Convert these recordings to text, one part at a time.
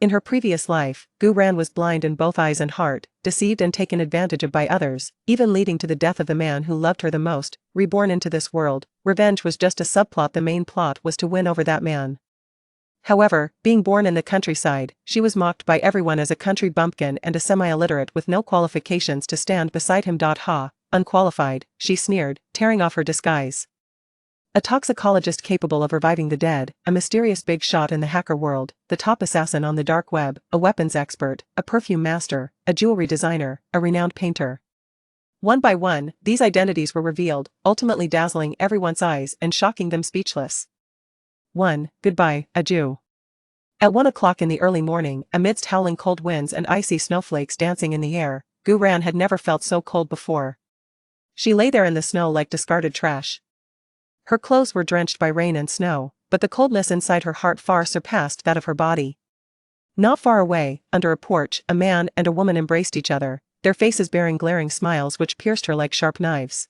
In her previous life, Gu Ran was blind in both eyes and heart, deceived and taken advantage of by others, even leading to the death of the man who loved her the most. Reborn into this world, revenge was just a subplot. The main plot was to win over that man. However, being born in the countryside, she was mocked by everyone as a country bumpkin and a semi-illiterate with no qualifications to stand beside him. Ha, unqualified, she sneered, tearing off her disguise. A toxicologist capable of reviving the dead, a mysterious big shot in the hacker world, the top assassin on the dark web, a weapons expert, a perfume master, a jewelry designer, a renowned painter. One by one, these identities were revealed, ultimately dazzling everyone's eyes and shocking them speechless. 1. Goodbye, adieu. At 1 o'clock in the early morning, amidst howling cold winds and icy snowflakes dancing in the air, Gu Ran had never felt so cold before. She lay there in the snow like discarded trash. Her clothes were drenched by rain and snow, but the coldness inside her heart far surpassed that of her body. Not far away, under a porch, a man and a woman embraced each other, their faces bearing glaring smiles which pierced her like sharp knives.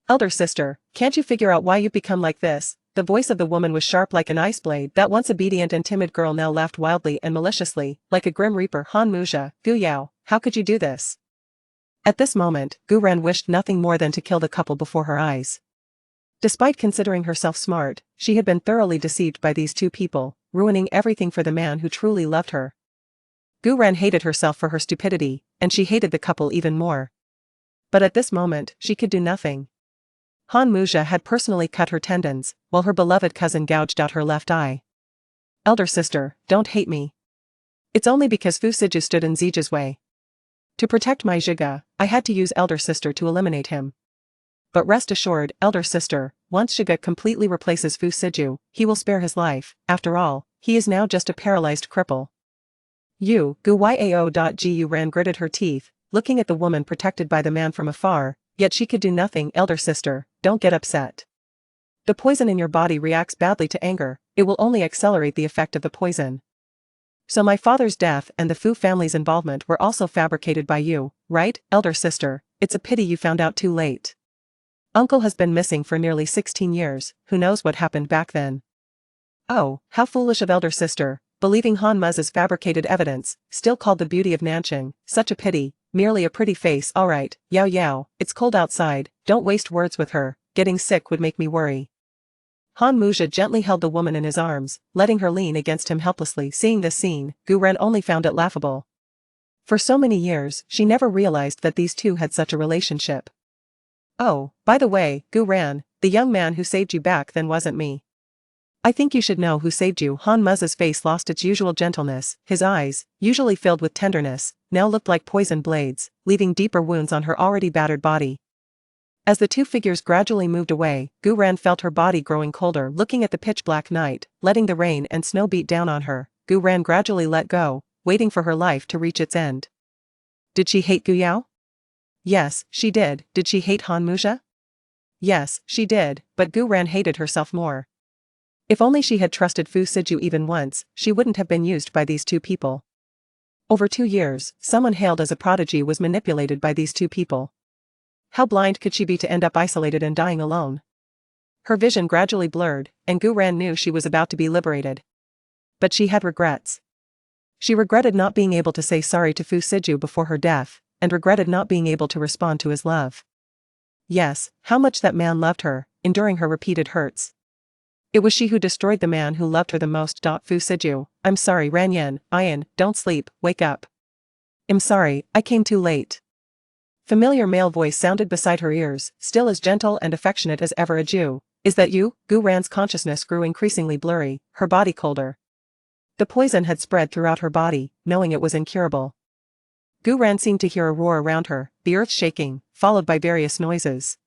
Elder sister, can't you figure out why you've become like this? The voice of the woman was sharp like an ice blade. That once obedient and timid girl now laughed wildly and maliciously, like a grim reaper. Han Muzha, Gu Yao, how could you do this? At this moment, Gu Ran wished nothing more than to kill the couple before her eyes. Despite considering herself smart, she had been thoroughly deceived by these two people, ruining everything for the man who truly loved her. Gu Ran hated herself for her stupidity, and she hated the couple even more. But at this moment, she could do nothing. Han Muzha had personally cut her tendons, while her beloved cousin gouged out her left eye. Elder sister, don't hate me. It's only because Fu Siju stood in Ziji's way. To protect my Zhiga, I had to use elder sister to eliminate him. But rest assured, elder sister, once Zhiga completely replaces Fu Siju, he will spare his life. After all, he is now just a paralyzed cripple. Gu Yao. Ran gritted her teeth, looking at the woman protected by the man from afar, yet she could do nothing. Elder sister, don't get upset. The poison in your body reacts badly to anger, it will only accelerate the effect of the poison. So my father's death and the Fu family's involvement were also fabricated by you, right, elder sister? It's a pity you found out too late. Uncle has been missing for nearly 16 years, who knows what happened back then. Oh, how foolish of elder sister, believing Han Muz's fabricated evidence, still called the beauty of Nanching, such a pity, merely a pretty face. Alright, Yao Yao, it's cold outside, don't waste words with her, getting sick would make me worry. Han Muzha gently held the woman in his arms, letting her lean against him helplessly. Seeing this scene, Gu Ran only found it laughable. For so many years, she never realized that these two had such a relationship. Oh, by the way, Gu Ran, the young man who saved you back then wasn't me. I think you should know who saved you. Han Muz's face lost its usual gentleness, his eyes, usually filled with tenderness, now looked like poisoned blades, leaving deeper wounds on her already battered body. As the two figures gradually moved away, Gu Ran felt her body growing colder. Looking at the pitch-black night, letting the rain and snow beat down on her, Gu Ran gradually let go, waiting for her life to reach its end. Did she hate Gu Yao? Yes, she did. Did she hate Han Muzha? Yes, she did, but Gu Ran hated herself more. If only she had trusted Fu Siju even once, she wouldn't have been used by these two people. Over 2 years, someone hailed as a prodigy was manipulated by these two people. How blind could she be to end up isolated and dying alone? Her vision gradually blurred, and Gu Ran knew she was about to be liberated. But she had regrets. She regretted not being able to say sorry to Fu Siju before her death, and regretted not being able to respond to his love. Yes, how much that man loved her, enduring her repeated hurts. It was she who destroyed the man who loved her the most. Fu Siju, I'm sorry. Ran Yen, Ian, don't sleep, wake up. I'm sorry, I came too late. Familiar male voice sounded beside her ears, still as gentle and affectionate as ever. A Jew, is that you? Gu Ran's consciousness grew increasingly blurry, her body colder. The poison had spread throughout her body, knowing it was incurable. Gu Ran seemed to hear a roar around her, the earth shaking, followed by various noises.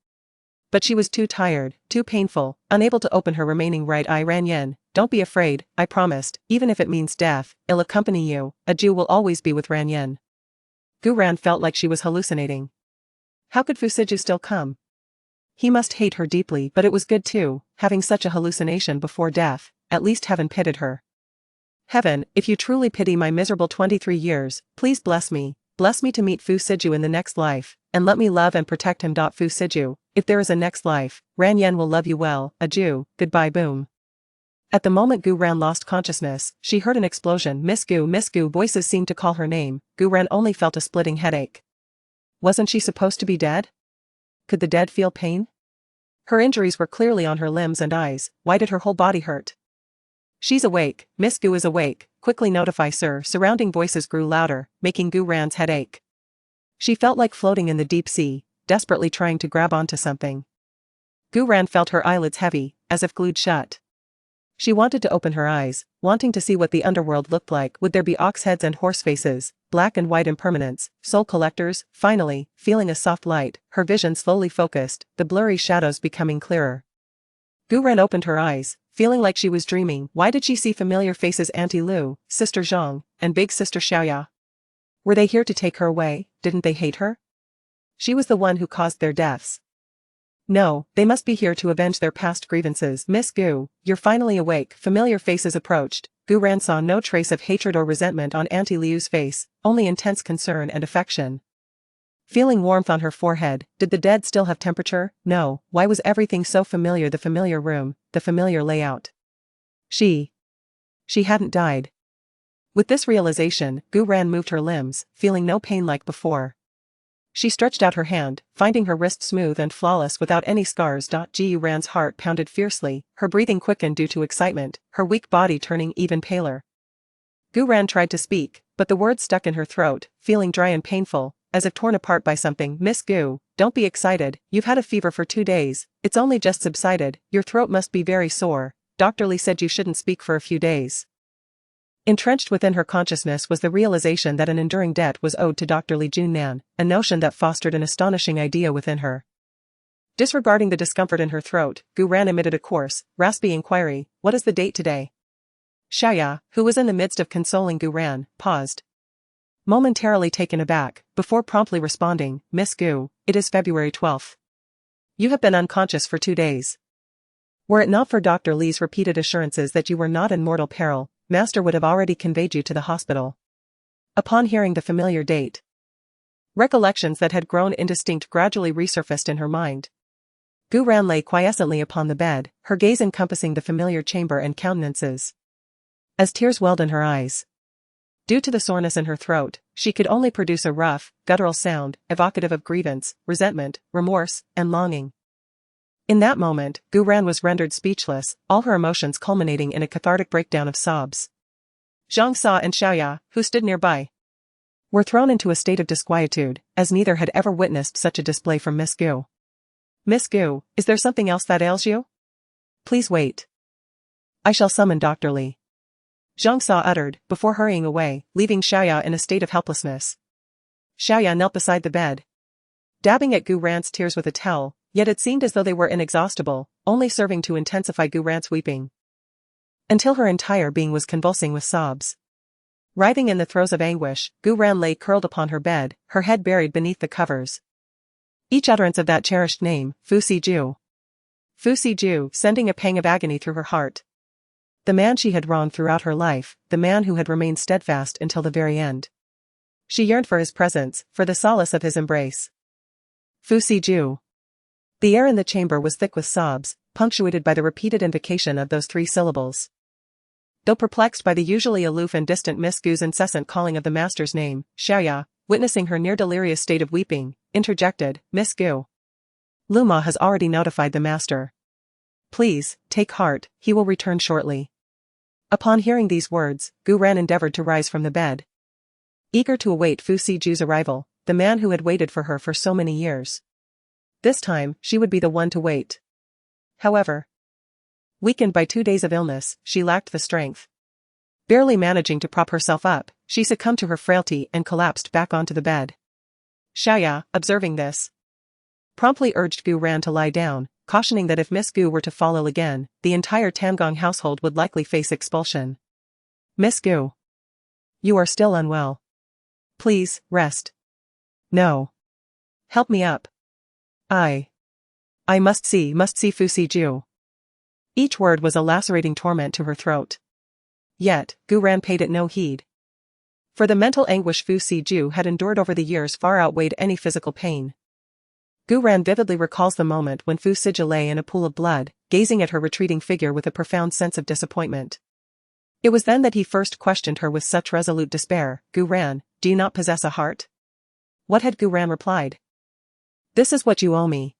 But she was too tired, too painful, unable to open her remaining right eye. Ran Yen, don't be afraid, I promised, even if it means death, I'll accompany you. A Jew will always be with Ran Yen. Gu Ran felt like she was hallucinating. How could Fu Siju still come? He must hate her deeply, but it was good too, having such a hallucination before death. At least heaven pitied her. Heaven, if you truly pity my miserable 23 years, please bless me to meet Fu Siju in the next life, and let me love and protect him. Fu Siju, if there is a next life, Ran Yen will love you well. A Jew, goodbye. Boom. At the moment Gu Ran lost consciousness, she heard an explosion. Miss Gu, voices seemed to call her name. Gu Ran only felt a splitting headache. Wasn't she supposed to be dead? Could the dead feel pain? Her injuries were clearly on her limbs and eyes. Why did her whole body hurt? She's awake, Miss Gu is awake, quickly notify sir. Surrounding voices grew louder, making Gu Ran's head ache. She felt like floating in the deep sea, desperately trying to grab onto something. Gu Ran felt her eyelids heavy, as if glued shut. She wanted to open her eyes, wanting to see what the underworld looked like. Would there be ox heads and horse faces, black and white impermanents, soul collectors? Finally, feeling a soft light, her vision slowly focused, the blurry shadows becoming clearer. Gu Ran opened her eyes, feeling like she was dreaming. Why did she see familiar faces? Auntie Lu, Sister Zhang, and Big Sister Xiaoya. Were they here to take her away? Didn't they hate her? She was the one who caused their deaths. No, they must be here to avenge their past grievances. Miss Gu, you're finally awake. Familiar faces approached. Gu Ran saw no trace of hatred or resentment on Auntie Liu's face, only intense concern and affection. Feeling warmth on her forehead, did the dead still have temperature? No, why was everything so familiar? The familiar room, the familiar layout. She hadn't died. With this realization, Gu Ran moved her limbs, feeling no pain like before. She stretched out her hand, finding her wrist smooth and flawless without any scars. Gu Ran's heart pounded fiercely, her breathing quickened due to excitement, her weak body turning even paler. Gu Ran tried to speak, but the words stuck in her throat, feeling dry and painful, as if torn apart by something. Miss Gu, don't be excited, you've had a fever for 2 days, it's only just subsided, your throat must be very sore, Dr. Li said you shouldn't speak for a few days. Entrenched within her consciousness was the realization that an enduring debt was owed to Dr. Li Junnan, a notion that fostered an astonishing idea within her. Disregarding the discomfort in her throat, Gu Ran emitted a coarse, raspy inquiry, what is the date today? Xiaoya, who was in the midst of consoling Gu Ran, paused. Momentarily taken aback, before promptly responding, Miss Gu, it is February 12th. You have been unconscious for 2 days. Were it not for Dr. Li's repeated assurances that you were not in mortal peril, Master would have already conveyed you to the hospital. Upon hearing the familiar date, recollections that had grown indistinct gradually resurfaced in her mind. Gu Ran lay quiescently upon the bed, her gaze encompassing the familiar chamber and countenances. As tears welled in her eyes, due to the soreness in her throat, she could only produce a rough, guttural sound, evocative of grievance, resentment, remorse, and longing. In that moment, Gu Ran was rendered speechless, all her emotions culminating in a cathartic breakdown of sobs. Zhang Sa and Xiaoya, who stood nearby, were thrown into a state of disquietude, as neither had ever witnessed such a display from Miss Gu. Miss Gu, is there something else that ails you? Please wait. I shall summon Dr. Li. Zhang Sa uttered, before hurrying away, leaving Xiaoya in a state of helplessness. Xiaoya knelt beside the bed, dabbing at Gu Ran's tears with a towel, yet it seemed as though they were inexhaustible, only serving to intensify Gu Ran's weeping, until her entire being was convulsing with sobs. Writhing in the throes of anguish, Gu Ran lay curled upon her bed, her head buried beneath the covers. Each utterance of that cherished name, Fu Siju, sending a pang of agony through her heart. The man she had wronged throughout her life, the man who had remained steadfast until the very end. She yearned for his presence, for the solace of his embrace. Fu Siju. The air in the chamber was thick with sobs, punctuated by the repeated invocation of those 3 syllables. Though perplexed by the usually aloof and distant Miss Gu's incessant calling of the master's name, Xiaoya, witnessing her near-delirious state of weeping, interjected, Miss Gu. Luma has already notified the master. Please, take heart, he will return shortly. Upon hearing these words, Gu Ran endeavored to rise from the bed, eager to await Fu Siju's arrival, the man who had waited for her for so many years. This time, she would be the one to wait. However, weakened by 2 days of illness, she lacked the strength. Barely managing to prop herself up, she succumbed to her frailty and collapsed back onto the bed. Xiaoya, observing this, promptly urged Gu Ran to lie down, cautioning that if Miss Gu were to fall ill again, the entire Tangong household would likely face expulsion. Miss Gu, you are still unwell. Please, rest. No. Help me up. I must see Fu Siju. Each word was a lacerating torment to her throat. Yet, Gu Ran paid it no heed. For the mental anguish Fu Siju had endured over the years far outweighed any physical pain. Gu Ran vividly recalls the moment when Fu Siju lay in a pool of blood, gazing at her retreating figure with a profound sense of disappointment. It was then that he first questioned her with such resolute despair. "Gu Ran, do you not possess a heart?" What had Gu Ran replied? "This is what you owe me."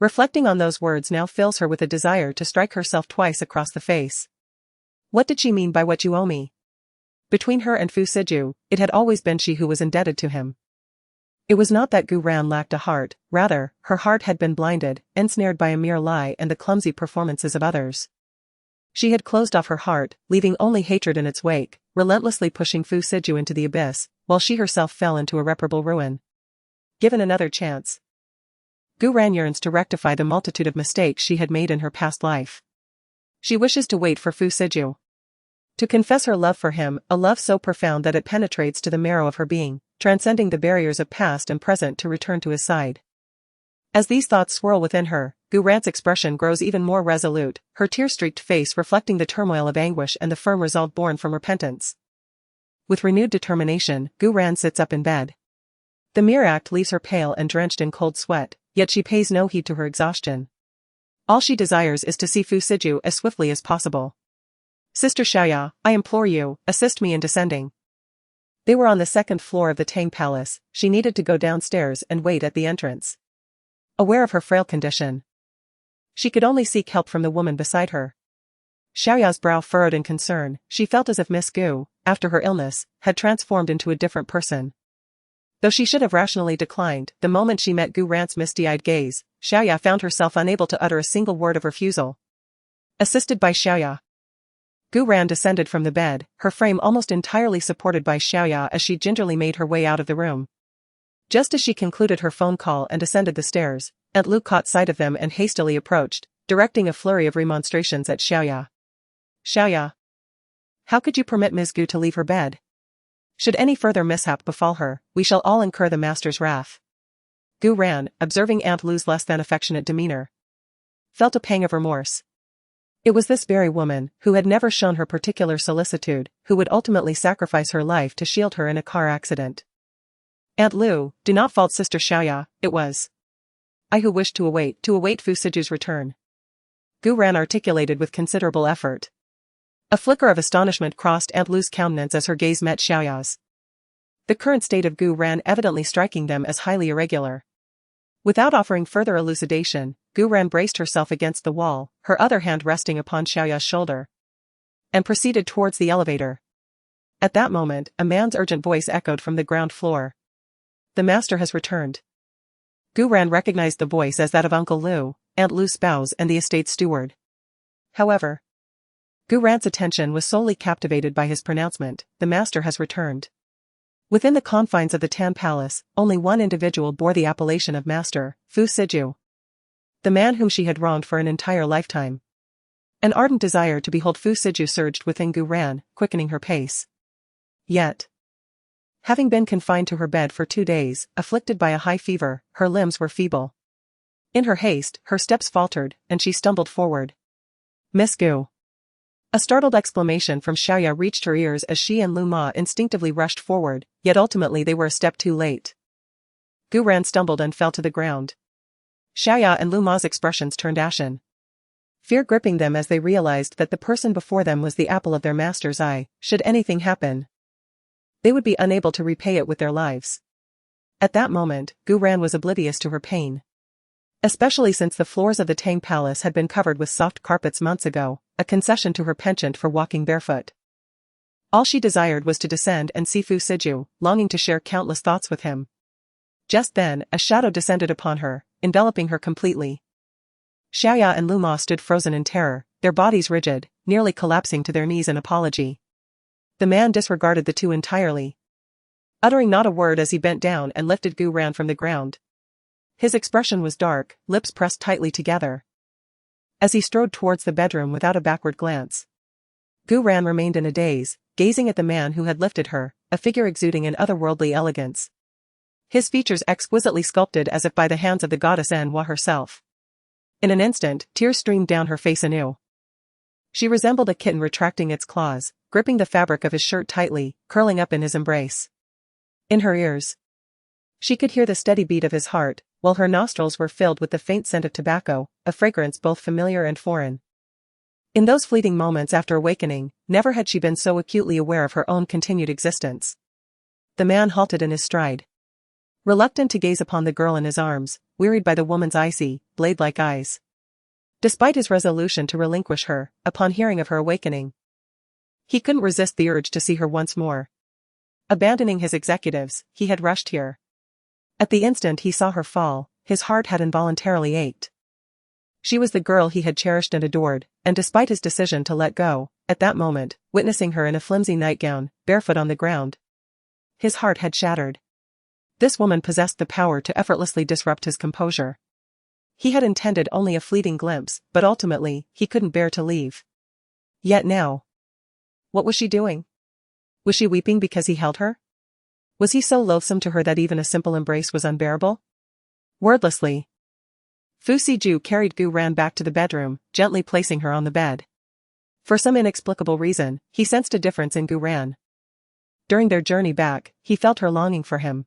Reflecting on those words now fills her with a desire to strike herself twice across the face. What did she mean by what you owe me? Between her and Fu Siju, it had always been she who was indebted to him. It was not that Gu Ran lacked a heart, rather, her heart had been blinded, ensnared by a mere lie and the clumsy performances of others. She had closed off her heart, leaving only hatred in its wake, relentlessly pushing Fu Siju into the abyss, while she herself fell into irreparable ruin. Given another chance, Gu Ran yearns to rectify the multitude of mistakes she had made in her past life. She wishes to wait for Fu Siju to confess her love for him, a love so profound that it penetrates to the marrow of her being, transcending the barriers of past and present to return to his side. As these thoughts swirl within her, Gu Ran's expression grows even more resolute, her tear-streaked face reflecting the turmoil of anguish and the firm resolve born from repentance. With renewed determination, Gu Ran sits up in bed. The mere act leaves her pale and drenched in cold sweat, yet she pays no heed to her exhaustion. All she desires is to see Fu Siju as swiftly as possible. "Sister Xiaoya, I implore you, assist me in descending." They were on the second floor of the Tang Palace. She needed to go downstairs and wait at the entrance. Aware of her frail condition, she could only seek help from the woman beside her. Xiaoya's brow furrowed in concern. She felt as if Miss Gu, after her illness, had transformed into a different person. Though she should have rationally declined, the moment she met Gu Ran's misty-eyed gaze, Xiaoya found herself unable to utter a single word of refusal. Assisted by Xiaoya, Gu Ran descended from the bed, her frame almost entirely supported by Xiaoya as she gingerly made her way out of the room. Just as she concluded her phone call and ascended the stairs, Aunt Lu caught sight of them and hastily approached, directing a flurry of remonstrations at Xiaoya. "Xiaoya, how could you permit Ms. Gu to leave her bed? Should any further mishap befall her, we shall all incur the master's wrath." Gu Ran, observing Aunt Lu's less than affectionate demeanor, felt a pang of remorse. It was this very woman, who had never shown her particular solicitude, who would ultimately sacrifice her life to shield her in a car accident. "Aunt Lu, do not fault Sister Xiaoya, it was I who wished to await Fu Siju's return." Gu Ran articulated with considerable effort. A flicker of astonishment crossed Aunt Lu's countenance as her gaze met Xiaoya's, the current state of Gu Ran evidently striking them as highly irregular. Without offering further elucidation, Gu Ran braced herself against the wall, her other hand resting upon Xiaoya's shoulder, and proceeded towards the elevator. At that moment, a man's urgent voice echoed from the ground floor. "The master has returned." Gu Ran recognized the voice as that of Uncle Lu, Aunt Lu's spouse and the estate steward. However, Gu Ran's attention was solely captivated by his pronouncement, "The master has returned." Within the confines of the Tan Palace, only one individual bore the appellation of master, Fu Siju, the man whom she had wronged for an entire lifetime. An ardent desire to behold Fu Siju surged within Gu Ran, quickening her pace. Yet, having been confined to her bed for 2 days, afflicted by a high fever, her limbs were feeble. In her haste, her steps faltered, and she stumbled forward. "Miss Gu!" A startled exclamation from Xiaoya reached her ears as she and Lu Ma instinctively rushed forward, yet ultimately they were a step too late. Gu Ran stumbled and fell to the ground. Xiaoya and Lu Ma's expressions turned ashen, fear gripping them as they realized that the person before them was the apple of their master's eye. Should anything happen, they would be unable to repay it with their lives. At that moment, Gu Ran was oblivious to her pain. Especially since the floors of the Tang Palace had been covered with soft carpets months ago, a concession to her penchant for walking barefoot. All she desired was to descend and see Fu Siju, longing to share countless thoughts with him. Just then, a shadow descended upon her, enveloping her completely. Xiaoya and Lu Ma stood frozen in terror, their bodies rigid, nearly collapsing to their knees in apology. The man disregarded the two entirely, uttering not a word as he bent down and lifted Gu Ran from the ground. His expression was dark, lips pressed tightly together, as he strode towards the bedroom without a backward glance. Gu Ran remained in a daze, gazing at the man who had lifted her, a figure exuding an otherworldly elegance. His features exquisitely sculpted as if by the hands of the goddess Enwa herself. In an instant, tears streamed down her face anew. She resembled a kitten retracting its claws, gripping the fabric of his shirt tightly, curling up in his embrace. In her ears, she could hear the steady beat of his heart, while her nostrils were filled with the faint scent of tobacco, a fragrance both familiar and foreign. In those fleeting moments after awakening, never had she been so acutely aware of her own continued existence. The man halted in his stride. Reluctant to gaze upon the girl in his arms, wearied by the woman's icy, blade-like eyes. Despite his resolution to relinquish her, upon hearing of her awakening, he couldn't resist the urge to see her once more. Abandoning his executives, he had rushed here. At the instant he saw her fall, his heart had involuntarily ached. She was the girl he had cherished and adored, and despite his decision to let go, at that moment, witnessing her in a flimsy nightgown, barefoot on the ground, his heart had shattered. This woman possessed the power to effortlessly disrupt his composure. He had intended only a fleeting glimpse, but ultimately, he couldn't bear to leave. Yet now. What was she doing? Was she weeping because he held her? Was he so loathsome to her that even a simple embrace was unbearable? Wordlessly, Fu Siju carried Gu Ran back to the bedroom, gently placing her on the bed. For some inexplicable reason, he sensed a difference in Gu Ran. During their journey back, he felt her longing for him.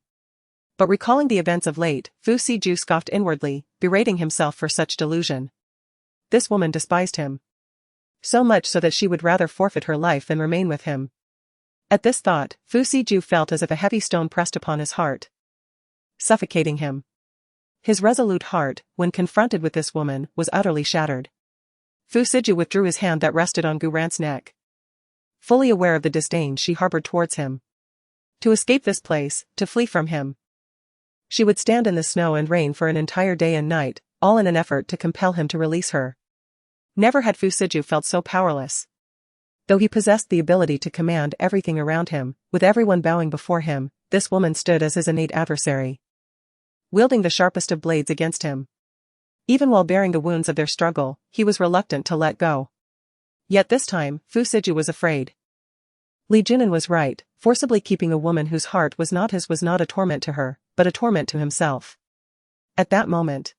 But recalling the events of late, Fu Siju scoffed inwardly, berating himself for such delusion. This woman despised him. So much so that she would rather forfeit her life than remain with him. At this thought, Fu Siju felt as if a heavy stone pressed upon his heart, suffocating him. His resolute heart, when confronted with this woman, was utterly shattered. Fu Siju withdrew his hand that rested on Gu Ran's neck, fully aware of the disdain she harbored towards him. To escape this place, to flee from him, she would stand in the snow and rain for an entire day and night, all in an effort to compel him to release her. Never had Fu Siju felt so powerless. Though he possessed the ability to command everything around him, with everyone bowing before him, this woman stood as his innate adversary, wielding the sharpest of blades against him. Even while bearing the wounds of their struggle, he was reluctant to let go. Yet this time, Fu Siju was afraid. Li Jinan was right, forcibly keeping a woman whose heart was not his was not a torment to her, but a torment to himself. At that moment,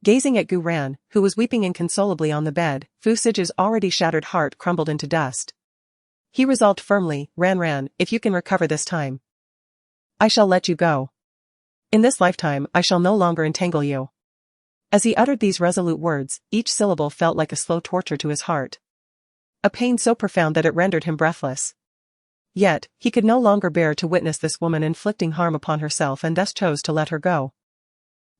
gazing at Gu Ran, who was weeping inconsolably on the bed, Fu Siju's already shattered heart crumbled into dust. He resolved firmly, Ran, if you can recover this time, I shall let you go. In this lifetime I shall no longer entangle you. As he uttered these resolute words, each syllable felt like a slow torture to his heart. A pain so profound that it rendered him breathless. Yet, he could no longer bear to witness this woman inflicting harm upon herself and thus chose to let her go.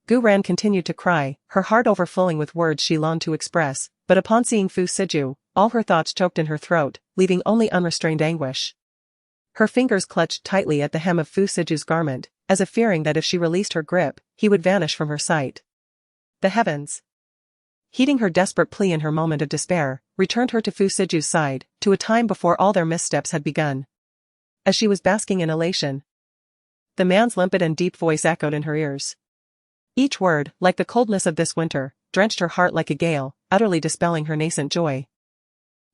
Gu Ran continued to cry, her heart overflowing with words she longed to express, but upon seeing Fu Siju, all her thoughts choked in her throat, leaving only unrestrained anguish. Her fingers clutched tightly at the hem of Fu Siju's garment, as if fearing that if she released her grip, he would vanish from her sight. The heavens, heeding her desperate plea in her moment of despair, returned her to Fu Siju's side, to a time before all their missteps had begun. As she was basking in elation, the man's limpid and deep voice echoed in her ears. Each word, like the coldness of this winter, drenched her heart like a gale, utterly dispelling her nascent joy.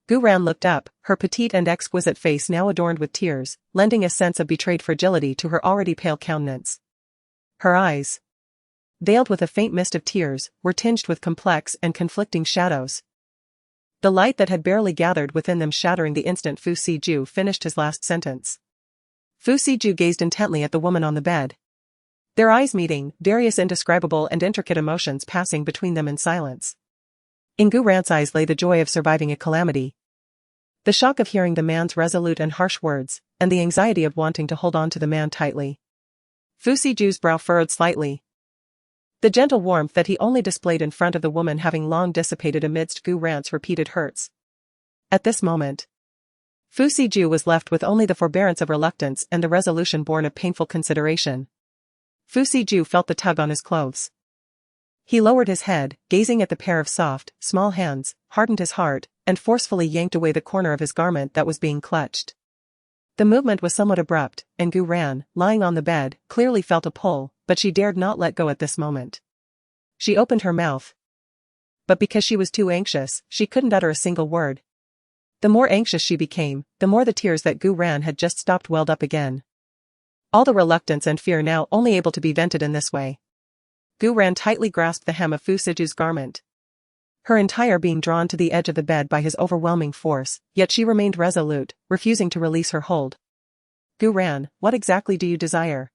Gu Ran looked up, her petite and exquisite face now adorned with tears, lending a sense of betrayed fragility to her already pale countenance. Her eyes, veiled with a faint mist of tears, were tinged with complex and conflicting shadows. The light that had barely gathered within them shattering the instant Fu Siju finished his last sentence. Fu Siju gazed intently at the woman on the bed. Their eyes meeting, various indescribable and intricate emotions passing between them in silence. In Gu Ran's eyes lay the joy of surviving a calamity, the shock of hearing the man's resolute and harsh words, and the anxiety of wanting to hold on to the man tightly. Fu Siju's brow furrowed slightly. The gentle warmth that he only displayed in front of the woman having long dissipated amidst Gu Ran's repeated hurts. At this moment, Fu Siju was left with only the forbearance of reluctance and the resolution born of painful consideration. Fu Siju felt the tug on his clothes. He lowered his head, gazing at the pair of soft, small hands, hardened his heart, and forcefully yanked away the corner of his garment that was being clutched. The movement was somewhat abrupt, and Gu Ran, lying on the bed, clearly felt a pull, but she dared not let go at this moment. She opened her mouth, but because she was too anxious, she couldn't utter a single word. The more anxious she became, the more the tears that Gu Ran had just stopped welled up again. All the reluctance and fear now only able to be vented in this way. Gu Ran tightly grasped the hem of Fu Siju's garment, her entire being drawn to the edge of the bed by his overwhelming force, yet she remained resolute, refusing to release her hold. Gu Ran, what exactly do you desire?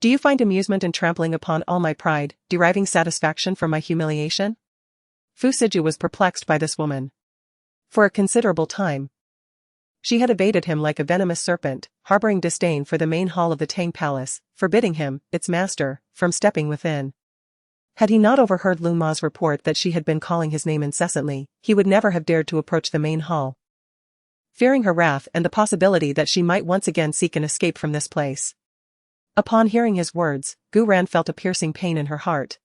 Do you find amusement in trampling upon all my pride, deriving satisfaction from my humiliation? Fu Siju was perplexed by this woman. For a considerable time, she had evaded him like a venomous serpent, harboring disdain for the main hall of the Tang Palace, forbidding him, its master, from stepping within. Had he not overheard Lu Ma's report that she had been calling his name incessantly, he would never have dared to approach the main hall. Fearing her wrath and the possibility that she might once again seek an escape from this place. Upon hearing his words, Gu Ran felt a piercing pain in her heart.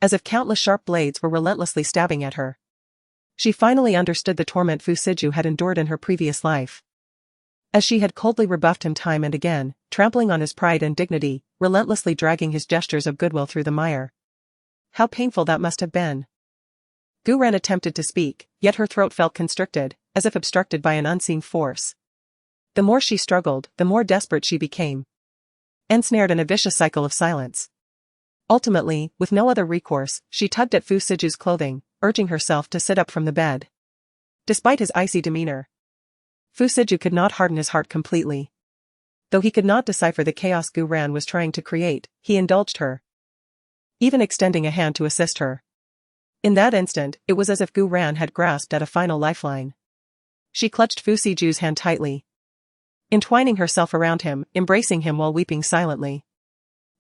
As if countless sharp blades were relentlessly stabbing at her. She finally understood the torment Fu Siju had endured in her previous life. As she had coldly rebuffed him time and again, trampling on his pride and dignity, relentlessly dragging his gestures of goodwill through the mire. How painful that must have been. Gu Ran attempted to speak, yet her throat felt constricted, as if obstructed by an unseen force. The more she struggled, the more desperate she became. Ensnared in a vicious cycle of silence. Ultimately, with no other recourse, she tugged at Fu Siju's clothing, urging herself to sit up from the bed. Despite his icy demeanor, Fu Siju could not harden his heart completely. Though he could not decipher the chaos Gu Ran was trying to create, he indulged her, even extending a hand to assist her. In that instant, it was as if Gu Ran had grasped at a final lifeline. She clutched Fu Siju's hand tightly, entwining herself around him, embracing him while weeping silently.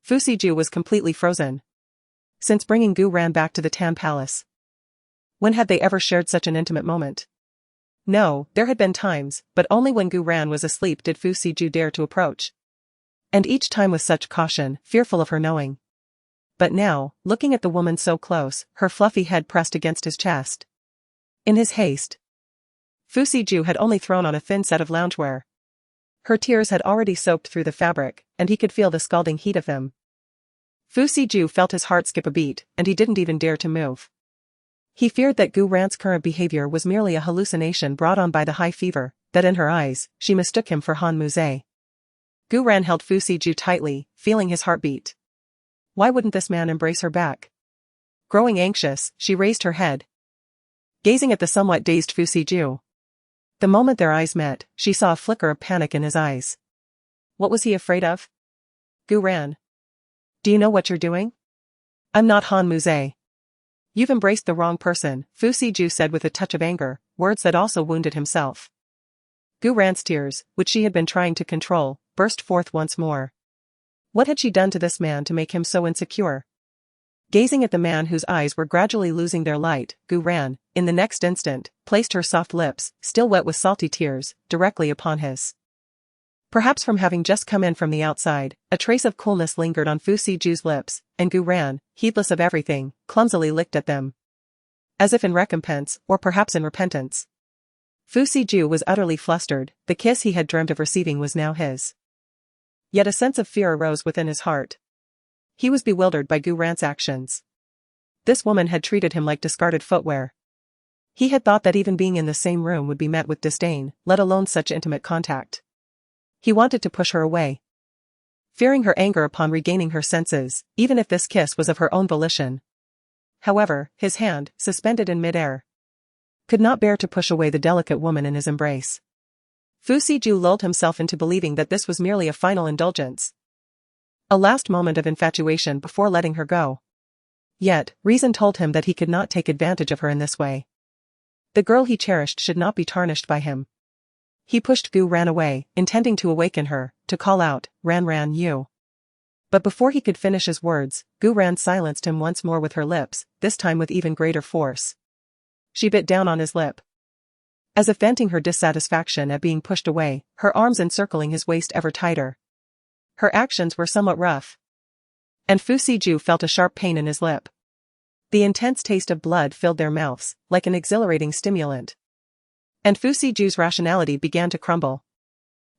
Fu Siju was completely frozen. Since bringing Gu Ran back to the Tan Palace, when had they ever shared such an intimate moment? No, there had been times, but only when Gu Ran was asleep did Fu Siju dare to approach. And each time with such caution, fearful of her knowing. But now, looking at the woman so close, her fluffy head pressed against his chest. In his haste, Fu Siju had only thrown on a thin set of loungewear. Her tears had already soaked through the fabric, and he could feel the scalding heat of them. Fu Siju felt his heart skip a beat, and he didn't even dare to move. He feared that Gu Ran's current behavior was merely a hallucination brought on by the high fever, that in her eyes, she mistook him for Han Muze. Gu Ran held Fu Siju tightly, feeling his heartbeat. Why wouldn't this man embrace her back? Growing anxious, she raised her head, gazing at the somewhat dazed Fu Siju. The moment their eyes met, she saw a flicker of panic in his eyes. What was he afraid of? Gu Ran. Do you know what you're doing? I'm not Han Muze. You've embraced the wrong person, Fu Siju said with a touch of anger, words that also wounded himself. Gu Ran's tears, which she had been trying to control, burst forth once more. What had she done to this man to make him so insecure? Gazing at the man whose eyes were gradually losing their light, Gu Ran, in the next instant, placed her soft lips, still wet with salty tears, directly upon his. Perhaps from having just come in from the outside, a trace of coolness lingered on Fu Siju's lips, and Gu Ran, heedless of everything, clumsily licked at them. As if in recompense, or perhaps in repentance. Fu Siju was utterly flustered, the kiss he had dreamt of receiving was now his. Yet a sense of fear arose within his heart. He was bewildered by Gu Ran's actions. This woman had treated him like discarded footwear. He had thought that even being in the same room would be met with disdain, let alone such intimate contact. He wanted to push her away, fearing her anger upon regaining her senses, even if this kiss was of her own volition. However, his hand, suspended in midair, could not bear to push away the delicate woman in his embrace. Fu Siju lulled himself into believing that this was merely a final indulgence. A last moment of infatuation before letting her go. Yet, reason told him that he could not take advantage of her in this way. The girl he cherished should not be tarnished by him. He pushed Gu Ran away, intending to awaken her, to call out, Ran Ran you. But before he could finish his words, Gu Ran silenced him once more with her lips, this time with even greater force. She bit down on his lip. As if venting her dissatisfaction at being pushed away, her arms encircling his waist ever tighter. Her actions were somewhat rough. And Fu Siju felt a sharp pain in his lip. The intense taste of blood filled their mouths, like an exhilarating stimulant. And Fu Siju's rationality began to crumble.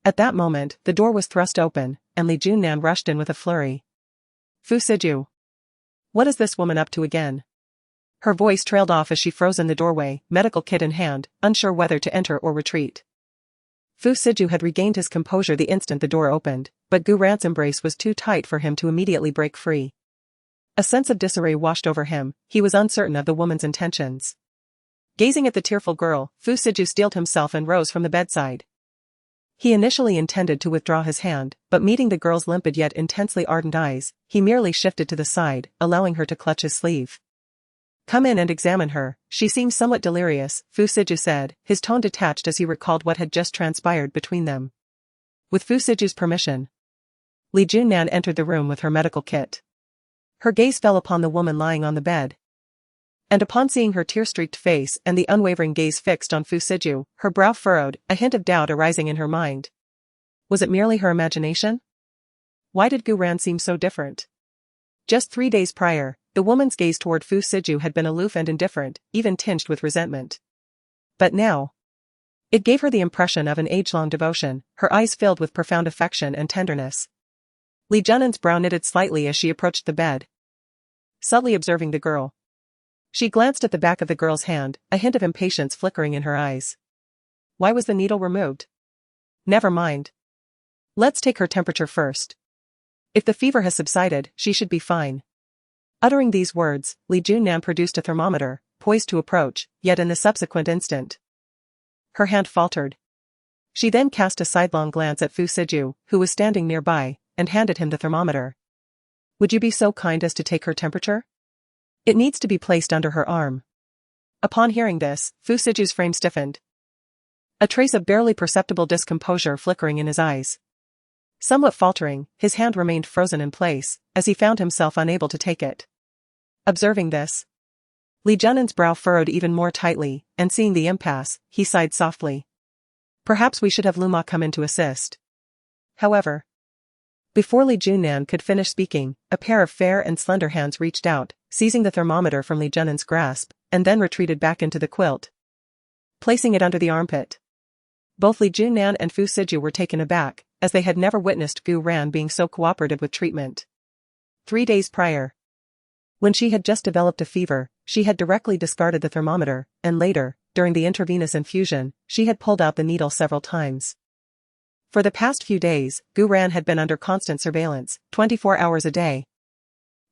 At that moment, the door was thrust open, and Li Junnan rushed in with a flurry. Fu Siju. What is this woman up to again? Her voice trailed off as she froze in the doorway, medical kit in hand, unsure whether to enter or retreat. Fu Siju had regained his composure the instant the door opened, but Gu Ran's embrace was too tight for him to immediately break free. A sense of disarray washed over him, he was uncertain of the woman's intentions. Gazing at the tearful girl, Fu Siju steeled himself and rose from the bedside. He initially intended to withdraw his hand, but meeting the girl's limpid yet intensely ardent eyes, he merely shifted to the side, allowing her to clutch his sleeve. "Come in and examine her, she seems somewhat delirious," Fu Siju said, his tone detached as he recalled what had just transpired between them. With Fu Siju's permission, Li Junnan entered the room with her medical kit. Her gaze fell upon the woman lying on the bed. And upon seeing her tear-streaked face and the unwavering gaze fixed on Fu Siju, her brow furrowed, a hint of doubt arising in her mind. Was it merely her imagination? Why did Gu Ran seem so different? Just 3 days prior, the woman's gaze toward Fu Siju had been aloof and indifferent, even tinged with resentment. But now, it gave her the impression of an age-long devotion, her eyes filled with profound affection and tenderness. Li Junnan's brow knitted slightly as she approached the bed, subtly observing the girl. She glanced at the back of the girl's hand, a hint of impatience flickering in her eyes. Why was the needle removed? Never mind. Let's take her temperature first. If the fever has subsided, she should be fine. Uttering these words, Li Junnan produced a thermometer, poised to approach, yet in the subsequent instant, her hand faltered. She then cast a sidelong glance at Fu Siju, who was standing nearby, and handed him the thermometer. Would you be so kind as to take her temperature? It needs to be placed under her arm. Upon hearing this, Fu Siju's frame stiffened, a trace of barely perceptible discomposure flickering in his eyes. Somewhat faltering, his hand remained frozen in place, as he found himself unable to take it. Observing this, Li Junnan's brow furrowed even more tightly, and seeing the impasse, he sighed softly. Perhaps we should have Luma come in to assist. However, before Li Junnan could finish speaking, a pair of fair and slender hands reached out, seizing the thermometer from Li Junnan's grasp, and then retreated back into the quilt, placing it under the armpit. Both Li Junnan and Fu Siju were taken aback, as they had never witnessed Gu Ran being so cooperative with treatment. 3 days prior, when she had just developed a fever, she had directly discarded the thermometer, and later, during the intravenous infusion, she had pulled out the needle several times. For the past few days, Gu Ran had been under constant surveillance, 24 hours a day,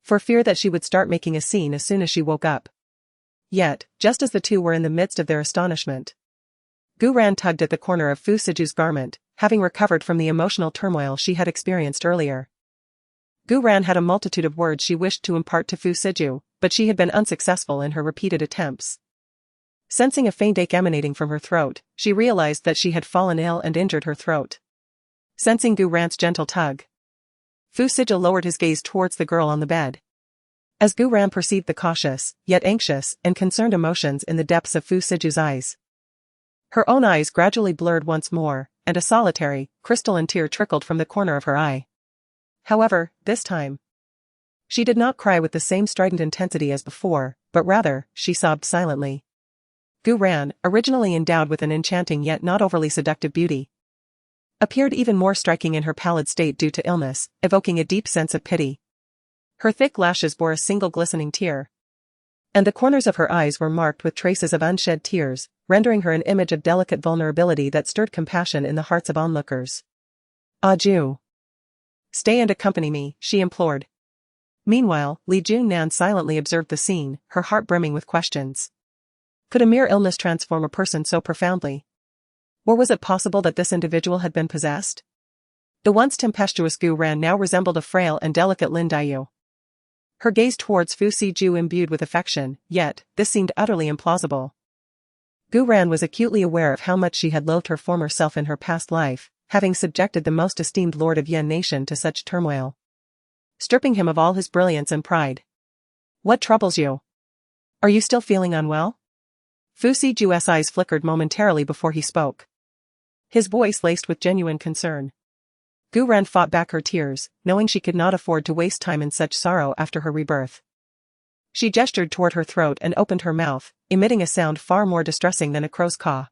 for fear that she would start making a scene as soon as she woke up. Yet, just as the two were in the midst of their astonishment, Gu Ran tugged at the corner of Fu Siju's garment, having recovered from the emotional turmoil she had experienced earlier. Gu Ran had a multitude of words she wished to impart to Fu Siju, but she had been unsuccessful in her repeated attempts. Sensing a faint ache emanating from her throat, she realized that she had fallen ill and injured her throat. Sensing Gu Ran's gentle tug, Fu Siju lowered his gaze towards the girl on the bed. As Gu Ran perceived the cautious, yet anxious, and concerned emotions in the depths of Fu Siju's eyes, her own eyes gradually blurred once more, and a solitary, crystalline tear trickled from the corner of her eye. However, this time, she did not cry with the same strident intensity as before, but rather, she sobbed silently. Gu Ran, originally endowed with an enchanting yet not overly seductive beauty, appeared even more striking in her pallid state due to illness, evoking a deep sense of pity. Her thick lashes bore a single glistening tear, and the corners of her eyes were marked with traces of unshed tears, rendering her an image of delicate vulnerability that stirred compassion in the hearts of onlookers. "Aju. Stay and accompany me," she implored. Meanwhile, Li Junnan silently observed the scene, her heart brimming with questions. Could a mere illness transform a person so profoundly? Or was it possible that this individual had been possessed? The once tempestuous Gu Ran now resembled a frail and delicate Lin Daiyu. Her gaze towards Fu Siju imbued with affection, yet, this seemed utterly implausible. Gu Ran was acutely aware of how much she had loathed her former self in her past life, having subjected the most esteemed lord of Yan Nation to such turmoil, stripping him of all his brilliance and pride. "What troubles you? Are you still feeling unwell?" Fu Siju's eyes flickered momentarily before he spoke, his voice laced with genuine concern. Gu Ran fought back her tears, knowing she could not afford to waste time in such sorrow after her rebirth. She gestured toward her throat and opened her mouth, emitting a sound far more distressing than a crow's caw.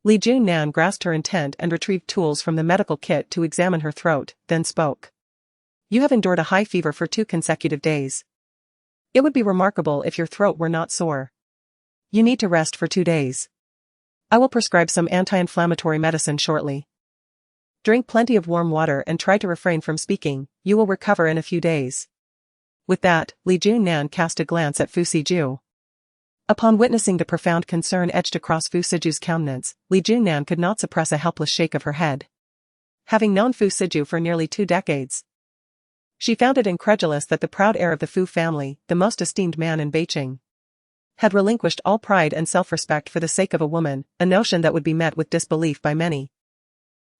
Li Junnan grasped her intent and retrieved tools from the medical kit to examine her throat, then spoke. "You have endured a high fever for 2 consecutive days. It would be remarkable if your throat were not sore. You need to rest for 2 days. I will prescribe some anti-inflammatory medicine shortly. Drink plenty of warm water and try to refrain from speaking, you will recover in a few days." With that, Li Junnan cast a glance at Fu Siju. Upon witnessing the profound concern etched across Fu Siju's countenance, Li Junnan could not suppress a helpless shake of her head. Having known Fu Siju for nearly 2 decades, she found it incredulous that the proud heir of the Fu family, the most esteemed man in Beijing, had relinquished all pride and self-respect for the sake of a woman, a notion that would be met with disbelief by many.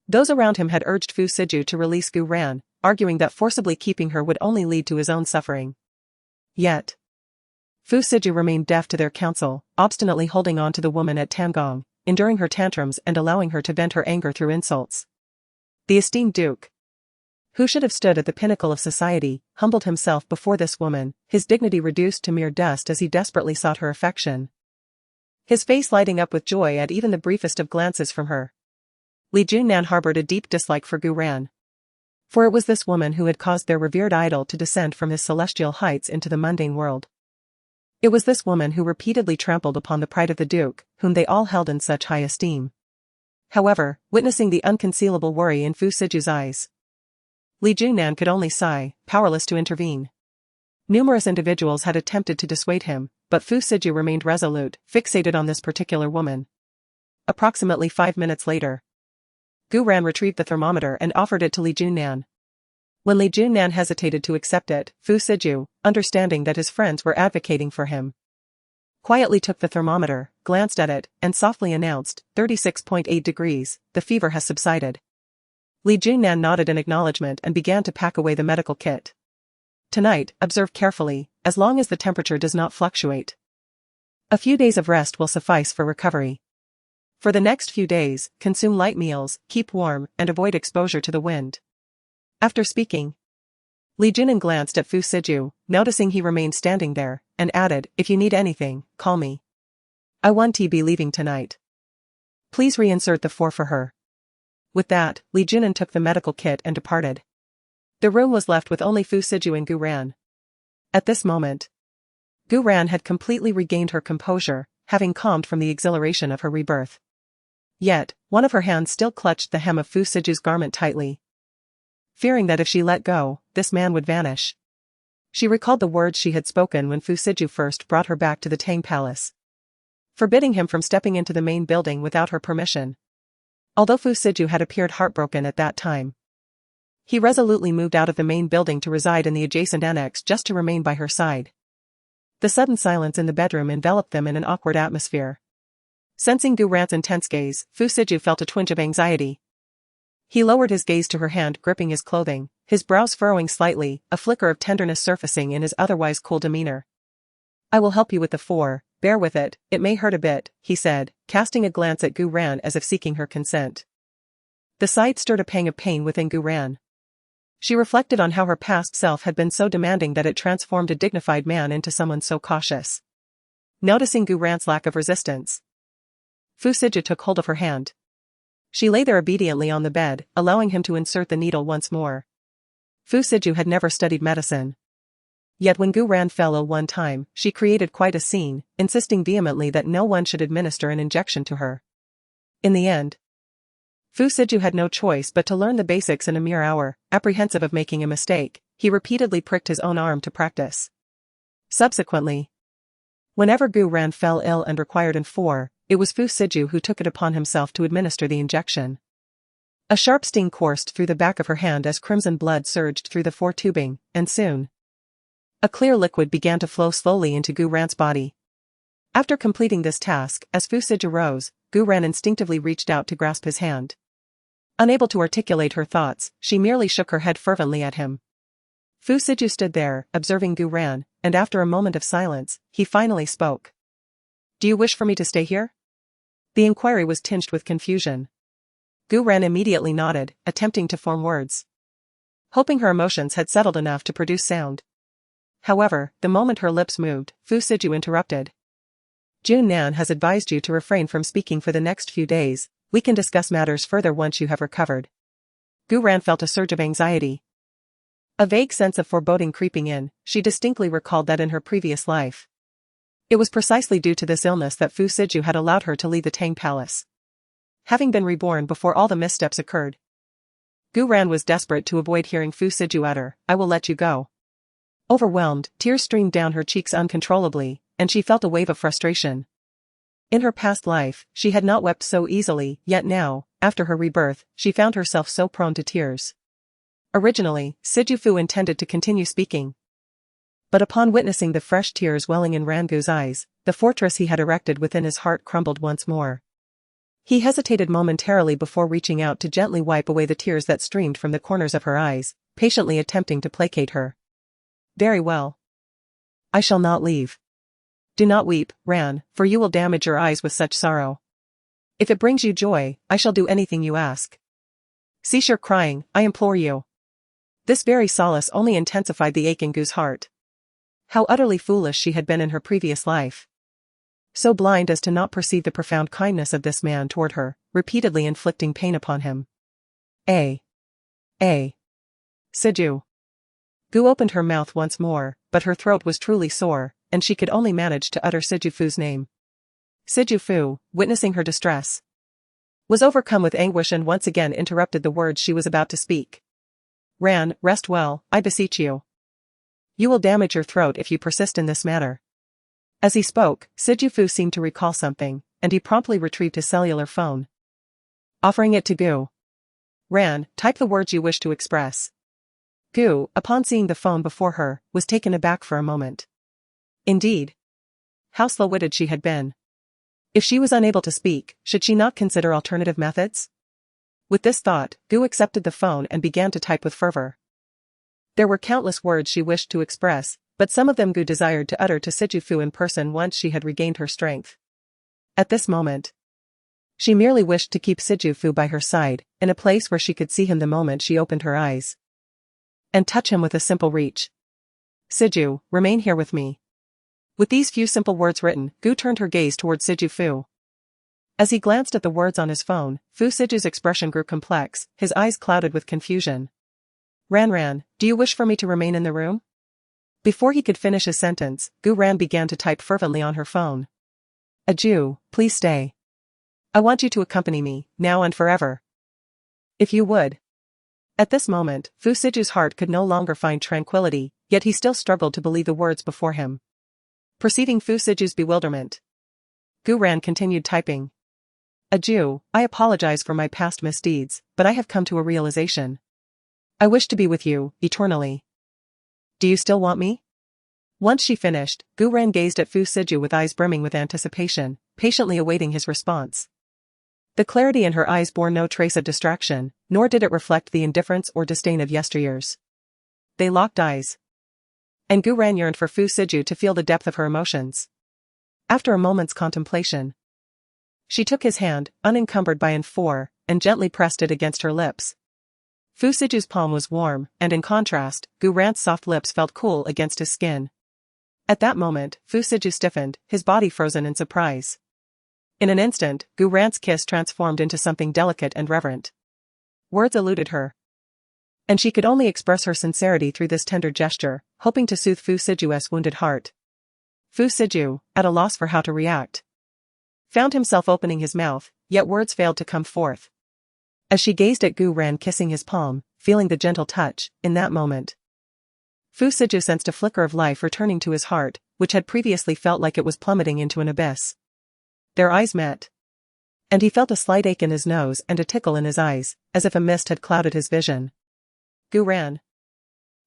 Those around him had urged Fu Siju to release Gu Ran, arguing that forcibly keeping her would only lead to his own suffering. Yet, Fu Siju remained deaf to their counsel, obstinately holding on to the woman at Tangong, enduring her tantrums and allowing her to vent her anger through insults. The esteemed duke, who should have stood at the pinnacle of society, humbled himself before this woman, his dignity reduced to mere dust as he desperately sought her affection. His face lighting up with joy at even the briefest of glances from her. Li Junnan harbored a deep dislike for Gu Ran. For it was this woman who had caused their revered idol to descend from his celestial heights into the mundane world. It was this woman who repeatedly trampled upon the pride of the duke, whom they all held in such high esteem. However, witnessing the unconcealable worry in Fu Siju's eyes, Li Junnan could only sigh, powerless to intervene. Numerous individuals had attempted to dissuade him, but Fu Siju remained resolute, fixated on this particular woman. Approximately 5 minutes later, Gu Ran retrieved the thermometer and offered it to Li Junnan. When Li Junnan hesitated to accept it, Fu Siju, understanding that his friends were advocating for him, quietly took the thermometer, glanced at it, and softly announced, 36.8 degrees, the fever has subsided. Li Junnan nodded in acknowledgement and began to pack away the medical kit. Tonight, observe carefully, as long as the temperature does not fluctuate. A few days of rest will suffice for recovery. For the next few days, consume light meals, keep warm, and avoid exposure to the wind. After speaking, Li Junnan glanced at Fu Siju, noticing he remained standing there, and added, if you need anything, call me. I won't be leaving tonight. Please reinsert the 4 for her. With that, Li Junnan took the medical kit and departed. The room was left with only Fu Siju and Gu Ran. At this moment, Gu Ran had completely regained her composure, having calmed from the exhilaration of her rebirth. Yet, one of her hands still clutched the hem of Fu Siju's garment tightly, fearing that if she let go, this man would vanish. She recalled the words she had spoken when Fu Siju first brought her back to the Tang Palace, forbidding him from stepping into the main building without her permission. Although Fu Siju had appeared heartbroken at that time, he resolutely moved out of the main building to reside in the adjacent annex just to remain by her side. The sudden silence in the bedroom enveloped them in an awkward atmosphere. Sensing Gu Ran's intense gaze, Fu Siju felt a twinge of anxiety. He lowered his gaze to her hand gripping his clothing, his brows furrowing slightly, a flicker of tenderness surfacing in his otherwise cool demeanor. I will help you with the 4, bear with it, it may hurt a bit, he said, casting a glance at Gu Ran as if seeking her consent. The sight stirred a pang of pain within Gu Ran. She reflected on how her past self had been so demanding that it transformed a dignified man into someone so cautious. Noticing Gu Ran's lack of resistance, Fu Siju took hold of her hand. She lay there obediently on the bed, allowing him to insert the needle once more. Fu Siju had never studied medicine. Yet when Gu Ran fell ill one time, she created quite a scene, insisting vehemently that no one should administer an injection to her. In the end, Fu Siju had no choice but to learn the basics in a mere hour. Apprehensive of making a mistake, he repeatedly pricked his own arm to practice. Subsequently, whenever Gu Ran fell ill and required an 4, it was Fu Siju who took it upon himself to administer the injection. A sharp sting coursed through the back of her hand as crimson blood surged through the 4 tubing, and soon, a clear liquid began to flow slowly into Gu Ran's body. After completing this task, as Fu Siju rose, Gu Ran instinctively reached out to grasp his hand. Unable to articulate her thoughts, she merely shook her head fervently at him. Fu Siju stood there, observing Gu Ran, and after a moment of silence, he finally spoke. Do you wish for me to stay here? The inquiry was tinged with confusion. Gu Ran immediately nodded, attempting to form words, hoping her emotions had settled enough to produce sound. However, the moment her lips moved, Fu Siju interrupted. Junnan has advised you to refrain from speaking for the next few days. We can discuss matters further once you have recovered. Gu Ran felt a surge of anxiety. A vague sense of foreboding creeping in, she distinctly recalled that in her previous life. It was precisely due to this illness that Fu Siju had allowed her to leave the Tang Palace. Having been reborn before all the missteps occurred, Gu Ran was desperate to avoid hearing Fu Siju utter, I will let you go. Overwhelmed, tears streamed down her cheeks uncontrollably, and she felt a wave of frustration. In her past life, she had not wept so easily, yet now, after her rebirth, she found herself so prone to tears. Originally, Sijufu intended to continue speaking. But upon witnessing the fresh tears welling in Rangu's eyes, the fortress he had erected within his heart crumbled once more. He hesitated momentarily before reaching out to gently wipe away the tears that streamed from the corners of her eyes, patiently attempting to placate her. "Very well. I shall not leave. Do not weep, Ran, for you will damage your eyes with such sorrow. If it brings you joy, I shall do anything you ask. Cease your crying, I implore you." This very solace only intensified the ache in Gu's heart. How utterly foolish she had been in her previous life. So blind as to not perceive the profound kindness of this man toward her, repeatedly inflicting pain upon him. Siju. Gu opened her mouth once more, but her throat was truly sore, and she could only manage to utter Sijufu's name. Sijufu, witnessing her distress, was overcome with anguish and once again interrupted the words she was about to speak. "Ran, rest well, I beseech you. You will damage your throat if you persist in this matter." As he spoke, Sijufu seemed to recall something, and he promptly retrieved his cellular phone. Offering it to Gu. "Ran, type the words you wish to express." Gu, upon seeing the phone before her, was taken aback for a moment. Indeed. How slow-witted she had been. If she was unable to speak, should she not consider alternative methods? With this thought, Gu accepted the phone and began to type with fervor. There were countless words she wished to express, but some of them Gu desired to utter to Sijufu in person once she had regained her strength. At this moment, she merely wished to keep Sijufu by her side, in a place where she could see him the moment she opened her eyes. And touch him with a simple reach. "Siju, remain here with me." With these few simple words written, Gu turned her gaze towards Sijufu. As he glanced at the words on his phone, Fu Siju's expression grew complex, his eyes clouded with confusion. Ran, do you wish for me to remain in the room?" Before he could finish his sentence, Gu Ran began to type fervently on her phone. "Aju, please stay. I want you to accompany me, now and forever. If you would." At this moment, Fu Siju's heart could no longer find tranquility, yet he still struggled to believe the words before him. Perceiving Fu Siju's bewilderment, Gu Ran continued typing. "Aju, I apologize for my past misdeeds, but I have come to a realization. I wish to be with you, eternally. Do you still want me?" Once she finished, Gu Ran gazed at Fu Siju with eyes brimming with anticipation, patiently awaiting his response. The clarity in her eyes bore no trace of distraction, nor did it reflect the indifference or disdain of yesteryears. They locked eyes. And Gu Ran yearned for Fu Siju to feel the depth of her emotions. After a moment's contemplation, she took his hand, unencumbered by and gently pressed it against her lips. Fu Siju's palm was warm, and in contrast, Gu Ran's soft lips felt cool against his skin. At that moment, Fu Siju stiffened, his body frozen in surprise. In an instant, Gu Ran's kiss transformed into something delicate and reverent. Words eluded her, and she could only express her sincerity through this tender gesture, hoping to soothe Fu Siju's wounded heart. Fu Siju, at a loss for how to react, found himself opening his mouth, yet words failed to come forth. As she gazed at Gu Ran kissing his palm, feeling the gentle touch, in that moment, Fu Siju sensed a flicker of life returning to his heart, which had previously felt like it was plummeting into an abyss. Their eyes met, and he felt a slight ache in his nose and a tickle in his eyes, as if a mist had clouded his vision. Gu Ran,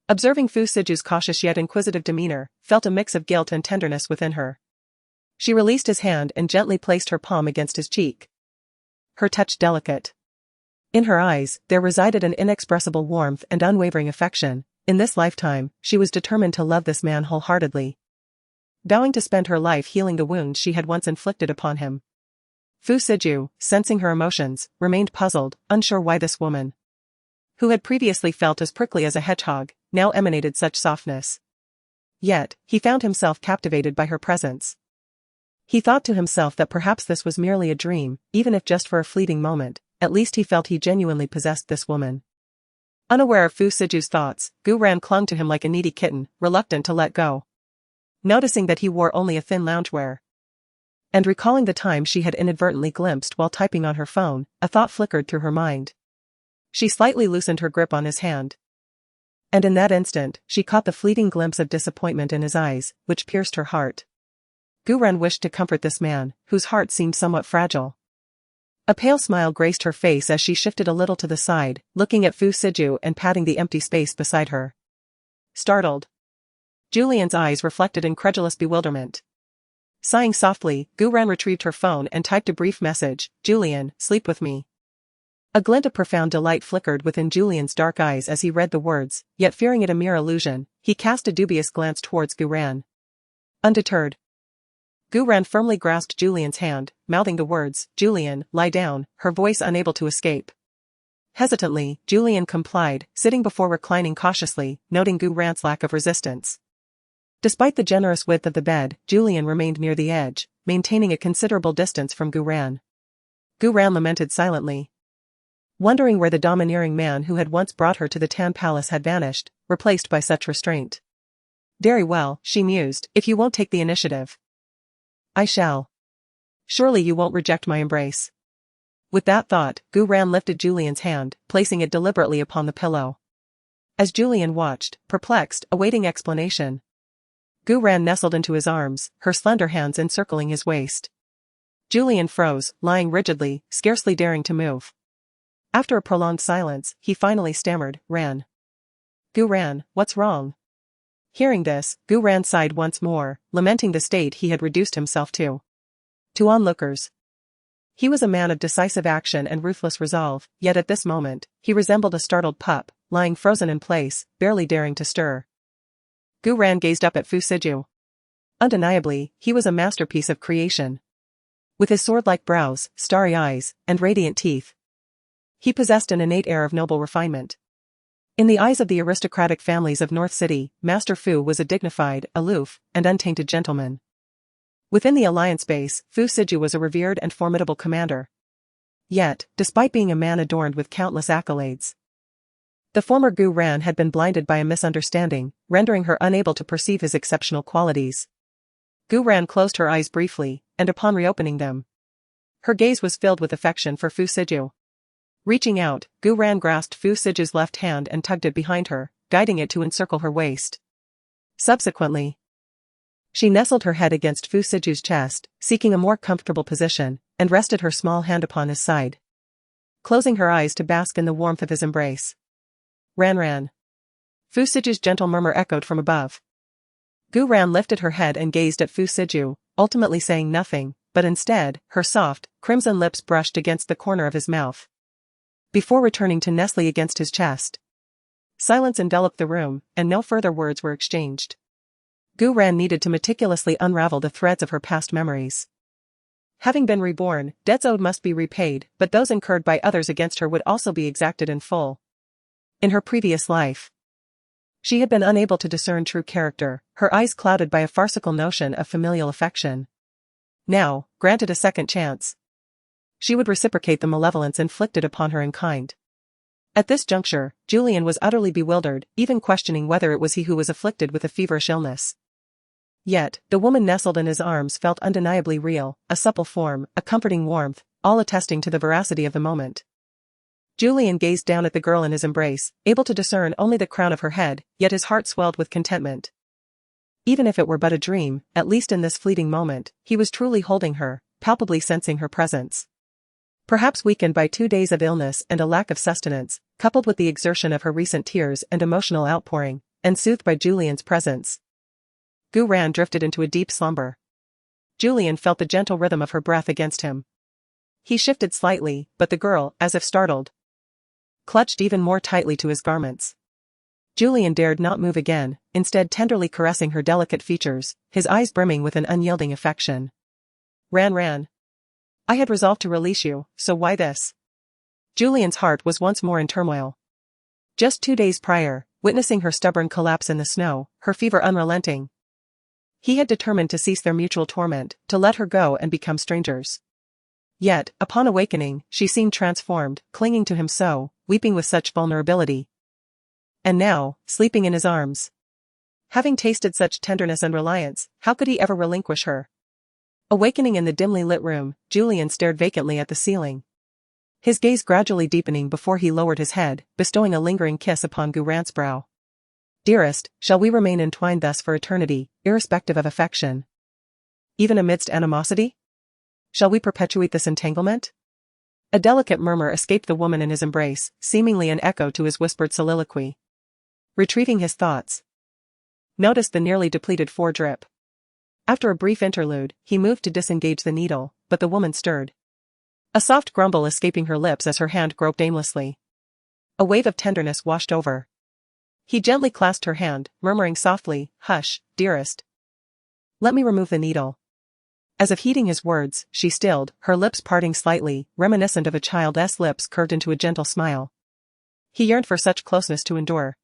observing Fu Siju's cautious yet inquisitive demeanor, felt a mix of guilt and tenderness within her. She released his hand and gently placed her palm against his cheek. Her touch delicate. In her eyes, there resided an inexpressible warmth and unwavering affection. In this lifetime, she was determined to love this man wholeheartedly, vowing to spend her life healing the wounds she had once inflicted upon him. Fu Siju, sensing her emotions, remained puzzled, unsure why this woman, who had previously felt as prickly as a hedgehog, now emanated such softness. Yet, he found himself captivated by her presence. He thought to himself that perhaps this was merely a dream, even if just for a fleeting moment. At least he felt he genuinely possessed this woman. Unaware of Fu Siju's thoughts, Gu Ran clung to him like a needy kitten, reluctant to let go. Noticing that he wore only a thin loungewear, and recalling the time she had inadvertently glimpsed while typing on her phone, a thought flickered through her mind. She slightly loosened her grip on his hand. And in that instant, she caught the fleeting glimpse of disappointment in his eyes, which pierced her heart. Gu-ren wished to comfort this man, whose heart seemed somewhat fragile. A pale smile graced her face as she shifted a little to the side, looking at Fu Siju and patting the empty space beside her. Startled, Julian's eyes reflected incredulous bewilderment. Sighing softly, Gu-ren retrieved her phone and typed a brief message, "Julian, sleep with me." A glint of profound delight flickered within Julian's dark eyes as he read the words, yet fearing it a mere illusion, he cast a dubious glance towards Gu-ren. Undeterred, Gu-ren firmly grasped Julian's hand, mouthing the words, "Julian, lie down," her voice unable to escape. Hesitantly, Julian complied, sitting before reclining cautiously, noting Gu-ren's lack of resistance. Despite the generous width of the bed, Julian remained near the edge, maintaining a considerable distance from Gu-ren. Gu-ren lamented silently, wondering where the domineering man who had once brought her to the Tan Palace had vanished, replaced by such restraint. "Very well," she mused, "if you won't take the initiative, I shall. Surely you won't reject my embrace." With that thought, Gu-ren lifted Julian's hand, placing it deliberately upon the pillow. As Julian watched, perplexed, awaiting explanation, Gu-ren nestled into his arms, her slender hands encircling his waist. Julian froze, lying rigidly, scarcely daring to move. After a prolonged silence, he finally stammered, "Ran. Gu-ren, what's wrong?" Hearing this, Gu-ren sighed once more, lamenting the state he had reduced himself to. To onlookers, he was a man of decisive action and ruthless resolve, yet at this moment, he resembled a startled pup, lying frozen in place, barely daring to stir. Gu-ren gazed up at Fu Siju. Undeniably, he was a masterpiece of creation. With his sword-like brows, starry eyes, and radiant teeth, he possessed an innate air of noble refinement. In the eyes of the aristocratic families of North City, Master Fu was a dignified, aloof, and untainted gentleman. Within the alliance base, Fu Siju was a revered and formidable commander. Yet, despite being a man adorned with countless accolades, the former Gu-ren had been blinded by a misunderstanding, rendering her unable to perceive his exceptional qualities. Gu-ren closed her eyes briefly, and upon reopening them, her gaze was filled with affection for Fu Siju. Reaching out, Gu-ren grasped Fu Siju's left hand and tugged it behind her, guiding it to encircle her waist. Subsequently, she nestled her head against Fu Siju's chest, seeking a more comfortable position, and rested her small hand upon his side, closing her eyes to bask in the warmth of his embrace. "Ran. Fu Siju's gentle murmur echoed from above. Gu-ren lifted her head and gazed at Fu Siju, ultimately saying nothing, but instead, her soft, crimson lips brushed against the corner of his mouth, before returning to nestling against his chest. Silence enveloped the room, and no further words were exchanged. Gu-ren needed to meticulously unravel the threads of her past memories. Having been reborn, debts owed must be repaid, but those incurred by others against her would also be exacted in full. In her previous life, she had been unable to discern true character, her eyes clouded by a farcical notion of familial affection. Now, granted a second chance, she would reciprocate the malevolence inflicted upon her in kind. At this juncture, Julian was utterly bewildered, even questioning whether it was he who was afflicted with a feverish illness. Yet, the woman nestled in his arms felt undeniably real, a supple form, a comforting warmth, all attesting to the veracity of the moment. Julian gazed down at the girl in his embrace, able to discern only the crown of her head, yet his heart swelled with contentment. Even if it were but a dream, at least in this fleeting moment, he was truly holding her, palpably sensing her presence. Perhaps weakened by 2 days of illness and a lack of sustenance, coupled with the exertion of her recent tears and emotional outpouring, and soothed by Julian's presence, Gu-ren drifted into a deep slumber. Julian felt the gentle rhythm of her breath against him. He shifted slightly, but the girl, as if startled, clutched even more tightly to his garments. Julian dared not move again, instead tenderly caressing her delicate features, his eyes brimming with an unyielding affection. Ran. I had resolved to release you, so why this?" Julian's heart was once more in turmoil. Just 2 days prior, witnessing her stubborn collapse in the snow, her fever unrelenting, he had determined to cease their mutual torment, to let her go and become strangers. Yet, upon awakening, she seemed transformed, clinging to him so, weeping with such vulnerability. And now, sleeping in his arms. Having tasted such tenderness and reliance, how could he ever relinquish her? Awakening in the dimly lit room, Julian stared vacantly at the ceiling, his gaze gradually deepening before he lowered his head, bestowing a lingering kiss upon Gu-ren's brow. "Dearest, shall we remain entwined thus for eternity, irrespective of affection?" Even amidst animosity? Shall we perpetuate this entanglement? A delicate murmur escaped the woman in his embrace, seemingly an echo to his whispered soliloquy. Retrieving his thoughts, noticed the nearly depleted foredrip. After a brief interlude, he moved to disengage the needle, but the woman stirred. A soft grumble escaping her lips as her hand groped aimlessly. A wave of tenderness washed over. He gently clasped her hand, murmuring softly, "Hush, dearest. Let me remove the needle." As if heeding his words, she stilled, her lips parting slightly, reminiscent of a child's lips curved into a gentle smile. He yearned for such closeness to endure.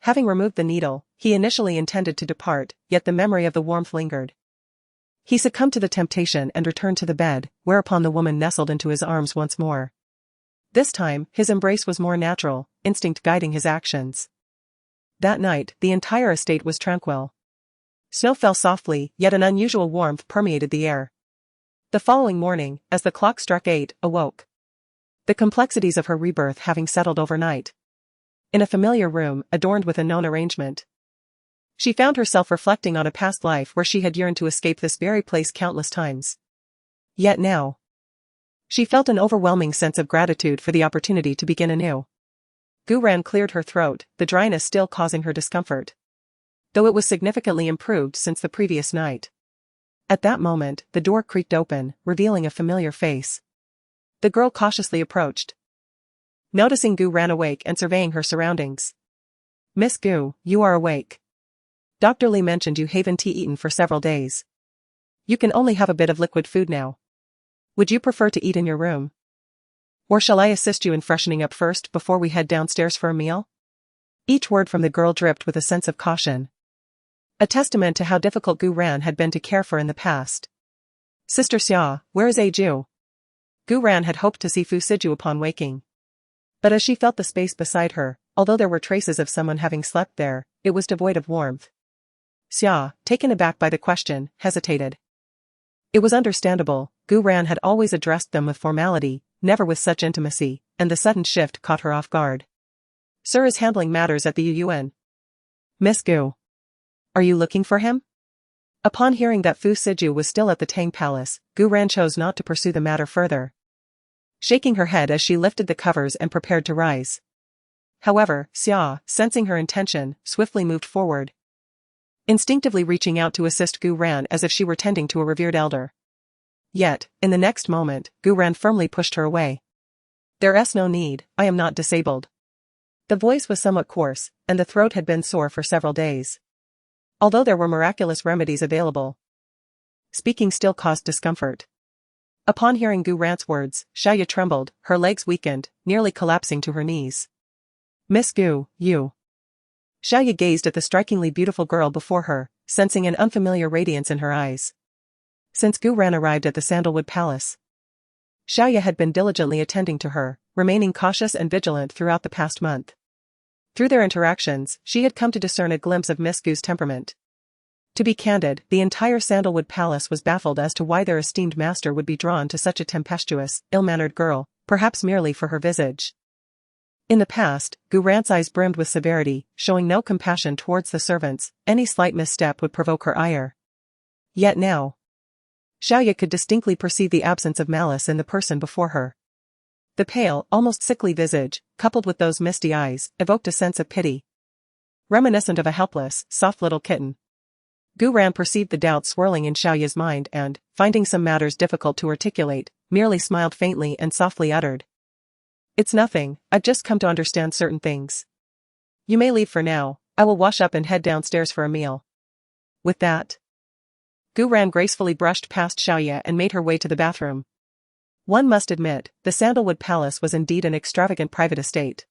Having removed the needle, he initially intended to depart, yet the memory of the warmth lingered. He succumbed to the temptation and returned to the bed, whereupon the woman nestled into his arms once more. This time, his embrace was more natural, instinct guiding his actions. That night, the entire estate was tranquil. Snow fell softly, yet an unusual warmth permeated the air. The following morning, as the clock struck 8, awoke. The complexities of her rebirth having settled overnight. In a familiar room, adorned with a known arrangement, she found herself reflecting on a past life where she had yearned to escape this very place countless times. Yet now, she felt an overwhelming sense of gratitude for the opportunity to begin anew. Guran cleared her throat, the dryness still causing her discomfort, though it was significantly improved since the previous night. At that moment, the door creaked open, revealing a familiar face. The girl cautiously approached. Noticing Gu ran awake and surveying her surroundings. "Miss Gu, you are awake. Dr. Lee mentioned you haven't eaten for several days. You can only have a bit of liquid food now. Would you prefer to eat in your room? Or shall I assist you in freshening up first before we head downstairs for a meal?" Each word from the girl dripped with a sense of caution. A testament to how difficult Gu Ran had been to care for in the past. "Sister Xia, where is Ju?" Gu Ran had hoped to see Fu Siju upon waking. But as she felt the space beside her, although there were traces of someone having slept there, it was devoid of warmth. Xia, taken aback by the question, hesitated. It was understandable, Gu Ran had always addressed them with formality, never with such intimacy, and the sudden shift caught her off guard. "Sir is handling matters at the Yuan. Miss Gu. Are you looking for him?" Upon hearing that Fu Siju was still at the Tang Palace, Gu Ran chose not to pursue the matter further, shaking her head as she lifted the covers and prepared to rise. However, Xia, sensing her intention, swiftly moved forward, instinctively reaching out to assist Gu Ran as if she were tending to a revered elder. Yet, in the next moment, Gu Ran firmly pushed her away. "There's no need, I am not disabled." The voice was somewhat coarse, and the throat had been sore for several days. Although there were miraculous remedies available, speaking still caused discomfort. Upon hearing Gu Ran's words, Xiaoya trembled, her legs weakened, nearly collapsing to her knees. "Miss Gu, you." Xiaoya gazed at the strikingly beautiful girl before her, sensing an unfamiliar radiance in her eyes. Since Gu Ran arrived at the Sandalwood Palace, Xiaoya had been diligently attending to her, remaining cautious and vigilant throughout the past month. Through their interactions, she had come to discern a glimpse of Miss Gu's temperament. To be candid, the entire Sandalwood Palace was baffled as to why their esteemed master would be drawn to such a tempestuous, ill-mannered girl, perhaps merely for her visage. In the past, Gu Ran's eyes brimmed with severity, showing no compassion towards the servants, any slight misstep would provoke her ire. Yet now, Xiaoya could distinctly perceive the absence of malice in the person before her. The pale, almost sickly visage, coupled with those misty eyes, evoked a sense of pity, reminiscent of a helpless, soft little kitten. Gu Ran perceived the doubt swirling in Xiaoya's mind and, finding some matters difficult to articulate, merely smiled faintly and softly uttered, "It's nothing, I've just come to understand certain things. You may leave for now, I will wash up and head downstairs for a meal." With that, Gu Ran gracefully brushed past Xiaoya and made her way to the bathroom. One must admit, the Sandalwood Palace was indeed an extravagant private estate,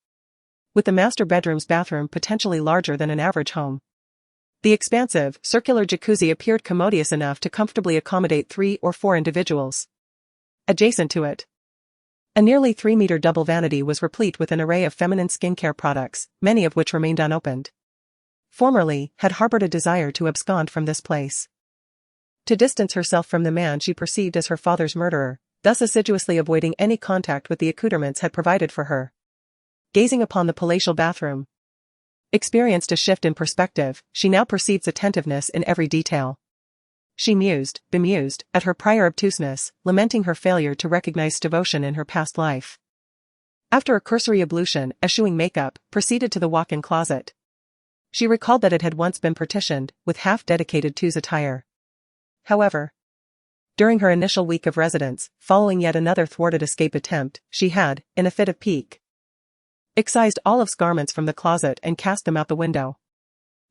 with the master bedroom's bathroom potentially larger than an average home. The expansive, circular jacuzzi appeared commodious enough to comfortably accommodate 3 or 4 individuals. Adjacent to it, a nearly 3-meter double vanity was replete with an array of feminine skincare products, many of which remained unopened. Formerly, had harbored a desire to abscond from this place, to distance herself from the man she perceived as her father's murderer, thus assiduously avoiding any contact with the accoutrements had provided for her. Gazing upon the palatial bathroom, experienced a shift in perspective, she now perceived attentiveness in every detail. She mused, bemused, at her prior obtuseness, lamenting her failure to recognize devotion in her past life. After a cursory ablution, eschewing makeup, proceeded to the walk-in closet. She recalled that it had once been partitioned, with half dedicated to attire. However, during her initial week of residence, following yet another thwarted escape attempt, she had, in a fit of pique, excised Olive's garments from the closet and cast them out the window.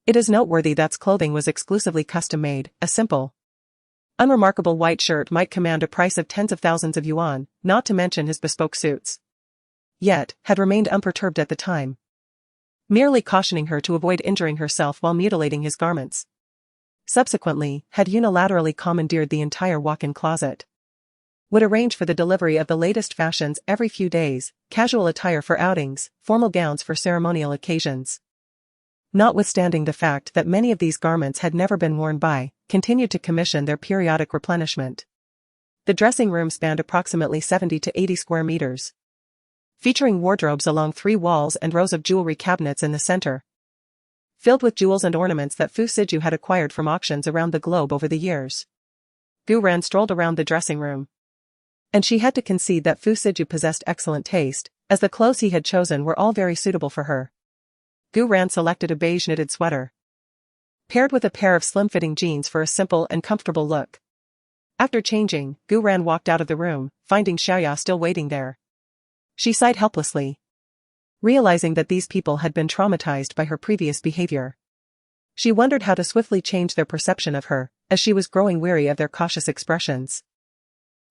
It is noteworthy that clothing was exclusively custom-made. A simple, unremarkable white shirt might command a price of tens of thousands of yuan, not to mention his bespoke suits. Yet, had remained unperturbed at the time, merely cautioning her to avoid injuring herself while mutilating his garments. Subsequently, had unilaterally commandeered the entire walk-in closet. Would arrange for the delivery of the latest fashions every few days, casual attire for outings, formal gowns for ceremonial occasions. Notwithstanding the fact that many of these garments had never been worn by, continued to commission their periodic replenishment. The dressing room spanned approximately 70 to 80 square meters, featuring wardrobes along 3 walls and rows of jewelry cabinets in the center, filled with jewels and ornaments that Fu Siju had acquired from auctions around the globe over the years. Gu Ran strolled around the dressing room, and she had to concede that Fu Siju possessed excellent taste, as the clothes he had chosen were all very suitable for her. Gu Ran selected a beige knitted sweater, paired with a pair of slim-fitting jeans for a simple and comfortable look. After changing, Gu Ran walked out of the room, finding Xiaoya still waiting there. She sighed helplessly, realizing that these people had been traumatized by her previous behavior. She wondered how to swiftly change their perception of her, as she was growing weary of their cautious expressions.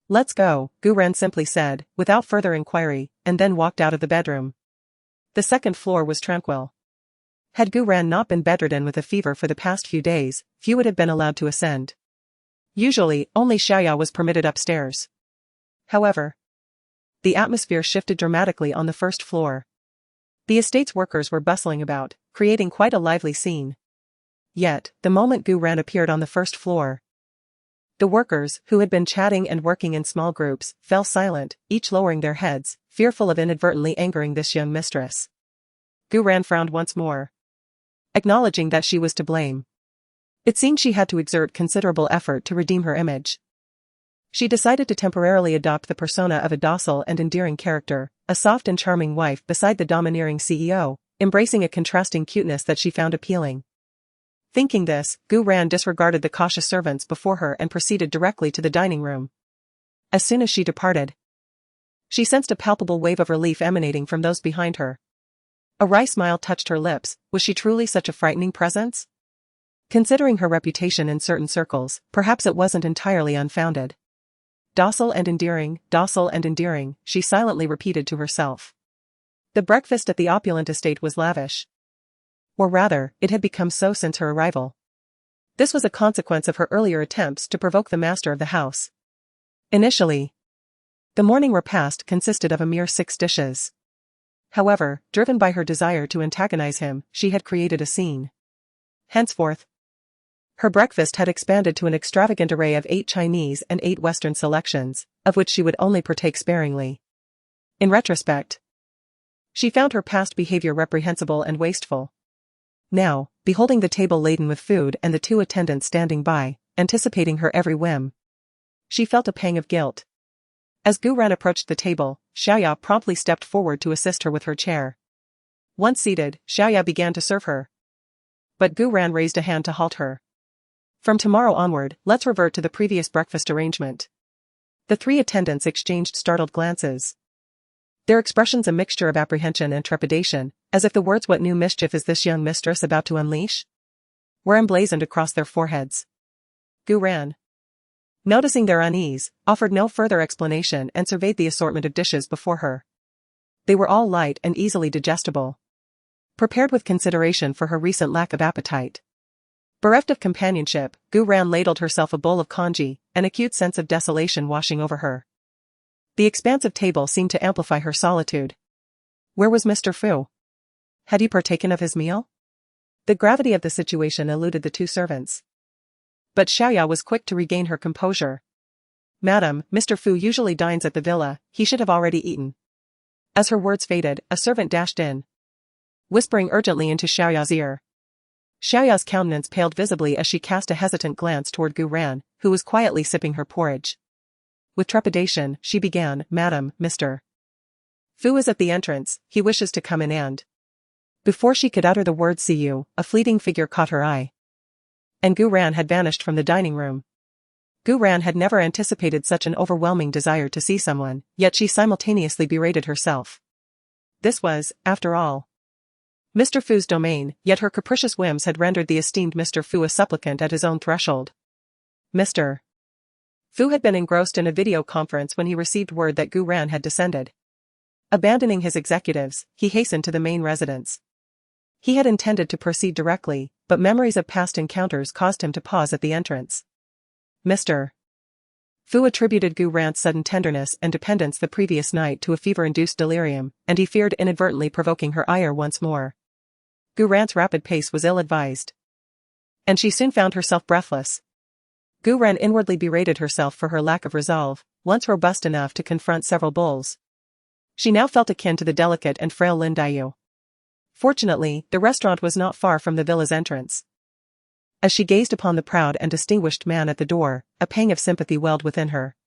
"Let's go," Gu Ran simply said, without further inquiry, and then walked out of the bedroom. The second floor was tranquil. Had Gu Ran not been bedridden with a fever for the past few days, few would have been allowed to ascend. Usually, only Xiaoya was permitted upstairs. However, the atmosphere shifted dramatically on the first floor. The estate's workers were bustling about, creating quite a lively scene. Yet, the moment Gu Ran appeared on the first floor, the workers, who had been chatting and working in small groups, fell silent, each lowering their heads, fearful of inadvertently angering this young mistress. Gu Ran frowned once more, acknowledging that she was to blame. It seemed she had to exert considerable effort to redeem her image. She decided to temporarily adopt the persona of a docile and endearing character, a soft and charming wife beside the domineering CEO, embracing a contrasting cuteness that she found appealing. Thinking this, Gu Ran disregarded the cautious servants before her and proceeded directly to the dining room. As soon as she departed, she sensed a palpable wave of relief emanating from those behind her. A wry smile touched her lips. Was she truly such a frightening presence? Considering her reputation in certain circles, perhaps it wasn't entirely unfounded. Docile and endearing, she silently repeated to herself. The breakfast at the opulent estate was lavish. Or rather, it had become so since her arrival. This was a consequence of her earlier attempts to provoke the master of the house. Initially, the morning repast consisted of a mere 6 dishes. However, driven by her desire to antagonize him, she had created a scene. Henceforth, her breakfast had expanded to an extravagant array of 8 Chinese and 8 Western selections, of which she would only partake sparingly. In retrospect, she found her past behavior reprehensible and wasteful. Now, beholding the table laden with food and the 2 attendants standing by, anticipating her every whim, she felt a pang of guilt. As Gu Ran approached the table, Xiaoya promptly stepped forward to assist her with her chair. Once seated, Xiaoya began to serve her. But Gu Ran raised a hand to halt her. "From tomorrow onward, let's revert to the previous breakfast arrangement." The 3 attendants exchanged startled glances, their expressions a mixture of apprehension and trepidation, as if the words "what new mischief is this young mistress about to unleash?" were emblazoned across their foreheads. Gu Ran, noticing their unease, offered no further explanation and surveyed the assortment of dishes before her. They were all light and easily digestible, prepared with consideration for her recent lack of appetite. Bereft of companionship, Gu Ran ladled herself a bowl of congee, an acute sense of desolation washing over her. The expansive table seemed to amplify her solitude. Where was Mr. Fu? Had he partaken of his meal? The gravity of the situation eluded the 2 servants. But Xiaoya was quick to regain her composure. "Madam, Mr. Fu usually dines at the villa, he should have already eaten." As her words faded, a servant dashed in, whispering urgently into Xiaoya's ear. Xiaoya's countenance paled visibly as she cast a hesitant glance toward Gu Ran, who was quietly sipping her porridge. With trepidation, she began, "Madam, Mr. Fu is at the entrance, he wishes to come in and—" Before she could utter the word "see you," a fleeting figure caught her eye. And Gu Ran had vanished from the dining room. Gu Ran had never anticipated such an overwhelming desire to see someone, yet she simultaneously berated herself. This was, after all, Mr. Fu's domain, yet her capricious whims had rendered the esteemed Mr. Fu a supplicant at his own threshold. Mr. Fu had been engrossed in a video conference when he received word that Gu Ran had descended. Abandoning his executives, he hastened to the main residence. He had intended to proceed directly, but memories of past encounters caused him to pause at the entrance. Mr. Fu attributed Gu Ran's sudden tenderness and dependence the previous night to a fever-induced delirium, and he feared inadvertently provoking her ire once more. Gu Ran's rapid pace was ill-advised. And she soon found herself breathless. Gu Ran inwardly berated herself for her lack of resolve, once robust enough to confront several bulls. She now felt akin to the delicate and frail Lin Daiyu. Fortunately, the restaurant was not far from the villa's entrance. As she gazed upon the proud and distinguished man at the door, a pang of sympathy welled within her.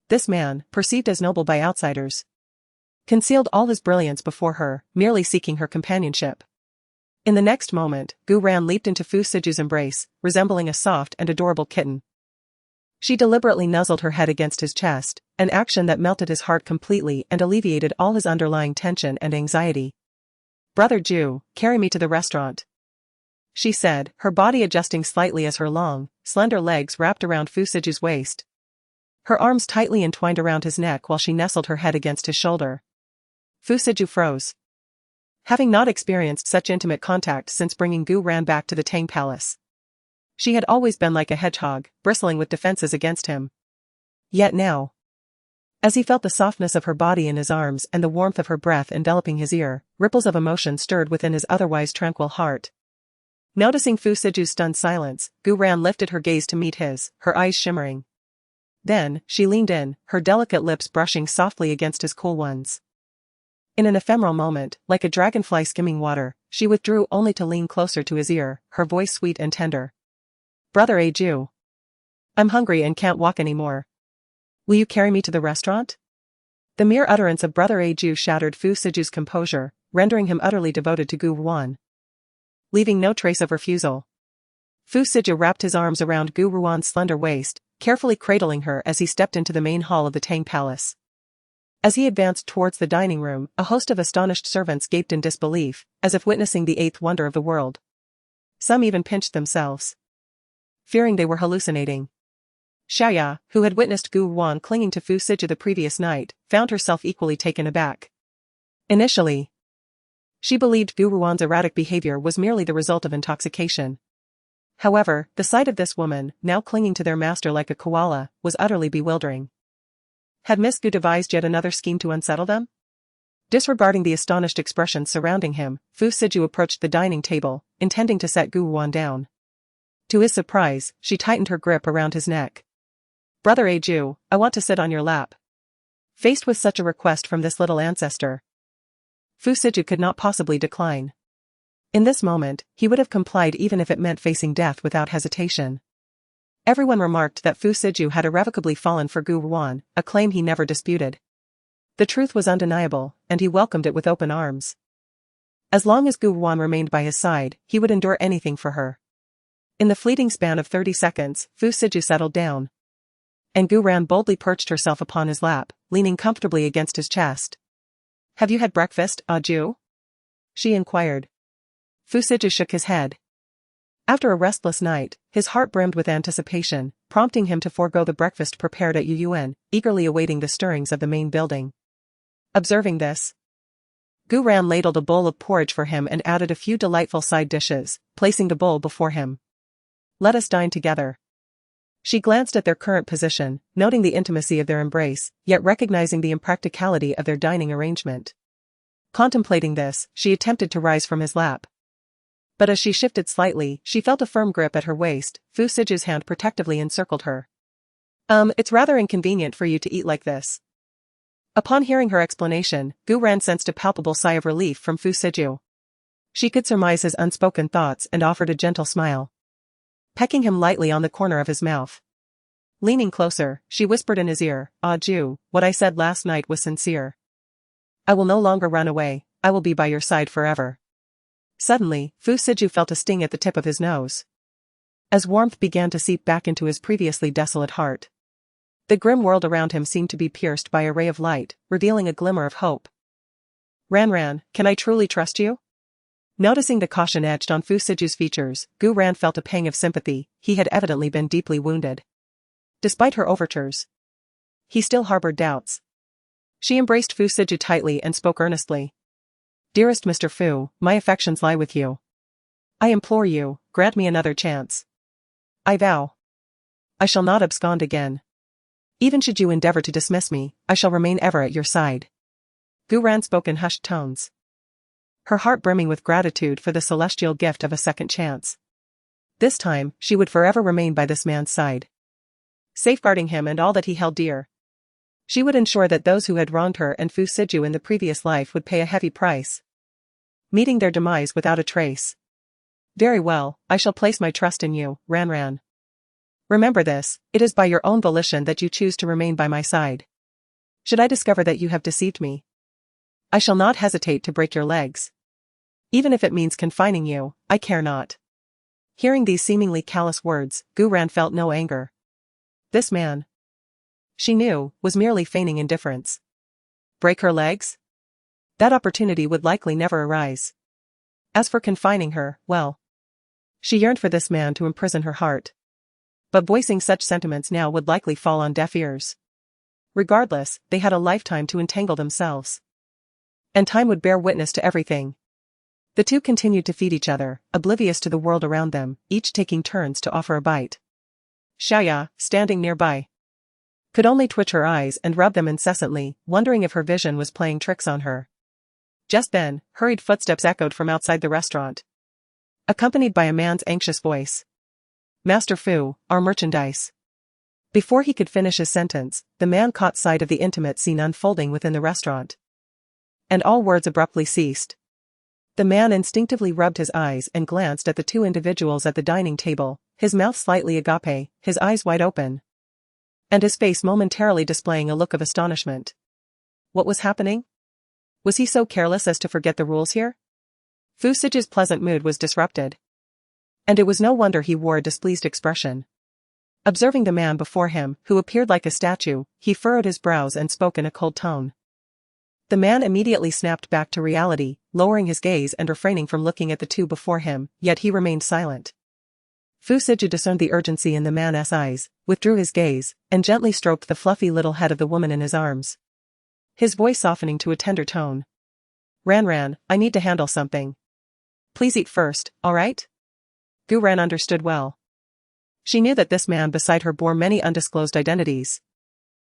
This man, perceived as noble by outsiders, concealed all his brilliance before her, merely seeking her companionship. In the next moment, Gu Ran leaped into Fu Siju's embrace, resembling a soft and adorable kitten. She deliberately nuzzled her head against his chest, an action that melted his heart completely and alleviated all his underlying tension and anxiety. "Brother Ju, carry me to the restaurant," she said, her body adjusting slightly as her long, slender legs wrapped around Fu Siju's waist. Her arms tightly entwined around his neck while she nestled her head against his shoulder. Fu Siju froze. Having not experienced such intimate contact since bringing Gu Ran back to the Tang Palace, she had always been like a hedgehog, bristling with defenses against him. Yet now, as he felt the softness of her body in his arms and the warmth of her breath enveloping his ear, ripples of emotion stirred within his otherwise tranquil heart. Noticing Fu Siju's stunned silence, Gu Ran lifted her gaze to meet his, her eyes shimmering. Then, she leaned in, her delicate lips brushing softly against his cool ones. In an ephemeral moment, like a dragonfly skimming water, she withdrew only to lean closer to his ear, her voice sweet and tender. "Brother Ju, I'm hungry and can't walk anymore. Will you carry me to the restaurant?" The mere utterance of Brother Ju shattered Fu Siju's composure, rendering him utterly devoted to Gu Ruan, leaving no trace of refusal. Fu Siju wrapped his arms around Gu Ruan's slender waist, carefully cradling her as he stepped into the main hall of the Tang Palace. As he advanced towards the dining room, a host of astonished servants gaped in disbelief, as if witnessing the eighth wonder of the world. Some even pinched themselves, fearing they were hallucinating. Xiaoya, who had witnessed Gu Ruan clinging to Fu Siju the previous night, found herself equally taken aback. Initially, she believed Gu Ruan's erratic behavior was merely the result of intoxication. However, the sight of this woman, now clinging to their master like a koala, was utterly bewildering. Had Miss Gu devised yet another scheme to unsettle them? Disregarding the astonished expressions surrounding him, Fu Siju approached the dining table, intending to set Gu Ruan down. To his surprise, she tightened her grip around his neck. "Brother Ju, I want to sit on your lap." Faced with such a request from this little ancestor, Fu Siju could not possibly decline. In this moment, he would have complied even if it meant facing death without hesitation. Everyone remarked that Fu Siju had irrevocably fallen for Gu Ruan, a claim he never disputed. The truth was undeniable, and he welcomed it with open arms. As long as Gu Ruan remained by his side, he would endure anything for her. In the fleeting span of 30 seconds, Fu Siju settled down, and Gu Ran boldly perched herself upon his lap, leaning comfortably against his chest. "Have you had breakfast, Ju?" she inquired. Fu Siju shook his head. After a restless night, his heart brimmed with anticipation, prompting him to forego the breakfast prepared at Yuyuan, eagerly awaiting the stirrings of the main building. Observing this, Gu Ran ladled a bowl of porridge for him and added a few delightful side dishes, placing the bowl before him. "Let us dine together." She glanced at their current position, noting the intimacy of their embrace, yet recognizing the impracticality of their dining arrangement. Contemplating this, she attempted to rise from his lap. But as she shifted slightly, she felt a firm grip at her waist. Fu Siju's hand protectively encircled her. It's rather inconvenient for you to eat like this." Upon hearing her explanation, Gu Ran sensed a palpable sigh of relief from Fu Siju. She could surmise his unspoken thoughts and offered a gentle smile, pecking him lightly on the corner of his mouth. Leaning closer, she whispered in his ear, "Ah Ju, what I said last night was sincere. I will no longer run away, I will be by your side forever." Suddenly, Fu Siju felt a sting at the tip of his nose, as warmth began to seep back into his previously desolate heart. The grim world around him seemed to be pierced by a ray of light, revealing a glimmer of hope. "Ran, can I truly trust you?" Noticing the caution etched on Fu Siju's features, Gu Ran felt a pang of sympathy. He had evidently been deeply wounded. Despite her overtures, he still harbored doubts. She embraced Fu Siju tightly and spoke earnestly. "Dearest Mr. Fu, my affections lie with you. I implore you, grant me another chance. I vow I shall not abscond again. Even should you endeavor to dismiss me, I shall remain ever at your side." Gu Ran spoke in hushed tones, her heart brimming with gratitude for the celestial gift of a second chance. This time, she would forever remain by this man's side, safeguarding him and all that he held dear. She would ensure that those who had wronged her and Fu Siju in the previous life would pay a heavy price, meeting their demise without a trace. "Very well, I shall place my trust in you, Ran. Remember this, it is by your own volition that you choose to remain by my side. Should I discover that you have deceived me, I shall not hesitate to break your legs. Even if it means confining you, I care not." Hearing these seemingly callous words, Gu Ran felt no anger. This man, she knew, was merely feigning indifference. Break her legs? That opportunity would likely never arise. As for confining her, well, she yearned for this man to imprison her heart. But voicing such sentiments now would likely fall on deaf ears. Regardless, they had a lifetime to entangle themselves, and time would bear witness to everything. The two continued to feed each other, oblivious to the world around them, each taking turns to offer a bite. Xiaoya, standing nearby, could only twitch her eyes and rub them incessantly, wondering if her vision was playing tricks on her. Just then, hurried footsteps echoed from outside the restaurant, accompanied by a man's anxious voice. "Master Fu, our merchandise." Before he could finish his sentence, the man caught sight of the intimate scene unfolding within the restaurant, and all words abruptly ceased. The man instinctively rubbed his eyes and glanced at the two individuals at the dining table, his mouth slightly agape, his eyes wide open, and his face momentarily displaying a look of astonishment. What was happening? Was he so careless as to forget the rules here? Fu Siju's pleasant mood was disrupted, and it was no wonder he wore a displeased expression. Observing the man before him, who appeared like a statue, he furrowed his brows and spoke in a cold tone. The man immediately snapped back to reality, lowering his gaze and refraining from looking at the two before him, yet he remained silent. Fu Siju discerned the urgency in the man's eyes, withdrew his gaze, and gently stroked the fluffy little head of the woman in his arms, his voice softening to a tender tone. Ran, I need to handle something. Please eat first, alright?" Gu Ran understood well. She knew that this man beside her bore many undisclosed identities.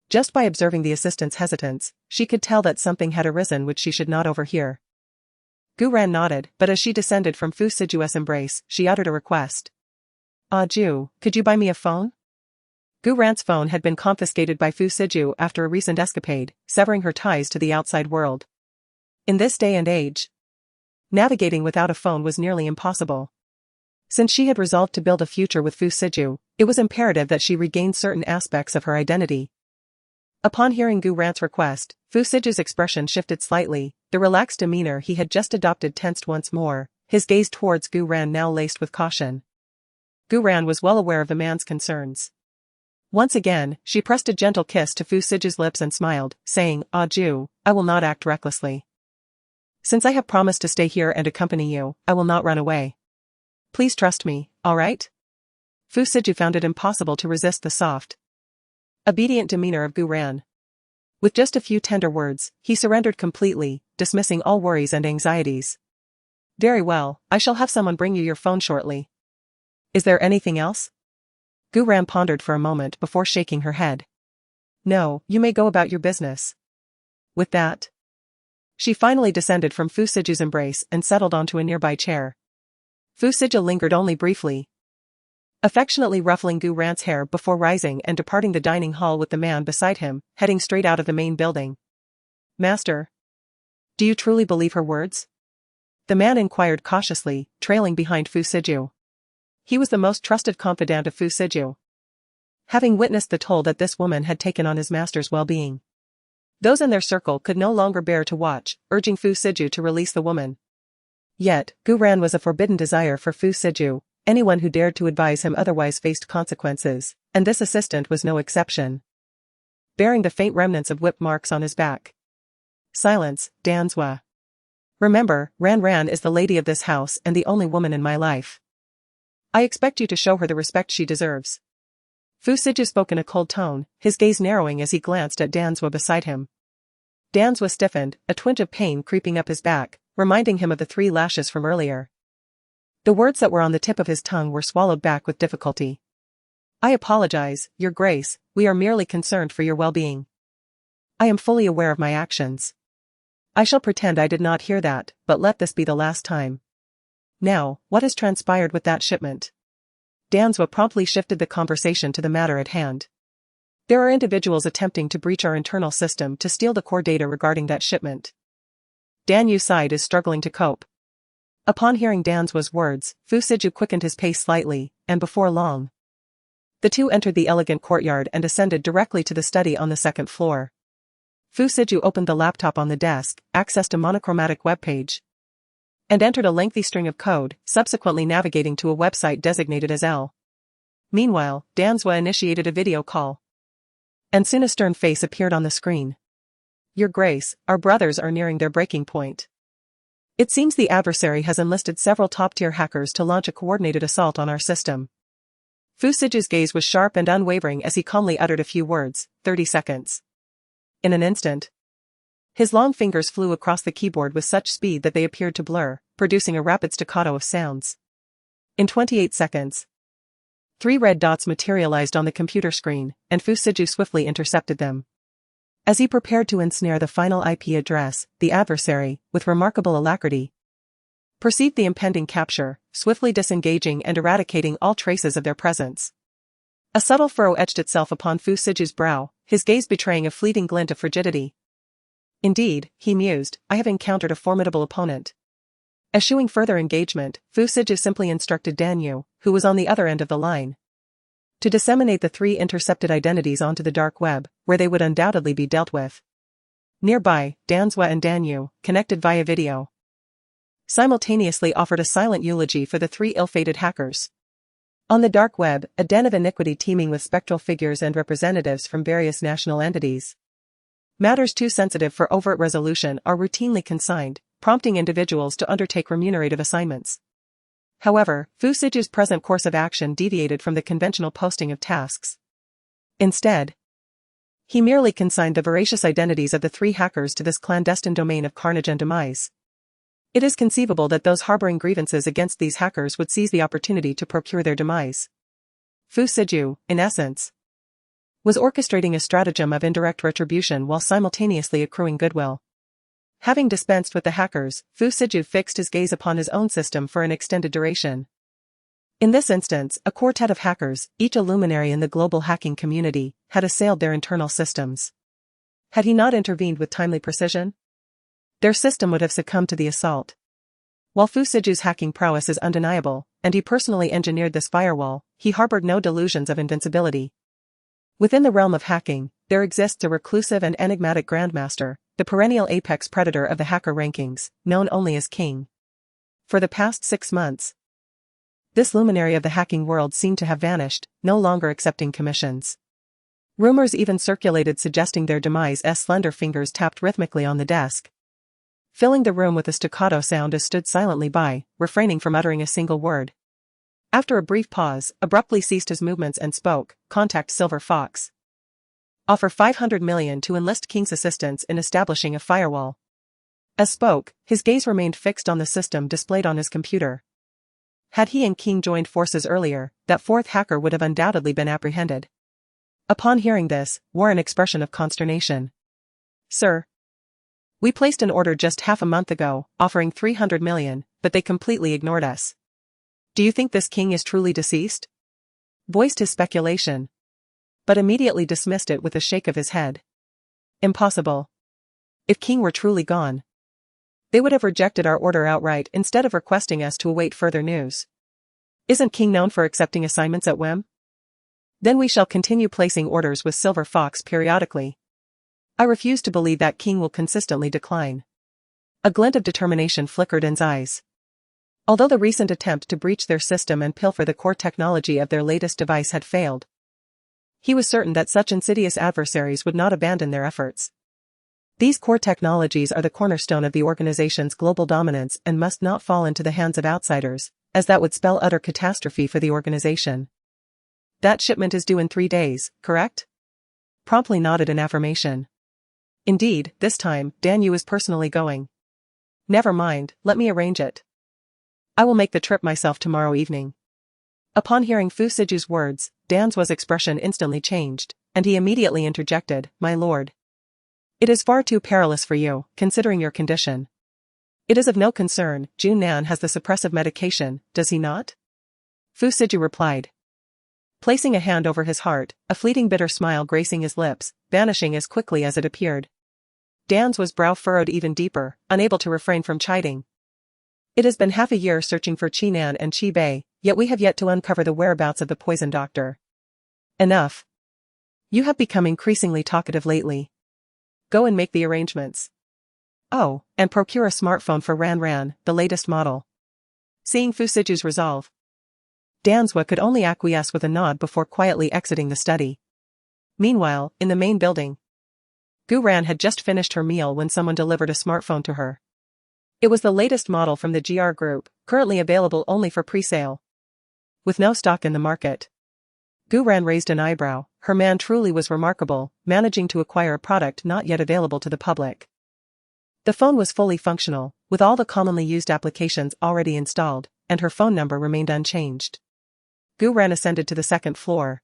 Just by observing the assistant's hesitance, she could tell that something had arisen which she should not overhear. Gu Ran nodded, but as she descended from Fu Siju's embrace, she uttered a request. "Ah Ju, could you buy me a phone?" Gu Ran's phone had been confiscated by Fu Siju after a recent escapade, severing her ties to the outside world. In this day and age, navigating without a phone was nearly impossible. Since she had resolved to build a future with Fu Siju, it was imperative that she regain certain aspects of her identity. Upon hearing Gu Ran's request, Fu Siju's expression shifted slightly, the relaxed demeanor he had just adopted tensed once more, his gaze towards Gu Ran now laced with caution. Gu Ran was well aware of the man's concerns. Once again, she pressed a gentle kiss to Fu Siju's lips and smiled, saying, "Ah Ju, I will not act recklessly. Since I have promised to stay here and accompany you, I will not run away. Please trust me, alright?" Fu Siju found it impossible to resist the soft, obedient demeanor of Gu Ran. With just a few tender words, he surrendered completely, dismissing all worries and anxieties. "Very well, I shall have someone bring you your phone shortly. Is there anything else?" Gu Ran pondered for a moment before shaking her head. "No, you may go about your business." With that, she finally descended from Fu Siju's embrace and settled onto a nearby chair. Fu Siju lingered only briefly, affectionately ruffling Gu Ran's hair before rising and departing the dining hall with the man beside him, heading straight out of the main building. "Master, do you truly believe her words?" The man inquired cautiously, trailing behind Fu Siju. He was the most trusted confidant of Fu Siju, having witnessed the toll that this woman had taken on his master's well-being. Those in their circle could no longer bear to watch, urging Fu Siju to release the woman. Yet, Gu Ran was a forbidden desire for Fu Siju. Anyone who dared to advise him otherwise faced consequences, and this assistant was no exception. Bearing the faint remnants of whip marks on his back. Silence, Danzwa. Remember, Ran is the lady of this house and the only woman in my life. I expect you to show her the respect she deserves. Fu Siju spoke in a cold tone, his gaze narrowing as he glanced at Danzwa beside him. Danzwa stiffened, a twinge of pain creeping up his back, reminding him of the 3 lashes from earlier. The words that were on the tip of his tongue were swallowed back with difficulty. I apologize, Your Grace, we are merely concerned for your well-being. I am fully aware of my actions. I shall pretend I did not hear that, but let this be the last time. Now, what has transpired with that shipment? Danzwa promptly shifted the conversation to the matter at hand. There are individuals attempting to breach our internal system to steal the core data regarding that shipment. Dan Yu sighed as struggling to cope. Upon hearing Danzwa's words, Fu Siju quickened his pace slightly, and before long, the two entered the elegant courtyard and ascended directly to the study on the 2nd floor. Fu Siju opened the laptop on the desk, accessed a monochromatic webpage, and entered a lengthy string of code, subsequently navigating to a website designated as L. Meanwhile, Danzwa initiated a video call. And soon a stern face appeared on the screen. Your Grace, our brothers are nearing their breaking point. It seems the adversary has enlisted several top-tier hackers to launch a coordinated assault on our system. Fu Siju's gaze was sharp and unwavering as he calmly uttered a few words, 30 seconds. In an instant, his long fingers flew across the keyboard with such speed that they appeared to blur, producing a rapid staccato of sounds. In 28 seconds, 3 red dots materialized on the computer screen, and Fu Siju swiftly intercepted them. As he prepared to ensnare the final IP address, the adversary, with remarkable alacrity, perceived the impending capture, swiftly disengaging and eradicating all traces of their presence. A subtle furrow etched itself upon Fu Siju's brow, his gaze betraying a fleeting glint of frigidity. Indeed, he mused, I have encountered a formidable opponent. Eschewing further engagement, Fu Siju simply instructed Dan Yu, who was on the other end of the line, to disseminate the 3 intercepted identities onto the dark web, where they would undoubtedly be dealt with. Nearby, Danzwa and Dan Yu, connected via video, simultaneously offered a silent eulogy for the 3 ill-fated hackers. On the dark web, a den of iniquity teeming with spectral figures and representatives from various national entities. Matters too sensitive for overt resolution are routinely consigned, prompting individuals to undertake remunerative assignments. However, Fu Siju's present course of action deviated from the conventional posting of tasks. Instead, he merely consigned the voracious identities of the 3 hackers to this clandestine domain of carnage and demise. It is conceivable that those harboring grievances against these hackers would seize the opportunity to procure their demise. Fu Siju, in essence, was orchestrating a stratagem of indirect retribution while simultaneously accruing goodwill. Having dispensed with the hackers, Fu Siju fixed his gaze upon his own system for an extended duration. In this instance, a quartet of hackers, each a luminary in the global hacking community, had assailed their internal systems. Had he not intervened with timely precision, their system would have succumbed to the assault. While Fu Siju's hacking prowess is undeniable, and he personally engineered this firewall, he harbored no delusions of invincibility. Within the realm of hacking, there exists a reclusive and enigmatic grandmaster, the perennial apex predator of the hacker rankings, known only as King. For the past 6 months, this luminary of the hacking world seemed to have vanished, no longer accepting commissions. Rumors even circulated suggesting their demise as slender fingers tapped rhythmically on the desk, filling the room with a staccato sound as stood silently by, refraining from uttering a single word. After a brief pause, abruptly ceased his movements and spoke, contact Silver Fox. Offer 500 million to enlist King's assistance in establishing a firewall. As spoke, his gaze remained fixed on the system displayed on his computer. Had he and King joined forces earlier, that 4th hacker would have undoubtedly been apprehended. Upon hearing this, wore an expression of consternation. Sir, we placed an order just half a month ago, offering 300 million, but they completely ignored us. Do you think this King is truly deceased? Voiced his speculation, but immediately dismissed it with a shake of his head. Impossible. If King were truly gone, They would have rejected our order outright instead of requesting us to await further news. Isn't King known for accepting assignments at whim? Then we shall continue placing orders with Silver Fox periodically. I refuse to believe that King will consistently decline. A glint of determination flickered in his eyes. Although the recent attempt to breach their system and pilfer the core technology of their latest device had failed, he was certain that such insidious adversaries would not abandon their efforts. These core technologies are the cornerstone of the organization's global dominance and must not fall into the hands of outsiders, as that would spell utter catastrophe for the organization. That shipment is due in 3 days, correct? Promptly nodded in affirmation. Indeed, this time, Dan Yu is personally going. Never mind, let me arrange it. I will make the trip myself tomorrow evening. Upon hearing Fu Siju's words, Dan's expression instantly changed, and he immediately interjected, "My lord. It is far too perilous for you, considering your condition." "It is of no concern, Jun Nan has the suppressive medication, does he not?" Fu Siju replied. Placing a hand over his heart, a fleeting bitter smile gracing his lips, vanishing as quickly as it appeared. Dan's brow furrowed even deeper, unable to refrain from chiding. "It has been half a year searching for Qi Nan and Qi Bei, yet we have yet to uncover the whereabouts of the poison doctor. Enough. You have become increasingly talkative lately. Go and make the arrangements. Oh, and procure a smartphone for Ran, the latest model." Seeing Fu Siju's resolve, Danswa could only acquiesce with a nod before quietly exiting the study. Meanwhile, in the main building, Gu Ran had just finished her meal when someone delivered a smartphone to her. It was the latest model from the GR group, currently available only for pre-sale. With no stock in the market. Gu Ran raised an eyebrow. Her man truly was remarkable, managing to acquire a product not yet available to the public. The phone was fully functional, with all the commonly used applications already installed, and her phone number remained unchanged. Gu Ran ascended to the second floor.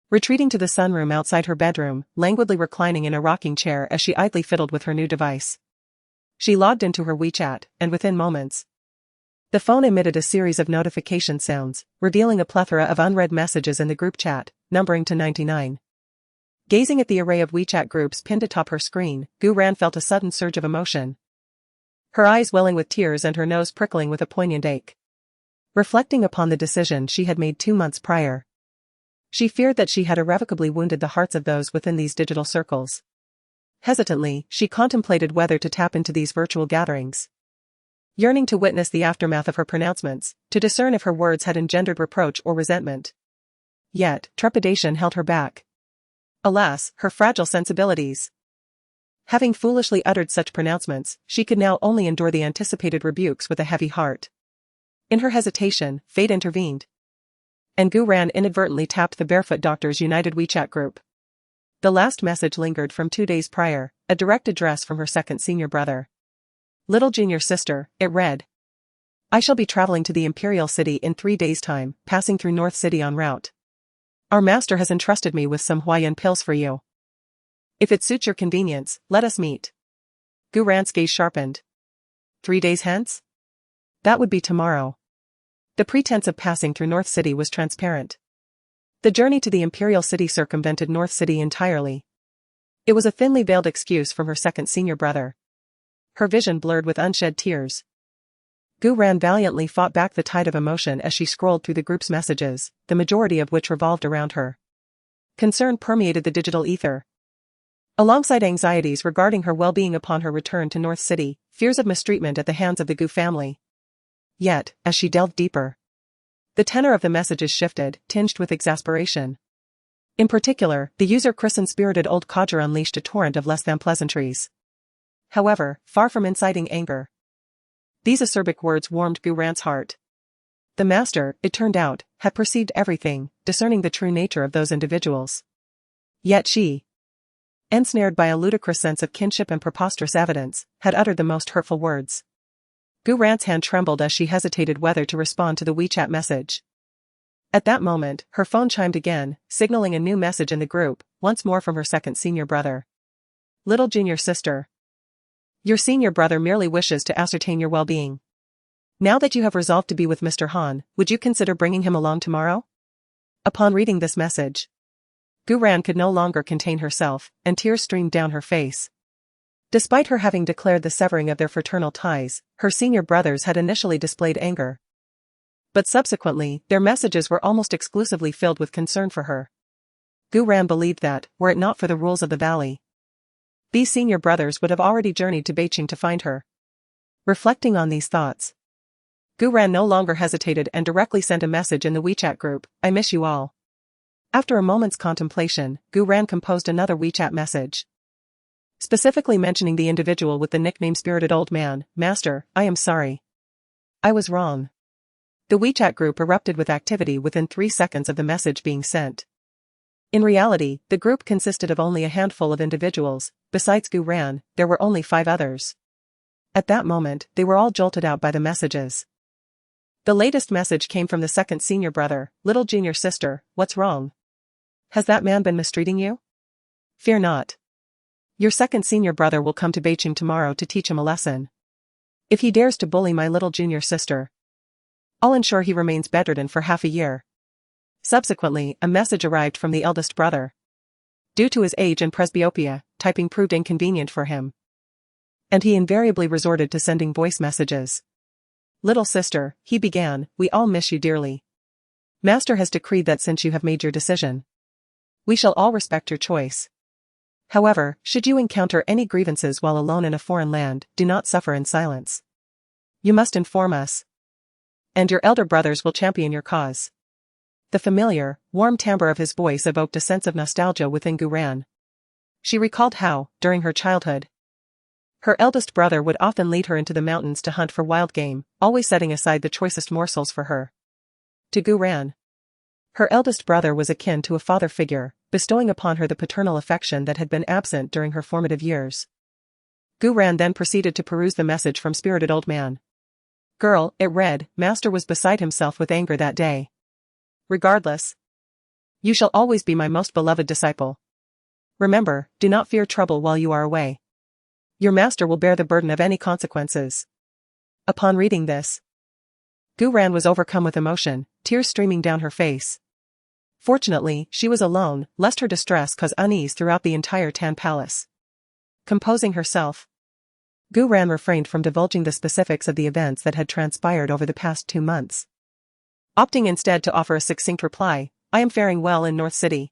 Retreating to the sunroom outside her bedroom, languidly reclining in a rocking chair as she idly fiddled with her new device. She logged into her WeChat, and within moments, the phone emitted a series of notification sounds, revealing a plethora of unread messages in the group chat, numbering to 99. Gazing at the array of WeChat groups pinned atop her screen, Gu Ran felt a sudden surge of emotion. Her eyes welling with tears and her nose prickling with a poignant ache. Reflecting upon the decision she had made 2 months prior, she feared that she had irrevocably wounded the hearts of those within these digital circles. Hesitantly, she contemplated whether to tap into these virtual gatherings. Yearning to witness the aftermath of her pronouncements, to discern if her words had engendered reproach or resentment. Yet, trepidation held her back. Alas, her fragile sensibilities. Having foolishly uttered such pronouncements, she could now only endure the anticipated rebukes with a heavy heart. In her hesitation, fate intervened. And Gu Ran inadvertently tapped the Barefoot Doctors United WeChat group. The last message lingered from 2 days prior, a direct address from her second senior brother. "Little junior sister," it read. "I shall be traveling to the Imperial City in 3 days' time, passing through North City en route. Our master has entrusted me with some Huayan pills for you. If it suits your convenience, let us meet." Gu Ran's gaze sharpened. 3 days hence? That would be tomorrow. The pretense of passing through North City was transparent. The journey to the Imperial City circumvented North City entirely. It was a thinly veiled excuse from her second senior brother. Her vision blurred with unshed tears. Gu Ran valiantly fought back the tide of emotion as she scrolled through the group's messages, the majority of which revolved around her. Concern permeated the digital ether. Alongside anxieties regarding her well-being upon her return to North City, fears of mistreatment at the hands of the Gu family. Yet, as she delved deeper, the tenor of the messages shifted, tinged with exasperation. In particular, the user christened spirited old codger unleashed a torrent of less than pleasantries. However, far from inciting anger, these acerbic words warmed Gu Ran's heart. The master, it turned out, had perceived everything, discerning the true nature of those individuals. Yet she, ensnared by a ludicrous sense of kinship and preposterous evidence, had uttered the most hurtful words. Gu Ran's hand trembled as she hesitated whether to respond to the WeChat message. At that moment, her phone chimed again, signaling a new message in the group, once more from her second senior brother. "Little junior sister. Your senior brother merely wishes to ascertain your well-being. Now that you have resolved to be with Mr. Han, would you consider bringing him along tomorrow?" Upon reading this message, Gu Ran could no longer contain herself, and tears streamed down her face. Despite her having declared the severing of their fraternal ties, her senior brothers had initially displayed anger. But subsequently, their messages were almost exclusively filled with concern for her. Gu Ran believed that, were it not for the rules of the valley, these senior brothers would have already journeyed to Beijing to find her. Reflecting on these thoughts, Gu Ran no longer hesitated and directly sent a message in the WeChat group, "I miss you all." After a moment's contemplation, Gu Ran composed another WeChat message, specifically mentioning the individual with the nickname Spirited Old Man. "Master, I am sorry. I was wrong." The WeChat group erupted with activity within 3 seconds of the message being sent. In reality, the group consisted of only a handful of individuals. Besides Gu Ran, there were only 5 others. At that moment, they were all jolted out by the messages. The latest message came from the second senior brother, "Little junior sister, what's wrong? Has that man been mistreating you? Fear not. Your second senior brother will come to Beijing tomorrow to teach him a lesson. If he dares to bully my little junior sister, I'll ensure he remains bedridden for half a year." Subsequently, a message arrived from the eldest brother. Due to his age and presbyopia, typing proved inconvenient for him, and he invariably resorted to sending voice messages. "Little sister," he began, "we all miss you dearly. Master has decreed that since you have made your decision, we shall all respect your choice. However, should you encounter any grievances while alone in a foreign land, do not suffer in silence. You must inform us, and your elder brothers will champion your cause." The familiar, warm timbre of his voice evoked a sense of nostalgia within Gu Ran. She recalled how, during her childhood, her eldest brother would often lead her into the mountains to hunt for wild game, always setting aside the choicest morsels for her. To Gu Ran, her eldest brother was akin to a father figure, bestowing upon her the paternal affection that had been absent during her formative years. Gu Ran then proceeded to peruse the message from Spirited Old Man. "Girl," it read, "Master was beside himself with anger that day. Regardless, you shall always be my most beloved disciple. Remember, do not fear trouble while you are away. Your master will bear the burden of any consequences." Upon reading this, Gu Ran was overcome with emotion, tears streaming down her face. Fortunately, she was alone, lest her distress cause unease throughout the entire Tan Palace. Composing herself, Gu Ran refrained from divulging the specifics of the events that had transpired over the past 2 months, opting instead to offer a succinct reply, "I am faring well in North City.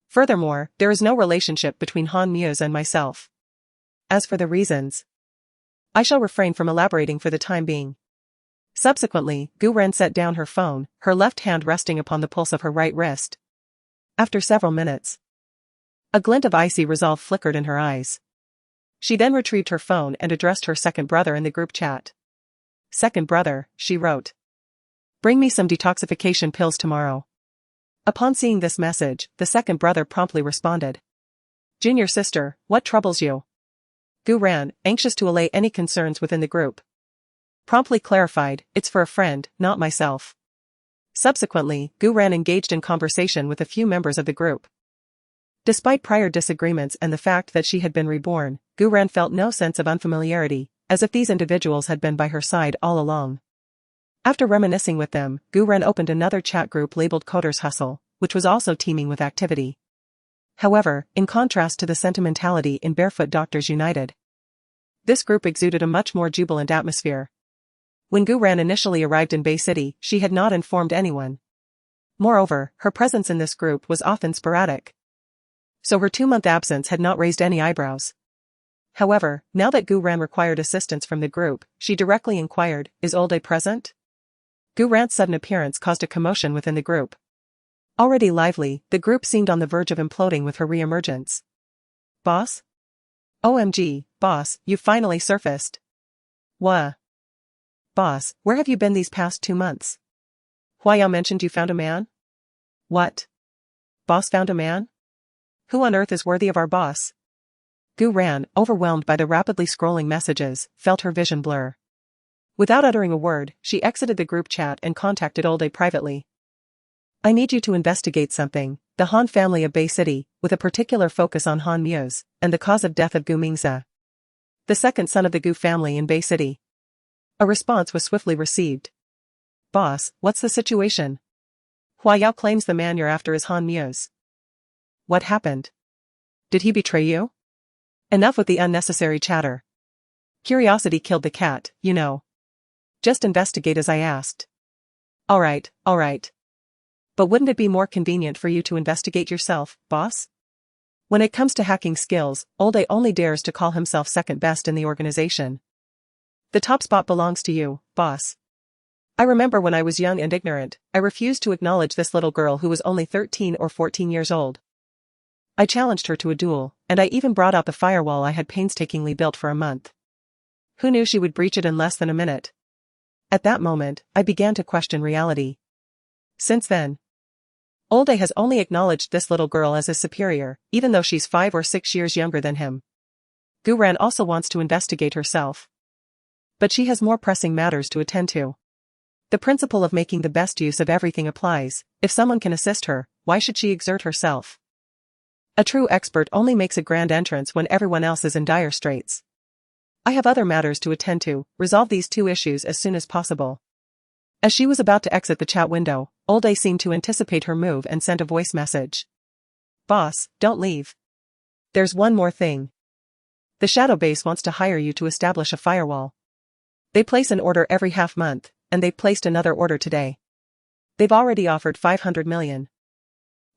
Furthermore, there is no relationship between Han Muse and myself. As for the reasons, I shall refrain from elaborating for the time being." Subsequently, Gu Ran set down her phone, her left hand resting upon the pulse of her right wrist. After several minutes, a glint of icy resolve flickered in her eyes. She then retrieved her phone and addressed her second brother in the group chat. "Second brother," she wrote, "bring me some detoxification pills tomorrow." Upon seeing this message, the second brother promptly responded, "Junior sister, what troubles you?" Gu Ran, anxious to allay any concerns within the group, promptly clarified, "It's for a friend, not myself." Subsequently, Gu Ran engaged in conversation with a few members of the group. Despite prior disagreements and the fact that she had been reborn, Gu Ran felt no sense of unfamiliarity, as if these individuals had been by her side all along. After reminiscing with them, Gu Ran opened another chat group labeled Coders Hustle, which was also teeming with activity. However, in contrast to the sentimentality in Barefoot Doctors United, this group exuded a much more jubilant atmosphere. When Gu Ran initially arrived in Bay City, she had not informed anyone. Moreover, her presence in this group was often sporadic, so her 2-month absence had not raised any eyebrows. However, now that Gu Ran required assistance from the group, she directly inquired, "Is Olde present?" Gu Ran's sudden appearance caused a commotion within the group. Already lively, the group seemed on the verge of imploding with her re-emergence. "Boss? OMG, boss, you finally surfaced. Wha? Boss, where have you been these past 2 months? Huayao mentioned you found a man? What? Boss found a man? Who on earth is worthy of our boss?" Gu Ran, overwhelmed by the rapidly scrolling messages, felt her vision blur. Without uttering a word, she exited the group chat and contacted Olde privately. "I need you to investigate something, the Han family of Bay City, with a particular focus on Han Muse, and the cause of death of Gu Mingze, the second son of the Gu family in Bay City." A response was swiftly received. "Boss, what's the situation? Huayao claims the man you're after is Han Muse. What happened? Did he betray you?" Enough with the unnecessary chatter. Curiosity killed the cat, you know. Just investigate as I asked. Alright. But wouldn't it be more convenient for you to investigate yourself, boss? When it comes to hacking skills, Old A only dares to call himself second best in the organization. The top spot belongs to you, boss. I remember when I was young and ignorant, I refused to acknowledge this little girl who was only 13 or 14 years old. I challenged her to a duel, and I even brought out the firewall I had painstakingly built for a month. Who knew she would breach it in less than a minute? At that moment, I began to question reality. Since then, Old A has only acknowledged this little girl as his superior, even though she's 5 or 6 years younger than him. Guran also wants to investigate herself. But she has more pressing matters to attend to. The principle of making the best use of everything applies. If someone can assist her, why should she exert herself? A true expert only makes a grand entrance when everyone else is in dire straits. I have other matters to attend to. Resolve these 2 issues as soon as possible. As she was about to exit the chat window, Old A seemed to anticipate her move and sent a voice message. Boss, don't leave. There's one more thing. The Shadow Base wants to hire you to establish a firewall. They place an order every half month, and they placed another order today. They've already offered 500 million.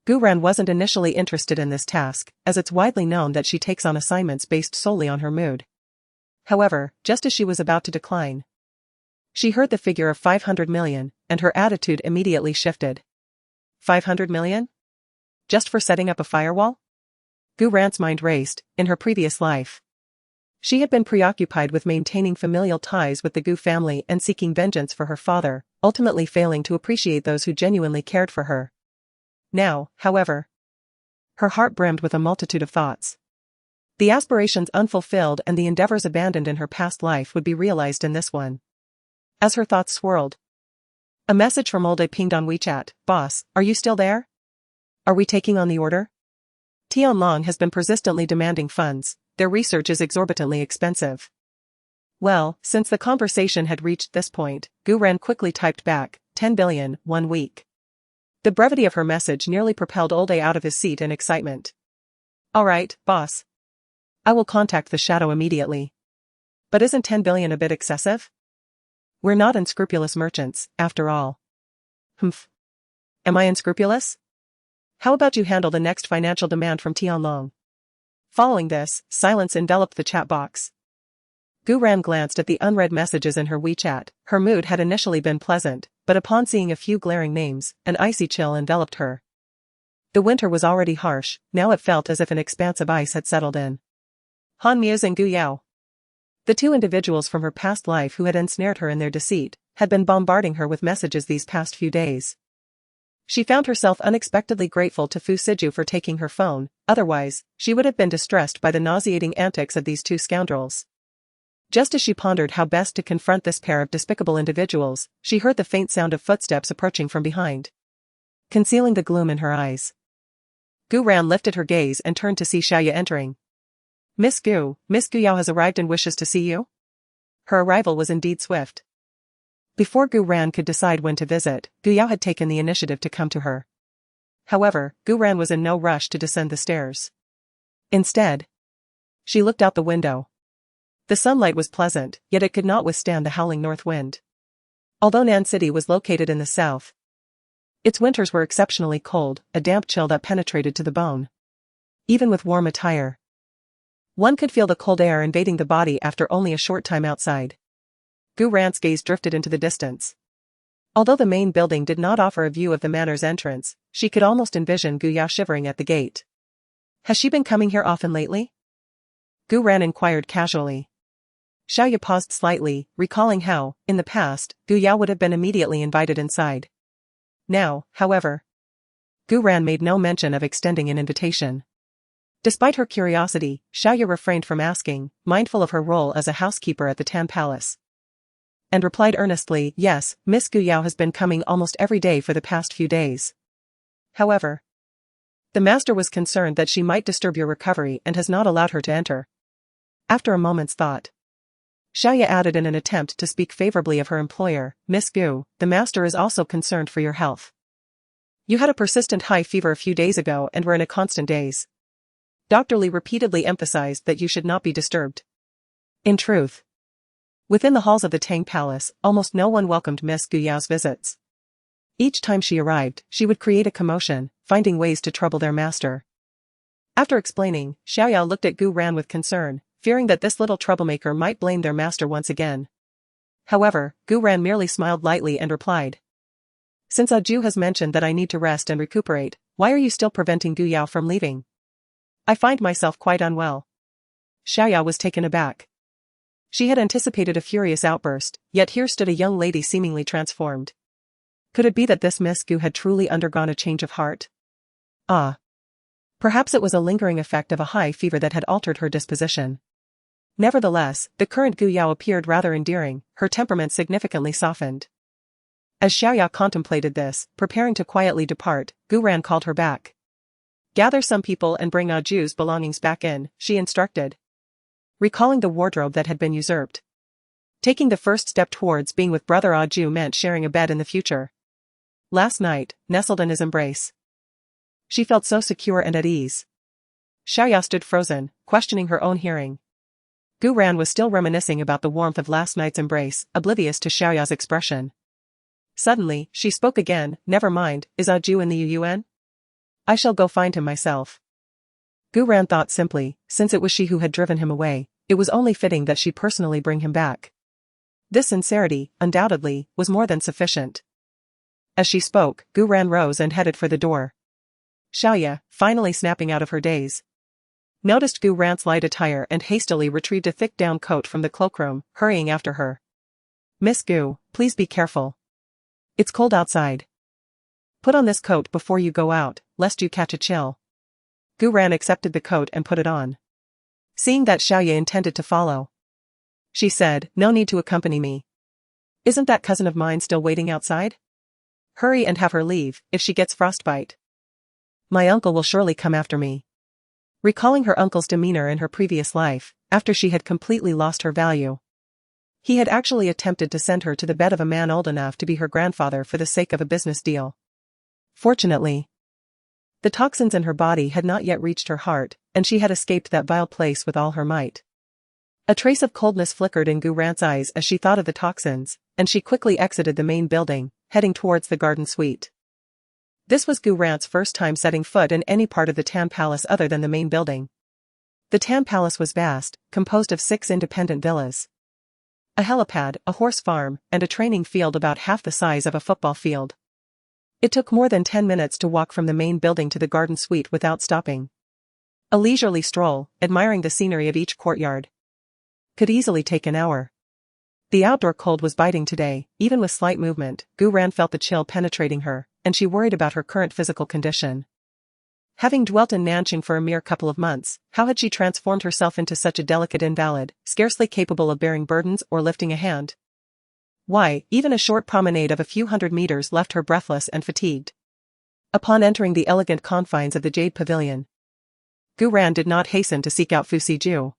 Guran wasn't initially interested in this task, as it's widely known that she takes on assignments based solely on her mood. However, just as she was about to decline, she heard the figure of 500 million, and her attitude immediately shifted. 500 million? Just for setting up a firewall? Guran's mind raced. In her previous life, she had been preoccupied with maintaining familial ties with the Gu family and seeking vengeance for her father, ultimately failing to appreciate those who genuinely cared for her. Now, however, her heart brimmed with a multitude of thoughts. The aspirations unfulfilled and the endeavors abandoned in her past life would be realized in this one. As her thoughts swirled, a message from Old A pinged on WeChat. Boss, are you still there? Are we taking on the order? Tianlong has been persistently demanding funds. Their research is exorbitantly expensive. Well, since the conversation had reached this point, Guran quickly typed back, 10 billion, 1 week. The brevity of her message nearly propelled Old A out of his seat in excitement. Alright, boss. I will contact the Shadow immediately. But isn't 10 billion a bit excessive? We're not unscrupulous merchants, after all. Humph. Am I unscrupulous? How about you handle the next financial demand from Tianlong? Following this, silence enveloped the chat box. Guran glanced at the unread messages in her WeChat. Her mood had initially been pleasant, but upon seeing a few glaring names, an icy chill enveloped her. The winter was already harsh, now it felt as if an expanse of ice had settled in. Han Muse and Gu Yao. The 2 individuals from her past life who had ensnared her in their deceit, had been bombarding her with messages these past few days. She found herself unexpectedly grateful to Fu Siju for taking her phone, otherwise, she would have been distressed by the nauseating antics of these 2 scoundrels. Just as she pondered how best to confront this pair of despicable individuals, she heard the faint sound of footsteps approaching from behind, concealing the gloom in her eyes. Guran lifted her gaze and turned to see Xiaoya entering. Miss Gu Yao has arrived and wishes to see you? Her arrival was indeed swift. Before Guran could decide when to visit, Gu Yao had taken the initiative to come to her. However, Guran was in no rush to descend the stairs. Instead, she looked out the window. The sunlight was pleasant, yet it could not withstand the howling north wind. Although Nan City was located in the south, its winters were exceptionally cold, a damp chill that penetrated to the bone. Even with warm attire, one could feel the cold air invading the body after only a short time outside. Guran's gaze drifted into the distance. Although the main building did not offer a view of the manor's entrance, she could almost envision Gu Yao shivering at the gate. Has she been coming here often lately? Guran inquired casually. Xiaoya paused slightly, recalling how, in the past, Gu Yao would have been immediately invited inside. Now, however, Guran made no mention of extending an invitation. Despite her curiosity, Xiaoya refrained from asking, mindful of her role as a housekeeper at the Tan Palace, and replied earnestly, yes, Miss Gu Yao has been coming almost every day for the past few days. However, the master was concerned that she might disturb your recovery and has not allowed her to enter. After a moment's thought, Xiaoya added in an attempt to speak favorably of her employer, Miss Gu, the master is also concerned for your health. You had a persistent high fever a few days ago and were in a constant daze. Dr. Li repeatedly emphasized that you should not be disturbed. In truth, within the halls of the Tang Palace, almost no one welcomed Miss Gu Yao's visits. Each time she arrived, she would create a commotion, finding ways to trouble their master. After explaining, Xiaoyao looked at Gu Ran with concern, fearing that this little troublemaker might blame their master once again. However, Gu Ran merely smiled lightly and replied. Since Ju has mentioned that I need to rest and recuperate, why are you still preventing Gu Yao from leaving? I find myself quite unwell. Xiaoyao was taken aback. She had anticipated a furious outburst, yet here stood a young lady seemingly transformed. Could it be that this Miss Gu had truly undergone a change of heart? Ah. Perhaps it was a lingering effect of a high fever that had altered her disposition. Nevertheless, the current Gu Yao appeared rather endearing, her temperament significantly softened. As Xiaoyao contemplated this, preparing to quietly depart, Gu Ran called her back. Gather some people and bring Ju's belongings back in, she instructed. Recalling the wardrobe that had been usurped. Taking the first step towards being with brother Ju meant sharing a bed in the future. Last night, nestled in his embrace, she felt so secure and at ease. Xiaoyao stood frozen, questioning her own hearing. Gu Ran was still reminiscing about the warmth of last night's embrace, oblivious to Xiaoyao's expression. Suddenly, she spoke again, never mind, is Ju in the Yuan? I shall go find him myself. Gu Ran thought simply, since it was she who had driven him away, it was only fitting that she personally bring him back. This sincerity, undoubtedly, was more than sufficient. As she spoke, Gu Ran rose and headed for the door. Xiaoya, finally snapping out of her daze, noticed Gu Ran's light attire and hastily retrieved a thick down coat from the cloakroom, hurrying after her. Miss Gu, please be careful. It's cold outside. Put on this coat before you go out, lest you catch a chill. Gu Ran accepted the coat and put it on. Seeing that Xiaoya intended to follow, she said, no need to accompany me. Isn't that cousin of mine still waiting outside? Hurry and have her leave, if she gets frostbite. My uncle will surely come after me. Recalling her uncle's demeanor in her previous life, after she had completely lost her value. He had actually attempted to send her to the bed of a man old enough to be her grandfather for the sake of a business deal. Fortunately, the toxins in her body had not yet reached her heart, and she had escaped that vile place with all her might. A trace of coldness flickered in Gu Ran's eyes as she thought of the toxins, and she quickly exited the main building, heading towards the garden suite. This was Gu Ran's first time setting foot in any part of the Tan Palace other than the main building. The Tan Palace was vast, composed of 6 independent villas. A helipad, a horse farm, and a training field about half the size of a football field. It took more than 10 minutes to walk from the main building to the garden suite without stopping. A leisurely stroll, admiring the scenery of each courtyard, could easily take an hour. The outdoor cold was biting today, even with slight movement. Gu Ran felt the chill penetrating her, and she worried about her current physical condition. Having dwelt in Nanqing for a mere couple of months, how had she transformed herself into such a delicate invalid, scarcely capable of bearing burdens or lifting a hand? Why, even a short promenade of a few hundred meters left her breathless and fatigued. Upon entering the elegant confines of the Jade Pavilion, Gu Ran did not hasten to seek out Fu Siju.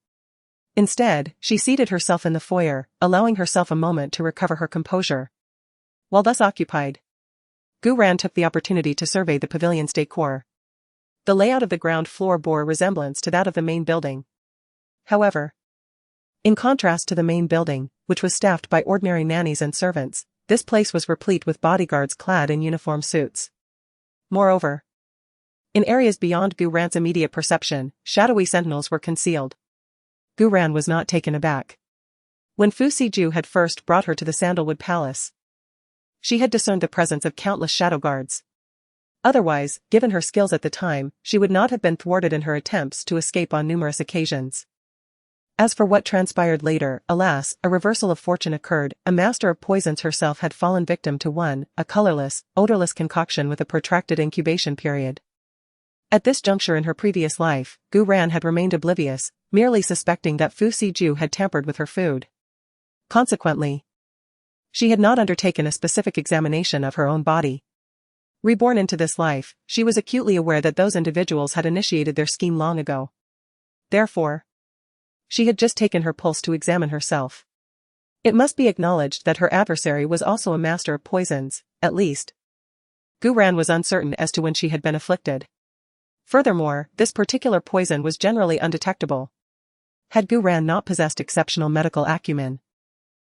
Instead, she seated herself in the foyer, allowing herself a moment to recover her composure. While thus occupied, Gu Ran took the opportunity to survey the pavilion's decor. The layout of the ground floor bore a resemblance to that of the main building. However, in contrast to the main building, which was staffed by ordinary nannies and servants, this place was replete with bodyguards clad in uniform suits. Moreover, in areas beyond Gu Ran's immediate perception, shadowy sentinels were concealed. Gu Ran was not taken aback. When Fu Siju had first brought her to the Sandalwood Palace, she had discerned the presence of countless shadow guards. Otherwise, given her skills at the time, she would not have been thwarted in her attempts to escape on numerous occasions. As for what transpired later, alas, a reversal of fortune occurred. A master of poisons herself had fallen victim to a colorless, odorless concoction with a protracted incubation period. At this juncture in her previous life, Gu Ran had remained oblivious, merely suspecting that Fu Siju had tampered with her food. Consequently, she had not undertaken a specific examination of her own body. Reborn into this life, she was acutely aware that those individuals had initiated their scheme long ago. Therefore, she had just taken her pulse to examine herself. It must be acknowledged that her adversary was also a master of poisons, at least. Gu Ran was uncertain as to when she had been afflicted. Furthermore, this particular poison was generally undetectable. Had Gu Ran not possessed exceptional medical acumen,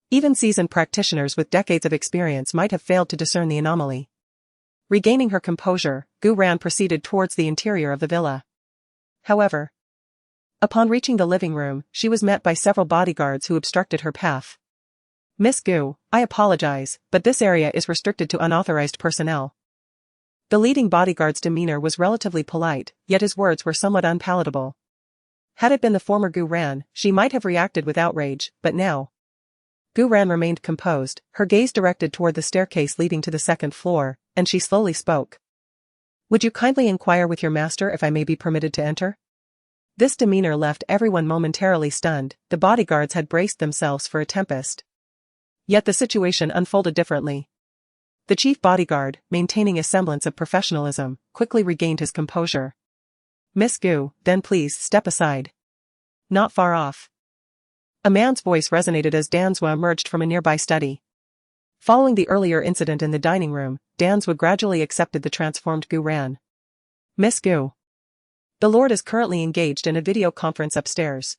even seasoned practitioners with decades of experience might have failed to discern the anomaly. Regaining her composure, Gu Ran proceeded towards the interior of the villa. However, upon reaching the living room, she was met by several bodyguards who obstructed her path. "Miss Gu, I apologize, but this area is restricted to unauthorized personnel." The leading bodyguard's demeanor was relatively polite, yet his words were somewhat unpalatable. Had it been the former Gu Ran, she might have reacted with outrage, but now. Gu Ran remained composed, her gaze directed toward the staircase leading to the second floor, and she slowly spoke. "Would you kindly inquire with your master if I may be permitted to enter?" This demeanor left everyone momentarily stunned. The bodyguards had braced themselves for a tempest. Yet the situation unfolded differently. The chief bodyguard, maintaining a semblance of professionalism, quickly regained his composure. "Miss Gu, then please step aside." Not far off, a man's voice resonated as Danzwa emerged from a nearby study. Following the earlier incident in the dining room, Danzwa gradually accepted the transformed Gu Ran. "Miss Gu, the Lord is currently engaged in a video conference upstairs.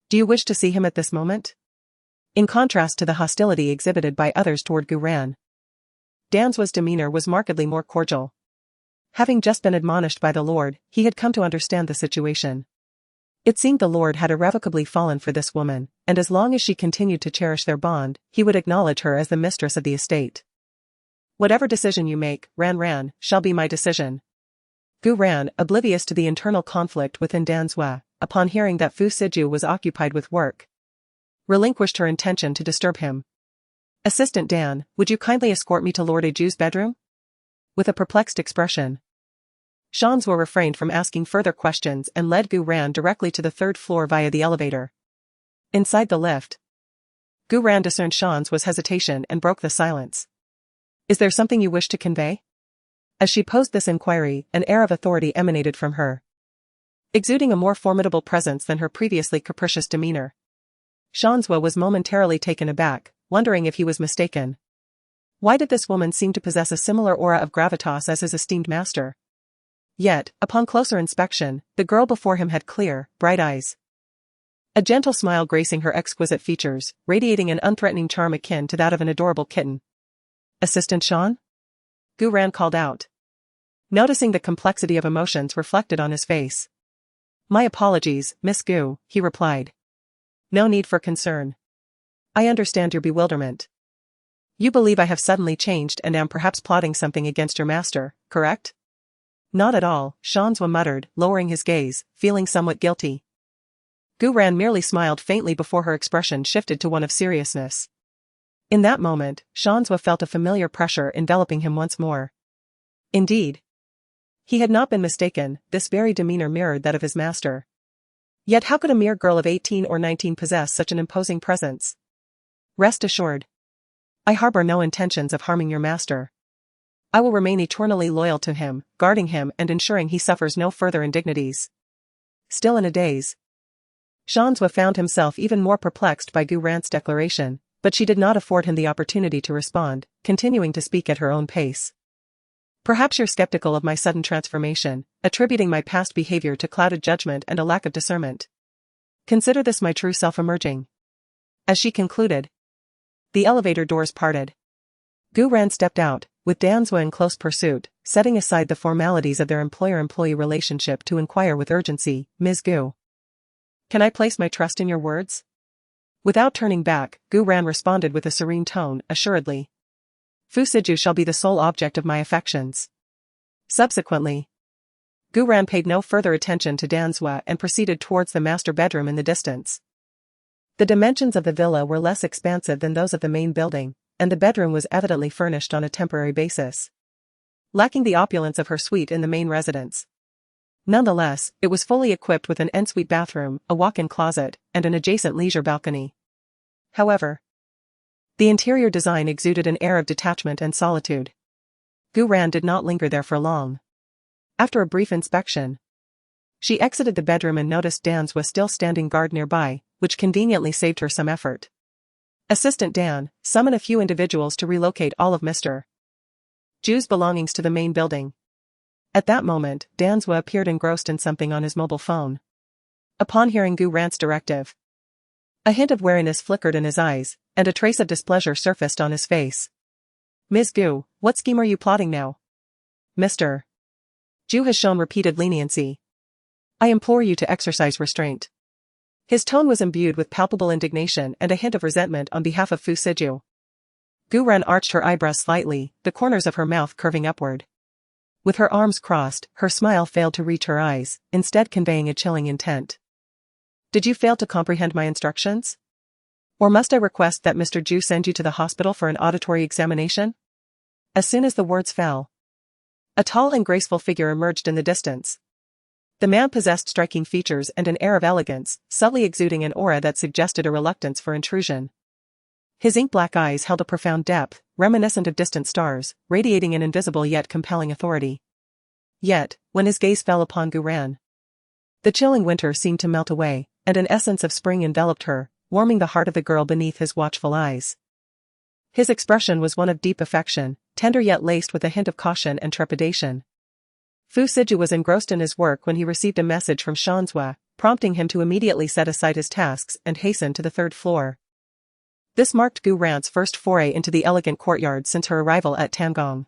Do you wish to see him at this moment?" In contrast to the hostility exhibited by others toward Gu Ran, Danzwa's demeanor was markedly more cordial. Having just been admonished by the Lord, he had come to understand the situation. It seemed the Lord had irrevocably fallen for this woman, and as long as she continued to cherish their bond, he would acknowledge her as the mistress of the estate. "Whatever decision you make, Ran, shall be my decision." Gu Ran, oblivious to the internal conflict within Danzwa, upon hearing that Fu Siju was occupied with work, relinquished her intention to disturb him. "Assistant Dan, would you kindly escort me to Lord Aju's bedroom?" With a perplexed expression, Shanzwa refrained from asking further questions and led Gu Ran directly to the third floor via the elevator. Inside the lift, Gu Ran discerned Shanzwa's hesitation and broke the silence. "Is there something you wish to convey?" As she posed this inquiry, an air of authority emanated from her, exuding a more formidable presence than her previously capricious demeanor. Shanzwa was momentarily taken aback, wondering if he was mistaken. Why did this woman seem to possess a similar aura of gravitas as his esteemed master? Yet, upon closer inspection, the girl before him had clear, bright eyes, a gentle smile gracing her exquisite features, radiating an unthreatening charm akin to that of an adorable kitten. "Assistant Shan?" Gu Ran called out, noticing the complexity of emotions reflected on his face. "My apologies, Miss Gu," he replied. "No need for concern. I understand your bewilderment. You believe I have suddenly changed and am perhaps plotting something against your master, correct?" "Not at all," Shanzwa muttered, lowering his gaze, feeling somewhat guilty. Gu Ran merely smiled faintly before her expression shifted to one of seriousness. In that moment, Shanzwa felt a familiar pressure enveloping him once more. Indeed, he had not been mistaken, this very demeanor mirrored that of his master. Yet how could a mere girl of 18 or 19 possess such an imposing presence? "Rest assured, I harbor no intentions of harming your master. I will remain eternally loyal to him, guarding him and ensuring he suffers no further indignities." Still in a daze, Shanzwa found himself even more perplexed by Gu Ran's declaration, but she did not afford him the opportunity to respond, continuing to speak at her own pace. "Perhaps you're skeptical of my sudden transformation, attributing my past behavior to clouded judgment and a lack of discernment. Consider this my true self emerging." As she concluded, the elevator doors parted. Gu Ran stepped out, with Danzwa in close pursuit, setting aside the formalities of their employer-employee relationship to inquire with urgency, "Ms. Gu, can I place my trust in your words?" Without turning back, Gu Ran responded with a serene tone, assuredly. "Fu Siju shall be the sole object of my affections." Subsequently, Gu Ran paid no further attention to Danzwa and proceeded towards the master bedroom in the distance. The dimensions of the villa were less expansive than those of the main building, and the bedroom was evidently furnished on a temporary basis, lacking the opulence of her suite in the main residence. Nonetheless, it was fully equipped with an ensuite bathroom, a walk-in closet, and an adjacent leisure balcony. However, the interior design exuded an air of detachment and solitude. Gu Ran did not linger there for long. After a brief inspection, she exited the bedroom and noticed Dan's was still standing guard nearby, which conveniently saved her some effort. "Assistant Dan, summon a few individuals to relocate all of Mr. Ju's belongings to the main building." At that moment, Danzwa appeared engrossed in something on his mobile phone. Upon hearing Gu Rant's directive, a hint of wariness flickered in his eyes, and a trace of displeasure surfaced on his face. Ms. Gu, what scheme are you plotting now? Mr. Ju has shown repeated leniency. I implore you to exercise restraint. His tone was imbued with palpable indignation and a hint of resentment on behalf of Fu Siju. Gu Ran arched her eyebrows slightly, the corners of her mouth curving upward. With her arms crossed, her smile failed to reach her eyes, instead conveying a chilling intent. Did you fail to comprehend my instructions? Or must I request that Mr. Ju send you to the hospital for an auditory examination? As soon as the words fell, a tall and graceful figure emerged in the distance. The man possessed striking features and an air of elegance, subtly exuding an aura that suggested a reluctance for intrusion. His ink-black eyes held a profound depth, reminiscent of distant stars, radiating an invisible yet compelling authority. Yet, when his gaze fell upon Gu Ran, the chilling winter seemed to melt away, and an essence of spring enveloped her, warming the heart of the girl beneath his watchful eyes. His expression was one of deep affection, tender yet laced with a hint of caution and trepidation. Fu Siju was engrossed in his work when he received a message from Shanzhua, prompting him to immediately set aside his tasks and hasten to the third floor. This marked Gu Rant's first foray into the elegant courtyard since her arrival at Tangong.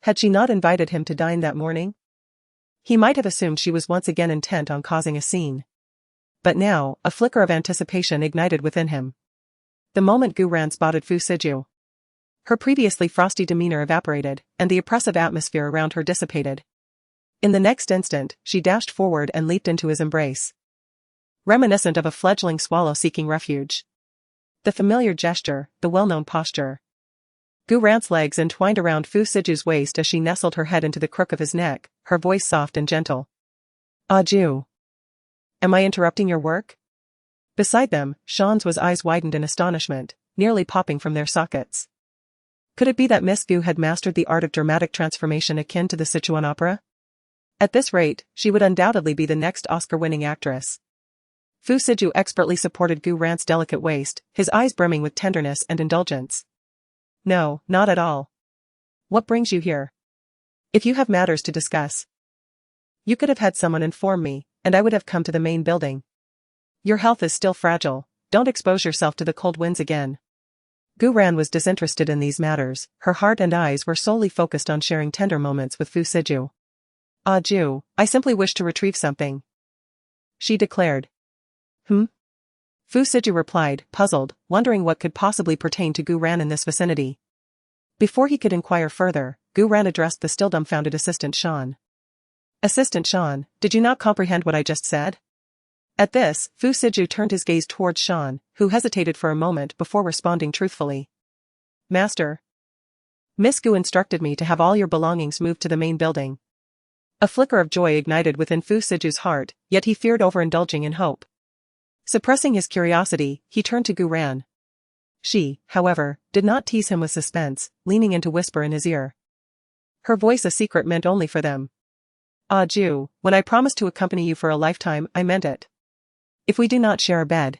Had she not invited him to dine that morning? He might have assumed she was once again intent on causing a scene. But now, a flicker of anticipation ignited within him. The moment Gu Ran spotted Fu Siju, her previously frosty demeanor evaporated, and the oppressive atmosphere around her dissipated. In the next instant, she dashed forward and leaped into his embrace. Reminiscent of a fledgling swallow seeking refuge. The familiar gesture, the well-known posture. Gu Rant's legs entwined around Fu Siju's waist as she nestled her head into the crook of his neck, her voice soft and gentle. Ah Ju. Am I interrupting your work? Beside them, Shanzhua's eyes widened in astonishment, nearly popping from their sockets. Could it be that Miss Gu had mastered the art of dramatic transformation akin to the Sichuan opera? At this rate, she would undoubtedly be the next Oscar-winning actress. Fu Siju expertly supported Gu Rant's delicate waist, his eyes brimming with tenderness and indulgence. No, not at all. What brings you here? If you have matters to discuss, you could have had someone inform me, and I would have come to the main building. Your health is still fragile, don't expose yourself to the cold winds again. Gu Ran was disinterested in these matters, her heart and eyes were solely focused on sharing tender moments with Fu Siju. Ah Ju, I simply wish to retrieve something, she declared. Fu Siju replied, puzzled, wondering what could possibly pertain to Gu Ran in this vicinity. Before he could inquire further, Gu Ran addressed the still dumbfounded Assistant Shan. Assistant Shan, did you not comprehend what I just said? At this, Fu Siju turned his gaze towards Shan, who hesitated for a moment before responding truthfully. Master. Miss Gu instructed me to have all your belongings moved to the main building. A flicker of joy ignited within Fu Siju's heart, yet he feared overindulging in hope. Suppressing his curiosity, he turned to Gu Ran. She, however, did not tease him with suspense, leaning in to whisper in his ear. Her voice a secret meant only for them. Ah Ju, when I promised to accompany you for a lifetime, I meant it. If we do not share a bed,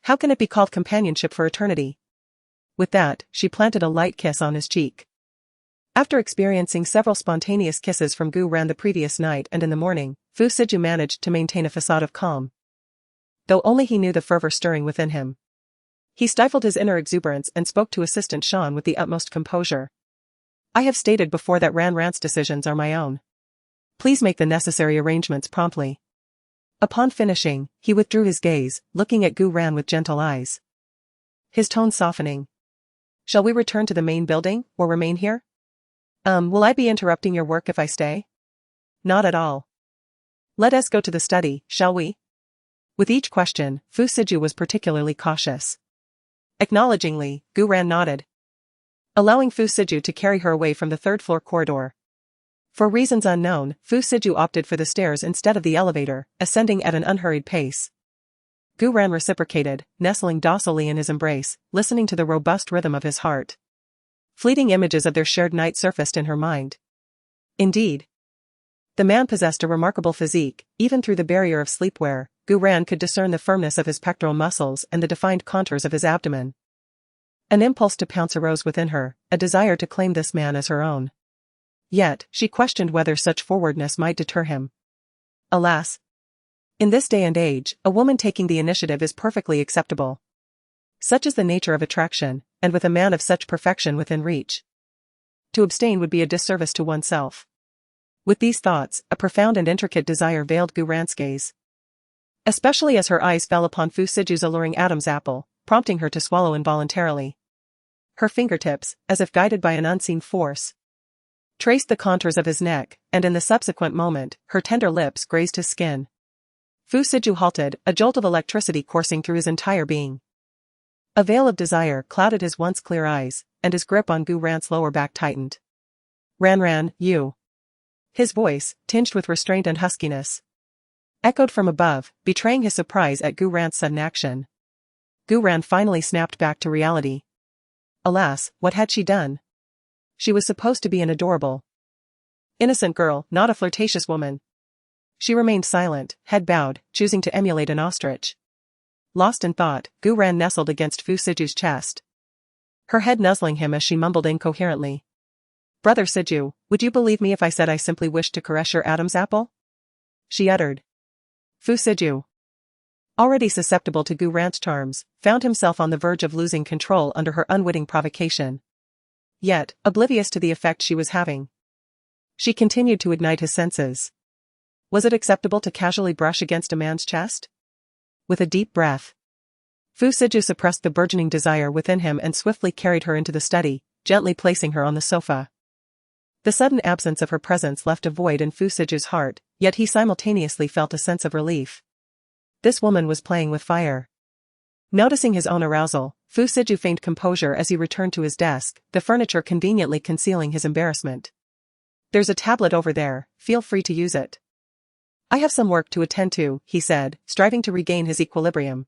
how can it be called companionship for eternity? With that, she planted a light kiss on his cheek. After experiencing several spontaneous kisses from Gu Ran the previous night and in the morning, Fu Siju managed to maintain a facade of calm. Though only he knew the fervor stirring within him. He stifled his inner exuberance and spoke to Assistant Shan with the utmost composure. I have stated before that Ran Rant's decisions are my own. Please make the necessary arrangements promptly. Upon finishing, he withdrew his gaze, looking at Gu Ran with gentle eyes. His tone softening. Shall we return to the main building, or remain here? Will I be interrupting your work if I stay? Not at all. Let us go to the study, shall we? With each question, Fu Siju was particularly cautious. Acknowledgingly, Gu Ran nodded, allowing Fu Siju to carry her away from the third-floor corridor. For reasons unknown, Fu Siju opted for the stairs instead of the elevator, ascending at an unhurried pace. Gu Ran reciprocated, nestling docilely in his embrace, listening to the robust rhythm of his heart. Fleeting images of their shared night surfaced in her mind. Indeed, the man possessed a remarkable physique, even through the barrier of sleepwear. Gu Ran could discern the firmness of his pectoral muscles and the defined contours of his abdomen. An impulse to pounce arose within her, a desire to claim this man as her own. Yet, she questioned whether such forwardness might deter him. Alas! In this day and age, a woman taking the initiative is perfectly acceptable. Such is the nature of attraction, and with a man of such perfection within reach, to abstain would be a disservice to oneself. With these thoughts, a profound and intricate desire veiled Gu Ran's gaze. Especially as her eyes fell upon Fu Siju's alluring Adam's apple, prompting her to swallow involuntarily. Her fingertips, as if guided by an unseen force, traced the contours of his neck, and in the subsequent moment, her tender lips grazed his skin. Fu Siju halted, a jolt of electricity coursing through his entire being. A veil of desire clouded his once clear eyes, and his grip on Gu Ran's lower back tightened. Ran, you. His voice, tinged with restraint and huskiness, echoed from above, betraying his surprise at Gu Ran's sudden action. Gu Ran finally snapped back to reality. Alas, what had she done? She was supposed to be an adorable, innocent girl, not a flirtatious woman. She remained silent, head bowed, choosing to emulate an ostrich. Lost in thought, Gu Ran nestled against Fu Siju's chest, her head nuzzling him as she mumbled incoherently. Brother Siju, would you believe me if I said I simply wished to caress your Adam's apple? She uttered. Fu Siju, already susceptible to Gu Ran's charms, found himself on the verge of losing control under her unwitting provocation. Yet, oblivious to the effect she was having, she continued to ignite his senses. Was it acceptable to casually brush against a man's chest? With a deep breath, Fu Siju suppressed the burgeoning desire within him and swiftly carried her into the study, gently placing her on the sofa. The sudden absence of her presence left a void in Fu Siju's heart, yet he simultaneously felt a sense of relief. This woman was playing with fire. Noticing his own arousal, Fu Siju feigned composure as he returned to his desk, the furniture conveniently concealing his embarrassment. There's a tablet over there, feel free to use it. I have some work to attend to, he said, striving to regain his equilibrium.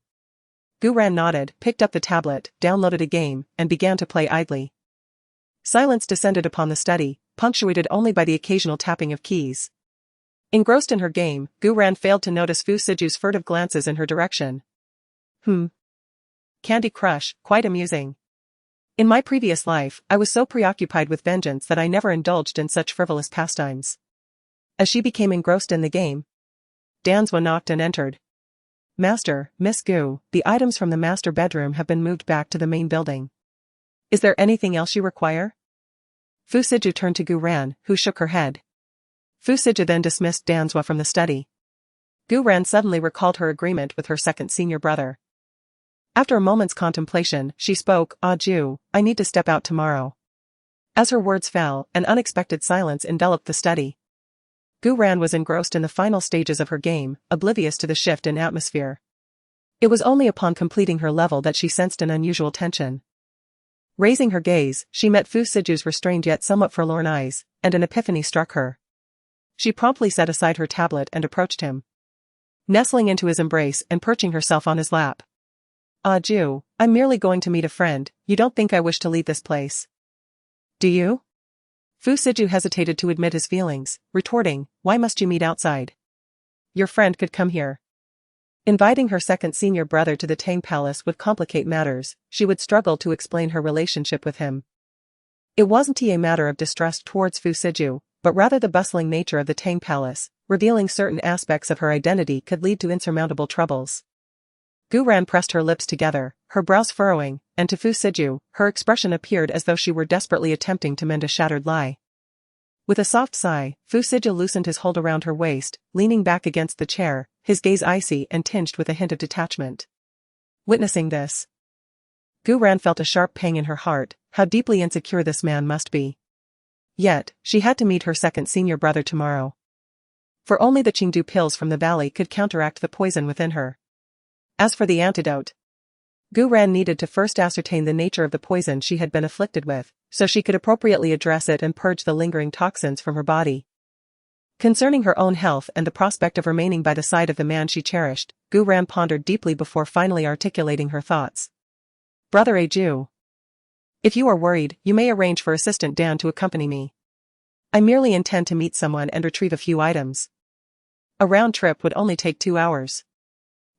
Gu Ran nodded, picked up the tablet, downloaded a game, and began to play idly. Silence descended upon the study, punctuated only by the occasional tapping of keys. Engrossed in her game, Gu Ran failed to notice Fu Siju's furtive glances in her direction. Candy Crush, quite amusing. In my previous life, I was so preoccupied with vengeance that I never indulged in such frivolous pastimes. As she became engrossed in the game, Danzwa knocked and entered. Master, Miss Gu, the items from the master bedroom have been moved back to the main building. Is there anything else you require? Fu Siju turned to Gu Ran, who shook her head. Fu Siju then dismissed Danzwa from the study. Gu Ran suddenly recalled her agreement with her second senior brother. After a moment's contemplation, she spoke, Ah Ju, I need to step out tomorrow. As her words fell, an unexpected silence enveloped the study. Gu Ran was engrossed in the final stages of her game, oblivious to the shift in atmosphere. It was only upon completing her level that she sensed an unusual tension. Raising her gaze, she met Fu Siju's restrained yet somewhat forlorn eyes, and an epiphany struck her. She promptly set aside her tablet and approached him, nestling into his embrace and perching herself on his lap. Ah Ju, I'm merely going to meet a friend, you don't think I wish to leave this place? Do you? Fu Siju hesitated to admit his feelings, retorting, why must you meet outside? Your friend could come here. Inviting her second senior brother to the Tang Palace would complicate matters, she would struggle to explain her relationship with him. It wasn't a matter of distrust towards Fu Siju, but rather the bustling nature of the Tang Palace, revealing certain aspects of her identity could lead to insurmountable troubles. Gu Ran pressed her lips together, her brows furrowing, and to Fu Siju, her expression appeared as though she were desperately attempting to mend a shattered lie. With a soft sigh, Fu Siju loosened his hold around her waist, leaning back against the chair, his gaze icy and tinged with a hint of detachment. Witnessing this, Gu Ran felt a sharp pang in her heart. How deeply insecure this man must be. Yet, she had to meet her second senior brother tomorrow. For only the Qingdu pills from the valley could counteract the poison within her. As for the antidote, Gu Ran needed to first ascertain the nature of the poison she had been afflicted with, so she could appropriately address it and purge the lingering toxins from her body. Concerning her own health and the prospect of remaining by the side of the man she cherished, Gu Ran pondered deeply before finally articulating her thoughts. Brother Aju, if you are worried, you may arrange for Assistant Dan to accompany me. I merely intend to meet someone and retrieve a few items. A round trip would only take 2 hours.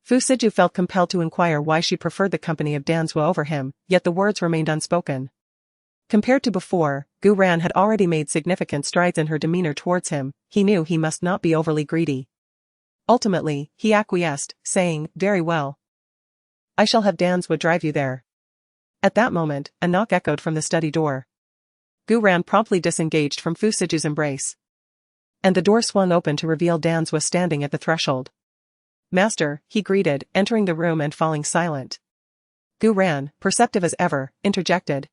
Fu Siju felt compelled to inquire why she preferred the company of Danzwa over him, yet the words remained unspoken. Compared to before, Gu Ran had already made significant strides in her demeanor towards him. He knew he must not be overly greedy. Ultimately, he acquiesced, saying, "Very well. I shall have Danswa drive you there." At that moment, a knock echoed from the study door. Gu Ran promptly disengaged from Fu Siju's embrace. And the door swung open to reveal Danswa standing at the threshold. "Master," he greeted, entering the room and falling silent. Gu Ran, perceptive as ever, interjected.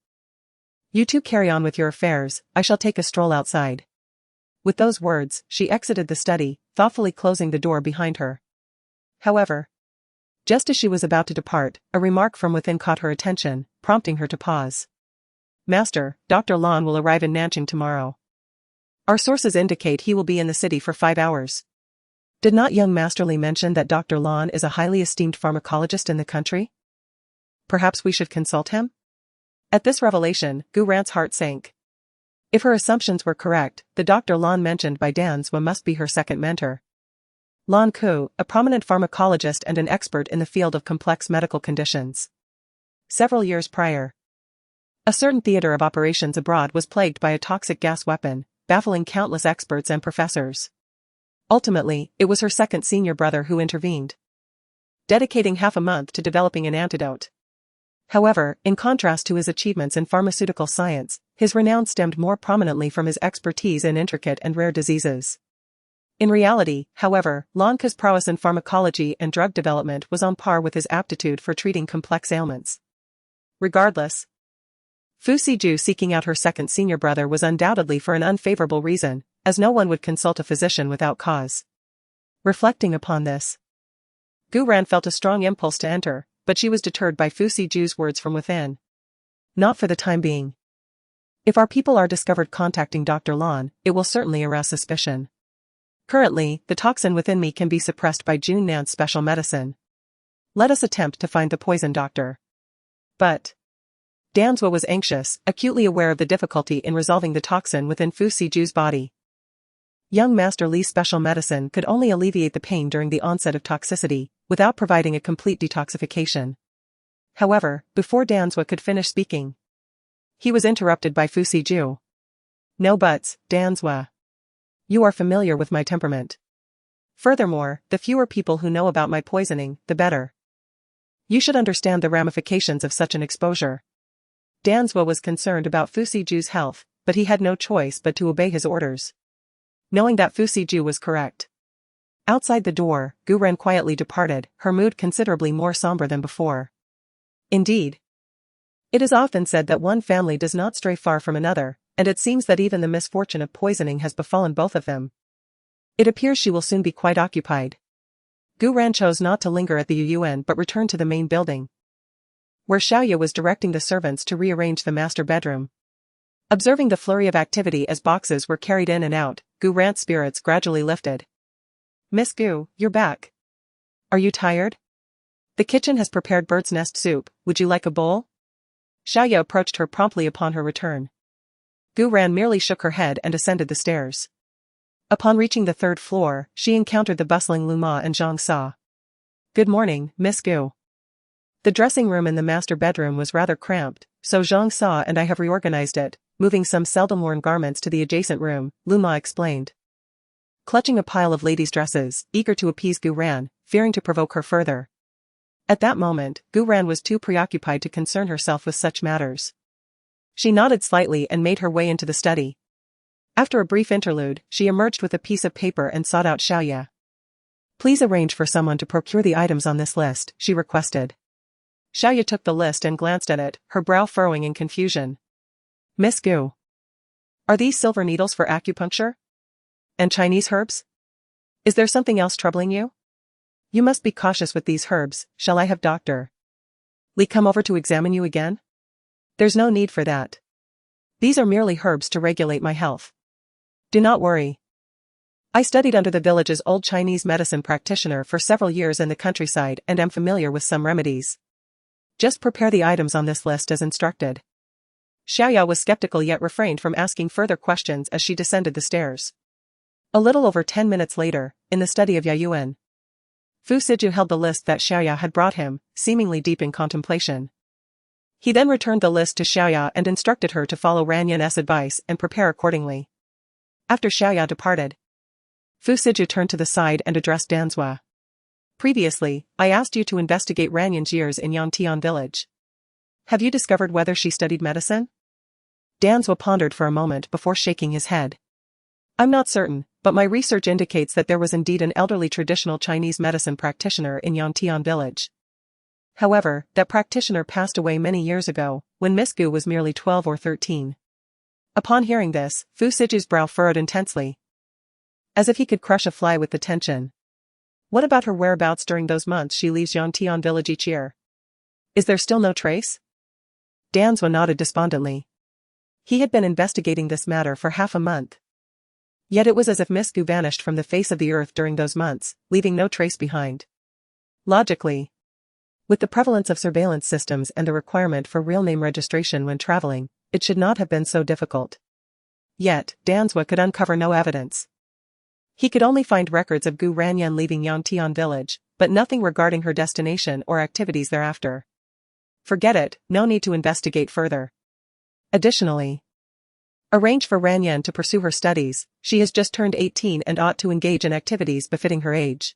"You two carry on with your affairs, I shall take a stroll outside." With those words, she exited the study, thoughtfully closing the door behind her. However, just as she was about to depart, a remark from within caught her attention, prompting her to pause. "Master, Dr. Lan will arrive in Nanjing tomorrow. Our sources indicate he will be in the city for 5 hours. Did not young Master Li mention that Dr. Lan is a highly esteemed pharmacologist in the country? Perhaps we should consult him?" At this revelation, Gu Ran's heart sank. If her assumptions were correct, the Dr. Lan mentioned by Danswa must be her second mentor. Lan Ku, a prominent pharmacologist and an expert in the field of complex medical conditions. Several years prior, a certain theater of operations abroad was plagued by a toxic gas weapon, baffling countless experts and professors. Ultimately, it was her second senior brother who intervened, dedicating half a month to developing an antidote. However, in contrast to his achievements in pharmaceutical science, his renown stemmed more prominently from his expertise in intricate and rare diseases. In reality, however, Lan Ku's prowess in pharmacology and drug development was on par with his aptitude for treating complex ailments. Regardless, Fu Siju seeking out her second senior brother was undoubtedly for an unfavorable reason, as no one would consult a physician without cause. Reflecting upon this, Gu Ran felt a strong impulse to enter, but she was deterred by Fu Siju's words from within. "Not for the time being. If our people are discovered contacting Dr. Lan, it will certainly arouse suspicion. Currently, the toxin within me can be suppressed by Jun Nan's special medicine. Let us attempt to find the poison doctor." But Danswa was anxious, acutely aware of the difficulty in resolving the toxin within Fu Siju's body. Young Master Li's special medicine could only alleviate the pain during the onset of toxicity, without providing a complete detoxification. However, before Danswa could finish speaking, he was interrupted by Fu Siju. "No buts, Danswa. You are familiar with my temperament. Furthermore, the fewer people who know about my poisoning, the better. You should understand the ramifications of such an exposure." Danswa was concerned about Fu Siju's health, but he had no choice but to obey his orders, knowing that Fu Siju was correct. Outside the door, Gu Ren quietly departed, her mood considerably more somber than before. Indeed, it is often said that one family does not stray far from another, and it seems that even the misfortune of poisoning has befallen both of them. It appears she will soon be quite occupied. Gu Ran chose not to linger at the Yuan but returned to the main building, where Xiaoya was directing the servants to rearrange the master bedroom. Observing the flurry of activity as boxes were carried in and out, Gu Ran's spirits gradually lifted. "Miss Gu, you're back. Are you tired? The kitchen has prepared bird's nest soup, would you like a bowl?" Xiaoya approached her promptly upon her return. Gu Ran merely shook her head and ascended the stairs. Upon reaching the 3rd floor, she encountered the bustling Lu Ma and Zhang Sa. "Good morning, Miss Gu." The dressing room in the master bedroom was rather cramped, so Zhang Sa and I have reorganized it, moving some seldom-worn garments to the adjacent room, Lu Ma explained. Clutching a pile of ladies' dresses, eager to appease Gu Ran, fearing to provoke her further. At that moment, Gu Ran was too preoccupied to concern herself with such matters. She nodded slightly and made her way into the study. After a brief interlude, she emerged with a piece of paper and sought out Xiaoya. "Please arrange for someone to procure the items on this list," she requested. Xiaoya took the list and glanced at it, her brow furrowing in confusion. "Miss Gu, are these silver needles for acupuncture? And Chinese herbs? Is there something else troubling you? You must be cautious with these herbs. Shall I have Dr. Li come over to examine you again?" "There's no need for that. These are merely herbs to regulate my health. Do not worry. I studied under the village's old Chinese medicine practitioner for several years in the countryside and am familiar with some remedies. Just prepare the items on this list as instructed." Xiaoya was skeptical yet refrained from asking further questions as she descended the stairs. A little over 10 minutes later, in the study of Yayuan, Fu Siju held the list that Xiaoya had brought him, seemingly deep in contemplation. He then returned the list to Xiaoya and instructed her to follow Ran Yan's advice and prepare accordingly. After Xiaoya departed, Fu Siju turned to the side and addressed Danzua. Previously, I asked you to investigate Ran Yan's years in Yangtian village. Have you discovered whether she studied medicine? Danzua pondered for a moment before shaking his head. I'm not certain, but my research indicates that there was indeed an elderly traditional Chinese medicine practitioner in Yangtian village. However, that practitioner passed away many years ago, when Miss Gu was merely 12 or 13. Upon hearing this, Fu Siju's brow furrowed intensely, as if he could crush a fly with the tension. What about her whereabouts during those months she leaves Yangtian village each year? Is there still no trace? Danzua nodded despondently. He had been investigating this matter for half a month. Yet it was as if Miss Gu vanished from the face of the earth during those months, leaving no trace behind. Logically, with the prevalence of surveillance systems and the requirement for real name registration when traveling, it should not have been so difficult. Yet, Danzua could uncover no evidence. He could only find records of Gu Ranyan leaving Yangtian village, but nothing regarding her destination or activities thereafter. Forget it, no need to investigate further. Additionally, arrange for Ranyan to pursue her studies. She has just turned 18 and ought to engage in activities befitting her age.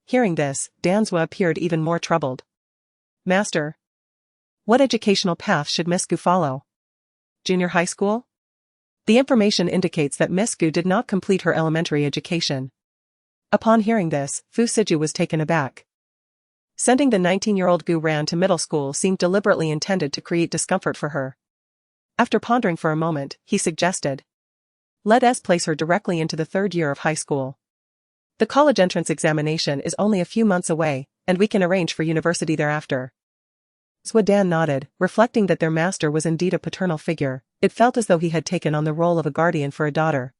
Hearing this, Danzua appeared even more troubled. Master, what educational path should Miss Gu follow? Junior high school? The information indicates that Miss Gu did not complete her elementary education. Upon hearing this, Fu Siju was taken aback. Sending the 19-year-old Gu Ran to middle school seemed deliberately intended to create discomfort for her. After pondering for a moment, he suggested, let us place her directly into the third year of high school. The college entrance examination is only a few months away, and we can arrange for university thereafter. Swadan nodded, reflecting that their master was indeed a paternal figure. It felt as though he had taken on the role of a guardian for a daughter.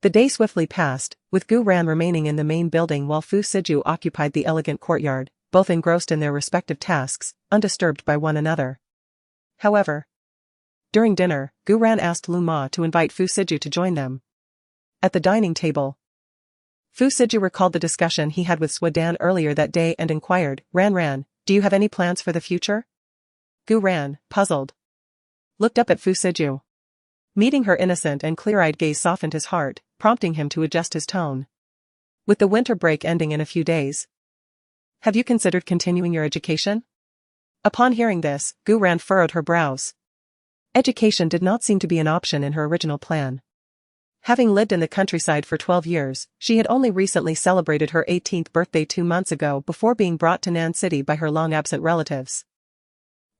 The day swiftly passed, with Gu Ran remaining in the main building while Fu Siju occupied the elegant courtyard, both engrossed in their respective tasks, undisturbed by one another. However, during dinner, Gu Ran asked Lu Ma to invite Fu Siju to join them. At the dining table, Fu Siju recalled the discussion he had with Swadan earlier that day and inquired, Ran, do you have any plans for the future? Gu Ran, puzzled, looked up at Fu Siju. Meeting her innocent and clear-eyed gaze softened his heart, prompting him to adjust his tone. With the winter break ending in a few days, have you considered continuing your education? Upon hearing this, Gu Ran furrowed her brows. Education did not seem to be an option in her original plan. Having lived in the countryside for 12 years, she had only recently celebrated her 18th birthday 2 months ago before being brought to Nan City by her long-absent relatives.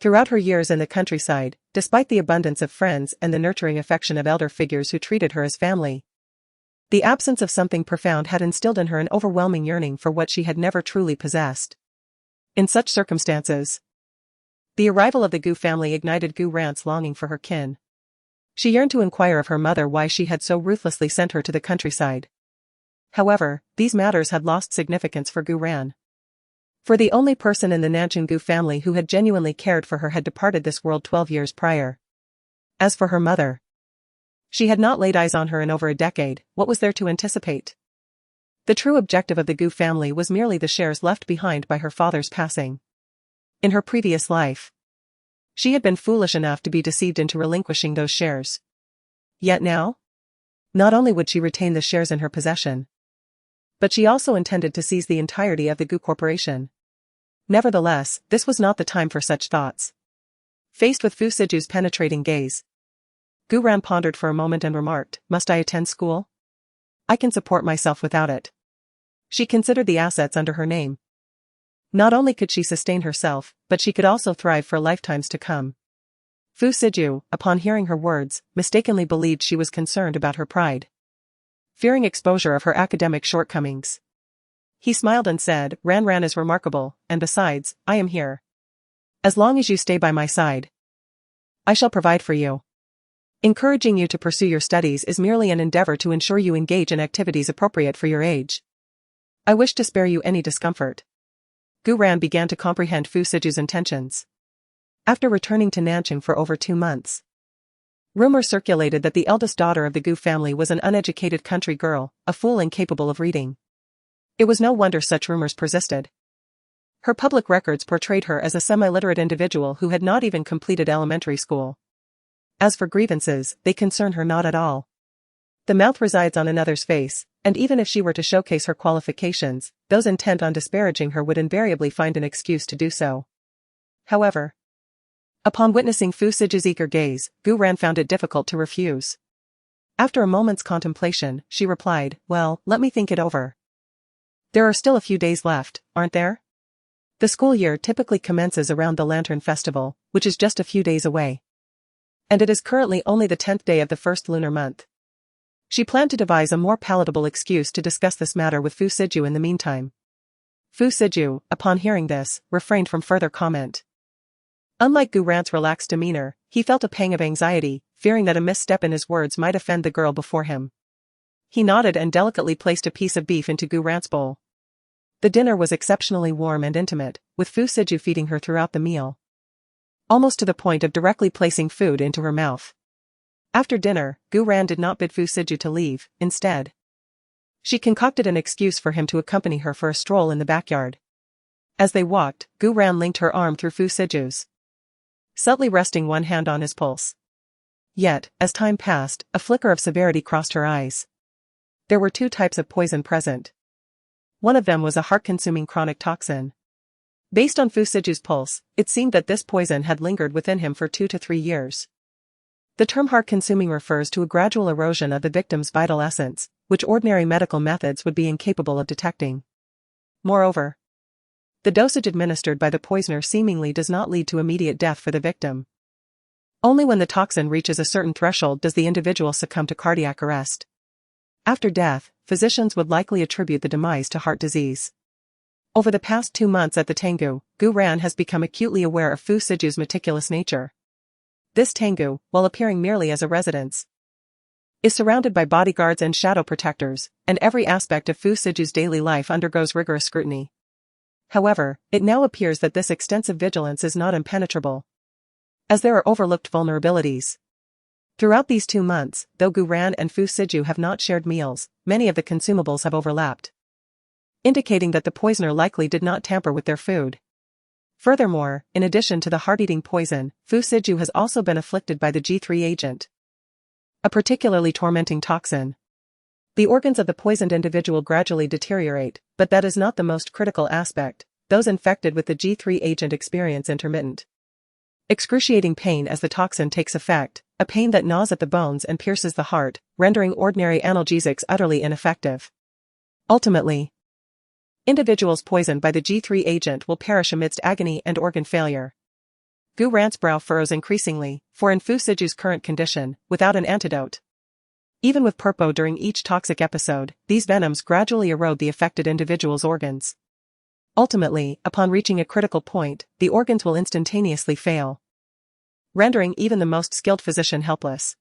Throughout her years in the countryside, despite the abundance of friends and the nurturing affection of elder figures who treated her as family, the absence of something profound had instilled in her an overwhelming yearning for what she had never truly possessed. In such circumstances, the arrival of the Gu family ignited Gu Ran's longing for her kin. She yearned to inquire of her mother why she had so ruthlessly sent her to the countryside. However, these matters had lost significance for Gu Ran. For the only person in the Nanjun Gu family who had genuinely cared for her had departed this world 12 years prior. As for her mother, she had not laid eyes on her in over a decade. What was there to anticipate? The true objective of the Gu family was merely the shares left behind by her father's passing. In her previous life, she had been foolish enough to be deceived into relinquishing those shares. Yet now, not only would she retain the shares in her possession, but she also intended to seize the entirety of the Gu Corporation. Nevertheless, this was not the time for such thoughts. Faced with Fu Siju's penetrating gaze, Gu Ran pondered for a moment and remarked, must I attend school? I can support myself without it. She considered the assets under her name. Not only could she sustain herself, but she could also thrive for lifetimes to come. Fu Siju, upon hearing her words, mistakenly believed she was concerned about her pride, fearing exposure of her academic shortcomings. He smiled and said, Ran is remarkable, and besides, I am here. As long as you stay by my side, I shall provide for you. Encouraging you to pursue your studies is merely an endeavor to ensure you engage in activities appropriate for your age. I wish to spare you any discomfort. Gu Ran began to comprehend Fu Siju's intentions. After returning to Nanjing for over 2 months, rumors circulated that the eldest daughter of the Gu family was an uneducated country girl, a fool incapable of reading. It was no wonder such rumors persisted. Her public records portrayed her as a semi-literate individual who had not even completed elementary school. As for grievances, they concern her not at all. The mouth resides on another's face, and even if she were to showcase her qualifications, those intent on disparaging her would invariably find an excuse to do so. However, upon witnessing Fu Siju's eager gaze, Gu Ran found it difficult to refuse. After a moment's contemplation, she replied, "Well, let me think it over. There are still a few days left, aren't there? The school year typically commences around the Lantern Festival, which is just a few days away. And it is currently only the 10th day of the first lunar month." She planned to devise a more palatable excuse to discuss this matter with Fu Siju in the meantime. Fu Siju, upon hearing this, refrained from further comment. Unlike Gu Ran's relaxed demeanor, he felt a pang of anxiety, fearing that a misstep in his words might offend the girl before him. He nodded and delicately placed a piece of beef into Gu Ran's bowl. The dinner was exceptionally warm and intimate, with Fu Siju feeding her throughout the meal, almost to the point of directly placing food into her mouth. After dinner, Gu Ran did not bid Fu Siju to leave. Instead, she concocted an excuse for him to accompany her for a stroll in the backyard. As they walked, Gu Ran linked her arm through Fu Siju's, subtly resting one hand on his pulse. Yet, as time passed, a flicker of severity crossed her eyes. There were two types of poison present. One of them was a heart-consuming chronic toxin. Based on Fu Siju's pulse, it seemed that this poison had lingered within him for 2 to 3 years. The term heart-consuming refers to a gradual erosion of the victim's vital essence, which ordinary medical methods would be incapable of detecting. Moreover, the dosage administered by the poisoner seemingly does not lead to immediate death for the victim. Only when the toxin reaches a certain threshold does the individual succumb to cardiac arrest. After death, physicians would likely attribute the demise to heart disease. Over the past 2 months at the Tengu, Gu Ran has become acutely aware of Fu Siju's meticulous nature. This Tengu, while appearing merely as a residence, is surrounded by bodyguards and shadow protectors, and every aspect of Fu Siju's daily life undergoes rigorous scrutiny. However, it now appears that this extensive vigilance is not impenetrable, as there are overlooked vulnerabilities. Throughout these 2 months, though Gu Ran and Fu Siju have not shared meals, many of the consumables have overlapped, indicating that the poisoner likely did not tamper with their food. Furthermore, in addition to the heart-eating poison, Fu Siju has also been afflicted by the G3 agent, a particularly tormenting toxin. The organs of the poisoned individual gradually deteriorate, but that is not the most critical aspect. Those infected with the G3 agent experience intermittent, excruciating pain as the toxin takes effect, a pain that gnaws at the bones and pierces the heart, rendering ordinary analgesics utterly ineffective. Ultimately, individuals poisoned by the G3 agent will perish amidst agony and organ failure. Gu Ran's brow furrows increasingly, for in Fu Siju's current condition, without an antidote, even with purpo during each toxic episode, these venoms gradually erode the affected individual's organs. Ultimately, upon reaching a critical point, the organs will instantaneously fail, rendering even the most skilled physician helpless.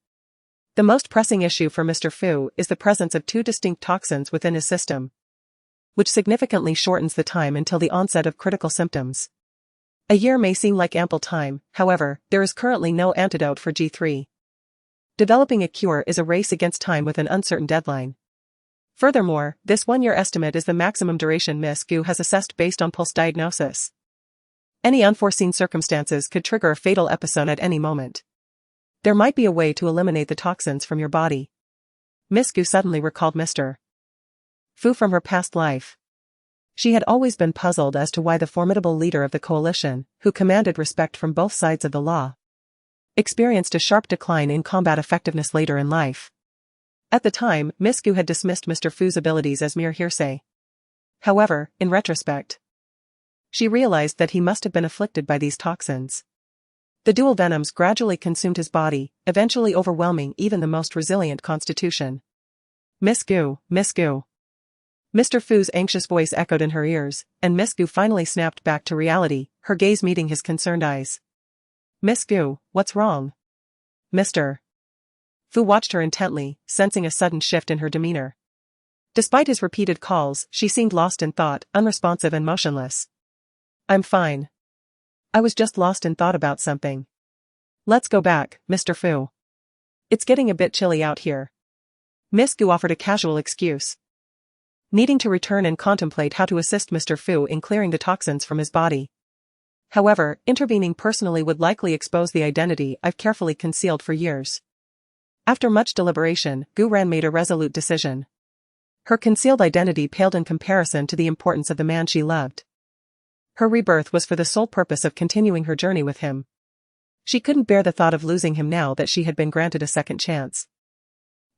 The most pressing issue for Mr. Fu is the presence of 2 distinct toxins within his system, which significantly shortens the time until the onset of critical symptoms. A year may seem like ample time, however, there is currently no antidote for G3. Developing a cure is a race against time with an uncertain deadline. Furthermore, this 1-year estimate is the maximum duration Miss Gu has assessed based on pulse diagnosis. Any unforeseen circumstances could trigger a fatal episode at any moment. There might be a way to eliminate the toxins from your body. Miss Gu suddenly recalled Mr. Fu from her past life. She had always been puzzled as to why the formidable leader of the coalition, who commanded respect from both sides of the law, experienced a sharp decline in combat effectiveness later in life. At the time, Miss Gu had dismissed Mr. Fu's abilities as mere hearsay. However, in retrospect, she realized that he must have been afflicted by these toxins. The dual venoms gradually consumed his body, eventually overwhelming even the most resilient constitution. Miss Gu, Miss Gu. Mr. Fu's anxious voice echoed in her ears, and Miss Gu finally snapped back to reality, her gaze meeting his concerned eyes. Miss Gu, what's wrong? Mr. Fu watched her intently, sensing a sudden shift in her demeanor. Despite his repeated calls, she seemed lost in thought, unresponsive and motionless. I'm fine. I was just lost in thought about something. Let's go back, Mr. Fu. It's getting a bit chilly out here. Miss Gu offered a casual excuse. needing to return and contemplate how to assist Mr. Fu in clearing the toxins from his body. However, intervening personally would likely expose the identity I've carefully concealed for years. After much deliberation, Gu Ran made a resolute decision. Her concealed identity paled in comparison to the importance of the man she loved. Her rebirth was for the sole purpose of continuing her journey with him. She couldn't bear the thought of losing him now that she had been granted a second chance.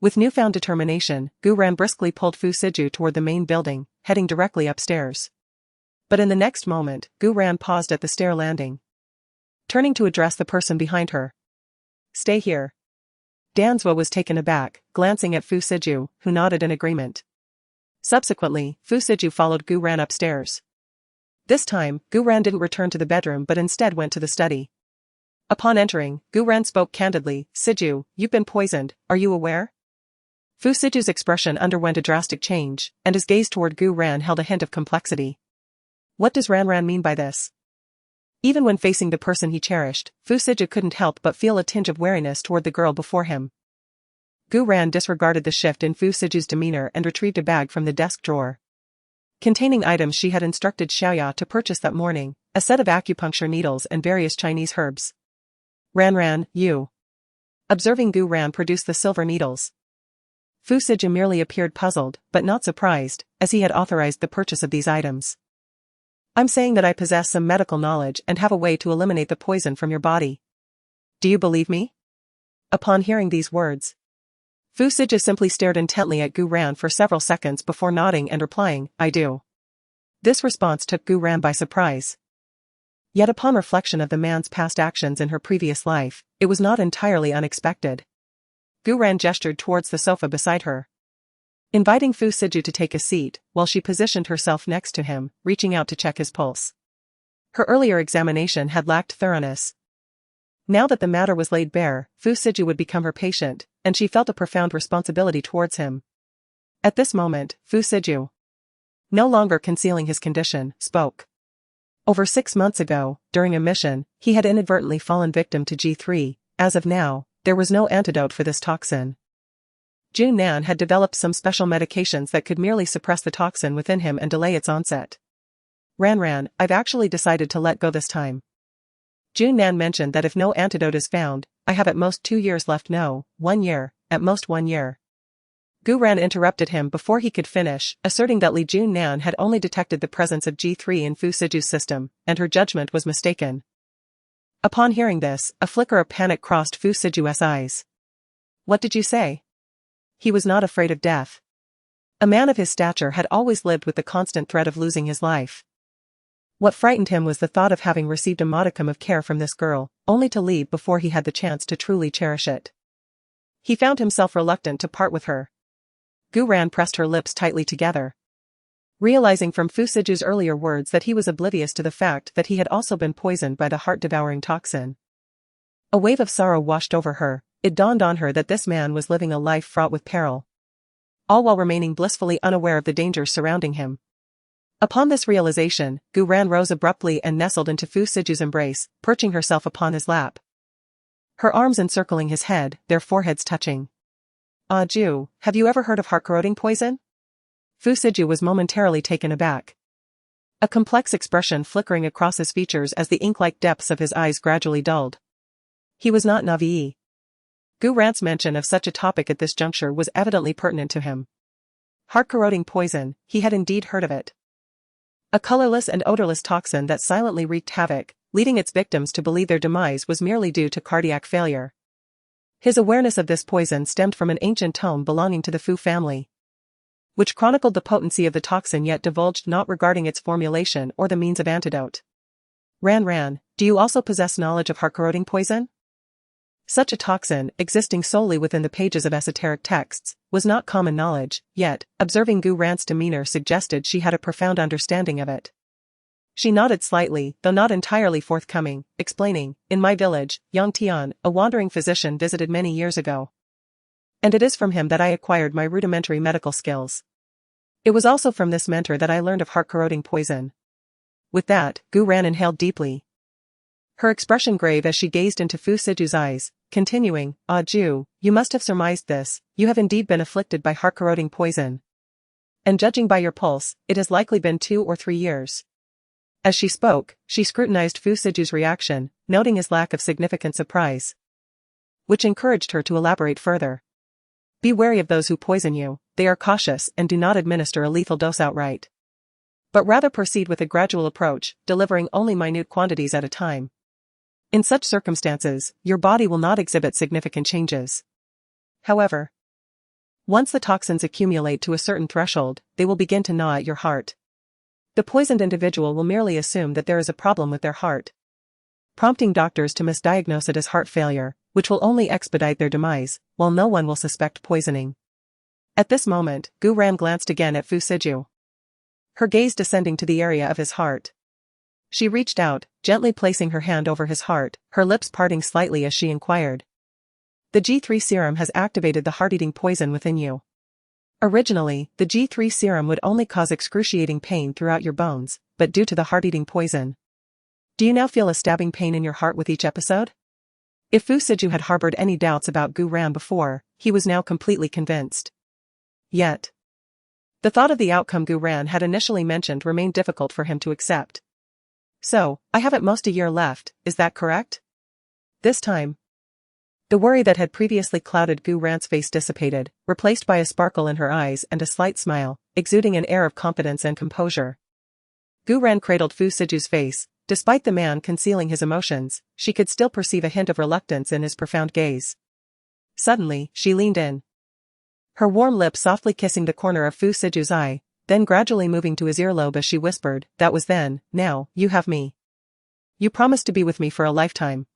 With newfound determination, Gu Ran briskly pulled Fu Siju toward the main building, heading directly upstairs. But in the next moment, Gu Ran paused at the stair landing. Turning to address the person behind her. "Stay here." Danzwa was taken aback, glancing at Fu Siju, who nodded in agreement. Subsequently, Fu Siju followed Gu Ran upstairs. This time, Gu Ran didn't return to the bedroom but instead went to the study. Upon entering, Gu Ran spoke candidly, "Siju, you've been poisoned, are you aware?" Fu Siju's expression underwent a drastic change, and his gaze toward Gu Ran held a hint of complexity. What does Ran mean by this? Even when facing the person he cherished, Fu Siju couldn't help but feel a tinge of wariness toward the girl before him. Gu Ran disregarded the shift in Fu Siju's demeanor and retrieved a bag from the desk drawer. Containing items she had instructed Xiaoya to purchase that morning, a set of acupuncture needles and various Chinese herbs. Ran, you. Observing Gu Ran produce the silver needles. Fu Siju merely appeared puzzled, but not surprised, as he had authorized the purchase of these items. I'm saying that I possess some medical knowledge and have a way to eliminate the poison from your body. Do you believe me? Upon hearing these words, Fu Siju simply stared intently at Gu Ran for several seconds before nodding and replying, I do. This response took Gu Ran by surprise. Yet upon reflection of the man's past actions in her previous life, it was not entirely unexpected. Gu Ran gestured towards the sofa beside her, inviting Fu Siju to take a seat, while she positioned herself next to him, reaching out to check his pulse. Her earlier examination had lacked thoroughness. Now that the matter was laid bare, Fu Siju would become her patient, and she felt a profound responsibility towards him. At this moment, Fu Siju, no longer concealing his condition, spoke. Over 6 months ago, during a mission, he had inadvertently fallen victim to G3. As of now, there was no antidote for this toxin. Jun Nan had developed some special medications that could merely suppress the toxin within him and delay its onset. Ran, I've actually decided to let go this time. Jun Nan mentioned that if no antidote is found, I have at most 2 years left. No, 1 year, at most 1 year. Gu Ran interrupted him before he could finish, asserting that Li Jun Nan had only detected the presence of G3 in Fu Siju's system, and her judgment was mistaken. Upon hearing this, a flicker of panic crossed Fu Siju's eyes. What did you say? He was not afraid of death. A man of his stature had always lived with the constant threat of losing his life. What frightened him was the thought of having received a modicum of care from this girl, only to leave before he had the chance to truly cherish it. He found himself reluctant to part with her. Gu Ran pressed her lips tightly together. Realizing from Fu Siju's earlier words that he was oblivious to the fact that he had also been poisoned by the heart-devouring toxin. A wave of sorrow washed over her. It dawned on her that this man was living a life fraught with peril, all while remaining blissfully unaware of the dangers surrounding him. Upon this realization, Gu Ran rose abruptly and nestled into Fu Siju's embrace, perching herself upon his lap. Her arms encircling his head, their foreheads touching. Ah Ju, have you ever heard of heart-corroding poison? Fu Siju was momentarily taken aback. A complex expression flickering across his features as the ink-like depths of his eyes gradually dulled. He was not naive. Gu Ran's mention of such a topic at this juncture was evidently pertinent to him. Heart-corroding poison, he had indeed heard of it. A colorless and odorless toxin that silently wreaked havoc, leading its victims to believe their demise was merely due to cardiac failure. His awareness of this poison stemmed from an ancient tome belonging to the Fu family, which chronicled the potency of the toxin yet divulged not regarding its formulation or the means of antidote. Ran, do you also possess knowledge of heart-corroding poison? Such a toxin, existing solely within the pages of esoteric texts, was not common knowledge, yet, observing Gu Ran's demeanor suggested she had a profound understanding of it. She nodded slightly, though not entirely forthcoming, explaining, in my village, Yang Tian, a wandering physician visited many years ago. And it is from him that I acquired my rudimentary medical skills. It was also from this mentor that I learned of heart-corroding poison. With that, Gu Ran inhaled deeply, her expression grave as she gazed into Fu Siju's eyes, continuing, Ah Ju, you must have surmised this, you have indeed been afflicted by heart-corroding poison. And judging by your pulse, it has likely been 2 or 3 years. As she spoke, she scrutinized Fu Siju's reaction, noting his lack of significant surprise, which encouraged her to elaborate further. Be wary of those who poison you, they are cautious and do not administer a lethal dose outright, but rather proceed with a gradual approach, delivering only minute quantities at a time. In such circumstances, your body will not exhibit significant changes. However, once the toxins accumulate to a certain threshold, they will begin to gnaw at your heart. The poisoned individual will merely assume that there is a problem with their heart, prompting doctors to misdiagnose it as heart failure, which will only expedite their demise, while no one will suspect poisoning. At this moment, Gu Ran glanced again at Fu Siju, her gaze descending to the area of his heart. She reached out, gently placing her hand over his heart, her lips parting slightly as she inquired. The G3 serum has activated the heart-eating poison within you. Originally, the G3 serum would only cause excruciating pain throughout your bones, but due to the heart-eating poison, do you now feel a stabbing pain in your heart with each episode? If Fu Siju had harbored any doubts about Gu Ran before, he was now completely convinced. Yet, the thought of the outcome Gu Ran had initially mentioned remained difficult for him to accept. So, I have at most a year left, is that correct? This time, the worry that had previously clouded Gu Ran's face dissipated, replaced by a sparkle in her eyes and a slight smile, exuding an air of confidence and composure. Gu Ran cradled Fu Siju's face. Despite the man concealing his emotions, she could still perceive a hint of reluctance in his profound gaze. Suddenly, she leaned in, her warm lips softly kissing the corner of Fu Siju's eye, then gradually moving to his earlobe as she whispered, "That was then, now, you have me. You promised to be with me for a lifetime."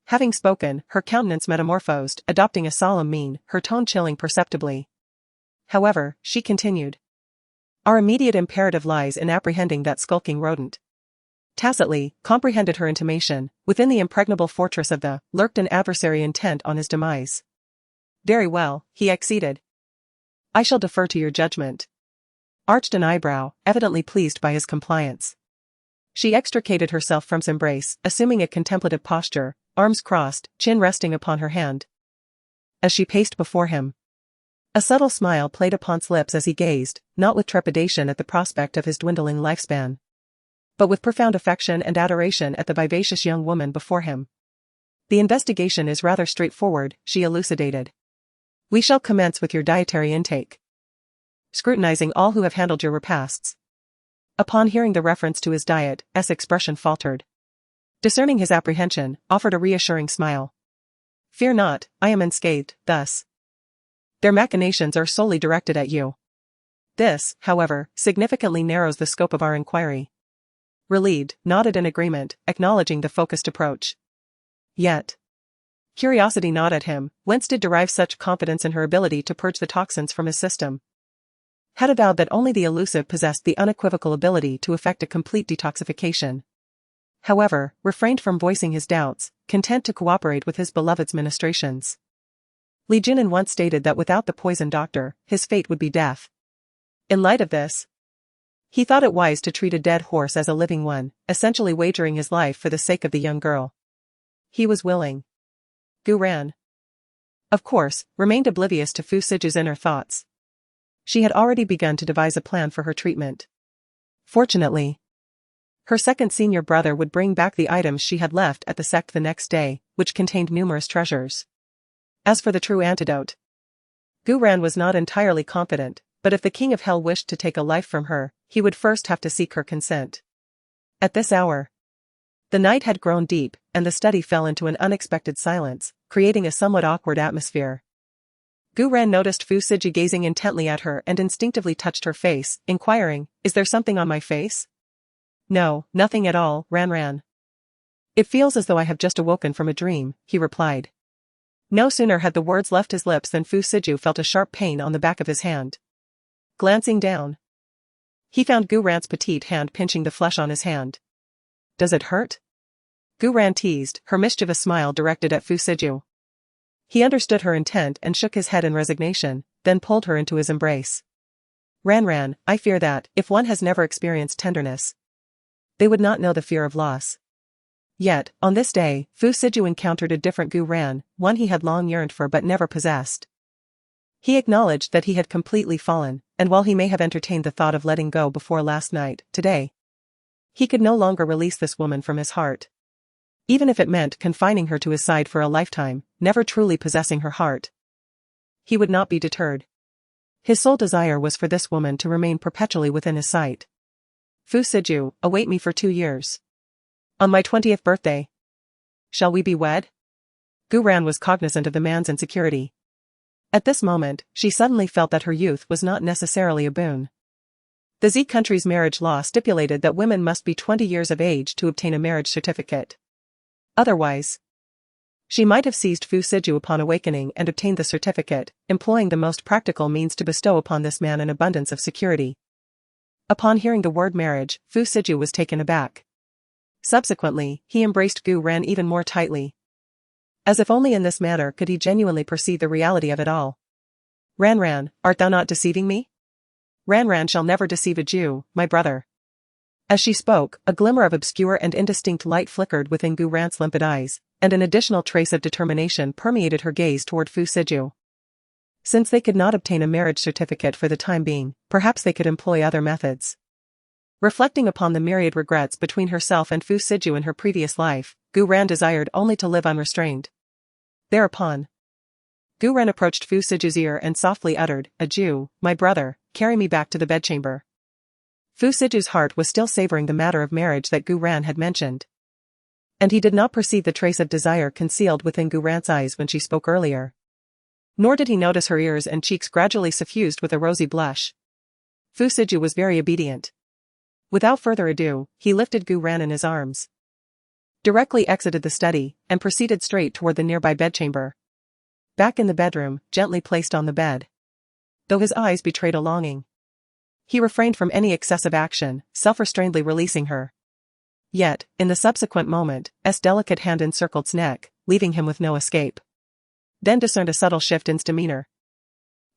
Having spoken, her countenance metamorphosed, adopting a solemn mien, her tone chilling perceptibly. However, she continued, "Our immediate imperative lies in apprehending that skulking rodent." Tacitly, comprehended her intimation, within the impregnable fortress of the lurked an adversary intent on his demise. "Very well," he acceded. "I shall defer to your judgment." Arched an eyebrow, evidently pleased by his compliance. She extricated herself from his embrace, assuming a contemplative posture, arms crossed, chin resting upon her hand. As she paced before him, a subtle smile played upon his lips as he gazed, not with trepidation at the prospect of his dwindling lifespan, but with profound affection and adoration at the vivacious young woman before him. "The investigation is rather straightforward," she elucidated. "We shall commence with your dietary intake, scrutinizing all who have handled your repasts." Upon hearing the reference to his diet, S. expression faltered. Discerning his apprehension, offered a reassuring smile. "Fear not, I am unscathed, thus. Their machinations are solely directed at you. This, however, significantly narrows the scope of our inquiry." Relieved, nodded in agreement, acknowledging the focused approach. Yet, curiosity gnawed at him. Whence did derive such confidence in her ability to purge the toxins from his system? Had avowed that only the elusive possessed the unequivocal ability to effect a complete detoxification. However, refrained from voicing his doubts, content to cooperate with his beloved's ministrations. Li Junin once stated that without the poison doctor, his fate would be death. In light of this, he thought it wise to treat a dead horse as a living one, essentially wagering his life for the sake of the young girl. He was willing. Gu Ran, of course, remained oblivious to Fu Siju's inner thoughts. She had already begun to devise a plan for her treatment. Fortunately, her second senior brother would bring back the items she had left at the sect the next day, which contained numerous treasures. As for the true antidote, Gu Ran was not entirely confident, but if the King of Hell wished to take a life from her, he would first have to seek her consent. At this hour, the night had grown deep, and the study fell into an unexpected silence, creating a somewhat awkward atmosphere. Gu Ran noticed Fu Siju gazing intently at her and instinctively touched her face, inquiring, "Is there something on my face?" "No, nothing at all, Ran. It feels as though I have just awoken from a dream," he replied. No sooner had the words left his lips than Fu Siju felt a sharp pain on the back of his hand. Glancing down, he found Gu Ran's petite hand pinching the flesh on his hand. "Does it hurt?" Gu Ran teased, her mischievous smile directed at Fu Siju. He understood her intent and shook his head in resignation, then pulled her into his embrace. Ran, I fear that, if one has never experienced tenderness, they would not know the fear of loss." Yet, on this day, Fu Siju encountered a different Gu Ran, one he had long yearned for but never possessed. He acknowledged that he had completely fallen, and while he may have entertained the thought of letting go before last night, today, he could no longer release this woman from his heart. Even if it meant confining her to his side for a lifetime, never truly possessing her heart, he would not be deterred. His sole desire was for this woman to remain perpetually within his sight. Fu Siju, await me for 2 years. On my 20th birthday. Shall we be wed? Gu Ran was cognizant of the man's insecurity. At this moment, she suddenly felt that her youth was not necessarily a boon. The Z country's marriage law stipulated that women must be 20 years of age to obtain a marriage certificate. Otherwise, she might have seized Fu Siju upon awakening and obtained the certificate, employing the most practical means to bestow upon this man an abundance of security. Upon hearing the word marriage, Fu Siju was taken aback. Subsequently, he embraced Gu Ran even more tightly. As if only in this manner could he genuinely perceive the reality of it all. Ran Ran, art thou not deceiving me? Ran Ran shall never deceive a Jew, my brother. As she spoke, a glimmer of obscure and indistinct light flickered within Gu Ran's limpid eyes, and an additional trace of determination permeated her gaze toward Fu Siju. Since they could not obtain a marriage certificate for the time being, perhaps they could employ other methods. Reflecting upon the myriad regrets between herself and Fu Siju in her previous life, Gu Ran desired only to live unrestrained. Thereupon, Gu Ran approached Fu Siju's ear and softly uttered, "A Jew, my brother, carry me back to the bedchamber." Fu Siju's heart was still savoring the matter of marriage that Gu Ran had mentioned. And he did not perceive the trace of desire concealed within Gu Ran's eyes when she spoke earlier. Nor did he notice her ears and cheeks gradually suffused with a rosy blush. Fu Siju was very obedient. Without further ado, he lifted Gu Ran in his arms, directly exited the study, and proceeded straight toward the nearby bedchamber. Back in the bedroom, gently placed on the bed. Though his eyes betrayed a longing, he refrained from any excessive action, self-restrainedly releasing her. Yet, in the subsequent moment, S delicate hand encircled his neck, leaving him with no escape. Then discerned a subtle shift in his demeanor.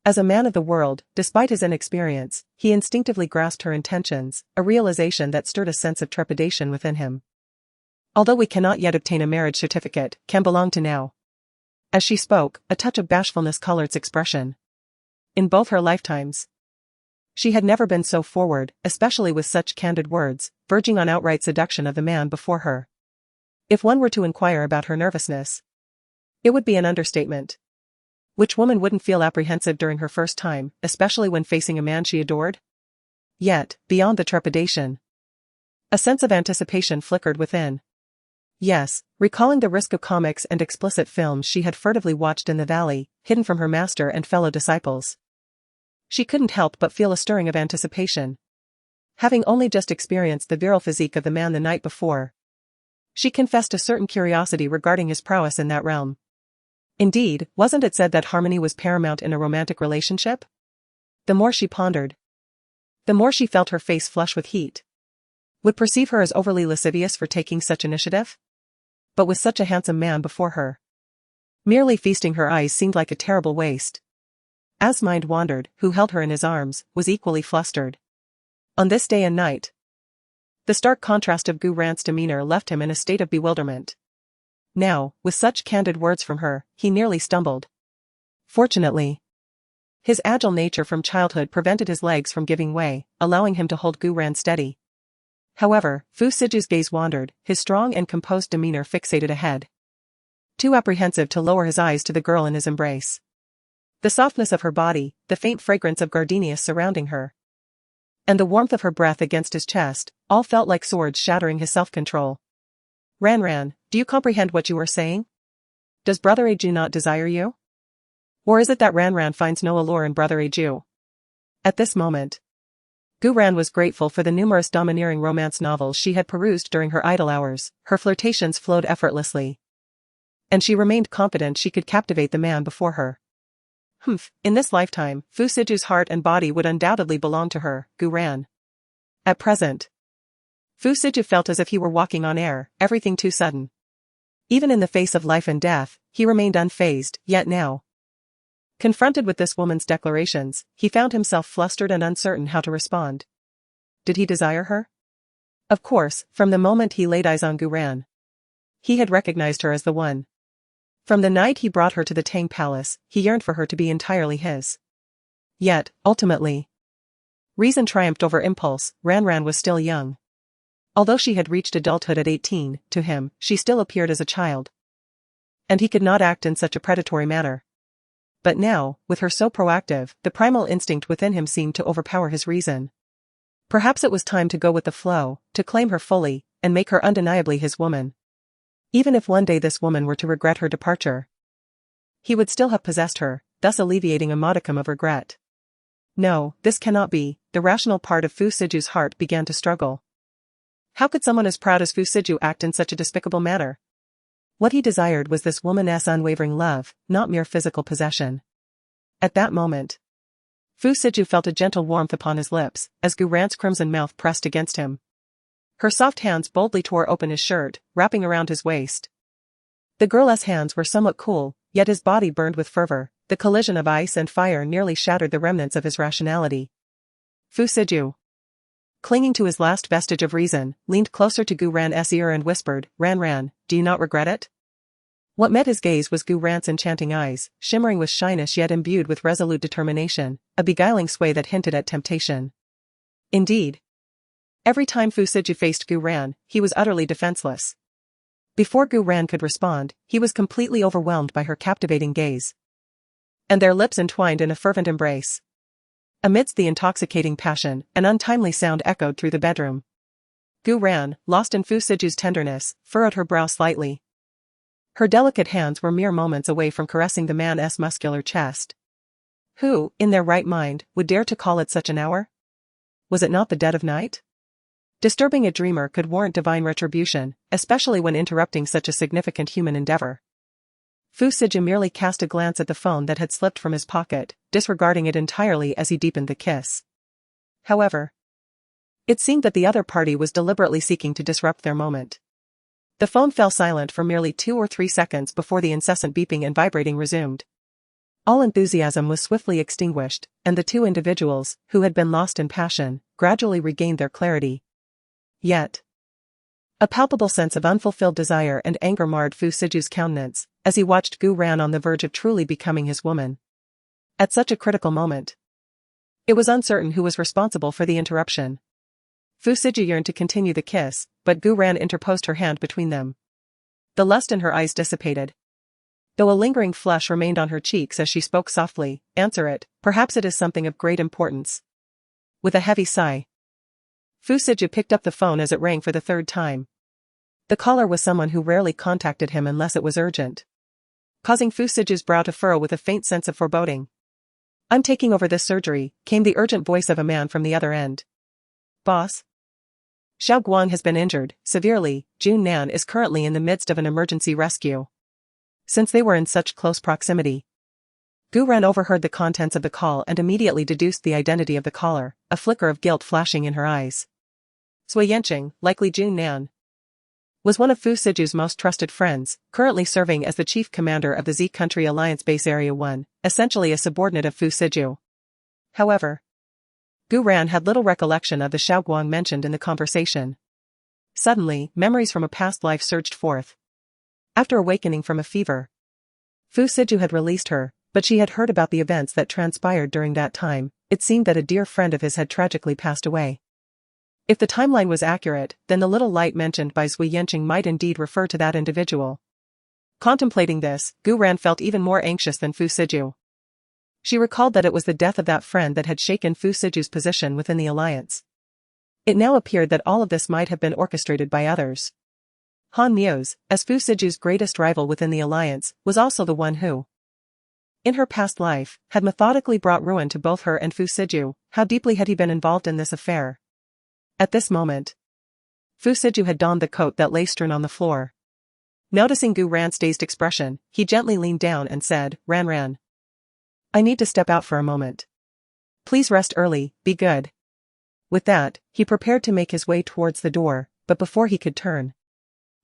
As a man of the world, despite his inexperience, he instinctively grasped her intentions, a realization that stirred a sense of trepidation within him. Although we cannot yet obtain a marriage certificate, can belong to now. As she spoke, a touch of bashfulness colored its expression. In both her lifetimes, she had never been so forward, especially with such candid words, verging on outright seduction of the man before her. If one were to inquire about her nervousness, it would be an understatement. Which woman wouldn't feel apprehensive during her first time, especially when facing a man she adored? Yet, beyond the trepidation, a sense of anticipation flickered within. Yes, recalling the risk of comics and explicit films she had furtively watched in the valley, hidden from her master and fellow disciples, she couldn't help but feel a stirring of anticipation. Having only just experienced the virile physique of the man the night before, she confessed a certain curiosity regarding his prowess in that realm. Indeed, wasn't it said that harmony was paramount in a romantic relationship? The more she pondered, the more she felt her face flush with heat. Would perceive her as overly lascivious for taking such initiative? But with such a handsome man before her, merely feasting her eyes seemed like a terrible waste. As mind wandered, who held her in his arms, was equally flustered. On this day and night, the stark contrast of Gu Ran's demeanor left him in a state of bewilderment. Now, with such candid words from her, he nearly stumbled. Fortunately, his agile nature from childhood prevented his legs from giving way, allowing him to hold Gu Ran steady. However, Fu Siju's gaze wandered, his strong and composed demeanor fixated ahead. Too apprehensive to lower his eyes to the girl in his embrace. The softness of her body, the faint fragrance of gardenias surrounding her, and the warmth of her breath against his chest, all felt like swords shattering his self-control. Ran Ran, do you comprehend what you are saying? Does Brother Aju not desire you? Or is it that Ran Ran finds no allure in Brother Aju? At this moment, Gu Ran was grateful for the numerous domineering romance novels she had perused during her idle hours. Her flirtations flowed effortlessly, and she remained confident she could captivate the man before her. In this lifetime, Fu Siju's heart and body would undoubtedly belong to her, Gu Ran. At present, Fu Siju felt as if he were walking on air, everything too sudden. Even in the face of life and death, he remained unfazed, yet now, confronted with this woman's declarations, he found himself flustered and uncertain how to respond. Did he desire her? Of course, from the moment he laid eyes on Gu Ran, he had recognized her as the one. From the night he brought her to the Tang Palace, he yearned for her to be entirely his. Yet, ultimately, reason triumphed over impulse. Ran was still young. Although she had reached adulthood at 18, to him, she still appeared as a child. And he could not act in such a predatory manner. But now, with her so proactive, the primal instinct within him seemed to overpower his reason. Perhaps it was time to go with the flow, to claim her fully, and make her undeniably his woman. Even if one day this woman were to regret her departure, he would still have possessed her, thus alleviating a modicum of regret. No, this cannot be. The rational part of Fu Siju's heart began to struggle. How could someone as proud as Fu Siju act in such a despicable manner? What he desired was this woman's unwavering love, not mere physical possession. At that moment, Fu Siju felt a gentle warmth upon his lips, as Gu Ran's crimson mouth pressed against him. Her soft hands boldly tore open his shirt, wrapping around his waist. The girl's hands were somewhat cool, yet his body burned with fervor. The collision of ice and fire nearly shattered the remnants of his rationality. Fu Siju, clinging to his last vestige of reason, leaned closer to Gu Ran's ear and whispered, Ran, do you not regret it? What met his gaze was Gu Ran's enchanting eyes, shimmering with shyness yet imbued with resolute determination, a beguiling sway that hinted at temptation. Indeed, every time Fu Siju faced Gu Ran, he was utterly defenseless. Before Gu Ran could respond, he was completely overwhelmed by her captivating gaze. And their lips entwined in a fervent embrace. Amidst the intoxicating passion, an untimely sound echoed through the bedroom. Gu Ran, lost in Fu Siju's tenderness, furrowed her brow slightly. Her delicate hands were mere moments away from caressing the man's muscular chest. Who, in their right mind, would dare to call it such an hour? Was it not the dead of night? Disturbing a dreamer could warrant divine retribution, especially when interrupting such a significant human endeavor. Fu Siju merely cast a glance at the phone that had slipped from his pocket, disregarding it entirely as he deepened the kiss. However, it seemed that the other party was deliberately seeking to disrupt their moment. The phone fell silent for merely 2 or 3 seconds before the incessant beeping and vibrating resumed. All enthusiasm was swiftly extinguished, and the two individuals, who had been lost in passion, gradually regained their clarity. Yet, a palpable sense of unfulfilled desire and anger marred Fu Siju's countenance, as he watched Gu Ran on the verge of truly becoming his woman. At such a critical moment, it was uncertain who was responsible for the interruption. Fu Siju yearned to continue the kiss, but Gu Ran interposed her hand between them. The lust in her eyes dissipated, though a lingering flush remained on her cheeks as she spoke softly, Answer it, perhaps it is something of great importance. With a heavy sigh, Fu Siju picked up the phone as it rang for the 3rd time. The caller was someone who rarely contacted him unless it was urgent, causing Fu Siju's brow to furrow with a faint sense of foreboding. I'm taking over this surgery, came the urgent voice of a man from the other end. Boss? Xiao Guang has been injured, severely. Jun Nan is currently in the midst of an emergency rescue. Since they were in such close proximity, Gu Ran overheard the contents of the call and immediately deduced the identity of the caller, a flicker of guilt flashing in her eyes. Sui Yanqing, likely Jun Nan, was one of Fu Siju's most trusted friends, currently serving as the chief commander of the Z Country Alliance Base Area 1, essentially a subordinate of Fu Siju. However, Gu Ran had little recollection of the Xiao Guang mentioned in the conversation. Suddenly, memories from a past life surged forth. After awakening from a fever, Fu Siju had released her, but she had heard about the events that transpired during that time. It seemed that a dear friend of his had tragically passed away. If the timeline was accurate, then the little light mentioned by Sui Yanqing might indeed refer to that individual. Contemplating this, Gu Ran felt even more anxious than Fu Siju. She recalled that it was the death of that friend that had shaken Fu Siju's position within the alliance. It now appeared that all of this might have been orchestrated by others. Han Muse, as Fu Siju's greatest rival within the alliance, was also the one who, in her past life, had methodically brought ruin to both her and Fu Siju. How deeply had he been involved in this affair? At this moment, Fu Siju had donned the coat that lay strewn on the floor. Noticing Gu Ran's dazed expression, he gently leaned down and said, Ran. I need to step out for a moment. Please rest early, be good. With that, he prepared to make his way towards the door, but before he could turn,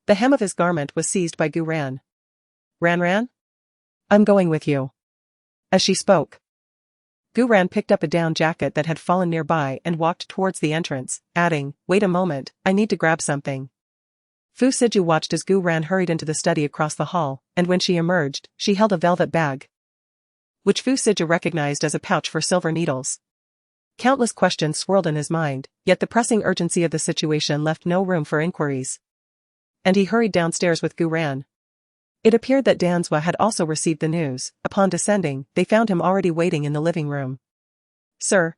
the hem of his garment was seized by Gu Ran. Ran? I'm going with you. As she spoke, Gu Ran picked up a down jacket that had fallen nearby and walked towards the entrance, adding, Wait a moment, I need to grab something. Fu Siju watched as Gu Ran hurried into the study across the hall, and when she emerged, she held a velvet bag, which Fu Siju recognized as a pouch for silver needles. Countless questions swirled in his mind, yet the pressing urgency of the situation left no room for inquiries. And he hurried downstairs with Gu Ran. It appeared that Danzwa had also received the news. Upon descending, they found him already waiting in the living room. "Sir,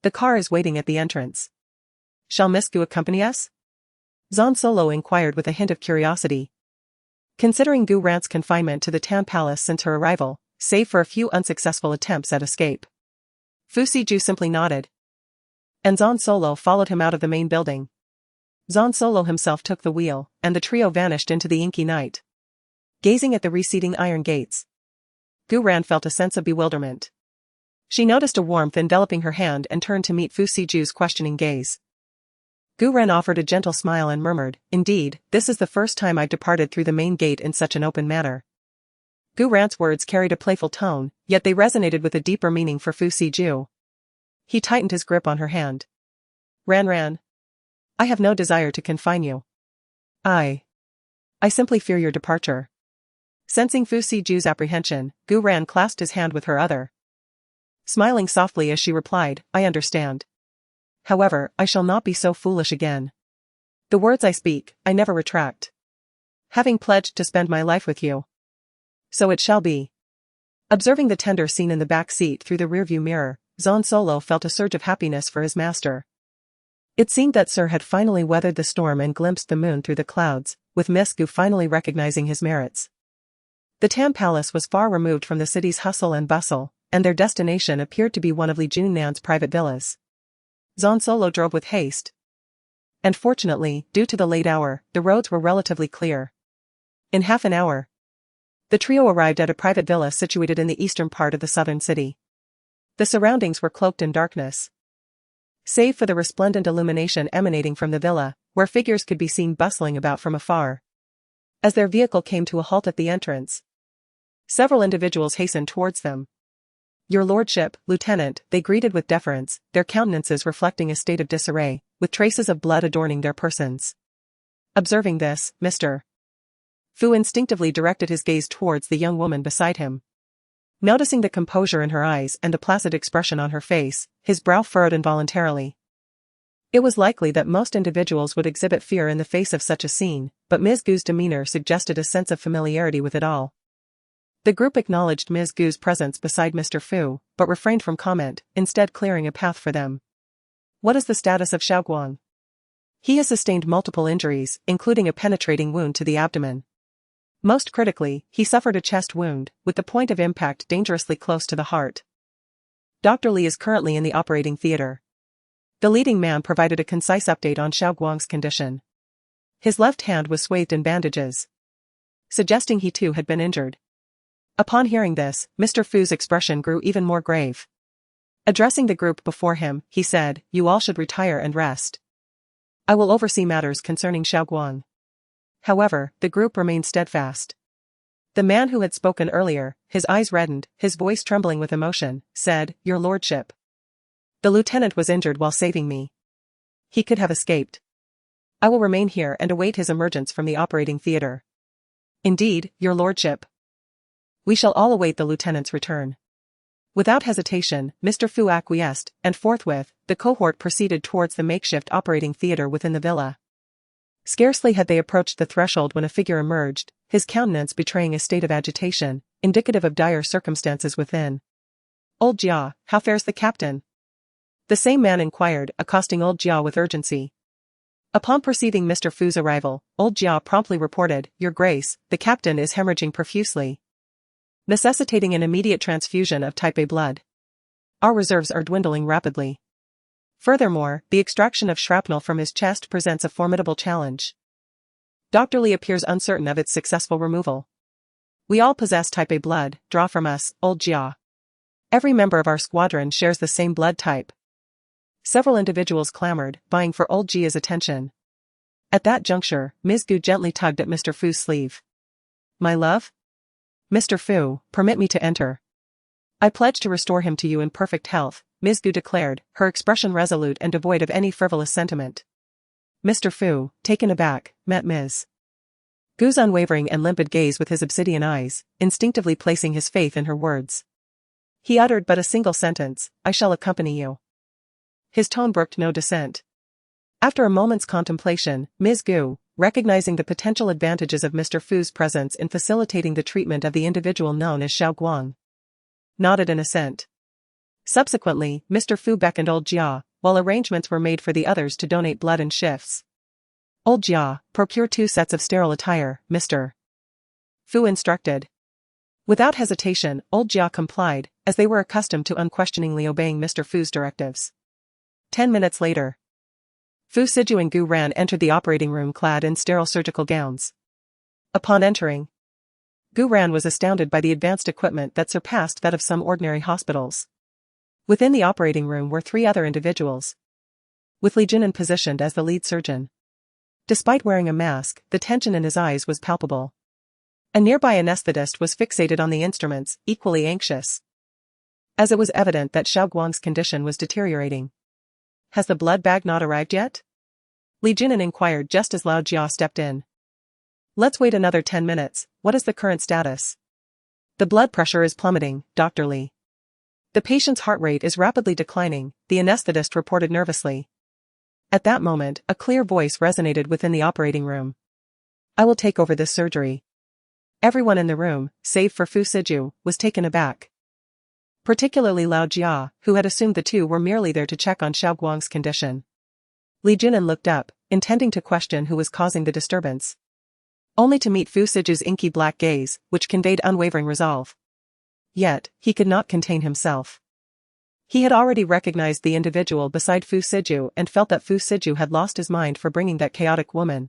the car is waiting at the entrance. Shall Miss Gu accompany us?" Zan Solo inquired with a hint of curiosity. Considering Gu Ran's confinement to the town palace since her arrival, save for a few unsuccessful attempts at escape, Fu Siju simply nodded. And Zan Solo followed him out of the main building. Zan Solo himself took the wheel, and the trio vanished into the inky night. Gazing at the receding iron gates, Gu Ran felt a sense of bewilderment. She noticed a warmth enveloping her hand and turned to meet Fu Siju's questioning gaze. Gu Ran offered a gentle smile and murmured, "Indeed, this is the first time I've departed through the main gate in such an open manner." Gu Ran's words carried a playful tone, yet they resonated with a deeper meaning for Fu Siju. He tightened his grip on her hand. Ran, I have no desire to confine you. I simply fear your departure." Sensing Fu Siju's apprehension, Gu Ran clasped his hand with her other, smiling softly as she replied, "I understand. However, I shall not be so foolish again. The words I speak, I never retract. Having pledged to spend my life with you, so it shall be." Observing the tender scene in the back seat through the rearview mirror, Zan Solo felt a surge of happiness for his master. It seemed that Sir had finally weathered the storm and glimpsed the moon through the clouds, with Miss Gu finally recognizing his merits. The town palace was far removed from the city's hustle and bustle, and their destination appeared to be one of Li Junnan's private villas. Zan Solo drove with haste. And fortunately, due to the late hour, the roads were relatively clear. In half an hour, the trio arrived at a private villa situated in the eastern part of the southern city. The surroundings were cloaked in darkness, save for the resplendent illumination emanating from the villa, where figures could be seen bustling about from afar. As their vehicle came to a halt at the entrance, several individuals hastened towards them. "Your lordship, lieutenant," they greeted with deference, their countenances reflecting a state of disarray, with traces of blood adorning their persons. Observing this, Mr. Fu instinctively directed his gaze towards the young woman beside him. Noticing the composure in her eyes and the placid expression on her face, his brow furrowed involuntarily. It was likely that most individuals would exhibit fear in the face of such a scene, but Ms. Gu's demeanor suggested a sense of familiarity with it all. The group acknowledged Ms. Gu's presence beside Mr. Fu, but refrained from comment, instead clearing a path for them. "What is the status of Xiaoguang?" "He has sustained multiple injuries, including a penetrating wound to the abdomen. Most critically, he suffered a chest wound, with the point of impact dangerously close to the heart. Dr. Li is currently in the operating theater." The leading man provided a concise update on Xiaoguang's condition. His left hand was swathed in bandages, suggesting he too had been injured. Upon hearing this, Mr. Fu's expression grew even more grave. Addressing the group before him, he said, "You all should retire and rest. I will oversee matters concerning Xiaoguang." However, the group remained steadfast. The man who had spoken earlier, his eyes reddened, his voice trembling with emotion, said, "Your lordship, the lieutenant was injured while saving me. He could have escaped. I will remain here and await his emergence from the operating theater." "Indeed, your lordship. We shall all await the lieutenant's return." Without hesitation, Mr. Fu acquiesced, and forthwith, the cohort proceeded towards the makeshift operating theater within the villa. Scarcely had they approached the threshold when a figure emerged, his countenance betraying a state of agitation, indicative of dire circumstances within. "Old Jia, how fares the captain?" The same man inquired, accosting Old Jia with urgency. Upon perceiving Mr. Fu's arrival, Old Jia promptly reported, "Your Grace, the captain is hemorrhaging profusely, necessitating an immediate transfusion of type A blood. Our reserves are dwindling rapidly. Furthermore, the extraction of shrapnel from his chest presents a formidable challenge. Dr. Li appears uncertain of its successful removal. We all possess type A blood, draw from us, Old Jia. Every member of our squadron shares the same blood type." Several individuals clamored, vying for Old Jia's attention. At that juncture, Ms. Gu gently tugged at Mr. Fu's sleeve. "My love? Mr. Fu, permit me to enter. I pledge to restore him to you in perfect health," Ms. Gu declared, her expression resolute and devoid of any frivolous sentiment. Mr. Fu, taken aback, met Ms. Gu's unwavering and limpid gaze with his obsidian eyes, instinctively placing his faith in her words. He uttered but a single sentence, "I shall accompany you." His tone brooked no dissent. After a moment's contemplation, Ms. Gu, recognizing the potential advantages of Mr. Fu's presence in facilitating the treatment of the individual known as Xiao Guang, nodded in assent. Subsequently, Mr. Fu beckoned old Jia, while arrangements were made for the others to donate blood in shifts. Old Jia, procure 2 sets of sterile attire, Mr. Fu instructed. Without hesitation, old Jia complied, as they were accustomed to unquestioningly obeying Mr. Fu's directives. 10 minutes later, Fu Siju and Gu Ran entered the operating room clad in sterile surgical gowns. Upon entering, Gu Ran was astounded by the advanced equipment that surpassed that of some ordinary hospitals. Within the operating room were 3 other individuals, with Li Jinan positioned as the lead surgeon. Despite wearing a mask, the tension in his eyes was palpable. A nearby anesthetist was fixated on the instruments, equally anxious, as it was evident that Xiao Guang's condition was deteriorating. "Has the blood bag not arrived yet?" Li Jinan inquired just as Lao Jia stepped in. "Let's wait another 10 minutes, what is the current status?" "The blood pressure is plummeting, Dr. Li. The patient's heart rate is rapidly declining," the anesthetist reported nervously. At that moment, a clear voice resonated within the operating room. "I will take over this surgery." Everyone in the room, save for Fu Siju, was taken aback. Particularly Lao Jia, who had assumed the two were merely there to check on Xiao Guang's condition. Li Jinan looked up, intending to question who was causing the disturbance, only to meet Fu Siju's inky black gaze, which conveyed unwavering resolve. Yet, he could not contain himself. He had already recognized the individual beside Fu Siju and felt that Fu Siju had lost his mind for bringing that chaotic woman,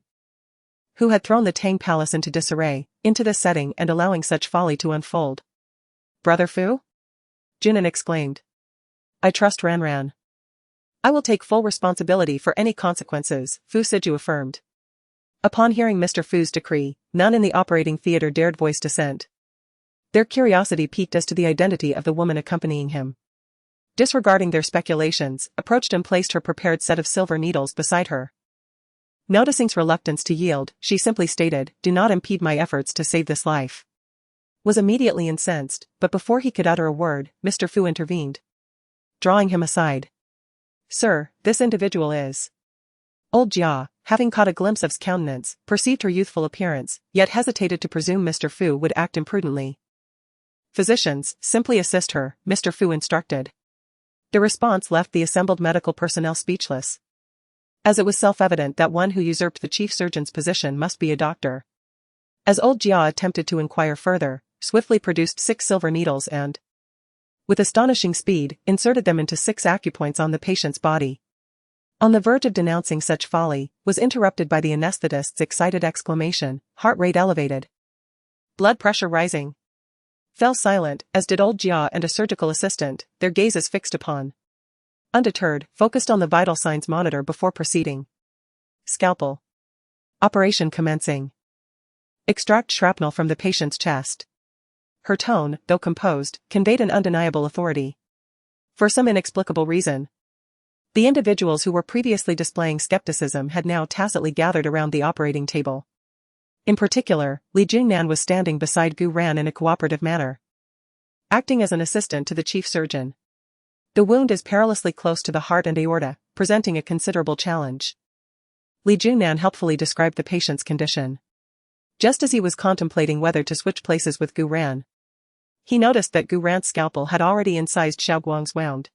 who had thrown the Tang Palace into disarray, into this setting and allowing such folly to unfold. "Brother Fu?" Jinan exclaimed. "I trust Ran. I will take full responsibility for any consequences," Fu Siju affirmed. Upon hearing Mr. Fu's decree, none in the operating theater dared voice dissent. Their curiosity piqued as to the identity of the woman accompanying him. Disregarding their speculations, approached and placed her prepared set of silver needles beside her. Noticing his reluctance to yield, she simply stated, "Do not impede my efforts to save this life." Was immediately incensed, but before he could utter a word, Mr. Fu intervened, drawing him aside. "Sir, this individual is..." Old Jia, having caught a glimpse of his countenance, perceived her youthful appearance, yet hesitated to presume Mr. Fu would act imprudently. "Physicians, simply assist her," Mr. Fu instructed. The response left the assembled medical personnel speechless, as it was self-evident that one who usurped the chief surgeon's position must be a doctor. As old Jia attempted to inquire further, swiftly produced 6 silver needles and, with astonishing speed, inserted them into 6 acupoints on the patient's body. On the verge of denouncing such folly, was interrupted by the anesthetist's excited exclamation, heart rate elevated, blood pressure rising. Fell silent, as did old Jia and a surgical assistant, their gazes fixed upon. Undeterred, focused on the vital signs monitor before proceeding. Scalpel. Operation commencing. Extract shrapnel from the patient's chest. Her tone, though composed, conveyed an undeniable authority. For some inexplicable reason, the individuals who were previously displaying skepticism had now tacitly gathered around the operating table. In particular, Li Jingnan was standing beside Gu Ran in a cooperative manner, acting as an assistant to the chief surgeon. The wound is perilously close to the heart and aorta, presenting a considerable challenge. Li Jingnan helpfully described the patient's condition. Just as he was contemplating whether to switch places with Gu Ran, he noticed that Gu Ran's scalpel had already incised Xiao Guang's wound.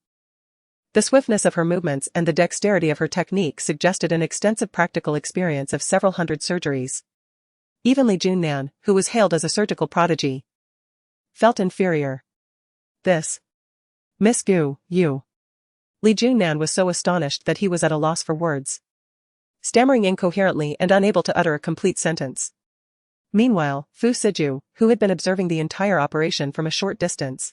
The swiftness of her movements and the dexterity of her technique suggested an extensive practical experience of several hundred surgeries. Even Li Jingnan, who was hailed as a surgical prodigy, felt inferior. "This. Miss Gu, you." Li Jingnan was so astonished that he was at a loss for words, stammering incoherently and unable to utter a complete sentence. Meanwhile, Fu Siju, who had been observing the entire operation from a short distance,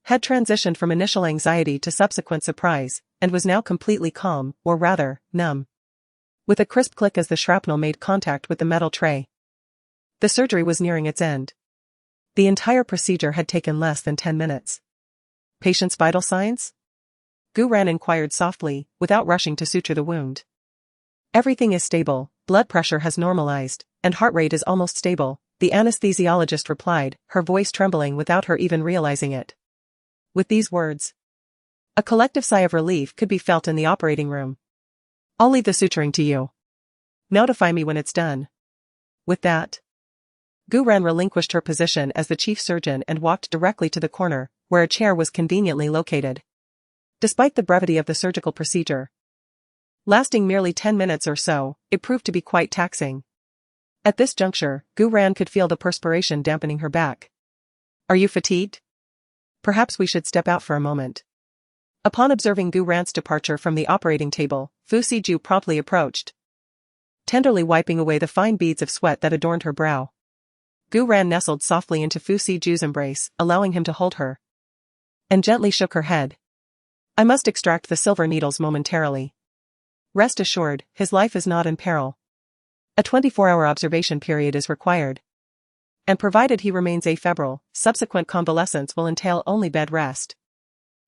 had transitioned from initial anxiety to subsequent surprise, and was now completely calm, or rather, numb. With a crisp click as the shrapnel made contact with the metal tray, the surgery was nearing its end. The entire procedure had taken less than 10 minutes. "Patient's vital signs?" Gu Ran inquired softly, without rushing to suture the wound. Everything is stable, blood pressure has normalized, and heart rate is almost stable, the anesthesiologist replied, her voice trembling without her even realizing it. With these words, a collective sigh of relief could be felt in the operating room. I'll leave the suturing to you. Notify me when it's done. With that, Gu Ran relinquished her position as the chief surgeon and walked directly to the corner, where a chair was conveniently located. Despite the brevity of the surgical procedure, lasting merely 10 minutes or so, it proved to be quite taxing. At this juncture, Gu Ran could feel the perspiration dampening her back. Are you fatigued? Perhaps we should step out for a moment. Upon observing Gu Ran's departure from the operating table, Fu Siju promptly approached, tenderly wiping away the fine beads of sweat that adorned her brow. Gu Ran nestled softly into Fu Siju's embrace, allowing him to hold her, and gently shook her head. I must extract the silver needles momentarily. Rest assured, his life is not in peril. A 24-hour observation period is required. And provided he remains afebrile, subsequent convalescence will entail only bed rest.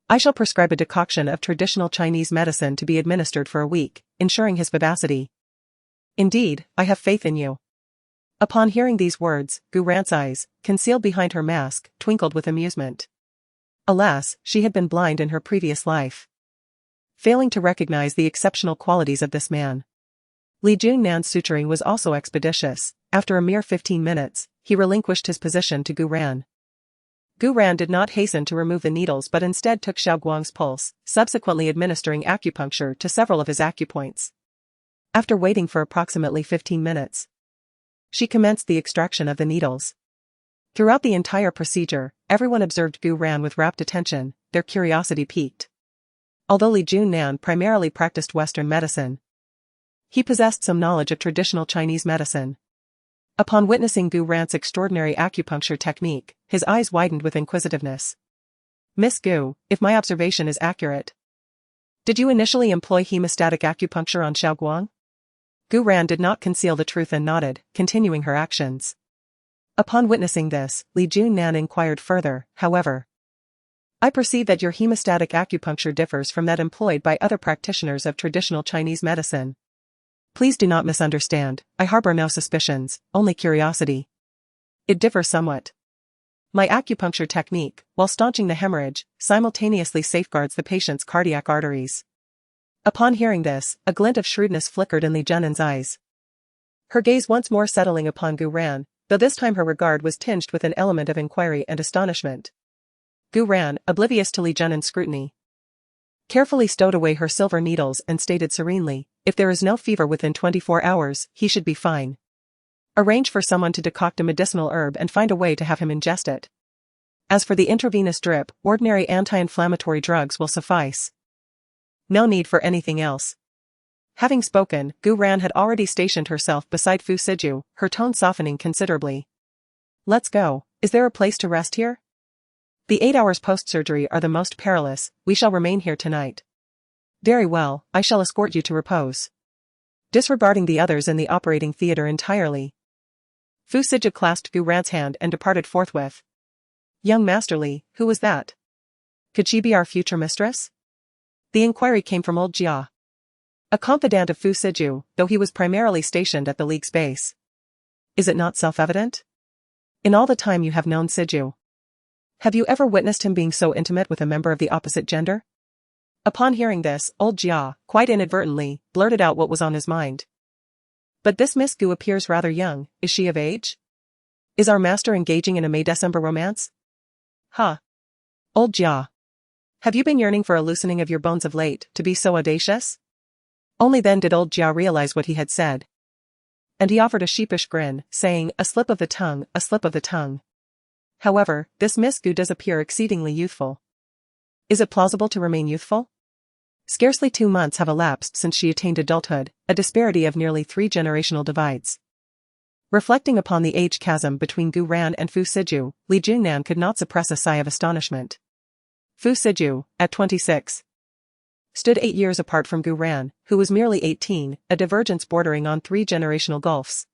I shall prescribe a decoction of traditional Chinese medicine to be administered for a week, ensuring his vivacity. Indeed, I have faith in you. Upon hearing these words, Gu Ran's eyes, concealed behind her mask, twinkled with amusement. Alas, she had been blind in her previous life, failing to recognize the exceptional qualities of this man. Li Junnan's suturing was also expeditious. After a mere 15 minutes, he relinquished his position to Gu Ran. Gu Ran did not hasten to remove the needles but instead took Xiao Guang's pulse, subsequently administering acupuncture to several of his acupoints. After waiting for approximately 15 minutes, she commenced the extraction of the needles. Throughout the entire procedure, everyone observed Gu Ran with rapt attention, their curiosity piqued. Although Li Junnan primarily practiced Western medicine, he possessed some knowledge of traditional Chinese medicine. Upon witnessing Gu Ran's extraordinary acupuncture technique, his eyes widened with inquisitiveness. Miss Gu, if my observation is accurate, did you initially employ hemostatic acupuncture on Xiao Guang? Gu Ran did not conceal the truth and nodded, continuing her actions. Upon witnessing this, Li Junnan inquired further, however. I perceive that your hemostatic acupuncture differs from that employed by other practitioners of traditional Chinese medicine. Please do not misunderstand, I harbor no suspicions, only curiosity. It differs somewhat. My acupuncture technique, while staunching the hemorrhage, simultaneously safeguards the patient's cardiac arteries. Upon hearing this, a glint of shrewdness flickered in Li Junnan's eyes. Her gaze once more settling upon Gu Ran, though this time her regard was tinged with an element of inquiry and astonishment. Gu Ran, oblivious to Li Junnan's scrutiny, carefully stowed away her silver needles and stated serenely, if there is no fever within 24 hours, he should be fine. Arrange for someone to decoct a medicinal herb and find a way to have him ingest it. As for the intravenous drip, ordinary anti-inflammatory drugs will suffice. No need for anything else. Having spoken, Gu Ran had already stationed herself beside Fu Siju, her tone softening considerably. Let's go, is there a place to rest here? The 8 hours post-surgery are the most perilous, we shall remain here tonight. Very well, I shall escort you to repose. Disregarding the others in the operating theater entirely, Fu Siju clasped Gu Ran's hand and departed forthwith. Young Master Li, who was that? Could she be our future mistress? The inquiry came from old Jia, a confidant of Fu Siju, though he was primarily stationed at the League's base. Is it not self-evident? In all the time you have known Siju, have you ever witnessed him being so intimate with a member of the opposite gender? Upon hearing this, old Jia, quite inadvertently, blurted out what was on his mind. But this Miss Gu appears rather young, is she of age? Is our master engaging in a May-December romance? Huh. Old Jia. Have you been yearning for a loosening of your bones of late, to be so audacious? Only then did old Jia realize what he had said. And he offered a sheepish grin, saying, a slip of the tongue, a slip of the tongue. However, this Miss Gu does appear exceedingly youthful. Is it plausible to remain youthful? Scarcely 2 months have elapsed since she attained adulthood, a disparity of nearly 3 generational divides. Reflecting upon the age chasm between Gu Ran and Fu Siju, Li Junnan could not suppress a sigh of astonishment. Fu Siju, at 26, stood 8 years apart from Gu Ran, who was merely 18, a divergence bordering on 3 generational gulfs.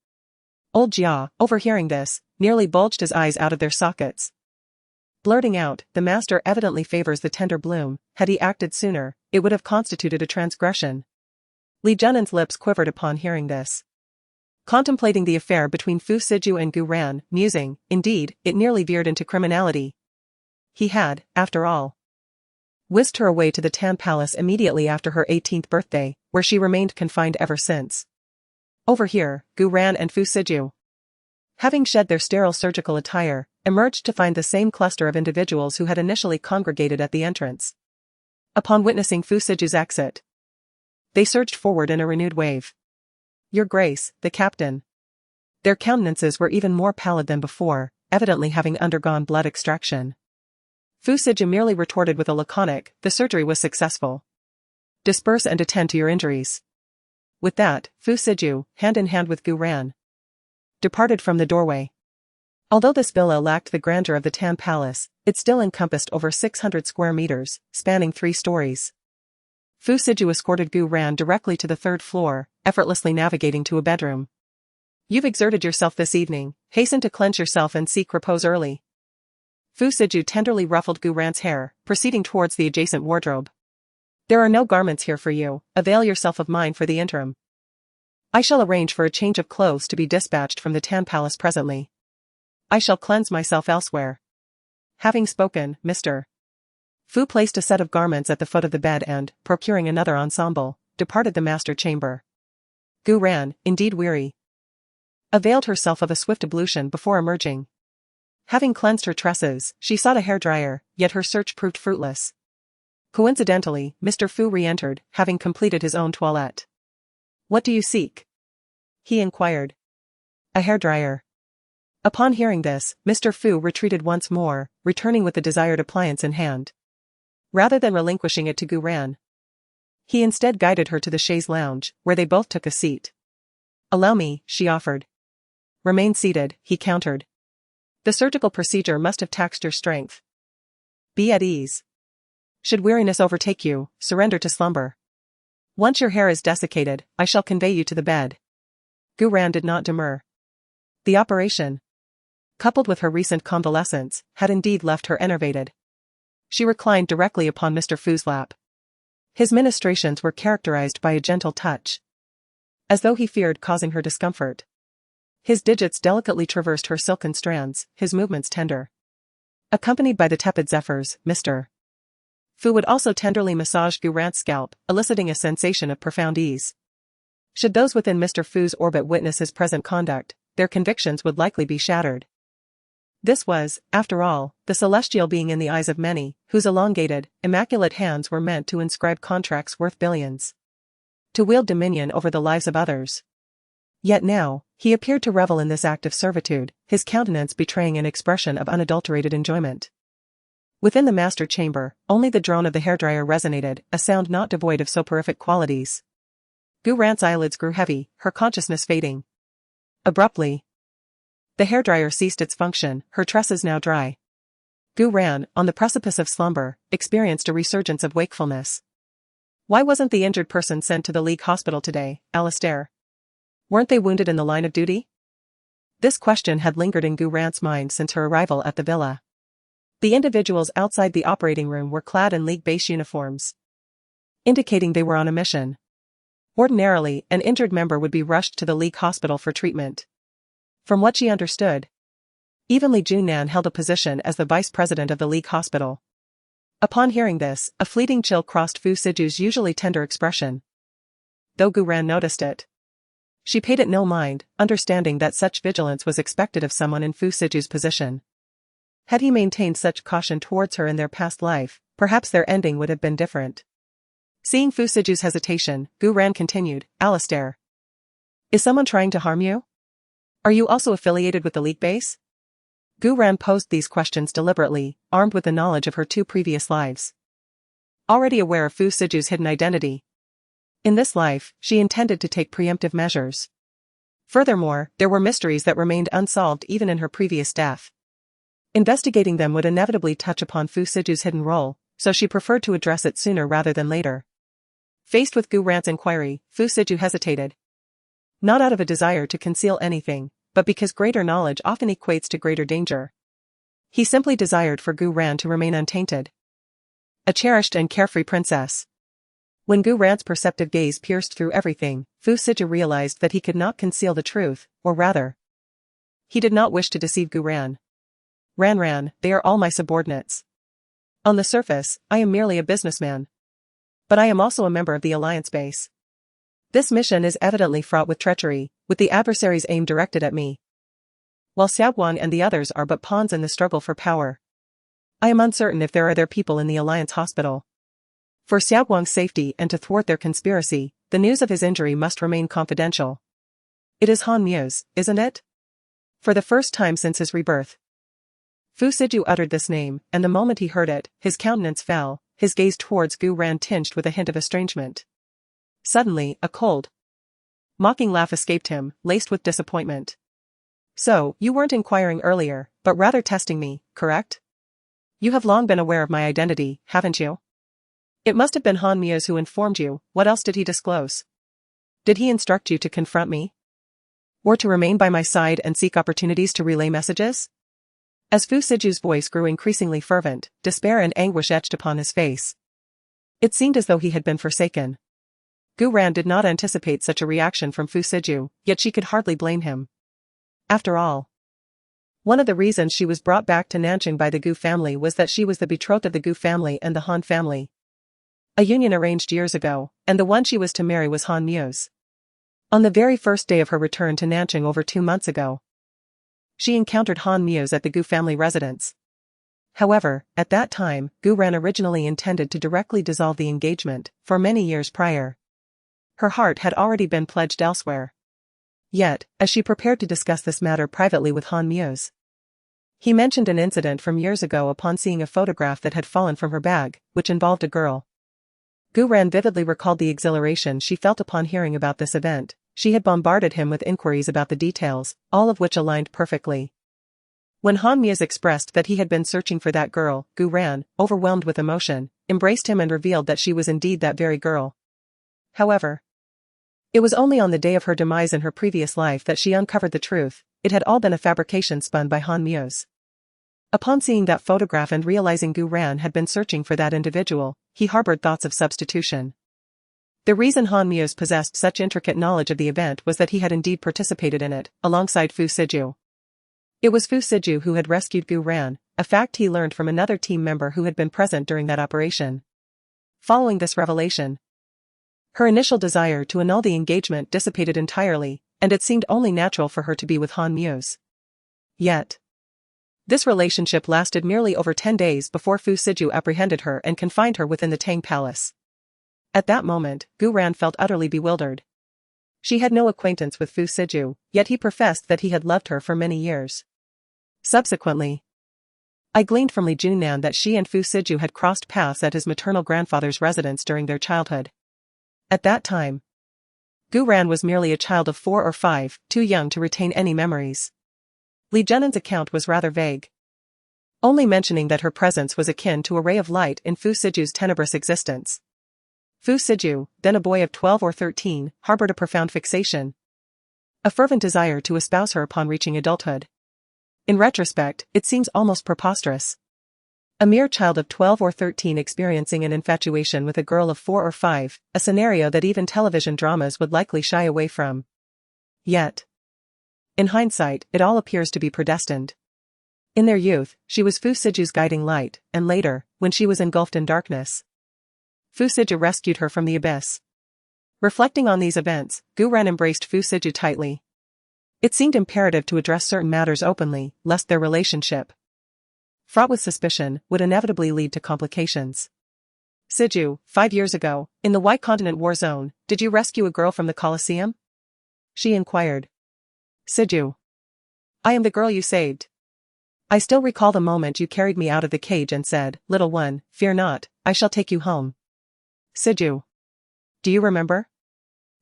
Old Jia, overhearing this, nearly bulged his eyes out of their sockets. Blurting out, the master evidently favors the tender bloom, had he acted sooner, it would have constituted a transgression. Li Junan's lips quivered upon hearing this. Contemplating the affair between Fu Siju and Gu Ran, musing, indeed, it nearly veered into criminality. He had, after all, whisked her away to the Tan Palace immediately after her 18th birthday, where she remained confined ever since. Over here, Gu Ran and Fu Siju, having shed their sterile surgical attire, emerged to find the same cluster of individuals who had initially congregated at the entrance. Upon witnessing Fu Siju's exit, they surged forward in a renewed wave. "Your Grace, the captain." Their countenances were even more pallid than before, evidently having undergone blood extraction. Fu Siju merely retorted with a laconic, "The surgery was successful. Disperse and attend to your injuries." With that, Fu Siju, hand in hand with Gu Ran, departed from the doorway. Although this villa lacked the grandeur of the Tan Palace, it still encompassed over 600 square meters, spanning 3 stories. Fu Siju escorted Gu Ran directly to the 3rd floor, effortlessly navigating to a bedroom. "You've exerted yourself this evening, hasten to cleanse yourself and seek repose early." Fu Siju tenderly ruffled Gu Ran's hair, proceeding towards the adjacent wardrobe. "There are no garments here for you, avail yourself of mine for the interim. I shall arrange for a change of clothes to be dispatched from the Tan Palace presently. I shall cleanse myself elsewhere." Having spoken, Mr. Fu placed a set of garments at the foot of the bed and, procuring another ensemble, departed the master chamber. Gu Ran, indeed weary, availed herself of a swift ablution before emerging. Having cleansed her tresses, she sought a hairdryer, yet her search proved fruitless. Coincidentally, Mr. Fu re-entered, having completed his own toilette. "What do you seek?" he inquired. "A hairdryer." Upon hearing this, Mr. Fu retreated once more, returning with the desired appliance in hand. Rather than relinquishing it to Gu Ran, he instead guided her to the chaise lounge, where they both took a seat. "Allow me," she offered. "Remain seated," he countered. "The surgical procedure must have taxed your strength. Be at ease. Should weariness overtake you, surrender to slumber. Once your hair is desiccated, I shall convey you to the bed." Gu Ran did not demur. The operation, coupled with her recent convalescence, had indeed left her enervated. She reclined directly upon Mr. Fu's lap. His ministrations were characterized by a gentle touch, as though he feared causing her discomfort. His digits delicately traversed her silken strands, his movements tender. Accompanied by the tepid zephyrs, Mr. Fu would also tenderly massage Gu Ran's scalp, eliciting a sensation of profound ease. Should those within Mr. Fu's orbit witness his present conduct, their convictions would likely be shattered. This was, after all, the celestial being in the eyes of many, whose elongated, immaculate hands were meant to inscribe contracts worth billions, to wield dominion over the lives of others. Yet now, he appeared to revel in this act of servitude, his countenance betraying an expression of unadulterated enjoyment. Within the master chamber, only the drone of the hairdryer resonated, a sound not devoid of soporific qualities. Gu Ran's eyelids grew heavy, her consciousness fading. Abruptly, the hairdryer ceased its function, her tresses now dry. Gu Ran, on the precipice of slumber, experienced a resurgence of wakefulness. Why wasn't the injured person sent to the League Hospital today, Alistair? Weren't they wounded in the line of duty? This question had lingered in Gu Ran's mind since her arrival at the villa. The individuals outside the operating room were clad in League base uniforms, indicating they were on a mission. Ordinarily, an injured member would be rushed to the League Hospital for treatment. From what she understood, even Li Junan held a position as the vice president of the League Hospital. Upon hearing this, a fleeting chill crossed Fu Siju's usually tender expression. Though Gu Ran noticed it, she paid it no mind, understanding that such vigilance was expected of someone in Fu Siju's position. Had he maintained such caution towards her in their past life, perhaps their ending would have been different. Seeing Fu Siju's hesitation, Gu Ran continued, "Alistair, is someone trying to harm you? Are you also affiliated with the League base?" Gu Ran posed these questions deliberately, armed with the knowledge of her 2 previous lives. Already aware of Fu Siju's hidden identity, in this life, she intended to take preemptive measures. Furthermore, there were mysteries that remained unsolved even in her previous death. Investigating them would inevitably touch upon Fu Siju's hidden role, so she preferred to address it sooner rather than later. Faced with Gu Ran's inquiry, Fu Siju hesitated. Not out of a desire to conceal anything, but because greater knowledge often equates to greater danger. He simply desired for Gu Ran to remain untainted, a cherished and carefree princess. When Gu Ran's perceptive gaze pierced through everything, Fu Siju realized that he could not conceal the truth, or rather, he did not wish to deceive Gu Ran. Ran, they are all my subordinates. On the surface, I am merely a businessman. But I am also a member of the Alliance base. This mission is evidently fraught with treachery, with the adversary's aim directed at me. While Xiaoguang and the others are but pawns in the struggle for power. I am uncertain if there are other people in the Alliance hospital. For Xiaoguang's safety and to thwart their conspiracy, the news of his injury must remain confidential. It is Han Mu's, isn't it? For the first time since his rebirth. Fu Siju uttered this name, and the moment he heard it, his countenance fell, his gaze towards Gu Ran tinged with a hint of estrangement. Suddenly, a cold, mocking laugh escaped him, laced with disappointment. So, you weren't inquiring earlier, but rather testing me, correct? You have long been aware of my identity, haven't you? It must have been Han Mia's who informed you. What else did he disclose? Did he instruct you to confront me? Or to remain by my side and seek opportunities to relay messages? As Fu Siju's voice grew increasingly fervent, despair and anguish etched upon his face. It seemed as though he had been forsaken. Gu Ran did not anticipate such a reaction from Fu Siju, yet she could hardly blame him. After all, one of the reasons she was brought back to Nanjing by the Gu family was that she was the betrothed of the Gu family and the Han family. A union arranged years ago, and the one she was to marry was Han Mu's. On the very first day of her return to Nanjing over 2 months ago, she encountered Han Mu's at the Gu family residence. However, at that time, Gu Ran originally intended to directly dissolve the engagement, for many years prior. Her heart had already been pledged elsewhere. Yet, as she prepared to discuss this matter privately with Han Mu's, he mentioned an incident from years ago upon seeing a photograph that had fallen from her bag, which involved a girl. Gu Ran vividly recalled the exhilaration she felt upon hearing about this event. She had bombarded him with inquiries about the details, all of which aligned perfectly. When Han Mia's expressed that he had been searching for that girl, Gu Ran, overwhelmed with emotion, embraced him and revealed that she was indeed that very girl. However, it was only on the day of her demise in her previous life that she uncovered the truth. It had all been a fabrication spun by Han Mu's. Upon seeing that photograph and realizing Gu Ran had been searching for that individual, he harbored thoughts of substitution. The reason Han Mu's possessed such intricate knowledge of the event was that he had indeed participated in it, alongside Fu Siju. It was Fu Siju who had rescued Gu Ran, a fact he learned from another team member who had been present during that operation. Following this revelation, her initial desire to annul the engagement dissipated entirely, and it seemed only natural for her to be with Han Mu's. Yet, this relationship lasted merely over 10 days before Fu Siju apprehended her and confined her within the Tang Palace. At that moment, Gu Ran felt utterly bewildered. She had no acquaintance with Fu Siju, yet he professed that he had loved her for many years. Subsequently, I gleaned from Li Junan that she and Fu Siju had crossed paths at his maternal grandfather's residence during their childhood. At that time, Gu Ran was merely a child of 4 or 5, too young to retain any memories. Li Junan's account was rather vague, only mentioning that her presence was akin to a ray of light in Fu Siju's tenebrous existence. Fu Siju, then a boy of 12 or 13, harbored a profound fixation, a fervent desire to espouse her upon reaching adulthood. In retrospect, it seems almost preposterous. A mere child of 12 or 13 experiencing an infatuation with a girl of 4 or 5, a scenario that even television dramas would likely shy away from. Yet, in hindsight, it all appears to be predestined. In their youth, she was Fu Siju's guiding light, and later, when she was engulfed in darkness, Fu Siju rescued her from the abyss. Reflecting on these events, Gu Ran embraced Fu Siju tightly. It seemed imperative to address certain matters openly, lest their relationship, fraught with suspicion, would inevitably lead to complications. Siju, 5 years ago, in the White Continent War Zone, did you rescue a girl from the Colosseum? She inquired. Siju. I am the girl you saved. I still recall the moment you carried me out of the cage and said, "Little one, fear not, I shall take you home." Siju. Do you remember?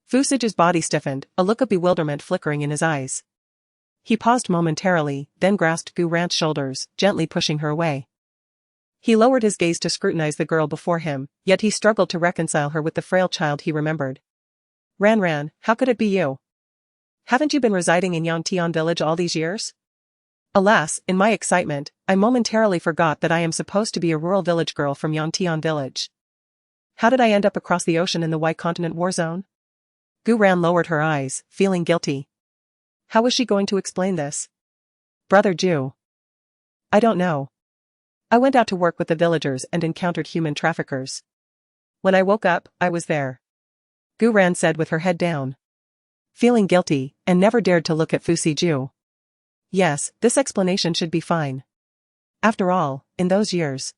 Fu Siju's body stiffened, a look of bewilderment flickering in his eyes. He paused momentarily, then grasped Gu Ran's shoulders, gently pushing her away. He lowered his gaze to scrutinize the girl before him, yet he struggled to reconcile her with the frail child he remembered. Ran, how could it be you? Haven't you been residing in Yangtian village all these years? Alas, in my excitement, I momentarily forgot that I am supposed to be a rural village girl from Yangtian village. How did I end up across the ocean in the White Continent war zone? Gu Ran lowered her eyes, feeling guilty. How was she going to explain this? Brother Ju. I don't know. I went out to work with the villagers and encountered human traffickers. When I woke up, I was there. Gu Ran said with her head down. Feeling guilty, and never dared to look at Fu Siju. Yes, this explanation should be fine. After all, in those years,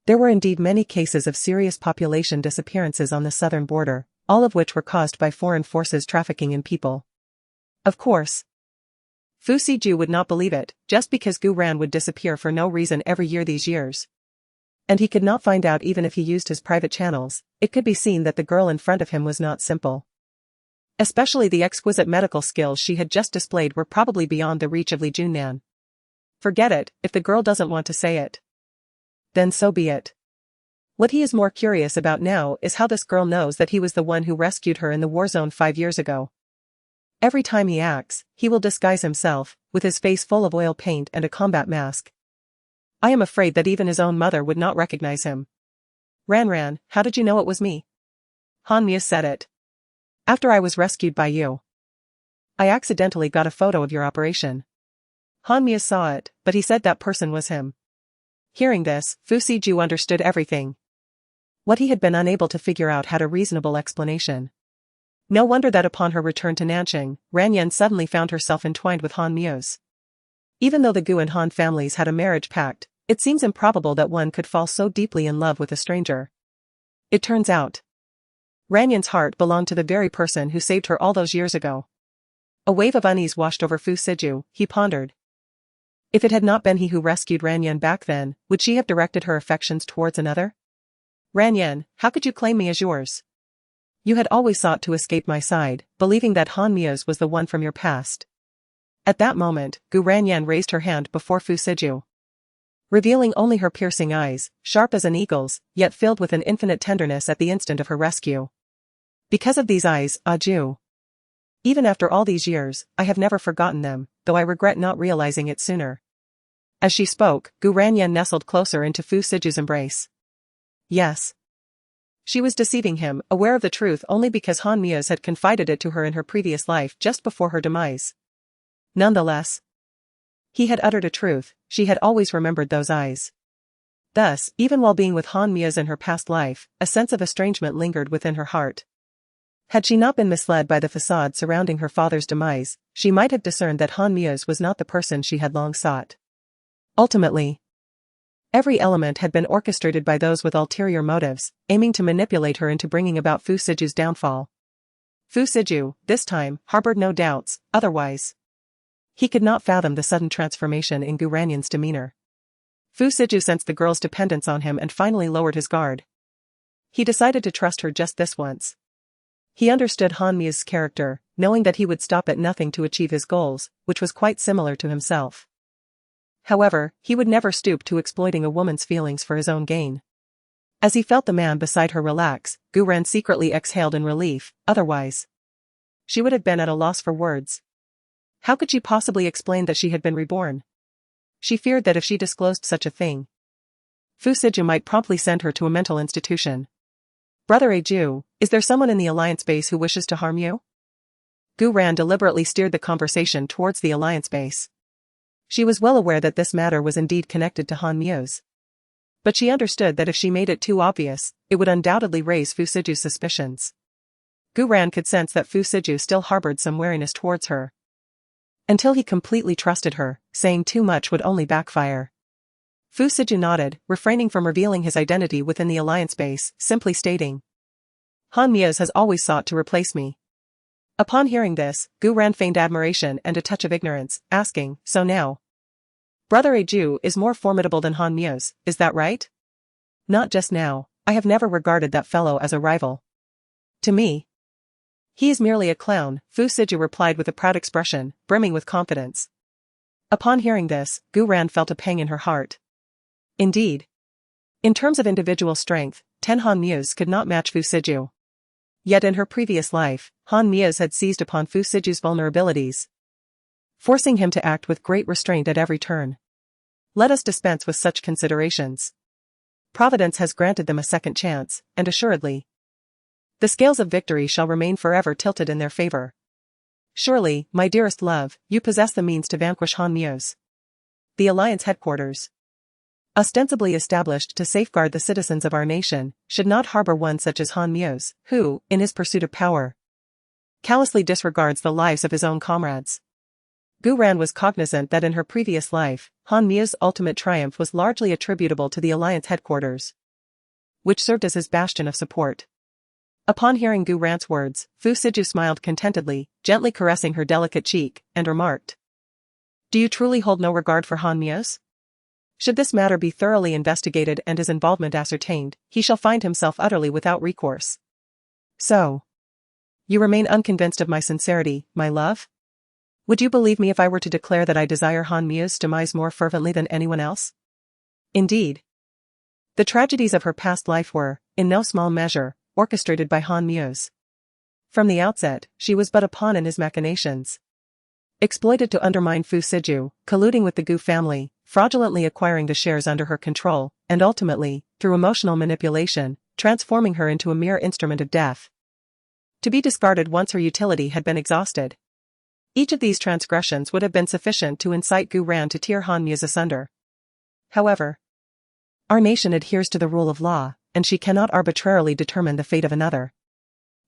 there were indeed many cases of serious population disappearances on the southern border, all of which were caused by foreign forces trafficking in people. Of course, Fu Siju would not believe it, just because Gu Ran would disappear for no reason every year these years. And he could not find out even if he used his private channels. It could be seen that the girl in front of him was not simple. Especially the exquisite medical skills she had just displayed were probably beyond the reach of Li Junnan. Forget it, if the girl doesn't want to say it, then so be it. What he is more curious about now is how this girl knows that he was the one who rescued her in the war zone 5 years ago. Every time he acts, he will disguise himself, with his face full of oil paint and a combat mask. I am afraid that even his own mother would not recognize him. Ran, how did you know it was me? Han Mia said it. After I was rescued by you, I accidentally got a photo of your operation. Han Mia saw it, but he said that person was him. Hearing this, Fu Siju understood everything. What he had been unable to figure out had a reasonable explanation. No wonder that upon her return to Nanqing, Ran Yan suddenly found herself entwined with Han Mia's. Even though the Gu and Han families had a marriage pact, it seems improbable that one could fall so deeply in love with a stranger. It turns out, Ran Yan's heart belonged to the very person who saved her all those years ago. A wave of unease washed over Fu Siju, he pondered. If it had not been he who rescued Ran Yan back then, would she have directed her affections towards another? Ran Yan, how could you claim me as yours? You had always sought to escape my side, believing that Han Mia's was the one from your past. At that moment, Gu Ran Yan raised her hand before Fu Siju, revealing only her piercing eyes, sharp as an eagle's, yet filled with an infinite tenderness at the instant of her rescue. Because of these eyes, Ju. Even after all these years, I have never forgotten them, though I regret not realizing it sooner. As she spoke, Gu Ran Yan nestled closer into Fu Siju's embrace. Yes. She was deceiving him, aware of the truth only because Han Mia's had confided it to her in her previous life just before her demise. Nonetheless, he had uttered a truth, she had always remembered those eyes. Thus, even while being with Han Mia's in her past life, a sense of estrangement lingered within her heart. Had she not been misled by the facade surrounding her father's demise, she might have discerned that Han Mia's was not the person she had long sought. Ultimately, every element had been orchestrated by those with ulterior motives, aiming to manipulate her into bringing about Fu Siju's downfall. Fu Siju, this time, harbored no doubts, otherwise he could not fathom the sudden transformation in Gu Ran Yan's demeanor. Fu Siju sensed the girl's dependence on him and finally lowered his guard. He decided to trust her just this once. He understood Han Mia's character, knowing that he would stop at nothing to achieve his goals, which was quite similar to himself. However, he would never stoop to exploiting a woman's feelings for his own gain. As he felt the man beside her relax, Gu Ran secretly exhaled in relief, otherwise she would have been at a loss for words. How could she possibly explain that she had been reborn? She feared that if she disclosed such a thing, Fu Siju might promptly send her to a mental institution. Brother Ju, is there someone in the Alliance base who wishes to harm you? Gu Ran deliberately steered the conversation towards the Alliance base. She was well aware that this matter was indeed connected to Han Mia's. But she understood that if she made it too obvious, it would undoubtedly raise Fu Siju's suspicions. Gu Ran could sense that Fu Siju still harbored some wariness towards her. Until he completely trusted her, saying too much would only backfire. Fu Siju nodded, refraining from revealing his identity within the Alliance base, simply stating, Han Mia's has always sought to replace me. Upon hearing this, Gu Ran feigned admiration and a touch of ignorance, asking, so now, Brother Ju is more formidable than Han Mia's, is that right? Not just now, I have never regarded that fellow as a rival. To me, he is merely a clown, Fu Siju replied with a proud expression, brimming with confidence. Upon hearing this, Gu Ran felt a pang in her heart. Indeed, in terms of individual strength, 10 Han Mia's could not match Fu Siju. Yet in her previous life, Han Mia's had seized upon Fu Siju's vulnerabilities, forcing him to act with great restraint at every turn. Let us dispense with such considerations. Providence has granted them a second chance, and assuredly, the scales of victory shall remain forever tilted in their favor. Surely, my dearest love, you possess the means to vanquish Han Muse. The Alliance headquarters, ostensibly established to safeguard the citizens of our nation, should not harbor one such as Han Muse, who, in his pursuit of power, callously disregards the lives of his own comrades. Gu Ran was cognizant that in her previous life, Han Mue's ultimate triumph was largely attributable to the Alliance headquarters, which served as his bastion of support. Upon hearing Gu Ran's words, Fu Siju smiled contentedly, gently caressing her delicate cheek, and remarked, "Do you truly hold no regard for Han Muse? Should this matter be thoroughly investigated and his involvement ascertained, he shall find himself utterly without recourse. So, you remain unconvinced of my sincerity, my love? Would you believe me if I were to declare that I desire Han Mue's demise more fervently than anyone else? Indeed, the tragedies of her past life were, in no small measure, orchestrated by Han Muse. From the outset, she was but a pawn in his machinations. Exploited to undermine Fu Siju, colluding with the Gu family, fraudulently acquiring the shares under her control, and ultimately, through emotional manipulation, transforming her into a mere instrument of death, to be discarded once her utility had been exhausted. Each of these transgressions would have been sufficient to incite Gu Ran to tear Han Muse asunder. However, our nation adheres to the rule of law, and she cannot arbitrarily determine the fate of another.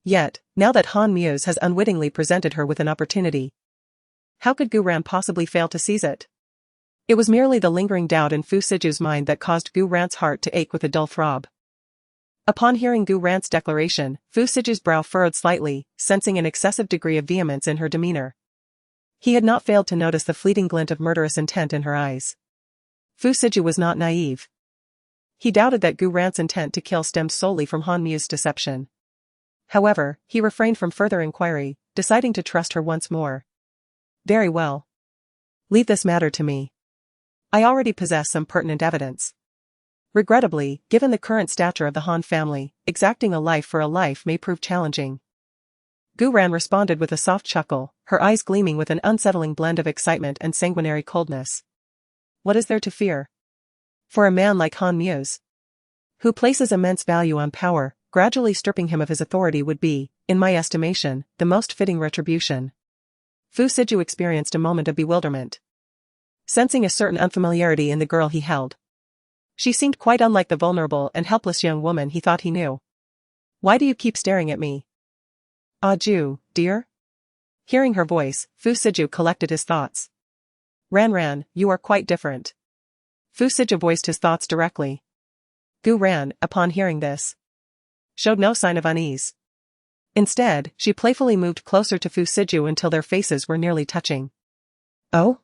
Yet, now that Han Muse has unwittingly presented her with an opportunity, how could Gu Ran possibly fail to seize it? It was merely the lingering doubt in Fu Siju's mind that caused Gu Ran's heart to ache with a dull throb. Upon hearing Gu Ran's declaration, Fu Siju's brow furrowed slightly, sensing an excessive degree of vehemence in her demeanor. He had not failed to notice the fleeting glint of murderous intent in her eyes. Fu Siju was not naive. He doubted that Gu Ran's intent to kill stemmed solely from Han Mue's deception. However, he refrained from further inquiry, deciding to trust her once more. Very well. Leave this matter to me. I already possess some pertinent evidence. Regrettably, given the current stature of the Han family, exacting a life for a life may prove challenging. Gu Ran responded with a soft chuckle, her eyes gleaming with an unsettling blend of excitement and sanguinary coldness. What is there to fear? For a man like Han Muse, who places immense value on power, gradually stripping him of his authority would be, in my estimation, the most fitting retribution. Fu Siju experienced a moment of bewilderment, sensing a certain unfamiliarity in the girl he held. She seemed quite unlike the vulnerable and helpless young woman he thought he knew. Why do you keep staring at me? Ah, Ju, dear? Hearing her voice, Fu Siju collected his thoughts. Ran, you are quite different. Fu Siju voiced his thoughts directly. Gu Ran, upon hearing this, showed no sign of unease. Instead, she playfully moved closer to Fu Siju until their faces were nearly touching. Oh?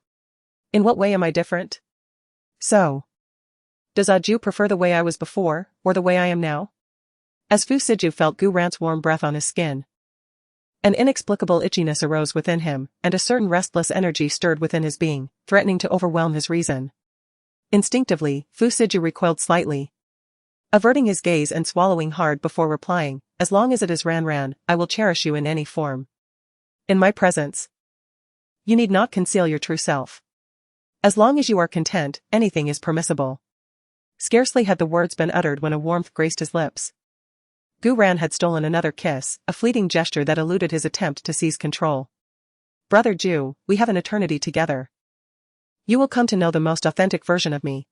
In what way am I different? So, does Ju prefer the way I was before, or the way I am now? As Fu Siju felt Gu Ran's warm breath on his skin, an inexplicable itchiness arose within him, and a certain restless energy stirred within his being, threatening to overwhelm his reason. Instinctively, Fu Siju recoiled slightly, averting his gaze and swallowing hard before replying, as long as it is Ran, I will cherish you in any form. In my presence, you need not conceal your true self. As long as you are content, anything is permissible. Scarcely had the words been uttered when a warmth graced his lips. Gu Ran had stolen another kiss, a fleeting gesture that eluded his attempt to seize control. Brother Ju, we have an eternity together. You will come to know the most authentic version of me.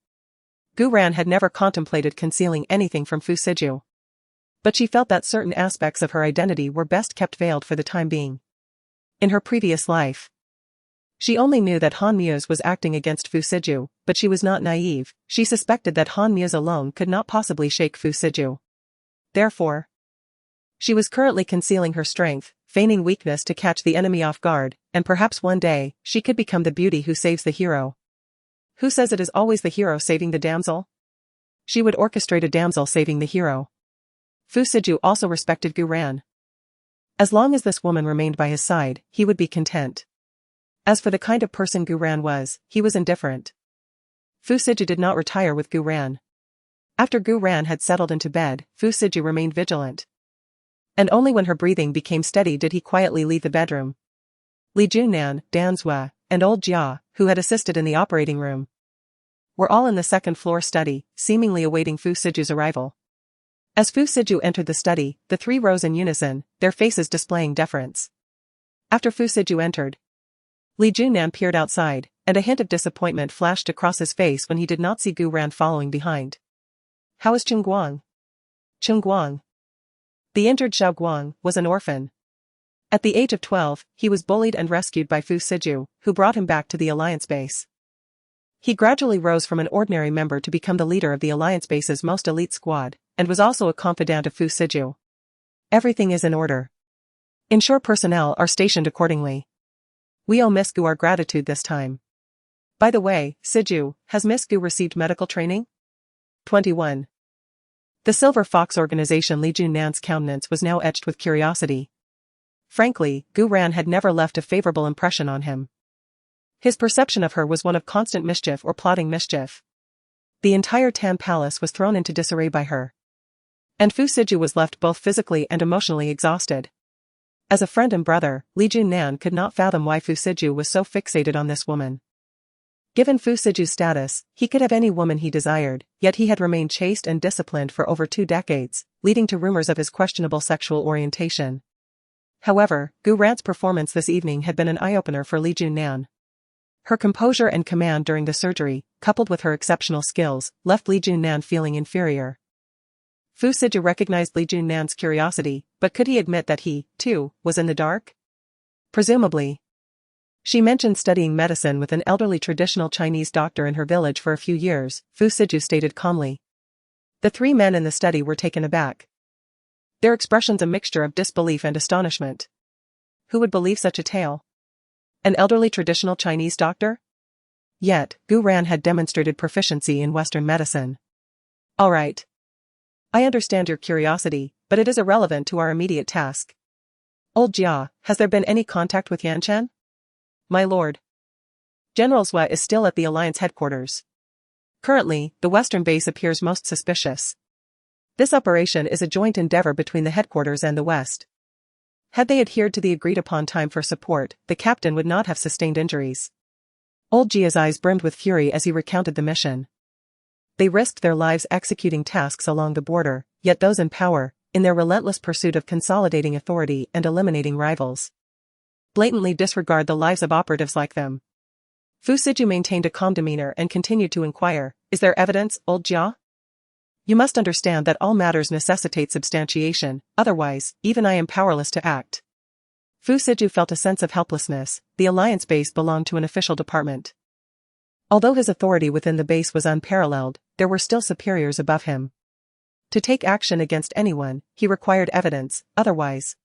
Gu Ran had never contemplated concealing anything from Fu Siju, but she felt that certain aspects of her identity were best kept veiled for the time being. In her previous life, she only knew that Han Muse was acting against Fu Siju, but she was not naive. She suspected that Han Muse alone could not possibly shake Fu Siju. Therefore, she was currently concealing her strength, feigning weakness to catch the enemy off guard, and perhaps one day, she could become the beauty who saves the hero. Who says it is always the hero saving the damsel? She would orchestrate a damsel saving the hero. Fu Siju also respected Gu Ran. As long as this woman remained by his side, he would be content. As for the kind of person Gu Ran was, he was indifferent. Fu Siju did not retire with Gu Ran. After Gu Ran had settled into bed, Fu Siju remained vigilant. And only when her breathing became steady did he quietly leave the bedroom. Li Junnan, Dan Zhua, and old Jia, who had assisted in the operating room, were all in the second-floor study, seemingly awaiting Fu Siju's arrival. As Fu Siju entered the study, the three rose in unison, their faces displaying deference. After Fu Siju entered, Li Junnan peered outside, and a hint of disappointment flashed across his face when he did not see Gu Ran following behind. How is Chung Guang? Chung Guang. The injured Xiao Guang was an orphan. At the age of 12, he was bullied and rescued by Fu Siju, who brought him back to the Alliance base. He gradually rose from an ordinary member to become the leader of the Alliance base's most elite squad, and was also a confidant of Fu Siju. Everything is in order. Ensure personnel are stationed accordingly. We owe Miss Gu our gratitude this time. By the way, Siju, has Miss Gu received medical training? 21. The Silver Fox organization Li Junnan's countenance was now etched with curiosity. Frankly, Gu Ran had never left a favorable impression on him. His perception of her was one of constant mischief or plotting mischief. The entire Tan Palace was thrown into disarray by her. And Fu Siju was left both physically and emotionally exhausted. As a friend and brother, Li Junnan could not fathom why Fu Siju was so fixated on this woman. Given Fu Siju's status, he could have any woman he desired, yet he had remained chaste and disciplined for over 2 decades, leading to rumors of his questionable sexual orientation. However, Gu Ran's performance this evening had been an eye-opener for Li Junnan. Her composure and command during the surgery, coupled with her exceptional skills, left Li Junnan feeling inferior. Fu Siju recognized Li Junnan's curiosity, but could he admit that he, too, was in the dark? Presumably. She mentioned studying medicine with an elderly traditional Chinese doctor in her village for a few years, Fu Siju stated calmly. The 3 men in the study were taken aback. Their expressions a mixture of disbelief and astonishment. Who would believe such a tale? An elderly traditional Chinese doctor? Yet, Gu Ran had demonstrated proficiency in Western medicine. All right. I understand your curiosity, but it is irrelevant to our immediate task. Old Jia, has there been any contact with Yanchen? My lord. General Zhua is still at the Alliance headquarters. Currently, the Western base appears most suspicious. This operation is a joint endeavor between the headquarters and the West. Had they adhered to the agreed-upon time for support, the captain would not have sustained injuries. Old Jia's eyes brimmed with fury as he recounted the mission. They risked their lives executing tasks along the border, yet those in power, in their relentless pursuit of consolidating authority and eliminating rivals, blatantly disregard the lives of operatives like them. Fu Siju maintained a calm demeanor and continued to inquire, is there evidence, Old Jia? You must understand that all matters necessitate substantiation, otherwise, even I am powerless to act. Fu Siju felt a sense of helplessness. The Alliance base belonged to an official department. Although his authority within the base was unparalleled, there were still superiors above him. To take action against anyone, he required evidence, otherwise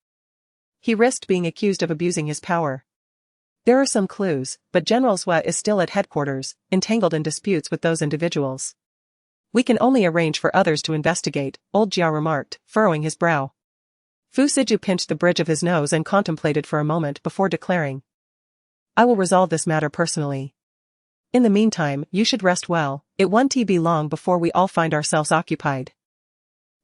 he risked being accused of abusing his power. There are some clues, but General Zhua is still at headquarters, entangled in disputes with those individuals. We can only arrange for others to investigate, Old Jia remarked, furrowing his brow. Fu Siju pinched the bridge of his nose and contemplated for a moment before declaring. I will resolve this matter personally. In the meantime, you should rest well, it won't be long before we all find ourselves occupied.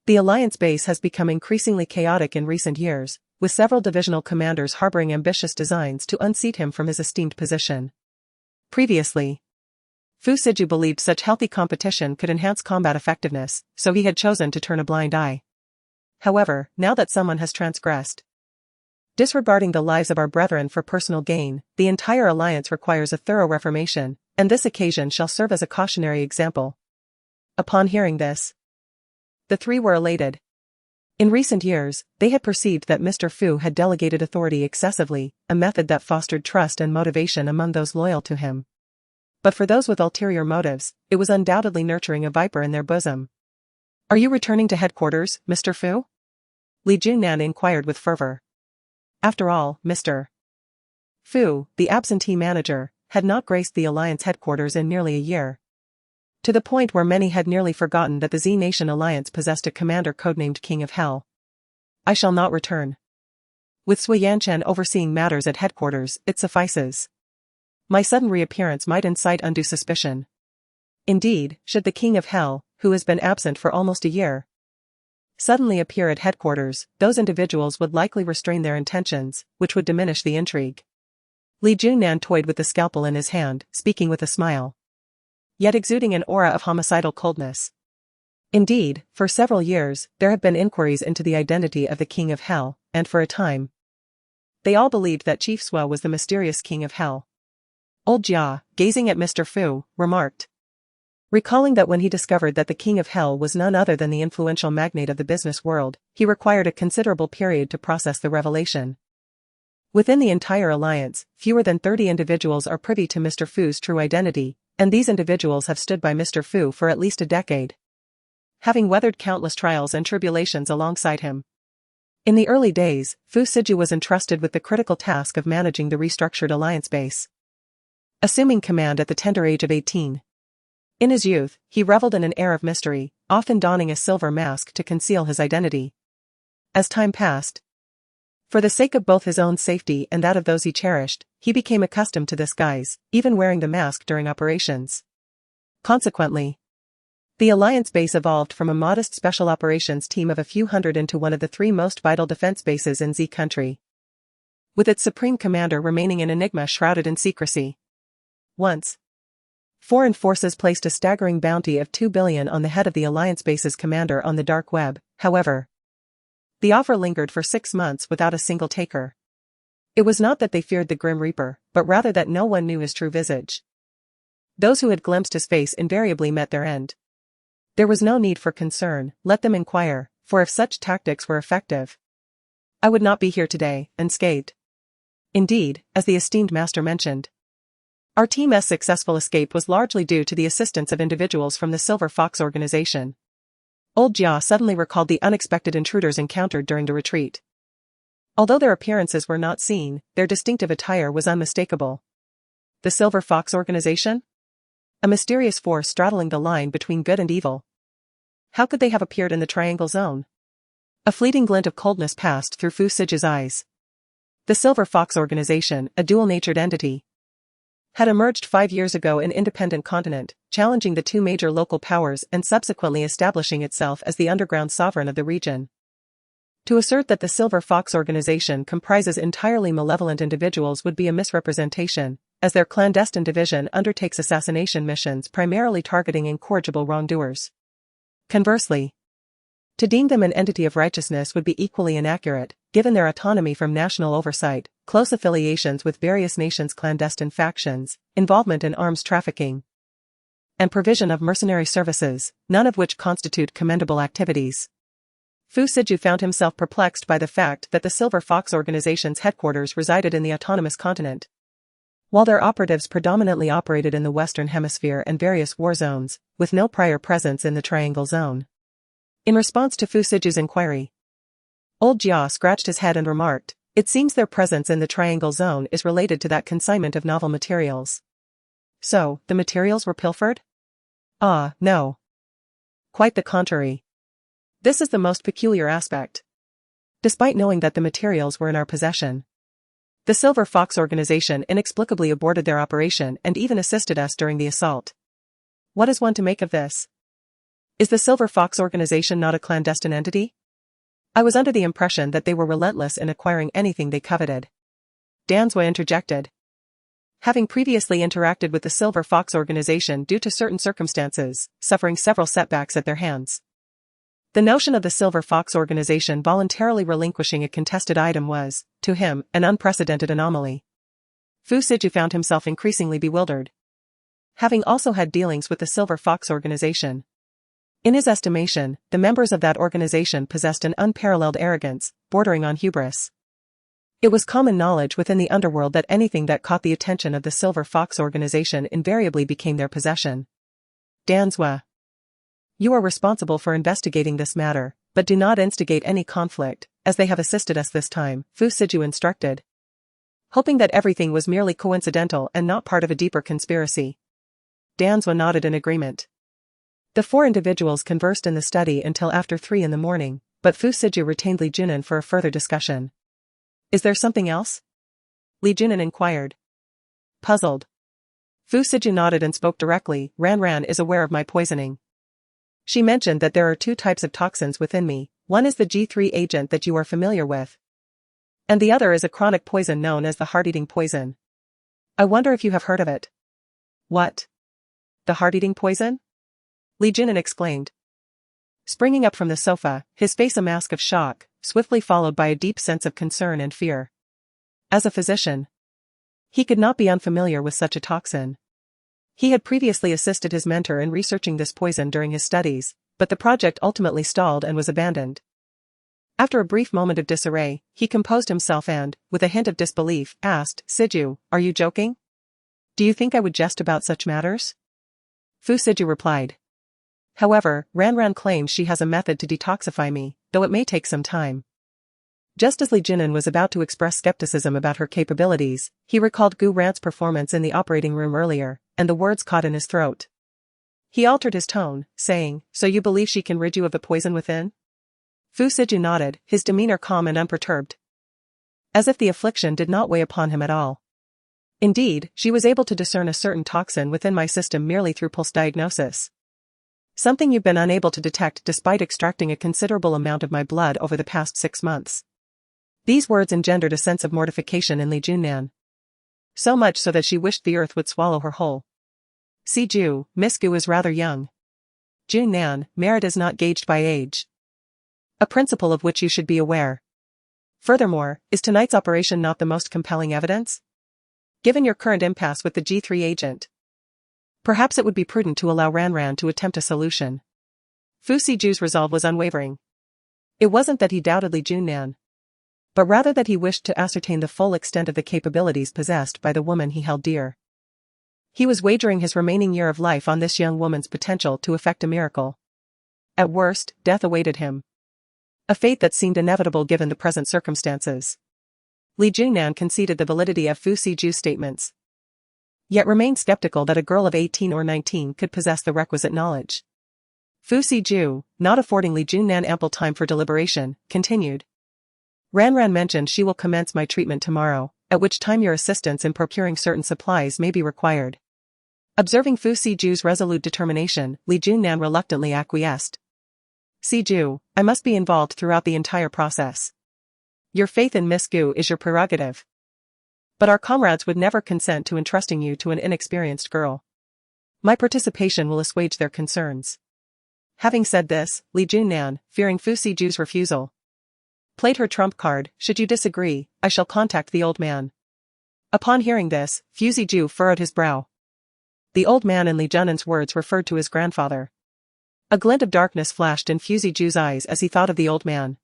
The Alliance base has become increasingly chaotic in recent years, with several divisional commanders harboring ambitious designs to unseat him from his esteemed position. Previously, Fu Siju believed such healthy competition could enhance combat effectiveness, so he had chosen to turn a blind eye. However, now that someone has transgressed, disregarding the lives of our brethren for personal gain, the entire alliance requires a thorough reformation, and this occasion shall serve as a cautionary example. Upon hearing this, the 3 were elated. In recent years, they had perceived that Mr. Fu had delegated authority excessively, a method that fostered trust and motivation among those loyal to him. But for those with ulterior motives, it was undoubtedly nurturing a viper in their bosom. Are you returning to headquarters, Mr. Fu? Li Junnan inquired with fervor. After all, Mr. Fu, the absentee manager, had not graced the Alliance headquarters in nearly a year. To the point where many had nearly forgotten that the Z-Nation Alliance possessed a commander codenamed King of Hell. I shall not return. With Sui Yanchen overseeing matters at headquarters, it suffices. My sudden reappearance might incite undue suspicion. Indeed, should the King of Hell, who has been absent for almost a year, suddenly appear at headquarters, those individuals would likely restrain their intentions, which would diminish the intrigue. Li Junnan toyed with the scalpel in his hand, speaking with a smile. yet exuding an aura of homicidal coldness. Indeed, for several years, there have been inquiries into the identity of the King of Hell, and for a time, they all believed that Chief Swa was the mysterious King of Hell. Old Jia, gazing at Mr. Fu, remarked, recalling that when he discovered that the King of Hell was none other than the influential magnate of the business world, he required a considerable period to process the revelation. Within the entire alliance, fewer than 30 individuals are privy to Mr. Fu's true identity, and these individuals have stood by Mr. Fu for at least a decade, having weathered countless trials and tribulations alongside him. In the early days, Fu Siju was entrusted with the critical task of managing the restructured alliance base, assuming command at the tender age of 18. In his youth, he reveled in an air of mystery, often donning a silver mask to conceal his identity. As time passed, for the sake of both his own safety and that of those he cherished, he became accustomed to this guise, even wearing the mask during operations. Consequently, the alliance base evolved from a modest special operations team of a few hundred into one of the 3 most vital defense bases in Z country, with its supreme commander remaining an enigma shrouded in secrecy. Once, foreign forces placed a staggering bounty of 2 billion on the head of the alliance base's commander on the dark web. However, the offer lingered for 6 months without a single taker. It was not that they feared the Grim Reaper, but rather that no one knew his true visage. Those who had glimpsed his face invariably met their end. There was no need for concern, let them inquire, for if such tactics were effective, I would not be here today, unscathed. Indeed, as the esteemed master mentioned, our team's successful escape was largely due to the assistance of individuals from the Silver Fox organization. Old Jia suddenly recalled the unexpected intruders encountered during the retreat. Although their appearances were not seen, their distinctive attire was unmistakable. The Silver Fox organization? A mysterious force straddling the line between good and evil. How could they have appeared in the Triangle Zone? A fleeting glint of coldness passed through Fu Siju's eyes. The Silver Fox organization, a dual-natured entity, had emerged 5 years ago in independent continent, challenging the 2 major local powers and subsequently establishing itself as the underground sovereign of the region. To assert that the Silver Fox organization comprises entirely malevolent individuals would be a misrepresentation, as their clandestine division undertakes assassination missions primarily targeting incorrigible wrongdoers. Conversely, to deem them an entity of righteousness would be equally inaccurate, given their autonomy from national oversight, close affiliations with various nations' clandestine factions, involvement in arms trafficking, and provision of mercenary services, none of which constitute commendable activities. Fu Siju found himself perplexed by the fact that the Silver Fox organization's headquarters resided in the autonomous continent, while their operatives predominantly operated in the Western Hemisphere and various war zones, with no prior presence in the Triangle Zone. In response to Fu Siju's inquiry, Old Jia scratched his head and remarked, "It seems their presence in the Triangle Zone is related to that consignment of novel materials." So, the materials were pilfered? Ah, no. Quite the contrary. This is the most peculiar aspect. Despite knowing that the materials were in our possession, the Silver Fox organization inexplicably aborted their operation and even assisted us during the assault. What is one to make of this? Is the Silver Fox organization not a clandestine entity? I was under the impression that they were relentless in acquiring anything they coveted. Danzwa interjected. Having previously interacted with the Silver Fox organization due to certain circumstances, suffering several setbacks at their hands, the notion of the Silver Fox organization voluntarily relinquishing a contested item was, to him, an unprecedented anomaly. Fu Siju found himself increasingly bewildered, having also had dealings with the Silver Fox organization. In his estimation, the members of that organization possessed an unparalleled arrogance, bordering on hubris. It was common knowledge within the underworld that anything that caught the attention of the Silver Fox organization invariably became their possession. Danzwa, you are responsible for investigating this matter, but do not instigate any conflict, as they have assisted us this time, Fu Siju instructed, hoping that everything was merely coincidental and not part of a deeper conspiracy. Danzwa nodded in agreement. The 4 individuals conversed in the study until after 3 in the morning, but Fu Siju retained Li Junan for a further discussion. Is there something else? Li Junan inquired. Puzzled. Fu Siju nodded and spoke directly. Ran is aware of my poisoning. She mentioned that there are 2 types of toxins within me, one is the G3 agent that you are familiar with, and the other is a chronic poison known as the heart-eating poison. I wonder if you have heard of it. What? the heart-eating poison? Li Junan exclaimed. Springing up from the sofa, his face a mask of shock, swiftly followed by a deep sense of concern and fear. As a physician, he could not be unfamiliar with such a toxin. He had previously assisted his mentor in researching this poison during his studies, but the project ultimately stalled and was abandoned. After a brief moment of disarray, he composed himself and, with a hint of disbelief, asked, Siju, are you joking? Do you think I would jest about such matters? Fu Siju replied. However, Ranran claims she has a method to detoxify me, though it may take some time. Just as Li Junan was about to express skepticism about her capabilities, he recalled Gu Ran's performance in the operating room earlier, and the words caught in his throat. He altered his tone, saying, So you believe she can rid you of the poison within? Fu Siju nodded, his demeanor calm and unperturbed, as if the affliction did not weigh upon him at all. Indeed, she was able to discern a certain toxin within my system merely through pulse diagnosis. Something you've been unable to detect despite extracting a considerable amount of my blood over the past 6 months. These words engendered a sense of mortification in Li Junan. So much so that she wished the earth would swallow her whole. Siju, Miss Gu is rather young. Junan, merit is not gauged by age. A principle of which you should be aware. Furthermore, is tonight's operation not the most compelling evidence? Given your current impasse with the G3 agent, perhaps it would be prudent to allow Ranran to attempt a solution. Fu Siju's resolve was unwavering. It wasn't that he doubted Li Junan, but rather that he wished to ascertain the full extent of the capabilities possessed by the woman he held dear. He was wagering his remaining year of life on this young woman's potential to effect a miracle. At worst, death awaited him. A fate that seemed inevitable given the present circumstances. Li Junan conceded the validity of Fu Siju's statements, yet remained skeptical that a girl of 18 or 19 could possess the requisite knowledge. Fu Siju, not affording Li Junan ample time for deliberation, continued. Ranran mentioned she will commence my treatment tomorrow, at which time your assistance in procuring certain supplies may be required. Observing Fu Siju's resolute determination, Li Junan reluctantly acquiesced. Siju, I must be involved throughout the entire process. Your faith in Miss Gu is your prerogative. But our comrades would never consent to entrusting you to an inexperienced girl. My participation will assuage their concerns. Having said this, Li Junan, fearing Fu Siju's refusal, played her trump card. Should you disagree, I shall contact the old man. Upon hearing this, Fu Siju furrowed his brow. The old man in Li Junan's words referred to his grandfather. A glint of darkness flashed in Fu Siju's eyes as he thought of the old man.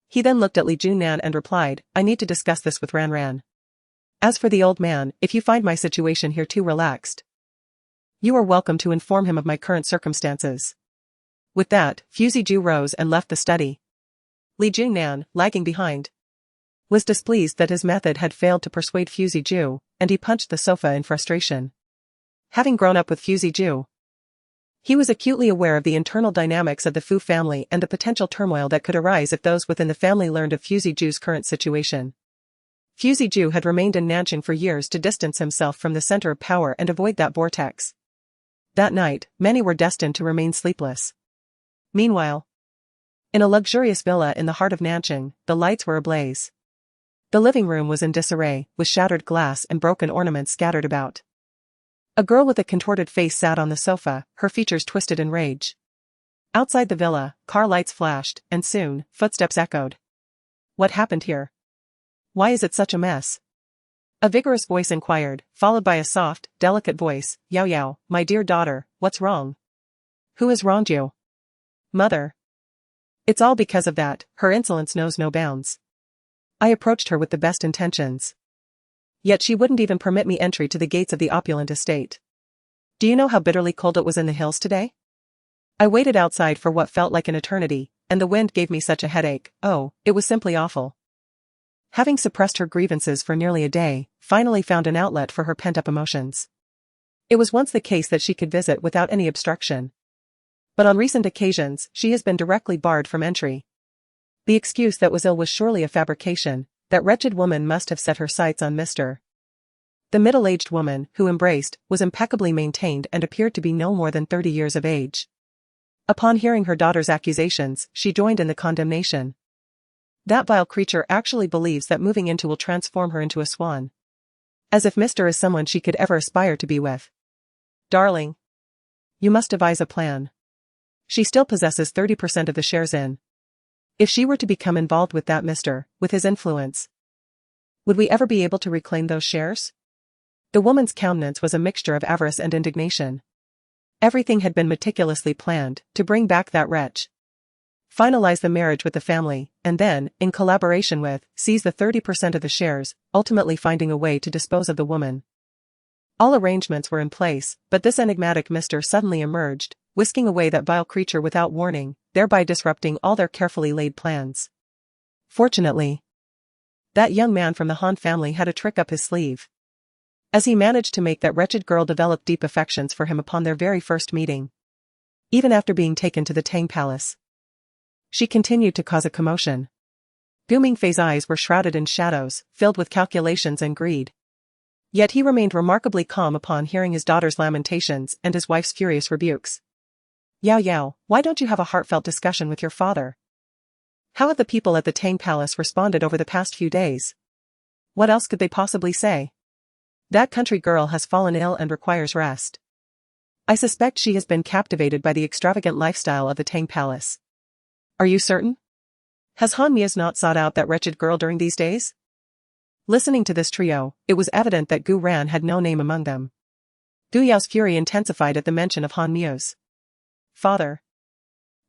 He then looked at Li Junan and replied, I need to discuss this with Ranran. As for the old man, if you find my situation here too relaxed, you are welcome to inform him of my current circumstances. With that, Fu Siju rose and left the study. Li Junan, lagging behind, was displeased that his method had failed to persuade Fu Siju, and he punched the sofa in frustration. Having grown up with Fu Siju, he was acutely aware of the internal dynamics of the Fu family and the potential turmoil that could arise if those within the family learned of Fu Siju's current situation. Fu Siju had remained in Nanjing for years to distance himself from the center of power and avoid that vortex. That night, many were destined to remain sleepless. Meanwhile, in a luxurious villa in the heart of Nanjing, the lights were ablaze. The living room was in disarray, with shattered glass and broken ornaments scattered about. A girl with a contorted face sat on the sofa, her features twisted in rage. Outside the villa, car lights flashed, and soon, footsteps echoed. What happened here? Why is it such a mess? A vigorous voice inquired, followed by a soft, delicate voice, Yao Yao, my dear daughter, what's wrong? Who has wronged you? Mother. It's all because of that, her insolence knows no bounds. I approached her with the best intentions. Yet she wouldn't even permit me entry to the gates of the opulent estate. Do you know how bitterly cold it was in the hills today? I waited outside for what felt like an eternity, and the wind gave me such a headache. Oh, it was simply awful. Having suppressed her grievances for nearly a day, finally found an outlet for her pent-up emotions. It was once the case that she could visit without any obstruction. But on recent occasions, she has been directly barred from entry. The excuse that was ill was surely a fabrication. That wretched woman must have set her sights on Mr. The middle-aged woman, who embraced, was impeccably maintained and appeared to be no more than 30 years of age. Upon hearing her daughter's accusations, she joined in the condemnation. That vile creature actually believes that moving into will transform her into a swan. As if Mr. is someone she could ever aspire to be with. Darling. You must devise a plan. She still possesses 30% of the shares in. If she were to become involved with that Mr., with his influence, would we ever be able to reclaim those shares? The woman's countenance was a mixture of avarice and indignation. Everything had been meticulously planned to bring back that wretch, finalize the marriage with the family, and then, in collaboration with, seize the 30% of the shares, ultimately finding a way to dispose of the woman. All arrangements were in place, but this enigmatic Mr. suddenly emerged, whisking away that vile creature without warning, thereby disrupting all their carefully laid plans. Fortunately, that young man from the Han family had a trick up his sleeve, as he managed to make that wretched girl develop deep affections for him upon their very first meeting. Even after being taken to the Tang Palace, she continued to cause a commotion. Gu Mingfei's eyes were shrouded in shadows, filled with calculations and greed. Yet he remained remarkably calm upon hearing his daughter's lamentations and his wife's furious rebukes. Yao Yao, why don't you have a heartfelt discussion with your father? How have the people at the Tang Palace responded over the past few days? What else could they possibly say? That country girl has fallen ill and requires rest. I suspect she has been captivated by the extravagant lifestyle of the Tang Palace. Are you certain? Has Han Mias not sought out that wretched girl during these days? Listening to this trio, it was evident that Gu Ran had no name among them. Gu Yao's fury intensified at the mention of Han Mias. Father,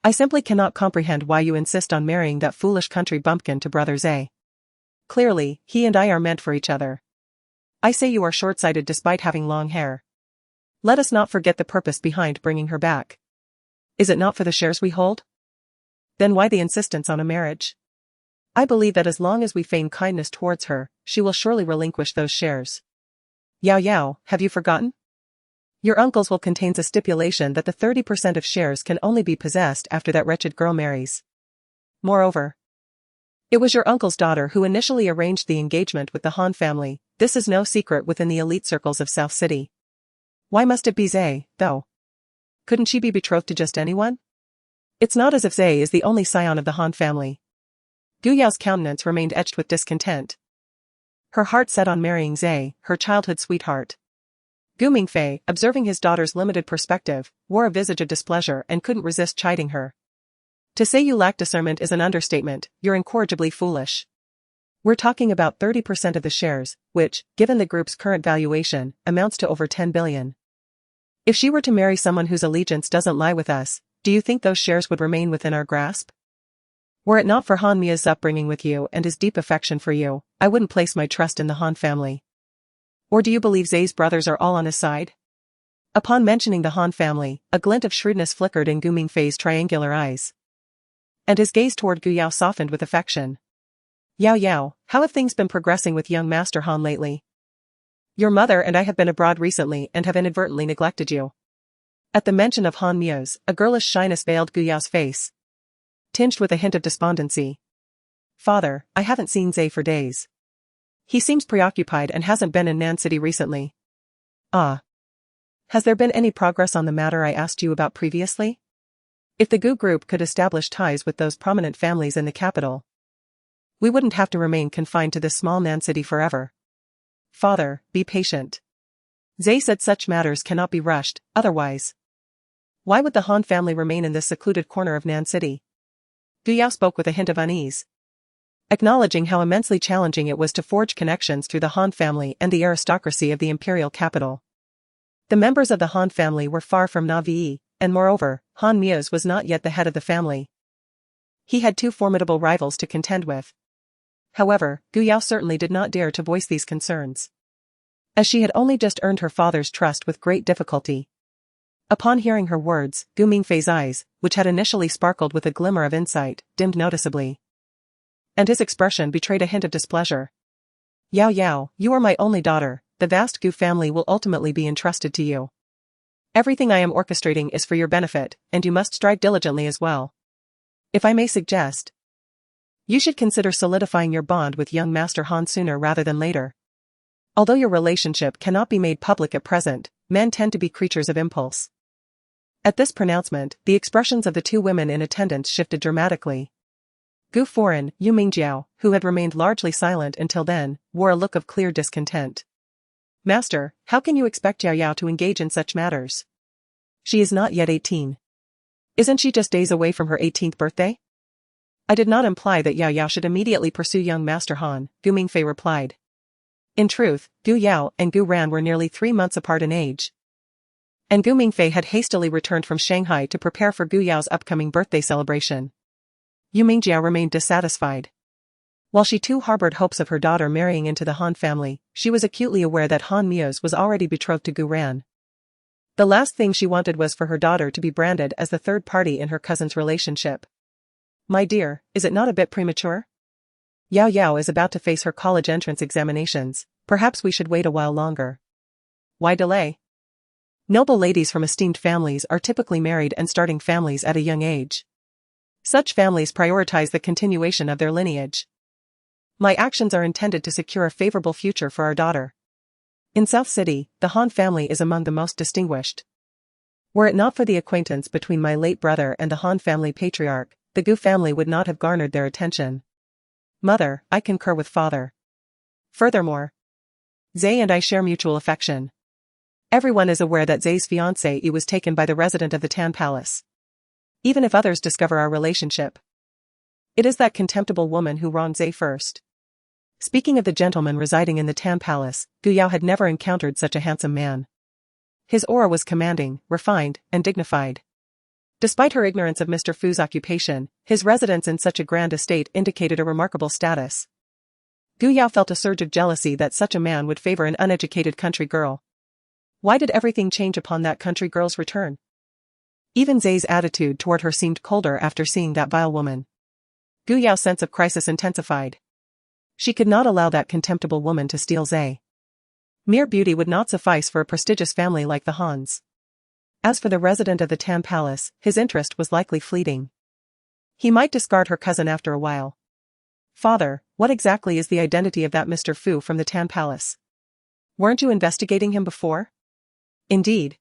I simply cannot comprehend why you insist on marrying that foolish country bumpkin to Brother Zhe. Clearly, he and I are meant for each other. I say you are short-sighted despite having long hair. Let us not forget the purpose behind bringing her back. Is it not for the shares we hold? Then why the insistence on a marriage? I believe that as long as we feign kindness towards her, she will surely relinquish those shares. Yao Yao, have you forgotten? Your uncle's will contains a stipulation that the 30% of shares can only be possessed after that wretched girl marries. Moreover, it was your uncle's daughter who initially arranged the engagement with the Han family. This is no secret within the elite circles of South City. Why must it be Zhe, though? Couldn't she be betrothed to just anyone? It's not as if Zhe is the only scion of the Han family. Gu Yao's countenance remained etched with discontent. Her heart set on marrying Zhe, her childhood sweetheart. Gu Mingfei, observing his daughter's limited perspective, wore a visage of displeasure and couldn't resist chiding her. To say you lack discernment is an understatement, you're incorrigibly foolish. We're talking about 30% of the shares, which, given the group's current valuation, amounts to over 10 billion. If she were to marry someone whose allegiance doesn't lie with us, do you think those shares would remain within our grasp? Were it not for Han Mia's upbringing with you and his deep affection for you, I wouldn't place my trust in the Han family. Or do you believe Zhe's brothers are all on his side? Upon mentioning the Han family, a glint of shrewdness flickered in Gu Mingfei's triangular eyes, and his gaze toward Gu Yao softened with affection. Yao Yao, how have things been progressing with young Master Han lately? Your mother and I have been abroad recently and have inadvertently neglected you. At the mention of Han Mia's, a girlish shyness veiled Gu Yao's face, tinged with a hint of despondency. Father, I haven't seen Zhe for days. He seems preoccupied and hasn't been in Nan City recently. Ah. Has there been any progress on the matter I asked you about previously? If the Gu group could establish ties with those prominent families in the capital, we wouldn't have to remain confined to this small Nan City forever. Father, be patient. Zhe said such matters cannot be rushed, otherwise. Why would the Han family remain in this secluded corner of Nan City? Gu Yao spoke with a hint of unease, acknowledging how immensely challenging it was to forge connections through the Han family and the aristocracy of the imperial capital. The members of the Han family were far from naive, and moreover, Han Mias was not yet the head of the family. He had two formidable rivals to contend with. However, Gu Yao certainly did not dare to voice these concerns, as she had only just earned her father's trust with great difficulty. Upon hearing her words, Gu Mingfei's eyes, which had initially sparkled with a glimmer of insight, dimmed noticeably, and his expression betrayed a hint of displeasure. Yao Yao, you are my only daughter, the vast Gu family will ultimately be entrusted to you. Everything I am orchestrating is for your benefit, and you must strive diligently as well. If I may suggest, you should consider solidifying your bond with young Master Han sooner rather than later. Although your relationship cannot be made public at present, men tend to be creatures of impulse. At this pronouncement, the expressions of the two women in attendance shifted dramatically. Gu Foreign, Yu Mingjiao, who had remained largely silent until then, wore a look of clear discontent. Master, how can you expect Yao Yao to engage in such matters? She is not yet 18. Isn't she just days away from her 18th birthday? I did not imply that Yao Yao should immediately pursue young Master Han, Gu Mingfei replied. In truth, Gu Yao and Gu Ran were nearly 3 months apart in age. And Gu Mingfei had hastily returned from Shanghai to prepare for Gu Yao's upcoming birthday celebration. Yu Mingjiao remained dissatisfied. While she too harbored hopes of her daughter marrying into the Han family, she was acutely aware that Han Miao's was already betrothed to Gu Ran. The last thing she wanted was for her daughter to be branded as the third party in her cousin's relationship. My dear, is it not a bit premature? Yao Yao is about to face her college entrance examinations, perhaps we should wait a while longer. Why delay? Noble ladies from esteemed families are typically married and starting families at a young age. Such families prioritize the continuation of their lineage. My actions are intended to secure a favorable future for our daughter. In South City, the Han family is among the most distinguished. Were it not for the acquaintance between my late brother and the Han family patriarch, the Gu family would not have garnered their attention. Mother, I concur with father. Furthermore, Zay and I share mutual affection. Everyone is aware that Zay's fiancé was taken by the resident of the Tan Palace. Even if others discover our relationship, it is that contemptible woman who wronged Zay first. Speaking of the gentleman residing in the Tan Palace, Gu Yao had never encountered such a handsome man. His aura was commanding, refined, and dignified. Despite her ignorance of Mr. Fu's occupation, his residence in such a grand estate indicated a remarkable status. Gu Yao felt a surge of jealousy that such a man would favor an uneducated country girl. Why did everything change upon that country girl's return? Even Zay's attitude toward her seemed colder after seeing that vile woman. Gu Yao's sense of crisis intensified. She could not allow that contemptible woman to steal Zay. Mere beauty would not suffice for a prestigious family like the Hans. As for the resident of the Tan Palace, his interest was likely fleeting. He might discard her cousin after a while. Father, what exactly is the identity of that Mr. Fu from the Tan Palace? Weren't you investigating him before? Indeed.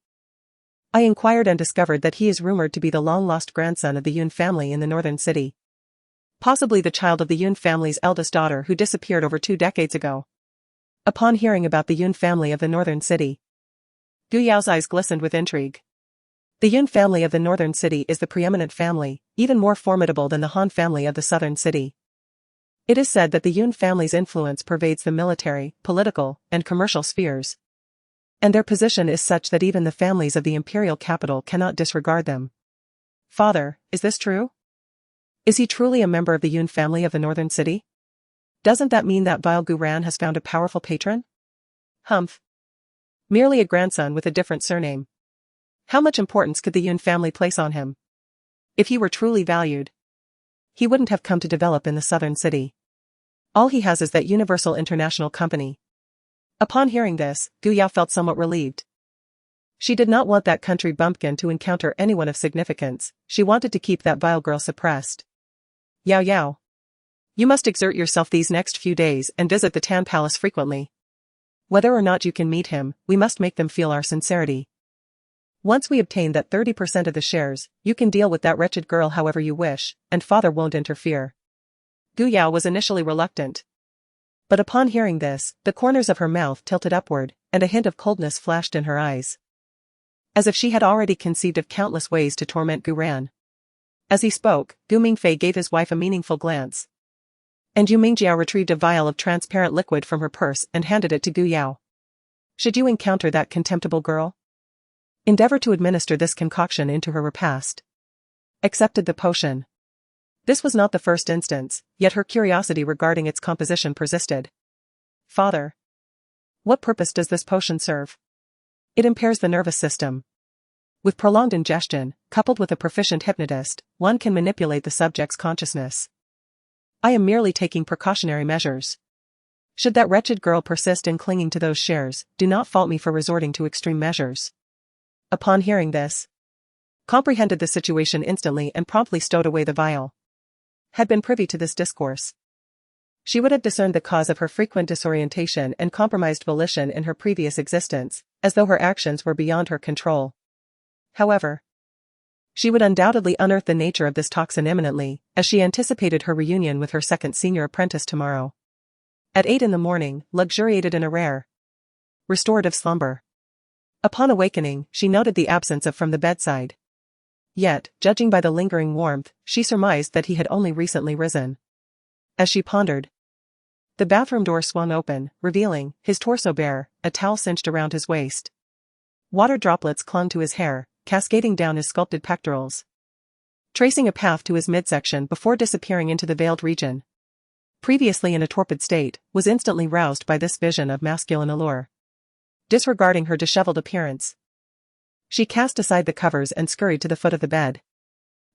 I inquired and discovered that he is rumored to be the long-lost grandson of the Yun family in the northern city. Possibly the child of the Yun family's eldest daughter who disappeared over 2 decades ago. Upon hearing about the Yun family of the northern city, Gu Yao's eyes glistened with intrigue. The Yun family of the northern city is the preeminent family, even more formidable than the Han family of the southern city. It is said that the Yun family's influence pervades the military, political, and commercial spheres. And their position is such that even the families of the imperial capital cannot disregard them. Father, is this true? Is he truly a member of the Yun family of the northern city? Doesn't that mean that vile Gu Ran has found a powerful patron? Humph. Merely a grandson with a different surname. How much importance could the Yun family place on him? If he were truly valued, he wouldn't have come to develop in the southern city. All he has is that universal international company. Upon hearing this, Gu Yao felt somewhat relieved. She did not want that country bumpkin to encounter anyone of significance, she wanted to keep that vile girl suppressed. Yao Yao. You must exert yourself these next few days and visit the Tan Palace frequently. Whether or not you can meet him, we must make them feel our sincerity. Once we obtain that 30% of the shares, you can deal with that wretched girl however you wish, and father won't interfere. Gu Yao was initially reluctant. But upon hearing this, the corners of her mouth tilted upward, and a hint of coldness flashed in her eyes. As if she had already conceived of countless ways to torment Gu Ran. As he spoke, Gu Mingfei gave his wife a meaningful glance. And Yu Mingjiao retrieved a vial of transparent liquid from her purse and handed it to Gu Yao. Should you encounter that contemptible girl, endeavor to administer this concoction into her repast. Accepted the potion. This was not the first instance, yet her curiosity regarding its composition persisted. Father. What purpose does this potion serve? It impairs the nervous system. With prolonged ingestion, coupled with a proficient hypnotist, one can manipulate the subject's consciousness. I am merely taking precautionary measures. Should that wretched girl persist in clinging to those shares, do not fault me for resorting to extreme measures. Upon hearing this, comprehended the situation instantly and promptly stowed away the vial. Had been privy to this discourse, she would have discerned the cause of her frequent disorientation and compromised volition in her previous existence, as though her actions were beyond her control. However, she would undoubtedly unearth the nature of this toxin imminently, as she anticipated her reunion with her second senior apprentice tomorrow. At 8 in the morning, luxuriated in a rare, restorative slumber. Upon awakening, she noted the absence of from the bedside. Yet, judging by the lingering warmth, she surmised that he had only recently risen. As she pondered, the bathroom door swung open, revealing his torso bare, a towel cinched around his waist. Water droplets clung to his hair, cascading down his sculpted pectorals, tracing a path to his midsection before disappearing into the veiled region. Previously in a torpid state, was instantly roused by this vision of masculine allure. Disregarding her disheveled appearance, she cast aside the covers and scurried to the foot of the bed.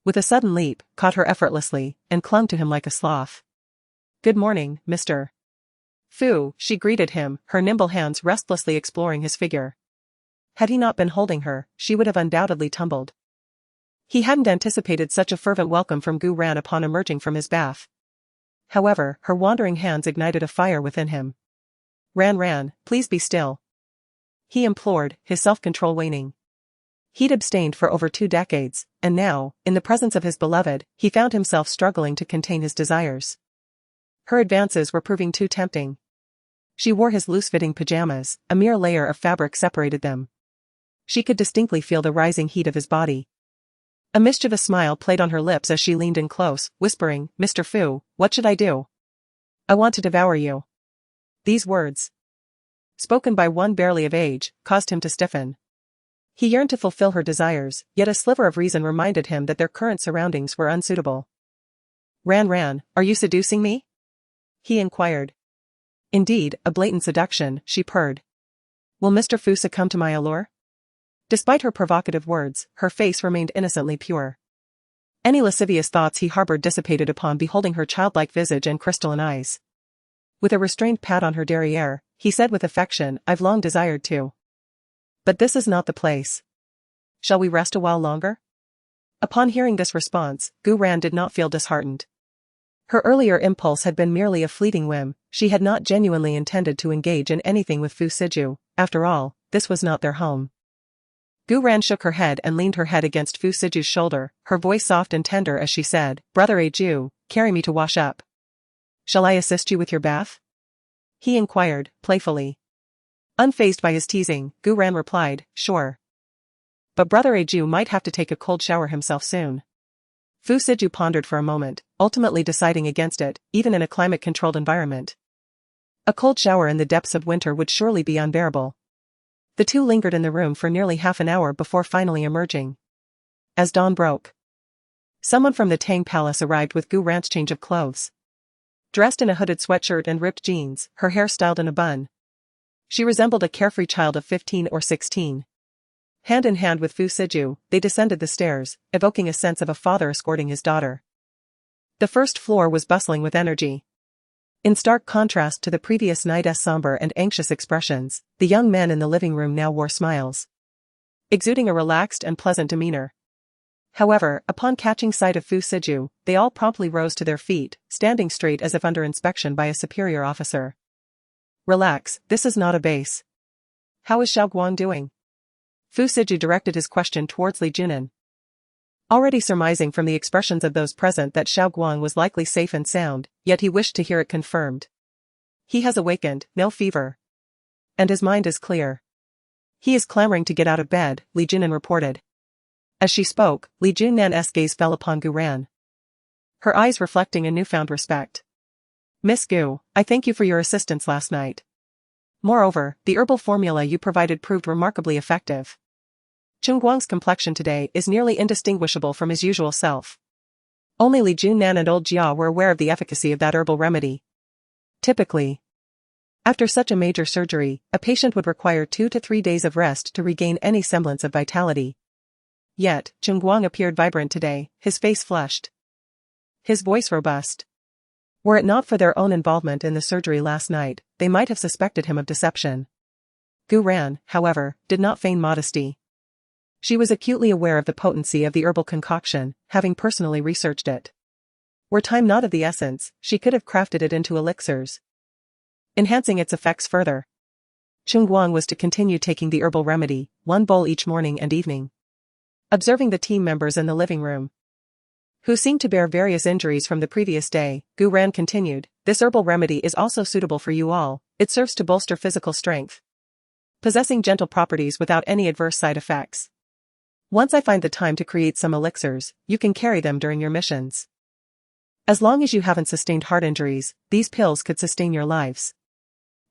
With a sudden leap, caught her effortlessly, and clung to him like a sloth. "Good morning, Mr. Fu," she greeted him, her nimble hands restlessly exploring his figure. Had he not been holding her, she would have undoubtedly tumbled. He hadn't anticipated such a fervent welcome from Gu Ran upon emerging from his bath. However, her wandering hands ignited a fire within him. Ran, please be still," he implored, his self-control waning. He'd abstained for over 2 decades, and now, in the presence of his beloved, he found himself struggling to contain his desires. Her advances were proving too tempting. She wore his loose-fitting pajamas, a mere layer of fabric separated them. She could distinctly feel the rising heat of his body. A mischievous smile played on her lips as she leaned in close, whispering, "Mr. Fu, what should I do? I want to devour you." These words, spoken by one barely of age, caused him to stiffen. He yearned to fulfill her desires, yet a sliver of reason reminded him that their current surroundings were unsuitable. Ran, are you seducing me?" he inquired. Indeed, a blatant seduction, she purred. "Will Mr. Fu succumb to my allure?" Despite her provocative words, her face remained innocently pure. Any lascivious thoughts he harbored dissipated upon beholding her childlike visage and crystalline eyes. With a restrained pat on her derriere, he said with affection, "I've long desired to. But this is not the place. Shall we rest a while longer?" Upon hearing this response, Gu Ran did not feel disheartened. Her earlier impulse had been merely a fleeting whim, she had not genuinely intended to engage in anything with Fu Siju. After all, this was not their home. Gu Ran shook her head and leaned her head against Fu Siju's shoulder, her voice soft and tender as she said, "Brother Aju, carry me to wash up." "Shall I assist you with your bath?" he inquired, playfully. Unfazed by his teasing, Gu Ran replied, "Sure. But Brother Aju might have to take a cold shower himself soon." Fu Siju pondered for a moment, ultimately deciding against it, even in a climate-controlled environment. A cold shower in the depths of winter would surely be unbearable. The two lingered in the room for nearly half an hour before finally emerging. As dawn broke, someone from the Tang Palace arrived with Gu Ran's change of clothes. Dressed in a hooded sweatshirt and ripped jeans, her hair styled in a bun, she resembled a carefree child of 15 or 16. Hand in hand with Fu Siju, they descended the stairs, evoking a sense of a father escorting his daughter. The first floor was bustling with energy. In stark contrast to the previous night's somber and anxious expressions, the young men in the living room now wore smiles, exuding a relaxed and pleasant demeanor. However, upon catching sight of Fu Siju, they all promptly rose to their feet, standing straight as if under inspection by a superior officer. "Relax, this is not a base. How is Xiao Guang doing?" Fu Siju directed his question towards Li Junin. Already surmising from the expressions of those present that Xiao Guang was likely safe and sound, yet he wished to hear it confirmed. "He has awakened, no fever. And his mind is clear. He is clamoring to get out of bed," Li Junin reported. As she spoke, Li Junan's gaze fell upon Gu Ran, her eyes reflecting a newfound respect. "Miss Gu, I thank you for your assistance last night. Moreover, the herbal formula you provided proved remarkably effective. Chung Guang's complexion today is nearly indistinguishable from his usual self." Only Li Junan and old Jia were aware of the efficacy of that herbal remedy. Typically, after such a major surgery, a patient would require 2 to 3 days of rest to regain any semblance of vitality. Yet, Chung Guang appeared vibrant today, his face flushed, his voice robust. Were it not for their own involvement in the surgery last night, they might have suspected him of deception. Gu Ran, however, did not feign modesty. She was acutely aware of the potency of the herbal concoction, having personally researched it. Were time not of the essence, she could have crafted it into elixirs, enhancing its effects further. Chung Guang was to continue taking the herbal remedy, 1 bowl each morning and evening. Observing the team members in the living room, who seemed to bear various injuries from the previous day, Gu Ran continued, "This herbal remedy is also suitable for you all, it serves to bolster physical strength. possessing gentle properties without any adverse side effects. Once I find the time to create some elixirs, you can carry them during your missions. As long as you haven't sustained heart injuries, these pills could sustain your lives.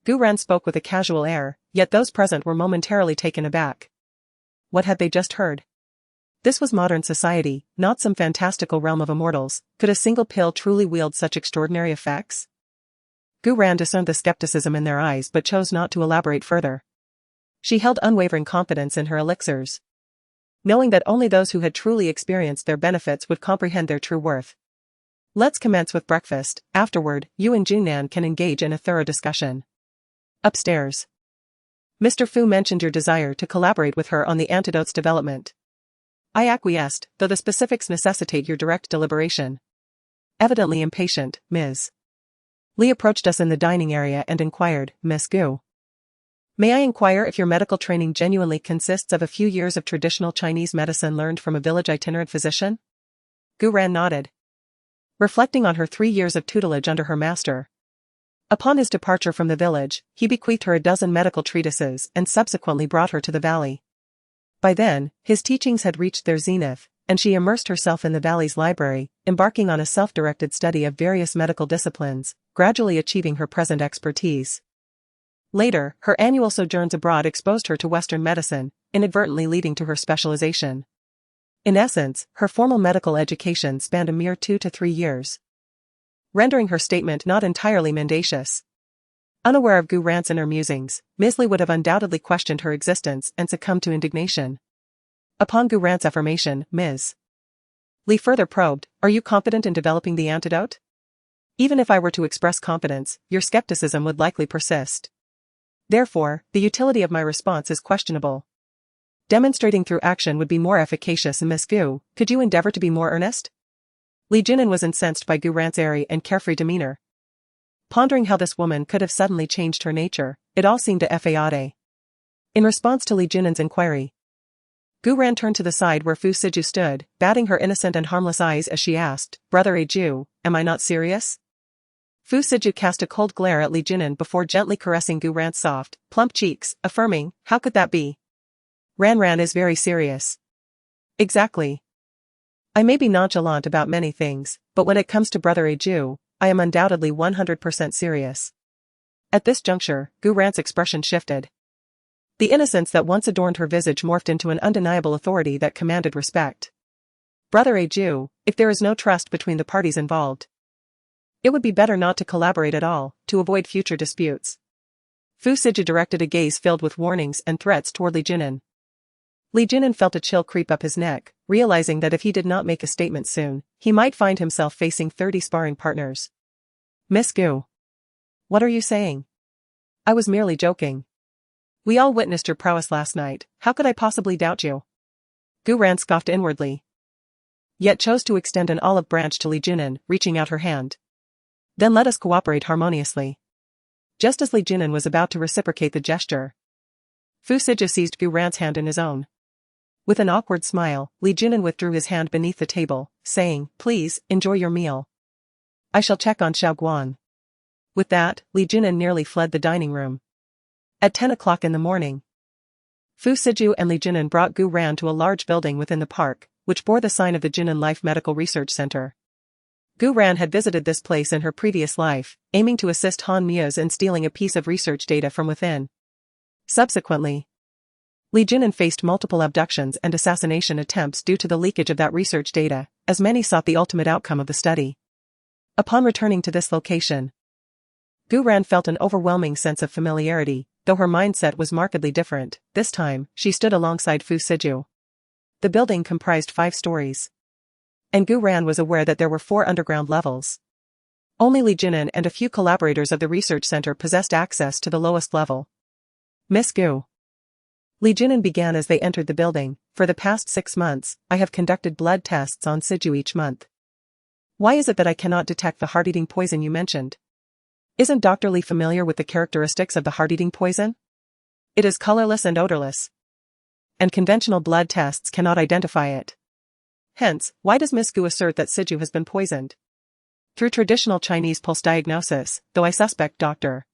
Gu Ran spoke with a casual air, yet those present were momentarily taken aback. What had they just heard? This was modern society, not some fantastical realm of immortals. Could a single pill truly wield such extraordinary effects? Gu Ran discerned the skepticism in their eyes but chose not to elaborate further. She held unwavering confidence in her elixirs, knowing that only those who had truly experienced their benefits would comprehend their true worth. Let's commence with breakfast. Afterward, you and Junnan can engage in a thorough discussion. Upstairs. Mr. Fu mentioned your desire to collaborate with her on the antidote's development. I acquiesced, though the specifics necessitate your direct deliberation. Evidently impatient, Ms. Li approached us in the dining area and inquired, Miss Gu. May I inquire if your medical training genuinely consists of a few years of traditional Chinese medicine learned from a village itinerant physician? Gu Ran nodded, reflecting on her 3 years of tutelage under her master. Upon his departure from the village, he bequeathed her a dozen medical treatises and subsequently brought her to the valley. By then, his teachings had reached their zenith, and she immersed herself in the valley's library, embarking on a self-directed study of various medical disciplines, gradually achieving her present expertise. Later, her annual sojourns abroad exposed her to Western medicine, inadvertently leading to her specialization. In essence, her formal medical education spanned a mere 2 to 3 years, rendering her statement not entirely mendacious. Unaware of Gu Ran's inner musings, Ms. Li would have undoubtedly questioned her existence and succumbed to indignation. Upon Gu Ran's affirmation, Ms. Li further probed, are you confident in developing the antidote? Even if I were to express confidence, your skepticism would likely persist. Therefore, the utility of my response is questionable. Demonstrating through action would be more efficacious. Miss Gu, could you endeavor to be more earnest? Li Jinan was incensed by Gu Ran's airy and carefree demeanor. Pondering how this woman could have suddenly changed her nature, it all seemed a facade. In response to Li Jinan's inquiry, Gu Ran turned to the side where Fu Siju stood, batting her innocent and harmless eyes as she asked, Brother Ju, am I not serious? Fu Siju cast a cold glare at Li Jinan before gently caressing Gu Ran's soft, plump cheeks, affirming, how could that be? Ran is very serious. Exactly. I may be nonchalant about many things, but when it comes to Brother Ju, I am undoubtedly 100% serious. At this juncture, Gu Ran's expression shifted. The innocence that once adorned her visage morphed into an undeniable authority that commanded respect. Brother Ju, if there is no trust between the parties involved, it would be better not to collaborate at all, to avoid future disputes. Fu Siju directed a gaze filled with warnings and threats toward Li Jinan. Li Jinan felt a chill creep up his neck, realizing that if he did not make a statement soon, he might find himself facing 30 sparring partners. Miss Gu. What are you saying? I was merely joking. We all witnessed your prowess last night, how could I possibly doubt you? Gu Ran scoffed inwardly, yet chose to extend an olive branch to Li Jinan, reaching out her hand. Then let us cooperate harmoniously. Just as Li Jinan was about to reciprocate the gesture, Fu Siju seized Gu Ran's hand in his own. With an awkward smile, Li Jinan withdrew his hand beneath the table, saying, please, enjoy your meal. I shall check on Xiao Guan. With that, Li Jinan nearly fled the dining room. At 10 o'clock in the morning, Fu Siju and Li Jinan brought Gu Ran to a large building within the park, which bore the sign of the Jinan Life Medical Research Center. Gu Ran had visited this place in her previous life, aiming to assist Han Muz in stealing a piece of research data from within. Subsequently, Li Jinan faced multiple abductions and assassination attempts due to the leakage of that research data, as many sought the ultimate outcome of the study. Upon returning to this location, Gu Ran felt an overwhelming sense of familiarity, though her mindset was markedly different. This time, she stood alongside Fu Siju. The building comprised 5 stories, and Gu Ran was aware that there were 4 underground levels. Only Li Jinan and a few collaborators of the research center possessed access to the lowest level. Miss Gu. Li Jinan began as they entered the building, for the past 6 months, I have conducted blood tests on Siju each month. Why is it that I cannot detect the heart-eating poison you mentioned? Isn't Dr. Li familiar with the characteristics of the heart-eating poison? It is colorless and odorless, and conventional blood tests cannot identify it. Hence, why does Miss Gu assert that Siju has been poisoned? Through traditional Chinese pulse diagnosis, though I suspect Dr.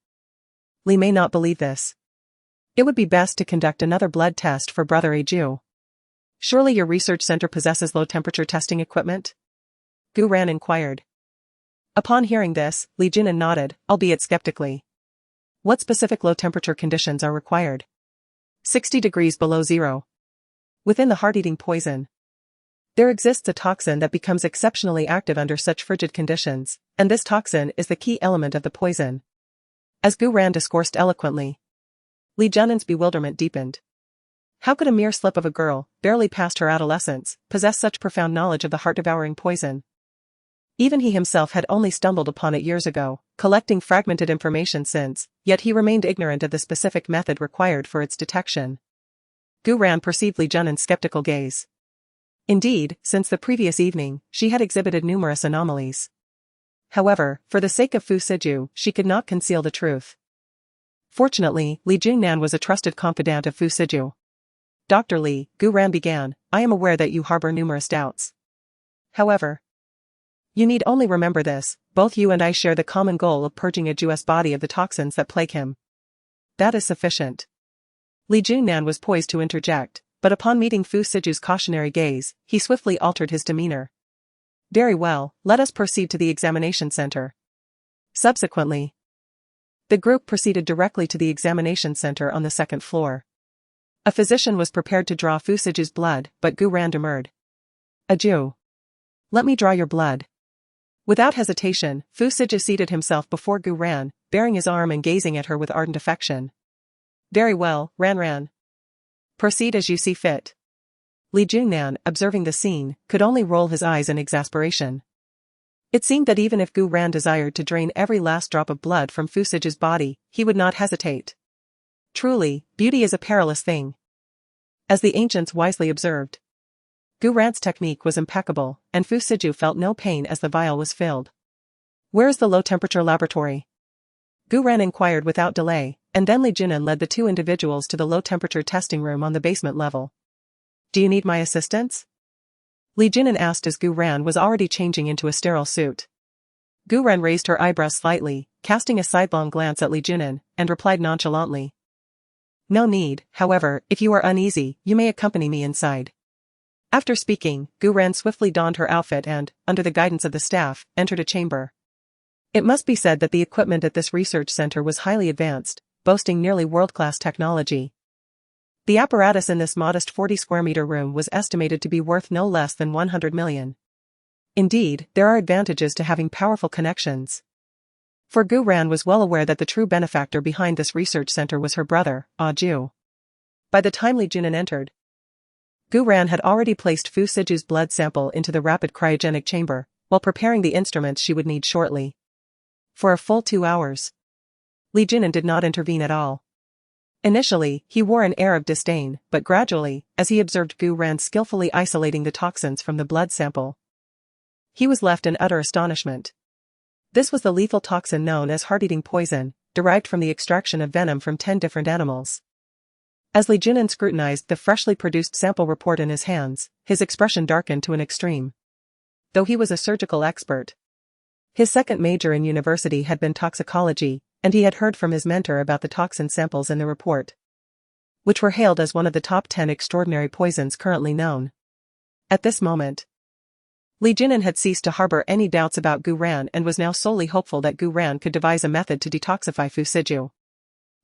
Li may not believe this. It would be best to conduct another blood test for Brother Aju. Surely your research center possesses low-temperature testing equipment? Gu Ran inquired. Upon hearing this, Li Jinan nodded, albeit skeptically. What specific low-temperature conditions are required? 60 degrees below zero. Within the heart-eating poison, there exists a toxin that becomes exceptionally active under such frigid conditions, and this toxin is the key element of the poison. As Gu Ran discoursed eloquently, Li Jinan's bewilderment deepened. How could a mere slip of a girl, barely past her adolescence, possess such profound knowledge of the heart-devouring poison? Even he himself had only stumbled upon it years ago, collecting fragmented information since, yet he remained ignorant of the specific method required for its detection. Gu Ran perceived Li Jinan's skeptical gaze. Indeed, since the previous evening, she had exhibited numerous anomalies. However, for the sake of Fu Siju, she could not conceal the truth. Fortunately, Li Jingnan was a trusted confidant of Fu Siju. Dr. Li, Gu Ran began, I am aware that you harbor numerous doubts. However, you need only remember this, both you and I share the common goal of purging Aju's body of the toxins that plague him. That is sufficient. Li Jingnan was poised to interject, but upon meeting Fu Siju's cautionary gaze, he swiftly altered his demeanor. Very well, let us proceed to the examination center. Subsequently, the group proceeded directly to the examination center on the second floor. A physician was prepared to draw Fu Siju's blood, but Gu Ran demurred. Aju, let me draw your blood. Without hesitation, Fu Siju seated himself before Gu Ran, baring his arm and gazing at her with ardent affection. Very well, Ran. Proceed as you see fit. Li Jingnan, observing the scene, could only roll his eyes in exasperation. It seemed that even if Gu Ran desired to drain every last drop of blood from Fu Siju's body, he would not hesitate. Truly, beauty is a perilous thing. As the ancients wisely observed, Gu Ran's technique was impeccable, and Fu Siju felt no pain as the vial was filled. Where is the low-temperature laboratory? Gu Ran inquired without delay, and then Li Jinan led the two individuals to the low-temperature testing room on the basement level. Do you need my assistance? Li Jinan asked as Gu Ran was already changing into a sterile suit. Gu Ran raised her eyebrows slightly, casting a sidelong glance at Li Jinan, and replied nonchalantly. No need, however, if you are uneasy, you may accompany me inside. After speaking, Gu Ran swiftly donned her outfit and, under the guidance of the staff, entered a chamber. It must be said that the equipment at this research center was highly advanced, boasting nearly world-class technology. The apparatus in this modest 40-square-meter room was estimated to be worth no less than 100 million. Indeed, there are advantages to having powerful connections. For Gu Ran was well aware that the true benefactor behind this research center was her brother, Aju. By the time Li Jinan entered, Gu Ran had already placed Fu Siju's blood sample into the rapid cryogenic chamber, while preparing the instruments she would need shortly. For a full 2 hours, Li Jinan did not intervene at all. Initially, he wore an air of disdain, but gradually, as he observed Gu Ran skillfully isolating the toxins from the blood sample, he was left in utter astonishment. This was the lethal toxin known as heart-eating poison, derived from the extraction of venom from 10 different animals. As Li Jinan scrutinized the freshly produced sample report in his hands, his expression darkened to an extreme. Though he was a surgical expert, his second major in university had been toxicology, and he had heard from his mentor about the toxin samples in the report, which were hailed as one of the top 10 extraordinary poisons currently known. At this moment, Li Jinan had ceased to harbor any doubts about Gu Ran and was now solely hopeful that Gu Ran could devise a method to detoxify Fu Siju.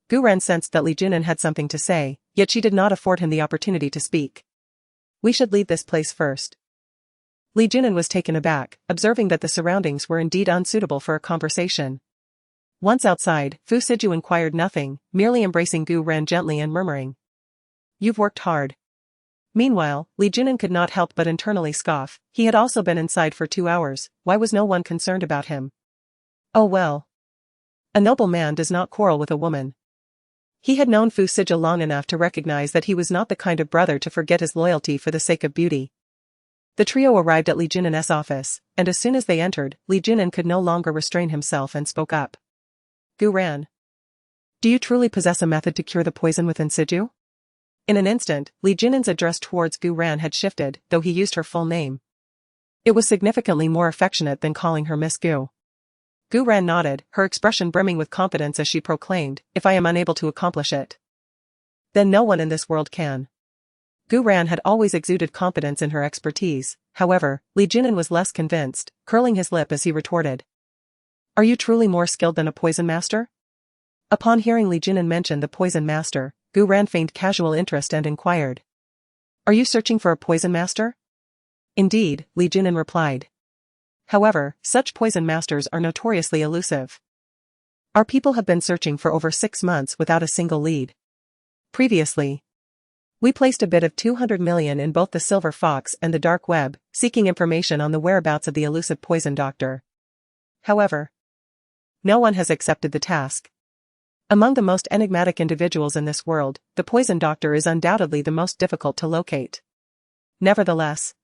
Gu Ran sensed that Li Jinan had something to say, yet she did not afford him the opportunity to speak. We should leave this place first. Li Jinan was taken aback, observing that the surroundings were indeed unsuitable for a conversation. Once outside, Fu Siju inquired nothing, merely embracing Gu Ran gently and murmuring, "You've worked hard." Meanwhile, Li Jinan could not help but internally scoff. He had also been inside for 2 hours, why was no one concerned about him? Oh well. A noble man does not quarrel with a woman. He had known Fu Siju long enough to recognize that he was not the kind of brother to forget his loyalty for the sake of beauty. The trio arrived at Li Jinan's office, and as soon as they entered, Li Jinan could no longer restrain himself and spoke up. Gu Ran, do you truly possess a method to cure the poison within Siju? In an instant, Li Jinan's address towards Gu Ran had shifted, though he used her full name. It was significantly more affectionate than calling her Miss Gu. Gu Ran nodded, her expression brimming with confidence as she proclaimed, "If I am unable to accomplish it, then no one in this world can. Gu Ran had always exuded confidence in her expertise, however, Li Jinan was less convinced, curling his lip as he retorted. Are you truly more skilled than a poison master? Upon hearing Li Jinan mention the poison master, Gu Ran feigned casual interest and inquired. Are you searching for a poison master? Indeed, Li Jinan replied. However, such poison masters are notoriously elusive. Our people have been searching for over 6 months without a single lead. Previously, we placed a bid of 200 million in both the Silver Fox and the Dark Web, seeking information on the whereabouts of the elusive poison doctor. However, no one has accepted the task. Among the most enigmatic individuals in this world, the poison doctor is undoubtedly the most difficult to locate. Nevertheless,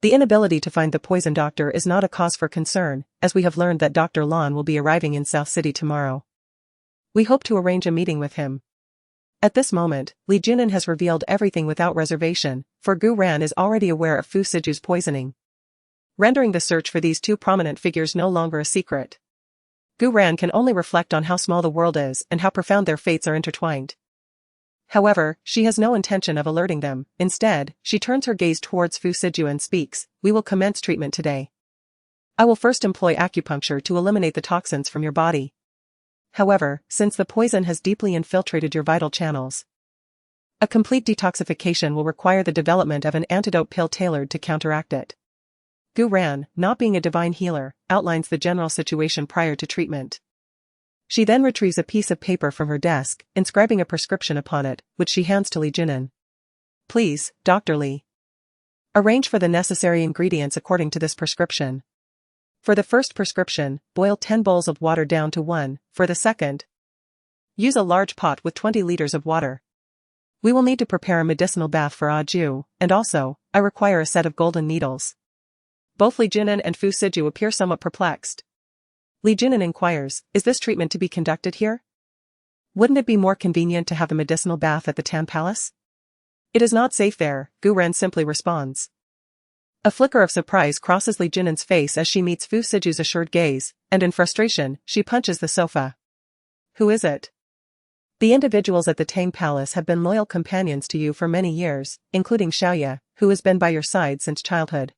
the inability to find the poison doctor is not a cause for concern, as we have learned that Dr. Lan will be arriving in South City tomorrow. We hope to arrange a meeting with him. At this moment, Li Jinan has revealed everything without reservation, for Gu Ran is already aware of Fu Siju's poisoning, rendering the search for these two prominent figures no longer a secret. Gu Ran can only reflect on how small the world is and how profound their fates are intertwined. However, she has no intention of alerting them. Instead, she turns her gaze towards Fu Siju and speaks, "We will commence treatment today. I will first employ acupuncture to eliminate the toxins from your body. However, since the poison has deeply infiltrated your vital channels, a complete detoxification will require the development of an antidote pill tailored to counteract it." Gu Ran, not being a divine healer, outlines the general situation prior to treatment. She then retrieves a piece of paper from her desk, inscribing a prescription upon it, which she hands to Li Jinan. "Please, Dr. Li, arrange for the necessary ingredients according to this prescription. For the first prescription, boil 10 bowls of water down to 1, for the second, use a large pot with 20 liters of water. We will need to prepare a medicinal bath for Ju, and also, I require a set of golden needles." Both Li Jinan and Fu Siju appear somewhat perplexed. Li Jinan inquires, "Is this treatment to be conducted here? Wouldn't it be more convenient to have the medicinal bath at the Tan Palace?" "It is not safe there," Gu Ran simply responds. A flicker of surprise crosses Li Jinan's face as she meets Fu Siju's assured gaze, and in frustration, she punches the sofa. "Who is it?" "The individuals at the Tang Palace have been loyal companions to you for many years, including Xiaoya, who has been by your side since childhood.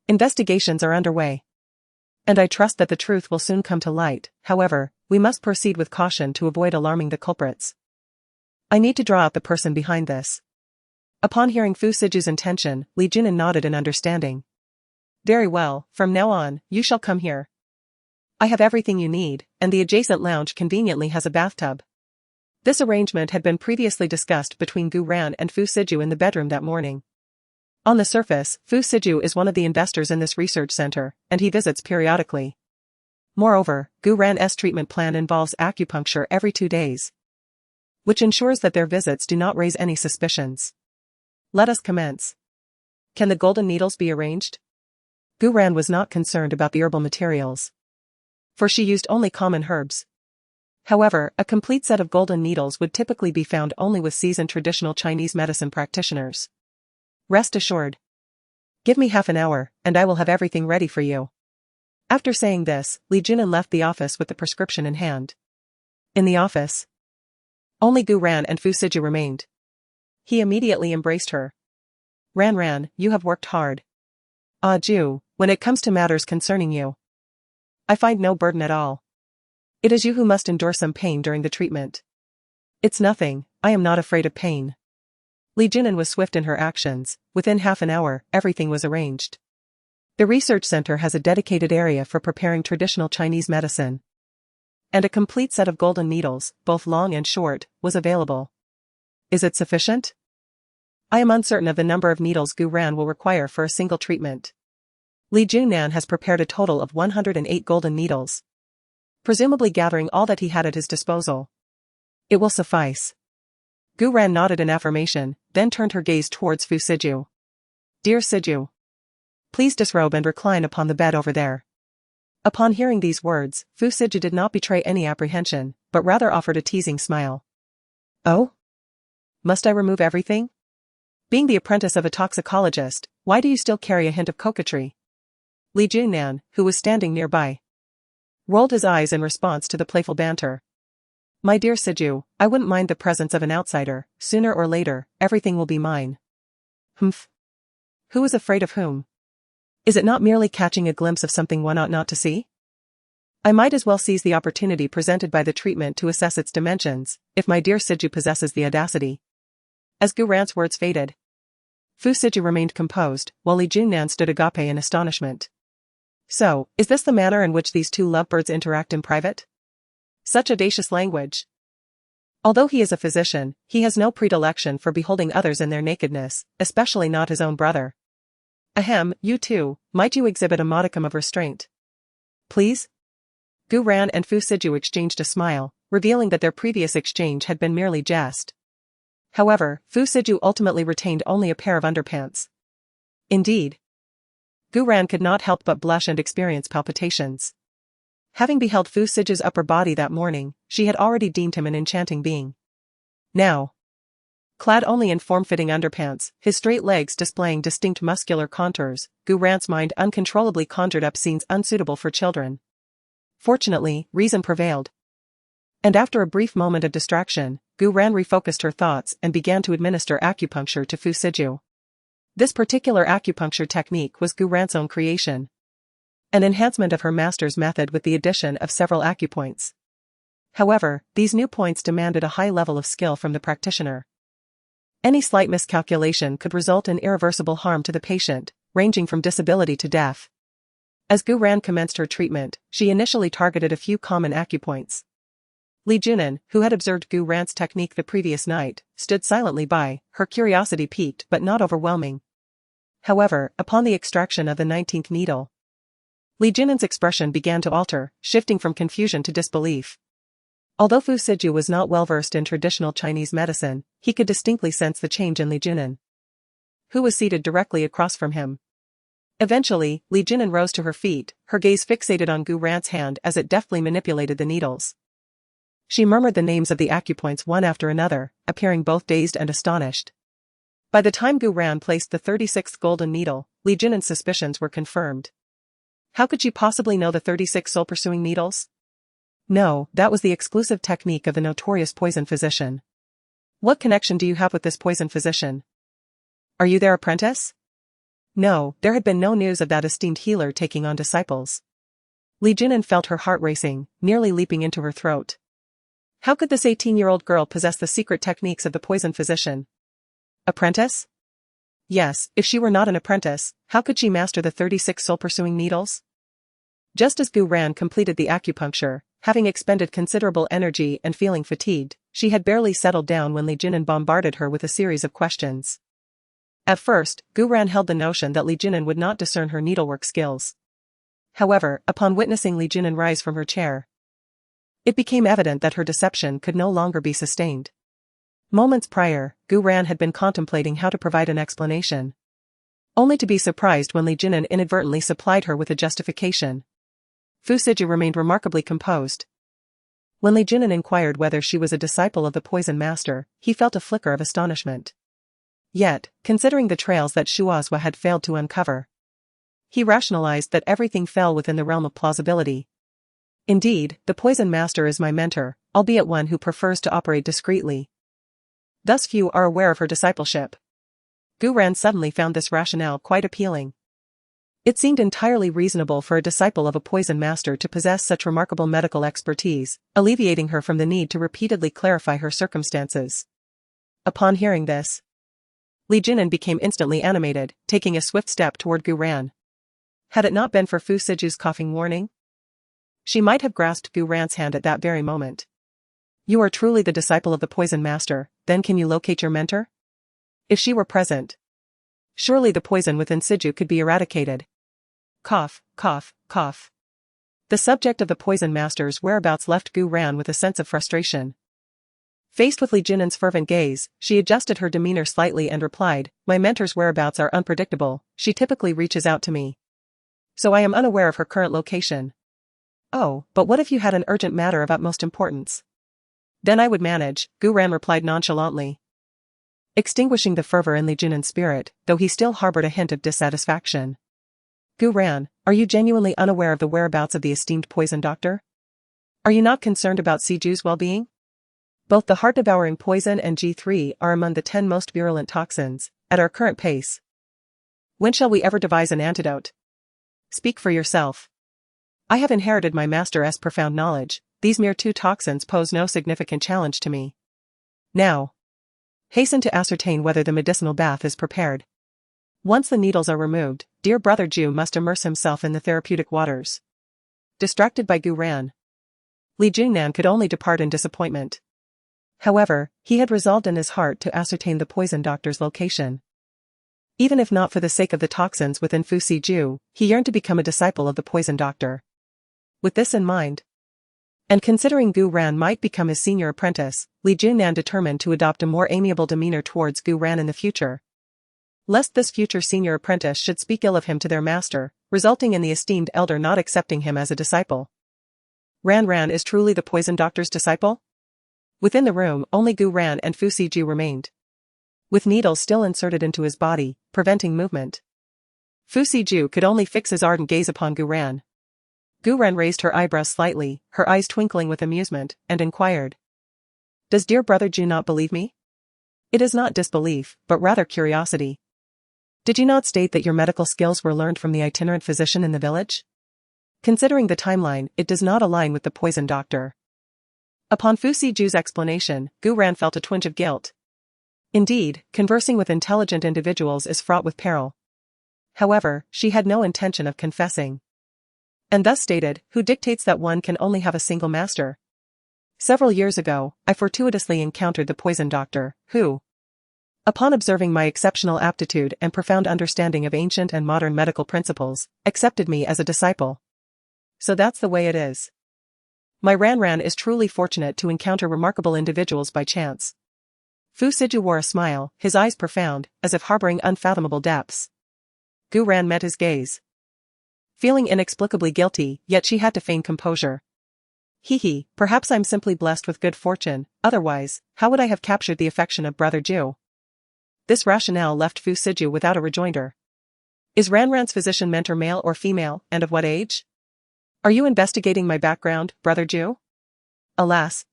Investigations are underway, and I trust that the truth will soon come to light. However, we must proceed with caution to avoid alarming the culprits. I need to draw out the person behind this." Upon hearing Fu Siju's intention, Li Jinan nodded in understanding. "Very well, from now on, you shall come here. I have everything you need, and the adjacent lounge conveniently has a bathtub." This arrangement had been previously discussed between Gu Ran and Fu Siju in the bedroom that morning. On the surface, Fu Siju is one of the investors in this research center, and he visits periodically. Moreover, Gu Ran's treatment plan involves acupuncture every 2 days, which ensures that their visits do not raise any suspicions. Let us commence. Can the golden needles be arranged? Gu Ran was not concerned about the herbal materials, for she used only common herbs. However, a complete set of golden needles would typically be found only with seasoned traditional Chinese medicine practitioners. Rest assured. Give me half an hour, and I will have everything ready for you. After saying this, Li Jinan left the office with the prescription in hand. In the office, only Gu Ran and Fu Siju remained. He immediately embraced her. Ran, you have worked hard. Ju, when it comes to matters concerning you, I find no burden at all. It is you who must endure some pain during the treatment. It's nothing, I am not afraid of pain. Li Jinan was swift in her actions. Within half an hour, everything was arranged. The research center has a dedicated area for preparing traditional Chinese medicine, and a complete set of golden needles, both long and short, was available. Is it sufficient? I am uncertain of the number of needles Gu Ran will require for a single treatment. Li Junan has prepared a total of 108 golden needles, presumably gathering all that he had at his disposal. It will suffice. Gu Ran nodded in affirmation, then turned her gaze towards Fu Siju. Dear Siju, please disrobe and recline upon the bed over there. Upon hearing these words, Fu Siju did not betray any apprehension, but rather offered a teasing smile. Oh? Must I remove everything? Being the apprentice of a toxicologist, why do you still carry a hint of coquetry? Li Junan, who was standing nearby, rolled his eyes in response to the playful banter. My dear Siju, I wouldn't mind the presence of an outsider. Sooner or later, everything will be mine. Humph. Who is afraid of whom? Is it not merely catching a glimpse of something one ought not to see? I might as well seize the opportunity presented by the treatment to assess its dimensions, if my dear Siju possesses the audacity. As Gu Ran's words faded, Fu Siju remained composed, while Li Junnan stood agape in astonishment. So, is this the manner in which these two lovebirds interact in private? Such audacious language. Although he is a physician, he has no predilection for beholding others in their nakedness, especially not his own brother. Ahem, you too, might you exhibit a modicum of restraint? Please? Gu Ran and Fu Siju exchanged a smile, revealing that their previous exchange had been merely jest. However, Fu Siju ultimately retained only a pair of underpants. Indeed. Gu Ran could not help but blush and experience palpitations. Having beheld Fu Siju's upper body that morning, she had already deemed him an enchanting being. Now, clad only in form-fitting underpants, his straight legs displaying distinct muscular contours, Gu Ran's mind uncontrollably conjured up scenes unsuitable for children. Fortunately, reason prevailed. And after a brief moment of distraction, Gu Ran refocused her thoughts and began to administer acupuncture to Fu Siju. This particular acupuncture technique was Gu Ran's own creation. An enhancement of her master's method with the addition of several acupoints. However, these new points demanded a high level of skill from the practitioner. Any slight miscalculation could result in irreversible harm to the patient, ranging from disability to death. As Gu Ran commenced her treatment, she initially targeted a few common acupoints. Li Junnan, who had observed Gu Ran's technique the previous night, stood silently by, her curiosity piqued but not overwhelming. However, upon the extraction of the 19th needle, Li Junnan's expression began to alter, shifting from confusion to disbelief. Although Fu Siju was not well versed in traditional Chinese medicine, he could distinctly sense the change in Li Junnan, who was seated directly across from him. Eventually, Li Junnan rose to her feet, her gaze fixated on Gu Ran's hand as it deftly manipulated the needles. She murmured the names of the acupoints one after another, appearing both dazed and astonished. By the time Gu Ran placed the 36th golden needle, Li Junnan's suspicions were confirmed. How could she possibly know the 36 soul-pursuing needles? No, that was the exclusive technique of the notorious poison physician. What connection do you have with this poison physician? Are you their apprentice? No, there had been no news of that esteemed healer taking on disciples. Li Junnan felt her heart racing, nearly leaping into her throat. How could this 18-year-old girl possess the secret techniques of the poison physician? Apprentice? Yes, if she were not an apprentice, how could she master the 36 soul-pursuing needles? Just as Gu Ran completed the acupuncture, having expended considerable energy and feeling fatigued, she had barely settled down when Li Junnan bombarded her with a series of questions. At first, Gu Ran held the notion that Li Junnan would not discern her needlework skills. However, upon witnessing Li Junnan rise from her chair, it became evident that her deception could no longer be sustained. Moments prior, Gu Ran had been contemplating how to provide an explanation, only to be surprised when Li Junnan inadvertently supplied her with a justification. Fu Siju remained remarkably composed. When Li Junnan inquired whether she was a disciple of the poison master, he felt a flicker of astonishment. Yet, considering the trails that Shuozhua had failed to uncover, he rationalized that everything fell within the realm of plausibility. Indeed, the poison master is my mentor, albeit one who prefers to operate discreetly. Thus few are aware of her discipleship. Gu Ran suddenly found this rationale quite appealing. It seemed entirely reasonable for a disciple of a poison master to possess such remarkable medical expertise, alleviating her from the need to repeatedly clarify her circumstances. Upon hearing this, Li Junnan became instantly animated, taking a swift step toward Gu Ran. Had it not been for Fu Siju's coughing warning, she might have grasped Gu Ran's hand at that very moment. You are truly the disciple of the poison master, then can you locate your mentor? If she were present, surely the poison within Siju could be eradicated. Cough, cough, cough. The subject of the poison master's whereabouts left Gu Ran with a sense of frustration. Faced with Li Junnan's fervent gaze, she adjusted her demeanor slightly and replied, my mentor's whereabouts are unpredictable, she typically reaches out to me, so I am unaware of her current location. Oh, but what if you had an urgent matter of utmost importance? Then I would manage, Gu Ran replied nonchalantly, extinguishing the fervor in Li Junnan's spirit, though he still harbored a hint of dissatisfaction. Gu Ran, are you genuinely unaware of the whereabouts of the esteemed poison doctor? Are you not concerned about Siju's well-being? Both the heart-devouring poison and G3 are among the 10 most virulent toxins, at our current pace. When shall we ever devise an antidote? Speak for yourself. I have inherited my master's profound knowledge, these mere 2 toxins pose no significant challenge to me. Now, hasten to ascertain whether the medicinal bath is prepared. Once the needles are removed, dear brother Ju must immerse himself in the therapeutic waters. Distracted by Gu Ran, Li Jingnan could only depart in disappointment. However, he had resolved in his heart to ascertain the poison doctor's location. Even if not for the sake of the toxins within Fu Siju, he yearned to become a disciple of the poison doctor. With this in mind, and considering Gu Ran might become his senior apprentice, Li Jingnan determined to adopt a more amiable demeanor towards Gu Ran in the future. Lest this future senior apprentice should speak ill of him to their master, resulting in the esteemed elder not accepting him as a disciple. Ran is truly the poison doctor's disciple? Within the room, only Gu Ran and Fu Siju remained, with needles still inserted into his body, preventing movement. Fu Siju could only fix his ardent gaze upon Gu Ran. Gu Ran raised her eyebrows slightly, her eyes twinkling with amusement, and inquired. Does dear brother Ju not believe me? It is not disbelief, but rather curiosity. Did you not state that your medical skills were learned from the itinerant physician in the village? Considering the timeline, it does not align with the poison doctor. Upon Fu Siju's explanation, Gu Ran felt a twinge of guilt. Indeed, conversing with intelligent individuals is fraught with peril. However, she had no intention of confessing. And thus stated, who dictates that one can only have a single master? Several years ago, I fortuitously encountered the poison doctor, who, upon observing my exceptional aptitude and profound understanding of ancient and modern medical principles, accepted me as a disciple. So that's the way it is. My Ran is truly fortunate to encounter remarkable individuals by chance. Fu Siju wore a smile, his eyes profound, as if harboring unfathomable depths. Gu Ran met his gaze. Feeling inexplicably guilty, yet she had to feign composure. Perhaps I'm simply blessed with good fortune, otherwise, how would I have captured the affection of brother Ju? This rationale left Fu Siju without a rejoinder. Is Ran's physician mentor male or female, and of what age? Are you investigating my background, brother Ju? Alas,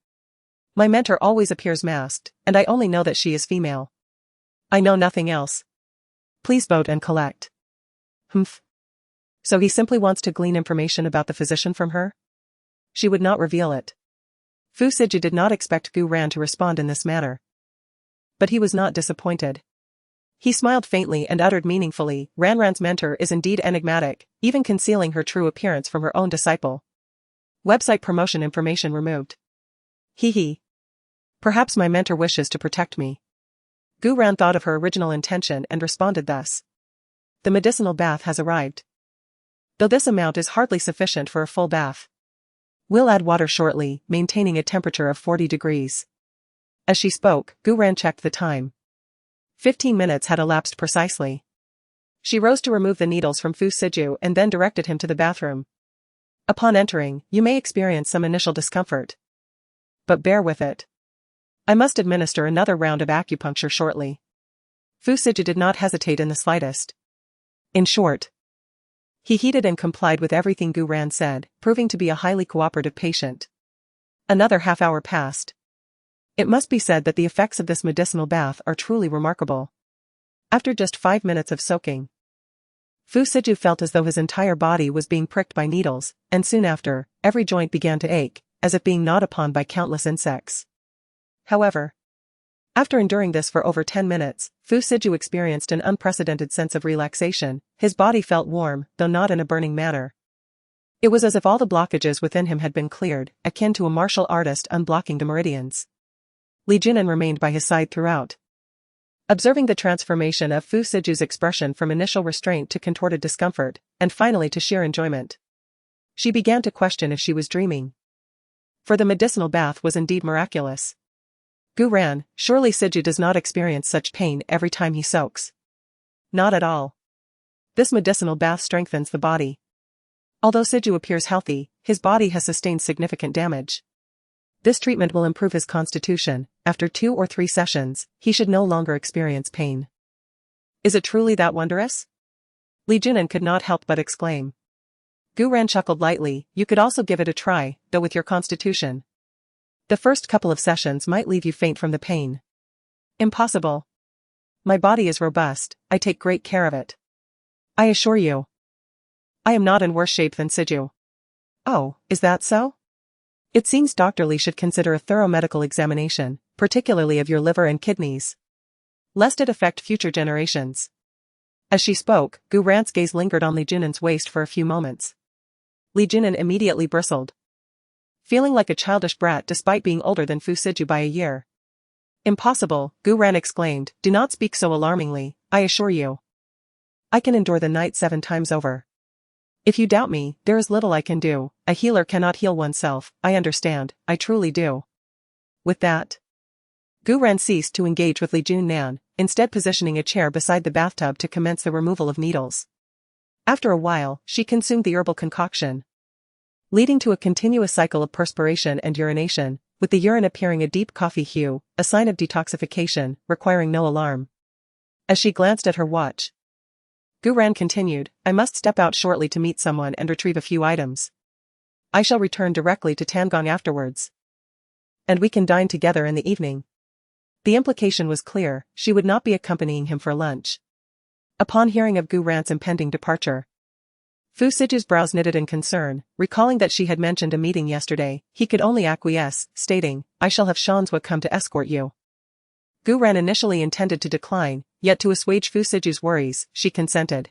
my mentor always appears masked, and I only know that she is female. I know nothing else. Please vote and collect. Humph. So he simply wants to glean information about the physician from her? She would not reveal it. Fu Siju did not expect Gu Ran to respond in this manner. But he was not disappointed. He smiled faintly and uttered meaningfully, Ran's mentor is indeed enigmatic, even concealing her true appearance from her own disciple. Website promotion information removed. Perhaps my mentor wishes to protect me. Gu Ran thought of her original intention and responded thus. The medicinal bath has arrived. Though this amount is hardly sufficient for a full bath. We'll add water shortly, maintaining a temperature of 40 degrees. As she spoke, Gu Ran checked the time. 15 minutes had elapsed precisely. She rose to remove the needles from Fu Siju and then directed him to the bathroom. Upon entering, you may experience some initial discomfort. But bear with it. I must administer another round of acupuncture shortly. Fu Siju did not hesitate in the slightest. In short, he heeded and complied with everything Gu Ran said, proving to be a highly cooperative patient. Another half-hour passed. It must be said that the effects of this medicinal bath are truly remarkable. After just 5 minutes of soaking, Fu Siju felt as though his entire body was being pricked by needles, and soon after, every joint began to ache, as if being gnawed upon by countless insects. However, after enduring this for over 10 minutes, Fu Siju experienced an unprecedented sense of relaxation. His body felt warm, though not in a burning manner. It was as if all the blockages within him had been cleared, akin to a martial artist unblocking the meridians. Li Jingnan remained by his side throughout. Observing the transformation of Fu Siju's expression from initial restraint to contorted discomfort, and finally to sheer enjoyment, she began to question if she was dreaming. For the medicinal bath was indeed miraculous. Gu Ran, surely Siju does not experience such pain every time he soaks. Not at all. This medicinal bath strengthens the body. Although Siju appears healthy, his body has sustained significant damage. This treatment will improve his constitution. After 2 or 3 sessions, he should no longer experience pain. Is it truly that wondrous? Li Jingnan could not help but exclaim. Gu Ran chuckled lightly, you could also give it a try, though with your constitution. The first couple of sessions might leave you faint from the pain. Impossible. My body is robust, I take great care of it. I assure you. I am not in worse shape than Siju. Oh, is that so? It seems Dr. Lee should consider a thorough medical examination, particularly of your liver and kidneys, lest it affect future generations. As she spoke, Gu Ran's gaze lingered on Li Junan's waist for a few moments. Li Junan immediately bristled, feeling like a childish brat despite being older than Fu Siju by a year. Impossible, Gu Ran exclaimed, do not speak so alarmingly, I assure you. I can endure the night 7 times over. If you doubt me, there is little I can do. A healer cannot heal oneself, I understand, I truly do. With that, Gu Ran ceased to engage with Li Junan, instead positioning a chair beside the bathtub to commence the removal of needles. After a while, she consumed the herbal concoction, leading to a continuous cycle of perspiration and urination, with the urine appearing a deep coffee hue, a sign of detoxification, requiring no alarm. As she glanced at her watch, Gu Ran continued, I must step out shortly to meet someone and retrieve a few items. I shall return directly to Tangong afterwards. And we can dine together in the evening. The implication was clear, she would not be accompanying him for lunch. Upon hearing of Gu Ran's impending departure, Fu Siju's brows knitted in concern, recalling that she had mentioned a meeting yesterday. He could only acquiesce, stating, I shall have Shanswa come to escort you. Gu Ran initially intended to decline, yet to assuage Fu Siju's worries, she consented.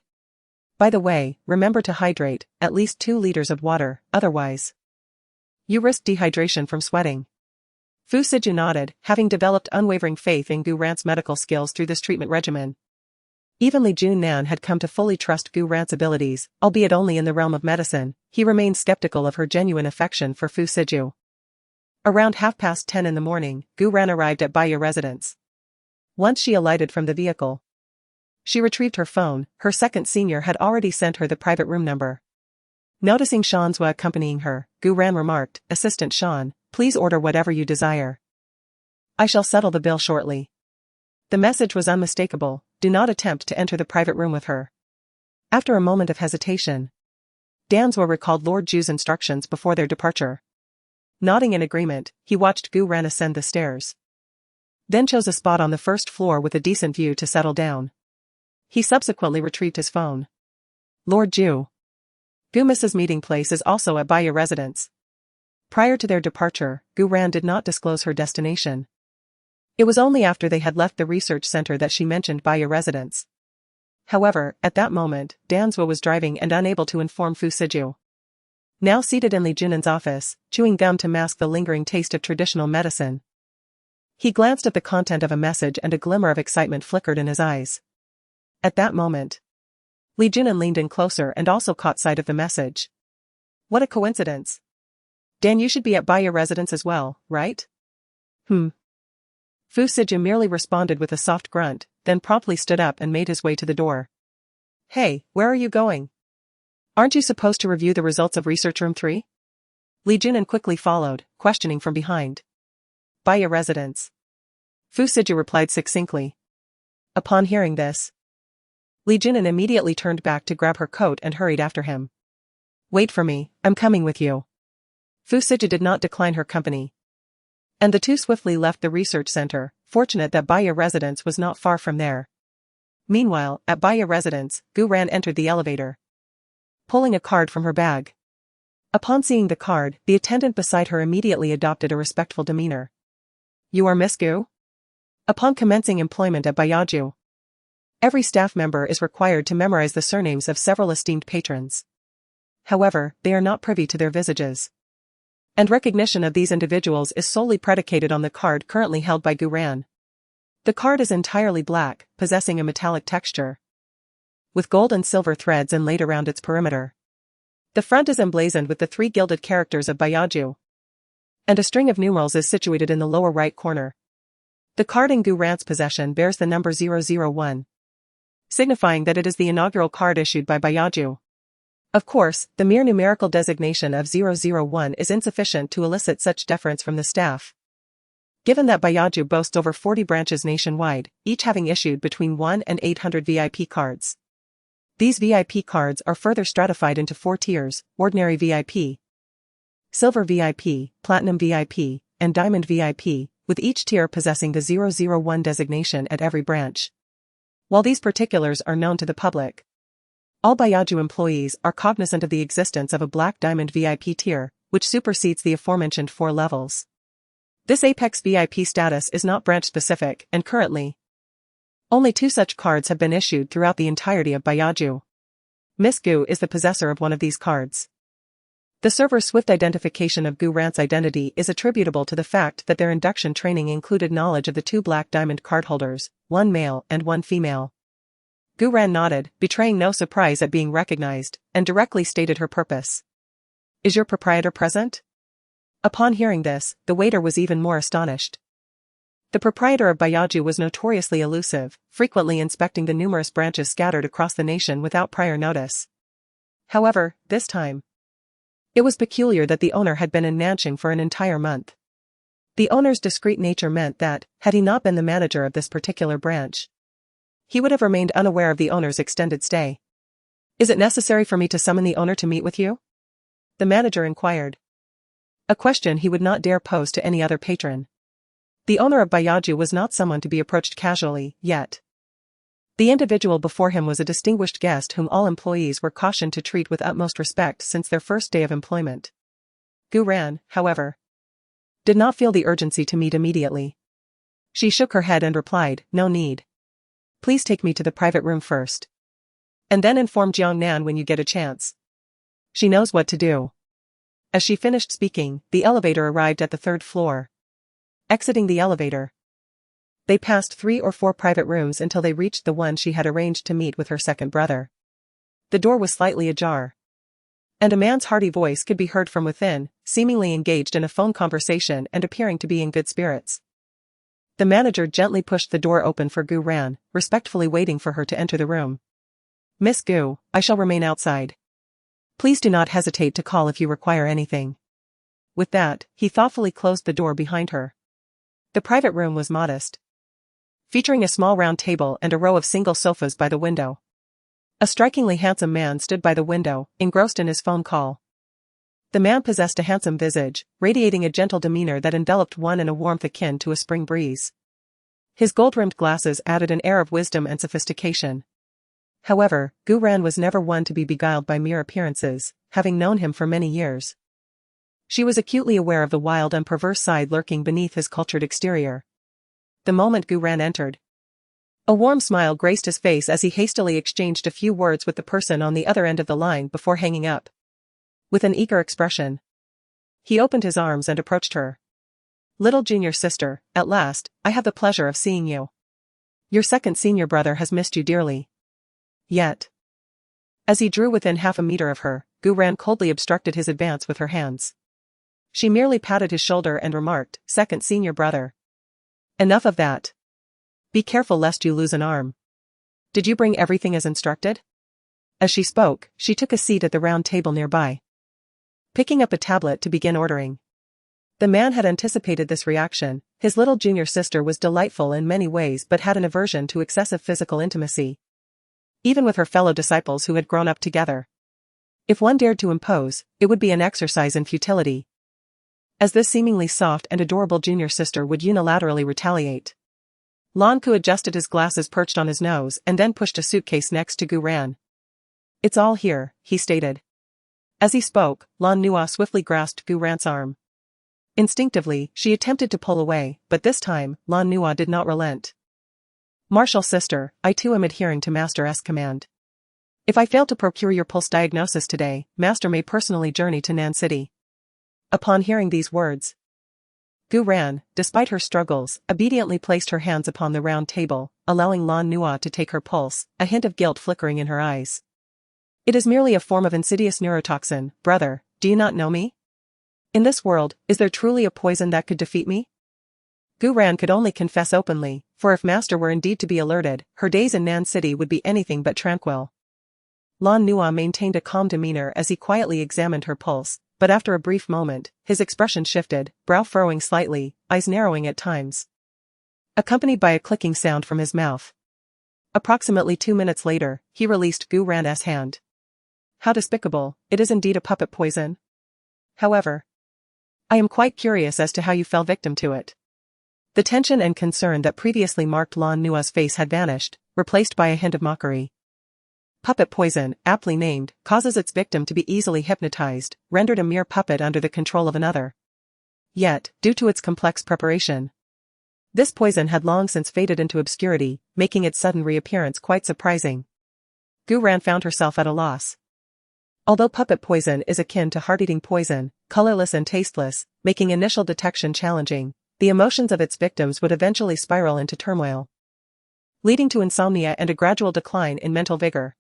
By the way, remember to hydrate, at least 2 liters of water, otherwise you risk dehydration from sweating. Fu Siju nodded, having developed unwavering faith in Gu Ran's medical skills through this treatment regimen. Even Li Junan had come to fully trust Gu Ran's abilities, albeit only in the realm of medicine. He remained skeptical of her genuine affection for Fu Siju. Around 10:30 in the morning, Gu Ran arrived at Baya residence. Once she alighted from the vehicle, she retrieved her phone. Her second senior had already sent her the private room number. Noticing Shanswa accompanying her, Gu Ran remarked, Assistant Shan, please order whatever you desire. I shall settle the bill shortly. The message was unmistakable, do not attempt to enter the private room with her. After a moment of hesitation, Danswa recalled Lord Ju's instructions before their departure. Nodding in agreement, he watched Gu Ran ascend the stairs, then chose a spot on the first floor with a decent view to settle down. He subsequently retrieved his phone. Lord Ju. Gumis's meeting place is also at Baya residence. Prior to their departure, Gu Ran did not disclose her destination. It was only after they had left the research center that she mentioned Baya residence. However, at that moment, Danswa was driving and unable to inform Fu Siju. Now seated in Li Junan's office, chewing gum to mask the lingering taste of traditional medicine, he glanced at the content of a message and a glimmer of excitement flickered in his eyes. At that moment, Li Junan leaned in closer and also caught sight of the message. What a coincidence. Dan, you should be at Baya residence as well, right? Fu Siju merely responded with a soft grunt, then promptly stood up and made his way to the door. Hey, where are you going? Aren't you supposed to review the results of Research Room 3? Li Junan quickly followed, questioning from behind. Baya residence. Fu Siju replied succinctly. Upon hearing this, Li Junan immediately turned back to grab her coat and hurried after him. Wait for me, I'm coming with you. Fu Siju did not decline her company, and the two swiftly left the research center, fortunate that Baya residence was not far from there. Meanwhile, at Baya residence, Gu Ran entered the elevator, pulling a card from her bag. Upon seeing the card, the attendant beside her immediately adopted a respectful demeanor. You are Miss Gu? Upon commencing employment at Bayaju, every staff member is required to memorize the surnames of several esteemed patrons. However, they are not privy to their visages, and recognition of these individuals is solely predicated on the card currently held by Gu Ran. The card is entirely black, possessing a metallic texture, with gold and silver threads inlaid around its perimeter. The front is emblazoned with the 3 gilded characters of Bayaju, and a string of numerals is situated in the lower right corner. The card in Gu Ran's possession bears the number 001, signifying that it is the inaugural card issued by Bayaju. Of course, the mere numerical designation of 001 is insufficient to elicit such deference from the staff, given that Bayaju boasts over 40 branches nationwide, each having issued between 1 and 800 VIP cards. These VIP cards are further stratified into 4 tiers: Ordinary VIP, Silver VIP, Platinum VIP, and Diamond VIP, with each tier possessing the 001 designation at every branch. While these particulars are known to the public, all Baijiu employees are cognizant of the existence of a Black Diamond VIP tier, which supersedes the aforementioned 4 levels. This Apex VIP status is not branch-specific, and currently, only 2 such cards have been issued throughout the entirety of Baijiu. Miss Gu is the possessor of one of these cards. The server's swift identification of Gu Ran's identity is attributable to the fact that their induction training included knowledge of the 2 Black Diamond cardholders, 1 male and 1 female. Gu Ran nodded, betraying no surprise at being recognized, and directly stated her purpose. "Is your proprietor present?" Upon hearing this, the waiter was even more astonished. The proprietor of Baijiu was notoriously elusive, frequently inspecting the numerous branches scattered across the nation without prior notice. However, this time, it was peculiar that the owner had been in Nanching for an entire month. The owner's discreet nature meant that, had he not been the manager of this particular branch, he would have remained unaware of the owner's extended stay. "Is it necessary for me to summon the owner to meet with you?" the manager inquired. A question he would not dare pose to any other patron. The owner of Baijiu was not someone to be approached casually, yet. The individual before him was a distinguished guest whom all employees were cautioned to treat with utmost respect since their first day of employment. Gu Ran, however, did not feel the urgency to meet immediately. She shook her head and replied, "No need. Please take me to the private room first. And then inform Jiang Nan when you get a chance. She knows what to do." As she finished speaking, the elevator arrived at the 3rd floor. Exiting the elevator, they passed 3 or 4 private rooms until they reached the one she had arranged to meet with her second brother. The door was slightly ajar, and a man's hearty voice could be heard from within, seemingly engaged in a phone conversation and appearing to be in good spirits. The manager gently pushed the door open for Gu Ran, respectfully waiting for her to enter the room. "Miss Gu, I shall remain outside. Please do not hesitate to call if you require anything." With that, he thoughtfully closed the door behind her. The private room was modest, featuring a small round table and a row of single sofas by the window. A strikingly handsome man stood by the window, engrossed in his phone call. The man possessed a handsome visage, radiating a gentle demeanor that enveloped one in a warmth akin to a spring breeze. His gold-rimmed glasses added an air of wisdom and sophistication. However, Gu Ran was never one to be beguiled by mere appearances, having known him for many years. She was acutely aware of the wild and perverse side lurking beneath his cultured exterior. The moment Gu Ran entered, a warm smile graced his face as he hastily exchanged a few words with the person on the other end of the line before hanging up. With an eager expression, he opened his arms and approached her. "Little junior sister, at last, I have the pleasure of seeing you. Your second senior brother has missed you dearly." Yet, as he drew within half a meter of her, Gu Ran coldly obstructed his advance with her hands. She merely patted his shoulder and remarked, "Second senior brother. Enough of that. Be careful lest you lose an arm. Did you bring everything as instructed?" As she spoke, she took a seat at the round table nearby, picking up a tablet to begin ordering. The man had anticipated this reaction. His little junior sister was delightful in many ways but had an aversion to excessive physical intimacy, even with her fellow disciples who had grown up together. If one dared to impose, it would be an exercise in futility, as this seemingly soft and adorable junior sister would unilaterally retaliate. Lan Ku adjusted his glasses perched on his nose and then pushed a suitcase next to Gu Ran. "It's all here," he stated. As he spoke, Lan Nua swiftly grasped Gu Ran's arm. Instinctively, she attempted to pull away, but this time, Lan Nua did not relent. "Martial sister, I too am adhering to Master's command. If I fail to procure your pulse diagnosis today, Master may personally journey to Nan City." Upon hearing these words, Gu Ran, despite her struggles, obediently placed her hands upon the round table, allowing Lan Nua to take her pulse, a hint of guilt flickering in her eyes. "It is merely a form of insidious neurotoxin, brother, do you not know me? In this world, is there truly a poison that could defeat me?" Gu Ran could only confess openly, for if Master were indeed to be alerted, her days in Nan City would be anything but tranquil. Lan Nua maintained a calm demeanor as he quietly examined her pulse, but after a brief moment, his expression shifted, brow furrowing slightly, eyes narrowing at times, accompanied by a clicking sound from his mouth. Approximately 2 minutes later, he released Gu Ran's hand. "How despicable, it is indeed a puppet poison. However, I am quite curious as to how you fell victim to it. The tension and concern that previously marked Lan Nua's face had vanished, replaced by a hint of mockery. Puppet poison, aptly named, causes its victim to be easily hypnotized, rendered a mere puppet under the control of another. Yet, due to its complex preparation, this poison had long since faded into obscurity, making its sudden reappearance quite surprising. Gu Ran found herself at a loss. Although puppet poison is akin to heart-eating poison, colorless and tasteless, making initial detection challenging, the emotions of its victims would eventually spiral into turmoil, leading to insomnia and a gradual decline in mental vigor.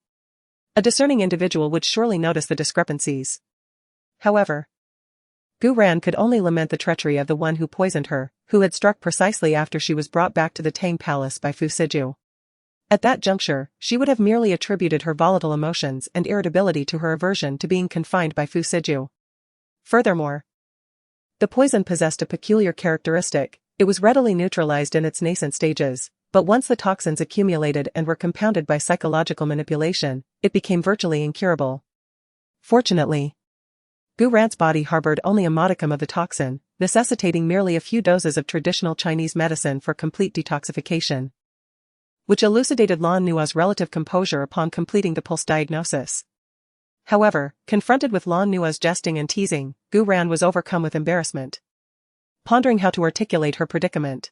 A discerning individual would surely notice the discrepancies. However, Gu Ran could only lament the treachery of the one who poisoned her, who had struck precisely after she was brought back to the Tang Palace by Fu Siju. At that juncture, she would have merely attributed her volatile emotions and irritability to her aversion to being confined by Fu Siju. Furthermore, the poison possessed a peculiar characteristic: it was readily neutralized in its nascent stages, but once the toxins accumulated and were compounded by psychological manipulation, it became virtually incurable. Fortunately, Gu Ran's body harbored only a modicum of the toxin, necessitating merely a few doses of traditional Chinese medicine for complete detoxification, which elucidated Lan Nua's relative composure upon completing the pulse diagnosis. However, confronted with Lan Nua's jesting and teasing, Gu Ran was overcome with embarrassment, pondering how to articulate her predicament.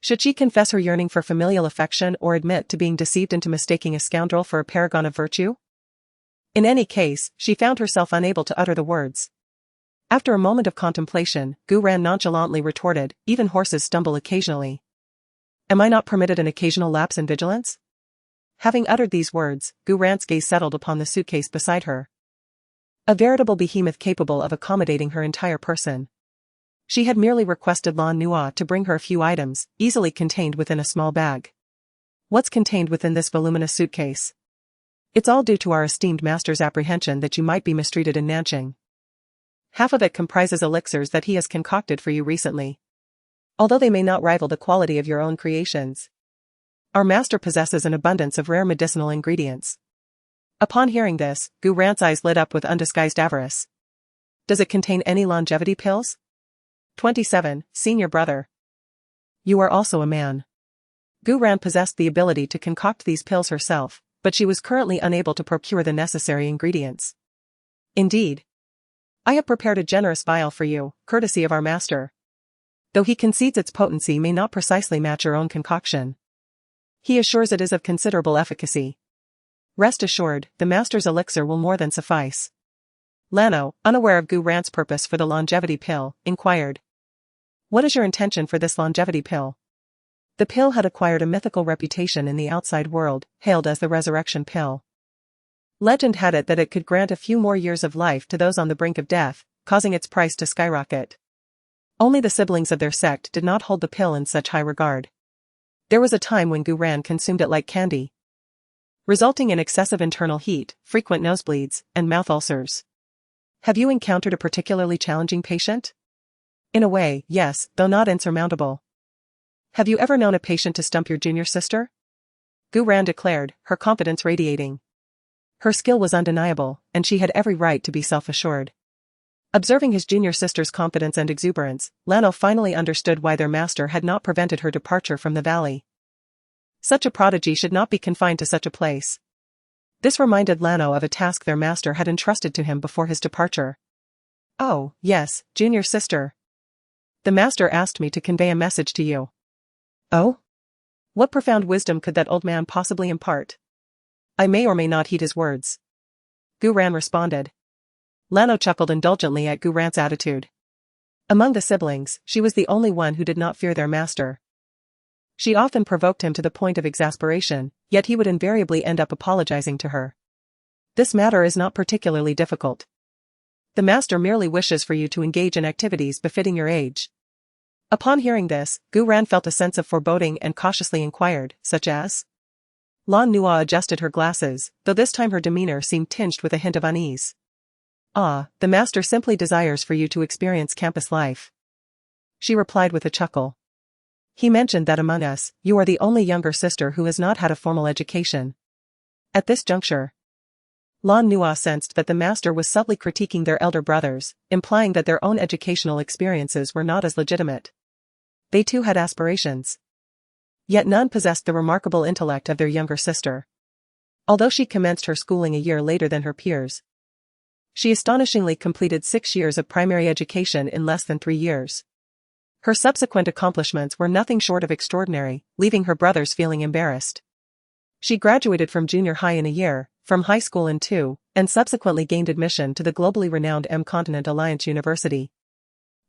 Should she confess her yearning for familial affection or admit to being deceived into mistaking a scoundrel for a paragon of virtue? In any case, she found herself unable to utter the words. After a moment of contemplation, Gu Ran nonchalantly retorted, "Even horses stumble occasionally. Am I not permitted an occasional lapse in vigilance?" Having uttered these words, Gu Ran's gaze settled upon the suitcase beside her. A veritable behemoth capable of accommodating her entire person. She had merely requested Lan Nua to bring her a few items, easily contained within a small bag. What's contained within this voluminous suitcase? It's all due to our esteemed master's apprehension that you might be mistreated in Nanjing. Half of it comprises elixirs that he has concocted for you recently. Although they may not rival the quality of your own creations, our master possesses an abundance of rare medicinal ingredients. Upon hearing this, Gu Ran's eyes lit up with undisguised avarice. Does it contain any longevity pills? 27, senior brother. You are also a man. Gu Ran possessed the ability to concoct these pills herself, but she was currently unable to procure the necessary ingredients. Indeed, I have prepared a generous vial for you, courtesy of our master. Though he concedes its potency may not precisely match your own concoction, he assures it is of considerable efficacy. Rest assured, the master's elixir will more than suffice. Lano, unaware of Gu Ran's purpose for the longevity pill, inquired. What is your intention for this longevity pill? The pill had acquired a mythical reputation in the outside world, hailed as the resurrection pill. Legend had it that it could grant a few more years of life to those on the brink of death, causing its price to skyrocket. Only the siblings of their sect did not hold the pill in such high regard. There was a time when Gu Ran consumed it like candy, resulting in excessive internal heat, frequent nosebleeds, and mouth ulcers. Have you encountered a particularly challenging patient? In a way, yes, though not insurmountable. Have you ever known a patient to stump your junior sister? Gu Ran declared, her confidence radiating. Her skill was undeniable, and she had every right to be self-assured. Observing his junior sister's confidence and exuberance, Lano finally understood why their master had not prevented her departure from the valley. Such a prodigy should not be confined to such a place. This reminded Lano of a task their master had entrusted to him before his departure. Oh, yes, junior sister. The master asked me to convey a message to you. Oh? What profound wisdom could that old man possibly impart? I may or may not heed his words. Gu Ran responded. Lano chuckled indulgently at Gu Ran's attitude. Among the siblings, she was the only one who did not fear their master. She often provoked him to the point of exasperation, yet he would invariably end up apologizing to her. This matter is not particularly difficult. The master merely wishes for you to engage in activities befitting your age. Upon hearing this, Gu Ran felt a sense of foreboding and cautiously inquired, such as? Lan Nua adjusted her glasses, though this time her demeanor seemed tinged with a hint of unease. Ah, the master simply desires for you to experience campus life. She replied with a chuckle. He mentioned that among us, you are the only younger sister who has not had a formal education. At this juncture, Lan Nua sensed that the master was subtly critiquing their elder brothers, implying that their own educational experiences were not as legitimate. They too had aspirations. Yet none possessed the remarkable intellect of their younger sister. Although she commenced her schooling a year later than her peers, she astonishingly completed 6 years of primary education in less than 3 years. Her subsequent accomplishments were nothing short of extraordinary, leaving her brothers feeling embarrassed. She graduated from junior high in a year, from high school in 2, and subsequently gained admission to the globally renowned M-Continent Alliance University.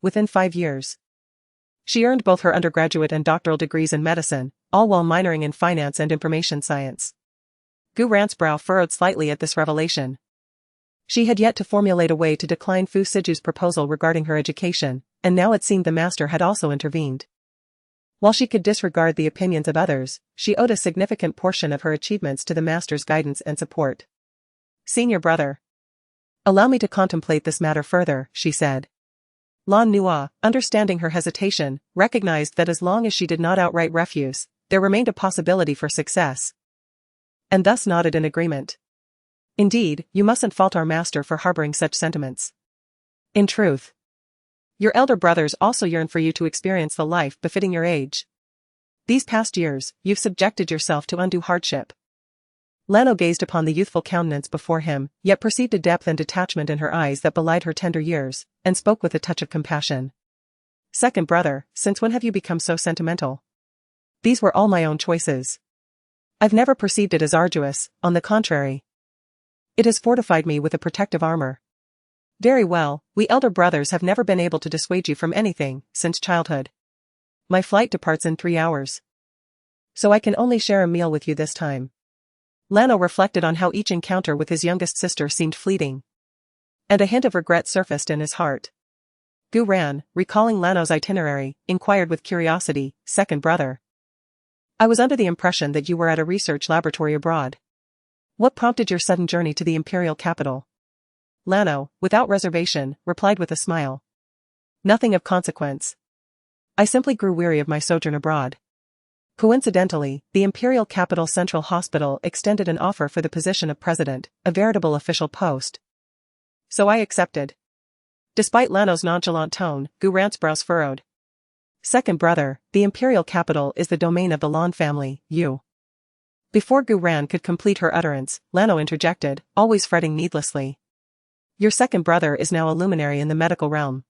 Within 5 years, she earned both her undergraduate and doctoral degrees in medicine, all while minoring in finance and information science. Gu Ran's brow furrowed slightly at this revelation. She had yet to formulate a way to decline Fu Siju's proposal regarding her education, and now it seemed the master had also intervened. While she could disregard the opinions of others, she owed a significant portion of her achievements to the master's guidance and support. "Senior brother, allow me to contemplate this matter further," she said. Lan Nua, understanding her hesitation, recognized that as long as she did not outright refuse, there remained a possibility for success, and thus nodded in agreement. "Indeed, you mustn't fault our master for harboring such sentiments. In truth, your elder brothers also yearn for you to experience the life befitting your age. These past years, you've subjected yourself to undue hardship." Lano gazed upon the youthful countenance before him, yet perceived a depth and detachment in her eyes that belied her tender years, and spoke with a touch of compassion. "Second brother, since when have you become so sentimental? These were all my own choices. I've never perceived it as arduous, on the contrary. It has fortified me with a protective armor. Very well, we elder brothers have never been able to dissuade you from anything, since childhood. My flight departs in 3 hours, so I can only share a meal with you this time." Lano reflected on how each encounter with his youngest sister seemed fleeting, and a hint of regret surfaced in his heart. Gu Ran, recalling Lano's itinerary, inquired with curiosity, "Second brother, I was under the impression that you were at a research laboratory abroad. What prompted your sudden journey to the imperial capital?" Lano, without reservation, replied with a smile. "Nothing of consequence. I simply grew weary of my sojourn abroad. Coincidentally, the imperial capital central hospital extended an offer for the position of president, a veritable official post. So I accepted." Despite Lano's nonchalant tone, Gu Ran's brows furrowed. "Second brother, the imperial capital is the domain of the Lan family, you." Before Gu Ran could complete her utterance, Lano interjected, always fretting needlessly. "Your second brother is now a luminary in the medical realm.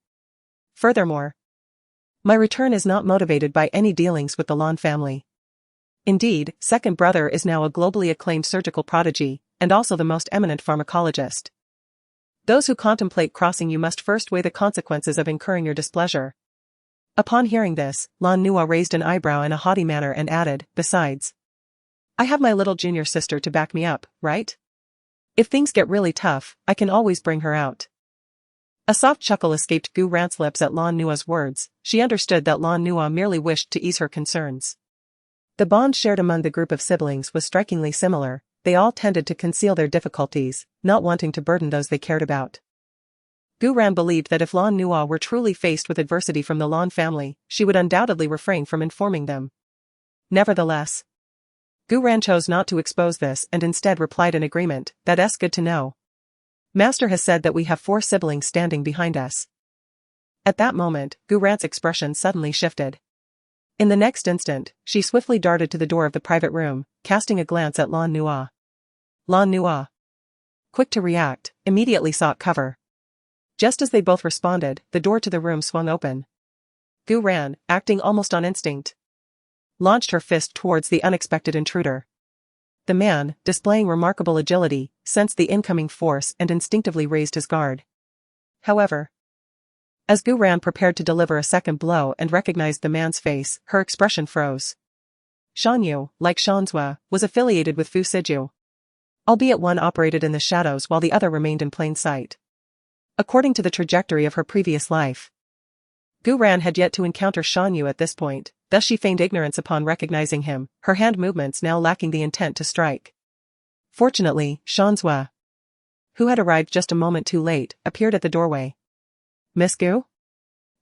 Furthermore, my return is not motivated by any dealings with the Lan family. Indeed, second brother is now a globally acclaimed surgical prodigy, and also the most eminent pharmacologist. Those who contemplate crossing you must first weigh the consequences of incurring your displeasure." Upon hearing this, Lan Nua raised an eyebrow in a haughty manner and added, "Besides, I have my little junior sister to back me up, right? If things get really tough, I can always bring her out." A soft chuckle escaped Gu Ran's lips at Lan Nua's words. She understood that Lan Nua merely wished to ease her concerns. The bond shared among the group of siblings was strikingly similar. They all tended to conceal their difficulties, not wanting to burden those they cared about. Gu Ran believed that if Lan Nua were truly faced with adversity from the Lan family, she would undoubtedly refrain from informing them. Nevertheless, Gu Ran chose not to expose this and instead replied in agreement, "That's good to know. Master has said that we have 4 siblings standing behind us." At that moment, Gu Ran's expression suddenly shifted. In the next instant, she swiftly darted to the door of the private room, casting a glance at Lan Nua. Lan Nua, quick to react, immediately sought cover. Just as they both responded, the door to the room swung open. Gu Ran, acting almost on instinct, launched her fist towards the unexpected intruder. The man, displaying remarkable agility, sensed the incoming force and instinctively raised his guard. However, as Gu Ran prepared to deliver a second blow and recognized the man's face, her expression froze. Shan Yu, like Shanzhua, was affiliated with Fu Siju, albeit one operated in the shadows while the other remained in plain sight. According to the trajectory of her previous life, Gu Ran had yet to encounter Shan Yu at this point, thus she feigned ignorance upon recognizing him, her hand movements now lacking the intent to strike. Fortunately, Shanzhua, who had arrived just a moment too late, appeared at the doorway. "Miss Gu?"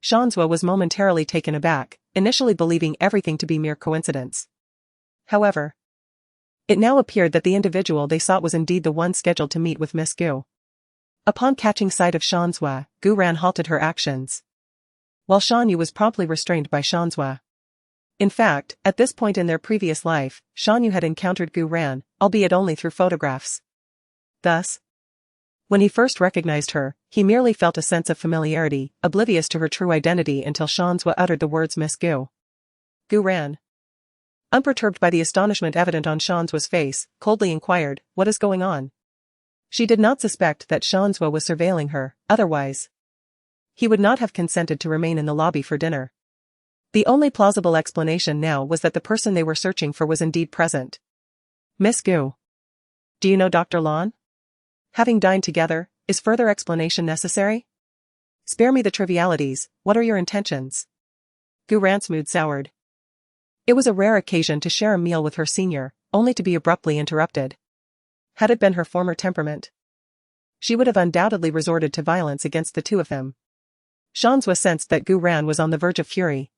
Shanzhua was momentarily taken aback, initially believing everything to be mere coincidence. However, It now appeared that the individual they sought was indeed the one scheduled to meet with Miss Gu. Upon catching sight of Shansua, Gu Ran halted her actions, while Shan Yu was promptly restrained by Shansua. In fact, at this point in their previous life, Shan Yu had encountered Gu Ran, albeit only through photographs. Thus, when he first recognized her, he merely felt a sense of familiarity, oblivious to her true identity until Shansua uttered the words Miss Gu. Gu Ran, unperturbed by the astonishment evident on Shansua's face, coldly inquired, "What is going on?" She did not suspect that Shansua was surveilling her, otherwise he would not have consented to remain in the lobby for dinner. The only plausible explanation now was that the person they were searching for was indeed present. "Miss Gu, do you know Dr. Lan? Having dined together, is further explanation necessary? Spare me the trivialities, what are your intentions?" Gu Ran's mood soured. It was a rare occasion to share a meal with her senior, only to be abruptly interrupted. Had it been her former temperament, she would have undoubtedly resorted to violence against the two of them. Shansua sensed that Gu Ran was on the verge of fury.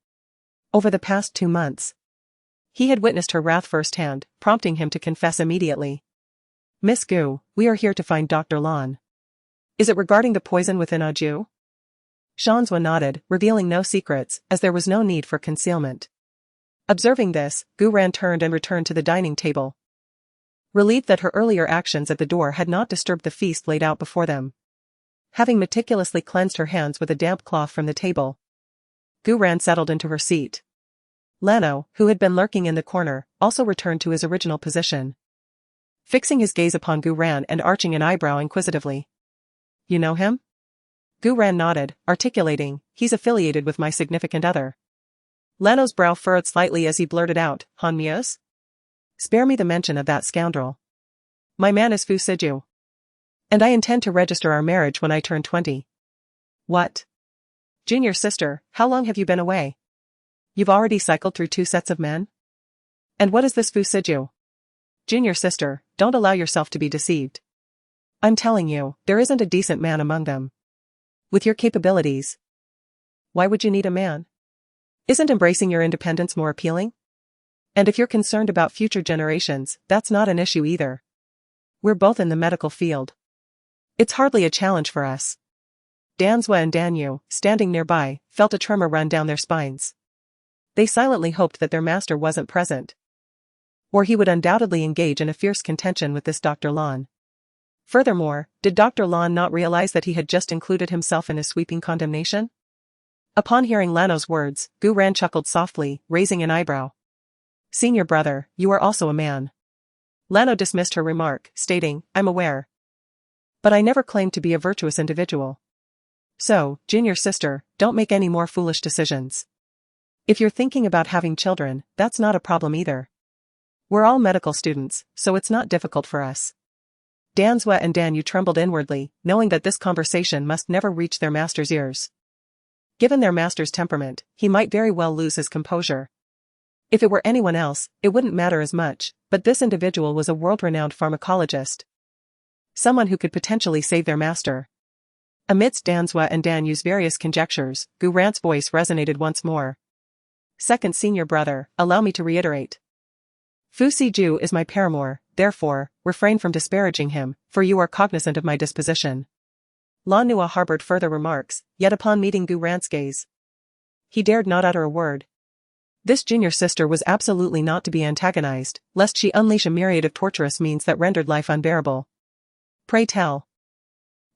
Over the past 2 months, he had witnessed her wrath firsthand, prompting him to confess immediately. "Miss Gu, we are here to find Dr. Lan. Is it regarding the poison within Aju?" Shansua nodded, revealing no secrets, as there was no need for concealment. Observing this, Gu Ran turned and returned to the dining table, relieved that her earlier actions at the door had not disturbed the feast laid out before them. Having meticulously cleansed her hands with a damp cloth from the table, Gu Ran settled into her seat. Lano, who had been lurking in the corner, also returned to his original position, fixing his gaze upon Gu Ran and arching an eyebrow inquisitively. "You know him?" Gu Ran nodded, articulating, "He's affiliated with my significant other." Lano's brow furrowed slightly as he blurted out, "Han Mia's? Spare me the mention of that scoundrel. My man is Fu Siju, and I intend to register our marriage when I turn 20. "What? Junior sister, how long have you been away? You've already cycled through 2 sets of men? And what is this Fu Siju?" "Junior sister, don't allow yourself to be deceived. I'm telling you, there isn't a decent man among them. With your capabilities, why would you need a man? Isn't embracing your independence more appealing? And if you're concerned about future generations, that's not an issue either. We're both in the medical field. It's hardly a challenge for us." Dansua and Danyu, standing nearby, felt a tremor run down their spines. They silently hoped that their master wasn't present, or he would undoubtedly engage in a fierce contention with this Dr. Lan. Furthermore, did Dr. Lan not realize that he had just included himself in his sweeping condemnation? Upon hearing Lano's words, Gu Ran chuckled softly, raising an eyebrow. "Senior brother, you are also a man." Lano dismissed her remark, stating, "I'm aware. But I never claimed to be a virtuous individual. So, junior sister, don't make any more foolish decisions. If you're thinking about having children, that's not a problem either. We're all medical students, so it's not difficult for us." Dansua and Danyu trembled inwardly, knowing that this conversation must never reach their master's ears. Given their master's temperament, he might very well lose his composure. If it were anyone else, it wouldn't matter as much, but this individual was a world-renowned pharmacologist, someone who could potentially save their master. Amidst Dansua and Danyu's various conjectures, Gu Ran's voice resonated once more. "Second senior brother, allow me to reiterate. Fu Siju is my paramour, therefore, refrain from disparaging him, for you are cognizant of my disposition." Lan Nua harbored further remarks, yet upon meeting Gu Ran's gaze, he dared not utter a word. This junior sister was absolutely not to be antagonized, lest she unleash a myriad of torturous means that rendered life unbearable. "Pray tell,"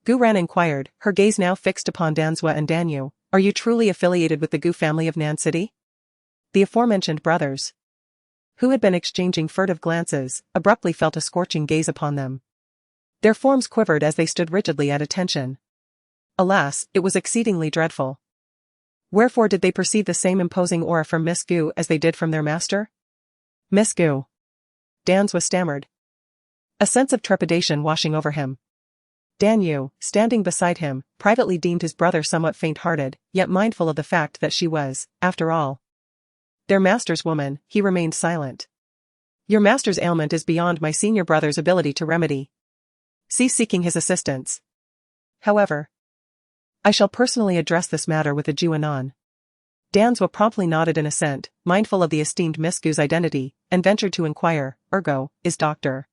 Gu Ran inquired, her gaze now fixed upon Dansua and Danyu, "are you truly affiliated with the Gu family of Nan City?" The aforementioned brothers, who had been exchanging furtive glances, abruptly felt a scorching gaze upon them. Their forms quivered as they stood rigidly at attention. Alas, it was exceedingly dreadful. Wherefore did they perceive the same imposing aura from Miss Gu as they did from their master? "Miss Gu," Dansua stammered, a sense of trepidation washing over him. Danyu, standing beside him, privately deemed his brother somewhat faint-hearted, yet mindful of the fact that she was, after all, their master's woman, he remained silent. "Your master's ailment is beyond my senior brother's ability to remedy. Cease seeking his assistance. However, I shall personally address this matter with the Ju anon." Danswa promptly nodded in assent, mindful of the esteemed Miss Gu's identity, and ventured to inquire, ergo, is Dr.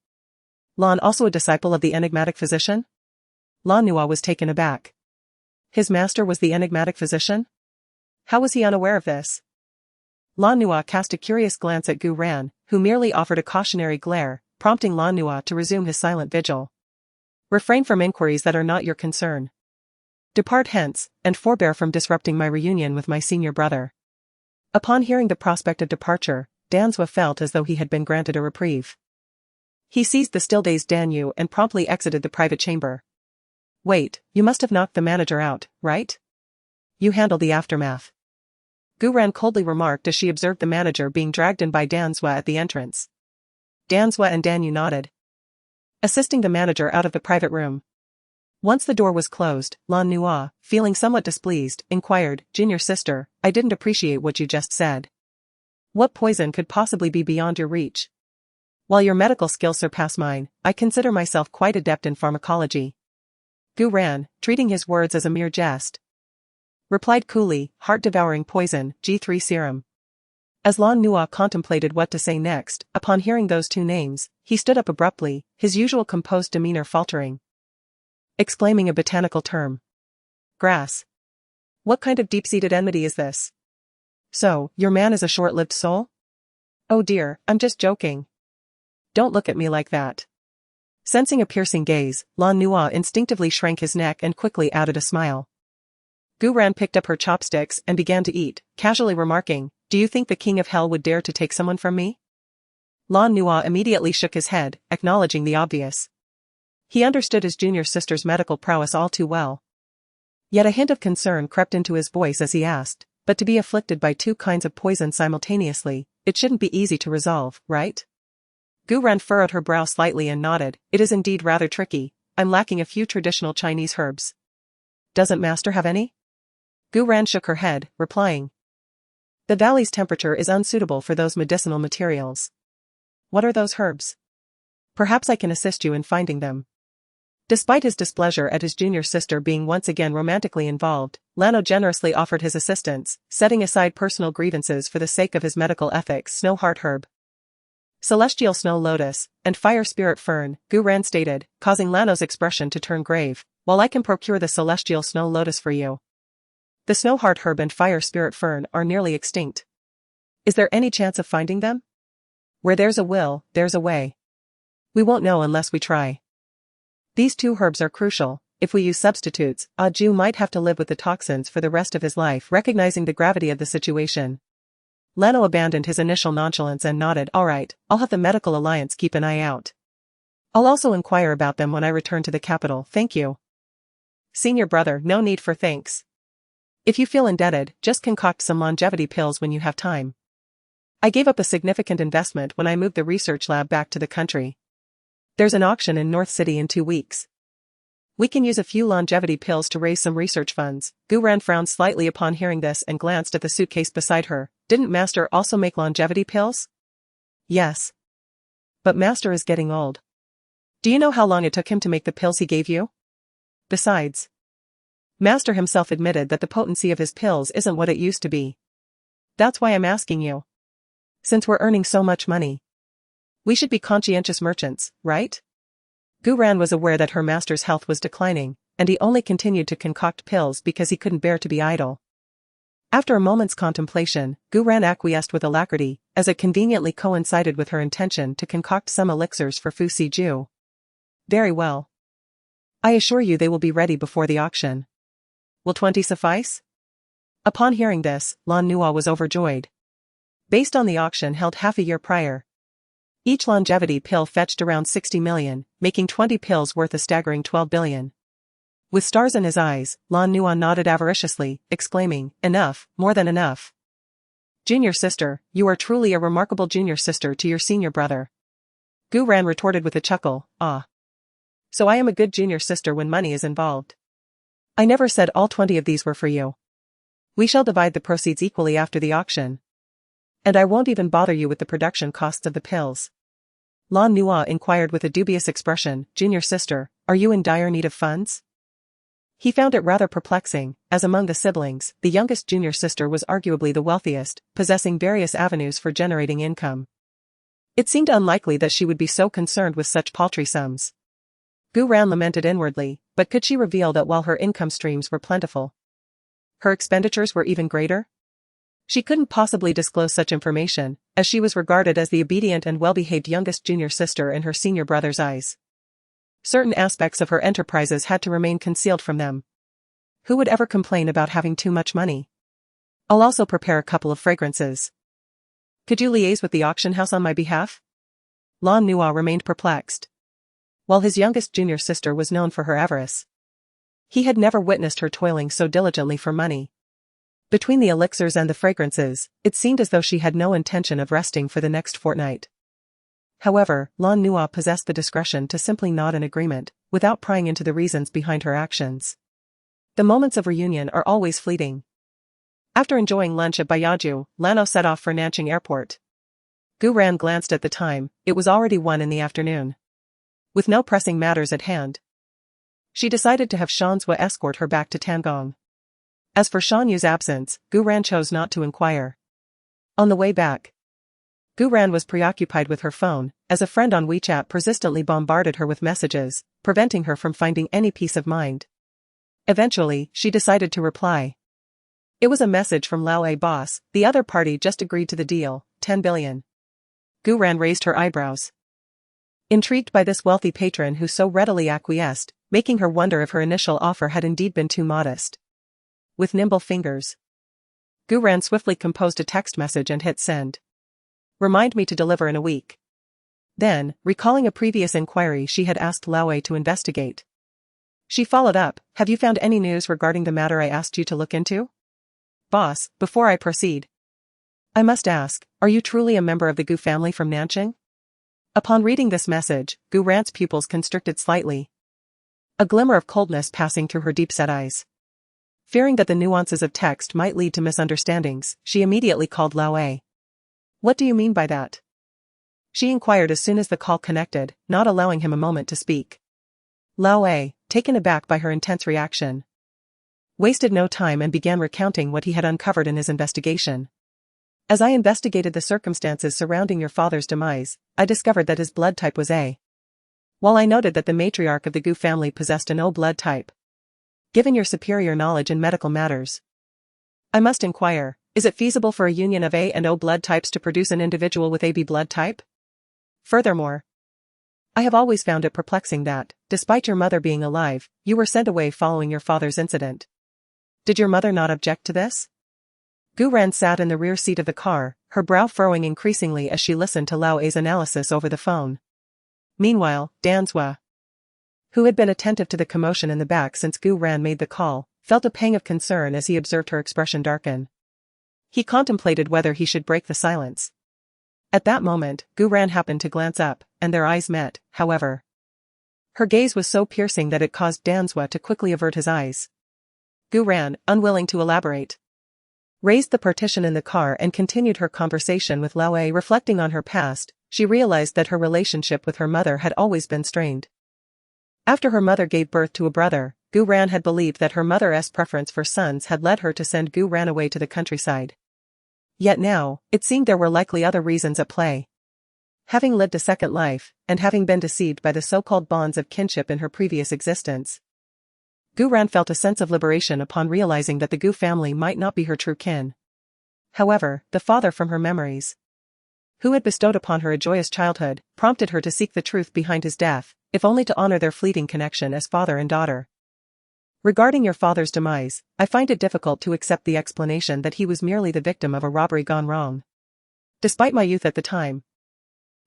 Lan also a disciple of the enigmatic physician? Lan Nua was taken aback. His master was the enigmatic physician? How was he unaware of this? Lan Nua cast a curious glance at Gu Ran, who merely offered a cautionary glare, prompting Lan Nua to resume his silent vigil. Refrain from inquiries that are not your concern. Depart hence, and forbear from disrupting my reunion with my senior brother. Upon hearing the prospect of departure, Danswa felt as though he had been granted a reprieve. He seized the still-dazed Dan Yu and promptly exited the private chamber. Wait, you must have knocked the manager out, right? You handle the aftermath. Gu Ran coldly remarked as she observed the manager being dragged in by Danswa at the entrance. Danswa and Dan Yu nodded, assisting the manager out of the private room. Once the door was closed, Lan Nua, feeling somewhat displeased, inquired, Junior sister, I didn't appreciate what you just said. What poison could possibly be beyond your reach? While your medical skills surpass mine, I consider myself quite adept in pharmacology. Gu Ran, treating his words as a mere jest, replied coolly, heart-devouring poison, G3 serum. As Lan Nua contemplated what to say next, upon hearing those two names, he stood up abruptly, his usual composed demeanor faltering, exclaiming a botanical term. Grass. What kind of deep-seated enmity is this? So, your man is a short-lived soul? Oh dear, I'm just joking. Don't look at me like that. Sensing a piercing gaze, Lan Nua instinctively shrank his neck and quickly added a smile. Gu Ran picked up her chopsticks and began to eat, casually remarking, do you think the king of hell would dare to take someone from me? Lan Nua immediately shook his head, acknowledging the obvious. He understood his junior sister's medical prowess all too well. Yet a hint of concern crept into his voice as he asked, but to be afflicted by two kinds of poison simultaneously, it shouldn't be easy to resolve, right? Gu Ran furrowed her brow slightly and nodded, it is indeed rather tricky, I'm lacking a few traditional Chinese herbs. Doesn't Master have any? Gu Ran shook her head, replying, the valley's temperature is unsuitable for those medicinal materials. What are those herbs? Perhaps I can assist you in finding them. Despite his displeasure at his junior sister being once again romantically involved, Lano generously offered his assistance, setting aside personal grievances for the sake of his medical ethics. Snow heart herb, celestial snow lotus, and fire spirit fern, Gu Ran stated, causing Lano's expression to turn grave, while I can procure the celestial snow lotus for you. The snow heart herb and fire spirit fern are nearly extinct. Is there any chance of finding them? Where there's a will, there's a way. We won't know unless we try. These two herbs are crucial. If we use substitutes, Ju might have to live with the toxins for the rest of his life. Recognizing the gravity of the situation, Lano abandoned his initial nonchalance and nodded, alright, I'll have the Medical Alliance keep an eye out. I'll also inquire about them when I return to the capital, thank you. Senior brother, no need for thanks. If you feel indebted, just concoct some longevity pills when you have time. I gave up a significant investment when I moved the research lab back to the country. There's an auction in North City in 2 weeks. We can use a few longevity pills to raise some research funds. Gu Ran frowned slightly upon hearing this and glanced at the suitcase beside her. Didn't Master also make longevity pills? Yes. But Master is getting old. Do you know how long it took him to make the pills he gave you? Besides, Master himself admitted that the potency of his pills isn't what it used to be. That's why I'm asking you. Since we're earning so much money, we should be conscientious merchants, right? Gu Ran was aware that her master's health was declining, and he only continued to concoct pills because he couldn't bear to be idle. After a moment's contemplation, Gu Ran acquiesced with alacrity, as it conveniently coincided with her intention to concoct some elixirs for Fu Si Ju. Very well. I assure you they will be ready before the auction. Will 20 suffice? Upon hearing this, Lan Nua was overjoyed. Based on the auction held half a year prior, each longevity pill fetched around 60 million, making 20 pills worth a staggering 12 billion. With stars in his eyes, Lan Nua nodded avariciously, exclaiming, enough, more than enough. Junior sister, you are truly a remarkable junior sister to your senior brother. Gu Ran retorted with a chuckle, ah. So I am a good junior sister when money is involved. I never said all 20 of these were for you. We shall divide the proceeds equally after the auction. And I won't even bother you with the production costs of the pills. Lan Nua inquired with a dubious expression, Junior sister, are you in dire need of funds? He found it rather perplexing, as among the siblings, the youngest junior sister was arguably the wealthiest, possessing various avenues for generating income. It seemed unlikely that she would be so concerned with such paltry sums. Gu Ran lamented inwardly, but could she reveal that while her income streams were plentiful, her expenditures were even greater? She couldn't possibly disclose such information, as she was regarded as the obedient and well-behaved youngest junior sister in her senior brother's eyes. Certain aspects of her enterprises had to remain concealed from them. Who would ever complain about having too much money? I'll also prepare a couple of fragrances. Could you liaise with the auction house on my behalf? Lan Nua remained perplexed. While his youngest junior sister was known for her avarice, he had never witnessed her toiling so diligently for money. Between the elixirs and the fragrances, it seemed as though she had no intention of resting for the next fortnight. However, Lan Nua possessed the discretion to simply nod in agreement, without prying into the reasons behind her actions. The moments of reunion are always fleeting. After enjoying lunch at Bayaju, Lano set off for Nanching Airport. Gu Ran glanced at the time, it was already 1 in the afternoon. With no pressing matters at hand, she decided to have Shanzhua escort her back to Tangong. As for Shan Yu's absence, Gu Ran chose not to inquire. On the way back, Gu Ran was preoccupied with her phone, as a friend on WeChat persistently bombarded her with messages, preventing her from finding any peace of mind. Eventually, she decided to reply. It was a message from Lao A boss, the other party just agreed to the deal, 10 billion. Gu Ran raised her eyebrows. Intrigued by this wealthy patron who so readily acquiesced, making her wonder if her initial offer had indeed been too modest. With nimble fingers, Gu Ran swiftly composed a text message and hit send. Remind me to deliver in a week. Then, recalling a previous inquiry she had asked Lao A to investigate, she followed up, have you found any news regarding the matter I asked you to look into? Boss, before I proceed, I must ask, are you truly a member of the Gu family from Nanching? Upon reading this message, Gu Ran's pupils constricted slightly, a glimmer of coldness passing through her deep-set eyes. Fearing that the nuances of text might lead to misunderstandings, she immediately called Lao A. What do you mean by that? She inquired as soon as the call connected, not allowing him a moment to speak. Lao A, taken aback by her intense reaction, wasted no time and began recounting what he had uncovered in his investigation. As I investigated the circumstances surrounding your father's demise, I discovered that his blood type was A. While I noted that the matriarch of the Gu family possessed an O blood type, given your superior knowledge in medical matters, I must inquire, is it feasible for a union of A and O blood types to produce an individual with AB blood type? Furthermore, I have always found it perplexing that, despite your mother being alive, you were sent away following your father's incident. Did your mother not object to this? Gu Ran sat in the rear seat of the car, her brow furrowing increasingly as she listened to Lao A's analysis over the phone. Meanwhile, Danzua, who had been attentive to the commotion in the back since Gu Ran made the call, felt a pang of concern as he observed her expression darken. He contemplated whether he should break the silence. At that moment, Gu Ran happened to glance up, and their eyes met, however. Her gaze was so piercing that it caused Danzua to quickly avert his eyes. Gu Ran, unwilling to elaborate, raised the partition in the car and continued her conversation with Lao A. Reflecting on her past, she realized that her relationship with her mother had always been strained. After her mother gave birth to a brother, Gu Ran had believed that her mother's preference for sons had led her to send Gu Ran away to the countryside. Yet now, it seemed there were likely other reasons at play. Having lived a second life, and having been deceived by the so-called bonds of kinship in her previous existence, Gu Ran felt a sense of liberation upon realizing that the Gu family might not be her true kin. However, the father from her memories, who had bestowed upon her a joyous childhood, prompted her to seek the truth behind his death, if only to honor their fleeting connection as father and daughter. Regarding your father's demise, I find it difficult to accept the explanation that he was merely the victim of a robbery gone wrong. Despite my youth at the time,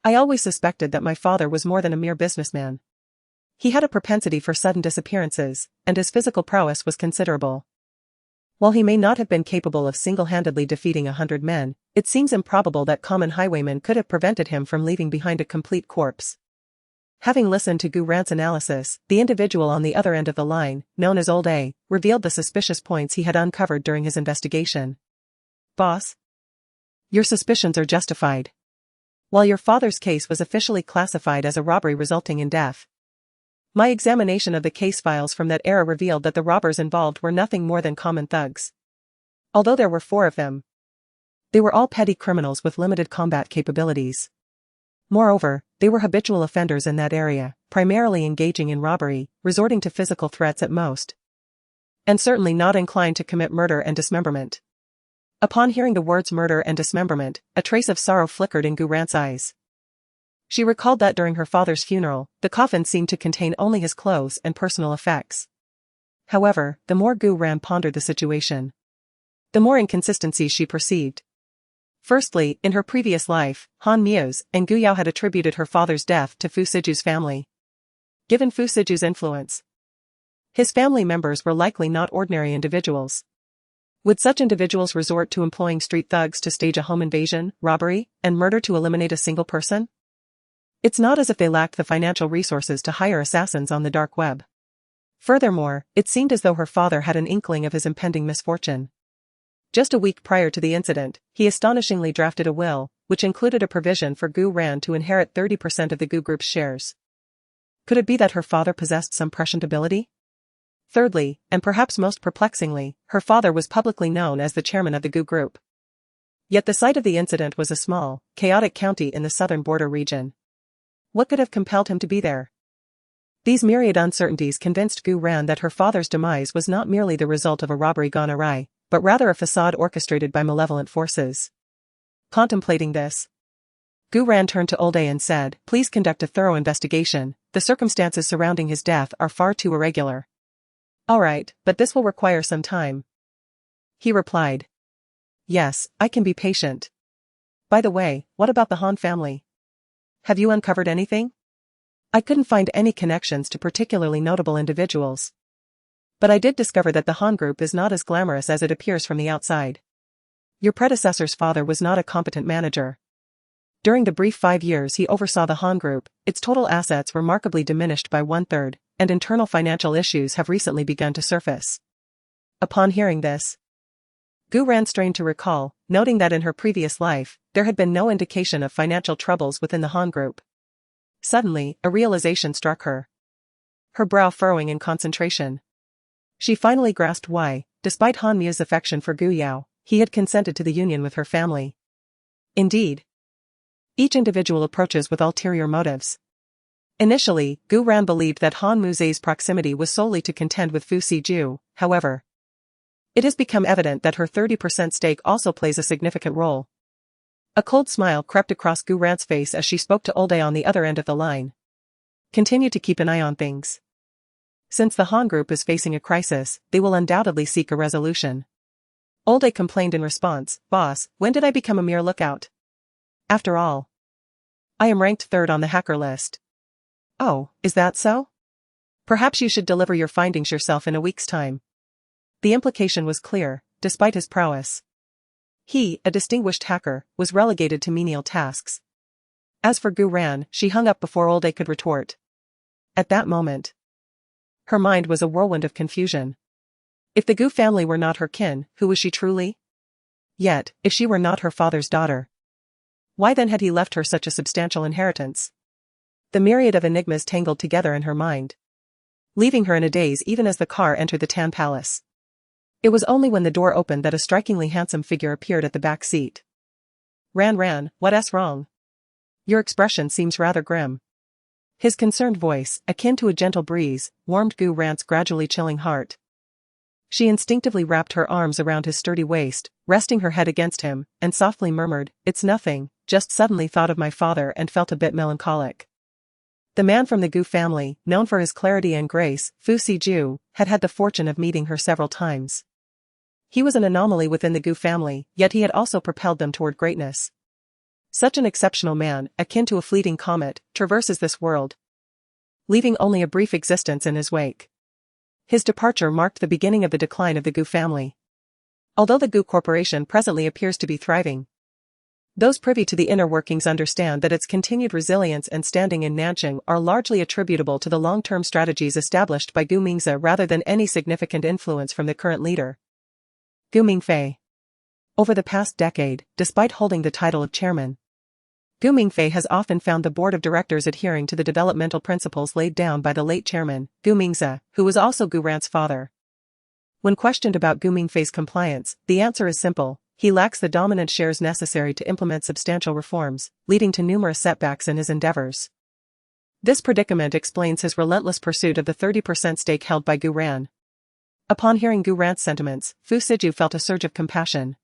I always suspected that my father was more than a mere businessman. He had a propensity for sudden disappearances, and his physical prowess was considerable. While he may not have been capable of single-handedly defeating 100 men, it seems improbable that common highwaymen could have prevented him from leaving behind a complete corpse. Having listened to Gu Ran's analysis, the individual on the other end of the line, known as Old A, revealed the suspicious points he had uncovered during his investigation. Boss, your suspicions are justified. While your father's case was officially classified as a robbery resulting in death, My examination of the case files from that era revealed that the robbers involved were nothing more than common thugs. Although there were 4 of them, they were all petty criminals with limited combat capabilities. Moreover, they were habitual offenders in that area, primarily engaging in robbery, resorting to physical threats at most, and certainly not inclined to commit murder and dismemberment. Upon hearing the words murder and dismemberment, a trace of sorrow flickered in Gu Rant's eyes. She recalled that during her father's funeral, the coffin seemed to contain only his clothes and personal effects. However, the more Gu Rant pondered the situation, the more inconsistencies she perceived. Firstly, in her previous life, Han Muse and Gu Yao had attributed her father's death to Fu Siju's family. Given Fu Siju's influence, his family members were likely not ordinary individuals. Would such individuals resort to employing street thugs to stage a home invasion, robbery, and murder to eliminate a single person? It's not as if they lacked the financial resources to hire assassins on the dark web. Furthermore, it seemed as though her father had an inkling of his impending misfortune. Just a week prior to the incident, he astonishingly drafted a will, which included a provision for Gu Rant to inherit 30% of the Gu Group's shares. Could it be that her father possessed some prescient ability? Thirdly, and perhaps most perplexingly, her father was publicly known as the chairman of the Gu Group. Yet the site of the incident was a small, chaotic county in the southern border region. What could have compelled him to be there? These myriad uncertainties convinced Gu Rant that her father's demise was not merely the result of a robbery gone awry, but rather a facade orchestrated by malevolent forces. Contemplating this, Gu Rant turned to Olde and said, "Please conduct a thorough investigation. The circumstances surrounding his death are far too irregular." "All right, but this will require some time," he replied. "Yes, I can be patient. By the way, what about the Han family? Have you uncovered anything?" "I couldn't find any connections to particularly notable individuals. But I did discover that the Han Group is not as glamorous as it appears from the outside. Your predecessor's father was not a competent manager. During the brief 5 years he oversaw the Han Group, its total assets were markedly diminished by 1/3, and internal financial issues have recently begun to surface." Upon hearing this, Gu Rant strained to recall, noting that in her previous life, there had been no indication of financial troubles within the Han Group. Suddenly, a realization struck her, her brow furrowing in concentration. She finally grasped why, despite Han Mu's affection for Gu Yao, he had consented to the union with her family. Indeed, each individual approaches with ulterior motives. Initially, Gu Rant believed that Han Mu's proximity was solely to contend with Fu Siju. However, it has become evident that her 30% stake also plays a significant role. A cold smile crept across Gu Rant's face as she spoke to Olde on the other end of the line. "Continue to keep an eye on things. Since the Han Group is facing a crisis, they will undoubtedly seek a resolution." Olde complained in response, "Boss, when did I become a mere lookout? After all, I am ranked 3rd on the hacker list." "Oh, is that so? Perhaps you should deliver your findings yourself in a week's time." The implication was clear. Despite his prowess, he, a distinguished hacker, was relegated to menial tasks. As for Gu Rant, she hung up before Olde could retort. At that moment, her mind was a whirlwind of confusion. If the Gu family were not her kin, who was she truly? Yet, if she were not her father's daughter, why then had he left her such a substantial inheritance? The myriad of enigmas tangled together in her mind, leaving her in a daze even as the car entered the Tan Palace. It was only when the door opened that a strikingly handsome figure appeared at the back seat. Ran, what's wrong? Your expression seems rather grim." His concerned voice, akin to a gentle breeze, warmed Gu Rant's gradually chilling heart. She instinctively wrapped her arms around his sturdy waist, resting her head against him, and softly murmured, "It's nothing, just suddenly thought of my father and felt a bit melancholic." The man from the Gu family, known for his clarity and grace, Fu Siju, had had the fortune of meeting her several times. He was an anomaly within the Gu family, yet he had also propelled them toward greatness. Such an exceptional man, akin to a fleeting comet, traverses this world, leaving only a brief existence in his wake. His departure marked the beginning of the decline of the Gu family. Although the Gu Corporation presently appears to be thriving, those privy to the inner workings understand that its continued resilience and standing in Nanjing are largely attributable to the long-term strategies established by Gu Mingzi rather than any significant influence from the current leader, Gu Mingfei. Over the past decade, despite holding the title of chairman, Gu Mingfei has often found the board of directors adhering to the developmental principles laid down by the late chairman, Gu Mingze, who was also Gu Ran's father. When questioned about Gu Mingfei's compliance, the answer is simple: he lacks the dominant shares necessary to implement substantial reforms, leading to numerous setbacks in his endeavors. This predicament explains his relentless pursuit of the 30% stake held by Gu Ran. Upon hearing Gu Ran's sentiments, Fu Siju felt a surge of compassion.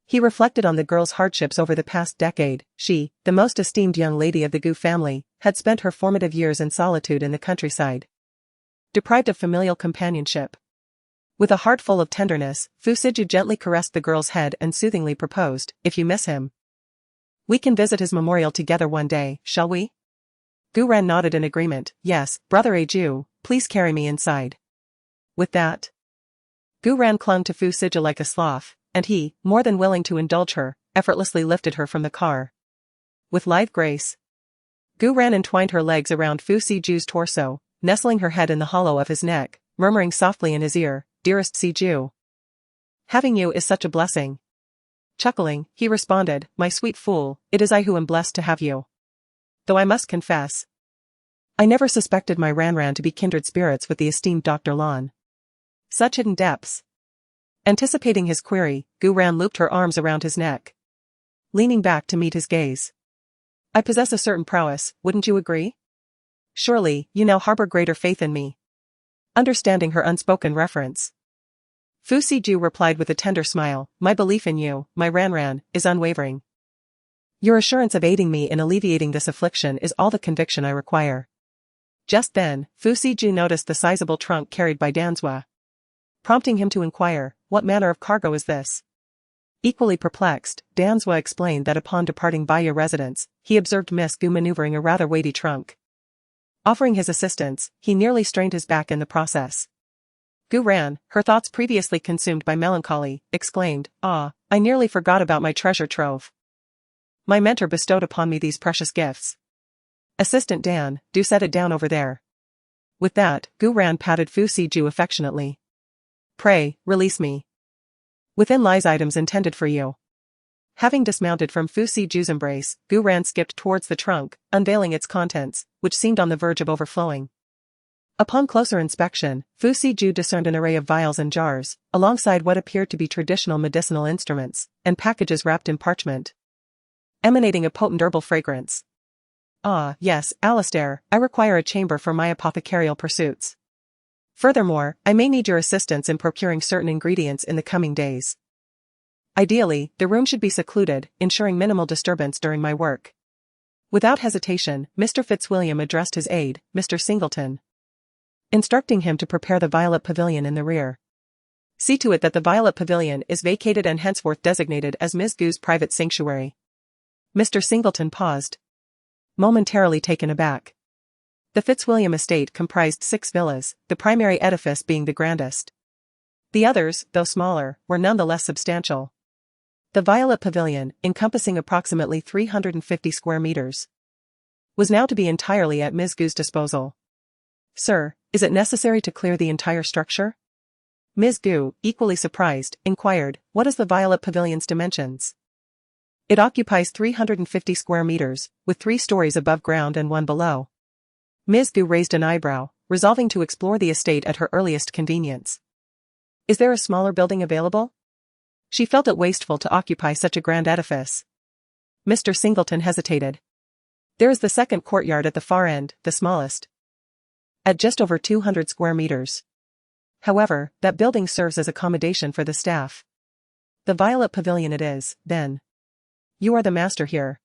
He reflected on the girl's hardships over the past decade. She, the most esteemed young lady of the Gu family, had spent her formative years in solitude in the countryside, deprived of familial companionship. With a heart full of tenderness, Fu Siju gently caressed the girl's head and soothingly proposed, "If you miss him, we can visit his memorial together one day, shall we?" Gu Ran nodded in agreement. "Yes, brother Aju, please carry me inside." With that, Gu Ran clung to Fu Siju like a sloth, and he, more than willing to indulge her, effortlessly lifted her from the car. With lithe grace, Gu Ran entwined her legs around Fu Siju's torso, nestling her head in the hollow of his neck, murmuring softly in his ear, "Dearest Siju, having you is such a blessing." Chuckling, he responded, "My sweet fool, it is I who am blessed to have you. Though I must confess, I never suspected my Ranran to be kindred spirits with the esteemed Dr. Lan. Such hidden depths." Anticipating his query, Gu Ran looped her arms around his neck, leaning back to meet his gaze. "I possess a certain prowess, wouldn't you agree? Surely, you now harbor greater faith in me." Understanding her unspoken reference, Fu Siju replied with a tender smile, "My belief in you, my Ranran, is unwavering. Your assurance of aiding me in alleviating this affliction is all the conviction I require." Just then, Fu Siju noticed the sizable trunk carried by Danzua, prompting him to inquire, "What manner of cargo is this?" Equally perplexed, Danzua explained that upon departing Baya residence, he observed Miss Gu maneuvering a rather weighty trunk. Offering his assistance, he nearly strained his back in the process. Gu Ran, her thoughts previously consumed by melancholy, exclaimed, "Ah, I nearly forgot about my treasure trove. My mentor bestowed upon me these precious gifts. Assistant Dan, do set it down over there." With that, Gu Ran patted Fu Siju affectionately. "Pray, release me. Within lies items intended for you." Having dismounted from Fu Siju's embrace, Gu Ran skipped towards the trunk, unveiling its contents, which seemed on the verge of overflowing. Upon closer inspection, Fu Siju discerned an array of vials and jars, alongside what appeared to be traditional medicinal instruments, and packages wrapped in parchment, emanating a potent herbal fragrance. "Ah, yes, Alistair, I require a chamber for my apothecarial pursuits. Furthermore, I may need your assistance in procuring certain ingredients in the coming days. Ideally, the room should be secluded, ensuring minimal disturbance during my work." Without hesitation, Mr. Fitzwilliam addressed his aide, Mr. Singleton, instructing him to prepare the Violet Pavilion in the rear. "See to it that the Violet Pavilion is vacated and henceforth designated as Ms. Gu's private sanctuary." Mr. Singleton paused, momentarily taken aback. The Fitzwilliam estate comprised 6 villas, the primary edifice being the grandest. The others, though smaller, were nonetheless substantial. The Violet Pavilion, encompassing approximately 350 square meters, was now to be entirely at Ms. Gu's disposal. "Sir, is it necessary to clear the entire structure?" Ms. Gu, equally surprised, inquired, "What is the Violet Pavilion's dimensions?" "It occupies 350 square meters, with 3 stories above ground and 1 below." Ms. Gu raised an eyebrow, resolving to explore the estate at her earliest convenience. "Is there a smaller building available?" She felt it wasteful to occupy such a grand edifice. Mr. Singleton hesitated. "There is the second courtyard at the far end, the smallest, at just over 200 square meters. However, that building serves as accommodation for the staff." "The Violet Pavilion it is, then. You are the master here.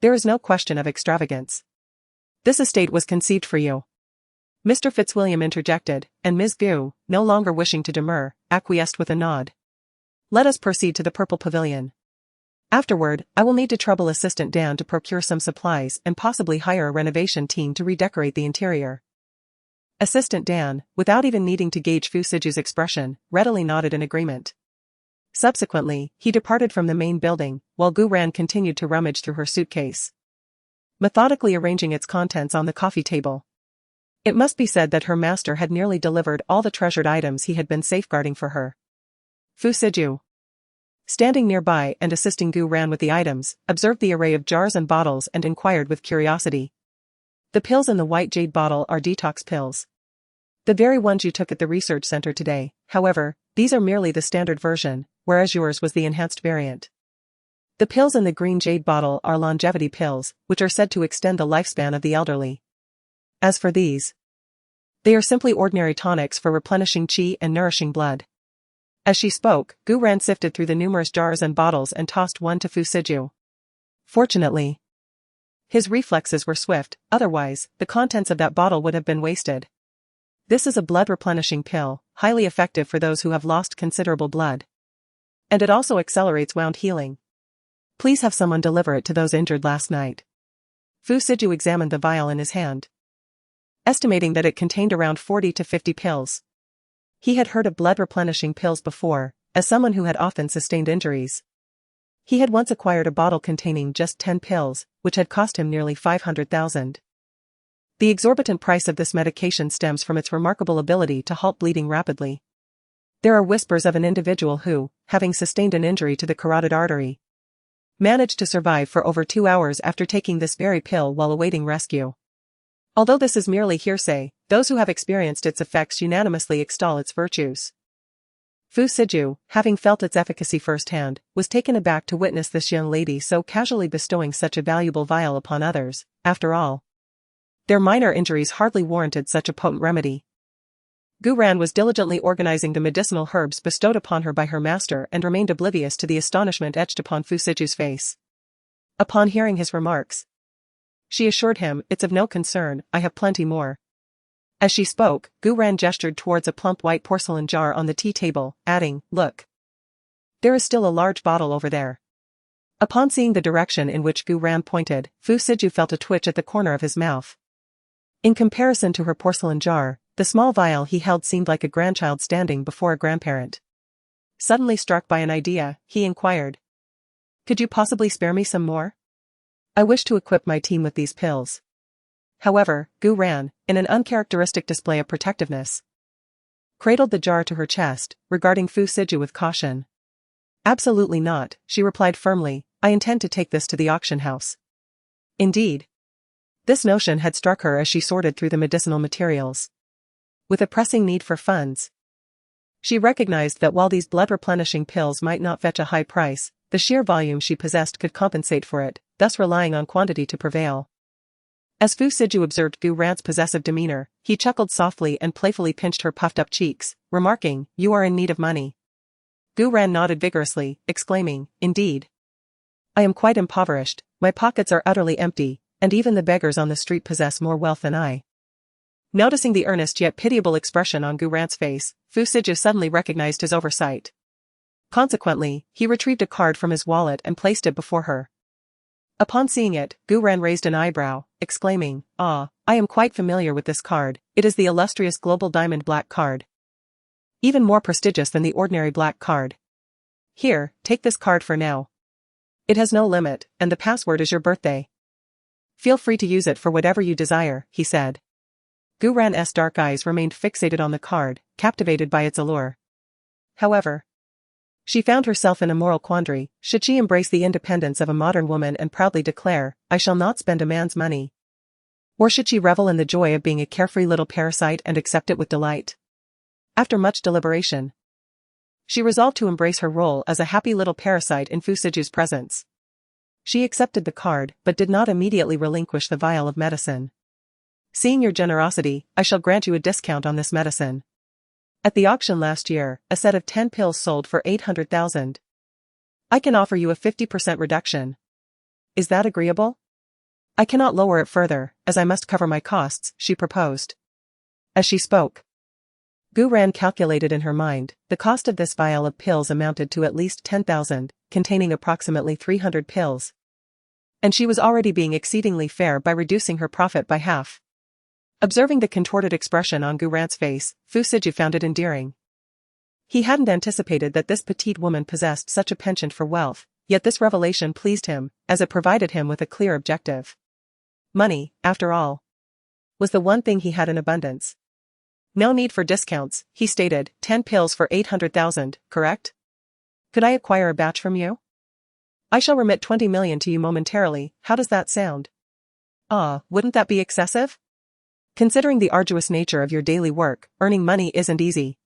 There is no question of extravagance. This estate was conceived for you." Mr. Fitzwilliam interjected, and Ms. Gu, no longer wishing to demur, acquiesced with a nod. "Let us proceed to the Purple Pavilion. Afterward, I will need to trouble Assistant Dan to procure some supplies and possibly hire a renovation team to redecorate the interior." Assistant Dan, without even needing to gauge Fu Siju's expression, readily nodded in agreement. Subsequently, he departed from the main building, while Gu Ran continued to rummage through her suitcase, methodically arranging its contents on the coffee table. It must be said that her master had nearly delivered all the treasured items he had been safeguarding for her. "Fu Siju, standing nearby and assisting Gu Ran with the items, observed the array of jars and bottles and inquired with curiosity. The pills in the white jade bottle are detox pills. The very ones you took at the research center today, however, these are merely the standard version, whereas yours was the enhanced variant. The pills in the green jade bottle are longevity pills, which are said to extend the lifespan of the elderly. As for these, they are simply ordinary tonics for replenishing qi and nourishing blood. As she spoke, Gu Ran sifted through the numerous jars and bottles and tossed one to Fu Siju. Fortunately, his reflexes were swift, otherwise, the contents of that bottle would have been wasted. This is a blood-replenishing pill, highly effective for those who have lost considerable blood. And it also accelerates wound healing. Please have someone deliver it to those injured last night. Fu Siju examined the vial in his hand, estimating that it contained around 40 to 50 pills. He had heard of blood-replenishing pills before, as someone who had often sustained injuries. He had once acquired a bottle containing just 10 pills, which had cost him nearly 500,000. The exorbitant price of this medication stems from its remarkable ability to halt bleeding rapidly. There are whispers of an individual who, having sustained an injury to the carotid artery, managed to survive for over 2 hours after taking this very pill while awaiting rescue. Although this is merely hearsay, those who have experienced its effects unanimously extol its virtues. Fu Siju, having felt its efficacy firsthand, was taken aback to witness this young lady so casually bestowing such a valuable vial upon others. After all, their minor injuries hardly warranted such a potent remedy. Gu Ran was diligently organizing the medicinal herbs bestowed upon her by her master and remained oblivious to the astonishment etched upon Fu Siju's face. Upon hearing his remarks, she assured him, "It's of no concern, I have plenty more." As she spoke, Gu Ran gestured towards a plump white porcelain jar on the tea table, adding, "Look. There is still a large bottle over there." Upon seeing the direction in which Gu Ran pointed, Fu Siju felt a twitch at the corner of his mouth. In comparison to her porcelain jar, the small vial he held seemed like a grandchild standing before a grandparent. Suddenly struck by an idea, he inquired, "Could you possibly spare me some more? I wish to equip my team with these pills." However, Gu Ran, in an uncharacteristic display of protectiveness, cradled the jar to her chest, regarding Fu Siju with caution. "Absolutely not," she replied firmly, "I intend to take this to the auction house." Indeed, this notion had struck her as she sorted through the medicinal materials. With a pressing need for funds, she recognized that while these blood-replenishing pills might not fetch a high price, the sheer volume she possessed could compensate for it, thus relying on quantity to prevail. As Fu Siju observed Gu Ran's possessive demeanor, he chuckled softly and playfully pinched her puffed-up cheeks, remarking, "You are in need of money." Gu Ran nodded vigorously, exclaiming, "Indeed. I am quite impoverished, my pockets are utterly empty, and even the beggars on the street possess more wealth than I." Noticing the earnest yet pitiable expression on Gu Ran's face, Fu Siju suddenly recognized his oversight. Consequently, he retrieved a card from his wallet and placed it before her. Upon seeing it, Gu Ran raised an eyebrow, exclaiming, "Ah, I am quite familiar with this card, it is the illustrious Global Diamond Black card. Even more prestigious than the ordinary black card. Here, take this card for now. It has no limit, and the password is your birthday. Feel free to use it for whatever you desire," he said. Gu Ran's dark eyes remained fixated on the card, captivated by its allure. However, she found herself in a moral quandary. Should she embrace the independence of a modern woman and proudly declare, "I shall not spend a man's money"? Or should she revel in the joy of being a carefree little parasite and accept it with delight? After much deliberation, she resolved to embrace her role as a happy little parasite in Fu Siju's presence. She accepted the card but did not immediately relinquish the vial of medicine. "Seeing your generosity, I shall grant you a discount on this medicine. At the auction last year, a set of 10 pills sold for 800,000. I can offer you a 50% reduction. Is that agreeable? I cannot lower it further, as I must cover my costs," she proposed. As she spoke, Gu Ran calculated in her mind, the cost of this vial of pills amounted to at least 10,000, containing approximately 300 pills. And she was already being exceedingly fair by reducing her profit by half. Observing the contorted expression on Gu Ran's face, Fu Siju found it endearing. He hadn't anticipated that this petite woman possessed such a penchant for wealth, yet this revelation pleased him, as it provided him with a clear objective. Money, after all, was the one thing he had in abundance. "No need for discounts," he stated, 10 pills for 800,000, correct? Could I acquire a batch from you? I shall remit 20 million to you momentarily. How does that sound? Ah, wouldn't that be excessive? Considering the arduous nature of your daily work, earning money isn't easy.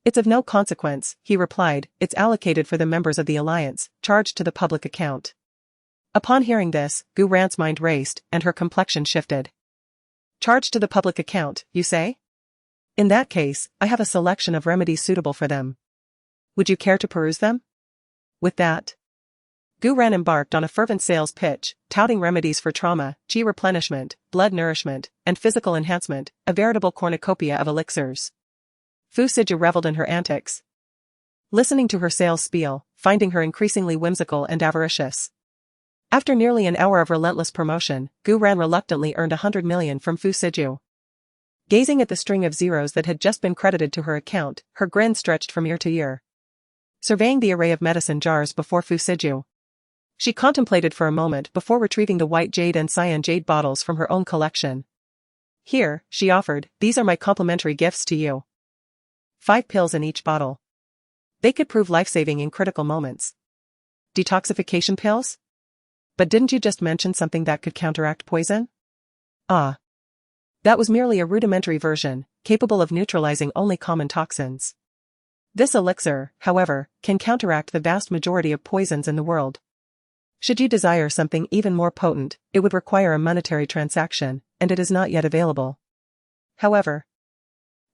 It's of no consequence, he replied, it's allocated for the members of the alliance, charged to the public account. Upon hearing this, Gu Ran's mind raced, and her complexion shifted. Charged to the public account, you say? In that case, I have a selection of remedies suitable for them. Would you care to peruse them? With that, Gu Ran embarked on a fervent sales pitch, touting remedies for trauma, chi replenishment, blood nourishment, and physical enhancement, a veritable cornucopia of elixirs. Fu Siju reveled in her antics, listening to her sales spiel, finding her increasingly whimsical and avaricious. After nearly an hour of relentless promotion, Gu Ran reluctantly earned 100 million from Fu Siju. Gazing at the string of zeros that had just been credited to her account, her grin stretched from ear to ear. Surveying the array of medicine jars before Fu Siju, she contemplated for a moment before retrieving the white jade and cyan jade bottles from her own collection. Here, she offered, these are my complimentary gifts to you. 5 pills in each bottle. They could prove life-saving in critical moments. Detoxification pills? But didn't you just mention something that could counteract poison? Ah. That was merely a rudimentary version, capable of neutralizing only common toxins. This elixir, however, can counteract the vast majority of poisons in the world. Should you desire something even more potent, it would require a monetary transaction, and it is not yet available. However,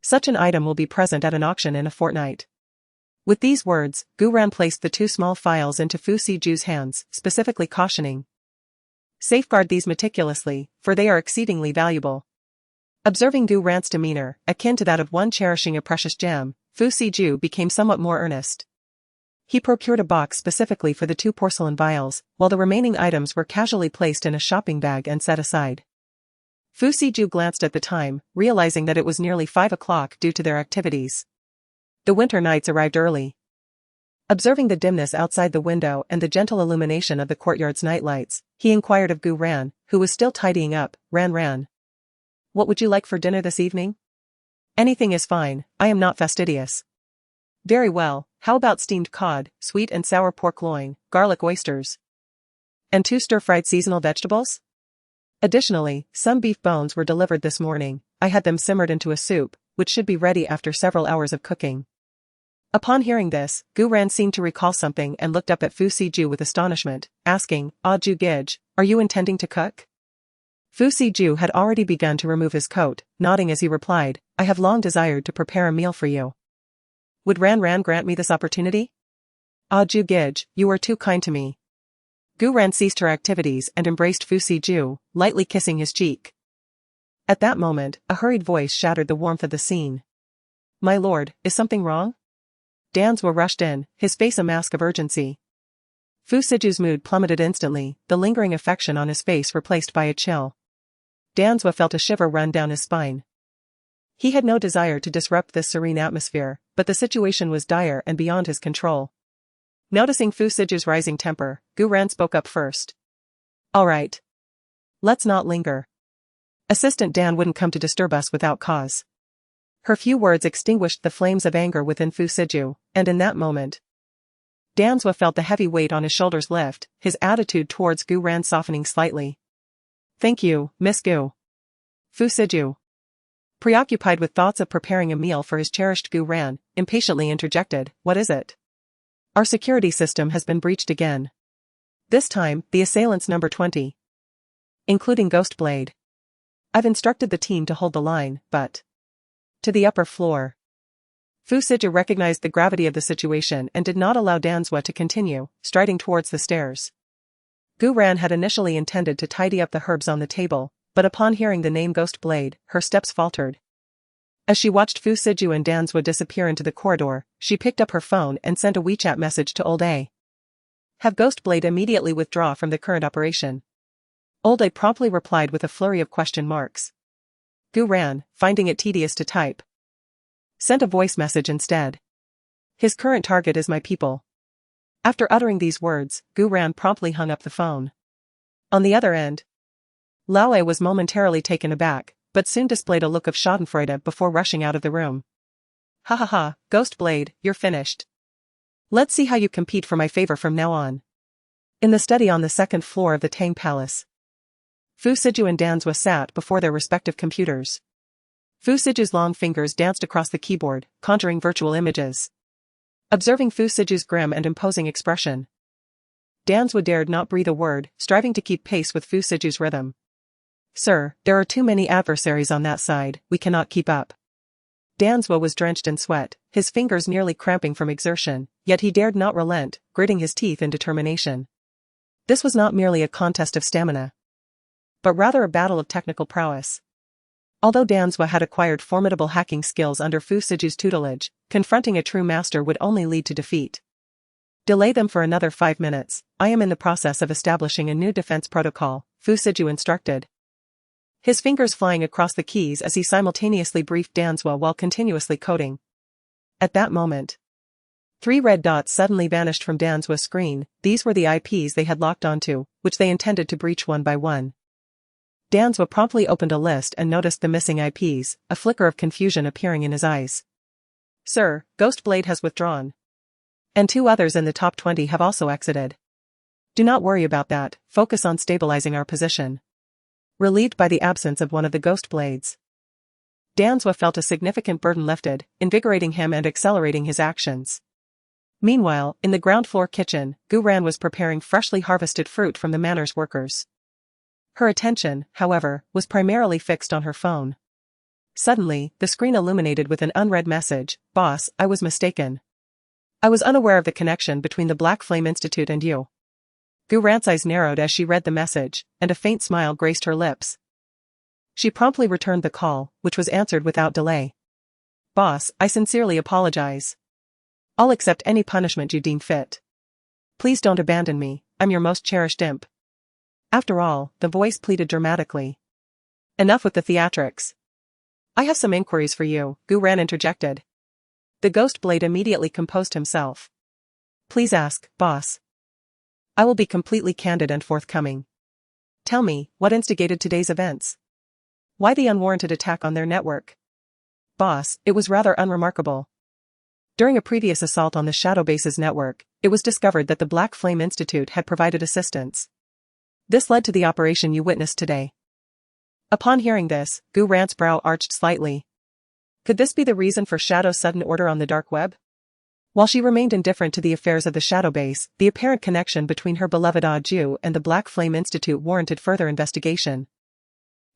such an item will be present at an auction in a fortnight. With these words, Gu Ran placed the 2 small phials into Fu Siju's hands, specifically cautioning, safeguard these meticulously, for they are exceedingly valuable. Observing Gu Ran's demeanor, akin to that of one cherishing a precious gem, Fu Siju became somewhat more earnest. He procured a box specifically for the 2 porcelain vials, while the remaining items were casually placed in a shopping bag and set aside. Fu Siju glanced at the time, realizing that it was nearly 5 o'clock due to their activities. The winter nights arrived early. Observing the dimness outside the window and the gentle illumination of the courtyard's nightlights, he inquired of Gu Ran, who was still tidying up, Ran. What would you like for dinner this evening? Anything is fine, I am not fastidious. Very well, how about steamed cod, sweet and sour pork loin, garlic oysters? And 2 stir-fried seasonal vegetables? Additionally, some beef bones were delivered this morning. I had them simmered into a soup, which should be ready after several hours of cooking. Upon hearing this, Gu Ran seemed to recall something and looked up at Fu Siju with astonishment, asking, Ju Gij, are you intending to cook? Fu Siju had already begun to remove his coat, nodding as he replied, I have long desired to prepare a meal for you. Would Ran grant me this opportunity? Ju Gij, you are too kind to me. Gu Ran ceased her activities and embraced Fu Siju, lightly kissing his cheek. At that moment, a hurried voice shattered the warmth of the scene. My lord, is something wrong? Danswa rushed in, his face a mask of urgency. Fu Siju's mood plummeted instantly, the lingering affection on his face replaced by a chill. Danswa felt a shiver run down his spine. He had no desire to disrupt this serene atmosphere, but the situation was dire and beyond his control. Noticing Fu Siju's rising temper, Gu Ran spoke up first. All right. Let's not linger. Assistant Dan wouldn't come to disturb us without cause. Her few words extinguished the flames of anger within Fu Siju, and in that moment, Danswa felt the heavy weight on his shoulders lift, his attitude towards Gu Ran softening slightly. Thank you, Miss Gu. Fu Siju, preoccupied with thoughts of preparing a meal for his cherished Gu Ran, impatiently interjected, what is it? Our security system has been breached again. This time, the assailants number 20. Including Ghostblade. I've instructed the team to hold the line, but to the upper floor. Fu Siju recognized the gravity of the situation and did not allow Danswa to continue, striding towards the stairs. Gu Ran had initially intended to tidy up the herbs on the table, but upon hearing the name Ghostblade, her steps faltered. As she watched Fu Siju and Danswa disappear into the corridor, she picked up her phone and sent a WeChat message to Old A. Have Ghostblade immediately withdraw from the current operation. Old A promptly replied with a flurry of question marks. Gu Ran, finding it tedious to type, sent a voice message instead. His current target is my people. After uttering these words, Gu Ran promptly hung up the phone. On the other end, Lao A was momentarily taken aback, but soon displayed a look of schadenfreude before rushing out of the room. Ha ha ha, Ghostblade, you're finished. Let's see how you compete for my favor from now on. In the study on the second floor of the Tang Palace, Fu Siju and Danzwa sat before their respective computers. Fu Siju's long fingers danced across the keyboard, conjuring virtual images. Observing Fu Siju's grim and imposing expression, Danzwa dared not breathe a word, striving to keep pace with Fu Siju's rhythm. Sir, there are too many adversaries on that side, we cannot keep up. Danzwa was drenched in sweat, his fingers nearly cramping from exertion, yet he dared not relent, gritting his teeth in determination. This was not merely a contest of stamina, but rather a battle of technical prowess. Although Danzwa had acquired formidable hacking skills under Fu Siju's tutelage, confronting a true master would only lead to defeat. Delay them for another 5 minutes, I am in the process of establishing a new defense protocol, Fu Siju instructed, his fingers flying across the keys as he simultaneously briefed Danzwa while continuously coding. At that moment, 3 red dots suddenly vanished from Danzwa's screen. These were the IPs they had locked onto, which they intended to breach one by one. Danzwa promptly opened a list and noticed the missing IPs, a flicker of confusion appearing in his eyes. Sir, Ghostblade has withdrawn. And 2 others in the top 20 have also exited. Do not worry about that, focus on stabilizing our position. Relieved by the absence of one of the Ghostblades, Danzwa felt a significant burden lifted, invigorating him and accelerating his actions. Meanwhile, in the ground floor kitchen, Guran was preparing freshly harvested fruit from the manor's workers. Her attention, however, was primarily fixed on her phone. Suddenly, the screen illuminated with an unread message. Boss, I was mistaken. I was unaware of the connection between the Black Flame Institute and you. Guran's eyes narrowed as she read the message, and a faint smile graced her lips. She promptly returned the call, which was answered without delay. Boss, I sincerely apologize. I'll accept any punishment you deem fit. Please don't abandon me, I'm your most cherished imp. After all, the voice pleaded dramatically. Enough with the theatrics. I have some inquiries for you, Guran interjected. The Ghostblade immediately composed himself. Please ask, boss. I will be completely candid and forthcoming. Tell me, what instigated today's events? Why the unwarranted attack on their network? Boss, it was rather unremarkable. During a previous assault on the Shadowbase's network, it was discovered that the Black Flame Institute had provided assistance. This led to the operation you witnessed today. Upon hearing this, Guran's brow arched slightly. Could this be the reason for Shadow's sudden order on the dark web? While she remained indifferent to the affairs of the Shadowbase, the apparent connection between her beloved Aju and the Black Flame Institute warranted further investigation.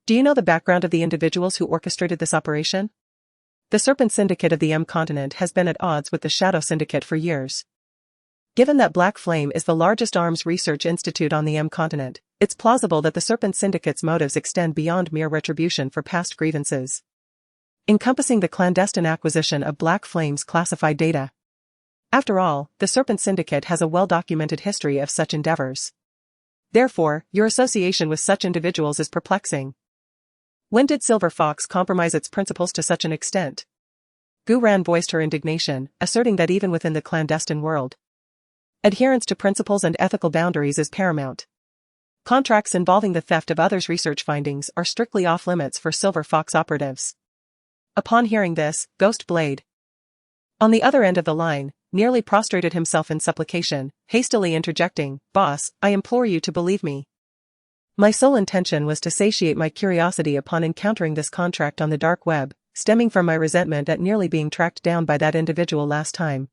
Do you know the background of the individuals who orchestrated this operation? The Serpent Syndicate of the M continent has been at odds with the Shadow Syndicate for years. Given that Black Flame is the largest arms research institute on the M continent, it's plausible that the Serpent Syndicate's motives extend beyond mere retribution for past grievances, encompassing the clandestine acquisition of Black Flame's classified data. After all, the Serpent Syndicate has a well-documented history of such endeavors. Therefore, your association with such individuals is perplexing. When did Silver Fox compromise its principles to such an extent? Guran voiced her indignation, asserting that even within the clandestine world, adherence to principles and ethical boundaries is paramount. Contracts involving the theft of others' research findings are strictly off-limits for Silver Fox operatives. Upon hearing this, Ghostblade, on the other end of the line, nearly prostrated himself in supplication, hastily interjecting, Boss, I implore you to believe me. My sole intention was to satiate my curiosity upon encountering this contract on the dark web, stemming from my resentment at nearly being tracked down by that individual last time.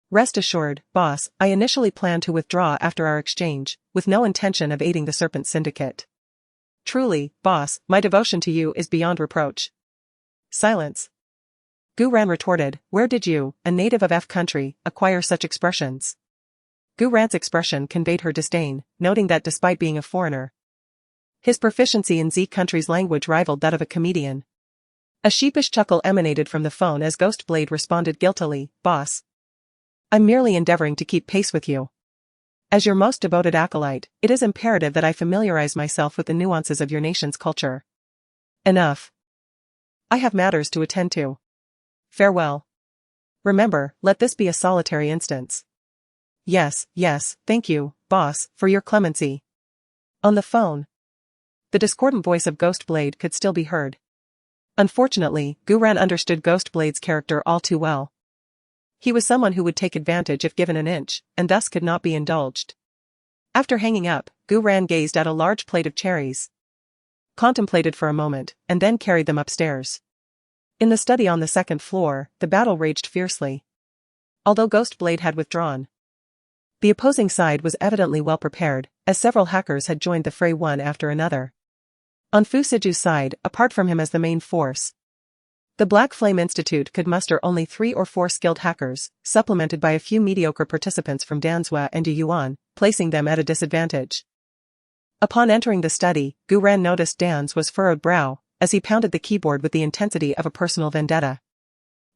Rest assured, Boss, I initially planned to withdraw after our exchange, with no intention of aiding the Serpent Syndicate. Truly, Boss, my devotion to you is beyond reproach. Silence. Guran retorted, where did you, a native of F country, acquire such expressions? Guran's expression conveyed her disdain, noting that despite being a foreigner, his proficiency in Z country's language rivaled that of a comedian. A sheepish chuckle emanated from the phone as Ghostblade responded guiltily, Boss, I'm merely endeavoring to keep pace with you. As your most devoted acolyte, it is imperative that I familiarize myself with the nuances of your nation's culture. Enough. I have matters to attend to. Farewell. Remember, let this be a solitary instance. Yes, thank you, boss, for your clemency. On the phone, the discordant voice of Ghostblade could still be heard. Unfortunately, Guran understood Ghostblade's character all too well. He was someone who would take advantage if given an inch, and thus could not be indulged. After hanging up, Gu Ran gazed at a large plate of cherries, contemplated for a moment, and then carried them upstairs. In the study on the second floor, the battle raged fiercely. Although Ghost Blade had withdrawn, the opposing side was evidently well prepared, as several hackers had joined the fray one after another. On Fu Siju's side, apart from him as the main force, the Black Flame Institute could muster only 3 or 4 skilled hackers, supplemented by a few mediocre participants from Danzhou and Yuan, placing them at a disadvantage. Upon entering the study, Gu Ran noticed Dan's furrowed brow, as he pounded the keyboard with the intensity of a personal vendetta.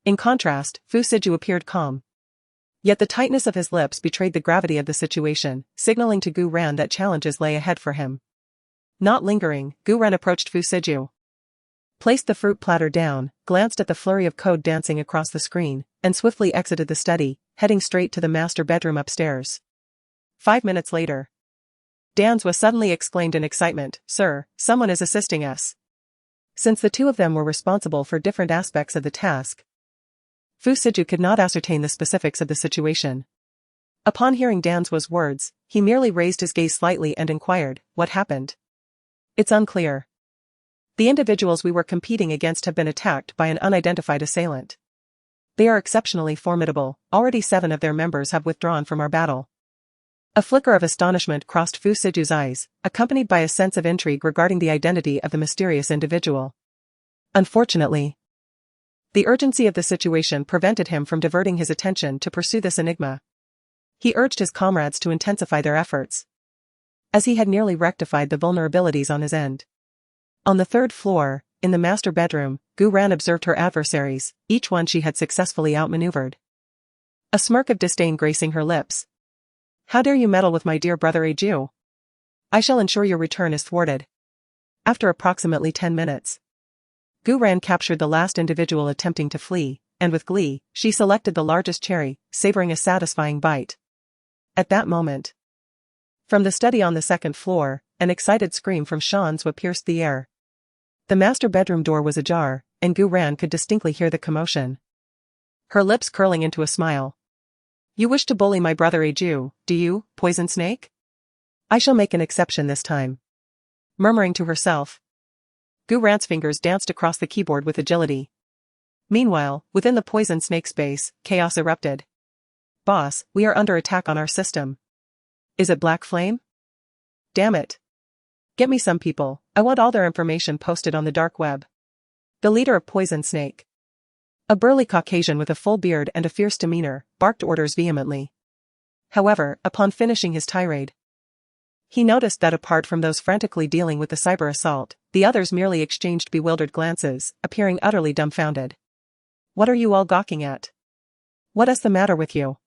In contrast, Fu Siju appeared calm. Yet the tightness of his lips betrayed the gravity of the situation, signaling to Gu Ran that challenges lay ahead for him. Not lingering, Gu Ran approached Fu Siju, placed the fruit platter down, glanced at the flurry of code dancing across the screen, and swiftly exited the study, heading straight to the master bedroom upstairs. 5 minutes later, Danzhou suddenly exclaimed in excitement, "Sir, someone is assisting us." Since the two of them were responsible for different aspects of the task, Fu Siju could not ascertain the specifics of the situation. Upon hearing Danzhou's words, he merely raised his gaze slightly and inquired, "What happened?" "It's unclear. The individuals we were competing against have been attacked by an unidentified assailant. They are exceptionally formidable, already 7 of their members have withdrawn from our battle." A flicker of astonishment crossed Fu Siju's eyes, accompanied by a sense of intrigue regarding the identity of the mysterious individual. Unfortunately, the urgency of the situation prevented him from diverting his attention to pursue this enigma. He urged his comrades to intensify their efforts, as he had nearly rectified the vulnerabilities on his end. On the 3rd floor, in the master bedroom, Gu Ran observed her adversaries, each one she had successfully outmaneuvered. A smirk of disdain gracing her lips. "How dare you meddle with my dear brother Aju? I shall ensure your return is thwarted." After approximately 10 minutes, Gu Ran captured the last individual attempting to flee, and with glee, she selected the largest cherry, savoring a satisfying bite. At that moment, from the study on the 2nd floor, an excited scream from Shanzhou pierced the air. The master bedroom door was ajar, and Gu Ran could distinctly hear the commotion. Her lips curling into a smile. "You wish to bully my brother Aju, do you, poison snake? I shall make an exception this time." Murmuring to herself, Gu Ran's fingers danced across the keyboard with agility. Meanwhile, within the poison snake space, chaos erupted. "Boss, we are under attack on our system. Is it Black Flame? Damn it. Get me some people, I want all their information posted on the dark web." The leader of Poison Snake, a burly Caucasian with a full beard and a fierce demeanor, barked orders vehemently. However, upon finishing his tirade, he noticed that apart from those frantically dealing with the cyber assault, the others merely exchanged bewildered glances, appearing utterly dumbfounded. "What are you all gawking at? What is the matter with you?"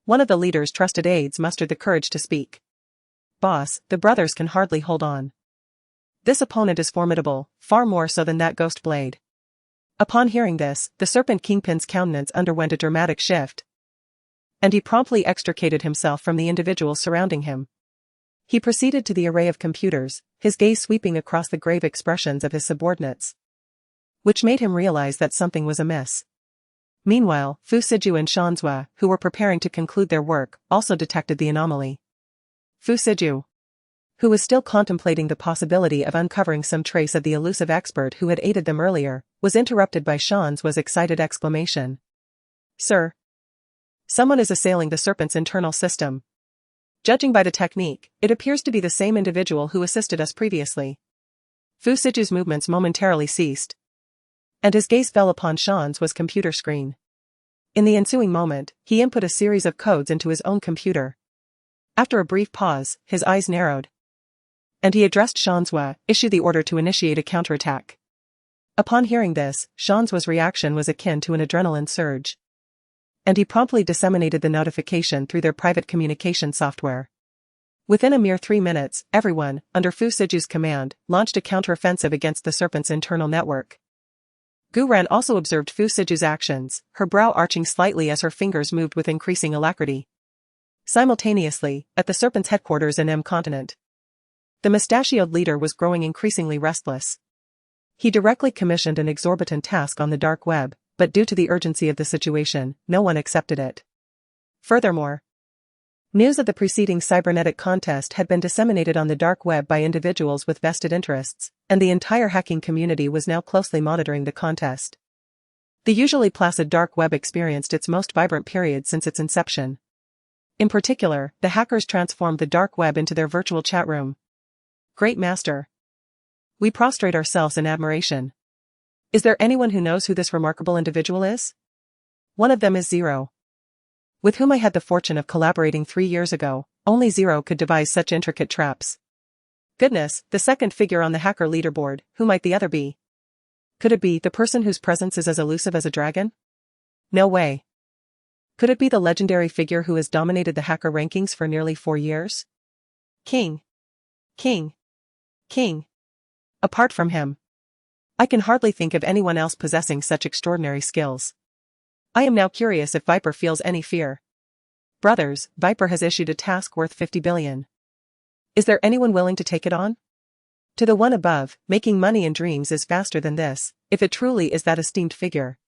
One of the leader's trusted aides mustered the courage to speak. "Boss, the brothers can hardly hold on. This opponent is formidable, far more so than that Ghost Blade." Upon hearing this, the Serpent Kingpin's countenance underwent a dramatic shift, and he promptly extricated himself from the individuals surrounding him. He proceeded to the array of computers, his gaze sweeping across the grave expressions of his subordinates, which made him realize that something was amiss. Meanwhile, Fu Siju and Shanzhou, who were preparing to conclude their work, also detected the anomaly. Fu Siju, who was still contemplating the possibility of uncovering some trace of the elusive expert who had aided them earlier, was interrupted by Shanzhou's excited exclamation. "Sir, someone is assailing the Serpent's internal system. Judging by the technique, it appears to be the same individual who assisted us previously." Fu Siju's movements momentarily ceased, and his gaze fell upon Shanzhou's computer screen. In the ensuing moment, he input a series of codes into his own computer. After a brief pause, his eyes narrowed, and he addressed Shanzhou, "Issue the order to initiate a counterattack." Upon hearing this, Shanzhou's reaction was akin to an adrenaline surge, and he promptly disseminated the notification through their private communication software. Within a mere 3 minutes, everyone, under Fu Siju's command, launched a counteroffensive against the Serpent's internal network. Gu Ran also observed Fu Siju's actions, her brow arching slightly as her fingers moved with increasing alacrity. Simultaneously, at the Serpent's headquarters in M Continent, the mustachioed leader was growing increasingly restless. He directly commissioned an exorbitant task on the dark web, but due to the urgency of the situation, no one accepted it. Furthermore, news of the preceding cybernetic contest had been disseminated on the dark web by individuals with vested interests, and the entire hacking community was now closely monitoring the contest. The usually placid dark web experienced its most vibrant period since its inception. In particular, the hackers transformed the dark web into their virtual chat room. Great master! We prostrate ourselves in admiration. Is there anyone who knows who this remarkable individual is? One of them is Zero, with whom I had the fortune of collaborating 3 years ago. Only Zero could devise such intricate traps. Goodness, the second figure on the hacker leaderboard, who might the other be? Could it be the person whose presence is as elusive as a dragon? No way. Could it be the legendary figure who has dominated the hacker rankings for nearly 4 years? King. Apart from him, I can hardly think of anyone else possessing such extraordinary skills. I am now curious if Viper feels any fear. Brothers, Viper has issued a task worth 50 billion. Is there anyone willing to take it on? To the one above, making money in dreams is faster than this, if it truly is that esteemed figure.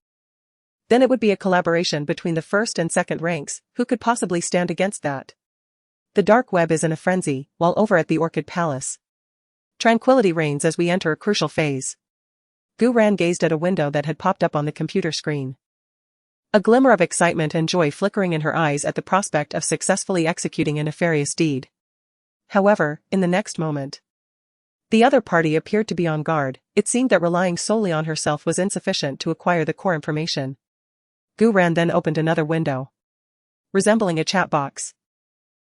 Then it would be a collaboration between the first and second ranks. Who could possibly stand against that? The dark web is in a frenzy, while over at the Orchid Palace, tranquility reigns as we enter a crucial phase. Gu Ran gazed at a window that had popped up on the computer screen. A glimmer of excitement and joy flickering in her eyes at the prospect of successfully executing a nefarious deed. However, in the next moment, the other party appeared to be on guard. It seemed that relying solely on herself was insufficient to acquire the core information. Gu Ran then opened another window, resembling a chat box.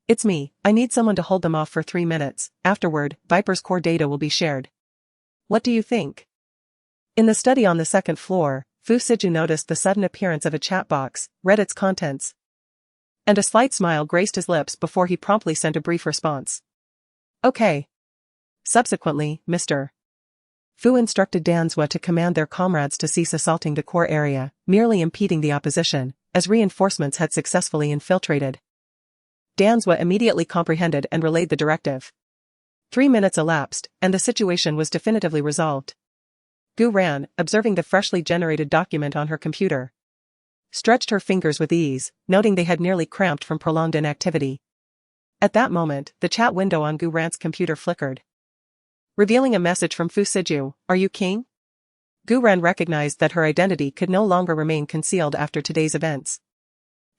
It's me. I need someone to hold them off for 3 minutes. Afterward, Viper's core data will be shared. What do you think? In the study on the second floor, Fu Siju noticed the sudden appearance of a chat box, read its contents, and a slight smile graced his lips before he promptly sent a brief response. Okay. Subsequently, Mr. Fu instructed Danzwa to command their comrades to cease assaulting the core area, merely impeding the opposition, as reinforcements had successfully infiltrated. Danzwa immediately comprehended and relayed the directive. 3 minutes elapsed, and the situation was definitively resolved. Gu Ran, observing the freshly generated document on her computer, stretched her fingers with ease, noting they had nearly cramped from prolonged inactivity. At that moment, the chat window on Gu Ran's computer flickered, revealing a message from Fu Siju. Are you king? Gu Ran recognized that her identity could no longer remain concealed after today's events.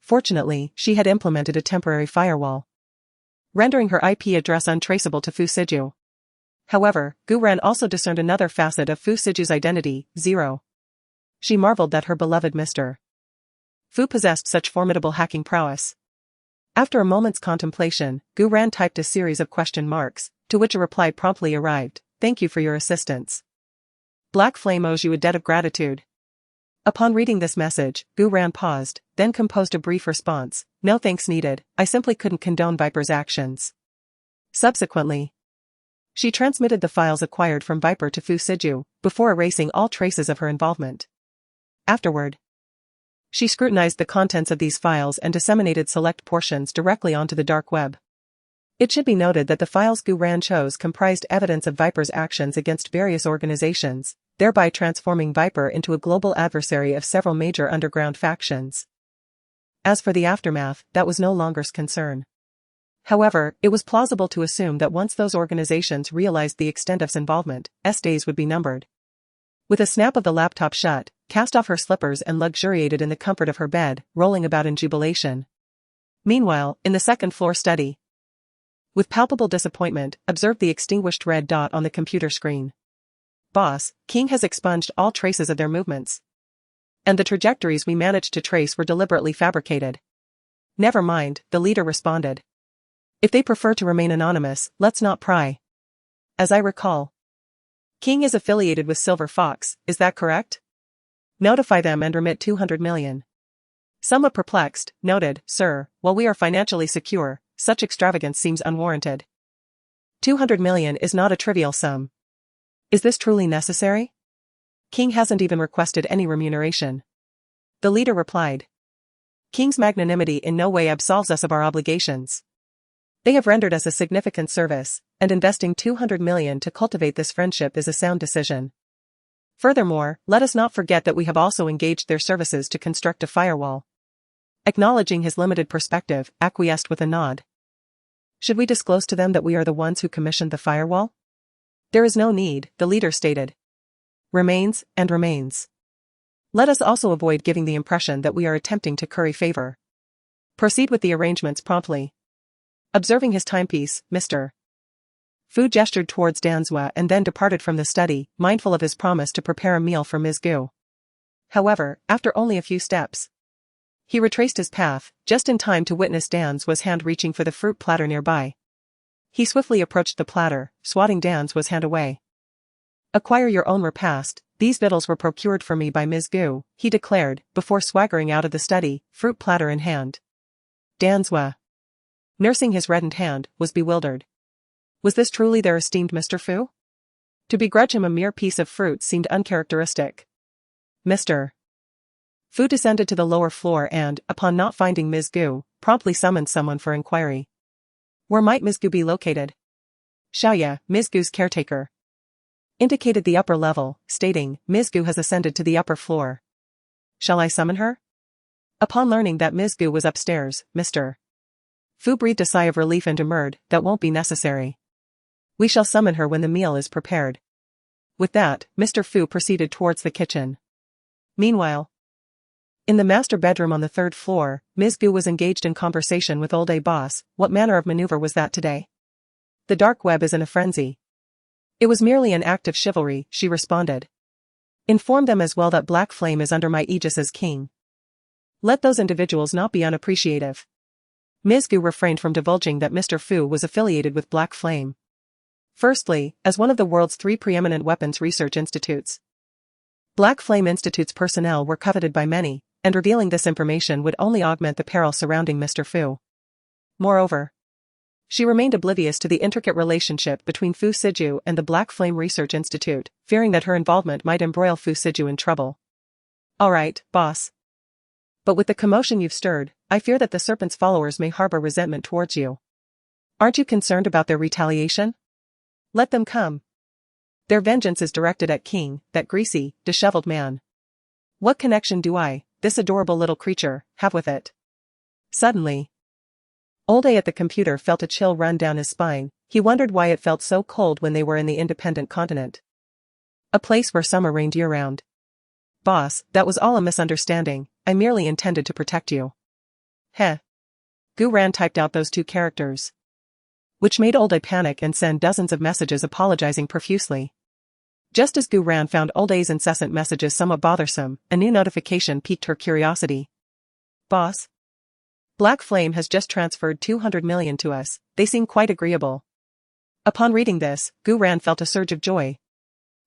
Fortunately, she had implemented a temporary firewall, rendering her IP address untraceable to Fu Siju. However, Gu Ran also discerned another facet of Fu Siju's identity, Zero. She marveled that her beloved Mr. Fu possessed such formidable hacking prowess. After a moment's contemplation, Gu Ran typed a series of question marks, to which a reply promptly arrived. Thank you for your assistance. Black Flame owes you a debt of gratitude. Upon reading this message, Gu Ran paused, then composed a brief response. No thanks needed, I simply couldn't condone Viper's actions. Subsequently, she transmitted the files acquired from Viper to Fu Siju, before erasing all traces of her involvement. Afterward, she scrutinized the contents of these files and disseminated select portions directly onto the dark web. It should be noted that the files Gu Ran chose comprised evidence of Viper's actions against various organizations, thereby transforming Viper into a global adversary of several major underground factions. As for the aftermath, that was no longer's concern. However, it was plausible to assume that once those organizations realized the extent of his involvement, days would be numbered. With a snap of the laptop shut, cast off her slippers and luxuriated in the comfort of her bed, rolling about in jubilation. Meanwhile, in the second-floor study, with palpable disappointment, observed the extinguished red dot on the computer screen. Boss, King has expunged all traces of their movements. And the trajectories we managed to trace were deliberately fabricated. Never mind, the leader responded. If they prefer to remain anonymous, let's not pry. As I recall, King is affiliated with Silver Fox, is that correct? Notify them and remit 200 million. Somewhat perplexed, noted, Sir, while we are financially secure, such extravagance seems unwarranted. 200 million is not a trivial sum. Is this truly necessary? King hasn't even requested any remuneration. The leader replied. King's magnanimity in no way absolves us of our obligations. They have rendered us a significant service, and investing 200 million to cultivate this friendship is a sound decision. Furthermore, let us not forget that we have also engaged their services to construct a firewall. Acknowledging his limited perspective, acquiesced with a nod. Should we disclose to them that we are the ones who commissioned the firewall? There is no need, the leader stated. Remains, and remains. Let us also avoid giving the impression that we are attempting to curry favor. Proceed with the arrangements promptly. Observing his timepiece, Mr. Fu gestured towards Danzua and then departed from the study, mindful of his promise to prepare a meal for Ms. Gu. However, after only a few steps, he retraced his path, just in time to witness Danzua's hand reaching for the fruit platter nearby. He swiftly approached the platter, swatting Danzua's hand away. Acquire your own repast, these victuals were procured for me by Ms. Gu, he declared, before swaggering out of the study, fruit platter in hand. Danzua, nursing his reddened hand, was bewildered. Was this truly their esteemed Mr. Fu? To begrudge him a mere piece of fruit seemed uncharacteristic. Mr. Fu descended to the lower floor and, upon not finding Ms. Gu, promptly summoned someone for inquiry. Where might Ms. Gu be located? Xiaoya, Ms. Gu's caretaker, indicated the upper level, stating, Ms. Gu has ascended to the upper floor. Shall I summon her? Upon learning that Ms. Gu was upstairs, Mr. Fu breathed a sigh of relief and demurred, that won't be necessary. We shall summon her when the meal is prepared. With that, Mr. Fu proceeded towards the kitchen. Meanwhile, in the master bedroom on the third floor, Ms. Gu was engaged in conversation with old A boss. What manner of maneuver was that today? The dark web is in a frenzy. It was merely an act of chivalry, she responded. Inform them as well that Black Flame is under my aegis as king. Let those individuals not be unappreciative. Ms. Gu refrained from divulging that Mr. Fu was affiliated with Black Flame. Firstly, as one of the world's 3 preeminent weapons research institutes, Black Flame Institute's personnel were coveted by many, and revealing this information would only augment the peril surrounding Mr. Fu. Moreover, she remained oblivious to the intricate relationship between Fu Siju and the Black Flame Research Institute, fearing that her involvement might embroil Fu Siju in trouble. Alright, boss. But with the commotion you've stirred, I fear that the serpent's followers may harbor resentment towards you. Aren't you concerned about their retaliation? Let them come. Their vengeance is directed at King, that greasy, disheveled man. What connection do I, this adorable little creature, have with it? Suddenly, Old A at the computer felt a chill run down his spine. He wondered why it felt so cold when they were in the independent continent. A place where summer reigned year-round. Boss, that was all a misunderstanding, I merely intended to protect you. Heh. Gu Ran typed out those 2 characters, which made Old A panic and send dozens of messages apologizing profusely. Just as Gu Ran found Old A's incessant messages somewhat bothersome, a new notification piqued her curiosity. Boss, Black Flame has just transferred 200 million to us, they seem quite agreeable. Upon reading this, Gu Ran felt a surge of joy,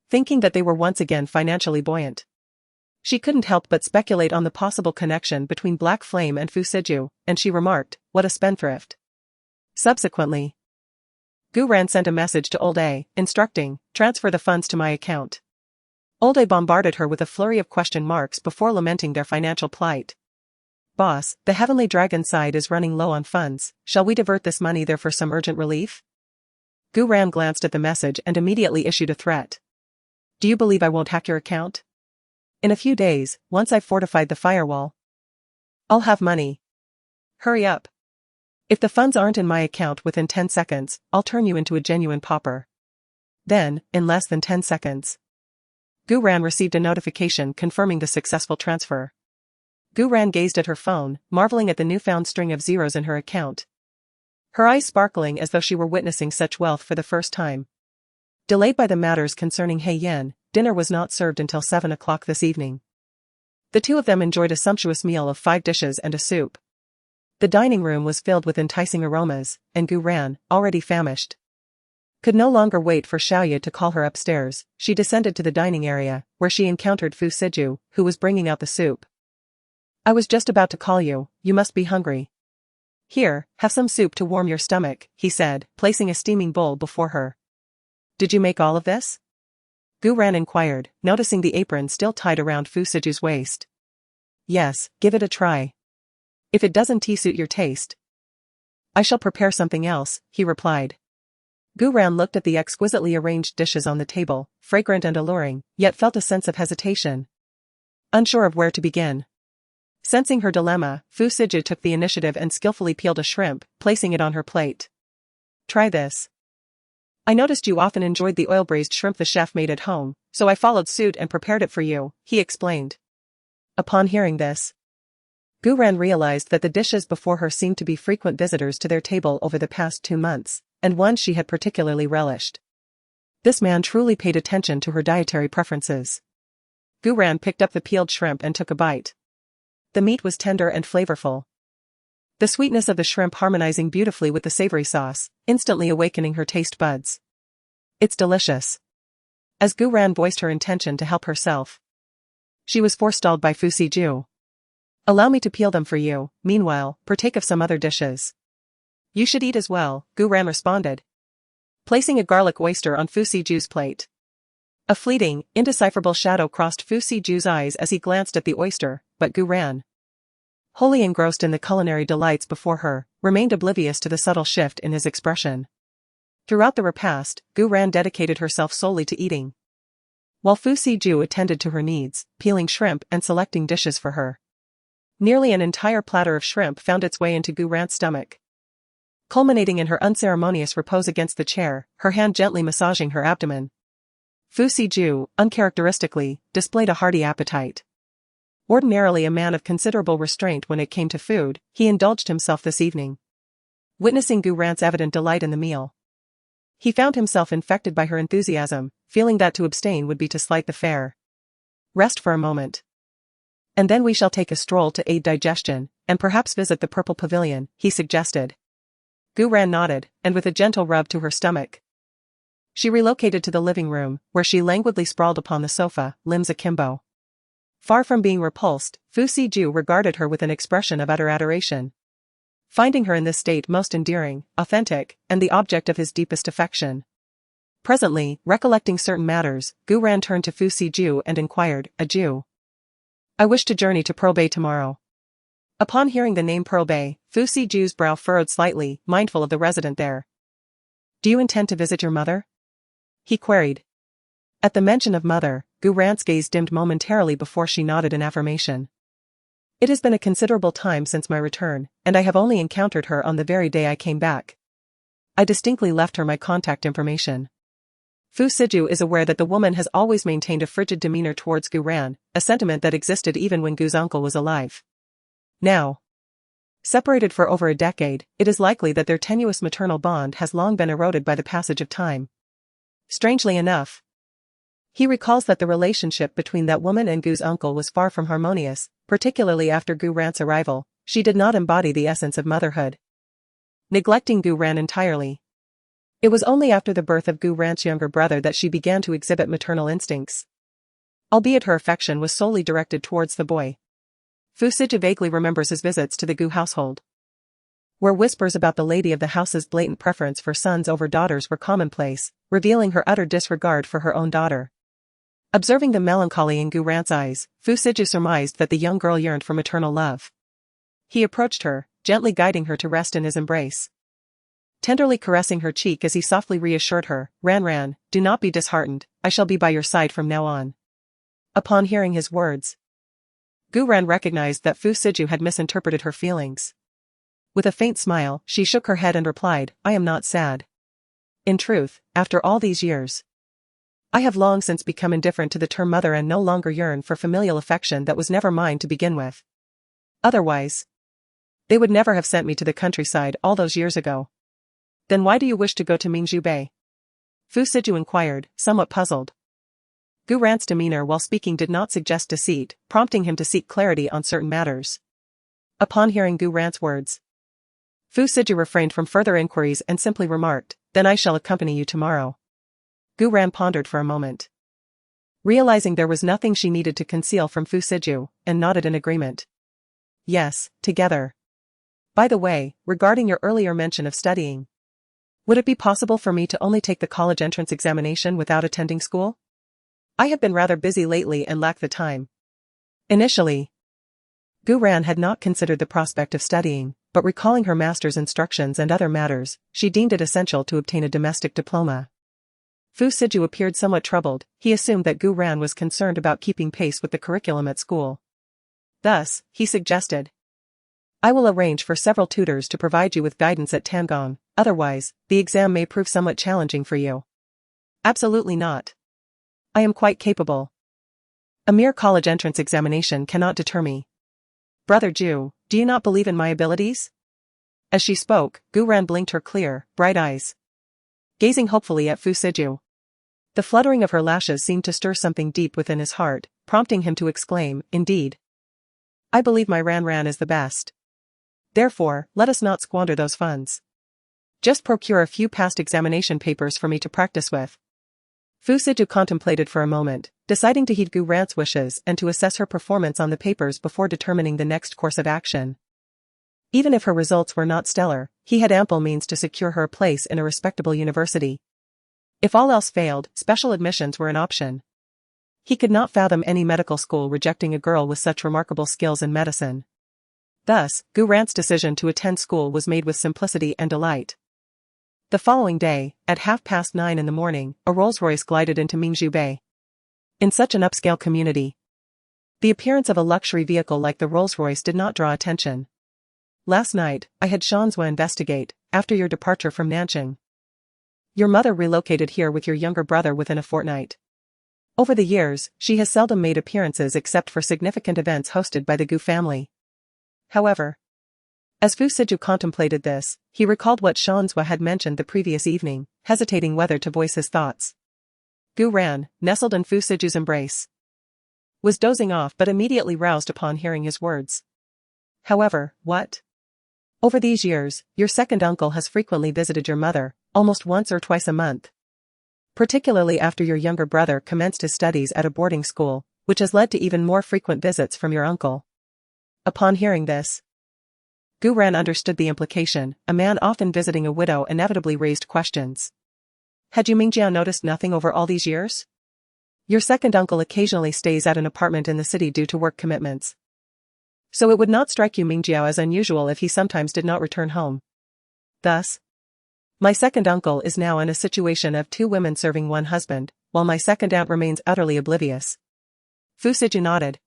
thinking that they were once again financially buoyant. She couldn't help but speculate on the possible connection between Black Flame and Fu Siju, and she remarked, what a spendthrift. Subsequently, Gu Ran sent a message to Old A, instructing, transfer the funds to my account. Old A bombarded her with a flurry of question marks before lamenting their financial plight. Boss, the Heavenly Dragon side is running low on funds, shall we divert this money there for some urgent relief? Gu Ran glanced at the message and immediately issued a threat. Do you believe I won't hack your account? In a few days, once I've fortified the firewall, I'll have money. Hurry up. If the funds aren't in my account within 10 seconds, I'll turn you into a genuine pauper. Then, in less than 10 seconds, Gu Ran received a notification confirming the successful transfer. Gu Ran gazed at her phone, marveling at the newfound string of zeros in her account, her eyes sparkling as though she were witnessing such wealth for the first time. Delayed by the matters concerning He Yan, dinner was not served until 7 o'clock this evening. The 2 of them enjoyed a sumptuous meal of 5 dishes and a soup. The dining room was filled with enticing aromas, and Gu Ran, already famished, could no longer wait for Xiaoya to call her upstairs. She descended to the dining area, where she encountered Fu Siju, who was bringing out the soup. I was just about to call you, you must be hungry. Here, have some soup to warm your stomach, he said, placing a steaming bowl before her. Did you make all of this? Gu Ran inquired, noticing the apron still tied around Fu Siju's waist. Yes, give it a try. If it doesn't suit your taste, I shall prepare something else, he replied. Gu Ran looked at the exquisitely arranged dishes on the table, fragrant and alluring, yet felt a sense of hesitation. Unsure of where to begin. Sensing her dilemma, Fu Siju took the initiative and skillfully peeled a shrimp, placing it on her plate. Try this. I noticed you often enjoyed the oil-braised shrimp the chef made at home, so I followed suit and prepared it for you, he explained. Upon hearing this, Gu Ran realized that the dishes before her seemed to be frequent visitors to their table over the past 2 months, and ones she had particularly relished. This man truly paid attention to her dietary preferences. Gu Ran picked up the peeled shrimp and took a bite. The meat was tender and flavorful. The sweetness of the shrimp harmonizing beautifully with the savory sauce, instantly awakening her taste buds. It's delicious. As Gu Ran voiced her intention to help herself, she was forestalled by Fu Siju. Allow me to peel them for you, meanwhile, partake of some other dishes. You should eat as well, Gu Ran responded, placing a garlic oyster on Fu Siju's plate. A fleeting, indecipherable shadow crossed Fu Siju's eyes as he glanced at the oyster, but Gu Ran, wholly engrossed in the culinary delights before her, remained oblivious to the subtle shift in his expression. Throughout the repast, Gu Ran dedicated herself solely to eating, while Fu Siju attended to her needs, peeling shrimp and selecting dishes for her. Nearly an entire platter of shrimp found its way into Gu Ran's stomach, culminating in her unceremonious repose against the chair, her hand gently massaging her abdomen. Fu Siju, uncharacteristically, displayed a hearty appetite. Ordinarily a man of considerable restraint when it came to food, he indulged himself this evening. Witnessing Gu Ran's evident delight in the meal, he found himself infected by her enthusiasm, feeling that to abstain would be to slight the fare. Rest for a moment. And then we shall take a stroll to aid digestion, and perhaps visit the Purple Pavilion, he suggested. Gu Ran nodded, and with a gentle rub to her stomach, she relocated to the living room, where she languidly sprawled upon the sofa, limbs akimbo. Far from being repulsed, Fu Siju regarded her with an expression of utter adoration, finding her in this state most endearing, authentic, and the object of his deepest affection. Presently, recollecting certain matters, Gu Ran turned to Fu Siju and inquired, "A Jew? I wish to journey to Pearl Bay tomorrow." Upon hearing the name Pearl Bay, Fu Siju's brow furrowed slightly, mindful of the resident there. "Do you intend to visit your mother?" he queried. At the mention of mother, Gu Ran's gaze dimmed momentarily before she nodded in affirmation. "It has been a considerable time since my return, and I have only encountered her on the very day I came back. I distinctly left her my contact information." Fu Siju is aware that the woman has always maintained a frigid demeanor towards Gu Ran, a sentiment that existed even when Gu's uncle was alive. Now, separated for over a decade, it is likely that their tenuous maternal bond has long been eroded by the passage of time. Strangely enough, he recalls that the relationship between that woman and Gu's uncle was far from harmonious, particularly after Gu Ran's arrival. She did not embody the essence of motherhood, neglecting Gu Ran entirely. It was only after the birth of Gu Ran's younger brother that she began to exhibit maternal instincts, albeit her affection was solely directed towards the boy. Fu Siju vaguely remembers his visits to the Gu household, where whispers about the lady of the house's blatant preference for sons over daughters were commonplace, revealing her utter disregard for her own daughter. Observing the melancholy in Gu Ran's eyes, Fu Siju surmised that the young girl yearned for maternal love. He approached her, gently guiding her to rest in his embrace, tenderly caressing her cheek as he softly reassured her, Ran, do not be disheartened, I shall be by your side from now on." Upon hearing his words, Gu Ran recognized that Fu Siju had misinterpreted her feelings. With a faint smile, she shook her head and replied, "I am not sad. In truth, after all these years, I have long since become indifferent to the term mother and no longer yearn for familial affection that was never mine to begin with. Otherwise, they would never have sent me to the countryside all those years ago." "Then why do you wish to go to Mingzhu Bay?" Fu Siju inquired, somewhat puzzled. Gu Ran's demeanor while speaking did not suggest deceit, prompting him to seek clarity on certain matters. Upon hearing Gu Ran's words, Fu Siju refrained from further inquiries and simply remarked, "Then I shall accompany you tomorrow." Gu Ran pondered for a moment, realizing there was nothing she needed to conceal from Fu Siju, and nodded in agreement. "Yes, together. By the way, regarding your earlier mention of studying, would it be possible for me to only take the college entrance examination without attending school? I have been rather busy lately and lack the time." Initially, Gu Ran had not considered the prospect of studying, but recalling her master's instructions and other matters, she deemed it essential to obtain a domestic diploma. Fu Siju appeared somewhat troubled. He assumed that Gu Ran was concerned about keeping pace with the curriculum at school. Thus, he suggested, "I will arrange for several tutors to provide you with guidance at Tangong, otherwise, the exam may prove somewhat challenging for you." "Absolutely not. I am quite capable. A mere college entrance examination cannot deter me. Brother Ju, do you not believe in my abilities?" As she spoke, Gu Ran blinked her clear, bright eyes, gazing hopefully at Fu Siju. The fluttering of her lashes seemed to stir something deep within his heart, prompting him to exclaim, "Indeed. I believe my Ran is the best. Therefore, let us not squander those funds. Just procure a few past examination papers for me to practice with." Fu Siju contemplated for a moment, deciding to heed Gu Ran's wishes and to assess her performance on the papers before determining the next course of action. Even if her results were not stellar, he had ample means to secure her a place in a respectable university. If all else failed, special admissions were an option. He could not fathom any medical school rejecting a girl with such remarkable skills in medicine. Thus, Gu Ran's decision to attend school was made with simplicity and delight. The following day, at 9:30 in the morning, a Rolls-Royce glided into Mingzhu Bay. In such an upscale community, the appearance of a luxury vehicle like the Rolls-Royce did not draw attention. "Last night, I had Shanzhua investigate, after your departure from Nanjing. Your mother relocated here with your younger brother within a fortnight. Over the years, she has seldom made appearances except for significant events hosted by the Gu family. However, as Fu Siju contemplated this, he recalled what Shanzhua had mentioned the previous evening, hesitating whether to voice his thoughts. Gu Ran, nestled in Fu Siju's embrace, was dozing off but immediately roused upon hearing his words. "However, what? Over these years, your second uncle has frequently visited your mother, almost once or twice a month. Particularly after your younger brother commenced his studies at a boarding school, which has led to even more frequent visits from your uncle." Upon hearing this, Gu Ran understood the implication. A man often visiting a widow inevitably raised questions. "Had you Mingjiao noticed nothing over all these years? Your second uncle occasionally stays at an apartment in the city due to work commitments. So it would not strike you Mingjiao as unusual if he sometimes did not return home. Thus, my second uncle is now in a situation of two women serving one husband, while my second aunt remains utterly oblivious." Fu Siju nodded,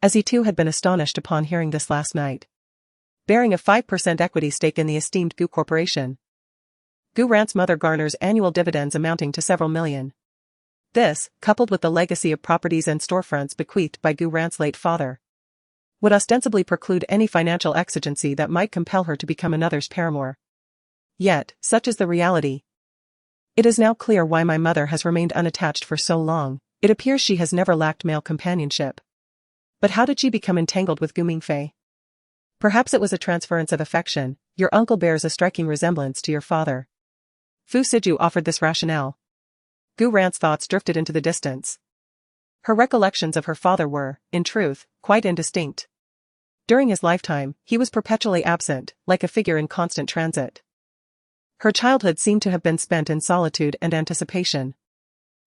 as he too had been astonished upon hearing this last night. Bearing a 5% equity stake in the esteemed Gu Corporation, Gu Ran's mother garners annual dividends amounting to several million. This, coupled with the legacy of properties and storefronts bequeathed by Gu Ran's late father, would ostensibly preclude any financial exigency that might compel her to become another's paramour. Yet, such is the reality. It is now clear why my mother has remained unattached for so long. It appears she has never lacked male companionship. But how did she become entangled with Gu Mingfei? Perhaps it was a transference of affection. Your uncle bears a striking resemblance to your father. Fu Siju offered this rationale. Gu Ran's thoughts drifted into the distance. Her recollections of her father were, in truth, quite indistinct. During his lifetime, he was perpetually absent, like a figure in constant transit. Her childhood seemed to have been spent in solitude and anticipation.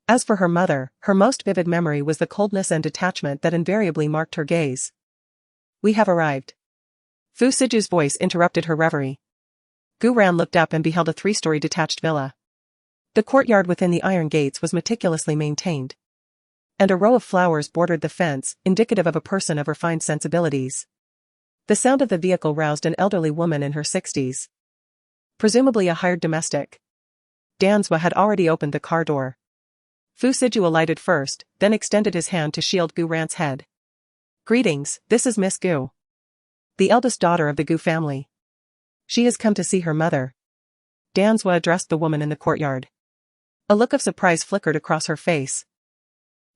As for her mother, her most vivid memory was the coldness and detachment that invariably marked her gaze. "We have arrived." Fu Siju's voice interrupted her reverie. Gu Ran looked up and beheld a 3-story detached villa. The courtyard within the iron gates was meticulously maintained, and a row of flowers bordered the fence, indicative of a person of refined sensibilities. The sound of the vehicle roused an elderly woman in her 60s. Presumably a hired domestic. Danzwa had already opened the car door. Fu Siju alighted first, then extended his hand to shield Gu Ran's head. "Greetings, this is Miss Gu, the eldest daughter of the Gu family. She has come to see her mother." Danzwa addressed the woman in the courtyard. A look of surprise flickered across her face,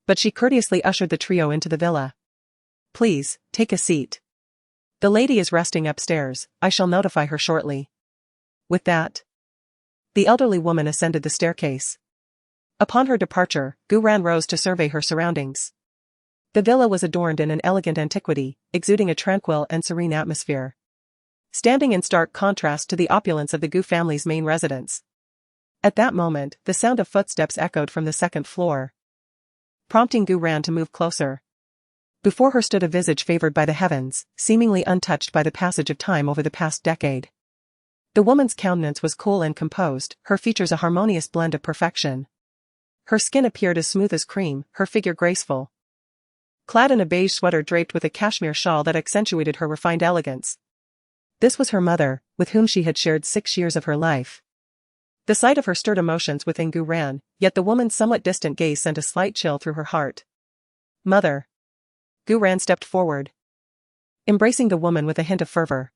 but she courteously ushered the trio into the villa. "Please, take a seat. The lady is resting upstairs. I shall notify her shortly." With that, the elderly woman ascended the staircase. Upon her departure, Gu Ran rose to survey her surroundings. The villa was adorned in an elegant antiquity, exuding a tranquil and serene atmosphere, standing in stark contrast to the opulence of the Gu family's main residence. At that moment, the sound of footsteps echoed from the second floor, prompting Gu Ran to move closer. Before her stood a visage favored by the heavens, seemingly untouched by the passage of time over the past decade. The woman's countenance was cool and composed, her features a harmonious blend of perfection. Her skin appeared as smooth as cream, her figure graceful. Clad in a beige sweater draped with a cashmere shawl that accentuated her refined elegance. This was her mother, with whom she had shared 6 years of her life. The sight of her stirred emotions within Gu Ran, yet the woman's somewhat distant gaze sent a slight chill through her heart. Mother. Gu Ran stepped forward, embracing the woman with a hint of fervor.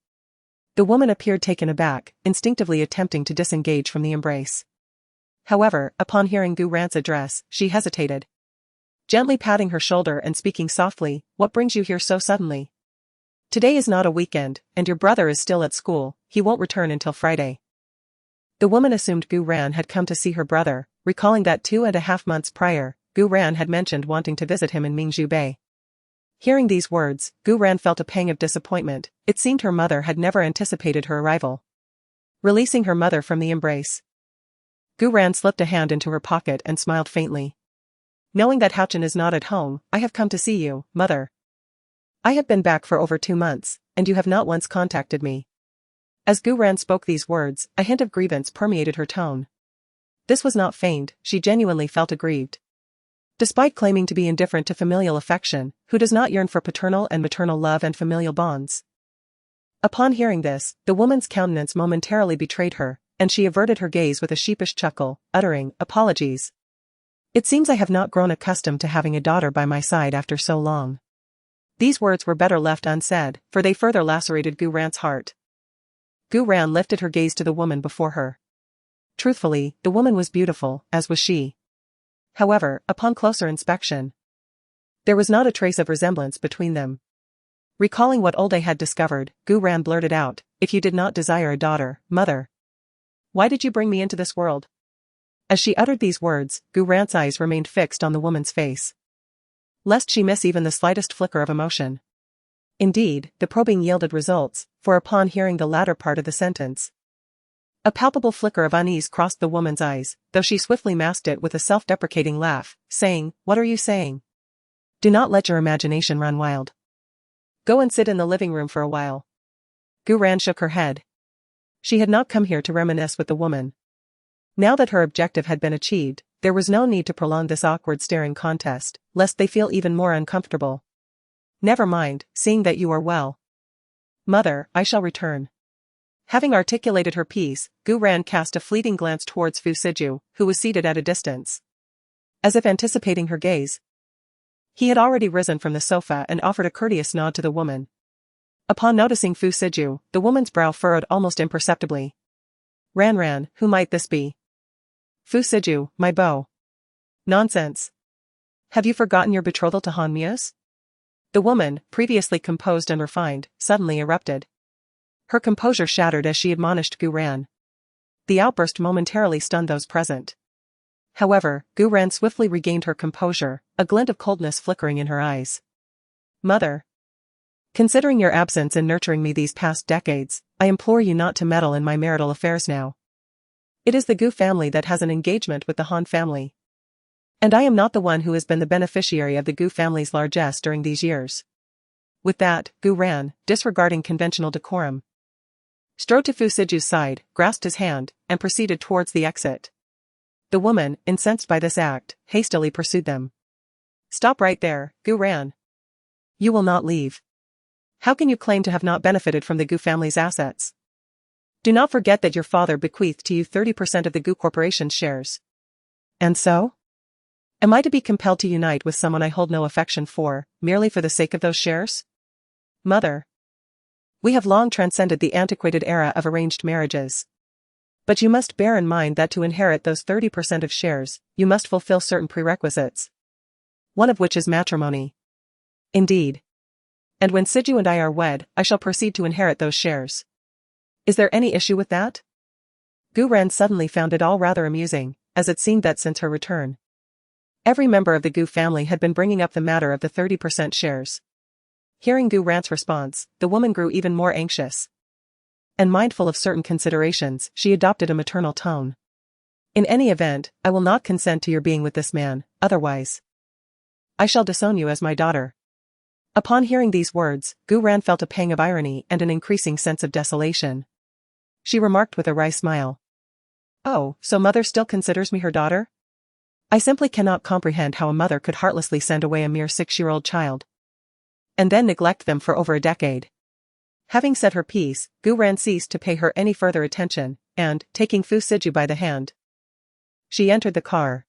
The woman appeared taken aback, instinctively attempting to disengage from the embrace. However, upon hearing Gu Ran's address, she hesitated. Gently patting her shoulder and speaking softly, "What brings you here so suddenly? Today is not a weekend, and your brother is still at school, he won't return until Friday." The woman assumed Gu Ran had come to see her brother, recalling that 2.5 months prior, Gu Ran had mentioned wanting to visit him in Mingzhu Bay. Hearing these words, Gu Ran felt a pang of disappointment. It seemed her mother had never anticipated her arrival. Releasing her mother from the embrace, Gu Ran slipped a hand into her pocket and smiled faintly. "Knowing that Houchen is not at home, I have come to see you, mother. I have been back for over 2 months, and you have not once contacted me." As Gu Ran spoke these words, a hint of grievance permeated her tone. This was not feigned, she genuinely felt aggrieved. Despite claiming to be indifferent to familial affection, who does not yearn for paternal and maternal love and familial bonds? Upon hearing this, the woman's countenance momentarily betrayed her, and she averted her gaze with a sheepish chuckle, uttering, "Apologies. It seems I have not grown accustomed to having a daughter by my side after so long." These words were better left unsaid, for they further lacerated Gu Ran's heart. Gu Ran lifted her gaze to the woman before her. Truthfully, the woman was beautiful, as was she. However, upon closer inspection, there was not a trace of resemblance between them. Recalling what Olde had discovered, Gu Ran blurted out, "If you did not desire a daughter, mother, why did you bring me into this world?" As she uttered these words, Gu Ran's eyes remained fixed on the woman's face, lest she miss even the slightest flicker of emotion. Indeed, the probing yielded results, for upon hearing the latter part of the sentence, a palpable flicker of unease crossed the woman's eyes, though she swiftly masked it with a self-deprecating laugh, saying, "What are you saying? Do not let your imagination run wild. Go and sit in the living room for a while." Gu Ran shook her head. She had not come here to reminisce with the woman. Now that her objective had been achieved, there was no need to prolong this awkward staring contest, lest they feel even more uncomfortable. "Never mind, seeing that you are well. Mother, I shall return." Having articulated her piece, Gu Ran cast a fleeting glance towards Fu Siju, who was seated at a distance. As if anticipating her gaze, he had already risen from the sofa and offered a courteous nod to the woman. Upon noticing Fu Siju, the woman's brow furrowed almost imperceptibly. Ran, who might this be?" "Fu Siju, my beau." "Nonsense. Have you forgotten your betrothal to Han Muse?" The woman, previously composed and refined, suddenly erupted. Her composure shattered as she admonished Gu Ran. The outburst momentarily stunned those present. However, Gu Ran swiftly regained her composure, a glint of coldness flickering in her eyes. "Mother, considering your absence in nurturing me these past decades, I implore you not to meddle in my marital affairs now. It is the Gu family that has an engagement with the Han family. And I am not the one who has been the beneficiary of the Gu family's largesse during these years." With that, Gu Ran, disregarding conventional decorum, strode to Fu Siju's side, grasped his hand, and proceeded towards the exit. The woman, incensed by this act, hastily pursued them. "Stop right there, Gu Ran. You will not leave. How can you claim to have not benefited from the Gu family's assets? Do not forget that your father bequeathed to you 30% of the Gu Corporation's shares. And so? Am I to be compelled to unite with someone I hold no affection for, merely for the sake of those shares? Mother, we have long transcended the antiquated era of arranged marriages. But you must bear in mind that to inherit those 30% of shares, you must fulfill certain prerequisites. One of which is matrimony. Indeed. And when Siju and I are wed, I shall proceed to inherit those shares. Is there any issue with that?" Gu Ran suddenly found it all rather amusing, as it seemed that since her return, every member of the Gu family had been bringing up the matter of the 30% shares. Hearing Gu Ran's response, the woman grew even more anxious. And mindful of certain considerations, she adopted a maternal tone. "In any event, I will not consent to your being with this man, otherwise I shall disown you as my daughter." Upon hearing these words, Gu Ran felt a pang of irony and an increasing sense of desolation. She remarked with a wry smile. "Oh, so mother still considers me her daughter? I simply cannot comprehend how a mother could heartlessly send away a mere 6-year-old child and then neglect them for over a decade." Having said her piece, Gu Ran ceased to pay her any further attention, and, taking Fu Siju by the hand, she entered the car.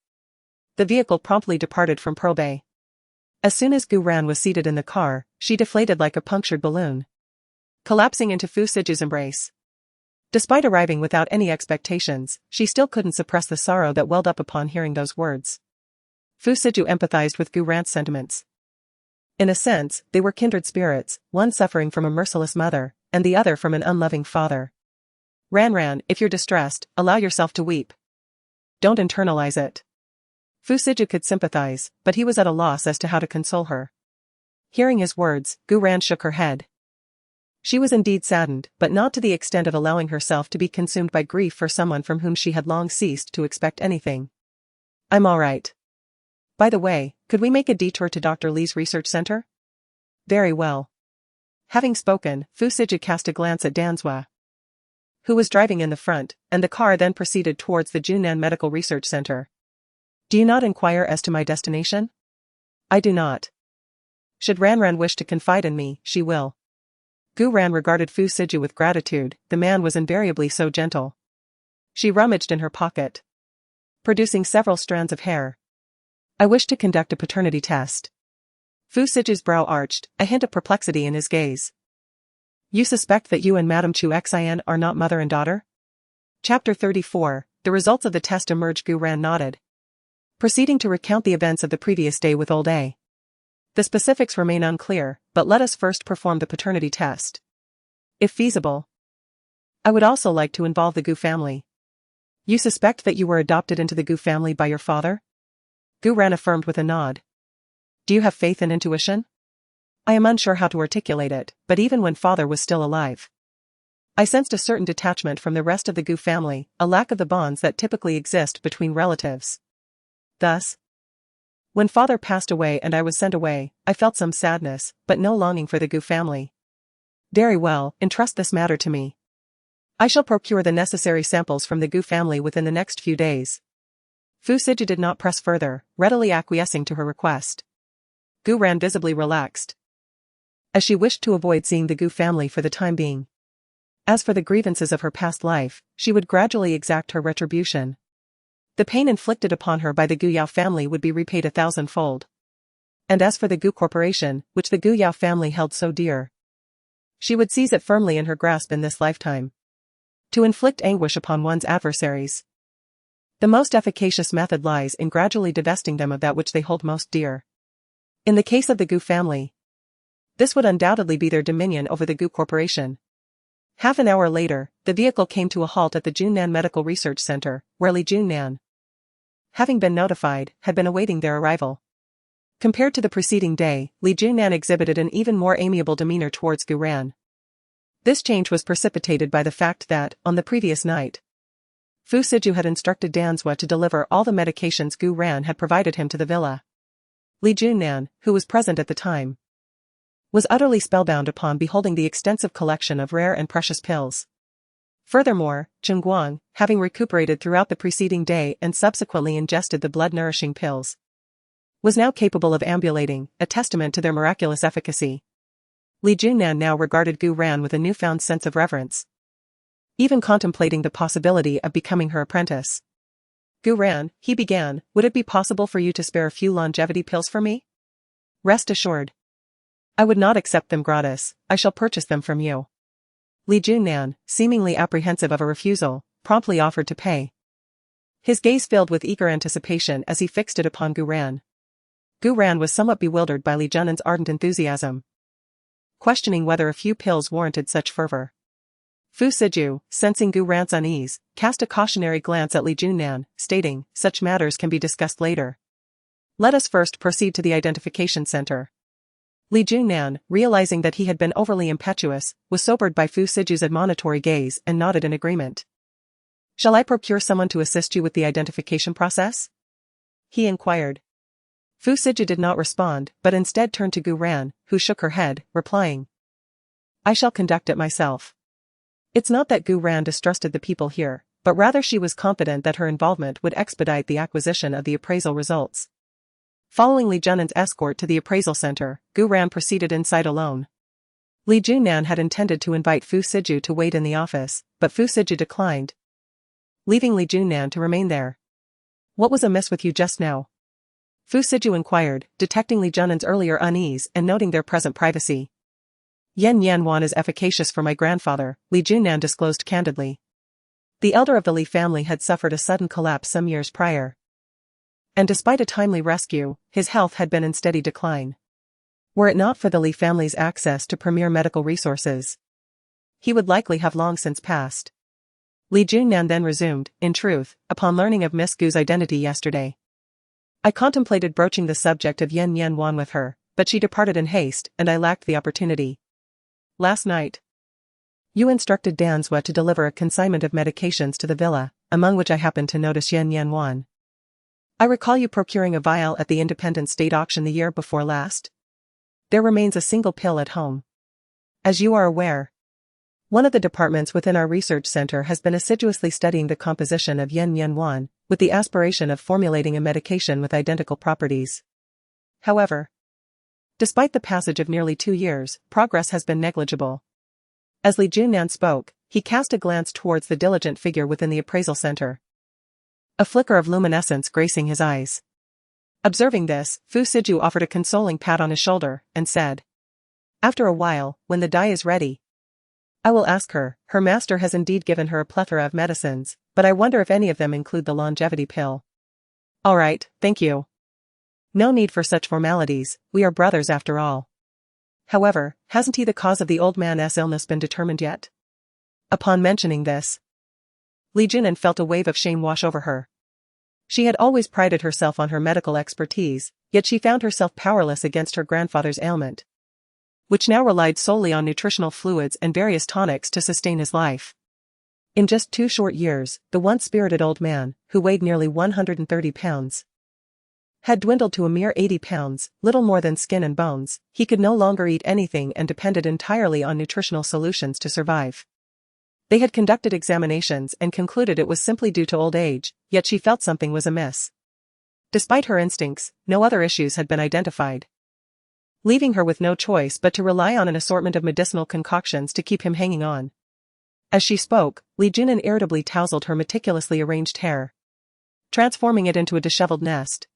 The vehicle promptly departed from Pearl. As soon as Gu Ran was seated in the car, she deflated like a punctured balloon, collapsing into Fu Siju's embrace. Despite arriving without any expectations, she still couldn't suppress the sorrow that welled up upon hearing those words. Fu Siju empathized with Gu Ran's sentiments. In a sense, they were kindred spirits, one suffering from a merciless mother, and the other from an unloving father. Ran, if you're distressed, allow yourself to weep. Don't internalize it. Fu Siju could sympathize, but he was at a loss as to how to console her. Hearing his words, Gu Ran shook her head. She was indeed saddened, but not to the extent of allowing herself to be consumed by grief for someone from whom she had long ceased to expect anything. "I'm all right. By the way, could we make a detour to Dr. Li's research center?" "Very well." Having spoken, Fu Siju cast a glance at Danzua, who was driving in the front, and the car then proceeded towards the Junnan Medical Research Center. "Do you not inquire as to my destination?" "I do not. Should Ran wish to confide in me, she will." Gu Ran regarded Fu Siju with gratitude, the man was invariably so gentle. She rummaged in her pocket, producing several strands of hair. "I wish to conduct a paternity test." Fu Siju's brow arched, a hint of perplexity in his gaze. "You suspect that you and Madame Chu Xian are not mother and daughter?" Chapter 34, The results of the test emerged. Gu Ran nodded, proceeding to recount the events of the previous day with old A. "The specifics remain unclear, but let us first perform the paternity test. If feasible, I would also like to involve the Gu family." "You suspect that you were adopted into the Gu family by your father?" Gu Ran affirmed with a nod. "Do you have faith and intuition?" "I am unsure how to articulate it, but even when father was still alive, I sensed a certain detachment from the rest of the Gu family, a lack of the bonds that typically exist between relatives. Thus, when father passed away and I was sent away, I felt some sadness, but no longing for the Gu family." "Very well, entrust this matter to me. I shall procure the necessary samples from the Gu family within the next few days." Fu Siju did not press further, readily acquiescing to her request. Gu Ran visibly relaxed, as she wished to avoid seeing the Gu family for the time being. As for the grievances of her past life, she would gradually exact her retribution. The pain inflicted upon her by the Gu Yao family would be repaid 1,000-fold. And as for the Gu corporation, which the Gu Yao family held so dear, she would seize it firmly in her grasp in this lifetime. To inflict anguish upon one's adversaries, the most efficacious method lies in gradually divesting them of that which they hold most dear. In the case of the Gu family, this would undoubtedly be their dominion over the Gu corporation. Half an hour later, the vehicle came to a halt at the Junnan Medical Research Center, where Li Junnan, having been notified, had been awaiting their arrival. Compared to the preceding day, Li Junnan exhibited an even more amiable demeanor towards Gu Ran. This change was precipitated by the fact that, on the previous night, Fu Siju had instructed Danzua to deliver all the medications Gu Ran had provided him to the villa. Li Junnan, who was present at the time, was utterly spellbound upon beholding the extensive collection of rare and precious pills. Furthermore, Chen Guang, having recuperated throughout the preceding day and subsequently ingested the blood-nourishing pills, was now capable of ambulating, a testament to their miraculous efficacy. Li Junnan now regarded Gu Ran with a newfound sense of reverence, even contemplating the possibility of becoming her apprentice. "Gu Ran," he began, "would it be possible for you to spare a few longevity pills for me?" "Rest assured, I would not accept them gratis, I shall purchase them from you." Li Junnan, seemingly apprehensive of a refusal, promptly offered to pay. His gaze filled with eager anticipation as he fixed it upon Gu Ran. Gu Ran was somewhat bewildered by Li Junnan's ardent enthusiasm, questioning whether a few pills warranted such fervor. Fu Siju, sensing Gu Ran's unease, cast a cautionary glance at Li Junnan, stating, "Such matters can be discussed later. Let us first proceed to the identification center." Li Junnan, realizing that he had been overly impetuous, was sobered by Fu Siju's admonitory gaze and nodded in agreement. "Shall I procure someone to assist you with the identification process?" he inquired. Fu Siju did not respond, but instead turned to Gu Ran, who shook her head, replying, I shall conduct it myself. It's not that Gu Ran distrusted the people here, but rather she was confident that her involvement would expedite the acquisition of the appraisal results. Following Li Junan's escort to the appraisal center, Gu Ran proceeded inside alone. Li Junan had intended to invite Fu Siju to wait in the office, but Fu Siju declined, leaving Li Junan to remain there. What was amiss with you just now? Fu Siju inquired, detecting Li Junan's earlier unease and noting their present privacy. Yan Yanwan is efficacious for my grandfather, Li Junan disclosed candidly. The elder of the Li family had suffered a sudden collapse some years prior. And despite a timely rescue, his health had been in steady decline. Were it not for the Li family's access to premier medical resources, he would likely have long since passed. Li Junan then resumed, in truth, upon learning of Miss Gu's identity yesterday, I contemplated broaching the subject of Yan Yanwan with her, but she departed in haste and I lacked the opportunity. Last night, you instructed Danzwa to deliver a consignment of medications to the villa, among which I happened to notice Yan Yanwan. I recall you procuring a vial at the Independent State Auction the year before last. There remains a single pill at home. As you are aware, one of the departments within our research center has been assiduously studying the composition of Yan Yanwan, with the aspiration of formulating a medication with identical properties. However, despite the passage of nearly 2 years, progress has been negligible. As Li Junan spoke, he cast a glance towards the diligent figure within the appraisal center, a flicker of luminescence gracing his eyes. Observing this, Fu Siju offered a consoling pat on his shoulder, and said, After a while, when the dye is ready, I will ask her. Her master has indeed given her a plethora of medicines, but I wonder if any of them include the longevity pill. All right, thank you. No need for such formalities, we are brothers after all. However, hasn't the cause of the old man's illness been determined yet? Upon mentioning this, Li Junan felt a wave of shame wash over her. She had always prided herself on her medical expertise, yet she found herself powerless against her grandfather's ailment, which now relied solely on nutritional fluids and various tonics to sustain his life. In just 2 short years, the once spirited old man, who weighed nearly 130 pounds, had dwindled to a mere 80 pounds, little more than skin and bones. He could no longer eat anything and depended entirely on nutritional solutions to survive. They had conducted examinations and concluded it was simply due to old age, yet she felt something was amiss. Despite her instincts, no other issues had been identified, leaving her with no choice but to rely on an assortment of medicinal concoctions to keep him hanging on. As she spoke, Li Junan irritably tousled her meticulously arranged hair, transforming it into a disheveled nest.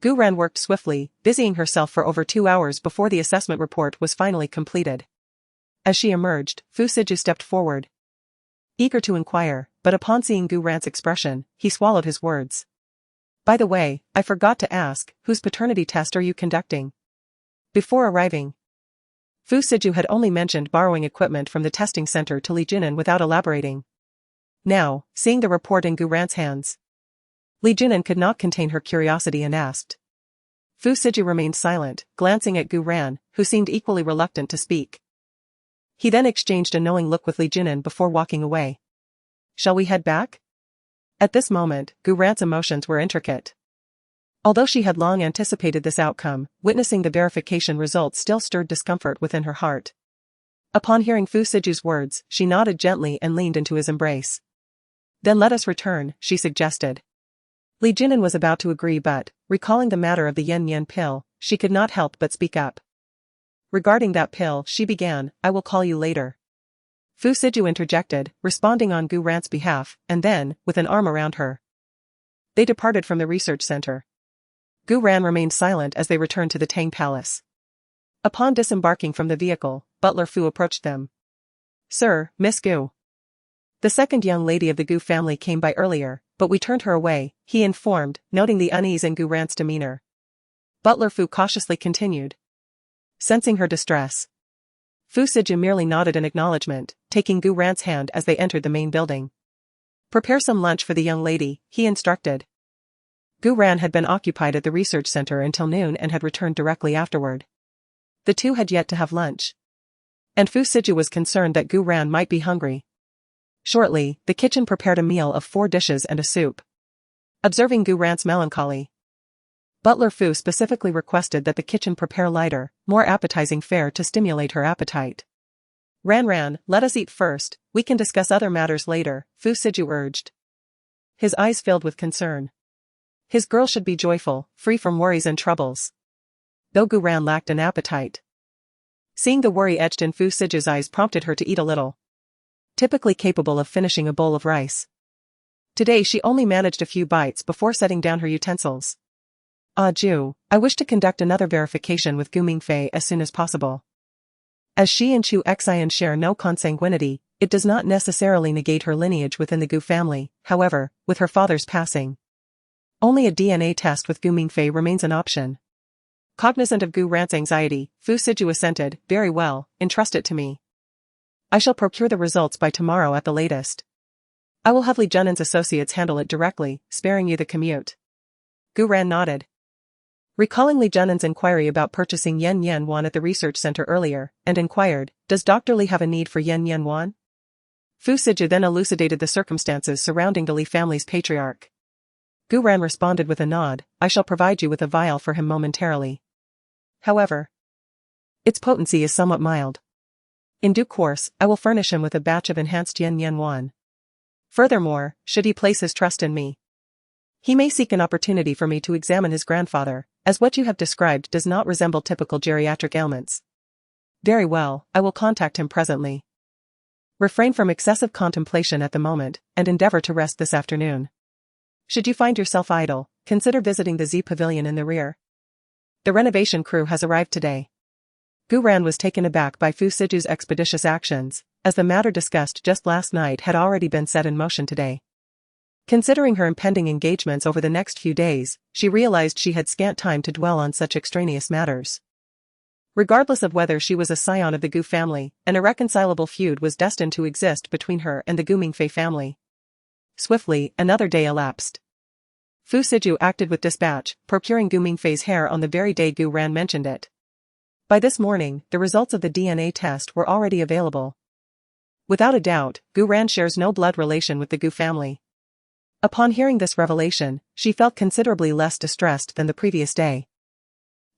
Gu Ran worked swiftly, busying herself for over 2 hours before the assessment report was finally completed. As she emerged, Fu Siju stepped forward, eager to inquire, but upon seeing Gu Ran's expression, he swallowed his words. By the way, I forgot to ask, whose paternity test are you conducting? Before arriving, Fu Siju had only mentioned borrowing equipment from the testing center to Li Junan without elaborating. Now, seeing the report in Gu Ran's hands, Li Junan could not contain her curiosity and asked. Fu Siju remained silent, glancing at Gu Ran, who seemed equally reluctant to speak. He then exchanged a knowing look with Li Junan before walking away. Shall we head back? At this moment, Gu Ran's emotions were intricate. Although she had long anticipated this outcome, witnessing the verification results still stirred discomfort within her heart. Upon hearing Fu Siju's words, she nodded gently and leaned into his embrace. Then let us return, she suggested. Li Junan was about to agree but, recalling the matter of the yen pill, she could not help but speak up. Regarding that pill, she began, I will call you later. Fu Siju interjected, responding on Gu Ran's behalf, and then, with an arm around her, they departed from the research center. Gu Ran remained silent as they returned to the Tang Palace. Upon disembarking from the vehicle, Butler Fu approached them. Sir, Miss Gu. The second young lady of the Gu family came by earlier, but we turned her away, he informed, noting the unease in Gu Ran's demeanor. Butler Fu cautiously continued, sensing her distress. Fu Siju merely nodded in acknowledgement, taking Gu Ran's hand as they entered the main building. Prepare some lunch for the young lady, he instructed. Gu Ran had been occupied at the research center until noon and had returned directly afterward. The two had yet to have lunch, and Fu Siju was concerned that Gu Ran might be hungry. Shortly, the kitchen prepared a meal of 4 dishes and a soup. Observing Gu Ran's melancholy, Butler Fu specifically requested that the kitchen prepare lighter, more appetizing fare to stimulate her appetite. Ran, let us eat first, we can discuss other matters later, Fu Siju urged. His eyes filled with concern. His girl should be joyful, free from worries and troubles. Though Gu Ran lacked an appetite. Seeing the worry etched in Fu Siju's eyes prompted her to eat a little. Typically capable of finishing a bowl of rice. Today she only managed a few bites before setting down her utensils. Ju, I wish to conduct another verification with Gu Mingfei as soon as possible. As she and Chu Xian share no consanguinity, it does not necessarily negate her lineage within the Gu family. However, with her father's passing, only a DNA test with Gu Mingfei remains an option. Cognizant of Gu Ran's anxiety, Fu Siju assented, very well, entrust it to me. I shall procure the results by tomorrow at the latest. I will have Li Junan's associates handle it directly, sparing you the commute. Gu Ran nodded. Recalling Li Junan's inquiry about purchasing Yen Yuan at the research center earlier, and inquired, does Dr. Li have a need for Yen Yuan? Fu Siju then elucidated the circumstances surrounding the Li family's patriarch. Gu Ran responded with a nod, I shall provide you with a vial for him momentarily. However, its potency is somewhat mild. In due course, I will furnish him with a batch of enhanced Yen Yuan. Furthermore, should he place his trust in me, he may seek an opportunity for me to examine his grandfather, as what you have described does not resemble typical geriatric ailments. Very well, I will contact him presently. Refrain from excessive contemplation at the moment, and endeavor to rest this afternoon. Should you find yourself idle, consider visiting the Z Pavilion in the rear. The renovation crew has arrived today. Gu Ran was taken aback by Fu Siju's expeditious actions, as the matter discussed just last night had already been set in motion today. Considering her impending engagements over the next few days, she realized she had scant time to dwell on such extraneous matters. Regardless of whether she was a scion of the Gu family, an irreconcilable feud was destined to exist between her and the Gu Mingfei family. Swiftly, another day elapsed. Fu Siju acted with dispatch, procuring Gu Mingfei's hair on the very day Gu Ran mentioned it. By this morning, the results of the DNA test were already available. Without a doubt, Gu Ran shares no blood relation with the Gu family. Upon hearing this revelation, she felt considerably less distressed than the previous day.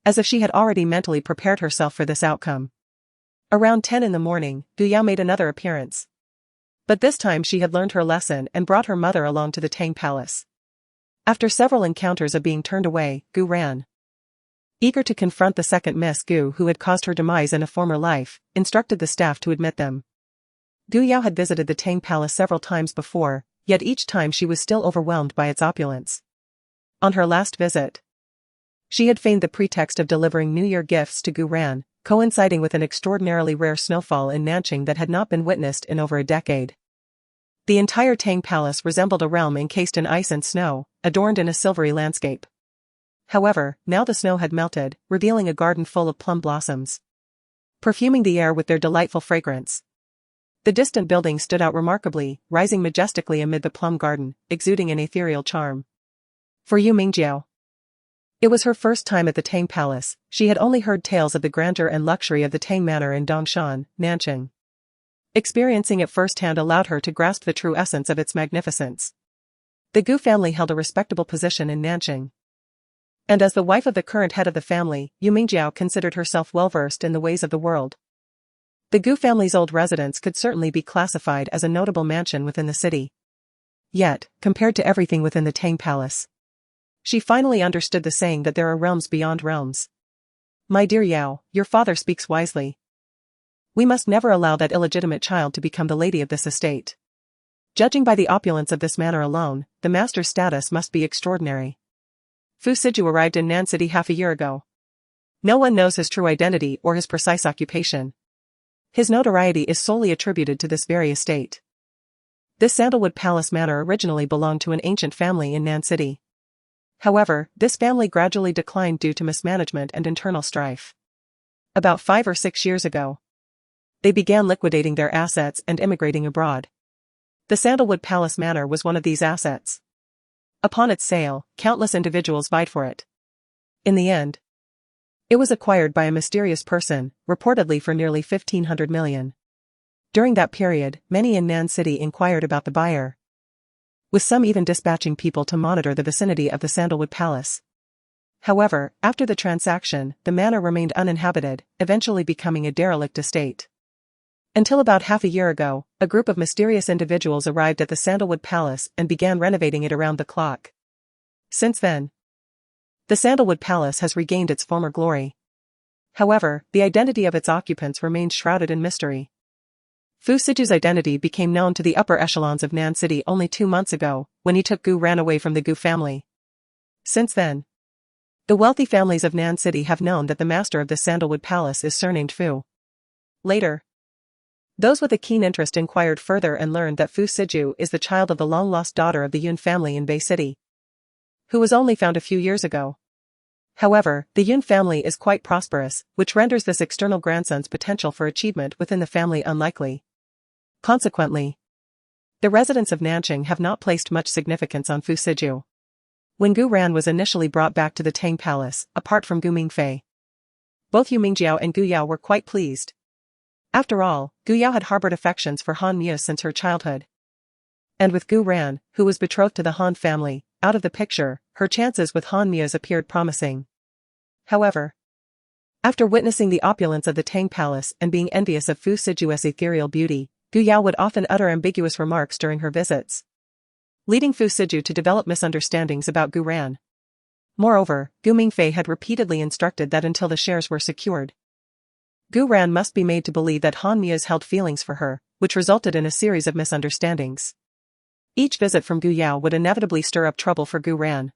As if she had already mentally prepared herself for this outcome. Around 10 in the morning, Gu Yao made another appearance. But this time she had learned her lesson and brought her mother along to the Tang Palace. After several encounters of being turned away, Gu Ran, eager to confront the second Miss Gu who had caused her demise in a former life, instructed the staff to admit them. Gu Yao had visited the Tang Palace several times before, yet each time she was still overwhelmed by its opulence. On her last visit, she had feigned the pretext of delivering New Year gifts to Gu Ran, coinciding with an extraordinarily rare snowfall in Nanqing that had not been witnessed in over a decade. The entire Tang Palace resembled a realm encased in ice and snow, adorned in a silvery landscape. However, now the snow had melted, revealing a garden full of plum blossoms, perfuming the air with their delightful fragrance. The distant building stood out remarkably, rising majestically amid the plum garden, exuding an ethereal charm. For Yu Mingjiao, it was her first time at the Tang Palace. She had only heard tales of the grandeur and luxury of the Tang Manor in Dongshan, Nanqing. Experiencing it firsthand allowed her to grasp the true essence of its magnificence. The Gu family held a respectable position in Nanqing. And as the wife of the current head of the family, Yu Mingjiao considered herself well-versed in the ways of the world. The Gu family's old residence could certainly be classified as a notable mansion within the city. Yet, compared to everything within the Tang Palace, she finally understood the saying that there are realms beyond realms. My dear Yao, your father speaks wisely. We must never allow that illegitimate child to become the lady of this estate. Judging by the opulence of this manor alone, the master's status must be extraordinary. Fu Siju arrived in Nan City half a year ago. No one knows his true identity or his precise occupation. His notoriety is solely attributed to this very estate. This Sandalwood Palace Manor originally belonged to an ancient family in Nan City. However, this family gradually declined due to mismanagement and internal strife. About 5 or 6 years ago, they began liquidating their assets and immigrating abroad. The Sandalwood Palace Manor was one of these assets. Upon its sale, countless individuals vied for it. In the end, it was acquired by a mysterious person, reportedly for nearly 1,500 million. During that period, many in Nan City inquired about the buyer, with some even dispatching people to monitor the vicinity of the Sandalwood Palace. However, after the transaction, the manor remained uninhabited, eventually becoming a derelict estate. Until about half a year ago, a group of mysterious individuals arrived at the Sandalwood Palace and began renovating it around the clock. Since then, the Sandalwood Palace has regained its former glory. However, the identity of its occupants remains shrouded in mystery. Fu Siju's identity became known to the upper echelons of Nan City only 2 months ago, when he took Gu Ran away from the Gu family. Since then, the wealthy families of Nan City have known that the master of the Sandalwood Palace is surnamed Fu. Later, those with a keen interest inquired further and learned that Fu Siju is the child of the long-lost daughter of the Yun family in Bay City, who was only found a few years ago. However, the Yun family is quite prosperous, which renders this external grandson's potential for achievement within the family unlikely. Consequently, the residents of Nanqing have not placed much significance on Fu Siju. When Gu Ran was initially brought back to the Tang Palace, apart from Gu Mingfei, both Yu Mingjiao and Gu Yao were quite pleased. After all, Gu Yao had harbored affections for Han Mu since her childhood. And with Gu Ran, who was betrothed to the Han family, out of the picture, her chances with Han Mu appeared promising. However, after witnessing the opulence of the Tang Palace and being envious of Fu Siju's ethereal beauty, Gu Yao would often utter ambiguous remarks during her visits, leading Fu Siju to develop misunderstandings about Gu Ran. Moreover, Gu Mingfei had repeatedly instructed that until the shares were secured, Gu Ran must be made to believe that Han Mu held feelings for her, which resulted in a series of misunderstandings. Each visit from Gu Yao would inevitably stir up trouble for Gu Ran.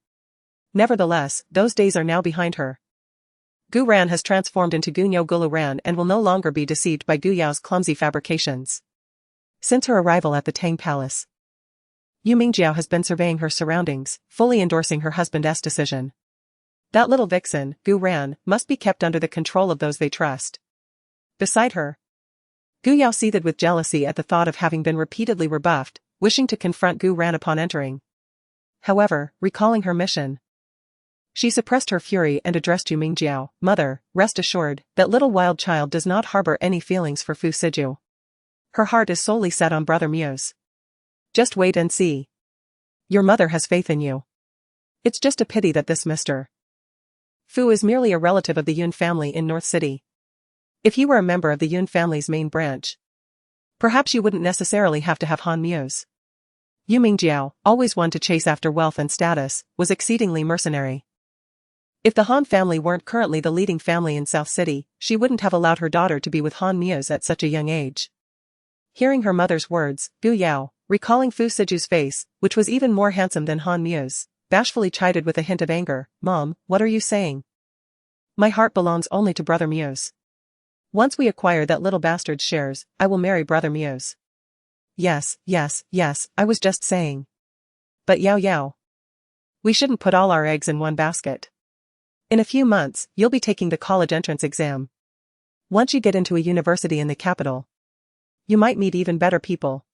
Nevertheless, those days are now behind her. Gu Ran has transformed into Gu Nyo Gulu Ran and will no longer be deceived by Gu Yao's clumsy fabrications. Since her arrival at the Tang Palace, Yu Mingjiao has been surveying her surroundings, fully endorsing her husband's decision. That little vixen, Gu Ran, must be kept under the control of those they trust. Beside her, Gu Yao seethed with jealousy at the thought of having been repeatedly rebuffed, wishing to confront Gu Ran upon entering. However, recalling her mission, she suppressed her fury and addressed Yu Mingjiao, "Mother, rest assured, that little wild child does not harbor any feelings for Fu Siju. Her heart is solely set on Brother Mu's. Just wait and see. Your mother has faith in you. It's just a pity that this Mr. Fu is merely a relative of the Yun family in North City. If he were a member of the Yun family's main branch, perhaps you wouldn't necessarily have to have Han Mu's." Yu Mingjiao, always one to chase after wealth and status, was exceedingly mercenary. If the Han family weren't currently the leading family in South City, she wouldn't have allowed her daughter to be with Han Mu's at such a young age. Hearing her mother's words, Gu Yao, recalling Fu Siju's face, which was even more handsome than Han Mu's, bashfully chided with a hint of anger, "Mom, what are you saying? My heart belongs only to Brother Mu's. Once we acquire that little bastard's shares, I will marry Brother Mu's." Yes, I was just saying. But Yao, we shouldn't put all our eggs in one basket. In a few months, you'll be taking the college entrance exam. Once you get into a university in the capital, you might meet even better people.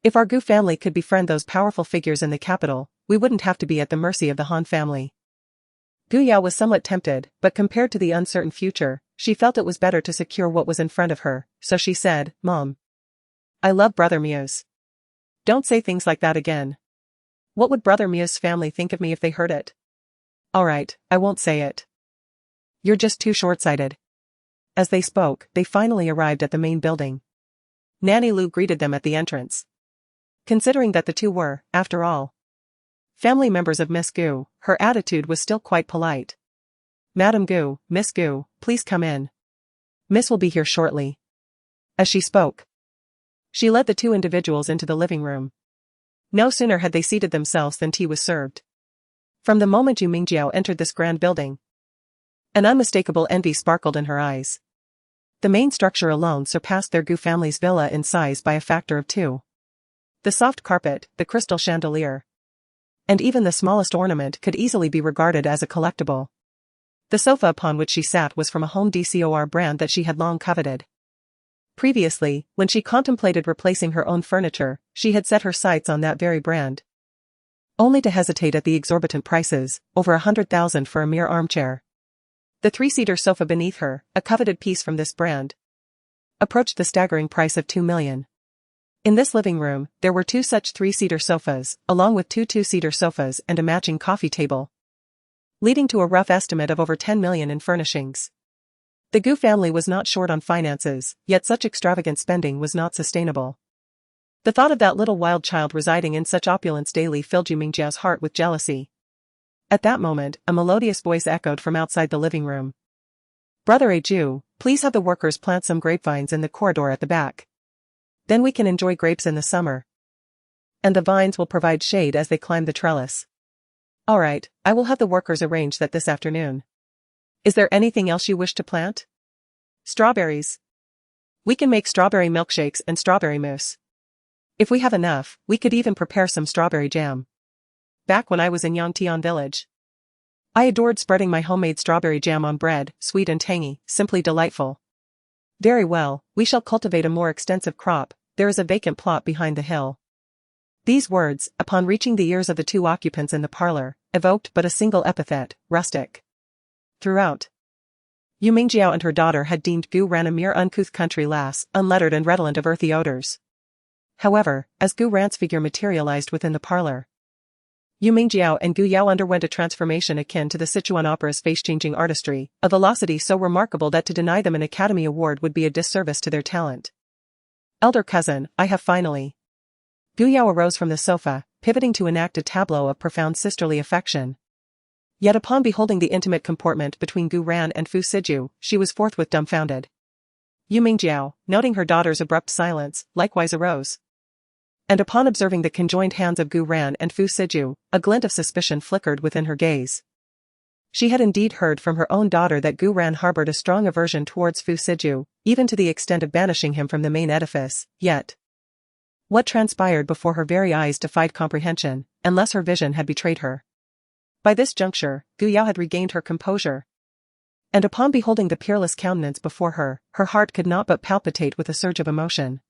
If our Gu family could befriend those powerful figures in the capital, we wouldn't have to be at the mercy of the Han family. Gu Yao was somewhat tempted, but compared to the uncertain future, she felt it was better to secure what was in front of her, so she said, "Mom, I love Brother Mu's. Don't say things like that again. What would Brother Mu's family think of me if they heard it?" "Alright, I won't say it. You're just too short-sighted." As they spoke, they finally arrived at the main building. Nanny Lu greeted them at the entrance. Considering that the two were, after all, family members of Miss Gu, her attitude was still quite polite. "Madam Gu, Miss Gu, please come in. Miss will be here shortly." As she spoke, she led the two individuals into the living room. No sooner had they seated themselves than tea was served. From the moment Yu Mingjiao entered this grand building, an unmistakable envy sparkled in her eyes. The main structure alone surpassed their Gu family's villa in size by a factor of 2. The soft carpet, the crystal chandelier, and even the smallest ornament could easily be regarded as a collectible. The sofa upon which she sat was from a home decor brand that she had long coveted. Previously, when she contemplated replacing her own furniture, she had set her sights on that very brand, only to hesitate at the exorbitant prices, over 100,000 for a mere armchair. The 3-seater sofa beneath her, a coveted piece from this brand, approached the staggering price of 2 million. In this living room, there were 2 such 3-seater sofas, along with 2 2-seater sofas and a matching coffee table. leading to a rough estimate of over 10 million in furnishings. The Gu family was not short on finances, yet such extravagant spending was not sustainable. The thought of that little wild child residing in such opulence daily filled Yu Mingjiao's heart with jealousy. At that moment, a melodious voice echoed from outside the living room. "Brother Ju, please have the workers plant some grapevines in the corridor at the back. Then we can enjoy grapes in the summer. And the vines will provide shade as they climb the trellis." "Alright, I will have the workers arrange that this afternoon. Is there anything else you wish to plant?" "Strawberries. We can make strawberry milkshakes and strawberry mousse. If we have enough, we could even prepare some strawberry jam. Back when I was in Yangtian village, I adored spreading my homemade strawberry jam on bread, sweet and tangy, simply delightful." "Very well, we shall cultivate a more extensive crop. There is a vacant plot behind the hill." These words, upon reaching the ears of the two occupants in the parlor, evoked but a single epithet: rustic. Throughout, Yu Mingjiao and her daughter had deemed Gu Ran a mere uncouth country lass, unlettered and redolent of earthy odors. However, as Gu Ran's figure materialized within the parlor, Yu Mingjiao and Gu Yao underwent a transformation akin to the Sichuan opera's face-changing artistry, a velocity so remarkable that to deny them an Academy Award would be a disservice to their talent. "Elder cousin, I have finally." Gu Yao arose from the sofa, pivoting to enact a tableau of profound sisterly affection. Yet upon beholding the intimate comportment between Gu Ran and Fu Siju, she was forthwith dumbfounded. Yu Mingjiao, noting her daughter's abrupt silence, likewise arose. And upon observing the conjoined hands of Gu Ran and Fu Siju, a glint of suspicion flickered within her gaze. She had indeed heard from her own daughter that Gu Ran harbored a strong aversion towards Fu Siju, even to the extent of banishing him from the main edifice, yet what transpired before her very eyes defied comprehension, unless her vision had betrayed her. By this juncture, Gu Yao had regained her composure. And upon beholding the peerless countenance before her, her heart could not but palpitate with a surge of emotion.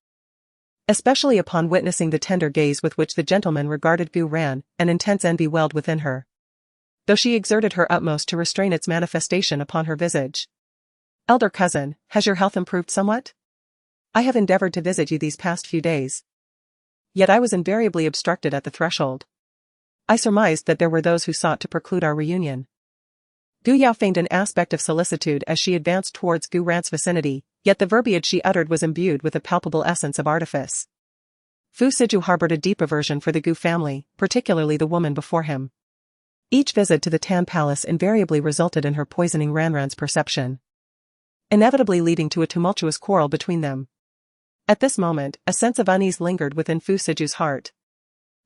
Especially upon witnessing the tender gaze with which the gentleman regarded Gu Ran, an intense envy welled within her, though she exerted her utmost to restrain its manifestation upon her visage. "Elder cousin, has your health improved somewhat? I have endeavored to visit you these past few days. Yet I was invariably obstructed at the threshold. I surmised that there were those who sought to preclude our reunion." Gu Yao feigned an aspect of solicitude as she advanced towards Gu Ran's vicinity, yet the verbiage she uttered was imbued with a palpable essence of artifice. Fu Siju harbored a deep aversion for the Gu family, particularly the woman before him. Each visit to the Tan Palace invariably resulted in her poisoning Ranran's perception, inevitably leading to a tumultuous quarrel between them. At this moment, a sense of unease lingered within Fu Siju's heart.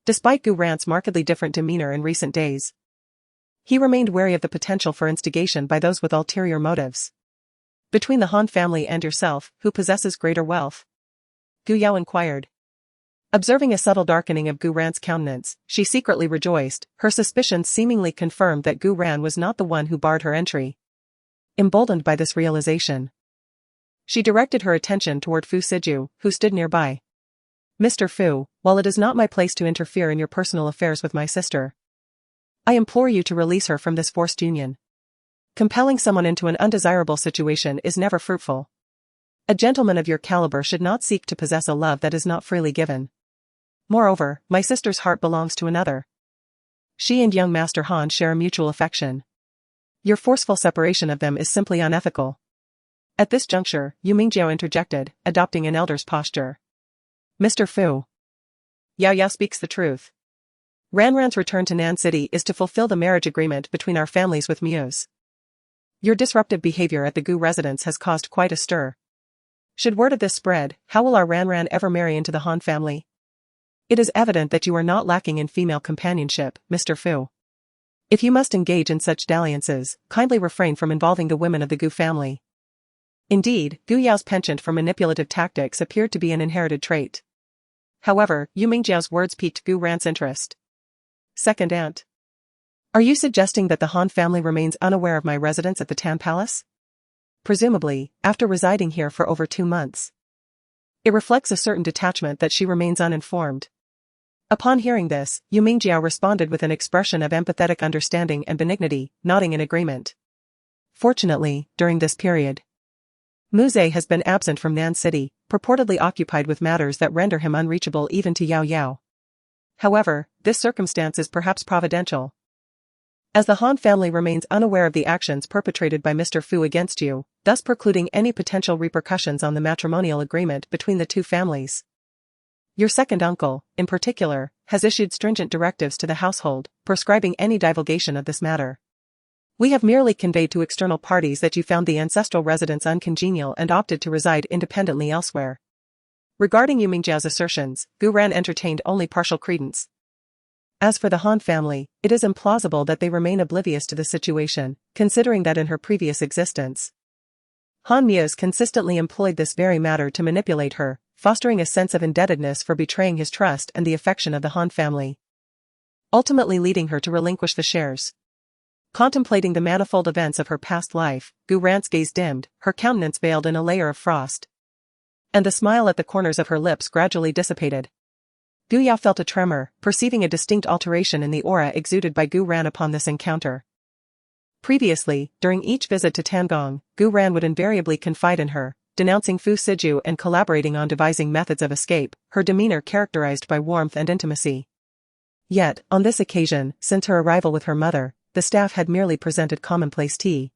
Despite Gu Ran's markedly different demeanor in recent days, he remained wary of the potential for instigation by those with ulterior motives. "Between the Han family and yourself, who possesses greater wealth?" Gu Yao inquired. Observing a subtle darkening of Gu Ran's countenance, she secretly rejoiced, her suspicions seemingly confirmed that Gu Ran was not the one who barred her entry. Emboldened by this realization, she directed her attention toward Fu Siju, who stood nearby. "Mr. Fu, while it is not my place to interfere in your personal affairs with my sister, I implore you to release her from this forced union. Compelling someone into an undesirable situation is never fruitful. A gentleman of your caliber should not seek to possess a love that is not freely given. Moreover, my sister's heart belongs to another. She and young Master Han share a mutual affection. Your forceful separation of them is simply unethical." At this juncture, Yu Mingjiao interjected, adopting an elder's posture. "Mr. Fu, Yao Yao speaks the truth. Ranran's return to Nan City is to fulfill the marriage agreement between our families with Muse. Your disruptive behavior at the Gu residence has caused quite a stir. Should word of this spread, how will our Ranran ever marry into the Han family? It is evident that you are not lacking in female companionship, Mr. Fu. If you must engage in such dalliances, kindly refrain from involving the women of the Gu family." Indeed, Gu Yao's penchant for manipulative tactics appeared to be an inherited trait. However, Yu Mingjiao's words piqued Gu Ran's interest. "Second aunt, are you suggesting that the Han family remains unaware of my residence at the Tan Palace? Presumably, after residing here for over 2 months. It reflects a certain detachment that she remains uninformed." Upon hearing this, Yu Mingjiao responded with an expression of empathetic understanding and benignity, nodding in agreement. Fortunately, during this period, Muse has been absent from Nan City, purportedly occupied with matters that render him unreachable even to Yao Yao. However, this circumstance is perhaps providential. As the Han family remains unaware of the actions perpetrated by Mr. Fu against you, thus precluding any potential repercussions on the matrimonial agreement between the two families. Your second uncle, in particular, has issued stringent directives to the household, prescribing any divulgation of this matter. We have merely conveyed to external parties that you found the ancestral residence uncongenial and opted to reside independently elsewhere. Regarding Yu Mingjiao's assertions, Gu Ran entertained only partial credence. As for the Han family, it is implausible that they remain oblivious to the situation, considering that in her previous existence, Han Mia's consistently employed this very matter to manipulate her, fostering a sense of indebtedness for betraying his trust and the affection of the Han family, ultimately leading her to relinquish the shares. Contemplating the manifold events of her past life, Gu Ran's gaze dimmed, her countenance veiled in a layer of frost, and the smile at the corners of her lips gradually dissipated. Gu Yao felt a tremor, perceiving a distinct alteration in the aura exuded by Gu Ran upon this encounter. Previously, during each visit to Tangong, Gu Ran would invariably confide in her, denouncing Fu Siju and collaborating on devising methods of escape, her demeanor characterized by warmth and intimacy. Yet, on this occasion, since her arrival with her mother, the staff had merely presented commonplace tea.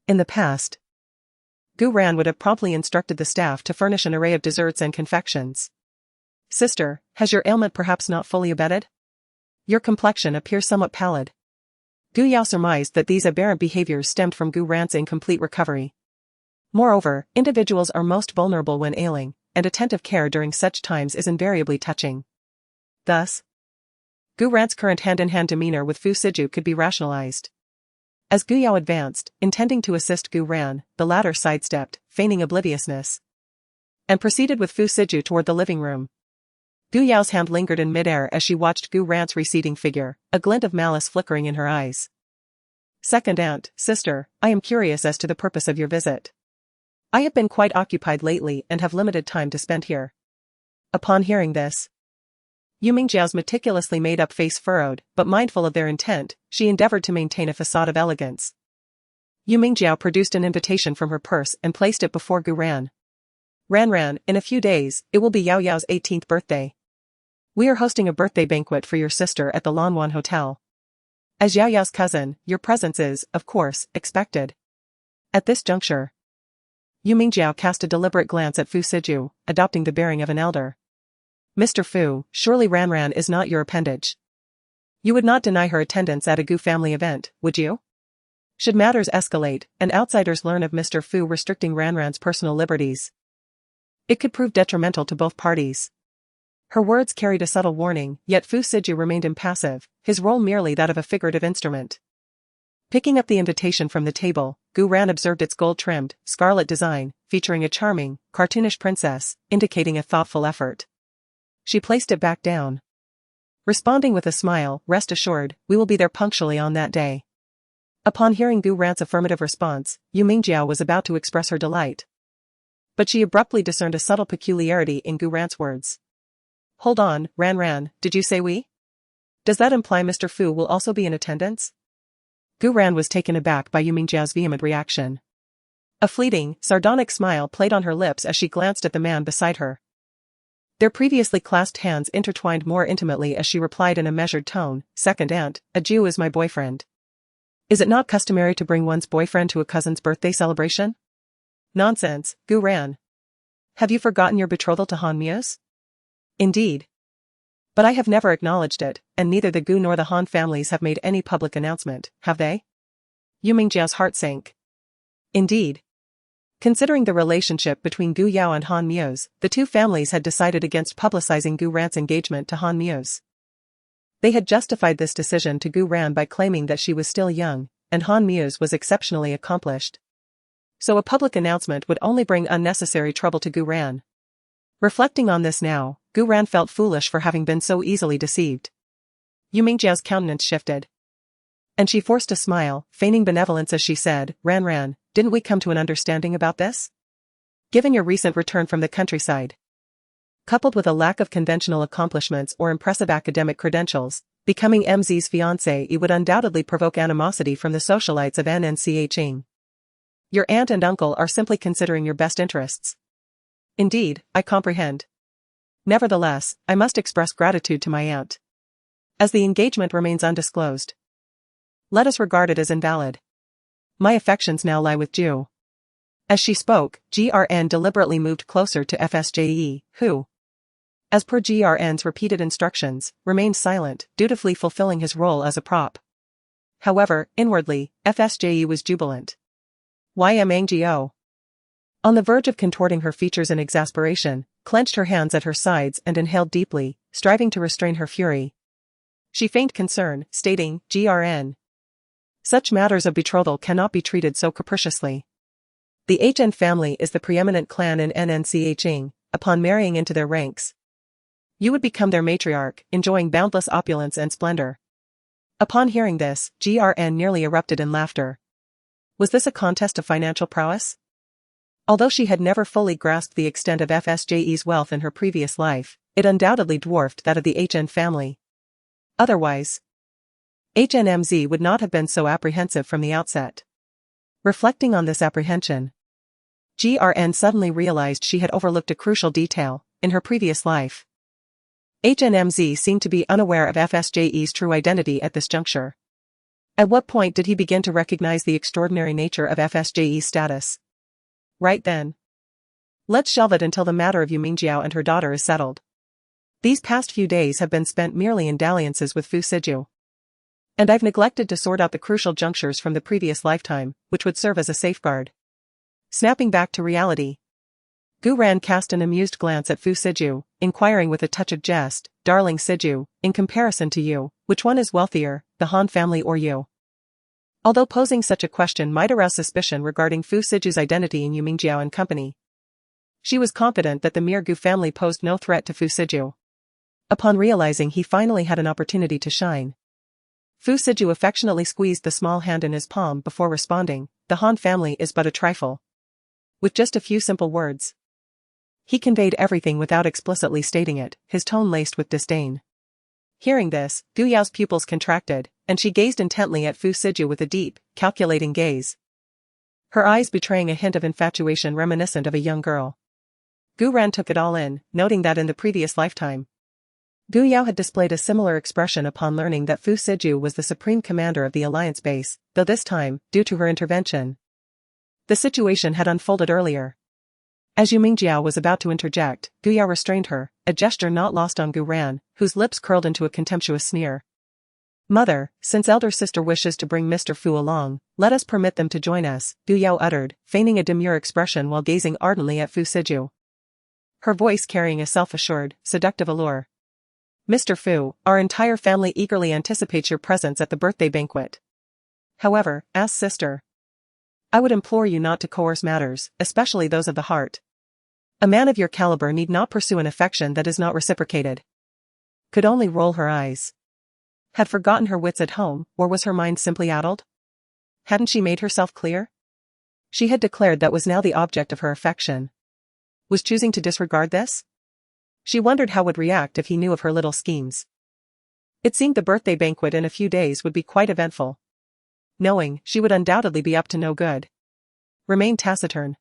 In the past, Gu Ran would have promptly instructed the staff to furnish an array of desserts and confections. Sister, has your ailment perhaps not fully abated? Your complexion appears somewhat pallid. Gu Yao surmised that these aberrant behaviors stemmed from Gu Ran's incomplete recovery. Moreover, individuals are most vulnerable when ailing, and attentive care during such times is invariably touching. Thus, Gu Ran's current hand-in-hand demeanor with Fu Siju could be rationalized. As Gu Yao advanced, intending to assist Gu Ran, the latter sidestepped, feigning obliviousness, and proceeded with Fu Siju toward the living room. Gu Yao's hand lingered in midair as she watched Gu Ran's receding figure, a glint of malice flickering in her eyes. Second aunt, sister, I am curious as to the purpose of your visit. I have been quite occupied lately and have limited time to spend here. Upon hearing this, Yu Mingjiao's meticulously made-up face furrowed, but mindful of their intent, she endeavored to maintain a facade of elegance. Yu Mingjiao produced an invitation from her purse and placed it before Gu Ran. Ran, in a few days, it will be Yao Yao's 18th birthday. We are hosting a birthday banquet for your sister at the Lanwan Hotel. As Yao Yao's cousin, your presence is, of course, expected. At this juncture, Yu Mingjiao cast a deliberate glance at Fu Siju, adopting the bearing of an elder. Mr. Fu, surely Ran is not your appendage. You would not deny her attendance at a Gu family event, would you? Should matters escalate, and outsiders learn of Mr. Fu restricting Ran's personal liberties, it could prove detrimental to both parties. Her words carried a subtle warning, yet Fu Siju remained impassive, his role merely that of a figurative instrument. Picking up the invitation from the table, Gu Ran observed its gold-trimmed, scarlet design, featuring a charming, cartoonish princess, indicating a thoughtful effort. She placed it back down, responding with a smile, rest assured, we will be there punctually on that day. Upon hearing Gu Ran's affirmative response, Yu Mingjiao was about to express her delight, but she abruptly discerned a subtle peculiarity in Gu Ran's words. Hold on, Ran, did you say we? Does that imply Mr. Fu will also be in attendance? Gu Ran was taken aback by Yu Mingjiao's vehement reaction. A fleeting, sardonic smile played on her lips as she glanced at the man beside her. Their previously clasped hands intertwined more intimately as she replied in a measured tone, Second aunt, a Jew is my boyfriend. Is it not customary to bring one's boyfriend to a cousin's birthday celebration? Nonsense, Gu Ran. Have you forgotten your betrothal to Han Mia's? Indeed. But I have never acknowledged it, and neither the Gu nor the Han families have made any public announcement, have they? Yu Mingjiao's heart sank. Indeed. Considering the relationship between Gu Yao and Han Mia's, the two families had decided against publicizing Gu Ran's engagement to Han Mia's. They had justified this decision to Gu Ran by claiming that she was still young, and Han Mia's was exceptionally accomplished. So a public announcement would only bring unnecessary trouble to Gu Ran. Reflecting on this now, Gu Ran felt foolish for having been so easily deceived. Yu Mingjiao's countenance shifted, and she forced a smile, feigning benevolence as she said, Ran, didn't we come to an understanding about this? Given your recent return from the countryside, coupled with a lack of conventional accomplishments or impressive academic credentials, becoming MZ's fiancé would undoubtedly provoke animosity from the socialites of NNCHing. Your aunt and uncle are simply considering your best interests. Indeed, I comprehend. Nevertheless, I must express gratitude to my aunt, as the engagement remains undisclosed. Let us regard it as invalid. My affections now lie with Ju. As she spoke, GRN deliberately moved closer to FSJE, who, as per GRN's repeated instructions, remained silent, dutifully fulfilling his role as a prop. However, inwardly, FSJE was jubilant. YMNGO. On the verge of contorting her features in exasperation, clenched her hands at her sides and inhaled deeply, striving to restrain her fury. She feigned concern, stating, GRN. Such matters of betrothal cannot be treated so capriciously. The HN family is the preeminent clan in NNCHing. Upon marrying into their ranks, you would become their matriarch, enjoying boundless opulence and splendor. Upon hearing this, GRN nearly erupted in laughter. Was this a contest of financial prowess? Although she had never fully grasped the extent of FSJE's wealth in her previous life, it undoubtedly dwarfed that of the HN family. Otherwise, HNMZ would not have been so apprehensive from the outset. Reflecting on this apprehension, GRN suddenly realized she had overlooked a crucial detail. In her previous life, HNMZ seemed to be unaware of FSJE's true identity at this juncture. At what point did he begin to recognize the extraordinary nature of FSJE's status? Right then. Let's shelve it until the matter of Yuminjiao and her daughter is settled. These past few days have been spent merely in dalliances with Fu Siju. And I've neglected to sort out the crucial junctures from the previous lifetime, which would serve as a safeguard. Snapping back to reality, Gu Ran cast an amused glance at Fu Siju, inquiring with a touch of jest, "Darling Siju, in comparison to you, which one is wealthier, the Han family or you?" Although posing such a question might arouse suspicion regarding Fu Siju's identity in Yuminjiao and company, she was confident that the mere Gu family posed no threat to Fu Siju. Upon realizing he finally had an opportunity to shine, Fu Siju affectionately squeezed the small hand in his palm before responding, "The Han family is but a trifle." With just a few simple words, he conveyed everything without explicitly stating it, his tone laced with disdain. Hearing this, Gu Yao's pupils contracted, and she gazed intently at Fu Siju with a deep, calculating gaze, her eyes betraying a hint of infatuation reminiscent of a young girl. Gu Ran took it all in, noting that in the previous lifetime, Gu Yao had displayed a similar expression upon learning that Fu Siju was the supreme commander of the alliance base, though this time, due to her intervention, the situation had unfolded earlier. As Yu Mingjiao was about to interject, Gu Yao restrained her, a gesture not lost on Gu Ran, whose lips curled into a contemptuous sneer. "Mother, since elder sister wishes to bring Mr. Fu along, let us permit them to join us," Gu Yao uttered, feigning a demure expression while gazing ardently at Fu Siju. Her voice carrying a self-assured, seductive allure. "Mr. Fu, our entire family eagerly anticipates your presence at the birthday banquet. However, as sister, I would implore you not to coerce matters, especially those of the heart. A man of your caliber need not pursue an affection that is not reciprocated." Could only roll her eyes. Had forgotten her wits at home, or was her mind simply addled? Hadn't she made herself clear? She had declared that was now the object of her affection. Was choosing to disregard this? She wondered how would react if he knew of her little schemes. It seemed the birthday banquet in a few days would be quite eventful. Knowing, she would undoubtedly be up to no good. Remained taciturn.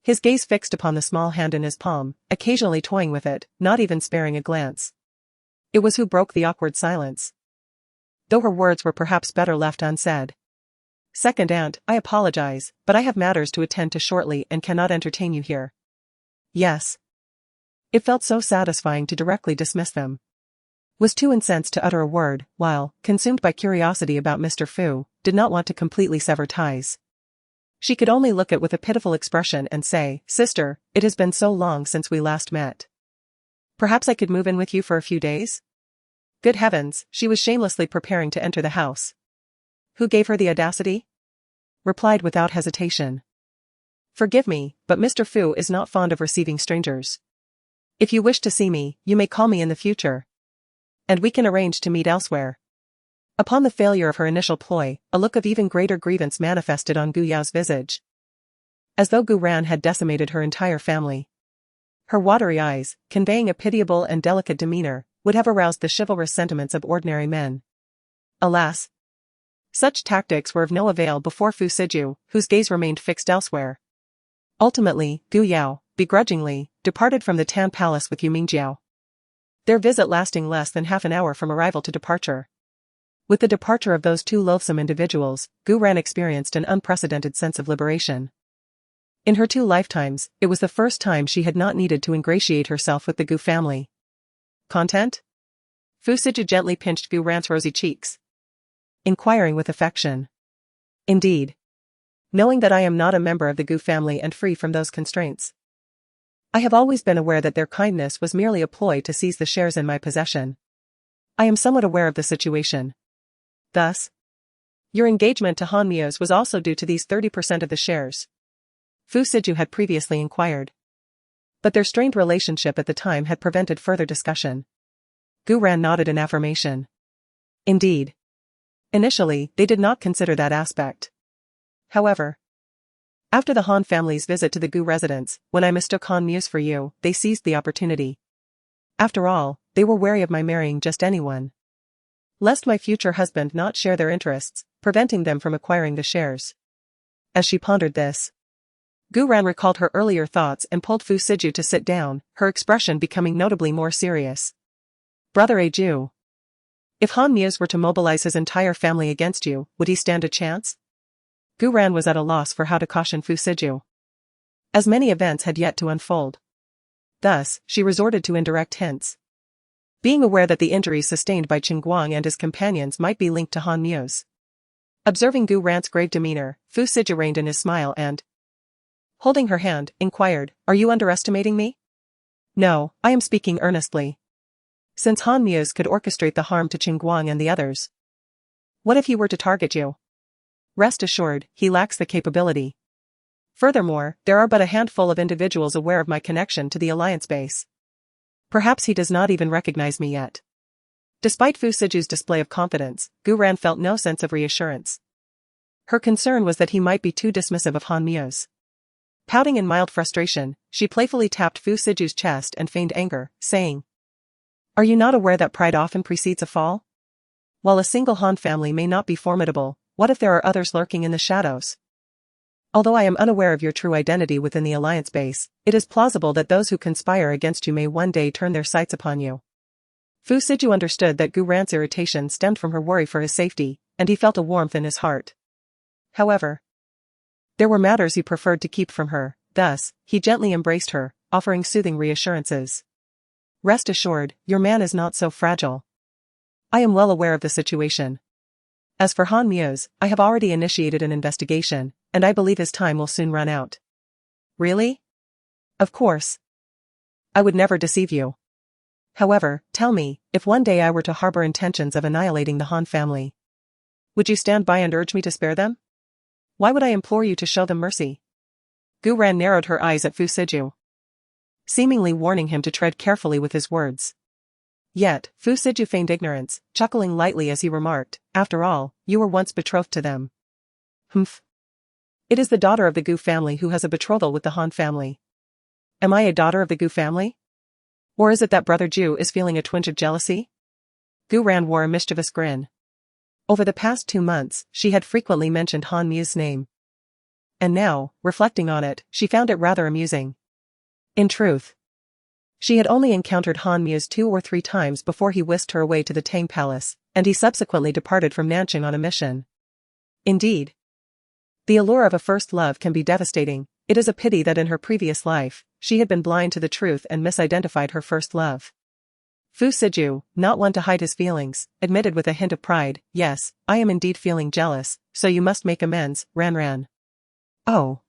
His gaze fixed upon the small hand in his palm, occasionally toying with it, not even sparing a glance. It was who broke the awkward silence, though her words were perhaps better left unsaid. "Second aunt, I apologize, but I have matters to attend to shortly and cannot entertain you here." Yes. It felt so satisfying to directly dismiss them. Was too incensed to utter a word, while, consumed by curiosity about Mr. Fu, did not want to completely sever ties. She could only look at with a pitiful expression and say, "Sister, it has been so long since we last met. Perhaps I could move in with you for a few days?" Good heavens, she was shamelessly preparing to enter the house. Who gave her the audacity? Replied without hesitation. "Forgive me, but Mr. Fu is not fond of receiving strangers. If you wish to see me, you may call me in the future. And we can arrange to meet elsewhere." Upon the failure of her initial ploy, a look of even greater grievance manifested on Gu Yao's visage. As though Gu Ran had decimated her entire family. Her watery eyes, conveying a pitiable and delicate demeanor, would have aroused the chivalrous sentiments of ordinary men. Alas! Such tactics were of no avail before Fu Siju, whose gaze remained fixed elsewhere. Ultimately, Gu Yao, begrudgingly, departed from the Tan Palace with Yu Mingjiao. Their visit lasting less than half an hour from arrival to departure. With the departure of those two loathsome individuals, Gu Ran experienced an unprecedented sense of liberation. In her 2 lifetimes, it was the first time she had not needed to ingratiate herself with the Gu family. Content? Fu Siju gently pinched Gu Ran's rosy cheeks, inquiring with affection. Indeed. Knowing that I am not a member of the Gu family and free from those constraints. I have always been aware that their kindness was merely a ploy to seize the shares in my possession. I am somewhat aware of the situation. Thus, your engagement to Han Mios was also due to these 30% of the shares. Fu Siju had previously inquired. But their strained relationship at the time had prevented further discussion. Gu Ran nodded in affirmation. Indeed. Initially, they did not consider that aspect. However, after the Han family's visit to the Gu residence, when I mistook Han Mios for you, they seized the opportunity. After all, they were wary of my marrying just anyone, lest my future husband not share their interests, preventing them from acquiring the shares. As she pondered this, Gu Ran recalled her earlier thoughts and pulled Fu Siju to sit down, her expression becoming notably more serious. Brother Aju. If Han Mios were to mobilize his entire family against you, would he stand a chance? Gu Ran was at a loss for how to caution Fu Siju, as many events had yet to unfold. Thus, she resorted to indirect hints. Being aware that the injuries sustained by Qingguang and his companions might be linked to Han Mios. Observing Gu Ran's grave demeanor, Fu Siju reined in his smile and, holding her hand, inquired, "Are you underestimating me?" "No, I am speaking earnestly. Since Han Mios could orchestrate the harm to Qingguang and the others, what if he were to target you? Rest assured, he lacks the capability. Furthermore, there are but a handful of individuals aware of my connection to the alliance base. Perhaps he does not even recognize me yet." Despite Fu Siju's display of confidence, Gu Ran felt no sense of reassurance. Her concern was that he might be too dismissive of Han Mios. Pouting in mild frustration, she playfully tapped Fu Siju's chest and feigned anger, saying, "Are you not aware that pride often precedes a fall? While a single Han family may not be formidable, what if there are others lurking in the shadows? Although I am unaware of your true identity within the alliance base, it is plausible that those who conspire against you may one day turn their sights upon you." Fu Siju understood that Gu Ran's irritation stemmed from her worry for his safety, and he felt a warmth in his heart. However, there were matters he preferred to keep from her, thus, he gently embraced her, offering soothing reassurances. "Rest assured, your man is not so fragile. I am well aware of the situation. As for Han Mios, I have already initiated an investigation, and I believe his time will soon run out." "Really?" "Of course. I would never deceive you. However, tell me, if one day I were to harbor intentions of annihilating the Han family, would you stand by and urge me to spare them? Why would I implore you to show them mercy?" Gu Ran narrowed her eyes at Fu Siju, seemingly warning him to tread carefully with his words. Yet, Fu Siju feigned ignorance, chuckling lightly as he remarked, "After all, you were once betrothed to them." "Humph. It is the daughter of the Gu family who has a betrothal with the Han family. Am I a daughter of the Gu family? Or is it that Brother Ju is feeling a twinge of jealousy?" Gu Ran wore a mischievous grin. Over the past 2 months, she had frequently mentioned Han Mi's name. And now, reflecting on it, she found it rather amusing. In truth, she had only encountered Han Mios 2 or 3 times before he whisked her away to the Tang Palace, and he subsequently departed from Nanjing on a mission. Indeed, the allure of a first love can be devastating. It is a pity that in her previous life, she had been blind to the truth and misidentified her first love. Fu Siju, not one to hide his feelings, admitted with a hint of pride, "Yes, I am indeed feeling jealous, so you must make amends, Ran Ran." "Oh.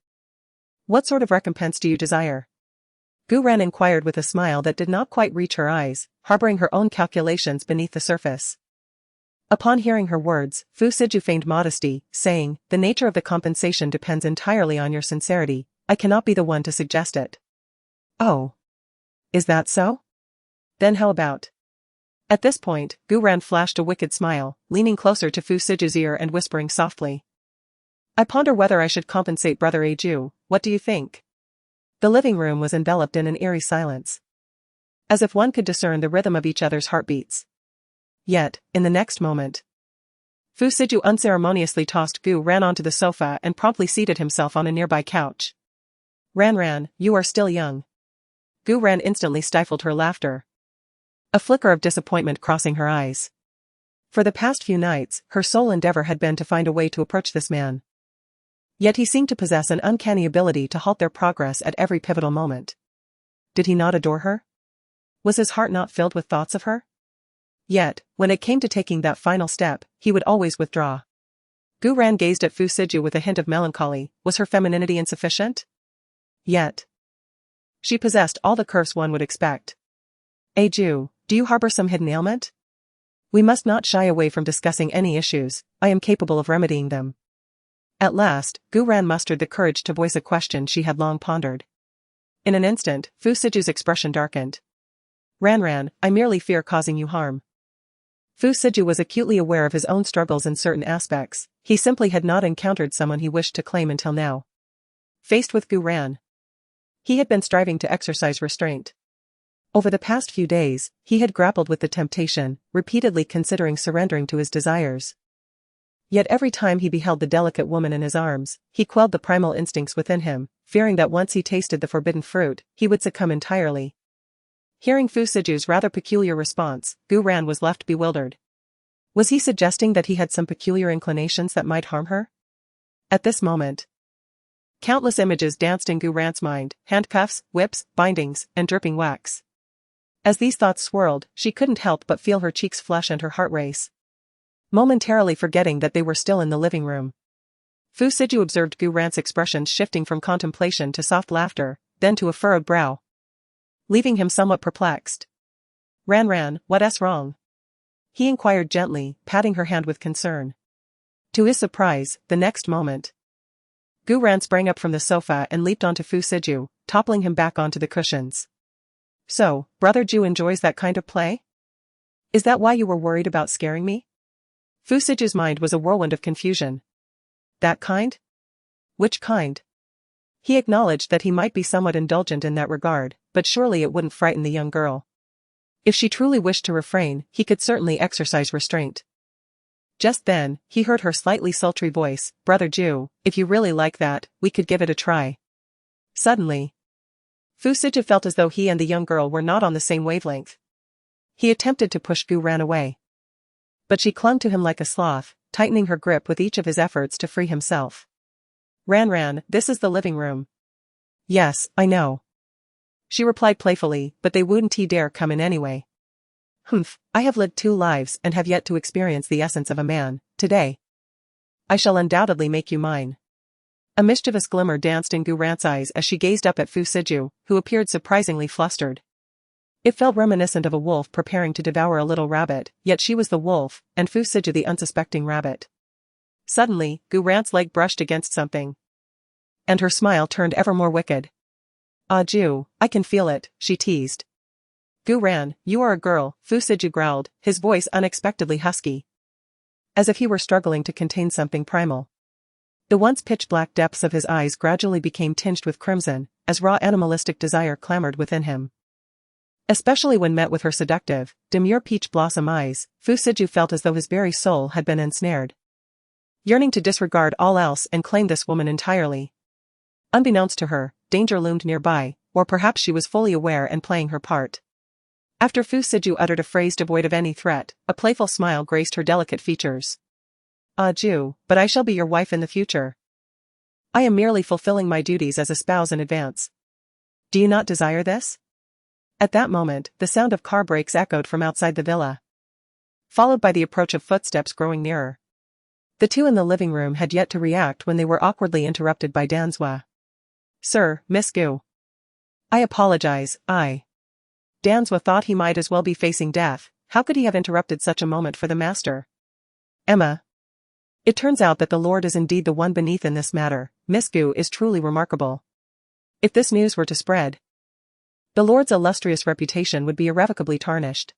What sort of recompense do you desire?" Gu Ran inquired with a smile that did not quite reach her eyes, harboring her own calculations beneath the surface. Upon hearing her words, Fu Siju feigned modesty, saying, "The nature of the compensation depends entirely on your sincerity. I cannot be the one to suggest it." "Oh. Is that so? Then how about?" At this point, Gu Ran flashed a wicked smile, leaning closer to Fu Siju's ear and whispering softly, "I ponder whether I should compensate Brother Aju. What do you think?" The living room was enveloped in an eerie silence, as if one could discern the rhythm of each other's heartbeats. Yet, in the next moment, Fu Siju unceremoniously tossed Gu Ran onto the sofa and promptly seated himself on a nearby couch. "Ran Ran, you are still young." Gu Ran instantly stifled her laughter, a flicker of disappointment crossing her eyes. For the past few nights, her sole endeavor had been to find a way to approach this man. Yet he seemed to possess an uncanny ability to halt their progress at every pivotal moment. Did he not adore her? Was his heart not filled with thoughts of her? Yet, when it came to taking that final step, he would always withdraw. Gu Ran gazed at Fu Siju with a hint of melancholy. Was her femininity insufficient? Yet she possessed all the curves one would expect. Ju, do you harbor some hidden ailment? We must not shy away from discussing any issues. I am capable of remedying them. At last, Gu Ran mustered the courage to voice a question she had long pondered. In an instant, Fu Siju's expression darkened. Ran, I merely fear causing you harm. Fu Siju was acutely aware of his own struggles in certain aspects. He simply had not encountered someone he wished to claim until now. Faced with Gu Ran, he had been striving to exercise restraint. Over the past few days, he had grappled with the temptation, repeatedly considering surrendering to his desires. Yet every time he beheld the delicate woman in his arms, he quelled the primal instincts within him, fearing that once he tasted the forbidden fruit, he would succumb entirely. Hearing Fu Siju's rather peculiar response, Gu Ran was left bewildered. Was he suggesting that he had some peculiar inclinations that might harm her? At this moment, countless images danced in Gu Ran's mind: handcuffs, whips, bindings, and dripping wax. As these thoughts swirled, she couldn't help but feel her cheeks flush and her heart race. Momentarily forgetting that they were still in the living room, Fu Siju observed Gu Ran's expressions shifting from contemplation to soft laughter, then to a furrowed brow, leaving him somewhat perplexed. Ran, what's wrong? He inquired gently, patting her hand with concern. To his surprise, the next moment, Gu Ran sprang up from the sofa and leaped onto Fu Siju, toppling him back onto the cushions. So, Brother Ju enjoys that kind of play? Is that why you were worried about scaring me? Fu Siju's mind was a whirlwind of confusion. That kind? Which kind? He acknowledged that he might be somewhat indulgent in that regard, but surely it wouldn't frighten the young girl. If she truly wished to refrain, he could certainly exercise restraint. Just then, he heard her slightly sultry voice: Brother Ju, if you really like that, we could give it a try. Suddenly, Fu Siju felt as though he and the young girl were not on the same wavelength. He attempted to push Gu Ran away, but she clung to him like a sloth, tightening her grip with each of his efforts to free himself. Ran, this is the living room. Yes, I know, she replied playfully, but they wouldn't dare come in anyway. Humph, I have lived 2 lives and have yet to experience the essence of a man. Today, I shall undoubtedly make you mine. A mischievous glimmer danced in Gu Ran's eyes as she gazed up at Fu Siju, who appeared surprisingly flustered. It felt reminiscent of a wolf preparing to devour a little rabbit, yet she was the wolf, and Fu Siju the unsuspecting rabbit. Suddenly, Gu Ran's leg brushed against something, and her smile turned ever more wicked. Ah Ju, I can feel it, she teased. Gu Ran, you are a girl, Fu Siju growled, his voice unexpectedly husky, as if he were struggling to contain something primal. The once pitch-black depths of his eyes gradually became tinged with crimson, as raw animalistic desire clamored within him. Especially when met with her seductive, demure peach blossom eyes, Fu Siju felt as though his very soul had been ensnared, yearning to disregard all else and claim this woman entirely. Unbeknownst to her, danger loomed nearby, or perhaps she was fully aware and playing her part. After Fu Siju uttered a phrase devoid of any threat, a playful smile graced her delicate features. Ah Ju, but I shall be your wife in the future. I am merely fulfilling my duties as a spouse in advance. Do you not desire this? At that moment, the sound of car brakes echoed from outside the villa, followed by the approach of footsteps growing nearer. The 2 in the living room had yet to react when they were awkwardly interrupted by Danswa. Sir, Miss Gu. I apologize, Danswa thought he might as well be facing death. How could he have interrupted such a moment for the master? Emma. It turns out that the Lord is indeed the one beneath in this matter. Miss Gu is truly remarkable. If this news were to spread, the Lord's illustrious reputation would be irrevocably tarnished.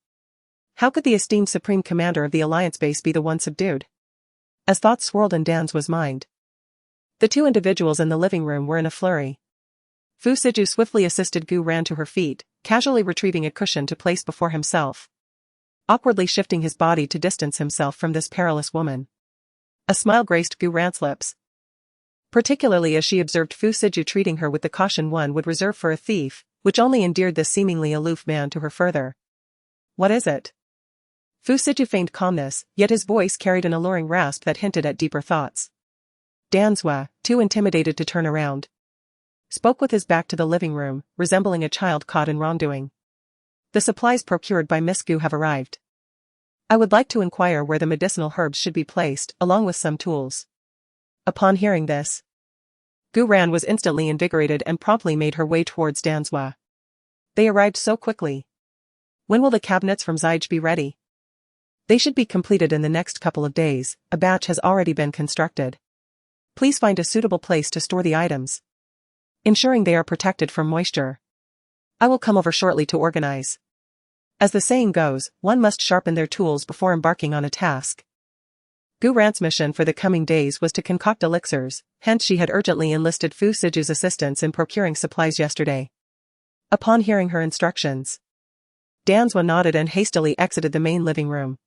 How could the esteemed Supreme Commander of the Alliance base be the one subdued? As thoughts swirled in Danswa's mind, the 2 individuals in the living room were in a flurry. Fu Siju swiftly assisted Gu Ran to her feet, casually retrieving a cushion to place before himself, awkwardly shifting his body to distance himself from this perilous woman. A smile graced Gu Ran's lips, particularly as she observed Fu Siju treating her with the caution one would reserve for a thief, which only endeared this seemingly aloof man to her further. What is it? Fu Siju feigned calmness, yet his voice carried an alluring rasp that hinted at deeper thoughts. Danzua, too intimidated to turn around, spoke with his back to the living room, resembling a child caught in wrongdoing. The supplies procured by Miss Gu have arrived. I would like to inquire where the medicinal herbs should be placed, along with some tools. Upon hearing this, Gu Ran was instantly invigorated and promptly made her way towards Danzua. They arrived so quickly. When will the cabinets from Zijge be ready? They should be completed in the next couple of days. A batch has already been constructed. Please find a suitable place to store the items, ensuring they are protected from moisture. I will come over shortly to organize. As the saying goes, one must sharpen their tools before embarking on a task. Gu Ran's mission for the coming days was to concoct elixirs, hence she had urgently enlisted Fu Siju's assistance in procuring supplies yesterday. Upon hearing her instructions, Danzua nodded and hastily exited the main living room.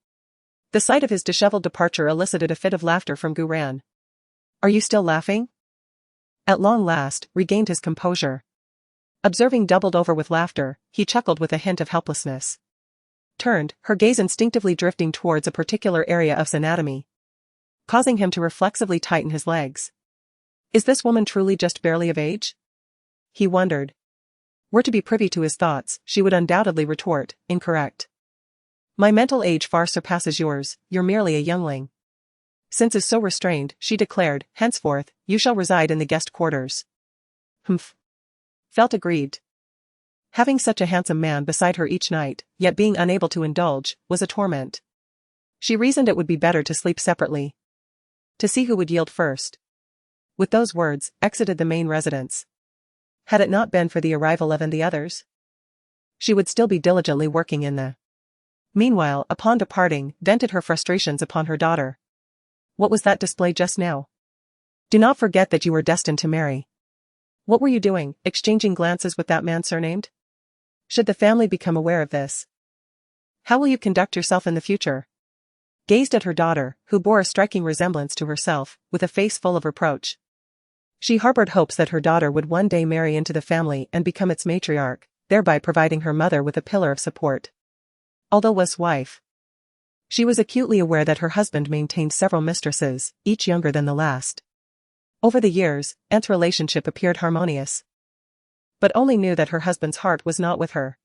The sight of his disheveled departure elicited a fit of laughter from Gu Ran. Are you still laughing? At long last, regained his composure. Observing doubled over with laughter, he chuckled with a hint of helplessness. Turned, her gaze instinctively drifting towards a particular area of his anatomy, causing him to reflexively tighten his legs. Is this woman truly just barely of age? He wondered. Were to be privy to his thoughts, she would undoubtedly retort, incorrect. My mental age far surpasses yours, you're merely a youngling. Since is so restrained, she declared, henceforth, you shall reside in the guest quarters. Humph. Felt aggrieved. Having such a handsome man beside her each night, yet being unable to indulge, was a torment. She reasoned it would be better to sleep separately, to see who would yield first. With those words, exited the main residence. Had it not been for the arrival of and the others, she would still be diligently working in the. Meanwhile, upon departing, vented her frustrations upon her daughter. What was that display just now? Do not forget that you were destined to marry. What were you doing, exchanging glances with that man surnamed? Should the family become aware of this, how will you conduct yourself in the future? Gazed at her daughter, who bore a striking resemblance to herself, with a face full of reproach. She harbored hopes that her daughter would one day marry into the family and become its matriarch, thereby providing her mother with a pillar of support. Although was wife, she was acutely aware that her husband maintained several mistresses, each younger than the last. Over the years, Aunt's relationship appeared harmonious, but only knew that her husband's heart was not with her.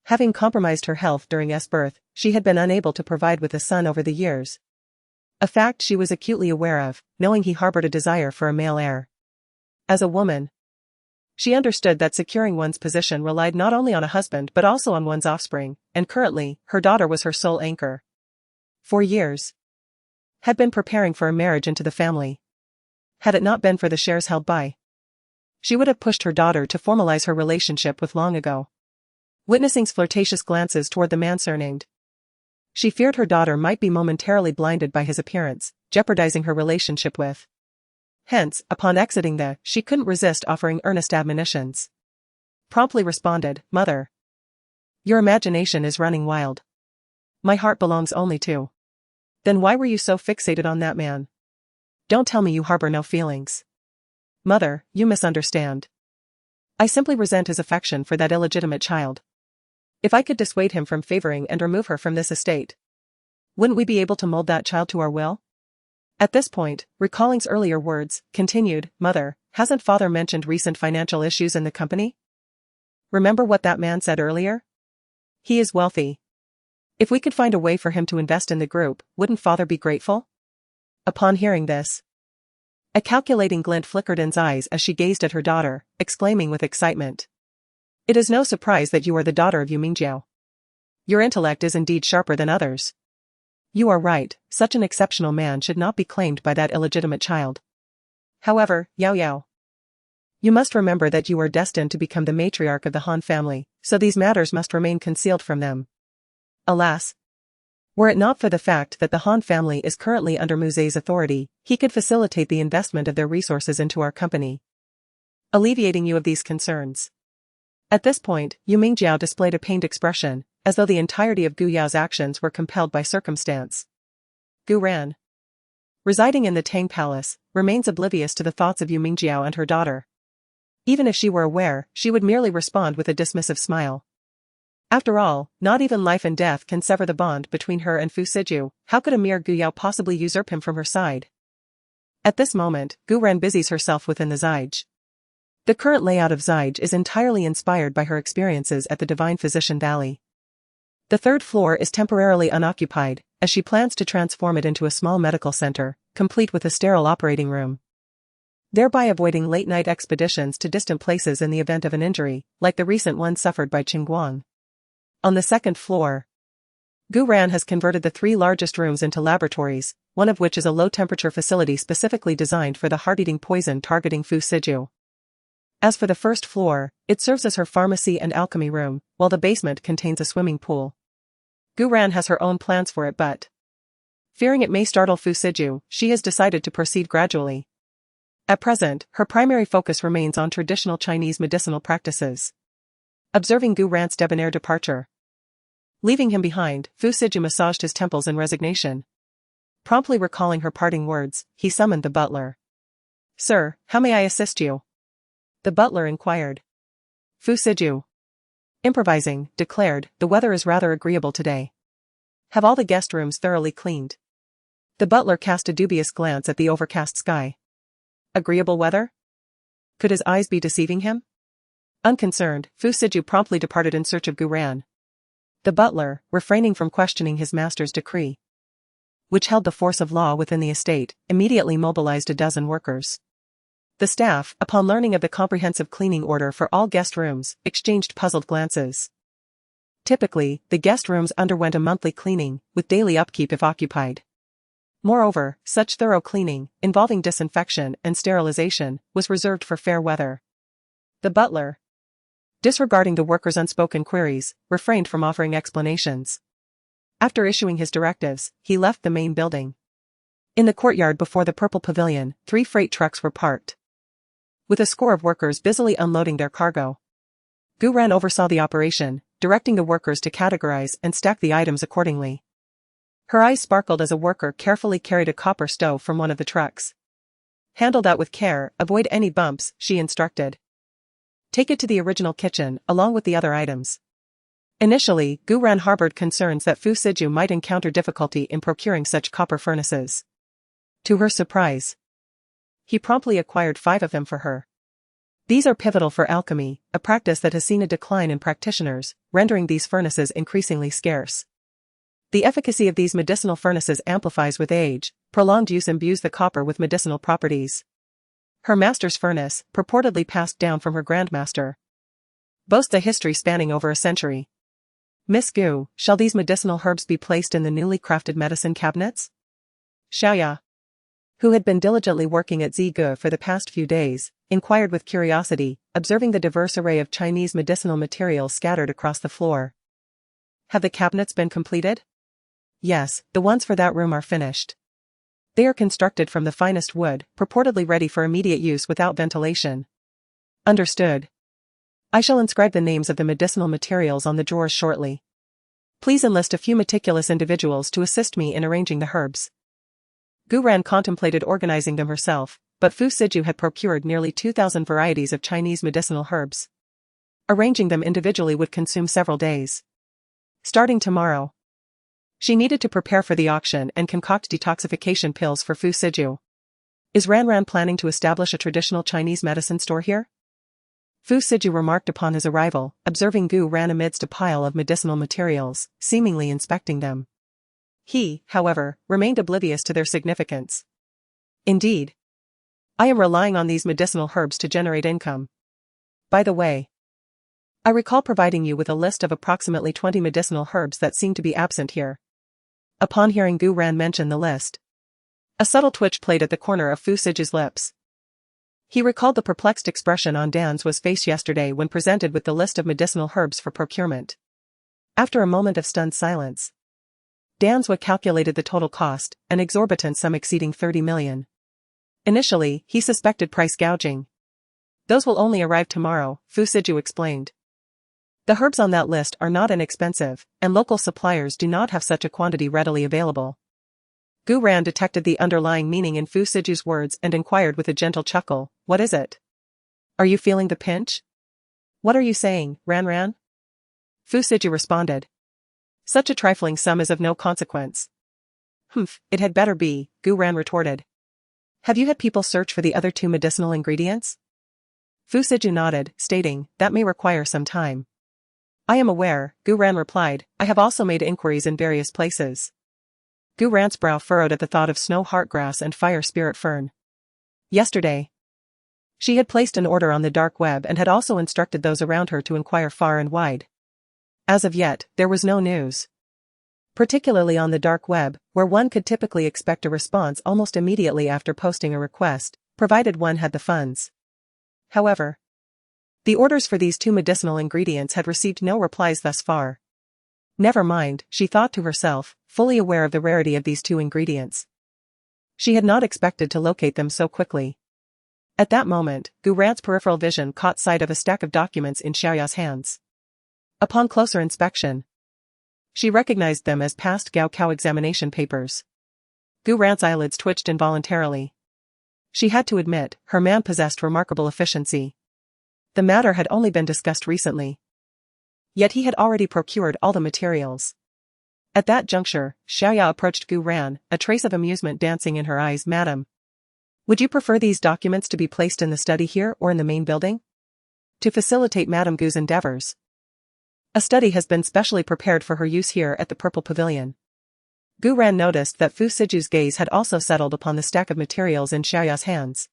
Having compromised her health during S birth, she had been unable to provide with a son over the years. A fact she was acutely aware of, knowing he harbored a desire for a male heir. As a woman, she understood that securing one's position relied not only on a husband but also on one's offspring, and currently, her daughter was her sole anchor. For years, had been preparing for a marriage into the family. Had it not been for the shares held by, she would have pushed her daughter to formalize her relationship with long ago. Witnessing flirtatious glances toward the man surnamed, she feared her daughter might be momentarily blinded by his appearance, jeopardizing her relationship with. Hence, upon exiting she couldn't resist offering earnest admonitions. Promptly responded, Mother, your imagination is running wild. My heart belongs only to. Then why were you so fixated on that man? Don't tell me you harbor no feelings. Mother, you misunderstand. I simply resent his affection for that illegitimate child. If I could dissuade him from favoring and remove her from this estate, wouldn't we be able to mold that child to our will? At this point, recalling's earlier words, continued, Mother, hasn't Father mentioned recent financial issues in the company? Remember what that man said earlier? He is wealthy. If we could find a way for him to invest in the group, wouldn't Father be grateful? Upon hearing this, a calculating glint flickered in his eyes as she gazed at her daughter, exclaiming with excitement. It is no surprise that you are the daughter of Yu Mingjiao. Your intellect is indeed sharper than others. You are right, such an exceptional man should not be claimed by that illegitimate child. However, Yao Yao, you must remember that you are destined to become the matriarch of the Han family, so these matters must remain concealed from them. Alas, were it not for the fact that the Han family is currently under Muse's authority, he could facilitate the investment of their resources into our company, alleviating you of these concerns. At this point, Yu Mingjiao displayed a pained expression, as though the entirety of Gu Yao's actions were compelled by circumstance. Gu Ran, residing in the Tang Palace, remains oblivious to the thoughts of Yu Mingjiao and her daughter. Even if she were aware, she would merely respond with a dismissive smile. After all, not even life and death can sever the bond between her and Fu Siju. How could a mere Guyao possibly usurp him from her side? At this moment, Gu Ran busies herself within the Zijj. The current layout of Zijj is entirely inspired by her experiences at the Divine Physician Valley. The third floor is temporarily unoccupied, as she plans to transform it into a small medical center, complete with a sterile operating room, thereby avoiding late-night expeditions to distant places in the event of an injury, like the recent one suffered by Qingguang. On the second floor, Gu Ran has converted the 3 largest rooms into laboratories, one of which is a low-temperature facility specifically designed for the heart-eating poison targeting Fu Siju. As for the first floor, it serves as her pharmacy and alchemy room, while the basement contains a swimming pool. Gu Ran has her own plans for it but, fearing it may startle Fu Siju, she has decided to proceed gradually. At present, her primary focus remains on traditional Chinese medicinal practices. Observing Gu Ran's debonair departure, leaving him behind, Fu Siju massaged his temples in resignation. Promptly recalling her parting words, he summoned the butler. "Sir, how may I assist you?" The butler inquired. Fu Siju, improvising, declared, "The weather is rather agreeable today. Have all the guest rooms thoroughly cleaned?" The butler cast a dubious glance at the overcast sky. Agreeable weather? Could his eyes be deceiving him? Unconcerned, Fu Siju promptly departed in search of Gu Ran. The butler, refraining from questioning his master's decree, which held the force of law within the estate, immediately mobilized a dozen workers. The staff, upon learning of the comprehensive cleaning order for all guest rooms, exchanged puzzled glances. Typically, the guest rooms underwent a monthly cleaning, with daily upkeep if occupied. Moreover, such thorough cleaning, involving disinfection and sterilization, was reserved for fair weather. The butler, disregarding the workers' unspoken queries, refrained from offering explanations. After issuing his directives, he left the main building. In the courtyard before the Purple Pavilion, 3 freight trucks were parked, with a score of workers busily unloading their cargo. Gu Ran oversaw the operation, directing the workers to categorize and stack the items accordingly. Her eyes sparkled as a worker carefully carried a copper stove from one of the trucks. "Handle that with care, avoid any bumps," she instructed. "Take it to the original kitchen, along with the other items." Initially, Gu Ran harbored concerns that Fu Siju might encounter difficulty in procuring such copper furnaces. To her surprise, he promptly acquired 5 of them for her. These are pivotal for alchemy, a practice that has seen a decline in practitioners, rendering these furnaces increasingly scarce. The efficacy of these medicinal furnaces amplifies with age, prolonged use imbues the copper with medicinal properties. Her master's furnace, purportedly passed down from her grandmaster, boasts a history spanning over a century. "Miss Gu, shall these medicinal herbs be placed in the newly crafted medicine cabinets?" Xiaoya, who had been diligently working at Zigu for the past few days, inquired with curiosity, observing the diverse array of Chinese medicinal materials scattered across the floor. "Have the cabinets been completed?" "Yes, the ones for that room are finished. They are constructed from the finest wood, purportedly ready for immediate use without ventilation." "Understood. I shall inscribe the names of the medicinal materials on the drawers shortly. Please enlist a few meticulous individuals to assist me in arranging the herbs." Gu Ran contemplated organizing them herself, but Fu Siju had procured nearly 2,000 varieties of Chinese medicinal herbs. Arranging them individually would consume several days. Starting tomorrow, she needed to prepare for the auction and concoct detoxification pills for Fu Siju. "Is Ran planning to establish a traditional Chinese medicine store here?" Fu Siju remarked upon his arrival, observing Gu Ran amidst a pile of medicinal materials, seemingly inspecting them. He, however, remained oblivious to their significance. "Indeed. I am relying on these medicinal herbs to generate income. By the way, I recall providing you with a list of approximately 20 medicinal herbs that seem to be absent here." Upon hearing Gu Ran mention the list, a subtle twitch played at the corner of Fu Siju's lips. He recalled the perplexed expression on Dan's face yesterday when presented with the list of medicinal herbs for procurement. After a moment of stunned silence, Dan's calculated the total cost, an exorbitant sum exceeding 30 million. Initially, he suspected price gouging. "Those will only arrive tomorrow," Fu Siju explained. "The herbs on that list are not inexpensive, and local suppliers do not have such a quantity readily available." Gu Ran detected the underlying meaning in Fu Siju's words and inquired with a gentle chuckle, "What is it? Are you feeling the pinch?" "What are you saying, Ran?" Fu Siju responded. Such a trifling sum is of no consequence. Humph, it had better be, Gu Ran retorted. Have you had people search for the other two medicinal ingredients? Fu Siju nodded, stating, that may require some time. I am aware, Gu Ran replied, I have also made inquiries in various places. Gu Ran's brow furrowed at the thought of snow heartgrass and fire spirit fern. Yesterday, she had placed an order on the dark web and had also instructed those around her to inquire far and wide. As of yet, there was no news. Particularly on the dark web, where one could typically expect a response almost immediately after posting a request, provided one had the funds. However, the orders for these two medicinal ingredients had received no replies thus far. Never mind, she thought to herself, fully aware of the rarity of these two ingredients. She had not expected to locate them so quickly. At that moment, Gu Ran's peripheral vision caught sight of a stack of documents in Xiaoya's hands. Upon closer inspection, she recognized them as past Gaokao examination papers. Gu Ran's eyelids twitched involuntarily. She had to admit, her man possessed remarkable efficiency. The matter had only been discussed recently. Yet he had already procured all the materials. At that juncture, Xiaoya approached Gu Ran, a trace of amusement dancing in her eyes. Madam, would you prefer these documents to be placed in the study here or in the main building? To facilitate Madame Gu's endeavors, a study has been specially prepared for her use here at the Purple Pavilion. Gu Ran noticed that Fu Siju's gaze had also settled upon the stack of materials in Xiaoya's hands.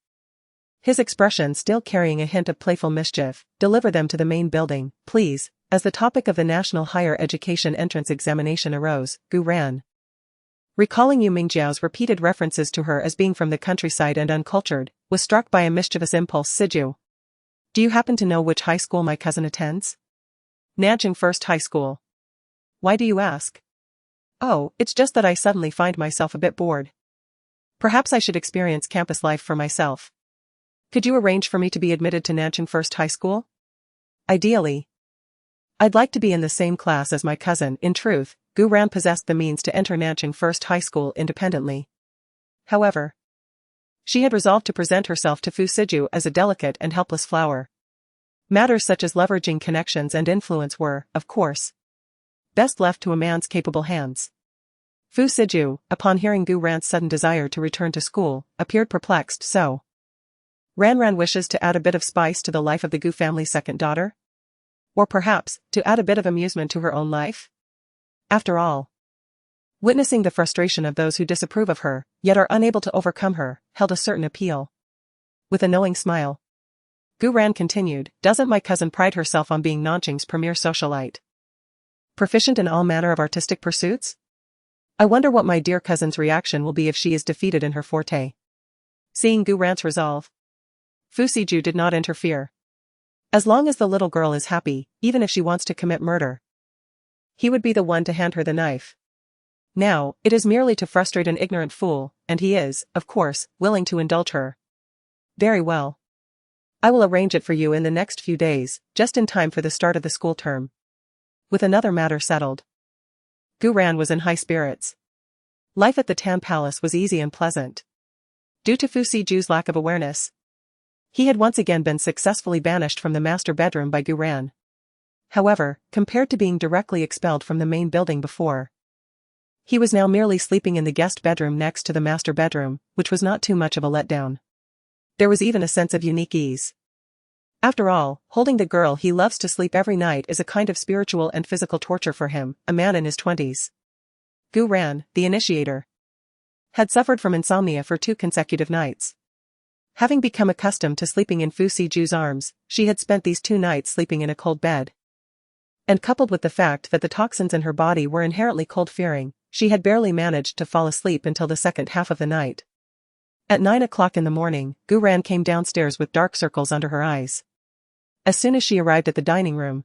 His expression still carrying a hint of playful mischief. Deliver them to the main building, please. As the topic of the National Higher Education Entrance Examination arose, Gu Ran, recalling Yu Mingjiao's repeated references to her as being from the countryside and uncultured, was struck by a mischievous impulse. Siju, do you happen to know which high school my cousin attends? Nanjing First High School. Why do you ask? Oh, it's just that I suddenly find myself a bit bored. Perhaps I should experience campus life for myself. Could you arrange for me to be admitted to Nanjing First High School? Ideally. I'd like to be in the same class as my cousin. In truth, Gu Ran possessed the means to enter Nanjing First High School independently. However, she had resolved to present herself to Fu Siju as a delicate and helpless flower. Matters such as leveraging connections and influence were, of course, best left to a man's capable hands. Fu Siju, upon hearing Gu Ran's sudden desire to return to school, appeared perplexed. So, Ran wishes to add a bit of spice to the life of the Gu family's second daughter? Or perhaps, to add a bit of amusement to her own life? After all, witnessing the frustration of those who disapprove of her, yet are unable to overcome her, held a certain appeal. With a knowing smile, Gu Ran continued, doesn't my cousin pride herself on being Nanjing's premier socialite? Proficient in all manner of artistic pursuits? I wonder what my dear cousin's reaction will be if she is defeated in her forte. Seeing Gu Ran's resolve, Fu Siju did not interfere. As long as the little girl is happy, even if she wants to commit murder, he would be the one to hand her the knife. Now, it is merely to frustrate an ignorant fool, and he is, of course, willing to indulge her. Very well. I will arrange it for you in the next few days, just in time for the start of the school term. With another matter settled, Gu Ran was in high spirits. Life at the Tan Palace was easy and pleasant. Due to Fu Siju's lack of awareness, he had once again been successfully banished from the master bedroom by Gu Ran. However, compared to being directly expelled from the main building before, he was now merely sleeping in the guest bedroom next to the master bedroom, which was not too much of a letdown. There was even a sense of unique ease. After all, holding the girl he loves to sleep every night is a kind of spiritual and physical torture for him, a man in his 20s. Gu Ran, the initiator, had suffered from insomnia for 2 consecutive nights. Having become accustomed to sleeping in Fu Siju's arms, she had spent these 2 nights sleeping in a cold bed. And coupled with the fact that the toxins in her body were inherently cold-fearing, she had barely managed to fall asleep until the second half of the night. At 9 o'clock in the morning, Gu Ran came downstairs with dark circles under her eyes. As soon as she arrived at the dining room,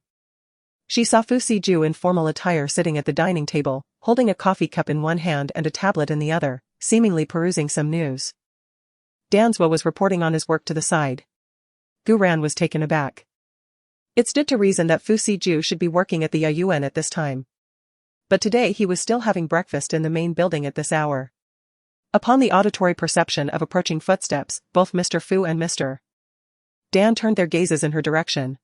she saw Fu Siju in formal attire sitting at the dining table, holding a coffee cup in one hand and a tablet in the other, seemingly perusing some news. Danzwa was reporting on his work to the side. Gu Ran was taken aback. It stood to reason that Fu Siju should be working at the Yuyuan at this time. But today he was still having breakfast in the main building at this hour. Upon the auditory perception of approaching footsteps, both Mr. Fu and Mr. Dan turned their gazes in her direction.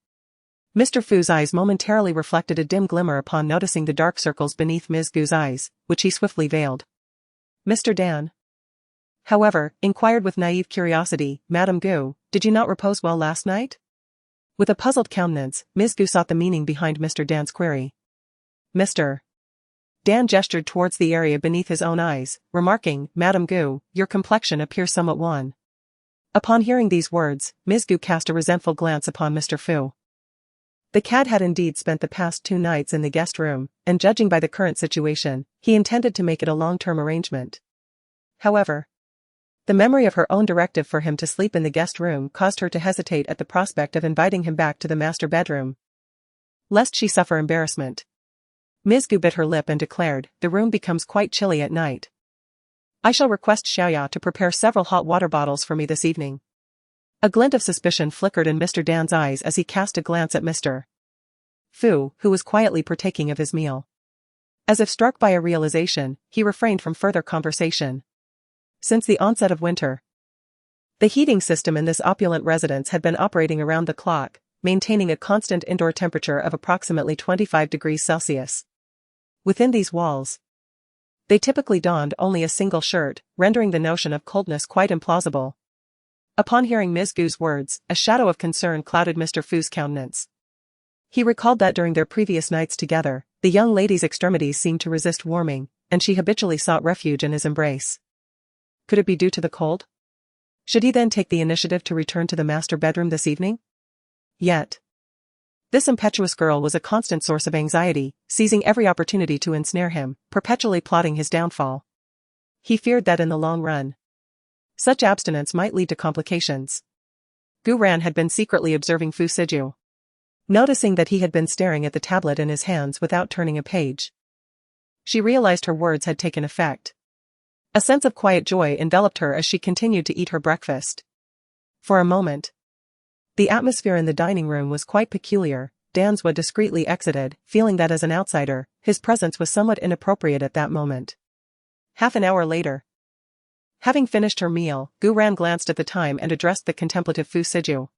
Mr. Fu's eyes momentarily reflected a dim glimmer upon noticing the dark circles beneath Ms. Gu's eyes, which he swiftly veiled. Mr. Dan, however, inquired with naive curiosity, Madame Gu, did you not repose well last night? With a puzzled countenance, Ms. Gu sought the meaning behind Mr. Dan's query. Mr. Dan gestured towards the area beneath his own eyes, remarking, Madame Gu, your complexion appears somewhat wan. Upon hearing these words, Ms. Gu cast a resentful glance upon Mr. Fu. The cad had indeed spent the past 2 nights in the guest room, and judging by the current situation, he intended to make it a long-term arrangement. However, the memory of her own directive for him to sleep in the guest room caused her to hesitate at the prospect of inviting him back to the master bedroom, lest she suffer embarrassment. Ms. Gu bit her lip and declared, the room becomes quite chilly at night. I shall request Xiaoya to prepare several hot water bottles for me this evening. A glint of suspicion flickered in Mr. Dan's eyes as he cast a glance at Mr. Fu, who was quietly partaking of his meal. As if struck by a realization, he refrained from further conversation. Since the onset of winter, the heating system in this opulent residence had been operating around the clock, maintaining a constant indoor temperature of approximately 25 degrees Celsius. Within these walls, they typically donned only a single shirt, rendering the notion of coldness quite implausible. Upon hearing Ms. Gu's words, a shadow of concern clouded Mr. Fu's countenance. He recalled that during their previous nights together, the young lady's extremities seemed to resist warming, and she habitually sought refuge in his embrace. Could it be due to the cold? Should he then take the initiative to return to the master bedroom this evening? Yet, this impetuous girl was a constant source of anxiety, seizing every opportunity to ensnare him, perpetually plotting his downfall. He feared that in the long run, such abstinence might lead to complications. Gu Ran had been secretly observing Fu Siju. Noticing that he had been staring at the tablet in his hands without turning a page, she realized her words had taken effect. A sense of quiet joy enveloped her as she continued to eat her breakfast. For a moment, the atmosphere in the dining room was quite peculiar. Danswa discreetly exited, feeling that as an outsider, his presence was somewhat inappropriate at that moment. Half an hour later, having finished her meal, Gu Ran glanced at the time and addressed the contemplative Fu Siju.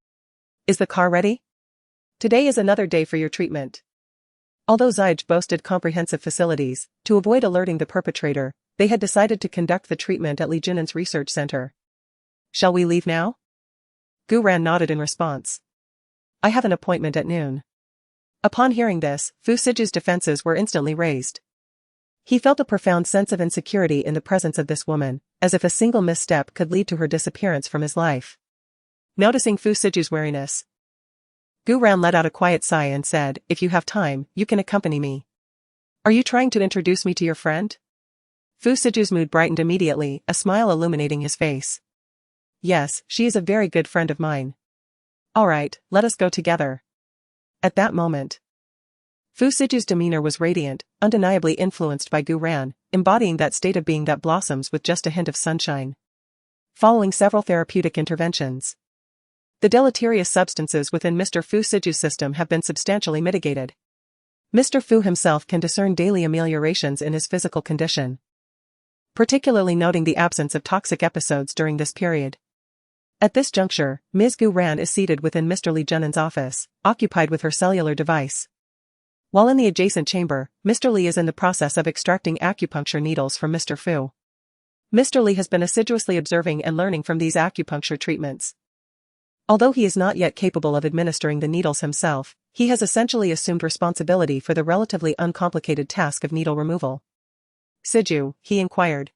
Is the car ready? Today is another day for your treatment. Although Zijie boasted comprehensive facilities, to avoid alerting the perpetrator, they had decided to conduct the treatment at Li Jinnan's research center. Shall we leave now? Gu Ran nodded in response. I have an appointment at noon. Upon hearing this, Fu Siju's defenses were instantly raised. He felt a profound sense of insecurity in the presence of this woman, as if a single misstep could lead to her disappearance from his life. Noticing Fu Siju's wariness, Gu Ran let out a quiet sigh and said, if you have time, you can accompany me. Are you trying to introduce me to your friend? Fu Siju's mood brightened immediately, a smile illuminating his face. Yes, she is a very good friend of mine. All right, let us go together. At that moment, Fu Siju's demeanor was radiant, undeniably influenced by Gu Ran, embodying that state of being that blossoms with just a hint of sunshine. Following several therapeutic interventions, the deleterious substances within Mr. Fu Siju's system have been substantially mitigated. Mr. Fu himself can discern daily ameliorations in his physical condition, particularly noting the absence of toxic episodes during this period. At this juncture, Ms. Gu Ran is seated within Mr. Li Jinnan's office, occupied with her cellular device. While in the adjacent chamber, Mr. Li is in the process of extracting acupuncture needles from Mr. Fu. Mr. Li has been assiduously observing and learning from these acupuncture treatments. Although he is not yet capable of administering the needles himself, he has essentially assumed responsibility for the relatively uncomplicated task of needle removal. Siju, he inquired.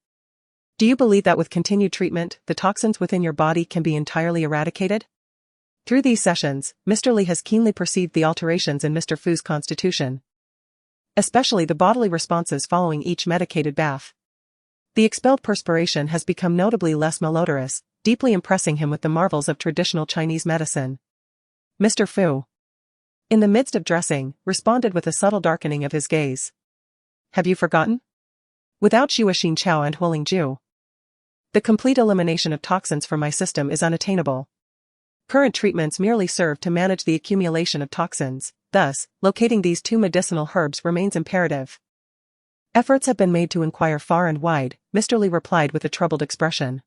Do you believe that with continued treatment, the toxins within your body can be entirely eradicated? Through these sessions, Mr. Li has keenly perceived the alterations in Mr. Fu's constitution, especially the bodily responses following each medicated bath. The expelled perspiration has become notably less malodorous, deeply impressing him with the marvels of traditional Chinese medicine. Mr. Fu, in the midst of dressing, responded with a subtle darkening of his gaze. Have you forgotten? Without Xue Xin Chao and Huling Ju, the complete elimination of toxins from my system is unattainable. Current treatments merely serve to manage the accumulation of toxins, thus, locating these 2 medicinal herbs remains imperative. Efforts have been made to inquire far and wide, Mr. Li replied with a troubled expression.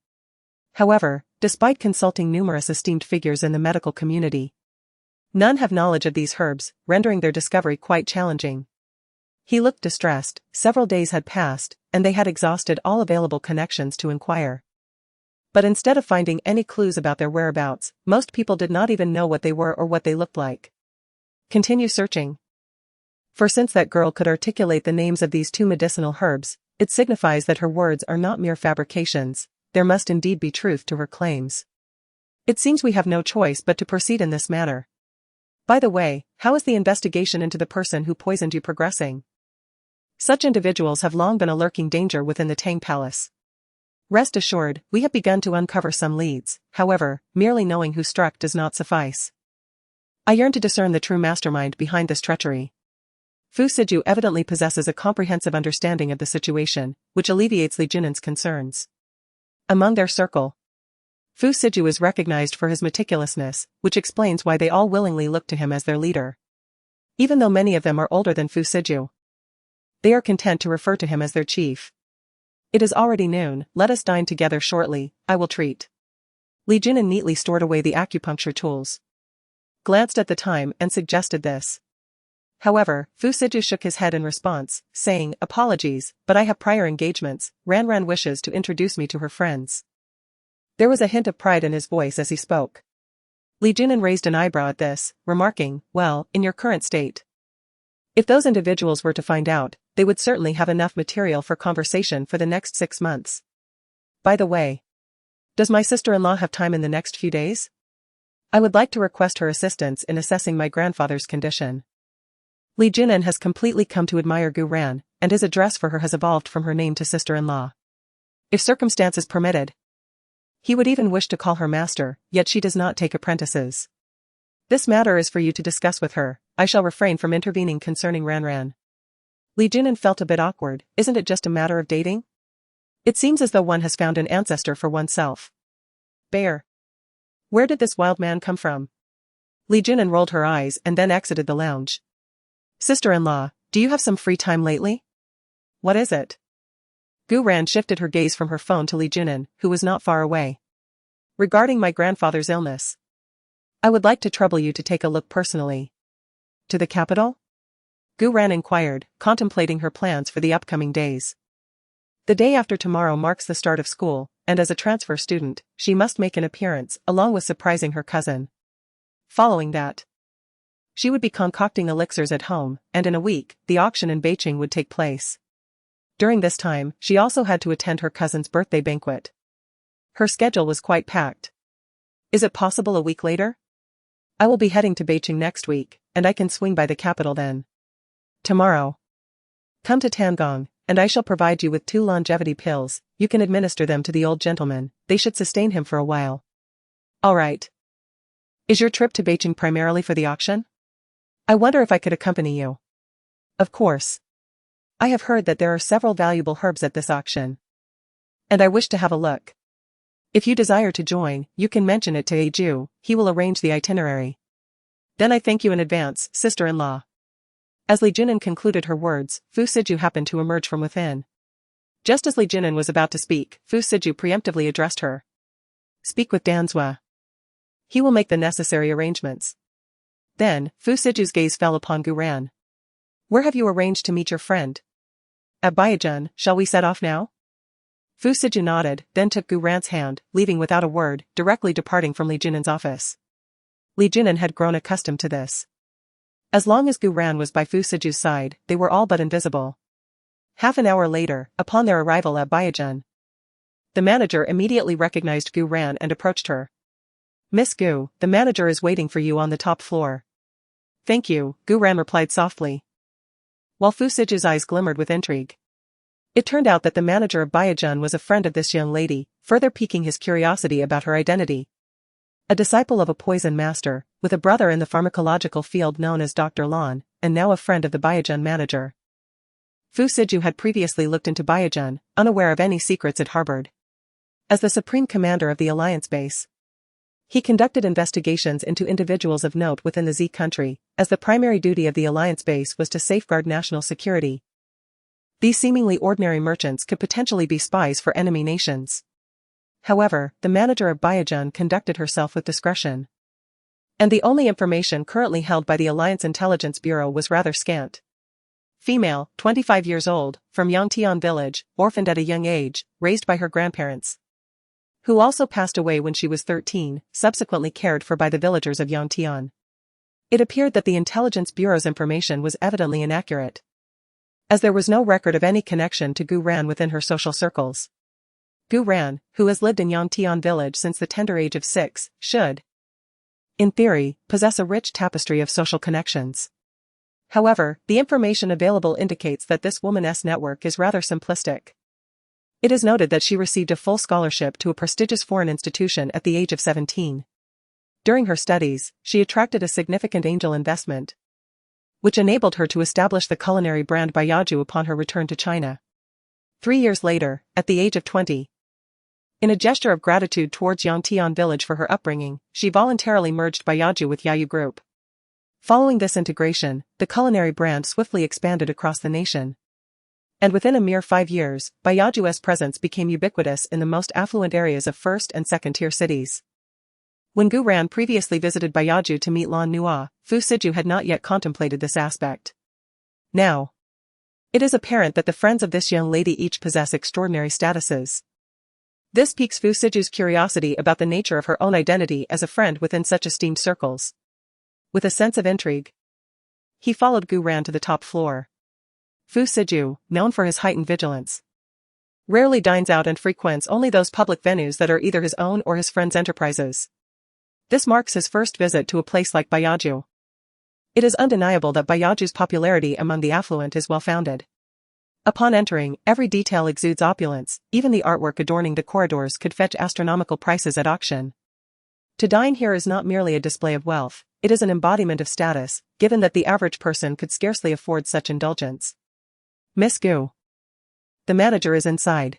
However, despite consulting numerous esteemed figures in the medical community, None have knowledge of these herbs, rendering their discovery quite challenging. He looked distressed. Several days had passed, and they had exhausted all available connections to inquire. But instead of finding any clues about their whereabouts, most people did not even know what they were or what they looked like. Continue searching. For since that girl could articulate the names of these two medicinal herbs, it signifies that her words are not mere fabrications, there must indeed be truth to her claims. It seems we have no choice but to proceed in this manner. By the way, how is the investigation into the person who poisoned you progressing? Such individuals have long been a lurking danger within the Tang Palace. Rest assured, we have begun to uncover some leads, however, merely knowing who struck does not suffice. I yearn to discern the true mastermind behind this treachery. Fu Siju evidently possesses a comprehensive understanding of the situation, which alleviates Li Jinin's concerns. Among their circle, Fu Siju is recognized for his meticulousness, which explains why they all willingly look to him as their leader. Even though many of them are older than Fu Siju, they are content to refer to him as their chief. It is already noon, let us dine together shortly, I will treat. Li Jinin neatly stored away the acupuncture tools, glanced at the time and suggested this. However, Fu Siju shook his head in response, saying, apologies, but I have prior engagements. Ran wishes to introduce me to her friends. There was a hint of pride in his voice as he spoke. Li Jinin raised an eyebrow at this, remarking, well, in your current state. If those individuals were to find out, they would certainly have enough material for conversation for the next 6 months. By the way, does my sister-in-law have time in the next few days? I would like to request her assistance in assessing my grandfather's condition. Li Jinin has completely come to admire Gu Ran, and his address for her has evolved from her name to sister-in-law. If circumstances permitted, he would even wish to call her master, yet she does not take apprentices. This matter is for you to discuss with her, I shall refrain from intervening concerning Ran. Li Jinin felt a bit awkward, isn't it just a matter of dating? It seems as though one has found an ancestor for oneself. Bear. Where did this wild man come from? Li Jinin rolled her eyes and then exited the lounge. Sister-in-law, do you have some free time lately? What is it? Gu Ran shifted her gaze from her phone to Li Jinin, who was not far away. Regarding my grandfather's illness, I would like to trouble you to take a look personally. To the capital? Gu Ran inquired, contemplating her plans for the upcoming days. The day after tomorrow marks the start of school, and as a transfer student, she must make an appearance, along with surprising her cousin. Following that, she would be concocting elixirs at home, and in a week, the auction in Beijing would take place. During this time, she also had to attend her cousin's birthday banquet. Her schedule was quite packed. Is it possible a week later? I will be heading to Beijing next week, and I can swing by the capital then. Tomorrow. Come to Tangong, and I shall provide you with 2 longevity pills. You can administer them to the old gentleman, they should sustain him for a while. All right. Is your trip to Beijing primarily for the auction? I wonder if I could accompany you. Of course. I have heard that there are several valuable herbs at this auction. And I wish to have a look. If you desire to join, you can mention it to Eiju, he will arrange the itinerary. Then I thank you in advance, sister-in-law. As Li Jinin concluded her words, Fu Siju happened to emerge from within. Just as Li Jinin was about to speak, Fu Siju preemptively addressed her. Speak with Danzua. He will make the necessary arrangements. Then, Fu Siju's gaze fell upon Gu Ran. Where have you arranged to meet your friend? At Baiyajun, shall we set off now? Fu Siju nodded, then took Gu Ran's hand, leaving without a word, directly departing from Li Jinin's office. Li Jinin had grown accustomed to this. As long as Gu Ran was by Fu Siju's side, they were all but invisible. Half an hour later, upon their arrival at Baiyajun, the manager immediately recognized Gu Ran and approached her. Miss Gu, the manager is waiting for you on the top floor. Thank you, Gu Ran replied softly, while Fu Siju's eyes glimmered with intrigue. It turned out that the manager of Baiyajun was a friend of this young lady, further piquing his curiosity about her identity. A disciple of a poison master, with a brother in the pharmacological field known as Dr. Lan, and now a friend of the Baiyajun manager. Fu Siju had previously looked into Baiyajun, unaware of any secrets it harbored. As the supreme commander of the alliance base, he conducted investigations into individuals of note within the Z country, as the primary duty of the alliance base was to safeguard national security. These seemingly ordinary merchants could potentially be spies for enemy nations. However, the manager of Baiyajun conducted herself with discretion. And the only information currently held by the Alliance Intelligence Bureau was rather scant. Female, 25 years old, from Yangtian village, orphaned at a young age, raised by her grandparents, who also passed away when she was 13, subsequently cared for by the villagers of Yangtian. It appeared that the Intelligence Bureau's information was evidently inaccurate, as there was no record of any connection to Gu Ran within her social circles. Gu Ran, who has lived in Yangtian village since the tender age of 6, should, in theory, possess a rich tapestry of social connections. However, the information available indicates that this woman's network is rather simplistic. It is noted that she received a full scholarship to a prestigious foreign institution at the age of 17. During her studies, she attracted a significant angel investment, which enabled her to establish the culinary brand Baijiu upon her return to China. 3 years later, at the age of 20, in a gesture of gratitude towards Yangtian village for her upbringing, she voluntarily merged Baijiu with Yayu Group. Following this integration, the culinary brand swiftly expanded across the nation. And within a mere 5 years, Baijiu's presence became ubiquitous in the most affluent areas of first- and second-tier cities. When Gu Ran previously visited Baijiu to meet Lan Nua, Fu Siju had not yet contemplated this aspect. Now, it is apparent that the friends of this young lady each possess extraordinary statuses. This piques Fu Siju's curiosity about the nature of her own identity as a friend within such esteemed circles. With a sense of intrigue, he followed Gu Ran to the top floor. Fu Siju, known for his heightened vigilance, rarely dines out and frequents only those public venues that are either his own or his friends' enterprises. This marks his first visit to a place like Baijiu. It is undeniable that Baijiu's popularity among the affluent is well-founded. Upon entering, every detail exudes opulence, even the artwork adorning the corridors could fetch astronomical prices at auction. To dine here is not merely a display of wealth, it is an embodiment of status, given that the average person could scarcely afford such indulgence. Miss Gu. The manager is inside.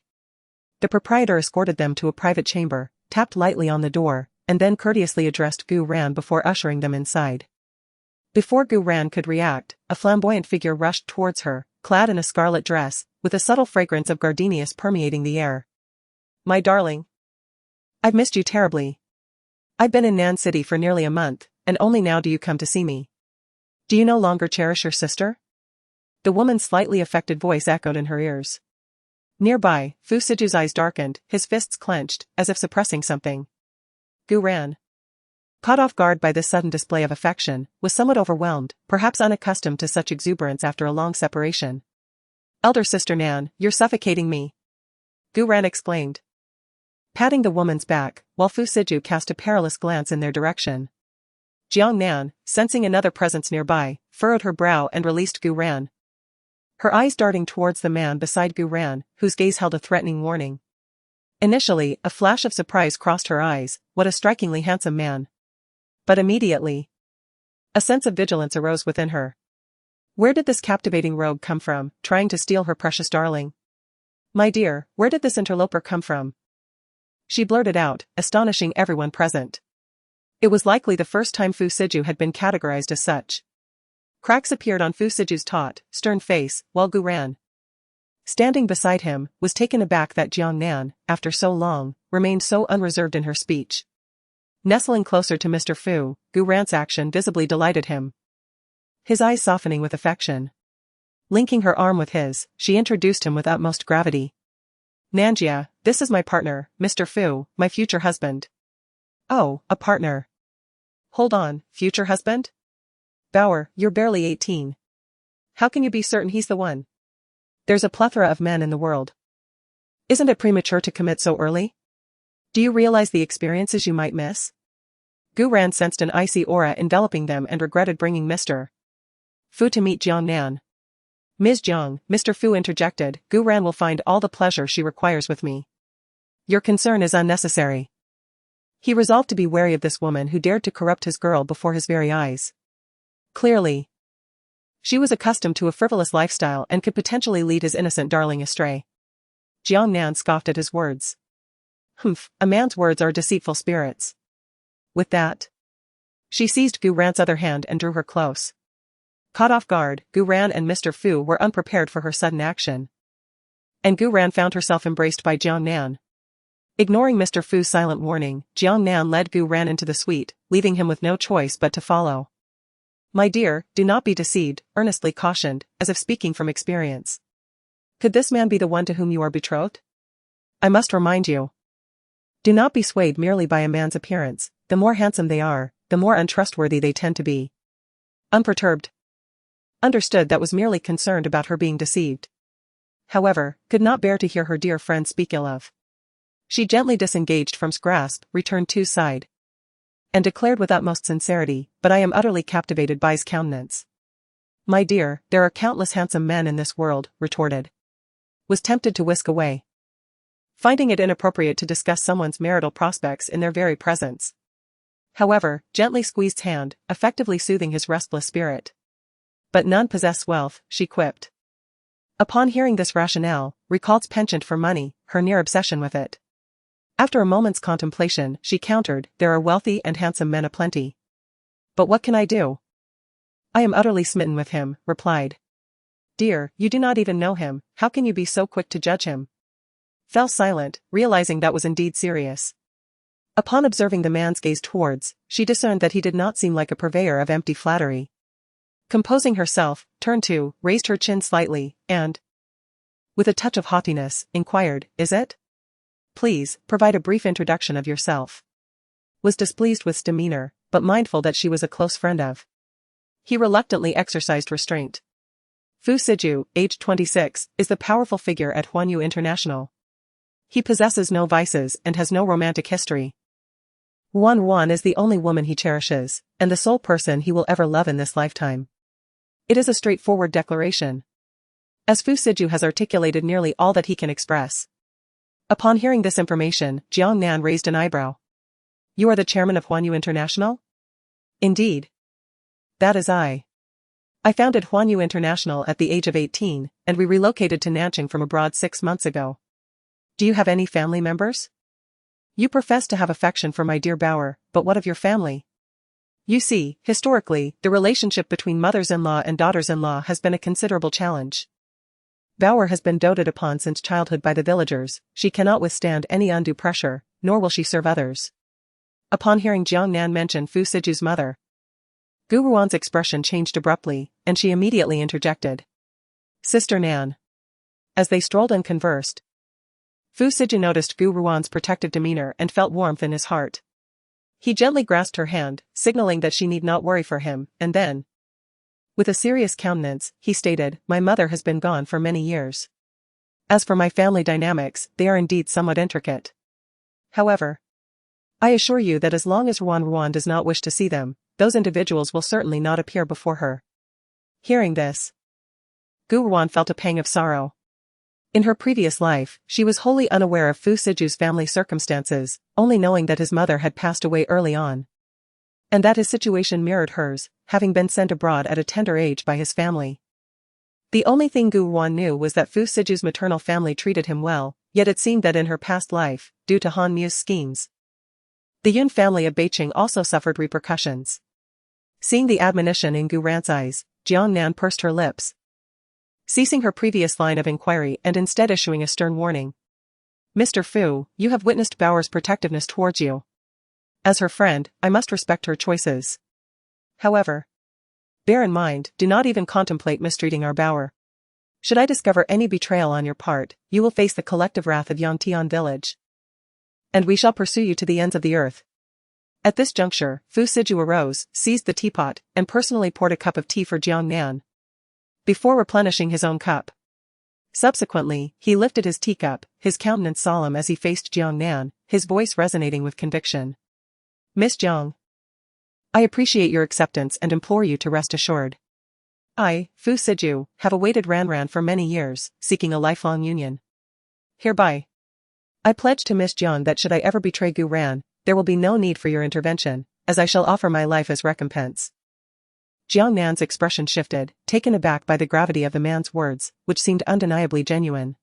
The proprietor escorted them to a private chamber, tapped lightly on the door, and then courteously addressed Gu Ran before ushering them inside. Before Gu Ran could react, a flamboyant figure rushed towards her, clad in a scarlet dress, with a subtle fragrance of gardenias permeating the air. My darling. I've missed you terribly. I've been in Nan City for nearly a month, and only now do you come to see me. Do you no longer cherish your sister? The woman's slightly affected voice echoed in her ears. Nearby, Fu Siju's eyes darkened, his fists clenched, as if suppressing something. Gu Ran, caught off guard by this sudden display of affection, was somewhat overwhelmed, perhaps unaccustomed to such exuberance after a long separation. Elder sister Nan, you're suffocating me. Gu Ran exclaimed, patting the woman's back, while Fu Siju cast a perilous glance in their direction. Jiang Nan, sensing another presence nearby, furrowed her brow and released Gu Ran, her eyes darting towards the man beside Gu Ran, whose gaze held a threatening warning. Initially, a flash of surprise crossed her eyes, what a strikingly handsome man. But immediately, a sense of vigilance arose within her. Where did this captivating rogue come from, trying to steal her precious darling? My dear, where did this interloper come from? She blurted out, astonishing everyone present. It was likely the first time Fu Siju had been categorized as such. Cracks appeared on Fu Siju's taut, stern face, while Gu Ran, standing beside him, was taken aback that Jiang Nan, after so long, remained so unreserved in her speech. Nestling closer to Mr. Fu, Gu Ran's action visibly delighted him. His eyes softening with affection. Linking her arm with his, she introduced him with utmost gravity. Nanjia, this is my partner, Mr. Fu, my future husband. Oh, a partner. Hold on, future husband? Bauer, you're barely 18. How can you be certain he's the one? There's a plethora of men in the world. Isn't it premature to commit so early? Do you realize the experiences you might miss? Gu Ran sensed an icy aura enveloping them and regretted bringing Mr. Fu to meet Jiang Nan. Ms. Jiang, Mr. Fu interjected, Gu Ran will find all the pleasure she requires with me. Your concern is unnecessary. He resolved to be wary of this woman who dared to corrupt his girl before his very eyes. Clearly, she was accustomed to a frivolous lifestyle and could potentially lead his innocent darling astray. Jiang Nan scoffed at his words. Humph, a man's words are deceitful spirits. With that, she seized Gu Ran's other hand and drew her close. Caught off guard, Gu Ran and Mr. Fu were unprepared for her sudden action. And Gu Ran found herself embraced by Jiang Nan. Ignoring Mr. Fu's silent warning, Jiang Nan led Gu Ran into the suite, leaving him with no choice but to follow. My dear, do not be deceived, earnestly cautioned, as if speaking from experience. Could this man be the one to whom you are betrothed? I must remind you. Do not be swayed merely by a man's appearance. The more handsome they are, the more untrustworthy they tend to be. Unperturbed. Understood that was merely concerned about her being deceived. However, could not bear to hear her dear friend speak ill of. She gently disengaged from his grasp, returned to his side, and declared with utmost sincerity, but I am utterly captivated by his countenance. My dear, there are countless handsome men in this world, retorted. Was tempted to whisk away, finding it inappropriate to discuss someone's marital prospects in their very presence. However, gently squeezed hand, effectively soothing his restless spirit. But none possess wealth, she quipped. Upon hearing this rationale, recalled penchant for money, her near obsession with it. After a moment's contemplation, she countered, there are wealthy and handsome men aplenty. But what can I do? I am utterly smitten with him, replied. Dear, you do not even know him, how can you be so quick to judge him? Fell silent, realizing that was indeed serious. Upon observing the man's gaze towards, she discerned that he did not seem like a purveyor of empty flattery. Composing herself, turned to, raised her chin slightly, and, with a touch of haughtiness, inquired, is it? Please, provide a brief introduction of yourself. Was displeased with his demeanor, but mindful that she was a close friend of. He reluctantly exercised restraint. Fu Siju, aged 26, is the powerful figure at Huanyu International. He possesses no vices and has no romantic history. Wan is the only woman he cherishes, and the sole person he will ever love in this lifetime. It is a straightforward declaration. As Fu Siju has articulated nearly all that he can express. Upon hearing this information, Jiang Nan raised an eyebrow. You are the chairman of Huanyu International? Indeed. That is I. I founded Huanyu International at the age of 18, and we relocated to Nanjing from abroad 6 months ago. Do you have any family members? You profess to have affection for my dear Bauer, but what of your family? You see, historically, the relationship between mothers-in-law and daughters-in-law has been a considerable challenge. Bauer has been doted upon since childhood by the villagers, she cannot withstand any undue pressure, nor will she serve others. Upon hearing Jiang Nan mention Fu Siju's mother, Gu Ruan's expression changed abruptly, and she immediately interjected. Sister Nan. As they strolled and conversed, Fu Siju noticed Gu Ruan's protective demeanor and felt warmth in his heart. He gently grasped her hand, signaling that she need not worry for him, and then, with a serious countenance, he stated, my mother has been gone for many years. As for my family dynamics, they are indeed somewhat intricate. However, I assure you that as long as Ruan does not wish to see them, those individuals will certainly not appear before her. Hearing this, Gu Ruan felt a pang of sorrow. In her previous life, she was wholly unaware of Fu Siju's family circumstances, only knowing that his mother had passed away early on. And that his situation mirrored hers, having been sent abroad at a tender age by his family. The only thing Gu Ruan knew was that Fu Siju's maternal family treated him well, yet it seemed that in her past life, due to Han Mu's schemes, the Yun family of Beiqing also suffered repercussions. Seeing the admonition in Gu Ran's eyes, Jiang Nan pursed her lips, ceasing her previous line of inquiry and instead issuing a stern warning. Mr. Fu, you have witnessed Bauer's protectiveness towards you. As her friend, I must respect her choices. However, bear in mind, do not even contemplate mistreating our Bauer. Should I discover any betrayal on your part, you will face the collective wrath of Yangtian village. And we shall pursue you to the ends of the earth. At this juncture, Fu Siju arose, seized the teapot, and personally poured a cup of tea for Jiang Nan, before replenishing his own cup. Subsequently, he lifted his teacup, his countenance solemn as he faced Jiang Nan, his voice resonating with conviction. Miss Jiang, I appreciate your acceptance and implore you to rest assured. I, Fu Siju, have awaited Ranran for many years, seeking a lifelong union. Hereby, I pledge to Miss Jiang that should I ever betray Gu Ran, there will be no need for your intervention, as I shall offer my life as recompense. Jiang Nan's expression shifted, taken aback by the gravity of the man's words, which seemed undeniably genuine.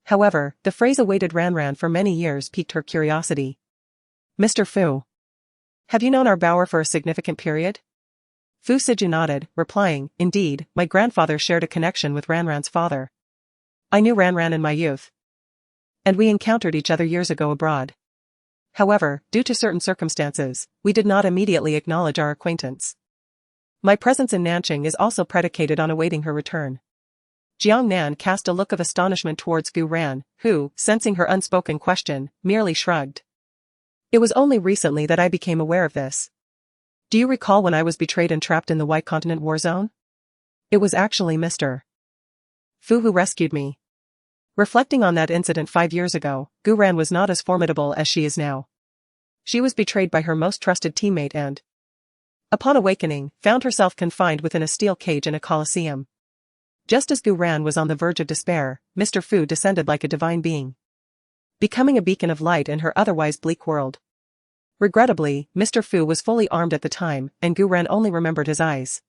However, the phrase awaited Ranran for many years piqued her curiosity. Mr. Fu, have you known our Bauer for a significant period? Fu Siju nodded, replying, indeed, my grandfather shared a connection with Ranran's father. I knew Ranran in my youth. and we encountered each other years ago abroad. However, due to certain circumstances, we did not immediately acknowledge our acquaintance. My presence in Nanjing is also predicated on awaiting her return." Jiang Nan cast a look of astonishment towards Gu Ran, who, sensing her unspoken question, merely shrugged. "It was only recently that I became aware of this. Do you recall when I was betrayed and trapped in the White Continent war zone? It was actually Mr. Fu who rescued me." Reflecting on that incident 5 years ago, Gu Ran was not as formidable as she is now. She was betrayed by her most trusted teammate and, upon awakening, found herself confined within a steel cage in a coliseum. Just as Gu Ran was on the verge of despair, Mr. Fu descended like a divine being, becoming a beacon of light in her otherwise bleak world. Regrettably, Mr. Fu was fully armed at the time, and Gu Ran only remembered his eyes.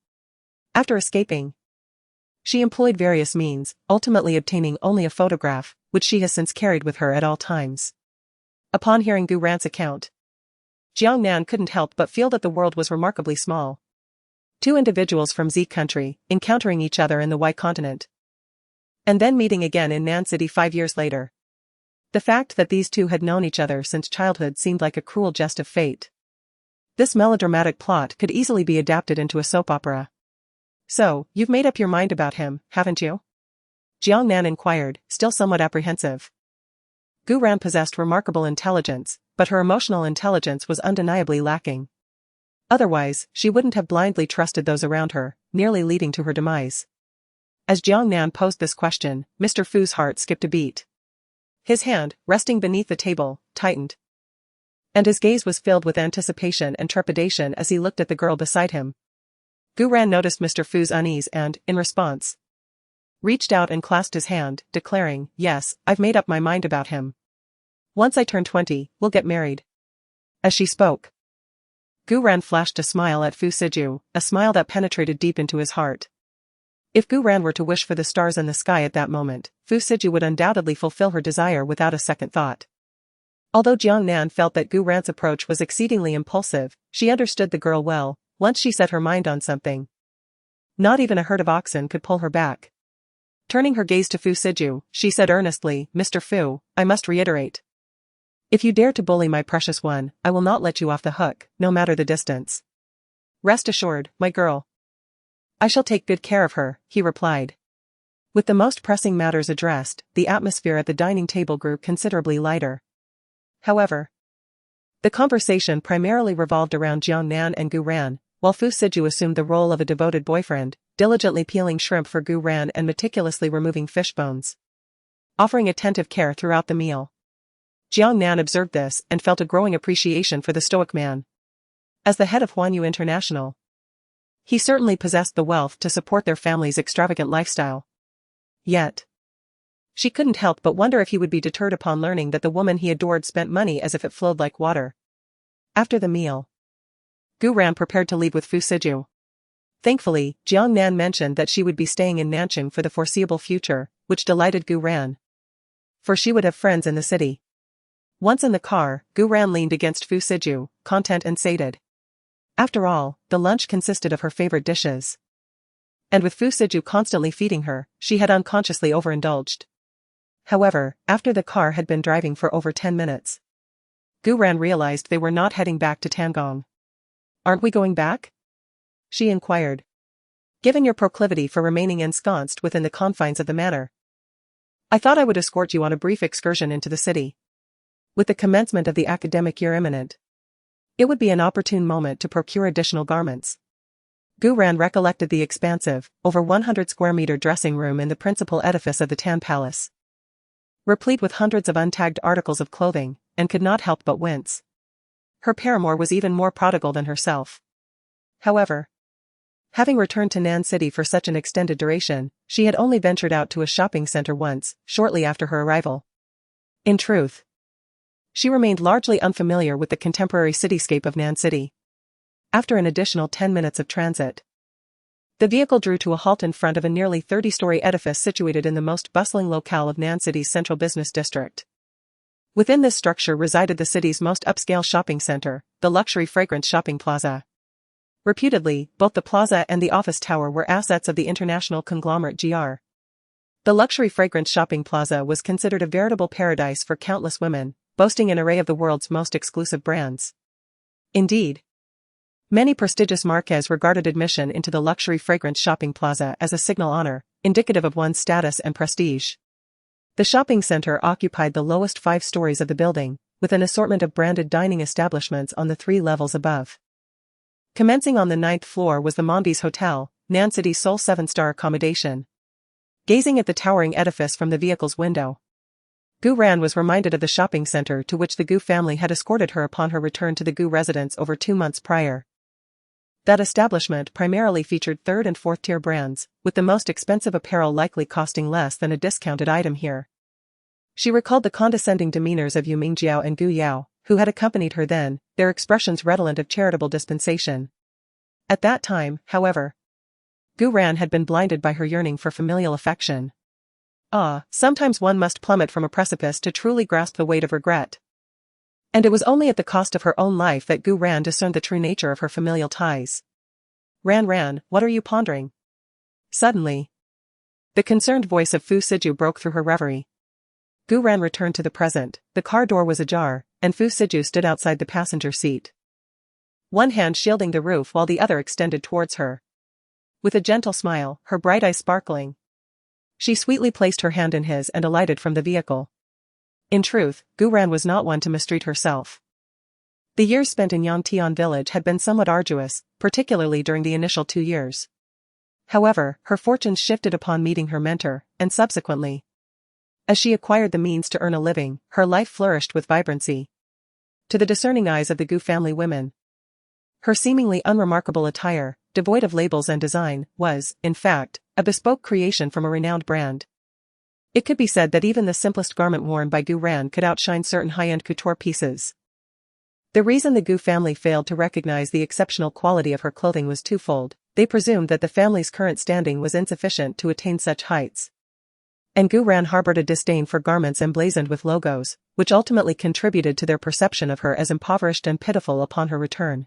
After escaping, she employed various means, ultimately obtaining only a photograph, which she has since carried with her at all times. Upon hearing Gu Ran's account, Jiang Nan couldn't help but feel that the world was remarkably small. 2 individuals from Z country, encountering each other in the White Continent, and then meeting again in Nan City 5 years later. The fact that these two had known each other since childhood seemed like a cruel jest of fate. This melodramatic plot could easily be adapted into a soap opera. "So, you've made up your mind about him, haven't you?" Jiang Nan inquired, still somewhat apprehensive. Gu Ran possessed remarkable intelligence, but her emotional intelligence was undeniably lacking. Otherwise, she wouldn't have blindly trusted those around her, nearly leading to her demise. As Jiang Nan posed this question, Mr. Fu's heart skipped a beat. His hand, resting beneath the table, tightened, and his gaze was filled with anticipation and trepidation as he looked at the girl beside him. Gu Ran noticed Mr. Fu's unease and, in response, reached out and clasped his hand, declaring, "Yes, I've made up my mind about him. Once I turn 20, we'll get married." As she spoke, Gu Ran flashed a smile at Fu Siju, a smile that penetrated deep into his heart. If Gu Ran were to wish for the stars in the sky at that moment, Fu Siju would undoubtedly fulfill her desire without a second thought. Although Jiang Nan felt that Gu Ran's approach was exceedingly impulsive, she understood the girl well. Once she set her mind on something, not even a herd of oxen could pull her back. Turning her gaze to Fu Siju, she said earnestly, "Mr. Fu, I must reiterate. If you dare to bully my precious one, I will not let you off the hook, no matter the distance. Rest assured, my girl. I shall take good care of her," he replied. With the most pressing matters addressed, the atmosphere at the dining table grew considerably lighter. However, the conversation primarily revolved around Jiang Nan and Gu Ran, while Fu Siju assumed the role of a devoted boyfriend, diligently peeling shrimp for Gu Ran and meticulously removing fish bones, offering attentive care throughout the meal. Jiang Nan observed this and felt a growing appreciation for the stoic man. As the head of Huanyu International, he certainly possessed the wealth to support their family's extravagant lifestyle. Yet, she couldn't help but wonder if he would be deterred upon learning that the woman he adored spent money as if it flowed like water. After the meal, Gu Ran prepared to leave with Fu Siju. Thankfully, Jiang Nan mentioned that she would be staying in Nanjing for the foreseeable future, which delighted Gu Ran, for she would have friends in the city. Once in the car, Gu Ran leaned against Fu Siju, content and sated. After all, the lunch consisted of her favorite dishes. And with Fu Siju constantly feeding her, she had unconsciously overindulged. However, after the car had been driving for over 10 minutes, Gu Ran realized they were not heading back to Tangong. "Aren't we going back?" she inquired. "Given your proclivity for remaining ensconced within the confines of the manor, I thought I would escort you on a brief excursion into the city. With the commencement of the academic year imminent, it would be an opportune moment to procure additional garments." Gu Ran recollected the expansive, over 100 square meter dressing room in the principal edifice of the Tan Palace, replete with hundreds of untagged articles of clothing, and could not help but wince. Her paramour was even more prodigal than herself. However, having returned to Nan City for such an extended duration, she had only ventured out to a shopping center once, shortly after her arrival. In truth, she remained largely unfamiliar with the contemporary cityscape of Nan City. After an additional 10 minutes of transit, the vehicle drew to a halt in front of a nearly 30-story edifice situated in the most bustling locale of Nan City's central business district. Within this structure resided the city's most upscale shopping center, the luxury fragrance shopping plaza. Reputedly, both the plaza and the office tower were assets of the international conglomerate GR. The luxury fragrance shopping plaza was considered a veritable paradise for countless women, boasting an array of the world's most exclusive brands. Indeed, many prestigious marques regarded admission into the luxury fragrance shopping plaza as a signal honor, indicative of one's status and prestige. The shopping center occupied the lowest 5 stories of the building, with an assortment of branded dining establishments on the 3 levels above. Commencing on the 9th floor was the Mondes Hotel, Nan City's sole 7-star accommodation. Gazing at the towering edifice from the vehicle's window, Gu Ran was reminded of the shopping center to which the Gu family had escorted her upon her return to the Gu residence over 2 months prior. That establishment primarily featured 3rd and 4th tier brands, with the most expensive apparel likely costing less than a discounted item here. She recalled the condescending demeanors of Yu Mingjiao and Gu Yao, who had accompanied her then, their expressions redolent of charitable dispensation. At that time, however, Gu Ran had been blinded by her yearning for familial affection. Sometimes one must plummet from a precipice to truly grasp the weight of regret. And it was only at the cost of her own life that Gu Ran discerned the true nature of her familial ties. Ran, what are you pondering? Suddenly, the concerned voice of Fu Siju broke through her reverie. Gu Ran returned to the present, the car door was ajar, and Fu Siju stood outside the passenger seat. One hand shielding the roof while the other extended towards her. With a gentle smile, her bright eyes sparkling, she sweetly placed her hand in his and alighted from the vehicle. In truth, Gu Ran was not one to mistreat herself. The years spent in Yangtian village had been somewhat arduous, particularly during the initial 2 years. However, her fortunes shifted upon meeting her mentor, and subsequently, as she acquired the means to earn a living, her life flourished with vibrancy. To the discerning eyes of the Gu family women, her seemingly unremarkable attire, devoid of labels and design, was, in fact, a bespoke creation from a renowned brand. It could be said that even the simplest garment worn by Gu Ran could outshine certain high-end couture pieces. The reason the Gu family failed to recognize the exceptional quality of her clothing was twofold. They presumed that the family's current standing was insufficient to attain such heights, and Gu Ran harbored a disdain for garments emblazoned with logos, which ultimately contributed to their perception of her as impoverished and pitiful upon her return.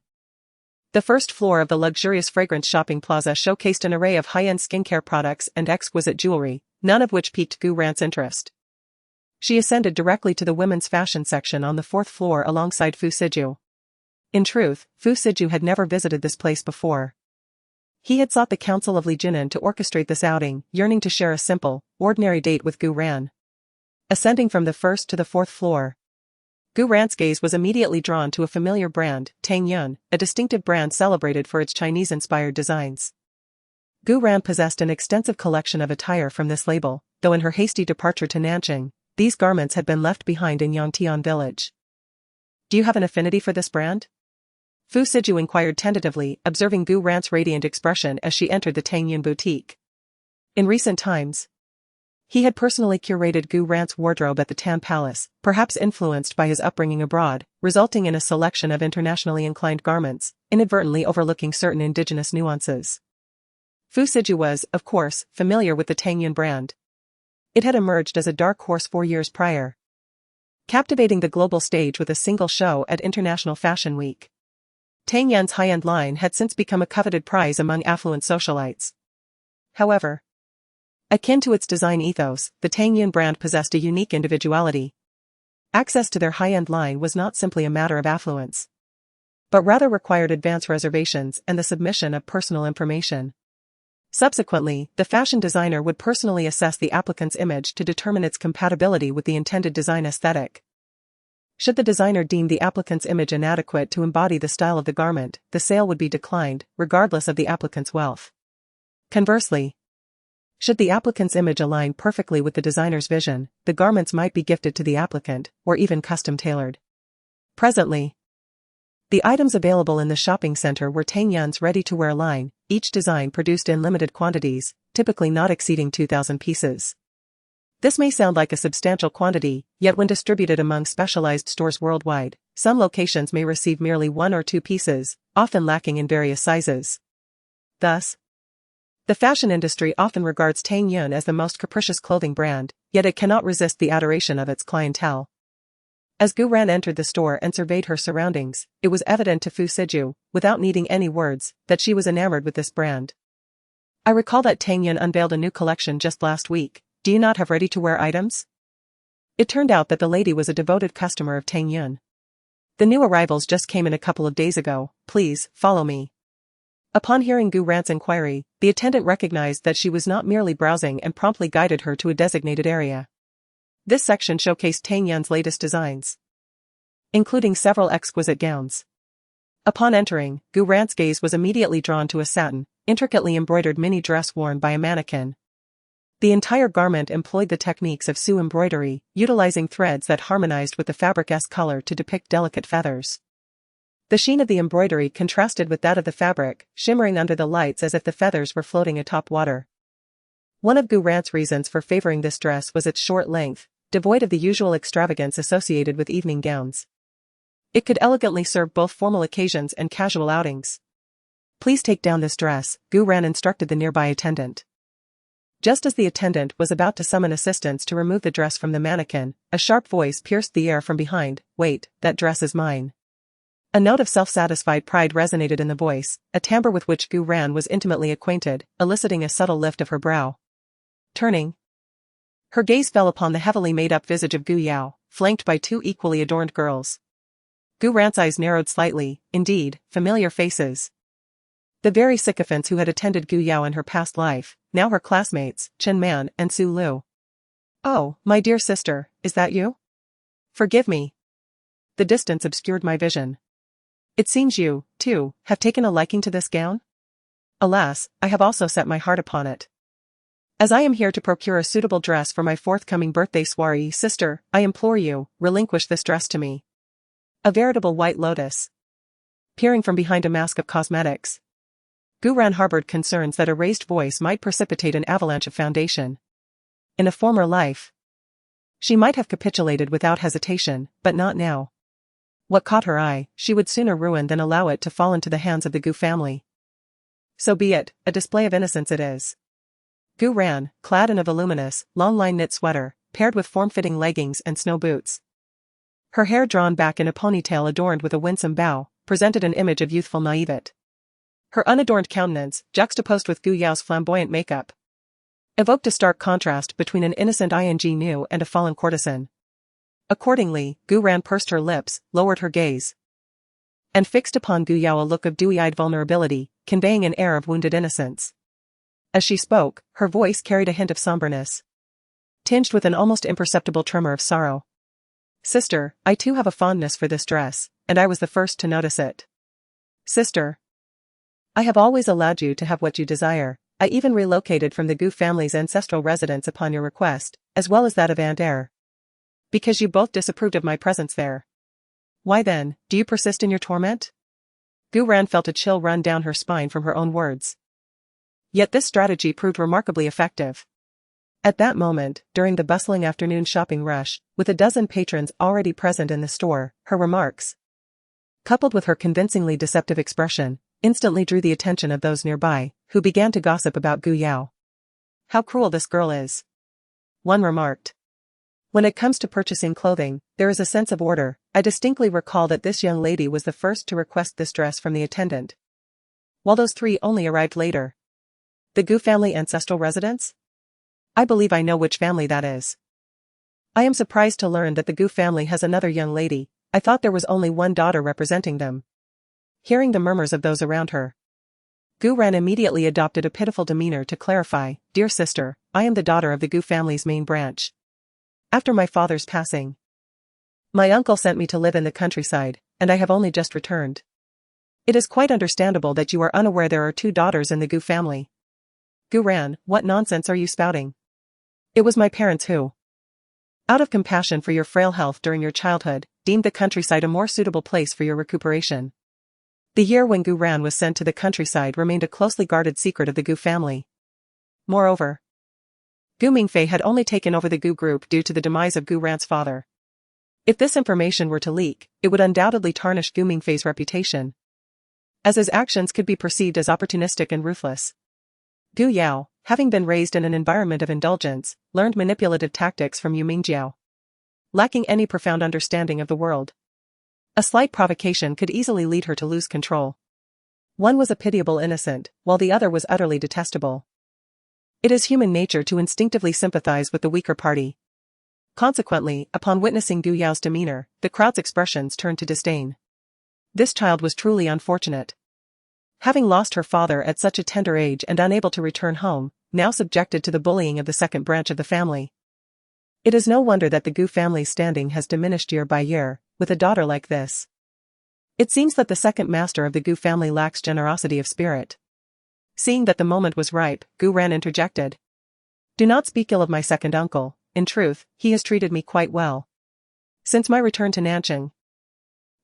The first floor of the luxurious fragrance shopping plaza showcased an array of high-end skincare products and exquisite jewelry, none of which piqued Gu Ran's interest. She ascended directly to the women's fashion section on the 4th floor alongside Fu Siju. In truth, Fu Siju had never visited this place before. He had sought the counsel of Li Jinan to orchestrate this outing, yearning to share a simple, ordinary date with Gu Ran. Ascending from the 1st to the 4th floor, Gu Ran's gaze was immediately drawn to a familiar brand, Tang Yun, a distinctive brand celebrated for its Chinese-inspired designs. Gu Ran possessed an extensive collection of attire from this label, though in her hasty departure to Nanjing, these garments had been left behind in Yangtian village. Do you have an affinity for this brand? Fu Siju inquired tentatively, observing Gu Ran's radiant expression as she entered the Tang Yun boutique. In recent times, he had personally curated Gu Ran's wardrobe at the Tan Palace, perhaps influenced by his upbringing abroad, resulting in a selection of internationally inclined garments, inadvertently overlooking certain indigenous nuances. Fu Siju was, of course, familiar with the Tang Yun brand. It had emerged as a dark horse 4 years prior, captivating the global stage with a single show at International Fashion Week. Tang Yun's high-end line had since become a coveted prize among affluent socialites. However, akin to its design ethos, the Tang Yun brand possessed a unique individuality. Access to their high-end line was not simply a matter of affluence, but rather required advance reservations and the submission of personal information. Subsequently, the fashion designer would personally assess the applicant's image to determine its compatibility with the intended design aesthetic. Should the designer deem the applicant's image inadequate to embody the style of the garment, the sale would be declined, regardless of the applicant's wealth. Conversely, should the applicant's image align perfectly with the designer's vision, the garments might be gifted to the applicant, or even custom-tailored. Presently, the items available in the shopping center were Tang Yun's ready-to-wear line, each design produced in limited quantities, typically not exceeding 2,000 pieces. This may sound like a substantial quantity, yet when distributed among specialized stores worldwide, some locations may receive merely 1 or 2 pieces, often lacking in various sizes. Thus, the fashion industry often regards Tang Yun as the most capricious clothing brand, yet it cannot resist the adoration of its clientele. As Gu Ran entered the store and surveyed her surroundings, it was evident to Fu Siju, without needing any words, that she was enamored with this brand. I recall that Tang Yun unveiled a new collection just last week, Do you not have ready-to-wear items? It turned out that the lady was a devoted customer of Tang Yun. The new arrivals just came in a couple of days ago. Please, follow me. Upon hearing Gu Ran's inquiry, the attendant recognized that she was not merely browsing and promptly guided her to a designated area. This section showcased Tang Yun's latest designs, including several exquisite gowns. Upon entering, Gu Ran's gaze was immediately drawn to a satin, intricately embroidered mini dress worn by a mannequin. The entire garment employed the techniques of Su embroidery, utilizing threads that harmonized with the fabric's color to depict delicate feathers. The sheen of the embroidery contrasted with that of the fabric, shimmering under the lights as if the feathers were floating atop water. One of Gu Ran's reasons for favoring this dress was its short length, devoid of the usual extravagance associated with evening gowns. It could elegantly serve both formal occasions and casual outings. Please take down this dress, Gu Ran instructed the nearby attendant. Just as the attendant was about to summon assistance to remove the dress from the mannequin, a sharp voice pierced the air from behind. Wait, that dress is mine. A note of self-satisfied pride resonated in the voice, a timbre with which Gu Ran was intimately acquainted, eliciting a subtle lift of her brow. Turning, her gaze fell upon the heavily made-up visage of Gu Yao, flanked by two equally adorned girls. Gu Ran's eyes narrowed slightly. Indeed, familiar faces. The very sycophants who had attended Gu Yao in her past life, now her classmates, Chen Man and Su Lu. Oh, my dear sister, is that you? Forgive me. The distance obscured my vision. It seems you, too, have taken a liking to this gown? Alas, I have also set my heart upon it. As I am here to procure a suitable dress for my forthcoming birthday soiree, sister, I implore you, relinquish this dress to me. A veritable white lotus. Peering from behind a mask of cosmetics, Gu Ran harbored concerns that a raised voice might precipitate an avalanche of foundation. In a former life, she might have capitulated without hesitation, but not now. What caught her eye, she would sooner ruin than allow it to fall into the hands of the Gu family. So be it, a display of innocence it is. Gu Ran, clad in a voluminous, long-line knit sweater, paired with form-fitting leggings and snow boots. Her hair drawn back in a ponytail adorned with a winsome bow, presented an image of youthful naivete. Her unadorned countenance, juxtaposed with Gu Yao's flamboyant makeup, evoked a stark contrast between an innocent ingenue and a fallen courtesan. Accordingly, Gu Ran pursed her lips, lowered her gaze, and fixed upon Gu Yao a look of dewy-eyed vulnerability, conveying an air of wounded innocence. As she spoke, her voice carried a hint of somberness, tinged with an almost imperceptible tremor of sorrow. Sister, I too have a fondness for this dress, and I was the first to notice it. Sister, I have always allowed you to have what you desire. I even relocated from the Gu family's ancestral residence upon your request, as well as that of Aunt Er, because you both disapproved of my presence there. Why then, do you persist in your torment? Gu Ran felt a chill run down her spine from her own words. Yet this strategy proved remarkably effective. At that moment, during the bustling afternoon shopping rush, with a dozen patrons already present in the store, her remarks, coupled with her convincingly deceptive expression, instantly drew the attention of those nearby, who began to gossip about Gu Yao. How cruel this girl is. One remarked. When it comes to purchasing clothing, there is a sense of order. I distinctly recall that this young lady was the first to request this dress from the attendant, while those three only arrived later. The Gu family ancestral residence? I believe I know which family that is. I am surprised to learn that the Gu family has another young lady. I thought there was only one daughter representing them. Hearing the murmurs of those around her, Gu Ran immediately adopted a pitiful demeanor to clarify. Dear sister, I am the daughter of the Gu family's main branch. After my father's passing, my uncle sent me to live in the countryside, and I have only just returned. It is quite understandable that you are unaware there are two daughters in the Gu family. Gu Ran, what nonsense are you spouting? It was my parents who, out of compassion for your frail health during your childhood, deemed the countryside a more suitable place for your recuperation. The year when Gu Ran was sent to the countryside remained a closely guarded secret of the Gu family. Moreover, Gu Mingfei had only taken over the Gu group due to the demise of Gu Ran's father. If this information were to leak, it would undoubtedly tarnish Gu Mingfei's reputation, as his actions could be perceived as opportunistic and ruthless. Gu Yao, having been raised in an environment of indulgence, learned manipulative tactics from Yu Mingjiao. Lacking any profound understanding of the world, a slight provocation could easily lead her to lose control. One was a pitiable innocent, while the other was utterly detestable. It is human nature to instinctively sympathize with the weaker party. Consequently, upon witnessing Gu Yao's demeanor, the crowd's expressions turned to disdain. This child was truly unfortunate. Having lost her father at such a tender age and unable to return home, now subjected to the bullying of the second branch of the family. It is no wonder that the Gu family's standing has diminished year by year, with a daughter like this. It seems that the second master of the Gu family lacks generosity of spirit. Seeing that the moment was ripe, Gu Ran interjected. Do not speak ill of my second uncle, in truth, he has treated me quite well. Since my return to Nanchang,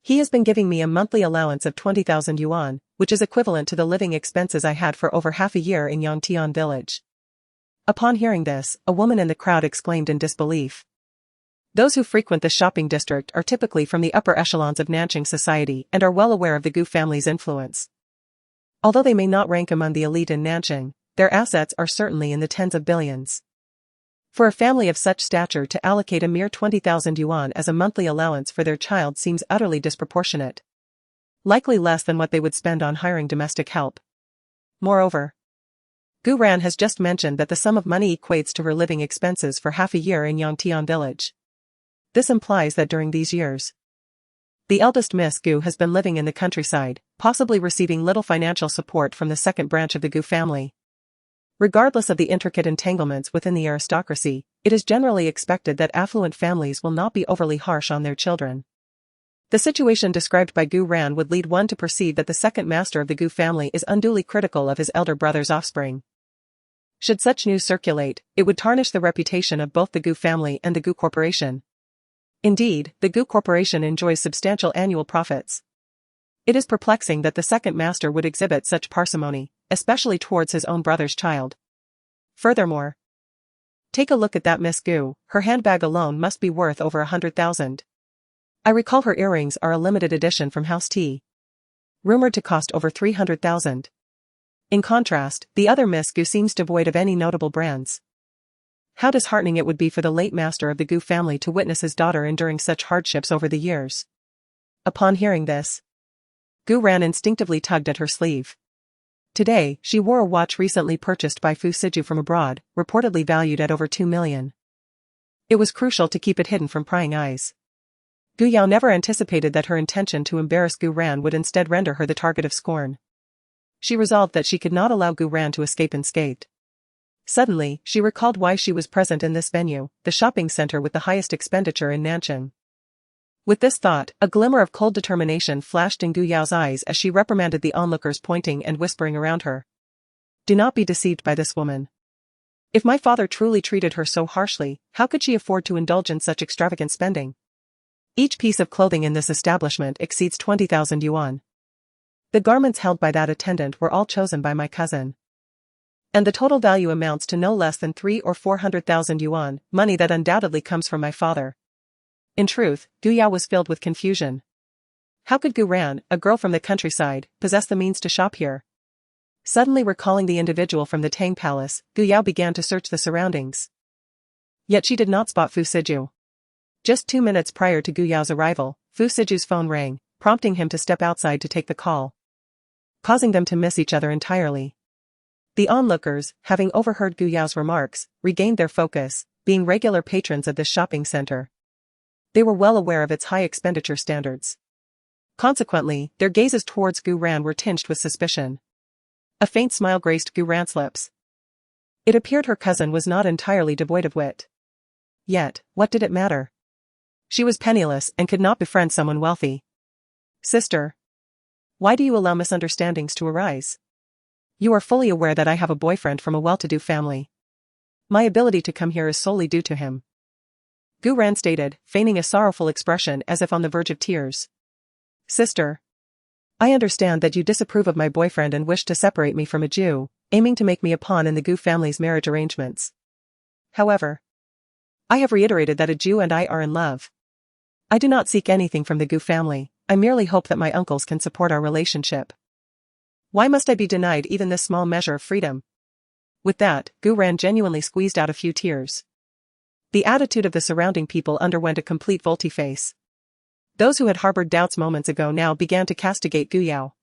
he has been giving me a monthly allowance of 20,000 yuan, which is equivalent to the living expenses I had for over half a year in Yangtian village. Upon hearing this, a woman in the crowd exclaimed in disbelief. Those who frequent the shopping district are typically from the upper echelons of Nanchang society and are well aware of the Gu family's influence. Although they may not rank among the elite in Nanchang, their assets are certainly in the tens of billions. For a family of such stature to allocate a mere 20,000 yuan as a monthly allowance for their child seems utterly disproportionate. Likely less than what they would spend on hiring domestic help. Moreover, Gu Ran has just mentioned that the sum of money equates to her living expenses for half a year in Yangtian village. This implies that during these years, the eldest Miss Gu has been living in the countryside, possibly receiving little financial support from the second branch of the Gu family. Regardless of the intricate entanglements within the aristocracy, it is generally expected that affluent families will not be overly harsh on their children. The situation described by Gu Ran would lead one to perceive that the second master of the Gu family is unduly critical of his elder brother's offspring. Should such news circulate, it would tarnish the reputation of both the Gu family and the Gu Corporation. Indeed, the Gu Corporation enjoys substantial annual profits. It is perplexing that the second master would exhibit such parsimony, especially towards his own brother's child. Furthermore, take a look at that Miss Gu, her handbag alone must be worth over 100,000. I recall her earrings are a limited edition from House T, rumored to cost over 300,000. In contrast, the other Miss Gu seems devoid of any notable brands. How disheartening it would be for the late master of the Gu family to witness his daughter enduring such hardships over the years. Upon hearing this, Gu Ran instinctively tugged at her sleeve. Today, she wore a watch recently purchased by Fu Siju from abroad, reportedly valued at over 2 million. It was crucial to keep it hidden from prying eyes. Gu Yao never anticipated that her intention to embarrass Gu Ran would instead render her the target of scorn. She resolved that she could not allow Gu Ran to escape unscathed. Suddenly, she recalled why she was present in this venue, the shopping center with the highest expenditure in Nanchang. With this thought, a glimmer of cold determination flashed in Gu Yao's eyes as she reprimanded the onlookers pointing and whispering around her. Do not be deceived by this woman. If my father truly treated her so harshly, how could she afford to indulge in such extravagant spending? Each piece of clothing in this establishment exceeds 20,000 yuan. The garments held by that attendant were all chosen by my cousin. And the total value amounts to no less than 300,000 or 400,000 yuan, money that undoubtedly comes from my father. In truth, Gu Yao was filled with confusion. How could Gu Ran, a girl from the countryside, possess the means to shop here? Suddenly recalling the individual from the Tang Palace, Gu Yao began to search the surroundings. Yet she did not spot Fu Siju. Just 2 minutes prior to Gu Yao's arrival, Fu Siju's phone rang, prompting him to step outside to take the call, causing them to miss each other entirely. The onlookers, having overheard Gu Yao's remarks, regained their focus, being regular patrons of this shopping center. They were well aware of its high expenditure standards. Consequently, their gazes towards Gu Ran were tinged with suspicion. A faint smile graced Gu Ran's lips. It appeared her cousin was not entirely devoid of wit. Yet, what did it matter? She was penniless and could not befriend someone wealthy. Sister, why do you allow misunderstandings to arise? You are fully aware that I have a boyfriend from a well-to-do family. My ability to come here is solely due to him. Gu Ran stated, feigning a sorrowful expression as if on the verge of tears. Sister, I understand that you disapprove of my boyfriend and wish to separate me from a Jew, aiming to make me a pawn in the Gu family's marriage arrangements. However, I have reiterated that a Jew and I are in love. I do not seek anything from the Gu family, I merely hope that my uncles can support our relationship. Why must I be denied even this small measure of freedom? With that, Gu Ran genuinely squeezed out a few tears. The attitude of the surrounding people underwent a complete volte-face. Those who had harbored doubts moments ago now began to castigate Gu Yao.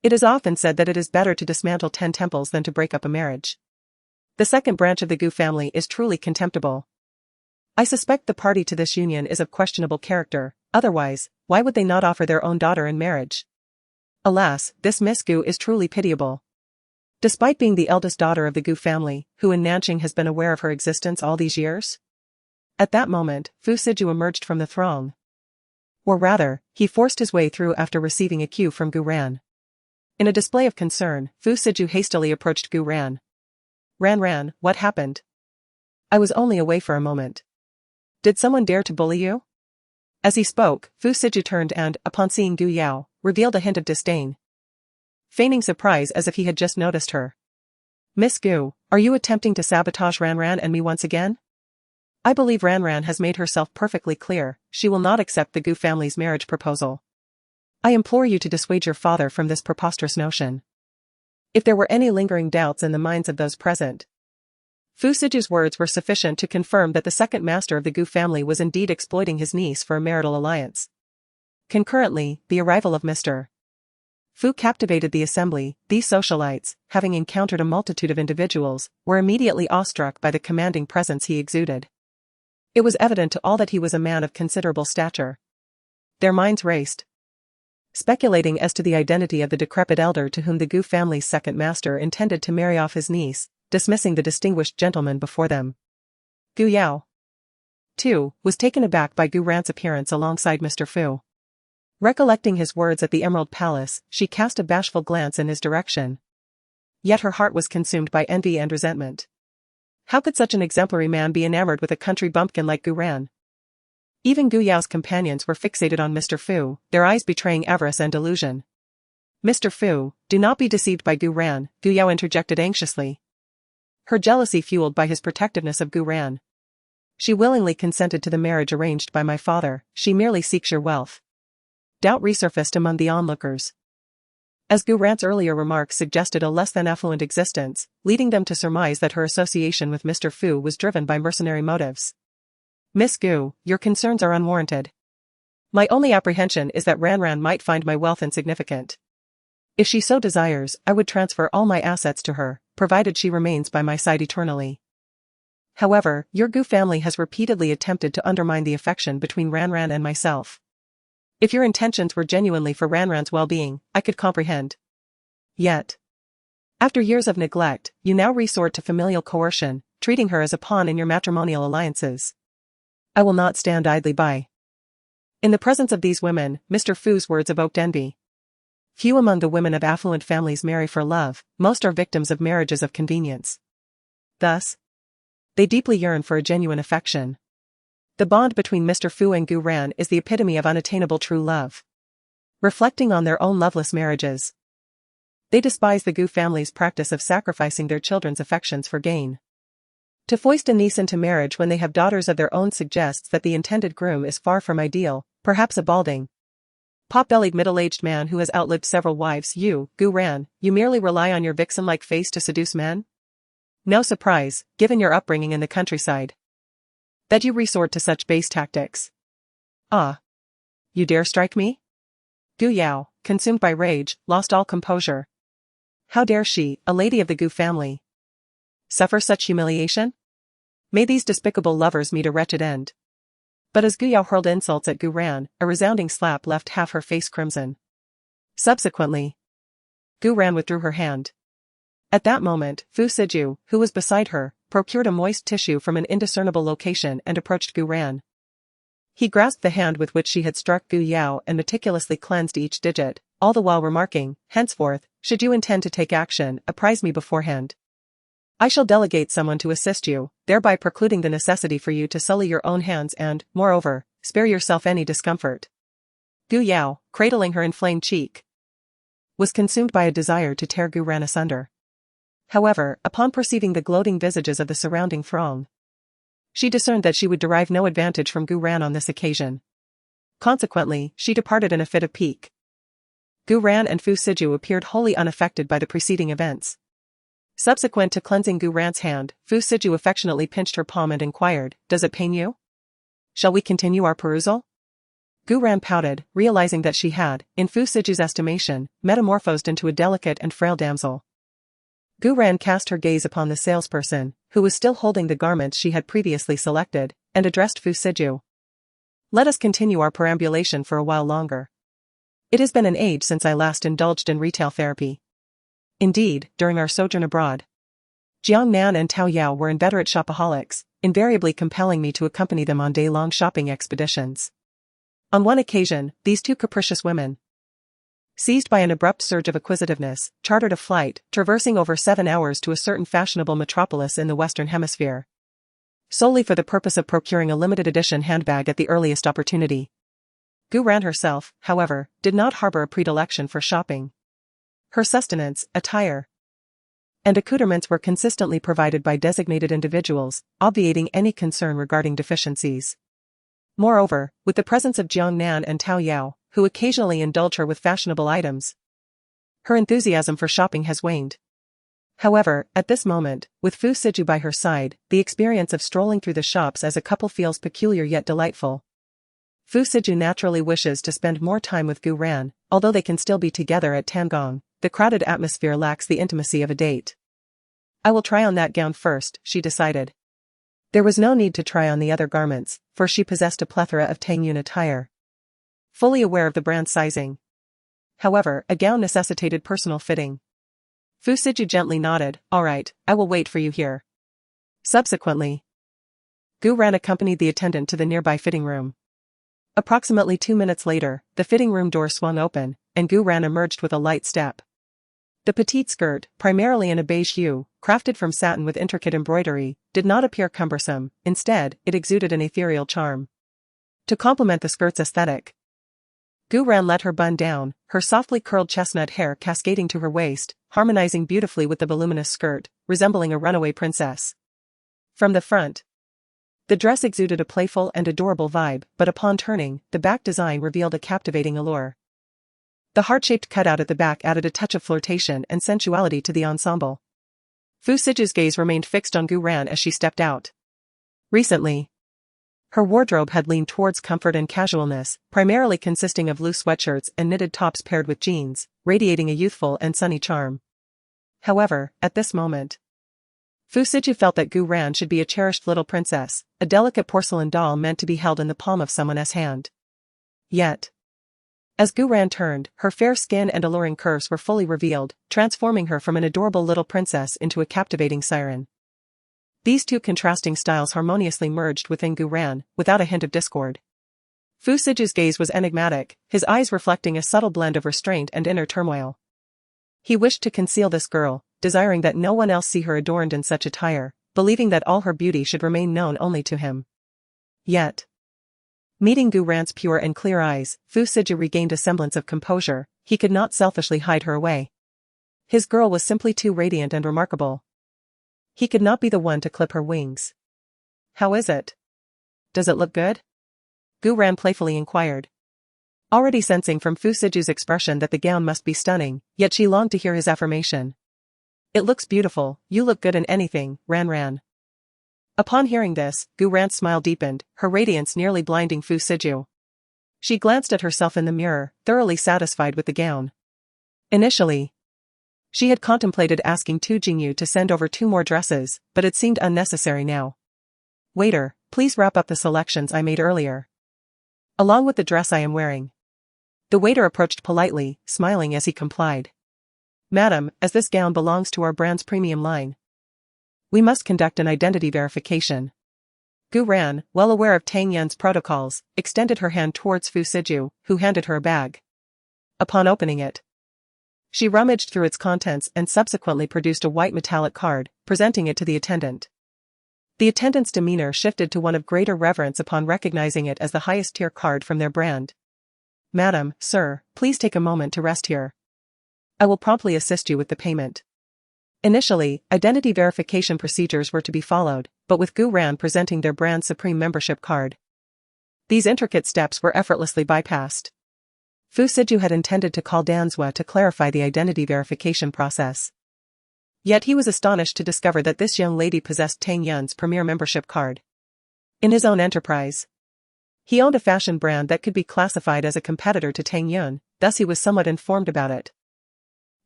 It is often said that it is better to dismantle 10 temples than to break up a marriage. The second branch of the Gu family is truly contemptible. I suspect the party to this union is of questionable character, otherwise, why would they not offer their own daughter in marriage? Alas, this Miss Gu is truly pitiable. Despite being the eldest daughter of the Gu family, who in Nanjing has been aware of her existence all these years? At that moment, Fu Siju emerged from the throng. Or rather, he forced his way through after receiving a cue from Gu Ran. In a display of concern, Fu Siju hastily approached Gu Ran. Ran, what happened? I was only away for a moment. Did someone dare to bully you? As he spoke, Fu Siju turned and, upon seeing Gu Yao, revealed a hint of disdain. Feigning surprise as if he had just noticed her. Miss Gu, are you attempting to sabotage Ran and me once again? I believe Ran has made herself perfectly clear, she will not accept the Gu family's marriage proposal. I implore you to dissuade your father from this preposterous notion. If there were any lingering doubts in the minds of those present, Fu Siju's words were sufficient to confirm that the second master of the Gu family was indeed exploiting his niece for a marital alliance. Concurrently, the arrival of Mr. Fu captivated the assembly. These socialites, having encountered a multitude of individuals, were immediately awestruck by the commanding presence he exuded. It was evident to all that he was a man of considerable stature. Their minds raced, speculating as to the identity of the decrepit elder to whom the Gu family's second master intended to marry off his niece, dismissing the distinguished gentleman before them. Gu Yao, too, was taken aback by Gu Ran's appearance alongside Mr. Fu. Recollecting his words at the Emerald Palace, she cast a bashful glance in his direction. Yet her heart was consumed by envy and resentment. How could such an exemplary man be enamored with a country bumpkin like Gu Ran? Even Gu Yao's companions were fixated on Mr. Fu, their eyes betraying avarice and delusion. Mr. Fu, do not be deceived by Gu Ran, Gu Yao interjected anxiously. Her jealousy fueled by his protectiveness of Gu Ran. She willingly consented to the marriage arranged by my father, she merely seeks your wealth. Doubt resurfaced among the onlookers. As Gu Ran's earlier remarks suggested a less than affluent existence, leading them to surmise that her association with Mr. Fu was driven by mercenary motives. Miss Gu, your concerns are unwarranted. My only apprehension is that Ran might find my wealth insignificant. If she so desires, I would transfer all my assets to her, provided she remains by my side eternally. However, your Gu family has repeatedly attempted to undermine the affection between Ran and myself. If your intentions were genuinely for Ran's well-being, I could comprehend. Yet, after years of neglect, you now resort to familial coercion, treating her as a pawn in your matrimonial alliances. I will not stand idly by. In the presence of these women, Mr. Fu's words evoked envy. Few among the women of affluent families marry for love, most are victims of marriages of convenience. Thus, they deeply yearn for a genuine affection. The bond between Mr. Fu and Gu Ran is the epitome of unattainable true love. Reflecting on their own loveless marriages, they despise the Gu family's practice of sacrificing their children's affections for gain. To foist a niece into marriage when they have daughters of their own suggests that the intended groom is far from ideal, perhaps a balding, pot-bellied middle-aged man who has outlived several wives. You, Gu Ran, you merely rely on your vixen-like face to seduce men? No surprise, given your upbringing in the countryside, that you resort to such base tactics. Ah! You dare strike me? Gu Yao, consumed by rage, lost all composure. How dare she, a lady of the Gu family, suffer such humiliation? May these despicable lovers meet a wretched end. But as Gu Yao hurled insults at Gu Ran, a resounding slap left half her face crimson. Subsequently, Gu Ran withdrew her hand. At that moment, Fu Siju, who was beside her, procured a moist tissue from an indiscernible location and approached Gu Ran. He grasped the hand with which she had struck Gu Yao and meticulously cleansed each digit, all the while remarking, henceforth, should you intend to take action, apprise me beforehand. I shall delegate someone to assist you, thereby precluding the necessity for you to sully your own hands and, moreover, spare yourself any discomfort. Gu Yao, cradling her inflamed cheek, was consumed by a desire to tear Gu Ran asunder. However, upon perceiving the gloating visages of the surrounding throng, she discerned that she would derive no advantage from Gu Ran on this occasion. Consequently, she departed in a fit of pique. Gu Ran and Fu Siju appeared wholly unaffected by the preceding events. Subsequent to cleansing Gu Ran's hand, Fu Siju affectionately pinched her palm and inquired, "Does it pain you? Shall we continue our perusal?" Gu Ran pouted, realizing that she had, in Fu Siju's estimation, metamorphosed into a delicate and frail damsel. Gu Ran cast her gaze upon the salesperson, who was still holding the garments she had previously selected, and addressed Fu Siju. Let us continue our perambulation for a while longer. It has been an age since I last indulged in retail therapy. Indeed, during our sojourn abroad, Jiang Nan and Tao Yao were inveterate shopaholics, invariably compelling me to accompany them on day-long shopping expeditions. On one occasion, these two capricious women, seized by an abrupt surge of acquisitiveness, chartered a flight, traversing over 7 hours to a certain fashionable metropolis in the Western Hemisphere, solely for the purpose of procuring a limited edition handbag at the earliest opportunity. Gu Ran herself, however, did not harbor a predilection for shopping. Her sustenance, attire, and accoutrements were consistently provided by designated individuals, obviating any concern regarding deficiencies. Moreover, with the presence of Jiang Nan and Tao Yao, who occasionally indulge her with fashionable items, her enthusiasm for shopping has waned. However, at this moment, with Fu Siju by her side, the experience of strolling through the shops as a couple feels peculiar yet delightful. Fu Siju naturally wishes to spend more time with Gu Ran, although they can still be together at Tangong. The crowded atmosphere lacks the intimacy of a date. I will try on that gown first, she decided. There was no need to try on the other garments, for she possessed a plethora of Tangyun attire. Fully aware of the brand sizing. However, a gown necessitated personal fitting. Fu Siju gently nodded, all right, I will wait for you here. Subsequently, Gu Ran accompanied the attendant to the nearby fitting room. Approximately 2 minutes later, the fitting room door swung open, and Gu Ran emerged with a light step. The petite skirt, primarily in a beige hue, crafted from satin with intricate embroidery, did not appear cumbersome. Instead, it exuded an ethereal charm. To complement the skirt's aesthetic, Gu Ran let her bun down, her softly curled chestnut hair cascading to her waist, harmonizing beautifully with the voluminous skirt, resembling a runaway princess. From the front, the dress exuded a playful and adorable vibe, but upon turning, the back design revealed a captivating allure. The heart-shaped cutout at the back added a touch of flirtation and sensuality to the ensemble. Fu Siju's gaze remained fixed on Gu Ran as she stepped out. Recently, her wardrobe had leaned towards comfort and casualness, primarily consisting of loose sweatshirts and knitted tops paired with jeans, radiating a youthful and sunny charm. However, at this moment, Fu Siju felt that Gu Ran should be a cherished little princess, a delicate porcelain doll meant to be held in the palm of someone's hand. Yet, as Gu Ran turned, her fair skin and alluring curves were fully revealed, transforming her from an adorable little princess into a captivating siren. These two contrasting styles harmoniously merged within Gu Ran, without a hint of discord. Fu Siju's gaze was enigmatic, his eyes reflecting a subtle blend of restraint and inner turmoil. He wished to conceal this girl, desiring that no one else see her adorned in such attire, believing that all her beauty should remain known only to him. Yet, meeting Gu Ran's pure and clear eyes, Fu Siju regained a semblance of composure. He could not selfishly hide her away. His girl was simply too radiant and remarkable. He could not be the one to clip her wings. How is it? Does it look good? Gu Ran playfully inquired. Already sensing from Fu Siju's expression that the gown must be stunning, yet she longed to hear his affirmation. It looks beautiful, you look good in anything, Ran. Upon hearing this, Gu Ran's smile deepened, her radiance nearly blinding Fu Siju. She glanced at herself in the mirror, thoroughly satisfied with the gown. Initially, she had contemplated asking Tu Jingyu to send over 2 more dresses, but it seemed unnecessary now. Waiter, please wrap up the selections I made earlier, along with the dress I am wearing. The waiter approached politely, smiling as he complied. Madam, as this gown belongs to our brand's premium line, we must conduct an identity verification. Gu Ran, well aware of Tang Yun's protocols, extended her hand towards Fu Siju, who handed her a bag. Upon opening it, she rummaged through its contents and subsequently produced a white metallic card, presenting it to the attendant. The attendant's demeanor shifted to one of greater reverence upon recognizing it as the highest-tier card from their brand. Madam, sir, please take a moment to rest here. I will promptly assist you with the payment. Initially, identity verification procedures were to be followed, but with Gu Ran presenting their brand's supreme membership card, these intricate steps were effortlessly bypassed. Fu Siju had intended to call Danzua to clarify the identity verification process. Yet he was astonished to discover that this young lady possessed Tang Yun's premier membership card. In his own enterprise, he owned a fashion brand that could be classified as a competitor to Tang Yun, thus he was somewhat informed about it.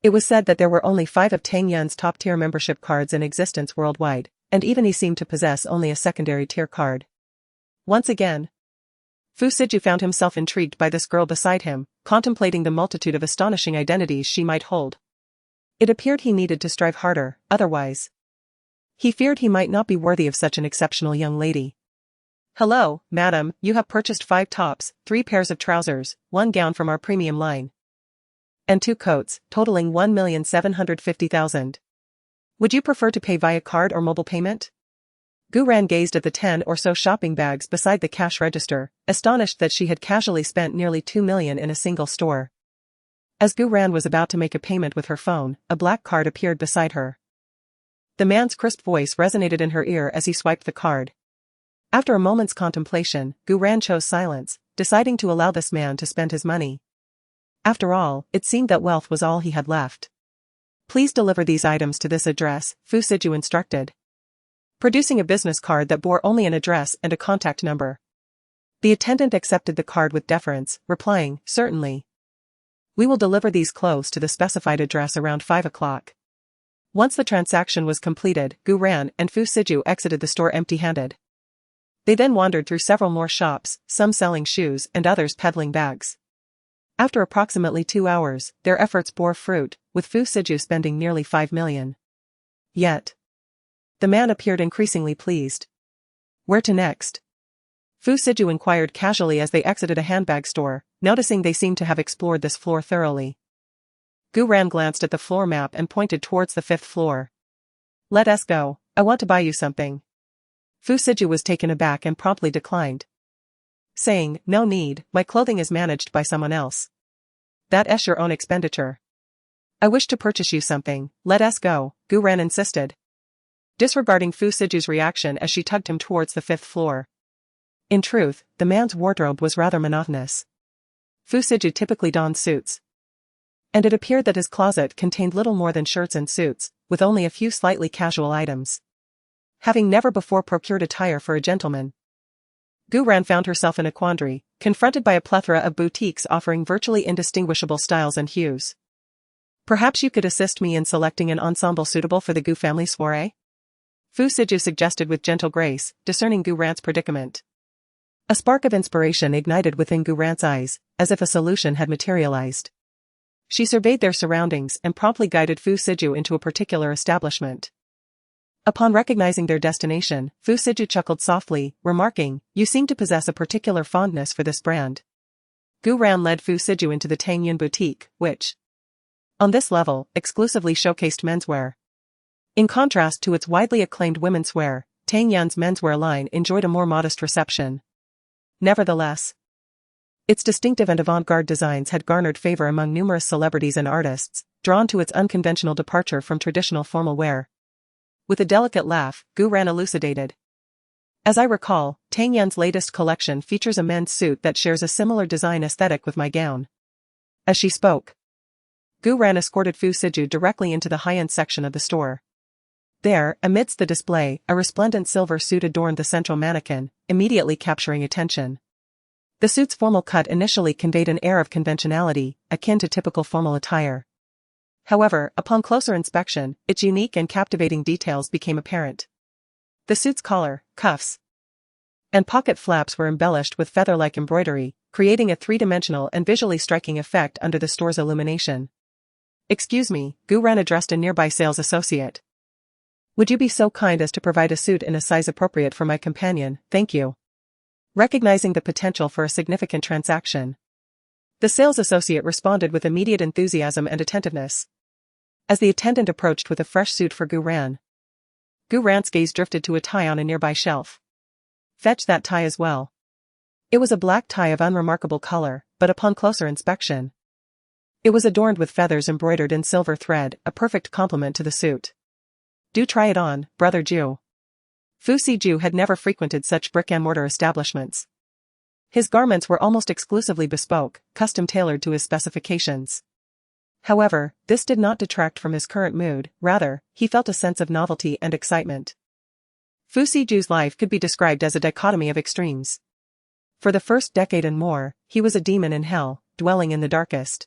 It was said that there were only 5 of Tang Yun's top-tier membership cards in existence worldwide, and even he seemed to possess only a secondary-tier card. Once again, Fu Siju found himself intrigued by this girl beside him, contemplating the multitude of astonishing identities she might hold. It appeared he needed to strive harder, otherwise he feared he might not be worthy of such an exceptional young lady. "Hello, madam, you have purchased 5 tops, 3 pairs of trousers, 1 gown from our premium line, and 2 coats, totaling 1,750,000. Would you prefer to pay via card or mobile payment?" Gu Ran gazed at the 10 or so shopping bags beside the cash register, astonished that she had casually spent nearly 2 million in a single store. As Gu Ran was about to make a payment with her phone, a black card appeared beside her. The man's crisp voice resonated in her ear as he swiped the card. After a moment's contemplation, Gu Ran chose silence, deciding to allow this man to spend his money. After all, it seemed that wealth was all he had left. "Please deliver these items to this address," Fu Siju instructed, producing a business card that bore only an address and a contact number. The attendant accepted the card with deference, replying, "Certainly. We will deliver these clothes to the specified address around 5 o'clock. Once the transaction was completed, Gu Ran and Fu Siju exited the store empty-handed. They then wandered through several more shops, some selling shoes and others peddling bags. After approximately 2 hours, their efforts bore fruit, with Fu Siju spending nearly 5 million. Yet, the man appeared increasingly pleased. "Where to next?" Fu Siju inquired casually as they exited a handbag store, noticing they seemed to have explored this floor thoroughly. Gu Ran glanced at the floor map and pointed towards the 5th floor. "Let us go, I want to buy you something." Fu Siju was taken aback and promptly declined, saying, "No need, my clothing is managed by someone else. That's your own expenditure." "I wish to purchase you something, let us go," Gu Ran insisted, disregarding Fu Siju's reaction as she tugged him towards the 5th floor. In truth, the man's wardrobe was rather monotonous. Fu Siju typically donned suits, and it appeared that his closet contained little more than shirts and suits, with only a few slightly casual items. Having never before procured attire for a gentleman, Gu Ran found herself in a quandary, confronted by a plethora of boutiques offering virtually indistinguishable styles and hues. "Perhaps you could assist me in selecting an ensemble suitable for the Gu family soiree?" Fu Siju suggested with gentle grace, discerning Gu Ran's predicament. A spark of inspiration ignited within Gu Ran's eyes, as if a solution had materialized. She surveyed their surroundings and promptly guided Fu Siju into a particular establishment. Upon recognizing their destination, Fu Siju chuckled softly, remarking, "You seem to possess a particular fondness for this brand." Gu Ran led Fu Siju into the Tang Yun boutique, which, on this level, exclusively showcased menswear. In contrast to its widely acclaimed women's wear, Tang Yun's menswear line enjoyed a more modest reception. Nevertheless, its distinctive and avant-garde designs had garnered favor among numerous celebrities and artists, drawn to its unconventional departure from traditional formal wear. With a delicate laugh, Gu Ran elucidated, "As I recall, Tang Yun's latest collection features a men's suit that shares a similar design aesthetic with my gown." As she spoke, Gu Ran escorted Fu Siju directly into the high-end section of the store. There, amidst the display, a resplendent silver suit adorned the central mannequin, immediately capturing attention. The suit's formal cut initially conveyed an air of conventionality, akin to typical formal attire. However, upon closer inspection, its unique and captivating details became apparent. The suit's collar, cuffs, and pocket flaps were embellished with feather-like embroidery, creating a three-dimensional and visually striking effect under the store's illumination. "Excuse me," Gu Ran addressed a nearby sales associate. "Would you be so kind as to provide a suit in a size appropriate for my companion, thank you." Recognizing the potential for a significant transaction, the sales associate responded with immediate enthusiasm and attentiveness. As the attendant approached with a fresh suit for Gu Ran's gaze drifted to a tie on a nearby shelf. "Fetch that tie as well." It was a black tie of unremarkable color, but upon closer inspection, it was adorned with feathers embroidered in silver thread, a perfect complement to the suit. "Do try it on, brother Jew." Fu Siju had never frequented such brick-and-mortar establishments. His garments were almost exclusively bespoke, custom-tailored to his specifications. However, this did not detract from his current mood, rather, he felt a sense of novelty and excitement. Fu Siju's life could be described as a dichotomy of extremes. For the first decade and more, he was a demon in hell, dwelling in the darkest,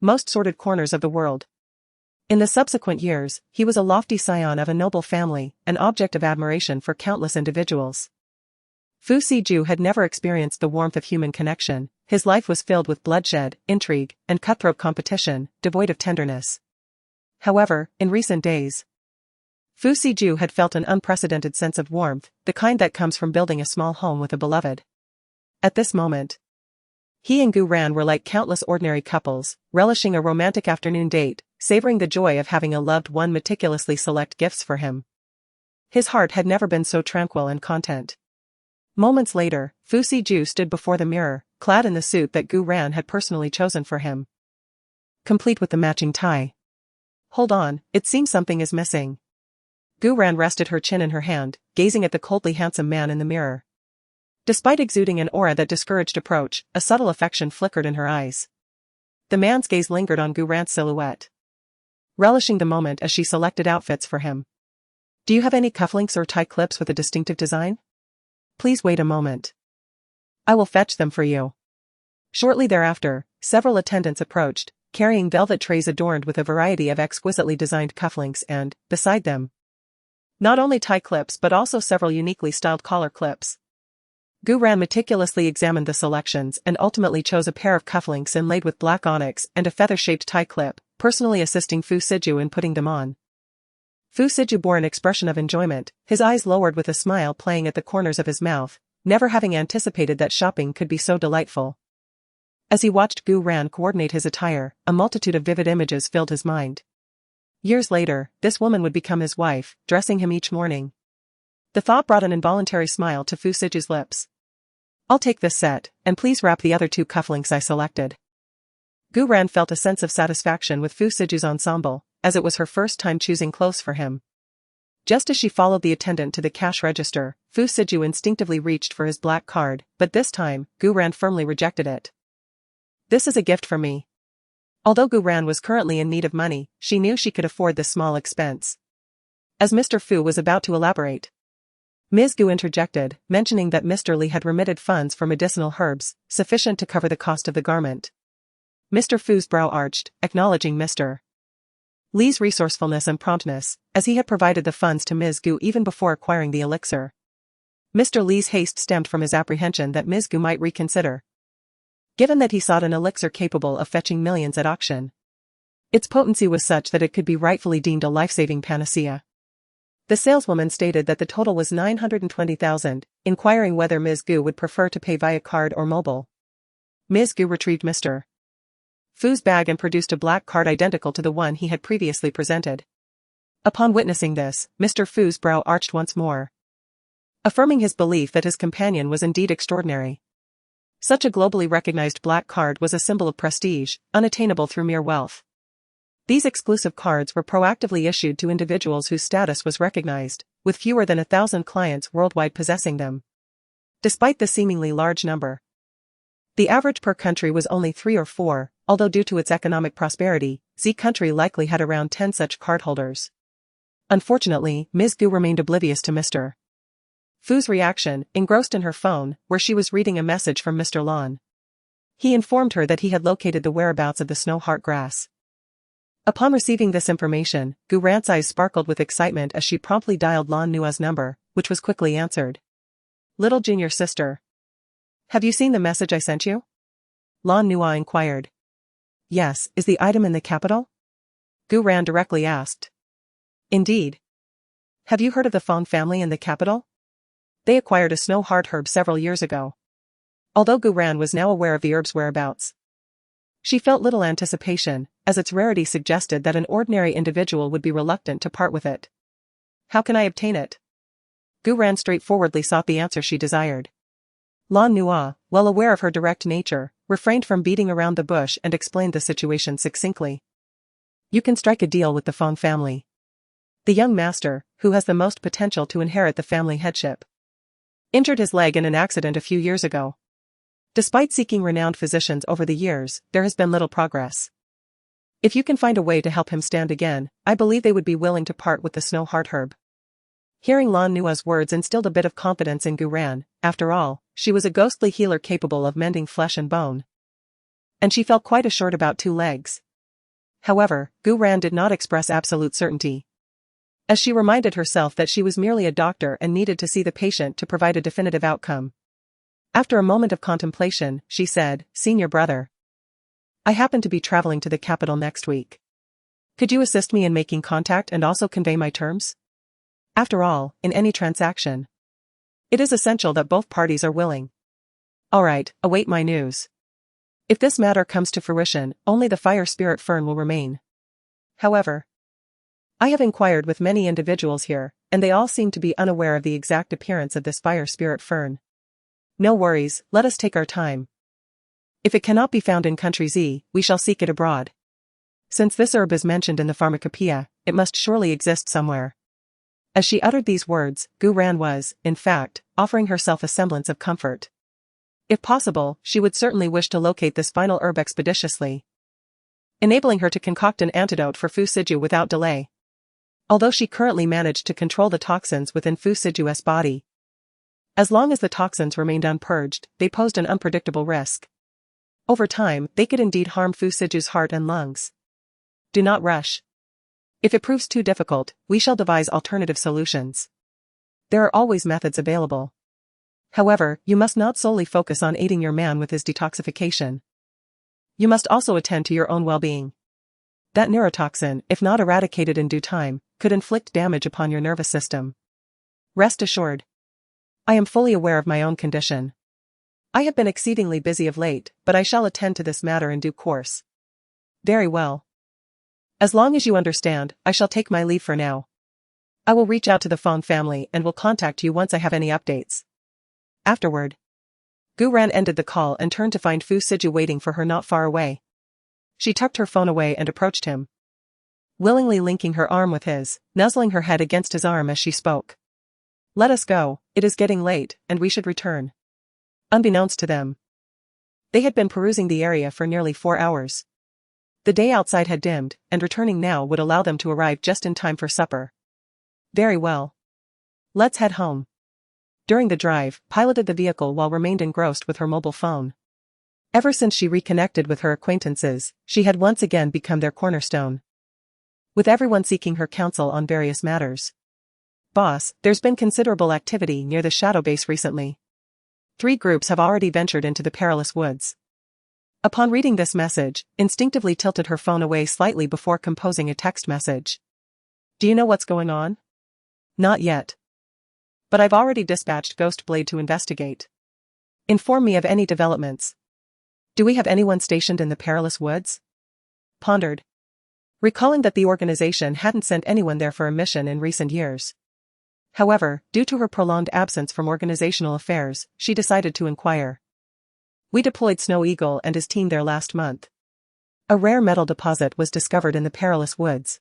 most sordid corners of the world. In the subsequent years, he was a lofty scion of a noble family, an object of admiration for countless individuals. Fu Siju had never experienced the warmth of human connection. His life was filled with bloodshed, intrigue, and cutthroat competition, devoid of tenderness. However, in recent days, Fu Siju had felt an unprecedented sense of warmth, the kind that comes from building a small home with a beloved. At this moment, he and Gu Ran were like countless ordinary couples, relishing a romantic afternoon date, savoring the joy of having a loved one meticulously select gifts for him. His heart had never been so tranquil and content. Moments later, Fu Siju stood before the mirror, clad in the suit that Gu Ran had personally chosen for him, complete with the matching tie. Hold on, it seems something is missing. Gu Ran rested her chin in her hand, gazing at the coldly handsome man in the mirror. Despite exuding an aura that discouraged approach, a subtle affection flickered in her eyes. The man's gaze lingered on Gu Ran's silhouette, relishing the moment as she selected outfits for him. Do you have any cufflinks or tie clips with a distinctive design? Please wait a moment. I will fetch them for you. Shortly thereafter, several attendants approached, carrying velvet trays adorned with a variety of exquisitely designed cufflinks and, beside them, not only tie clips but also several uniquely styled collar clips. Gu Ran meticulously examined the selections and ultimately chose a pair of cufflinks inlaid with black onyx and a feather-shaped tie clip, personally assisting Fu Siju in putting them on. Fu Siju bore an expression of enjoyment, his eyes lowered with a smile playing at the corners of his mouth, never having anticipated that shopping could be so delightful. As he watched Gu Ran coordinate his attire, a multitude of vivid images filled his mind. Years later, this woman would become his wife, dressing him each morning. The thought brought an involuntary smile to Fu Siju's lips. I'll take this set, and please wrap the other two cufflinks I selected. Gu Ran felt a sense of satisfaction with Fu Siju's ensemble, as it was her first time choosing clothes for him. Just as she followed the attendant to the cash register, Fu Siju instinctively reached for his black card, but this time, Gu Ran firmly rejected it. This is a gift for me. Although Gu Ran was currently in need of money, she knew she could afford this small expense. As Mr. Fu was about to elaborate, Ms. Gu interjected, mentioning that Mr. Li had remitted funds for medicinal herbs, sufficient to cover the cost of the garment. Mr. Fu's brow arched, acknowledging Mr. Li's resourcefulness and promptness, as he had provided the funds to Ms. Gu even before acquiring the elixir. Mr. Li's haste stemmed from his apprehension that Ms. Gu might reconsider, given that he sought an elixir capable of fetching millions at auction. Its potency was such that it could be rightfully deemed a life-saving panacea. The saleswoman stated that the total was 920,000, inquiring whether Ms. Gu would prefer to pay via card or mobile. Ms. Gu retrieved Mr. Fu's bag and produced a black card identical to the one he had previously presented. Upon witnessing this, Mr. Fu's brow arched once more, affirming his belief that his companion was indeed extraordinary. Such a globally recognized black card was a symbol of prestige, unattainable through mere wealth. These exclusive cards were proactively issued to individuals whose status was recognized, with fewer than 1,000 clients worldwide possessing them. Despite the seemingly large number, the average per country was only 3 or 4, although due to its economic prosperity, Z country likely had around 10 such cardholders. Unfortunately, Ms. Gu remained oblivious to Mr. Fu's reaction, engrossed in her phone, where she was reading a message from Mr. Lon. He informed her that he had located the whereabouts of the snow heart grass. Upon receiving this information, Gu Ran's eyes sparkled with excitement as she promptly dialed Lan Nua's number, which was quickly answered. Little junior sister. Have you seen the message I sent you? Lan Nua inquired. Yes, is the item in the capital? Gu Ran directly asked. Indeed. Have you heard of the Fong family in the capital? They acquired a snow heart herb several years ago. Although Gu Ran was now aware of the herb's whereabouts, she felt little anticipation, as its rarity suggested that an ordinary individual would be reluctant to part with it. How can I obtain it? Gu Ran straightforwardly sought the answer she desired. Lan Nua, well aware of her direct nature, refrained from beating around the bush and explained the situation succinctly. You can strike a deal with the Fong family. The young master, who has the most potential to inherit the family headship, injured his leg in an accident a few years ago. Despite seeking renowned physicians over the years, there has been little progress. If you can find a way to help him stand again, I believe they would be willing to part with the snow heart herb. Hearing Lan Nua's words instilled a bit of confidence in Gu Ran. After all, she was a ghostly healer capable of mending flesh and bone. And she felt quite assured about 2 legs. However, Gu Ran did not express absolute certainty, as she reminded herself that she was merely a doctor and needed to see the patient to provide a definitive outcome. After a moment of contemplation, she said, "Senior brother, I happen to be traveling to the capital next week. Could you assist me in making contact and also convey my terms? After all, in any transaction, it is essential that both parties are willing. Alright, await my news. If this matter comes to fruition, only the fire spirit fern will remain. However, I have inquired with many individuals here, and they all seem to be unaware of the exact appearance of this fire spirit fern. No worries, let us take our time. If it cannot be found in country Z, we shall seek it abroad. Since this herb is mentioned in the pharmacopoeia, it must surely exist somewhere." As she uttered these words, Gu Ran was, in fact, offering herself a semblance of comfort. If possible, she would certainly wish to locate this final herb expeditiously, enabling her to concoct an antidote for Fu Siju without delay. Although she currently managed to control the toxins within Fu Siju's body, as long as the toxins remained unpurged, they posed an unpredictable risk. Over time, they could indeed harm Fu Siju's heart and lungs. Do not rush. If it proves too difficult, we shall devise alternative solutions. There are always methods available. However, you must not solely focus on aiding your man with his detoxification. You must also attend to your own well-being. That neurotoxin, if not eradicated in due time, could inflict damage upon your nervous system. Rest assured, I am fully aware of my own condition. I have been exceedingly busy of late, but I shall attend to this matter in due course. Very well. As long as you understand, I shall take my leave for now. I will reach out to the Fong family and will contact you once I have any updates. Afterward, Gu Ran ended the call and turned to find Fu Siju waiting for her not far away. She tucked her phone away and approached him, willingly linking her arm with his, nuzzling her head against his arm as she spoke. Let us go, it is getting late, and we should return. Unbeknownst to them, they had been perusing the area for nearly 4 hours. The day outside had dimmed, and returning now would allow them to arrive just in time for supper. Very well. Let's head home. During the drive, piloted the vehicle while remained engrossed with her mobile phone. Ever since she reconnected with her acquaintances, she had once again become their cornerstone, with everyone seeking her counsel on various matters. Boss, there's been considerable activity near the Shadow Base recently. 3 groups have already ventured into the perilous woods. Upon reading this message, instinctively tilted her phone away slightly before composing a text message. Do you know what's going on? Not yet. But I've already dispatched Ghost Blade to investigate. Inform me of any developments. Do we have anyone stationed in the perilous woods? Pondered, recalling that the organization hadn't sent anyone there for a mission in recent years. However, due to her prolonged absence from organizational affairs, she decided to inquire. We deployed Snow Eagle and his team there last month. A rare metal deposit was discovered in the perilous woods,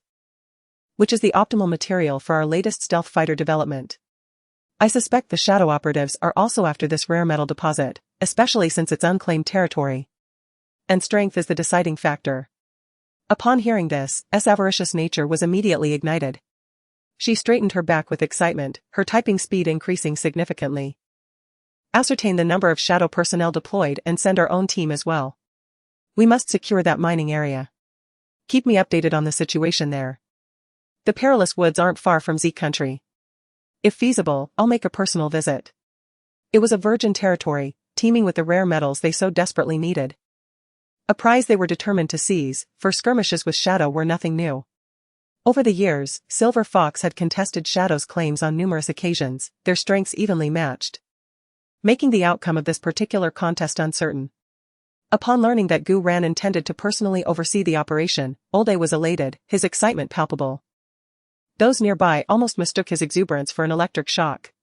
which is the optimal material for our latest stealth fighter development. I suspect the Shadow operatives are also after this rare metal deposit, especially since it's unclaimed territory. And strength is the deciding factor. Upon hearing this, S' avaricious nature was immediately ignited. She straightened her back with excitement, her typing speed increasing significantly. Ascertain the number of Shadow personnel deployed and send our own team as well. We must secure that mining area. Keep me updated on the situation there. The perilous woods aren't far from Z country. If feasible, I'll make a personal visit. It was a virgin territory, teeming with the rare metals they so desperately needed. A prize they were determined to seize, for skirmishes with Shadow were nothing new. Over the years, Silver Fox had contested Shadow's claims on numerous occasions, their strengths evenly matched, making the outcome of this particular contest uncertain. Upon learning that Gu Ran intended to personally oversee the operation, Olde was elated, his excitement palpable. Those nearby almost mistook his exuberance for an electric shock.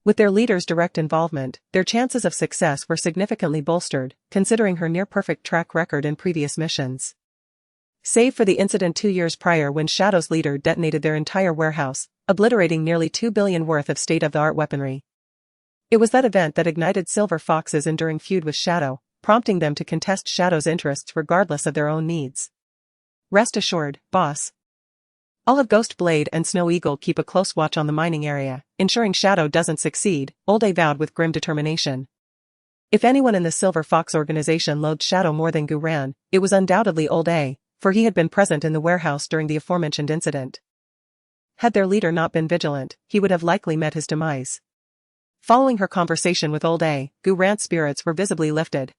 With their leader's direct involvement, their chances of success were significantly bolstered, considering her near-perfect track record in previous missions. Save for the incident 2 years prior when Shadow's leader detonated their entire warehouse, obliterating nearly 2 billion worth of state-of-the-art weaponry. It was that event that ignited Silver Fox's enduring feud with Shadow, prompting them to contest Shadow's interests regardless of their own needs. Rest assured, boss. I'll have Ghost Blade and Snow Eagle keep a close watch on the mining area, ensuring Shadow doesn't succeed, Olde vowed with grim determination. If anyone in the Silver Fox organization loathed Shadow more than Gu Ran, it was undoubtedly Olde, for he had been present in the warehouse during the aforementioned incident. Had their leader not been vigilant, he would have likely met his demise. Following her conversation with Old A, Gu Ran's spirits were visibly lifted.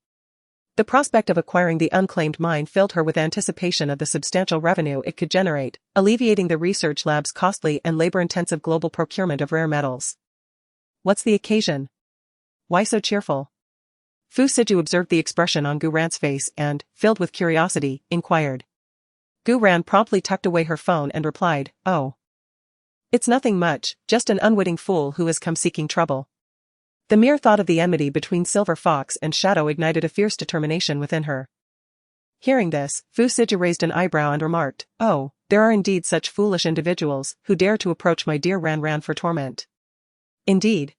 The prospect of acquiring the unclaimed mine filled her with anticipation of the substantial revenue it could generate, alleviating the research lab's costly and labor-intensive global procurement of rare metals. What's the occasion? Why so cheerful? Fu Siju observed the expression on Gu Ran's face and, filled with curiosity, inquired. Gu Ran promptly tucked away her phone and replied, "Oh. It's nothing much, just an unwitting fool who has come seeking trouble." The mere thought of the enmity between Silver Fox and Shadow ignited a fierce determination within her. Hearing this, Fu Siju raised an eyebrow and remarked, "Oh, there are indeed such foolish individuals who dare to approach my dear Ran for torment. Indeed.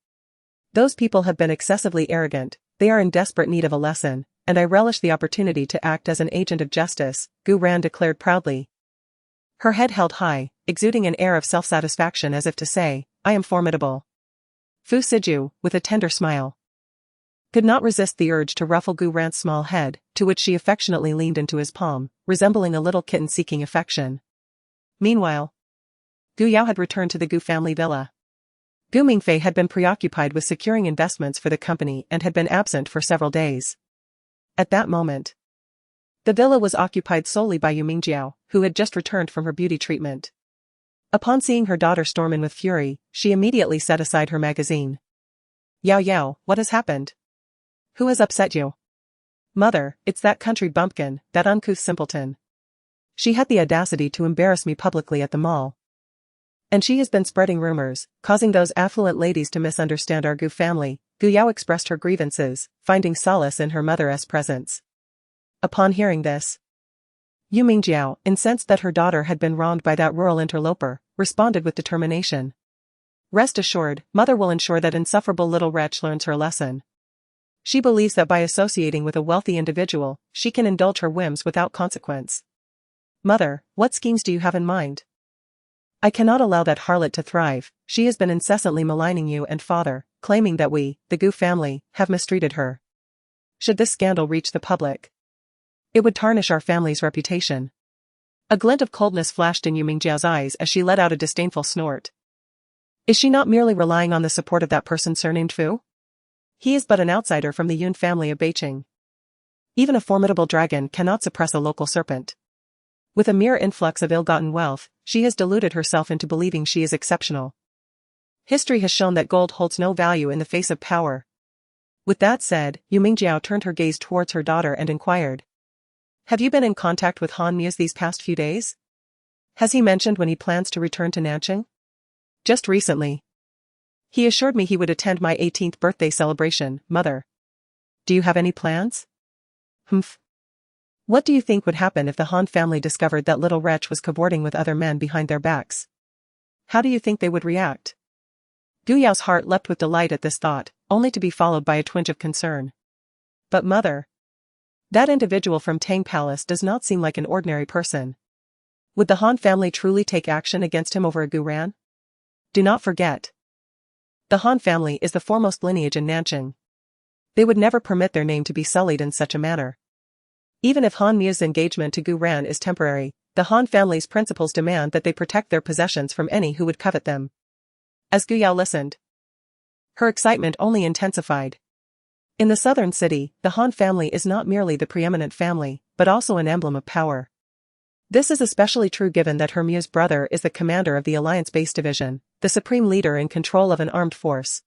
Those people have been excessively arrogant, they are in desperate need of a lesson, and I relish the opportunity to act as an agent of justice," Gu Ran declared proudly. Her head held high, exuding an air of self-satisfaction as if to say, "I am formidable." Fu Siju, with a tender smile, could not resist the urge to ruffle Gu Ran's small head, to which she affectionately leaned into his palm, resembling a little kitten seeking affection. Meanwhile, Gu Yao had returned to the Gu family villa. Gu Mingfei had been preoccupied with securing investments for the company and had been absent for several days. At that moment, the villa was occupied solely by Yu Mingjiao, who had just returned from her beauty treatment. Upon seeing her daughter storm in with fury, she immediately set aside her magazine. "Yao Yao, what has happened? Who has upset you?" "Mother, it's that country bumpkin, that uncouth simpleton. She had the audacity to embarrass me publicly at the mall. And she has been spreading rumors, causing those affluent ladies to misunderstand our Gu family." Gu Yao expressed her grievances, finding solace in her mother's presence. Upon hearing this, Yu Mingjiao, incensed that her daughter had been wronged by that rural interloper, responded with determination. "Rest assured, mother will ensure that insufferable little wretch learns her lesson. She believes that by associating with a wealthy individual, she can indulge her whims without consequence." "Mother, what schemes do you have in mind?" "I cannot allow that harlot to thrive. She has been incessantly maligning you and father, claiming that we, the Gu family, have mistreated her. Should this scandal reach the public, it would tarnish our family's reputation." A glint of coldness flashed in Yu Mingjiao's eyes as she let out a disdainful snort. "Is she not merely relying on the support of that person surnamed Fu? He is but an outsider from the Yun family of Beiqing. Even a formidable dragon cannot suppress a local serpent. With a mere influx of ill-gotten wealth, she has deluded herself into believing she is exceptional. History has shown that gold holds no value in the face of power." With that said, Yu Mingjiao turned her gaze towards her daughter and inquired, "Have you been in contact with Han Muse these past few days? Has he mentioned when he plans to return to Nanjing?" "Just recently. He assured me he would attend my 18th birthday celebration, mother." "Do you have any plans?" "Humph. What do you think would happen if the Han family discovered that little wretch was cavorting with other men behind their backs? How do you think they would react?" Gu Yao's heart leapt with delight at this thought, only to be followed by a twinge of concern. "But mother, that individual from Tang Palace does not seem like an ordinary person. Would the Han family truly take action against him over a Gu Ran? Do not forget, the Han family is the foremost lineage in Nanjing. They would never permit their name to be sullied in such a manner. Even if Han Mu's engagement to Gu Ran is temporary, the Han family's principles demand that they protect their possessions from any who would covet them." As Gu Yao listened, her excitement only intensified. In the southern city, the Han family is not merely the preeminent family, but also an emblem of power. This is especially true given that her Muse brother is the commander of the Alliance Base Division, the supreme leader in control of an armed force.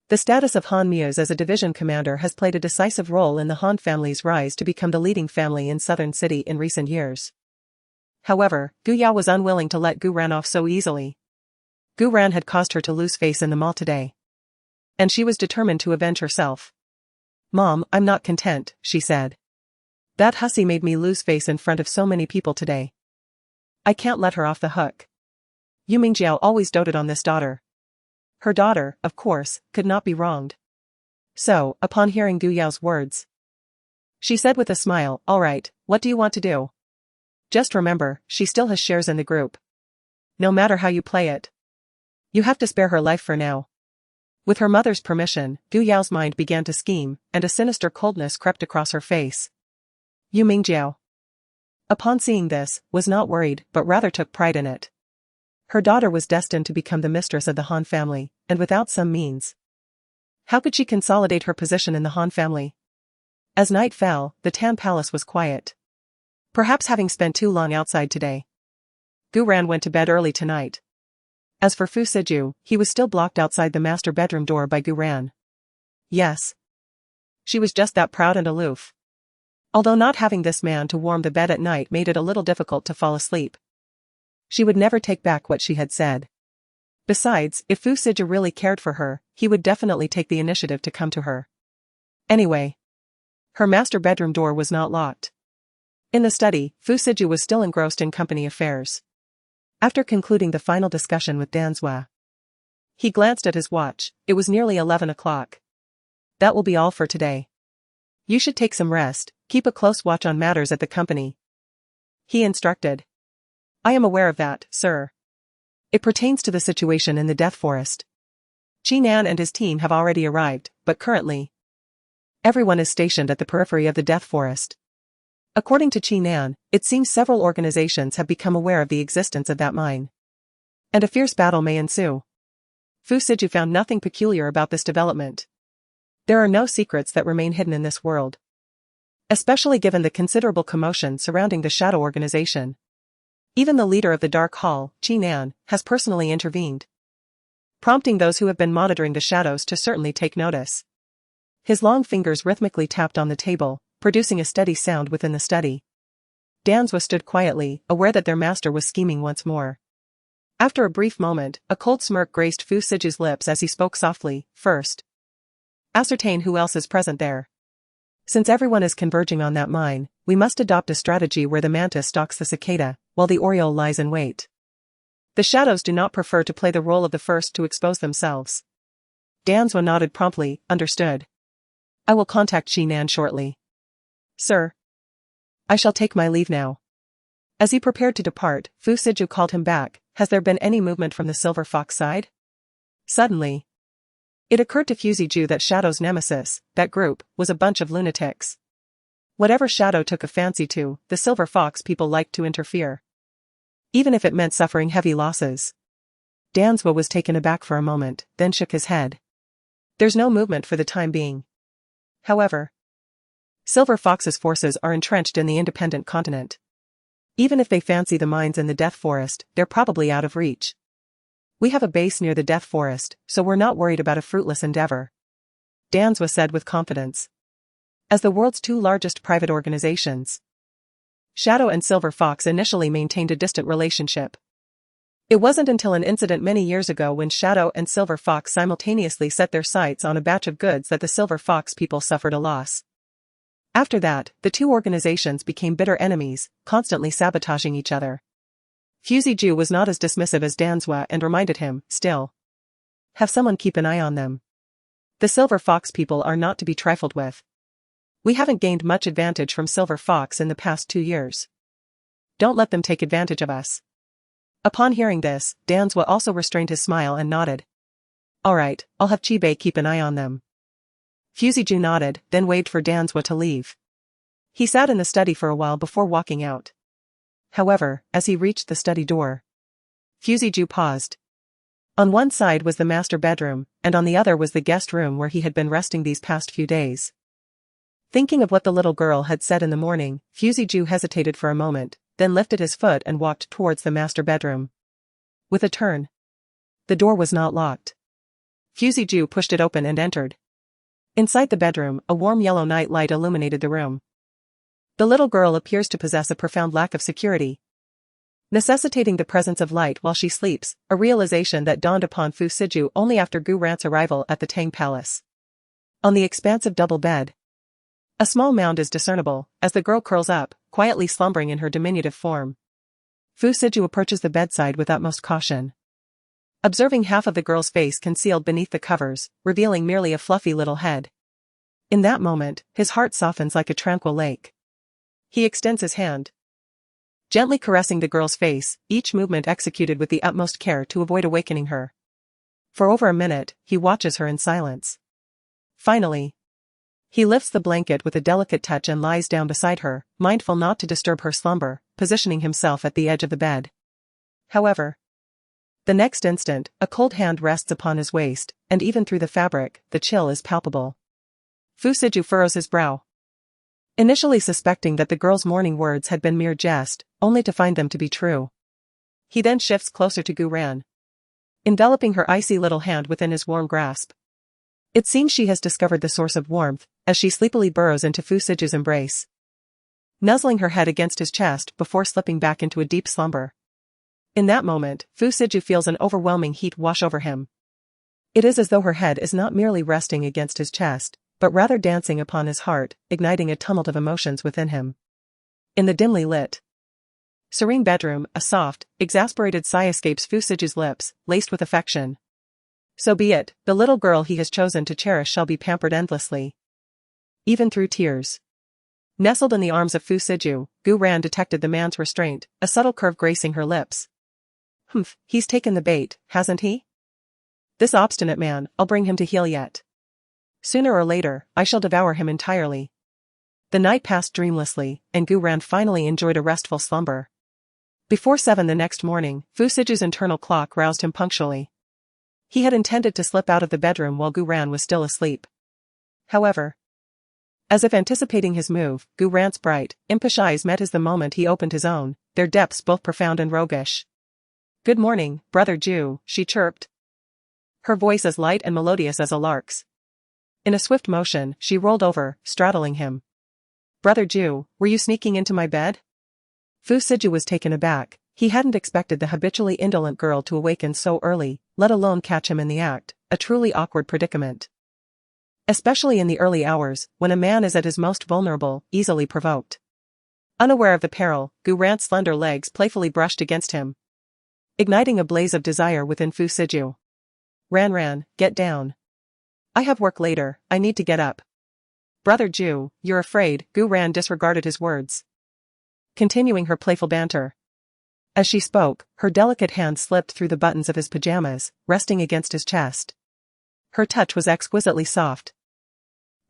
The status of Han Muse as a division commander has played a decisive role in the Han family's rise to become the leading family in southern city in recent years. However, Gu Yao was unwilling to let Gu Ran off so easily. Gu Ran had caused her to lose face in the mall today, and she was determined to avenge herself. "Mom, I'm not content," she said. "That hussy made me lose face in front of so many people today. I can't let her off the hook." Yu Mingjiao always doted on this daughter. Her daughter, of course, could not be wronged. So, upon hearing Gu Yao's words, she said with a smile, "All right, what do you want to do? Just remember, she still has shares in the group. No matter how you play it, you have to spare her life for now." With her mother's permission, Gu Yao's mind began to scheme, and a sinister coldness crept across her face. "Yu Mingjiao, Upon seeing this, was not worried, but rather took pride in it. Her daughter was destined to become the mistress of the Han family, and without some means. How could she consolidate her position in the Han family? As night fell, the Tan Palace was quiet. Perhaps having spent too long outside today. Gu Ran went to bed early tonight. As for Fu Siju, he was still blocked outside the master bedroom door by Gu Ran. Yes. She was just that proud and aloof. Although not having this man to warm the bed at night made it a little difficult to fall asleep. She would never take back what she had said. Besides, if Fu Siju really cared for her, he would definitely take the initiative to come to her. Anyway. Her master bedroom door was not locked. In the study, Fu Siju was still engrossed in company affairs. After concluding the final discussion with Danzua, he glanced at his watch. It was nearly 11 o'clock. That will be all for today. You should take some rest, keep a close watch on matters at the company. He instructed. I am aware of that, sir. It pertains to the situation in the Death Forest. Qi Nan and his team have already arrived, but currently, everyone is stationed at the periphery of the Death Forest. According to Qi Nan, it seems several organizations have become aware of the existence of that mine. And a fierce battle may ensue. Fu Siju found nothing peculiar about this development. There are no secrets that remain hidden in this world. Especially given the considerable commotion surrounding the Shadow Organization. Even the leader of the Dark Hall, Qi Nan, has personally intervened, prompting those who have been monitoring the shadows to certainly take notice. His long fingers rhythmically tapped on the table, producing a steady sound within the study. Danzua stood quietly, aware that their master was scheming once more. After a brief moment, a cold smirk graced Fu Siju's lips as he spoke softly. First, ascertain who else is present there. Since everyone is converging on that mine, we must adopt a strategy where the mantis stalks the cicada, while the oriole lies in wait. The shadows do not prefer to play the role of the first to expose themselves. Danzua nodded promptly. Understood. I will contact Qi Nan shortly. Sir. I shall take my leave now. As he prepared to depart, Fu Siju called him back. Has there been any movement from the Silver Fox side? Suddenly, it occurred to Fu Siju that Shadow's nemesis, that group, was a bunch of lunatics. Whatever Shadow took a fancy to, the Silver Fox people liked to interfere. Even if it meant suffering heavy losses. Danzua was taken aback for a moment, then shook his head. There's no movement for the time being. However, Silver Fox's forces are entrenched in the independent continent. Even if they fancy the mines in the Death Forest, they're probably out of reach. We have a base near the Death Forest, so we're not worried about a fruitless endeavor. Danzua said with confidence. As the world's two largest private organizations, Shadow and Silver Fox initially maintained a distant relationship. It wasn't until an incident many years ago when Shadow and Silver Fox simultaneously set their sights on a batch of goods that the Silver Fox people suffered a loss. After that, the two organizations became bitter enemies, constantly sabotaging each other. Fu Siju was not as dismissive as Danzua and reminded him, still. Have someone keep an eye on them. The Silver Fox people are not to be trifled with. We haven't gained much advantage from Silver Fox in the past 2 years. Don't let them take advantage of us. Upon hearing this, Danzua also restrained his smile and nodded. All right, I'll have Chibei keep an eye on them. Fu Siju nodded, then waved for Danzua to leave. He sat in the study for a while before walking out. However, as he reached the study door, Fu Siju paused. On one side was the master bedroom, and on the other was the guest room where he had been resting these past few days. Thinking of what the little girl had said in the morning, Fu Siju hesitated for a moment, then lifted his foot and walked towards the master bedroom. With a turn, the door was not locked. Fu Siju pushed it open and entered. Inside the bedroom, a warm yellow night light illuminated the room. The little girl appears to possess a profound lack of security, necessitating the presence of light while she sleeps, a realization that dawned upon Fu Siju only after Gu Rant's arrival at the Tang Palace. On the expansive double bed, a small mound is discernible, as the girl curls up, quietly slumbering in her diminutive form. Fu Siju approaches the bedside with utmost caution, observing half of the girl's face concealed beneath the covers, revealing merely a fluffy little head. In that moment, his heart softens like a tranquil lake. He extends his hand, gently caressing the girl's face, each movement executed with the utmost care to avoid awakening her. For over a minute, he watches her in silence. Finally, He lifts the blanket with a delicate touch and lies down beside her, mindful not to disturb her slumber, positioning himself at the edge of the bed. However, the next instant, a cold hand rests upon his waist, and even through the fabric, the chill is palpable. Fusiju furrows his brow, initially suspecting that the girl's morning words had been mere jest, only to find them to be true. He then shifts closer to Gu-ran, enveloping her icy little hand within his warm grasp. It seems she has discovered the source of warmth, as she sleepily burrows into Fusiju's embrace, nuzzling her head against his chest before slipping back into a deep slumber. In that moment, Fusiju feels an overwhelming heat wash over him. It is as though her head is not merely resting against his chest, but rather dancing upon his heart, igniting a tumult of emotions within him. In the dimly lit, serene bedroom, a soft, exasperated sigh escapes Fusiju's lips, laced with affection. So be it, the little girl he has chosen to cherish shall be pampered endlessly, even through tears. Nestled in the arms of Fusiju, Gu-ran detected the man's restraint, a subtle curve gracing her lips. Humph, he's taken the bait, hasn't he? This obstinate man, I'll bring him to heel yet. Sooner or later, I shall devour him entirely. The night passed dreamlessly, and Gu-ran finally enjoyed a restful slumber. Before 7 the next morning, Fusiju's internal clock roused him punctually. He had intended to slip out of the bedroom while Gu-ran was still asleep. However, as if anticipating his move, Gu-ran's bright, impish eyes met his the moment he opened his own, their depths both profound and roguish. "Good morning, brother Ju," she chirped, her voice as light and melodious as a lark's. In a swift motion, she rolled over, straddling him. "Brother Ju, were you sneaking into my bed?" Fusiju was taken aback. He hadn't expected the habitually indolent girl to awaken so early, let alone catch him in the act, a truly awkward predicament. Especially in the early hours, when a man is at his most vulnerable, easily provoked. Unaware of the peril, Gu-ran's slender legs playfully brushed against him, igniting a blaze of desire within Fusiju. "Ran, get down. I have work later, I need to get up." "Brother Ju, you're afraid," Gu-ran disregarded his words, continuing her playful banter. As she spoke, her delicate hand slipped through the buttons of his pajamas, resting against his chest. Her touch was exquisitely soft,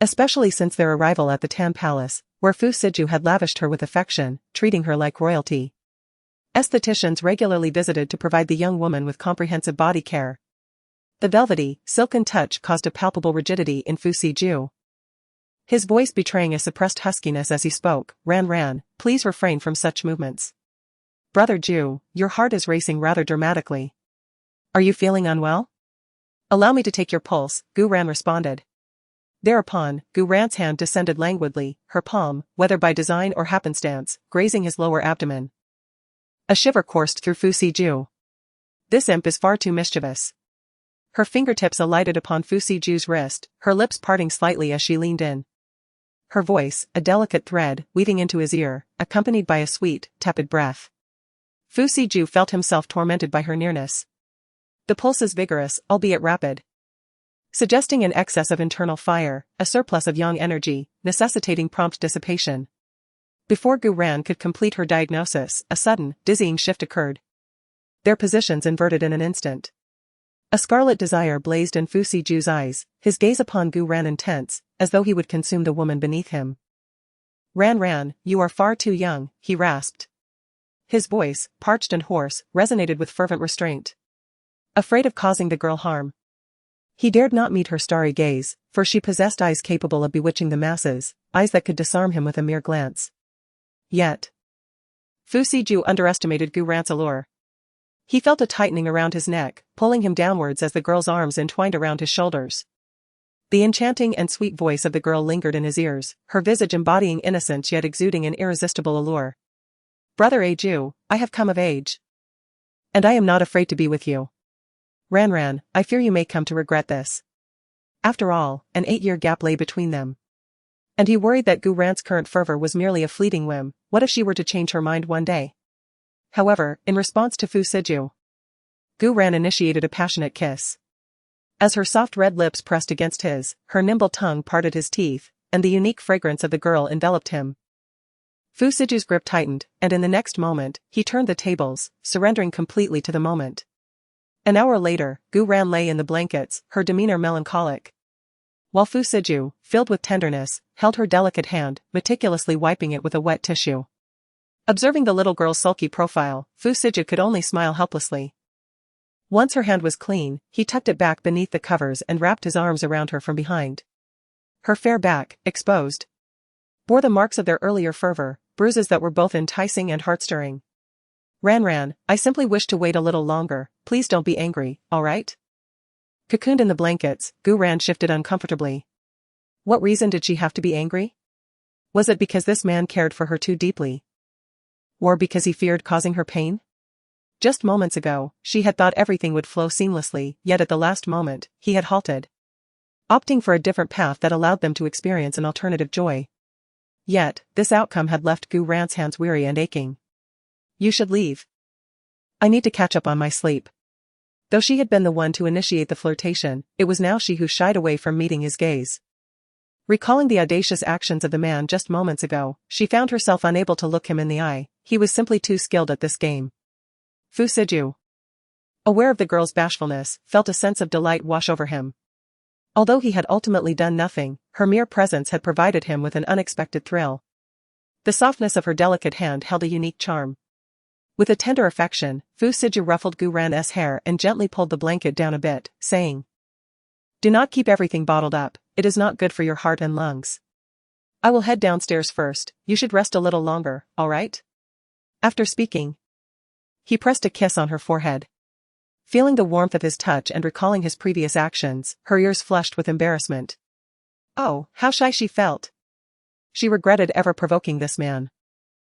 especially since their arrival at the Tan Palace, where Fusiju had lavished her with affection, treating her like royalty. Estheticians regularly visited to provide the young woman with comprehensive body care. The velvety, silken touch caused a palpable rigidity in Fusiju, his voice betraying a suppressed huskiness as he spoke. Ran, please refrain from such movements. "Brother Ju, your heart is racing rather dramatically. Are you feeling unwell?" "Allow me to take your pulse," Gu-ran responded. Thereupon, Gu-ran's hand descended languidly, her palm, whether by design or happenstance, grazing his lower abdomen. A shiver coursed through Fusiju. This imp is far too mischievous. Her fingertips alighted upon Fusiju's wrist, her lips parting slightly as she leaned in. Her voice, a delicate thread, weaving into his ear, accompanied by a sweet, tepid breath. Fusiju felt himself tormented by her nearness. The pulse is vigorous, albeit rapid, suggesting an excess of internal fire, a surplus of yang energy, necessitating prompt dissipation. Before Gu-ran could complete her diagnosis, a sudden, dizzying shift occurred. Their positions inverted in an instant. A scarlet desire blazed in Fusiju's eyes, his gaze upon Gu-ran intense, as though he would consume the woman beneath him. Ran, you are far too young," he rasped. His voice, parched and hoarse, resonated with fervent restraint. Afraid of causing the girl harm, he dared not meet her starry gaze, for she possessed eyes capable of bewitching the masses, eyes that could disarm him with a mere glance. Yet, Fusiju underestimated Gu-ran's allure. He felt a tightening around his neck, pulling him downwards as the girl's arms entwined around his shoulders. The enchanting and sweet voice of the girl lingered in his ears, her visage embodying innocence yet exuding an irresistible allure. "Brother Ju, I have come of age. And I am not afraid to be with you. Ran, I fear you may come to regret this." After all, an 8-year gap lay between them. And he worried that Gu-ran's current fervor was merely a fleeting whim. What if she were to change her mind one day? However, in response to Fusiju, Gu-ran initiated a passionate kiss. As her soft red lips pressed against his, her nimble tongue parted his teeth, and the unique fragrance of the girl enveloped him. Fusiju's grip tightened, and in the next moment, he turned the tables, surrendering completely to the moment. An hour later, Gu-ran lay in the blankets, her demeanor melancholic. while Fu Siju, filled with tenderness, held her delicate hand, meticulously wiping it with a wet tissue. Observing the little girl's sulky profile, Fu Siju could only smile helplessly. Once her hand was clean, he tucked it back beneath the covers and wrapped his arms around her from behind. Her fair back, exposed, bore the marks of their earlier fervor, bruises that were both enticing and heart-stirring. Ran, I simply wish to wait a little longer, please don't be angry, alright? Cocooned in the blankets, Gu Ran shifted uncomfortably. What reason did she have to be angry? Was it because this man cared for her too deeply? Or because he feared causing her pain? Just moments ago, she had thought everything would flow seamlessly, yet at the last moment, he had halted, opting for a different path that allowed them to experience an alternative joy. Yet, this outcome had left Gu Ran's hands weary and aching. You should leave. I need to catch up on my sleep. Though she had been the one to initiate the flirtation, it was now she who shied away from meeting his gaze. Recalling the audacious actions of the man just moments ago, she found herself unable to look him in the eye. He was simply too skilled at this game. Fu Siju, aware of the girl's bashfulness, felt a sense of delight wash over him. Although he had ultimately done nothing, her mere presence had provided him with an unexpected thrill. The softness of her delicate hand held a unique charm. With a tender affection, Fu Siju ruffled Gu Ran's hair and gently pulled the blanket down a bit, saying, "Do not keep everything bottled up, it is not good for your heart and lungs. I will head downstairs first, you should rest a little longer, alright?" After speaking, he pressed a kiss on her forehead. Feeling the warmth of his touch and recalling his previous actions, her ears flushed with embarrassment. Oh, how shy she felt. She regretted ever provoking this man.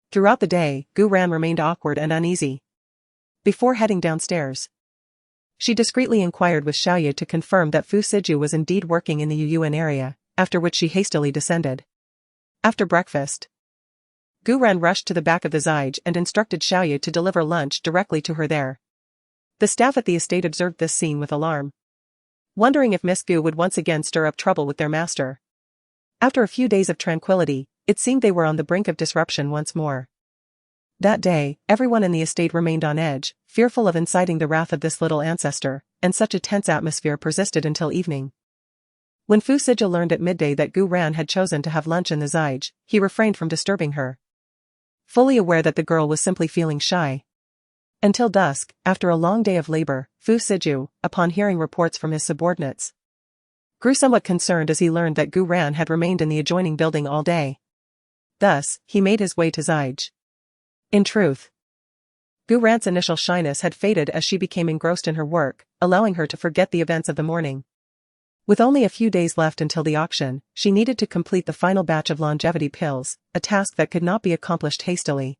Throughout the day, Gu Ran remained awkward and uneasy. Before heading downstairs, she discreetly inquired with Xiaoyu to confirm that Fu Siju was indeed working in the Yuyuan area, after which she hastily descended. After breakfast, Gu Ran rushed to the back of the Zijie and instructed Xiaoyu to deliver lunch directly to her there. The staff at the estate observed this scene with alarm, wondering if Miss Gu would once again stir up trouble with their master. After a few days of tranquility, it seemed they were on the brink of disruption once more. That day, everyone in the estate remained on edge, fearful of inciting the wrath of this little ancestor, and such a tense atmosphere persisted until evening. When Fu Siju learned at midday that Gu Ran had chosen to have lunch in the Zijie, he refrained from disturbing her, fully aware that the girl was simply feeling shy. Until dusk, after a long day of labor, Fu Siju, upon hearing reports from his subordinates, grew somewhat concerned as he learned that Gu Ran had remained in the adjoining building all day. Thus, he made his way to Zijie. In truth, Gu Ran's initial shyness had faded as she became engrossed in her work, allowing her to forget the events of the morning. With only a few days left until the auction, she needed to complete the final batch of longevity pills, a task that could not be accomplished hastily.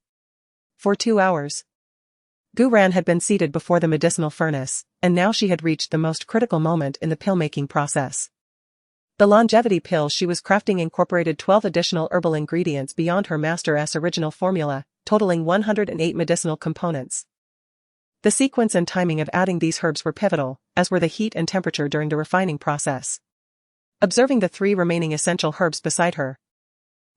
For 2 hours, Gu Ran had been seated before the medicinal furnace, and now she had reached the most critical moment in the pill-making process. The longevity pill she was crafting incorporated 12 additional herbal ingredients beyond her master's original formula, totaling 108 medicinal components. The sequence and timing of adding these herbs were pivotal, as were the heat and temperature during the refining process. Observing the 3 remaining essential herbs beside her,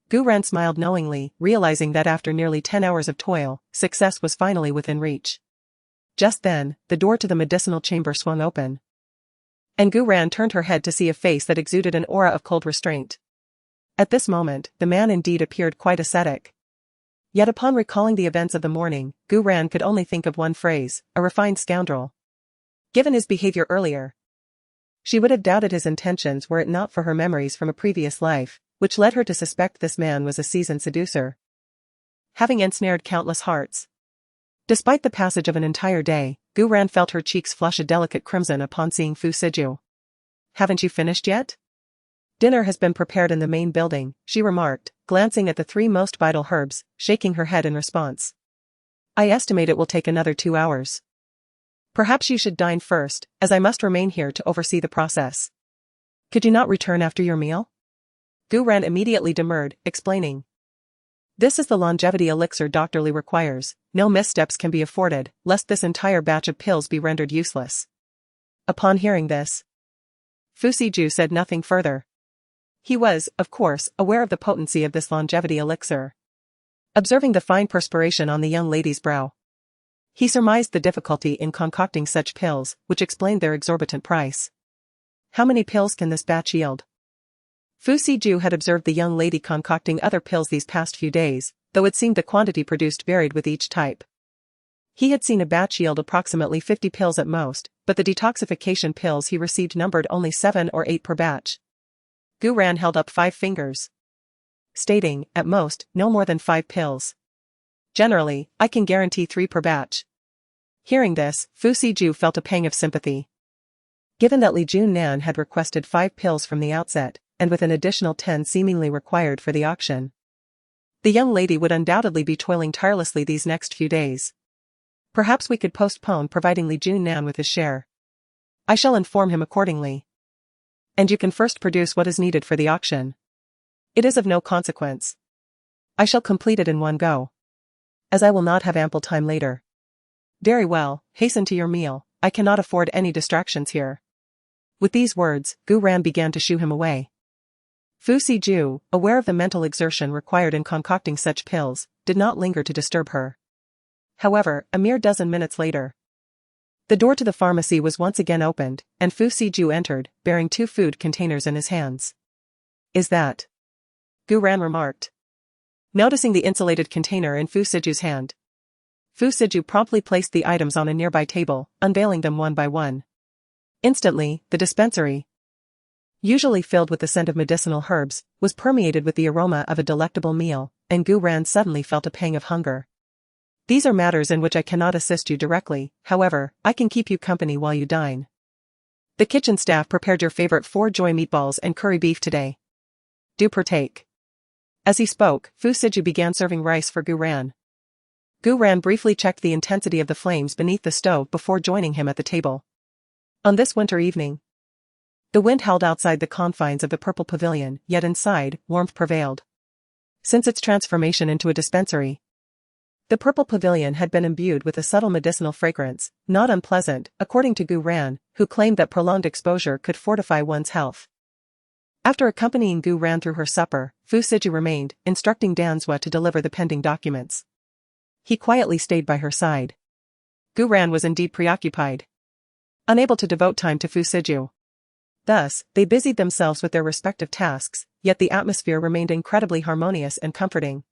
Gu Ran smiled knowingly, realizing that after nearly 10 hours of toil, success was finally within reach. Just then, the door to the medicinal chamber swung open, and Gu Ran turned her head to see a face that exuded an aura of cold restraint. At this moment, the man indeed appeared quite ascetic. Yet upon recalling the events of the morning, Gu Ran could only think of one phrase: a refined scoundrel. Given his behavior earlier, she would have doubted his intentions were it not for her memories from a previous life, which led her to suspect this man was a seasoned seducer, having ensnared countless hearts. Despite the passage of an entire day, Gu Ran felt her cheeks flush a delicate crimson upon seeing Fu Siju. "Haven't you finished yet?" "Dinner has been prepared in the main building," she remarked, glancing at the 3 most vital herbs, shaking her head in response. "I estimate it will take another 2 hours. Perhaps you should dine first, as I must remain here to oversee the process." "Could you not return after your meal?" Gu Ran immediately demurred, explaining, "This is the longevity elixir Dr. Li requires, no missteps can be afforded, lest this entire batch of pills be rendered useless." Upon hearing this, Fu Siju said nothing further. He was, of course, aware of the potency of this longevity elixir. Observing the fine perspiration on the young lady's brow, he surmised the difficulty in concocting such pills, which explained their exorbitant price. "How many pills can this batch yield?" Fu Siju had observed the young lady concocting other pills these past few days, though it seemed the quantity produced varied with each type. He had seen a batch yield approximately 50 pills at most, but the detoxification pills he received numbered only 7 or 8 per batch. Gu Ran held up 5 fingers, stating, at most, no more than 5 pills. Generally, I can guarantee 3 per batch. Hearing this, Fu Siju felt a pang of sympathy. Given that Li Junnan had requested 5 pills from the outset, and with an additional 10 seemingly required for the auction, the young lady would undoubtedly be toiling tirelessly these next few days. Perhaps we could postpone providing Li Junnan with his share. I shall inform him accordingly. And you can first produce what is needed for the auction. It is of no consequence. I shall complete it in one go, as I will not have ample time later. Very well, hasten to your meal, I cannot afford any distractions here. With these words, Gu Ran began to shoo him away. Fu Siju, aware of the mental exertion required in concocting such pills, did not linger to disturb her. However, a mere dozen minutes later, the door to the pharmacy was once again opened, and Fu Siju entered, bearing 2 food containers in his hands. Is that? Gu Ran remarked, noticing the insulated container in Fu Siju's hand. Fu Siju promptly placed the items on a nearby table, unveiling them one by one. Instantly, the dispensary, usually filled with the scent of medicinal herbs, was permeated with the aroma of a delectable meal, and Gu Ran suddenly felt a pang of hunger. These are matters in which I cannot assist you directly, however, I can keep you company while you dine. The kitchen staff prepared your favorite 4 joy meatballs and curry beef today. Do partake. As he spoke, Fu Siju began serving rice for Gu Ran. Gu Ran briefly checked the intensity of the flames beneath the stove before joining him at the table. On this winter evening, the wind howled outside the confines of the purple pavilion, yet inside, warmth prevailed. Since its transformation into a dispensary, the purple pavilion had been imbued with a subtle medicinal fragrance, not unpleasant, according to Gu Ran, who claimed that prolonged exposure could fortify one's health. After accompanying Gu Ran through her supper, Fu Siju remained, instructing Danzua to deliver the pending documents. He quietly stayed by her side. Gu Ran was indeed preoccupied, unable to devote time to Fu Siju. Thus, they busied themselves with their respective tasks, yet the atmosphere remained incredibly harmonious and comforting.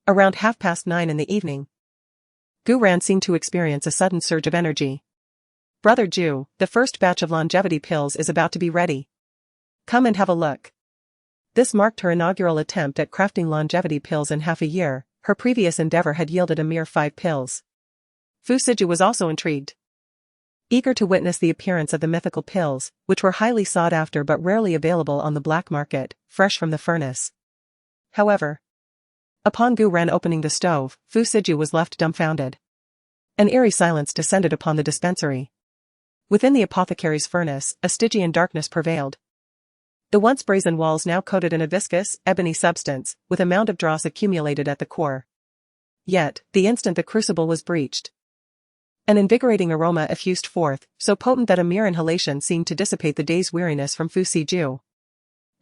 Around 9:30 in the evening, Gu Ran seemed to experience a sudden surge of energy. Brother Ju, the first batch of longevity pills is about to be ready. Come and have a look. This marked her inaugural attempt at crafting longevity pills in half a year. Her previous endeavor had yielded a mere 5 pills. Fu Siju was also intrigued, eager to witness the appearance of the mythical pills, which were highly sought after but rarely available on the black market, fresh from the furnace. However, upon Gu Ran opening the stove, Fu Siju was left dumbfounded. An eerie silence descended upon the dispensary. Within the apothecary's furnace, a Stygian darkness prevailed. The once brazen walls now coated in a viscous, ebony substance, with a mound of dross accumulated at the core. Yet, the instant the crucible was breached, an invigorating aroma effused forth, so potent that a mere inhalation seemed to dissipate the day's weariness from Fu Siju.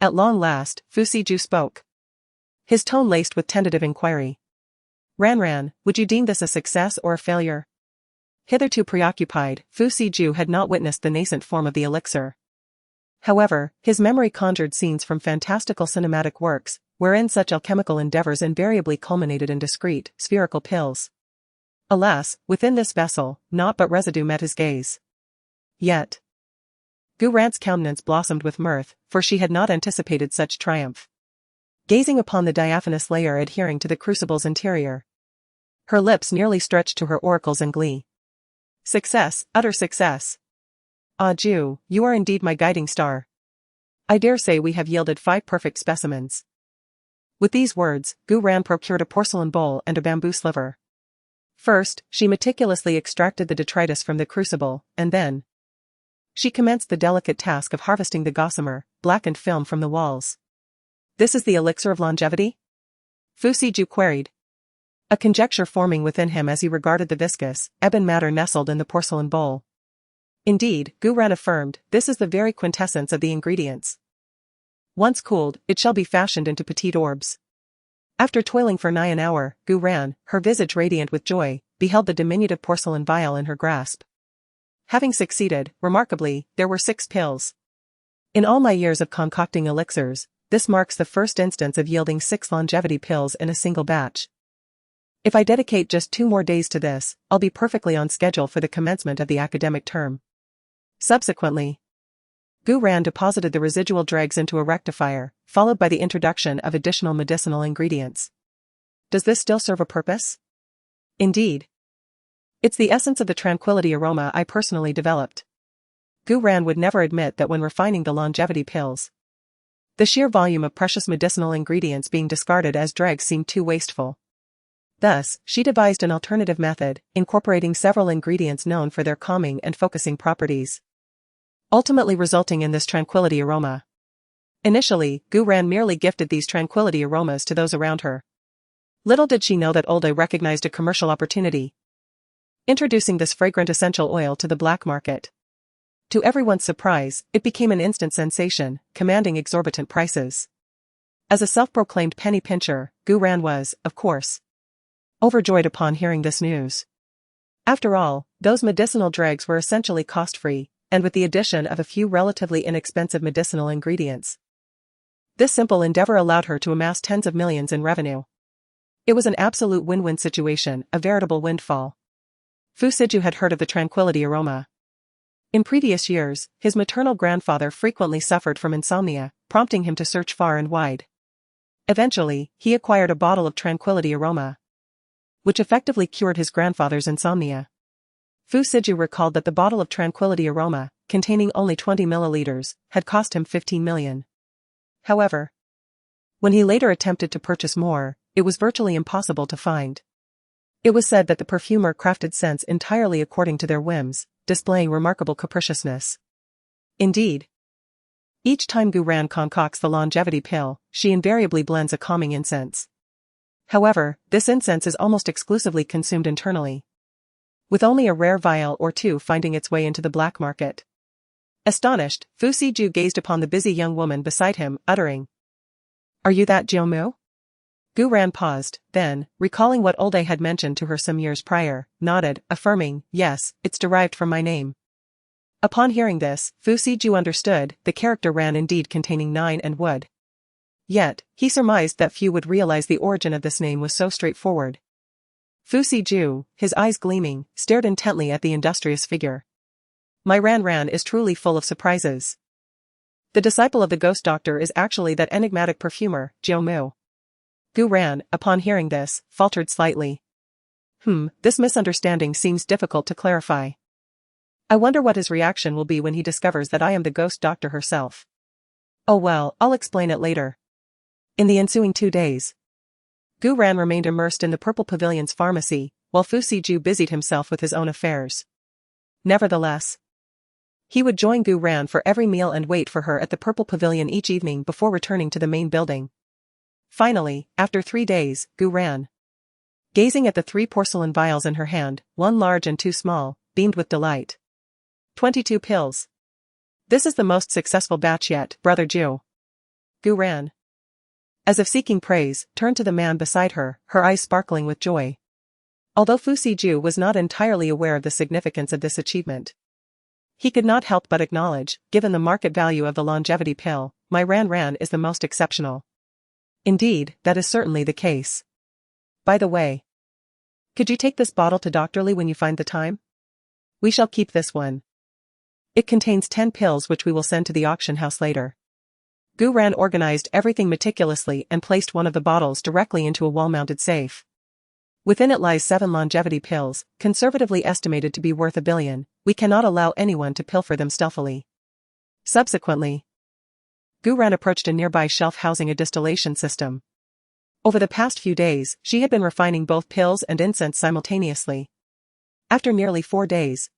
At long last, Fu Siju spoke, his tone laced with tentative inquiry. Ran, would you deem this a success or a failure? Hitherto preoccupied, Fu Siju had not witnessed the nascent form of the elixir. However, his memory conjured scenes from fantastical cinematic works, wherein such alchemical endeavors invariably culminated in discrete, spherical pills. Alas, within this vessel, naught but residue met his gaze. Yet, Gu Ran's countenance blossomed with mirth, for she had not anticipated such triumph. Gazing upon the diaphanous layer adhering to the crucible's interior, her lips nearly stretched to her oracles in glee. Success, utter success. Ah Ju, you are indeed my guiding star. I dare say we have yielded 5 perfect specimens. With these words, Gu Ran procured a porcelain bowl and a bamboo sliver. First, she meticulously extracted the detritus from the crucible, and then she commenced the delicate task of harvesting the gossamer, blackened film from the walls. This is the elixir of longevity? Fu Siju queried, a conjecture forming within him as he regarded the viscous, ebon matter nestled in the porcelain bowl. Indeed, Gu Ran affirmed, this is the very quintessence of the ingredients. Once cooled, it shall be fashioned into petite orbs. After toiling for nigh an hour, Gu Ran, her visage radiant with joy, beheld the diminutive porcelain vial in her grasp. Having succeeded, remarkably, there were 6 pills. In all my years of concocting elixirs, this marks the first instance of yielding 6 longevity pills in a single batch. If I dedicate just 2 more days to this, I'll be perfectly on schedule for the commencement of the academic term. Subsequently, Gu Ran deposited the residual dregs into a rectifier, followed by the introduction of additional medicinal ingredients. Does this still serve a purpose? Indeed. It's the essence of the tranquility aroma I personally developed. Gu Ran would never admit that when refining the longevity pills, the sheer volume of precious medicinal ingredients being discarded as dregs seemed too wasteful. Thus, she devised an alternative method, incorporating several ingredients known for their calming and focusing properties, ultimately resulting in this tranquility aroma. Initially, Gu Ran merely gifted these tranquility aromas to those around her. Little did she know that Olde recognized a commercial opportunity, introducing this fragrant essential oil to the black market. To everyone's surprise, it became an instant sensation, commanding exorbitant prices. As a self-proclaimed penny pincher, Gu Ran was, of course, overjoyed upon hearing this news. After all, those medicinal dregs were essentially cost-free, and with the addition of a few relatively inexpensive medicinal ingredients, this simple endeavor allowed her to amass tens of millions in revenue. It was an absolute win-win situation, a veritable windfall. Fu Siju had heard of the tranquility aroma. In previous years, his maternal grandfather frequently suffered from insomnia, prompting him to search far and wide. Eventually, he acquired a bottle of tranquility aroma, which effectively cured his grandfather's insomnia. Fu Siju recalled that the bottle of tranquility aroma, containing only 20 milliliters, had cost him 15 million. However, when he later attempted to purchase more, it was virtually impossible to find. It was said that the perfumer crafted scents entirely according to their whims, displaying remarkable capriciousness. Indeed, each time Gu Ran concocts the longevity pill, she invariably blends a calming incense. However, this incense is almost exclusively consumed internally, with only a rare vial or 2 finding its way into the black market. Astonished, Fu Siju gazed upon the busy young woman beside him, uttering, "Are you that Jiao Mu?" Gu Ran paused, then, recalling what Olde had mentioned to her some years prior, nodded, affirming, "Yes, it's derived from my name." Upon hearing this, Fu Siju understood, the character Ran indeed containing 9 and would. Yet, he surmised that few would realize the origin of this name was so straightforward. Fu Siju, his eyes gleaming, stared intently at the industrious figure. My Ran is truly full of surprises. The disciple of the ghost doctor is actually that enigmatic perfumer, Jiao Mu. Gu Ran, upon hearing this, faltered slightly. This misunderstanding seems difficult to clarify. I wonder what his reaction will be when he discovers that I am the ghost doctor herself. Oh well, I'll explain it later. In the ensuing 2 days, Gu Ran remained immersed in the Purple Pavilion's pharmacy, while Fu Siju busied himself with his own affairs. Nevertheless, he would join Gu Ran for every meal and wait for her at the Purple Pavilion each evening before returning to the main building. Finally, after 3 days, Gu Ran, gazing at the 3 porcelain vials in her hand, 1 large and 2 small, beamed with delight. 22 pills. This is the most successful batch yet, Brother Jiu. Gu Ran, as if seeking praise, turned to the man beside her, her eyes sparkling with joy. Although Fu Siju was not entirely aware of the significance of this achievement, he could not help but acknowledge, given the market value of the longevity pill, my Ran is the most exceptional. Indeed, that is certainly the case. By the way, could you take this bottle to Dr. Lee when you find the time? We shall keep this one. It contains 10 pills which we will send to the auction house later. Gu Ran organized everything meticulously and placed one of the bottles directly into a wall-mounted safe. Within it lies 7 longevity pills, conservatively estimated to be worth $1 billion. We cannot allow anyone to pilfer them stealthily. Subsequently, Gu Ran approached a nearby shelf housing a distillation system. Over the past few days, she had been refining both pills and incense simultaneously. After nearly 4 days,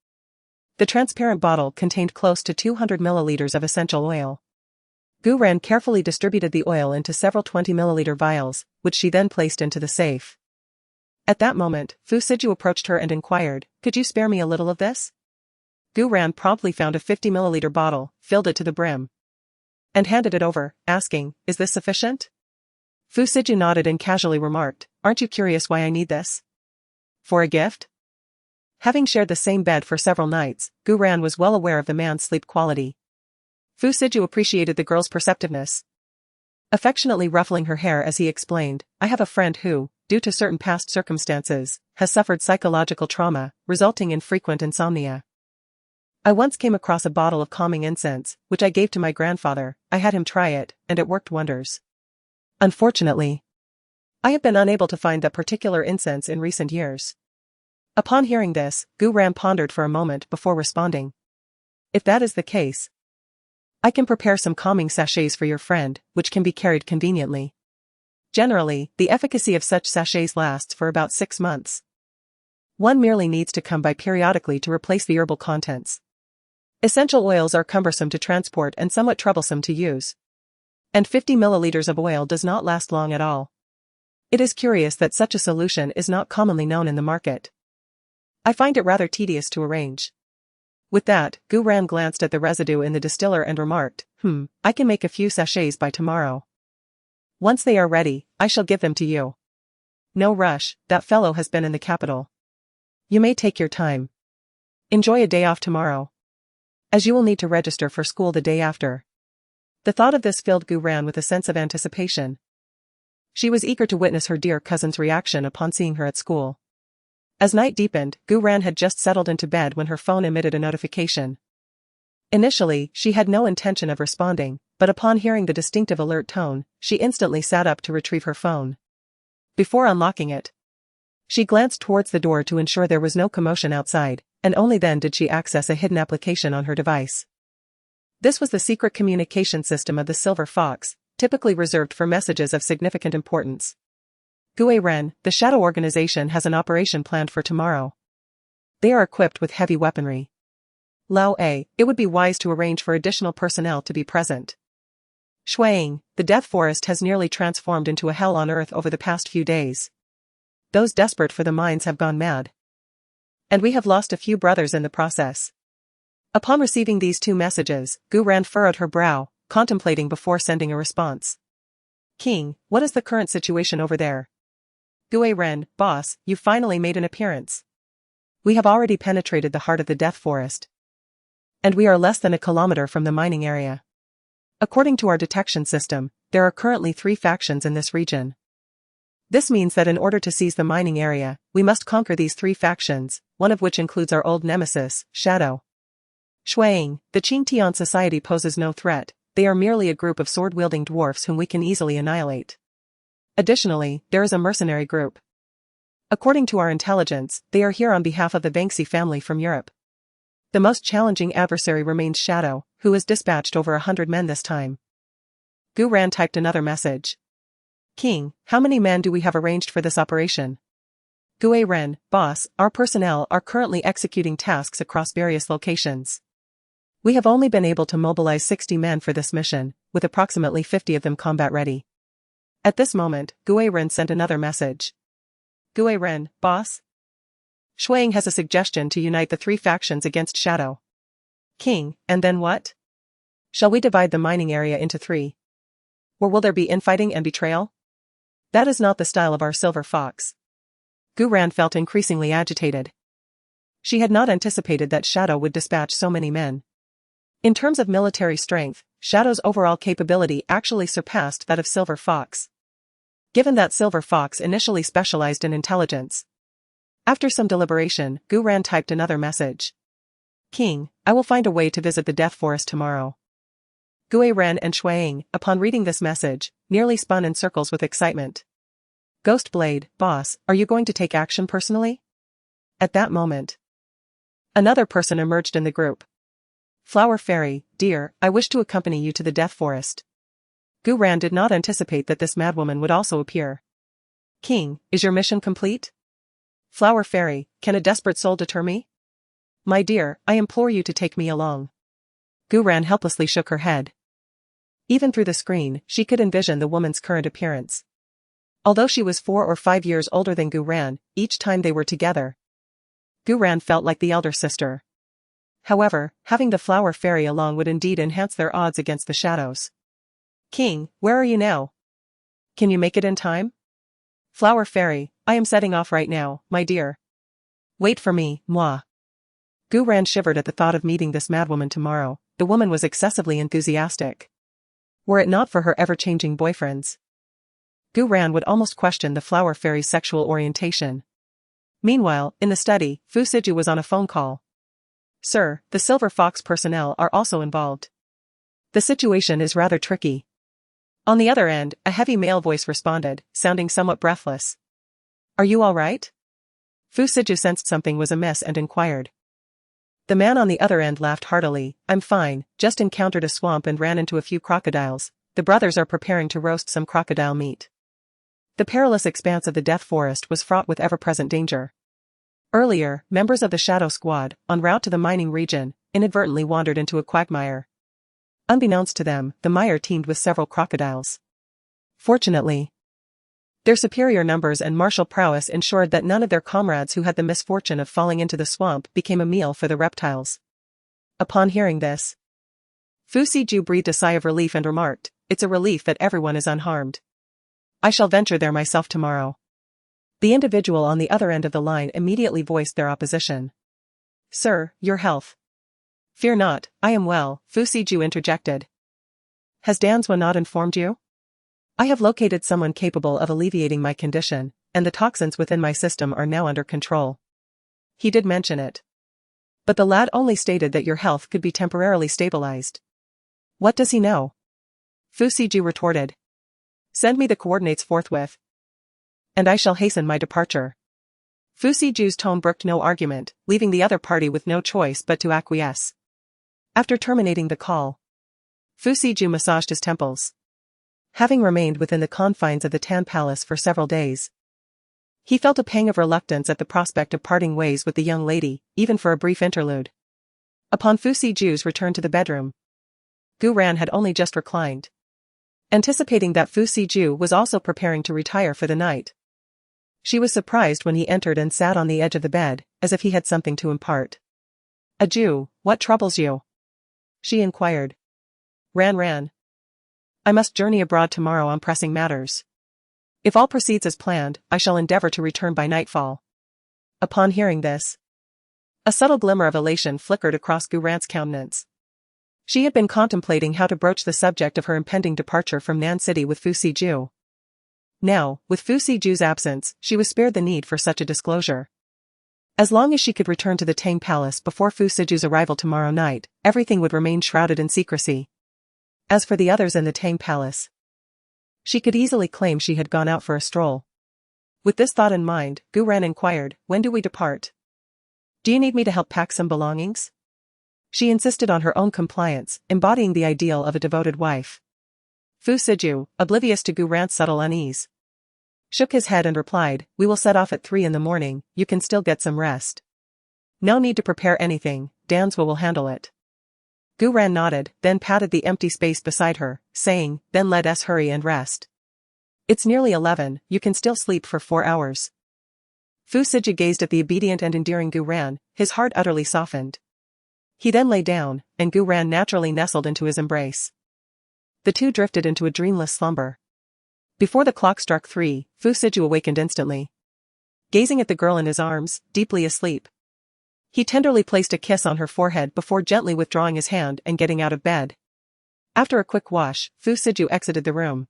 the transparent bottle contained close to 200 milliliters of essential oil. Gu Ran carefully distributed the oil into several 20-milliliter vials, which she then placed into the safe. At that moment, Fu Siju approached her and inquired, "Could you spare me a little of this?" Gu Ran promptly found a 50-milliliter bottle, filled it to the brim, and handed it over, asking, "Is this sufficient?" Fu Siju nodded and casually remarked, "Aren't you curious why I need this? For a gift?" Having shared the same bed for several nights, Gu Ran was well aware of the man's sleep quality. Fu Siju appreciated the girl's perceptiveness. affectionately ruffling her hair as he explained, I have a friend who, due to certain past circumstances, has suffered psychological trauma, resulting in frequent insomnia. I once came across a bottle of calming incense, which I gave to my grandfather. I had him try it, and it worked wonders. Unfortunately, I have been unable to find that particular incense in recent years. Upon hearing this, Gu Ran pondered for a moment before responding. If that is the case, I can prepare some calming sachets for your friend, which can be carried conveniently. Generally, the efficacy of such sachets lasts for about 6 months. One merely needs to come by periodically to replace the herbal contents. Essential oils are cumbersome to transport and somewhat troublesome to use. And 50 milliliters of oil does not last long at all. It is curious that such a solution is not commonly known in the market. I find it rather tedious to arrange. With that, Gu Ran glanced at the residue in the distiller and remarked, I can make a few sachets by tomorrow. Once they are ready, I shall give them to you. No rush, that fellow has been in the capital. You may take your time. Enjoy a day off tomorrow, as you will need to register for school the day after. The thought of this filled Gu Ran with a sense of anticipation. She was eager to witness her dear cousin's reaction upon seeing her at school. As night deepened, Gu Ran had just settled into bed when her phone emitted a notification. Initially, she had no intention of responding, but upon hearing the distinctive alert tone, she instantly sat up to retrieve her phone. Before unlocking it, she glanced towards the door to ensure there was no commotion outside, and only then did she access a hidden application on her device. This was the secret communication system of the Silver Fox, typically reserved for messages of significant importance. Gu Ren, the Shadow Organization has an operation planned for tomorrow. They are equipped with heavy weaponry. Lao A, it would be wise to arrange for additional personnel to be present. Shuang, the Death Forest has nearly transformed into a hell on earth over the past few days. Those desperate for the mines have gone mad. And we have lost a few brothers in the process. Upon receiving these 2 messages, Gu Ran furrowed her brow, contemplating before sending a response. King, what is the current situation over there? Gu Ren, boss, you finally made an appearance. We have already penetrated the heart of the Death Forest. And we are less than a kilometer from the mining area. According to our detection system, there are currently 3 factions in this region. This means that in order to seize the mining area, we must conquer these 3 factions, one of which includes our old nemesis, Shadow. Shuang, the Qingtian society poses no threat, they are merely a group of sword-wielding dwarfs whom we can easily annihilate. Additionally, there is a mercenary group. According to our intelligence, they are here on behalf of the Banksy family from Europe. The most challenging adversary remains Shadow, who has dispatched over 100 men this time. Gu Ran typed another message. King, how many men do we have arranged for this operation? Gu Ren, boss, our personnel are currently executing tasks across various locations. We have only been able to mobilize 60 men for this mission, with approximately 50 of them combat ready. At this moment, Gu Ren sent another message. Gu Ren, boss? Shuang has a suggestion to unite the 3 factions against Shadow. King, and then what? Shall we divide the mining area into 3? Or will there be infighting and betrayal? That is not the style of our Silver Fox. Gu Ran felt increasingly agitated. She had not anticipated that Shadow would dispatch so many men. In terms of military strength, Shadow's overall capability actually surpassed that of Silver Fox. Given that Silver Fox initially specialized in intelligence. After some deliberation, Gu Ran typed another message. King, I will find a way to visit the Death Forest tomorrow. Gu Ren and Shuang, upon reading this message, nearly spun in circles with excitement. Ghost Blade, boss, are you going to take action personally? At that moment, another person emerged in the group. Flower Fairy, dear, I wish to accompany you to the Death Forest. Gu Ran did not anticipate that this madwoman would also appear. King, is your mission complete? Flower Fairy, can a desperate soul deter me? My dear, I implore you to take me along. Gu Ran helplessly shook her head. Even through the screen, she could envision the woman's current appearance. Although she was 4 or 5 years older than Gu Ran, each time they were together, Gu Ran felt like the elder sister. However, having the Flower Fairy along would indeed enhance their odds against the shadows. King, where are you now? Can you make it in time? Flower Fairy, I am setting off right now, my dear. Wait for me, moi. Gu Ran shivered at the thought of meeting this madwoman tomorrow. The woman was excessively enthusiastic. Were it not for her ever-changing boyfriends, Gu Ran would almost question the flower fairy's sexual orientation. Meanwhile, in the study, Fu Siju was on a phone call. "Sir, the Silver Fox personnel are also involved. The situation is rather tricky." On the other end, a heavy male voice responded, sounding somewhat breathless. "Are you all right?" Fu Siju sensed something was amiss and inquired. The man on the other end laughed heartily. "I'm fine, just encountered a swamp and ran into a few crocodiles. The brothers are preparing to roast some crocodile meat." The perilous expanse of the Death Forest was fraught with ever-present danger. Earlier, members of the Shadow Squad, en route to the mining region, inadvertently wandered into a quagmire. Unbeknownst to them, the mire teemed with several crocodiles. Fortunately, their superior numbers and martial prowess ensured that none of their comrades who had the misfortune of falling into the swamp became a meal for the reptiles. Upon hearing this, Fu Siju breathed a sigh of relief and remarked, "It's a relief that everyone is unharmed. I shall venture there myself tomorrow." The individual on the other end of the line immediately voiced their opposition. "Sir, your health." "Fear not, I am well," Fu Siju interjected. "Has Danswa not informed you? I have located someone capable of alleviating my condition, and the toxins within my system are now under control." He did mention it. But the lad only stated that your health could be temporarily stabilized. "What does he know?" Fu Siju retorted. "Send me the coordinates forthwith, and I shall hasten my departure." Fu Siju's tone brooked no argument, leaving the other party with no choice but to acquiesce. After terminating the call, Fu Siju massaged his temples. Having remained within the confines of the Tan Palace for several days, he felt a pang of reluctance at the prospect of parting ways with the young lady, even for a brief interlude. Upon Fu Siju's return to the bedroom, Gu Ran had only just reclined. Anticipating that Fu Siju was also preparing to retire for the night, she was surprised when he entered and sat on the edge of the bed, as if he had something to impart. "Aju, what troubles you?" she inquired. Ran. I must journey abroad tomorrow on pressing matters. If all proceeds as planned, I shall endeavor to return by nightfall." Upon hearing this, a subtle glimmer of elation flickered across Gu Ran's countenance. She had been contemplating how to broach the subject of her impending departure from Nan City with Fu Siju. Now, with Fu Siju's absence, she was spared the need for such a disclosure. As long as she could return to the Tang Palace before Fu Siju's arrival tomorrow night, everything would remain shrouded in secrecy. As for the others in the Tang Palace, she could easily claim she had gone out for a stroll. With this thought in mind, Gu Ran inquired, "When do we depart? Do you need me to help pack some belongings?" She insisted on her own compliance, embodying the ideal of a devoted wife. Fu Siju, oblivious to Gu Ran's subtle unease, shook his head and replied, "We will set off at 3 in the morning, you can still get some rest. No need to prepare anything, Danswa will handle it." Gu Ran nodded, then patted the empty space beside her, saying, "Then let us hurry and rest. It's nearly 11, you can still sleep for 4 hours." Fu Siju gazed at the obedient and endearing Gu Ran, his heart utterly softened. He then lay down, and Gu Ran naturally nestled into his embrace. The two drifted into a dreamless slumber. Before the clock struck 3, Fu Siju awakened instantly. Gazing at the girl in his arms, deeply asleep, he tenderly placed a kiss on her forehead before gently withdrawing his hand and getting out of bed. After a quick wash, Fu Siju exited the room.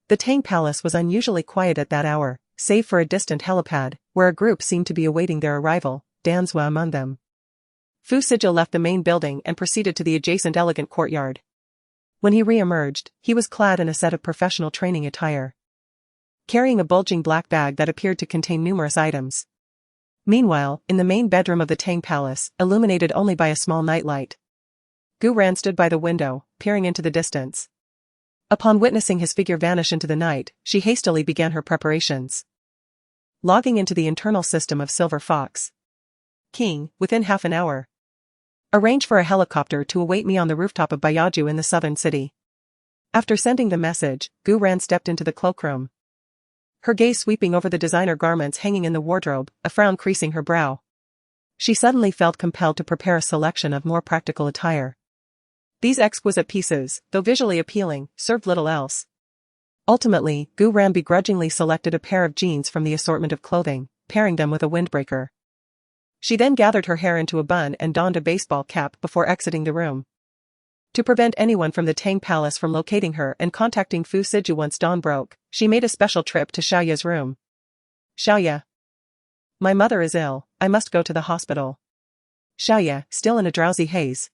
The Tang Palace was unusually quiet at that hour, save for a distant helipad, where a group seemed to be awaiting their arrival, Danswa among them. Fu Siju left the main building and proceeded to the adjacent elegant courtyard. When he re-emerged, he was clad in a set of professional training attire, carrying a bulging black bag that appeared to contain numerous items. Meanwhile, in the main bedroom of the Tang Palace, illuminated only by a small nightlight, Gu Ran stood by the window, peering into the distance. Upon witnessing his figure vanish into the night, she hastily began her preparations. Logging into the internal system of Silver Fox. "King, within half an hour. Arrange for a helicopter to await me on the rooftop of Bayaju in the southern city." After sending the message, Gu Ran stepped into the cloakroom, her gaze sweeping over the designer garments hanging in the wardrobe, a frown creasing her brow. She suddenly felt compelled to prepare a selection of more practical attire. These exquisite pieces, though visually appealing, served little else. Ultimately, Gu Ran begrudgingly selected a pair of jeans from the assortment of clothing, pairing them with a windbreaker. She then gathered her hair into a bun and donned a baseball cap before exiting the room. To prevent anyone from the Tang Palace from locating her and contacting Fu Siju once dawn broke, she made a special trip to Xiaoya's room. Xiaoya. My mother is ill, I must go to the hospital. Xiaoya, still in a drowsy haze,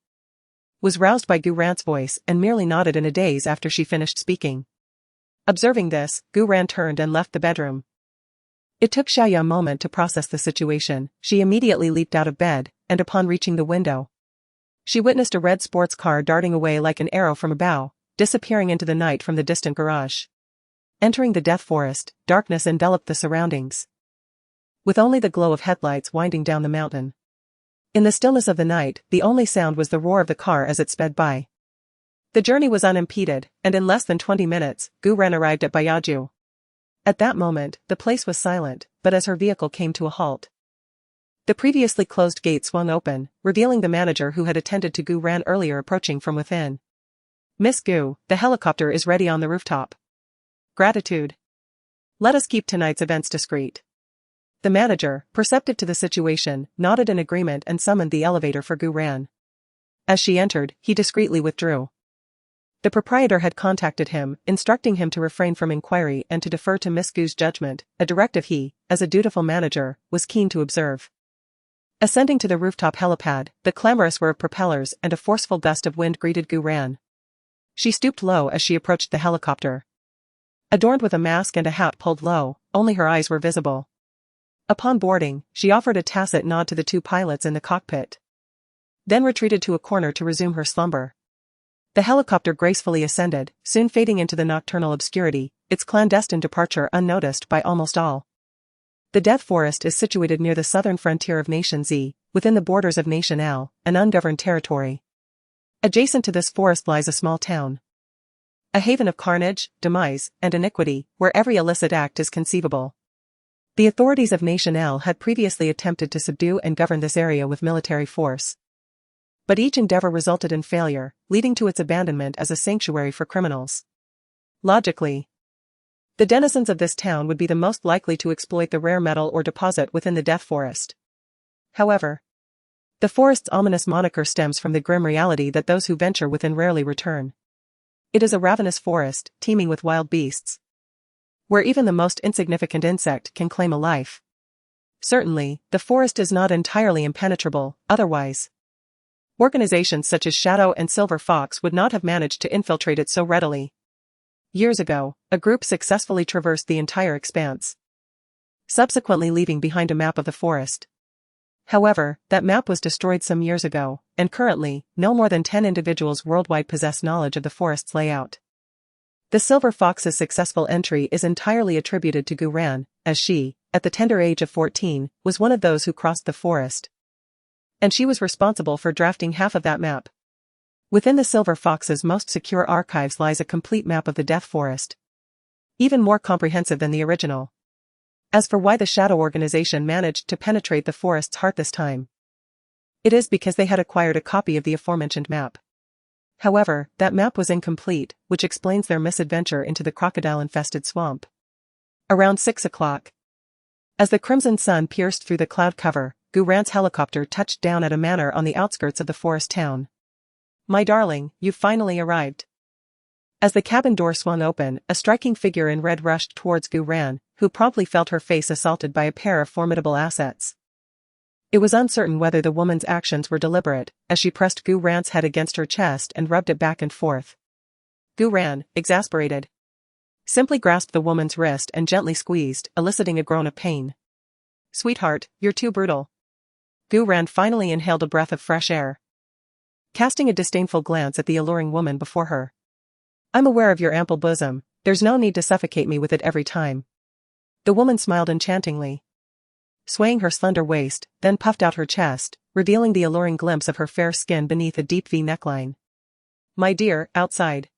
was roused by Gu Ran's voice and merely nodded in a daze after she finished speaking. Observing this, Gu Ran turned and left the bedroom. It took Xiaoya a moment to process the situation. She immediately leaped out of bed, and upon reaching the window, she witnessed a red sports car darting away like an arrow from a bow, disappearing into the night from the distant garage. Entering the death forest, darkness enveloped the surroundings, with only the glow of headlights winding down the mountain. In the stillness of the night, the only sound was the roar of the car as it sped by. The journey was unimpeded, and in less than 20 minutes, Gu Ran arrived at Bayaju. At that moment, the place was silent, but as her vehicle came to a halt, the previously closed gate swung open, revealing the manager who had attended to Gu Ran earlier approaching from within. Miss Gu, the helicopter is ready on the rooftop. Gratitude. Let us keep tonight's events discreet. The manager, perceptive to the situation, nodded in agreement and summoned the elevator for Gu Ran. As she entered, he discreetly withdrew. The proprietor had contacted him, instructing him to refrain from inquiry and to defer to Miss Gu's judgment, a directive he, as a dutiful manager, was keen to observe. Ascending to the rooftop helipad, the clamorous whir of propellers and a forceful gust of wind greeted Gu Ran. She stooped low as she approached the helicopter. Adorned with a mask and a hat pulled low, only her eyes were visible. Upon boarding, she offered a tacit nod to the two pilots in the cockpit, then retreated to a corner to resume her slumber. The helicopter gracefully ascended, soon fading into the nocturnal obscurity, its clandestine departure unnoticed by almost all. The Death Forest is situated near the southern frontier of Nation Z, within the borders of Nation L, an ungoverned territory. Adjacent to this forest lies a small town, a haven of carnage, demise, and iniquity, where every illicit act is conceivable. The authorities of Nation L had previously attempted to subdue and govern this area with military force, but each endeavor resulted in failure, leading to its abandonment as a sanctuary for criminals. Logically, the denizens of this town would be the most likely to exploit the rare metal or deposit within the Death Forest. However, the forest's ominous moniker stems from the grim reality that those who venture within rarely return. It is a ravenous forest, teeming with wild beasts, where even the most insignificant insect can claim a life. Certainly, the forest is not entirely impenetrable, otherwise organizations such as Shadow and Silver Fox would not have managed to infiltrate it so readily. Years ago, a group successfully traversed the entire expanse, subsequently leaving behind a map of the forest. However, that map was destroyed some years ago, and currently, no more than 10 individuals worldwide possess knowledge of the forest's layout. The Silver Fox's successful entry is entirely attributed to Gu Ran, as she, at the tender age of 14, was one of those who crossed the forest, and she was responsible for drafting half of that map. Within the Silver Fox's most secure archives lies a complete map of the Death Forest, even more comprehensive than the original. As for why the Shadow organization managed to penetrate the forest's heart this time, it is because they had acquired a copy of the aforementioned map. However, that map was incomplete, which explains their misadventure into the crocodile-infested swamp. Around 6 o'clock, as the crimson sun pierced through the cloud cover, Gu Ran's helicopter touched down at a manor on the outskirts of the forest town. My darling, you've finally arrived. As the cabin door swung open, a striking figure in red rushed towards Gu Ran, who promptly felt her face assaulted by a pair of formidable assets. It was uncertain whether the woman's actions were deliberate, as she pressed Gu Ran's head against her chest and rubbed it back and forth. Gu Ran, exasperated, simply grasped the woman's wrist and gently squeezed, eliciting a groan of pain. Sweetheart, you're too brutal. Gu Ran finally inhaled a breath of fresh air, casting a disdainful glance at the alluring woman before her. I'm aware of your ample bosom, there's no need to suffocate me with it every time. The woman smiled enchantingly, swaying her slender waist, then puffed out her chest, revealing the alluring glimpse of her fair skin beneath a deep V neckline. My dear, outside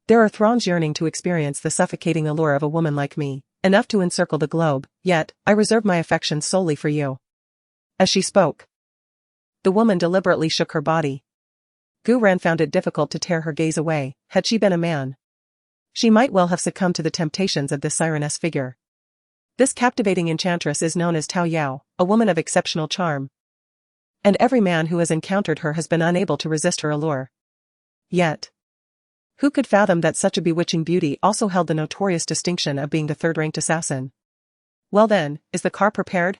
there are throngs yearning to experience the suffocating allure of a woman like me, enough to encircle the globe, yet, I reserve my affection solely for you. As she spoke, the woman deliberately shook her body. Gu Ran found it difficult to tear her gaze away. Had she been a man, she might well have succumbed to the temptations of this sireness figure. This captivating enchantress is known as Tao Yao, a woman of exceptional charm, and every man who has encountered her has been unable to resist her allure. Yet, who could fathom that such a bewitching beauty also held the notorious distinction of being the third-ranked assassin? Well then, is the car prepared?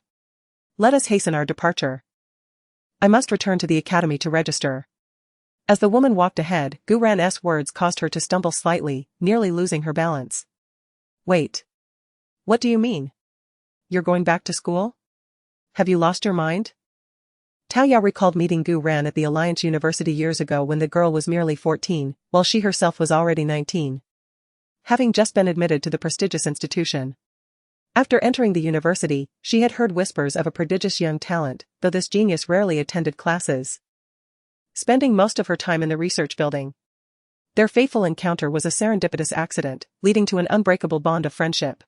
Let us hasten our departure. I must return to the academy to register. As the woman walked ahead, Gu Ran's words caused her to stumble slightly, nearly losing her balance. Wait. What do you mean? You're going back to school? Have you lost your mind? Tao Yao recalled meeting Gu Ran at the Alliance University years ago when the girl was merely 14, while she herself was already 19. Having just been admitted to the prestigious institution. After entering the university, she had heard whispers of a prodigious young talent, though this genius rarely attended classes, spending most of her time in the research building. Their fateful encounter was a serendipitous accident, leading to an unbreakable bond of friendship.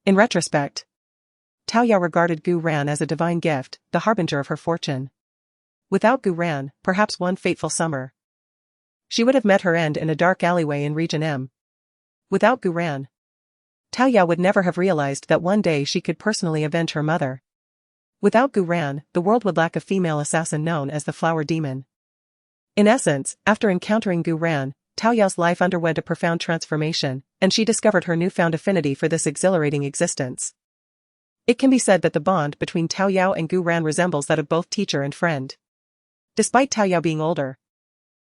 In retrospect, Tao Yao regarded Gu Ran as a divine gift, the harbinger of her fortune. Without Gu Ran, perhaps one fateful summer, she would have met her end in a dark alleyway in Region M. Without Gu Ran, Tao Yao would never have realized that one day she could personally avenge her mother. Without Gu Ran, the world would lack a female assassin known as the Flower Demon. In essence, after encountering Gu Ran, Tao Yao's life underwent a profound transformation, and she discovered her newfound affinity for this exhilarating existence. It can be said that the bond between Tao Yao and Gu Ran resembles that of both teacher and friend. Despite Tao Yao being older,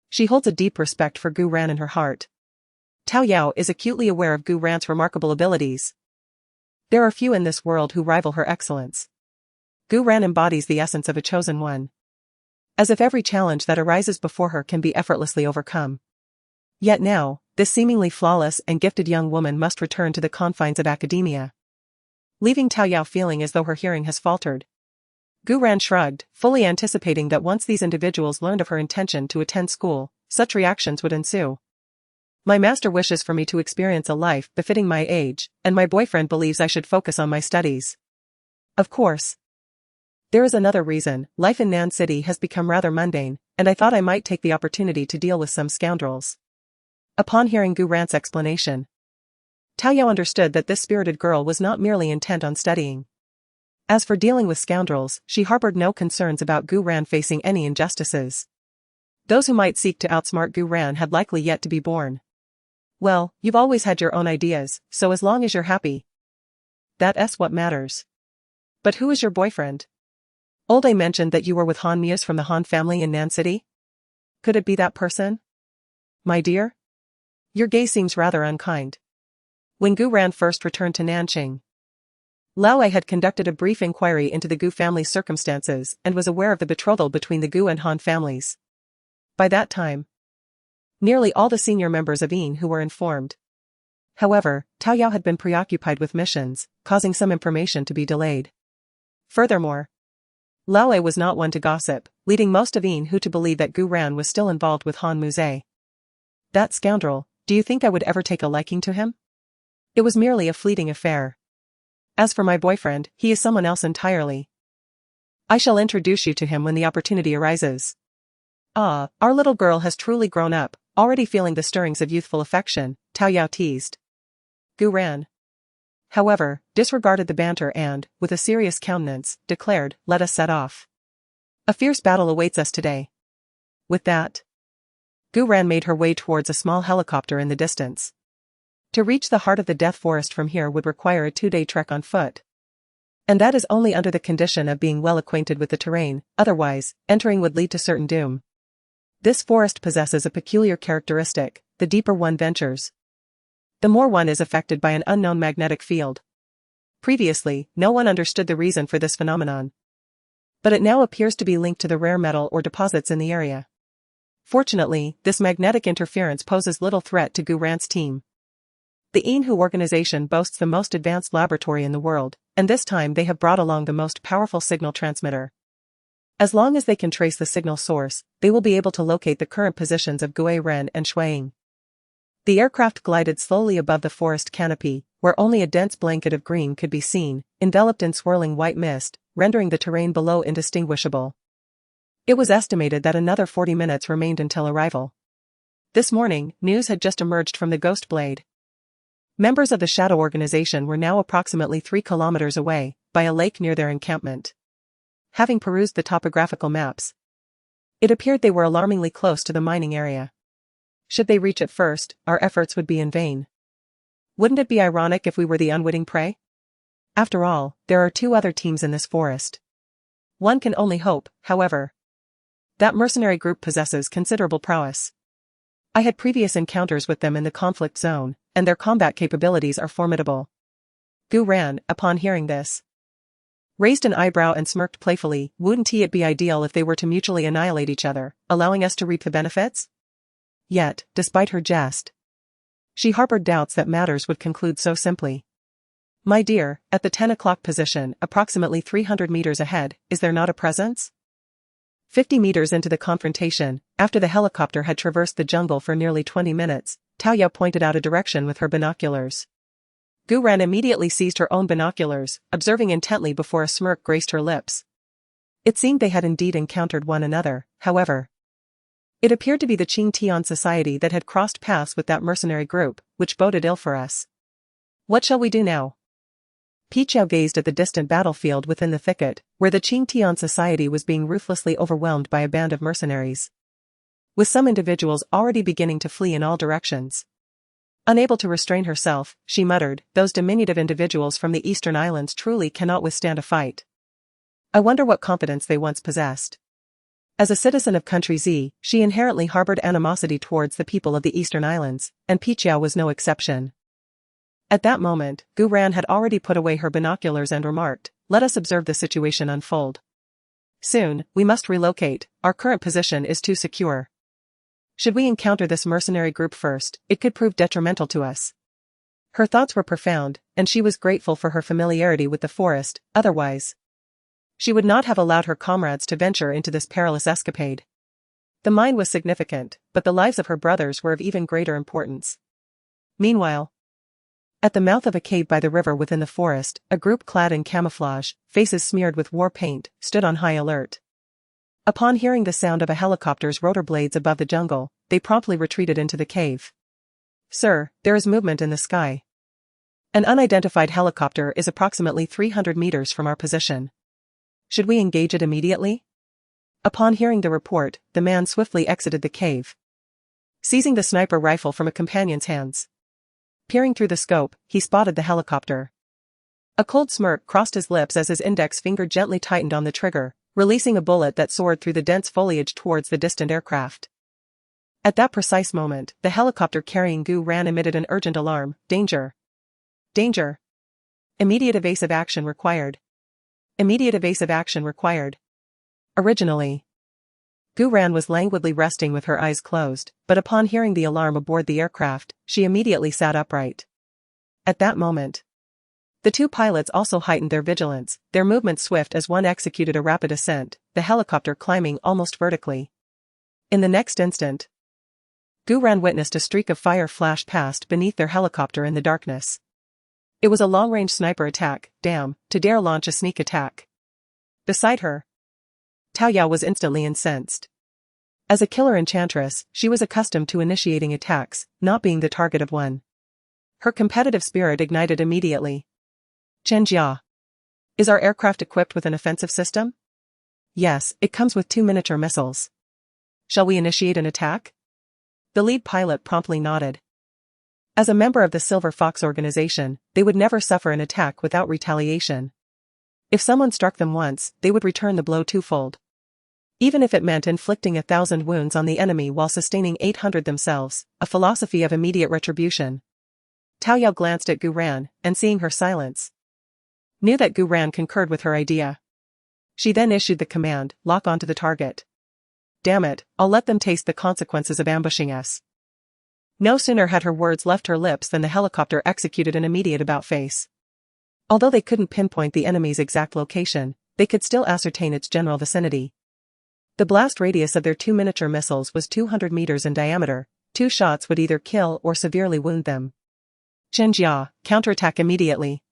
she holds a deep respect for Gu Ran in her heart. Tao Yao is acutely aware of Gu Ran's remarkable abilities. There are few in this world who rival her excellence. Gu Ran embodies the essence of a chosen one. As if every challenge that arises before her can be effortlessly overcome. Yet now, this seemingly flawless and gifted young woman must return to the confines of academia, leaving Tao Yao feeling as though her hearing has faltered. Gu Ran shrugged, fully anticipating that once these individuals learned of her intention to attend school, such reactions would ensue. My master wishes for me to experience a life befitting my age, and my boyfriend believes I should focus on my studies. Of course. There is another reason. Life in Nan City has become rather mundane, and I thought I might take the opportunity to deal with some scoundrels. Upon hearing Gu Ran's explanation, Tao Yao understood that this spirited girl was not merely intent on studying. As for dealing with scoundrels, she harbored no concerns about Gu Ran facing any injustices. Those who might seek to outsmart Gu Ran had likely yet to be born. Well, you've always had your own ideas, so as long as you're happy, that's what matters. But who is your boyfriend? Olde mentioned that you were with Han Mius from the Han family in Nan City? Could it be that person? My dear? Your gaze seems rather unkind. When Gu Ran first returned to Nanqing, Lao Ai had conducted a brief inquiry into the Gu family's circumstances and was aware of the betrothal between the Gu and Han families. By that time, nearly all the senior members of Yin who were informed. However, Tao Yao had been preoccupied with missions, causing some information to be delayed. Furthermore, Lao Ai was not one to gossip, leading most of Yin Hu to believe that Gu Ran was still involved with Han Muze. That scoundrel, do you think I would ever take a liking to him? It was merely a fleeting affair. As for my boyfriend, he is someone else entirely. I shall introduce you to him when the opportunity arises. Ah, our little girl has truly grown up, already feeling the stirrings of youthful affection, Tao Yao teased. Gu Ran, however, disregarded the banter and, with a serious countenance, declared, "Let us set off. A fierce battle awaits us today." With that, Gu Ran made her way towards a small helicopter in the distance. To reach the heart of the Death Forest from here would require a 2-day trek on foot. And that is only under the condition of being well acquainted with the terrain, otherwise, entering would lead to certain doom. This forest possesses a peculiar characteristic: the deeper one ventures, the more one is affected by an unknown magnetic field. Previously, no one understood the reason for this phenomenon, but it now appears to be linked to the rare metal or deposits in the area. Fortunately, this magnetic interference poses little threat to Gu Ran's team. The Inhu organization boasts the most advanced laboratory in the world, and this time they have brought along the most powerful signal transmitter. As long as they can trace the signal source, they will be able to locate the current positions of Gue Ren and Shuiying. The aircraft glided slowly above the forest canopy, where only a dense blanket of green could be seen, enveloped in swirling white mist, rendering the terrain below indistinguishable. It was estimated that another 40 minutes remained until arrival. This morning, news had just emerged from the Ghost Blade. Members of the Shadow Organization were now approximately 3 kilometers away, by a lake near their encampment. Having perused the topographical maps, it appeared they were alarmingly close to the mining area. should they reach it first, our efforts would be in vain. Wouldn't it be ironic if we were the unwitting prey? After all, there are two other teams in this forest. One can only hope, however. That mercenary group possesses considerable prowess. I had previous encounters with them in the conflict zone, and their combat capabilities are formidable. Gu Ran, upon hearing this, raised an eyebrow and smirked playfully. Wouldn't it be ideal if they were to mutually annihilate each other, allowing us to reap the benefits? Yet, despite her jest, she harbored doubts that matters would conclude so simply. My dear, at the 10 o'clock position, approximately 300 meters ahead, is there not a presence? 50 meters into the confrontation, after the helicopter had traversed the jungle for nearly 20 minutes, Tao Yao pointed out a direction with her binoculars. Gu Ran immediately seized her own binoculars, observing intently before a smirk graced her lips. It seemed they had indeed encountered one another, however. It appeared to be the Qing Tian society that had crossed paths with that mercenary group, which boded ill for us. What shall we do now? Piqiao gazed at the distant battlefield within the thicket, where the Qing Tian society was being ruthlessly overwhelmed by a band of mercenaries, with some individuals already beginning to flee in all directions. Unable to restrain herself, she muttered, "Those diminutive individuals from the eastern islands truly cannot withstand a fight. I wonder what confidence they once possessed." As a citizen of Country Z, she inherently harbored animosity towards the people of the eastern islands, and Piqiao was no exception. At that moment, Gu Ran had already put away her binoculars and remarked, "Let us observe the situation unfold. Soon, we must relocate, our current position is too secure. Should we encounter this mercenary group first, it could prove detrimental to us." Her thoughts were profound, and she was grateful for her familiarity with the forest, otherwise she would not have allowed her comrades to venture into this perilous escapade. The mine was significant, but the lives of her brothers were of even greater importance. Meanwhile, at the mouth of a cave by the river within the forest, a group clad in camouflage, faces smeared with war paint, stood on high alert. Upon hearing the sound of a helicopter's rotor blades above the jungle, they promptly retreated into the cave. "Sir, there is movement in the sky. An unidentified helicopter is approximately 300 meters from our position. Should we engage it immediately?" Upon hearing the report, the man swiftly exited the cave, seizing the sniper rifle from a companion's hands. Peering through the scope, he spotted the helicopter. A cold smirk crossed his lips as his index finger gently tightened on the trigger, releasing a bullet that soared through the dense foliage towards the distant aircraft. At that precise moment, the helicopter carrying Gu Ran emitted an urgent alarm. "Danger! Danger! Immediate evasive action required! Immediate evasive action required!" Originally, Gu Ran was languidly resting with her eyes closed, but upon hearing the alarm aboard the aircraft, she immediately sat upright. At that moment, the two pilots also heightened their vigilance, their movements swift as one executed a rapid ascent, the helicopter climbing almost vertically. In the next instant, Gu Ran witnessed a streak of fire flash past beneath their helicopter in the darkness. It was a long-range sniper attack. Damn, to dare launch a sneak attack. Beside her, Tao Yao was instantly incensed. As a killer enchantress, she was accustomed to initiating attacks, not being the target of one. Her competitive spirit ignited immediately. "Chen Jia, is our aircraft equipped with an offensive system?" "Yes, it comes with 2 miniature missiles." "Shall we initiate an attack?" The lead pilot promptly nodded. As a member of the Silver Fox organization, they would never suffer an attack without retaliation. If someone struck them once, they would return the blow twofold. Even if it meant inflicting 1,000 wounds on the enemy while sustaining 800 themselves, a philosophy of immediate retribution. Tao Yao glanced at Gu Ran, and seeing her silence, knew that Gu Ran concurred with her idea. She then issued the command, "Lock onto the target." "Damn it, I'll let them taste the consequences of ambushing us." No sooner had her words left her lips than the helicopter executed an immediate about-face. Although they couldn't pinpoint the enemy's exact location, they could still ascertain its general vicinity. The blast radius of their 2 miniature missiles was 200 meters in diameter. 2 shots would either kill or severely wound them. "Chen Jia, counterattack immediately."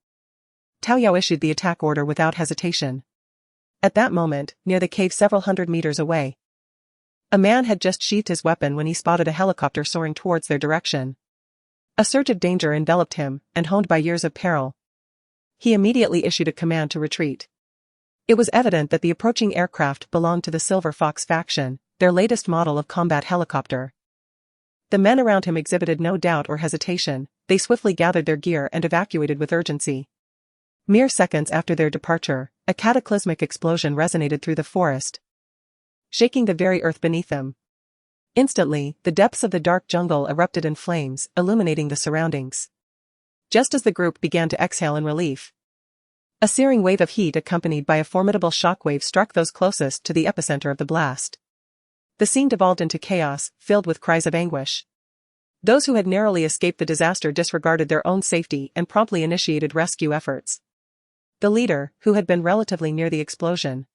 Tao Yao issued the attack order without hesitation. At that moment, near the cave several hundred meters away, a man had just sheathed his weapon when he spotted a helicopter soaring towards their direction. A surge of danger enveloped him, and honed by years of peril, he immediately issued a command to retreat. It was evident that the approaching aircraft belonged to the Silver Fox faction, their latest model of combat helicopter. The men around him exhibited no doubt or hesitation, they swiftly gathered their gear and evacuated with urgency. Mere seconds after their departure, a cataclysmic explosion resonated through the forest, shaking the very earth beneath them. Instantly, the depths of the dark jungle erupted in flames, illuminating the surroundings. Just as the group began to exhale in relief, a searing wave of heat accompanied by a formidable shockwave struck those closest to the epicenter of the blast. The scene devolved into chaos, filled with cries of anguish. Those who had narrowly escaped the disaster disregarded their own safety and promptly initiated rescue efforts. The leader, who had been relatively near the explosion,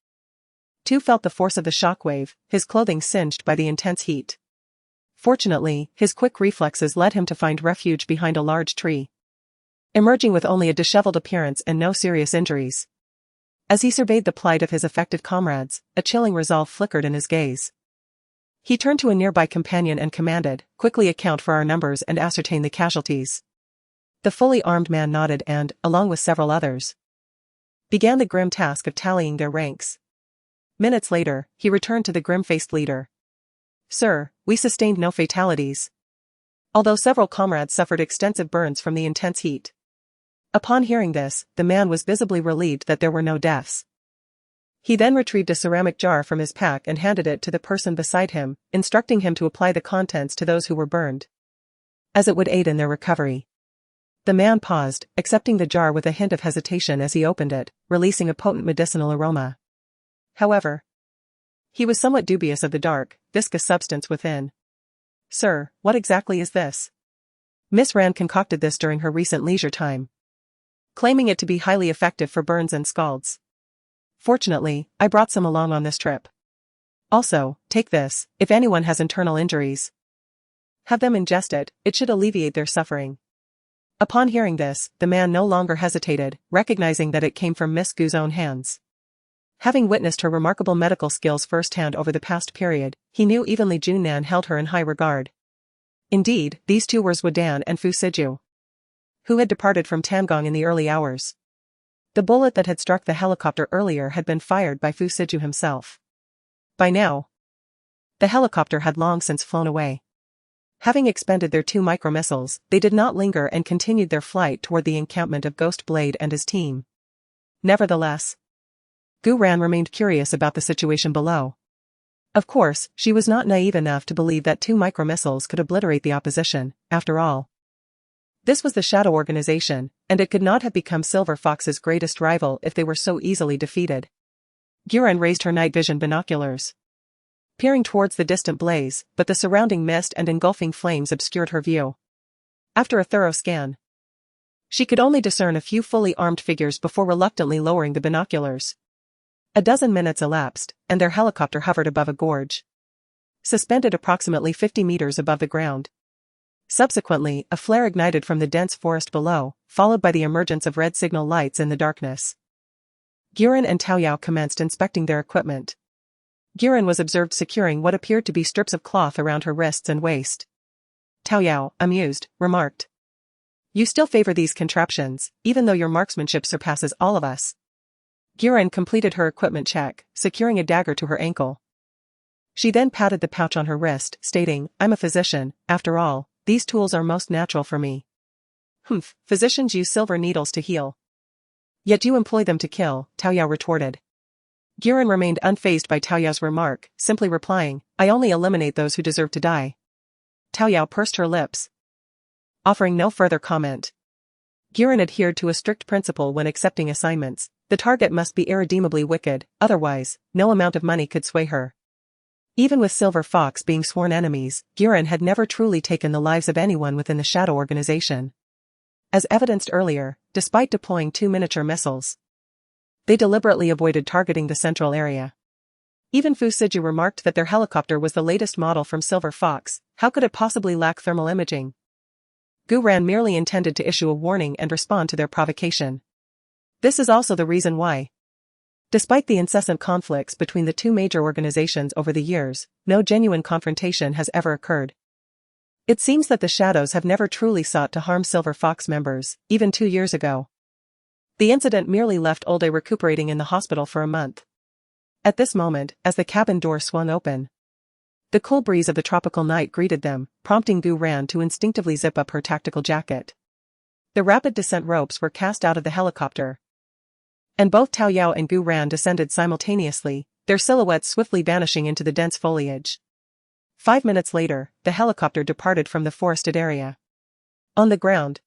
too felt the force of the shockwave, his clothing singed by the intense heat. Fortunately, his quick reflexes led him to find refuge behind a large tree, emerging with only a disheveled appearance and no serious injuries. As he surveyed the plight of his affected comrades, a chilling resolve flickered in his gaze. He turned to a nearby companion and commanded, "Quickly account for our numbers and ascertain the casualties." The fully armed man nodded and, along with several others, began the grim task of tallying their ranks. Minutes later, he returned to the grim-faced leader. "Sir, we sustained no fatalities, although several comrades suffered extensive burns from the intense heat." Upon hearing this, the man was visibly relieved that there were no deaths. He then retrieved a ceramic jar from his pack and handed it to the person beside him, instructing him to apply the contents to those who were burned, as it would aid in their recovery. The man paused, accepting the jar with a hint of hesitation as he opened it, releasing a potent medicinal aroma. However, he was somewhat dubious of the dark, viscous substance within. "Sir, what exactly is this?" Miss Rand concocted this during her recent leisure time, claiming it to be highly effective for burns and scalds. "Fortunately, I brought some along on this trip. Also, take this, if anyone has internal injuries, have them ingest it, it should alleviate their suffering." Upon hearing this, the man no longer hesitated, recognizing that it came from Miss Gu's own hands. Having witnessed her remarkable medical skills firsthand over the past period, he knew even Li Junnan held her in high regard. Indeed, these two were Zhuodan and Fu Siju, who had departed from Tangong in the early hours. The bullet that had struck the helicopter earlier had been fired by Fu Siju himself. By now, the helicopter had long since flown away. Having expended their 2 micromissiles, they did not linger and continued their flight toward the encampment of Ghost Blade and his team. Nevertheless, Gu Ran remained curious about the situation below. Of course, she was not naive enough to believe that 2 micromissiles could obliterate the opposition, after all. This was the Shadow Organization, and it could not have become Silver Fox's greatest rival if they were so easily defeated. Guren raised her night vision binoculars, peering towards the distant blaze, but the surrounding mist and engulfing flames obscured her view. After a thorough scan, she could only discern a few fully armed figures before reluctantly lowering the binoculars. A dozen minutes elapsed, and their helicopter hovered above a gorge, suspended approximately 50 meters above the ground. Subsequently, a flare ignited from the dense forest below, followed by the emergence of red signal lights in the darkness. Guren and Taoyao commenced inspecting their equipment. Guren was observed securing what appeared to be strips of cloth around her wrists and waist. Taoyao, amused, remarked, "You still favor these contraptions, even though your marksmanship surpasses all of us." Guren completed her equipment check, securing a dagger to her ankle. She then patted the pouch on her wrist, stating, "I'm a physician, after all. These tools are most natural for me." "Humph, physicians use silver needles to heal. Yet you employ them to kill," Taoyao retorted. Guren remained unfazed by Taoyao's remark, simply replying, "I only eliminate those who deserve to die." Taoyao pursed her lips, offering no further comment. Guren adhered to a strict principle when accepting assignments: the target must be irredeemably wicked, otherwise, no amount of money could sway her. Even with Silver Fox being sworn enemies, Guren had never truly taken the lives of anyone within the Shadow Organization. As evidenced earlier, despite deploying 2 miniature missiles, they deliberately avoided targeting the central area. Even Fu Siju remarked that their helicopter was the latest model from Silver Fox. How could it possibly lack thermal imaging? Gu Ran merely intended to issue a warning and respond to their provocation. This is also the reason why, despite the incessant conflicts between the 2 major organizations over the years, no genuine confrontation has ever occurred. It seems that the Shadows have never truly sought to harm Silver Fox members, even 2 years ago. The incident merely left Olde recuperating in the hospital for a month. At this moment, as the cabin door swung open, The cool breeze of the tropical night greeted them, prompting Gu Ran to instinctively zip up her tactical jacket. The rapid descent ropes were cast out of the helicopter, and both Tao Yao and Gu Ran descended simultaneously, their silhouettes swiftly vanishing into the dense foliage. 5 minutes later, the helicopter departed from the forested area. On the ground,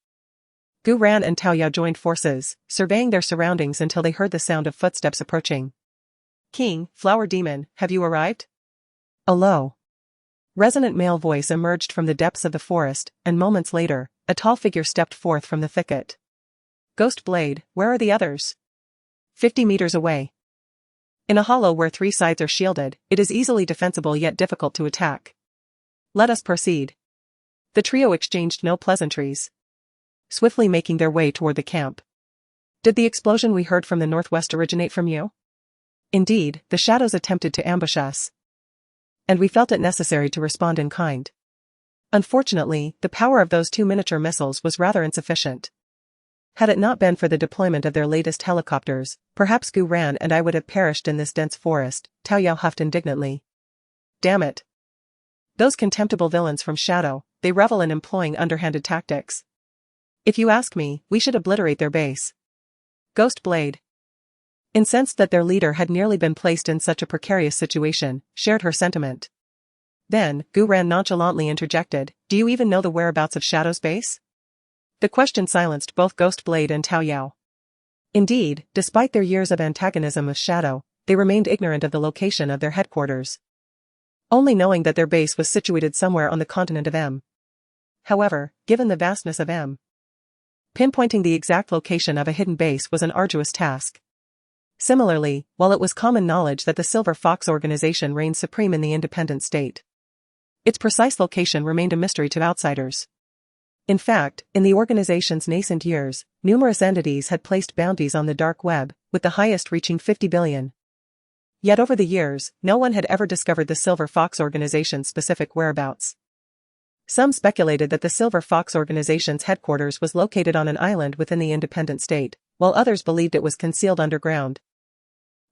Gu Ran and Tao Yao joined forces, surveying their surroundings until they heard the sound of footsteps approaching. "King, Flower Demon, have you arrived?" A low, resonant male voice emerged from the depths of the forest, and moments later, a tall figure stepped forth from the thicket. "Ghost Blade, where are the others?" 50 meters away. In a hollow where 3 sides are shielded, it is easily defensible yet difficult to attack. "Let us proceed." The trio exchanged no pleasantries, swiftly making their way toward the camp. "Did the explosion we heard from the northwest originate from you?" "Indeed, the shadows attempted to ambush us, and we felt it necessary to respond in kind. Unfortunately, the power of those 2 miniature missiles was rather insufficient. Had it not been for the deployment of their latest helicopters, perhaps Gu Ran and I would have perished in this dense forest," Tao Yao huffed indignantly. "Damn it. Those contemptible villains from Shadow, they revel in employing underhanded tactics. If you ask me, we should obliterate their base." Ghost Blade, incensed that their leader had nearly been placed in such a precarious situation, shared her sentiment. Then, Gu Ran nonchalantly interjected, "Do you even know the whereabouts of Shadow's base?" The question silenced both Ghost Blade and Tao Yao. Indeed, despite their years of antagonism with Shadow, they remained ignorant of the location of their headquarters, only knowing that their base was situated somewhere on the continent of M. However, given the vastness of M, pinpointing the exact location of a hidden base was an arduous task. Similarly, while it was common knowledge that the Silver Fox organization reigned supreme in the independent state, its precise location remained a mystery to outsiders. In fact, in the organization's nascent years, numerous entities had placed bounties on the dark web, with the highest reaching 50 billion. Yet over the years, no one had ever discovered the Silver Fox organization's specific whereabouts. Some speculated that the Silver Fox organization's headquarters was located on an island within the independent state, while others believed it was concealed underground.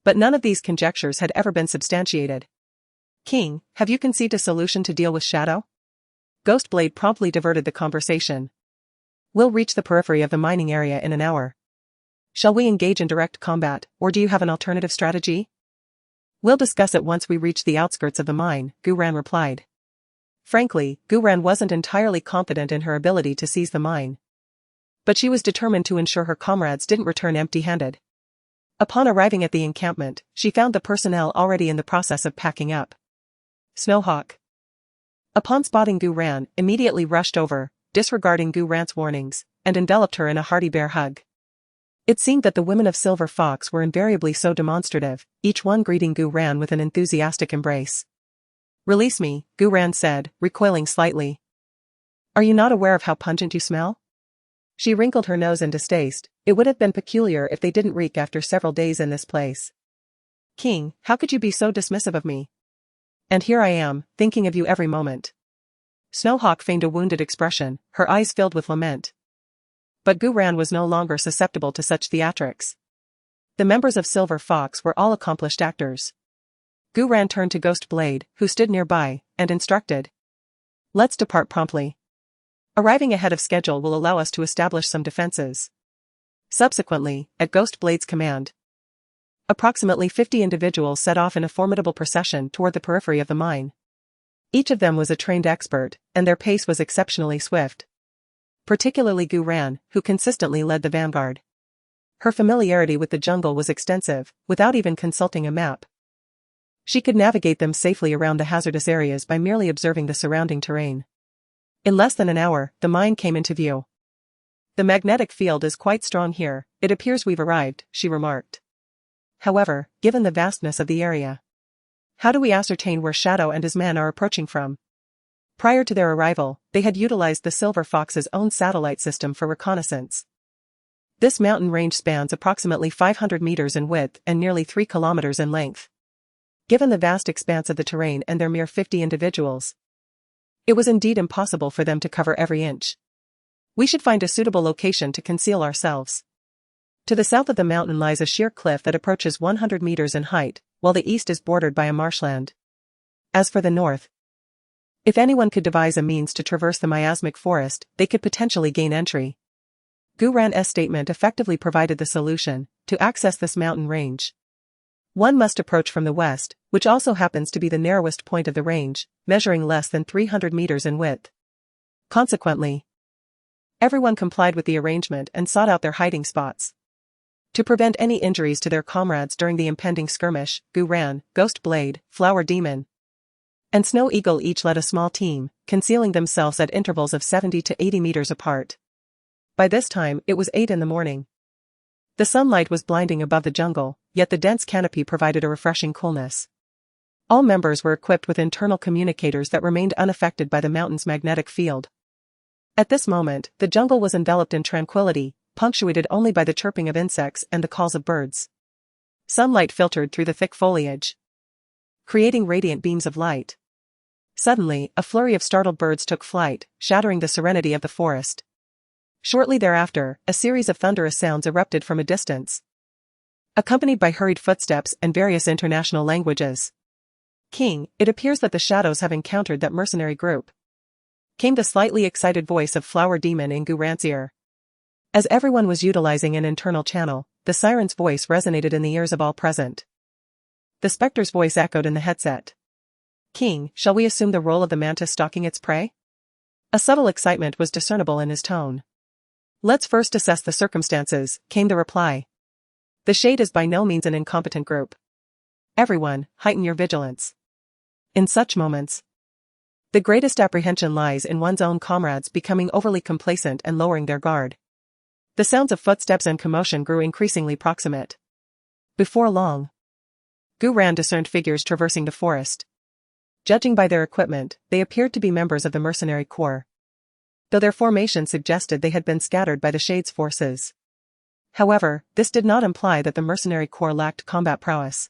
But none of these conjectures had ever been substantiated. "King, have you conceived a solution to deal with Shadow?" Ghostblade promptly diverted the conversation. "We'll reach the periphery of the mining area in an hour. Shall we engage in direct combat, or do you have an alternative strategy?" "We'll discuss it once we reach the outskirts of the mine," Gu Ran replied. Frankly, Gu Ran wasn't entirely confident in her ability to seize the mine, but she was determined to ensure her comrades didn't return empty-handed. Upon arriving at the encampment, she found the personnel already in the process of packing up. Snowhawk, upon spotting Gu Ran, immediately rushed over, disregarding Gu Ran's warnings, and enveloped her in a hearty bear hug. It seemed that the women of Silver Fox were invariably so demonstrative, each one greeting Gu Ran with an enthusiastic embrace. "Release me," Gu Ran said, recoiling slightly. "Are you not aware of how pungent you smell?" She wrinkled her nose in distaste. It would have been peculiar if they didn't reek after several days in this place. "King, how could you be so dismissive of me? And here I am, thinking of you every moment." Snowhawk feigned a wounded expression, her eyes filled with lament. But Gu Ran was no longer susceptible to such theatrics. The members of Silver Fox were all accomplished actors. Gu Ran turned to Ghost Blade, who stood nearby, and instructed. "Let's depart promptly. Arriving ahead of schedule will allow us to establish some defenses." Subsequently, at Ghost Blade's command, approximately 50 individuals set off in a formidable procession toward the periphery of the mine. Each of them was a trained expert, and their pace was exceptionally swift. Particularly Gu Ran, who consistently led the vanguard. Her familiarity with the jungle was extensive, without even consulting a map. She could navigate them safely around the hazardous areas by merely observing the surrounding terrain. In less than an hour, the mine came into view. "The magnetic field is quite strong here, it appears we've arrived," she remarked. "However, given the vastness of the area, how do we ascertain where Shadow and his men are approaching from?" Prior to their arrival, they had utilized the Silver Fox's own satellite system for reconnaissance. This mountain range spans approximately 500 meters in width and nearly 3 kilometers in length. Given the vast expanse of the terrain and their mere 50 individuals, it was indeed impossible for them to cover every inch. "We should find a suitable location to conceal ourselves. To the south of the mountain lies a sheer cliff that approaches 100 meters in height, while the east is bordered by a marshland. As for the north, If anyone could devise a means to traverse the miasmic forest, they could potentially gain entry. Gu Ran's statement effectively provided the solution to access this mountain range. One must approach from the west, which also happens to be the narrowest point of the range, measuring less than 300 meters in width. Consequently, everyone complied with the arrangement and sought out their hiding spots. To prevent any injuries to their comrades during the impending skirmish, Gu Ran, Ghost Blade, Flower Demon, and Snow Eagle each led a small team, concealing themselves at intervals of 70 to 80 meters apart. By this time, it was 8 in the morning. The sunlight was blinding above the jungle, yet the dense canopy provided a refreshing coolness. All members were equipped with internal communicators that remained unaffected by the mountain's magnetic field. At this moment, the jungle was enveloped in tranquility, punctuated only by the chirping of insects and the calls of birds. Sunlight filtered through the thick foliage, creating radiant beams of light. Suddenly, a flurry of startled birds took flight, shattering the serenity of the forest. Shortly thereafter, a series of thunderous sounds erupted from a distance, accompanied by hurried footsteps and various international languages. King, it appears that the shadows have encountered that mercenary group, came the slightly excited voice of Flower Demon in Gu Ran's ear. As everyone was utilizing an internal channel, the siren's voice resonated in the ears of all present. The specter's voice echoed in the headset. King, shall we assume the role of the mantis stalking its prey? A subtle excitement was discernible in his tone. Let's first assess the circumstances, came the reply. The Shade is by no means an incompetent group. Everyone, heighten your vigilance. In such moments, the greatest apprehension lies in one's own comrades becoming overly complacent and lowering their guard. The sounds of footsteps and commotion grew increasingly proximate. Before long, Gu Ran discerned figures traversing the forest. Judging by their equipment, they appeared to be members of the mercenary corps, though their formation suggested they had been scattered by the Shade's forces. However, this did not imply that the mercenary corps lacked combat prowess.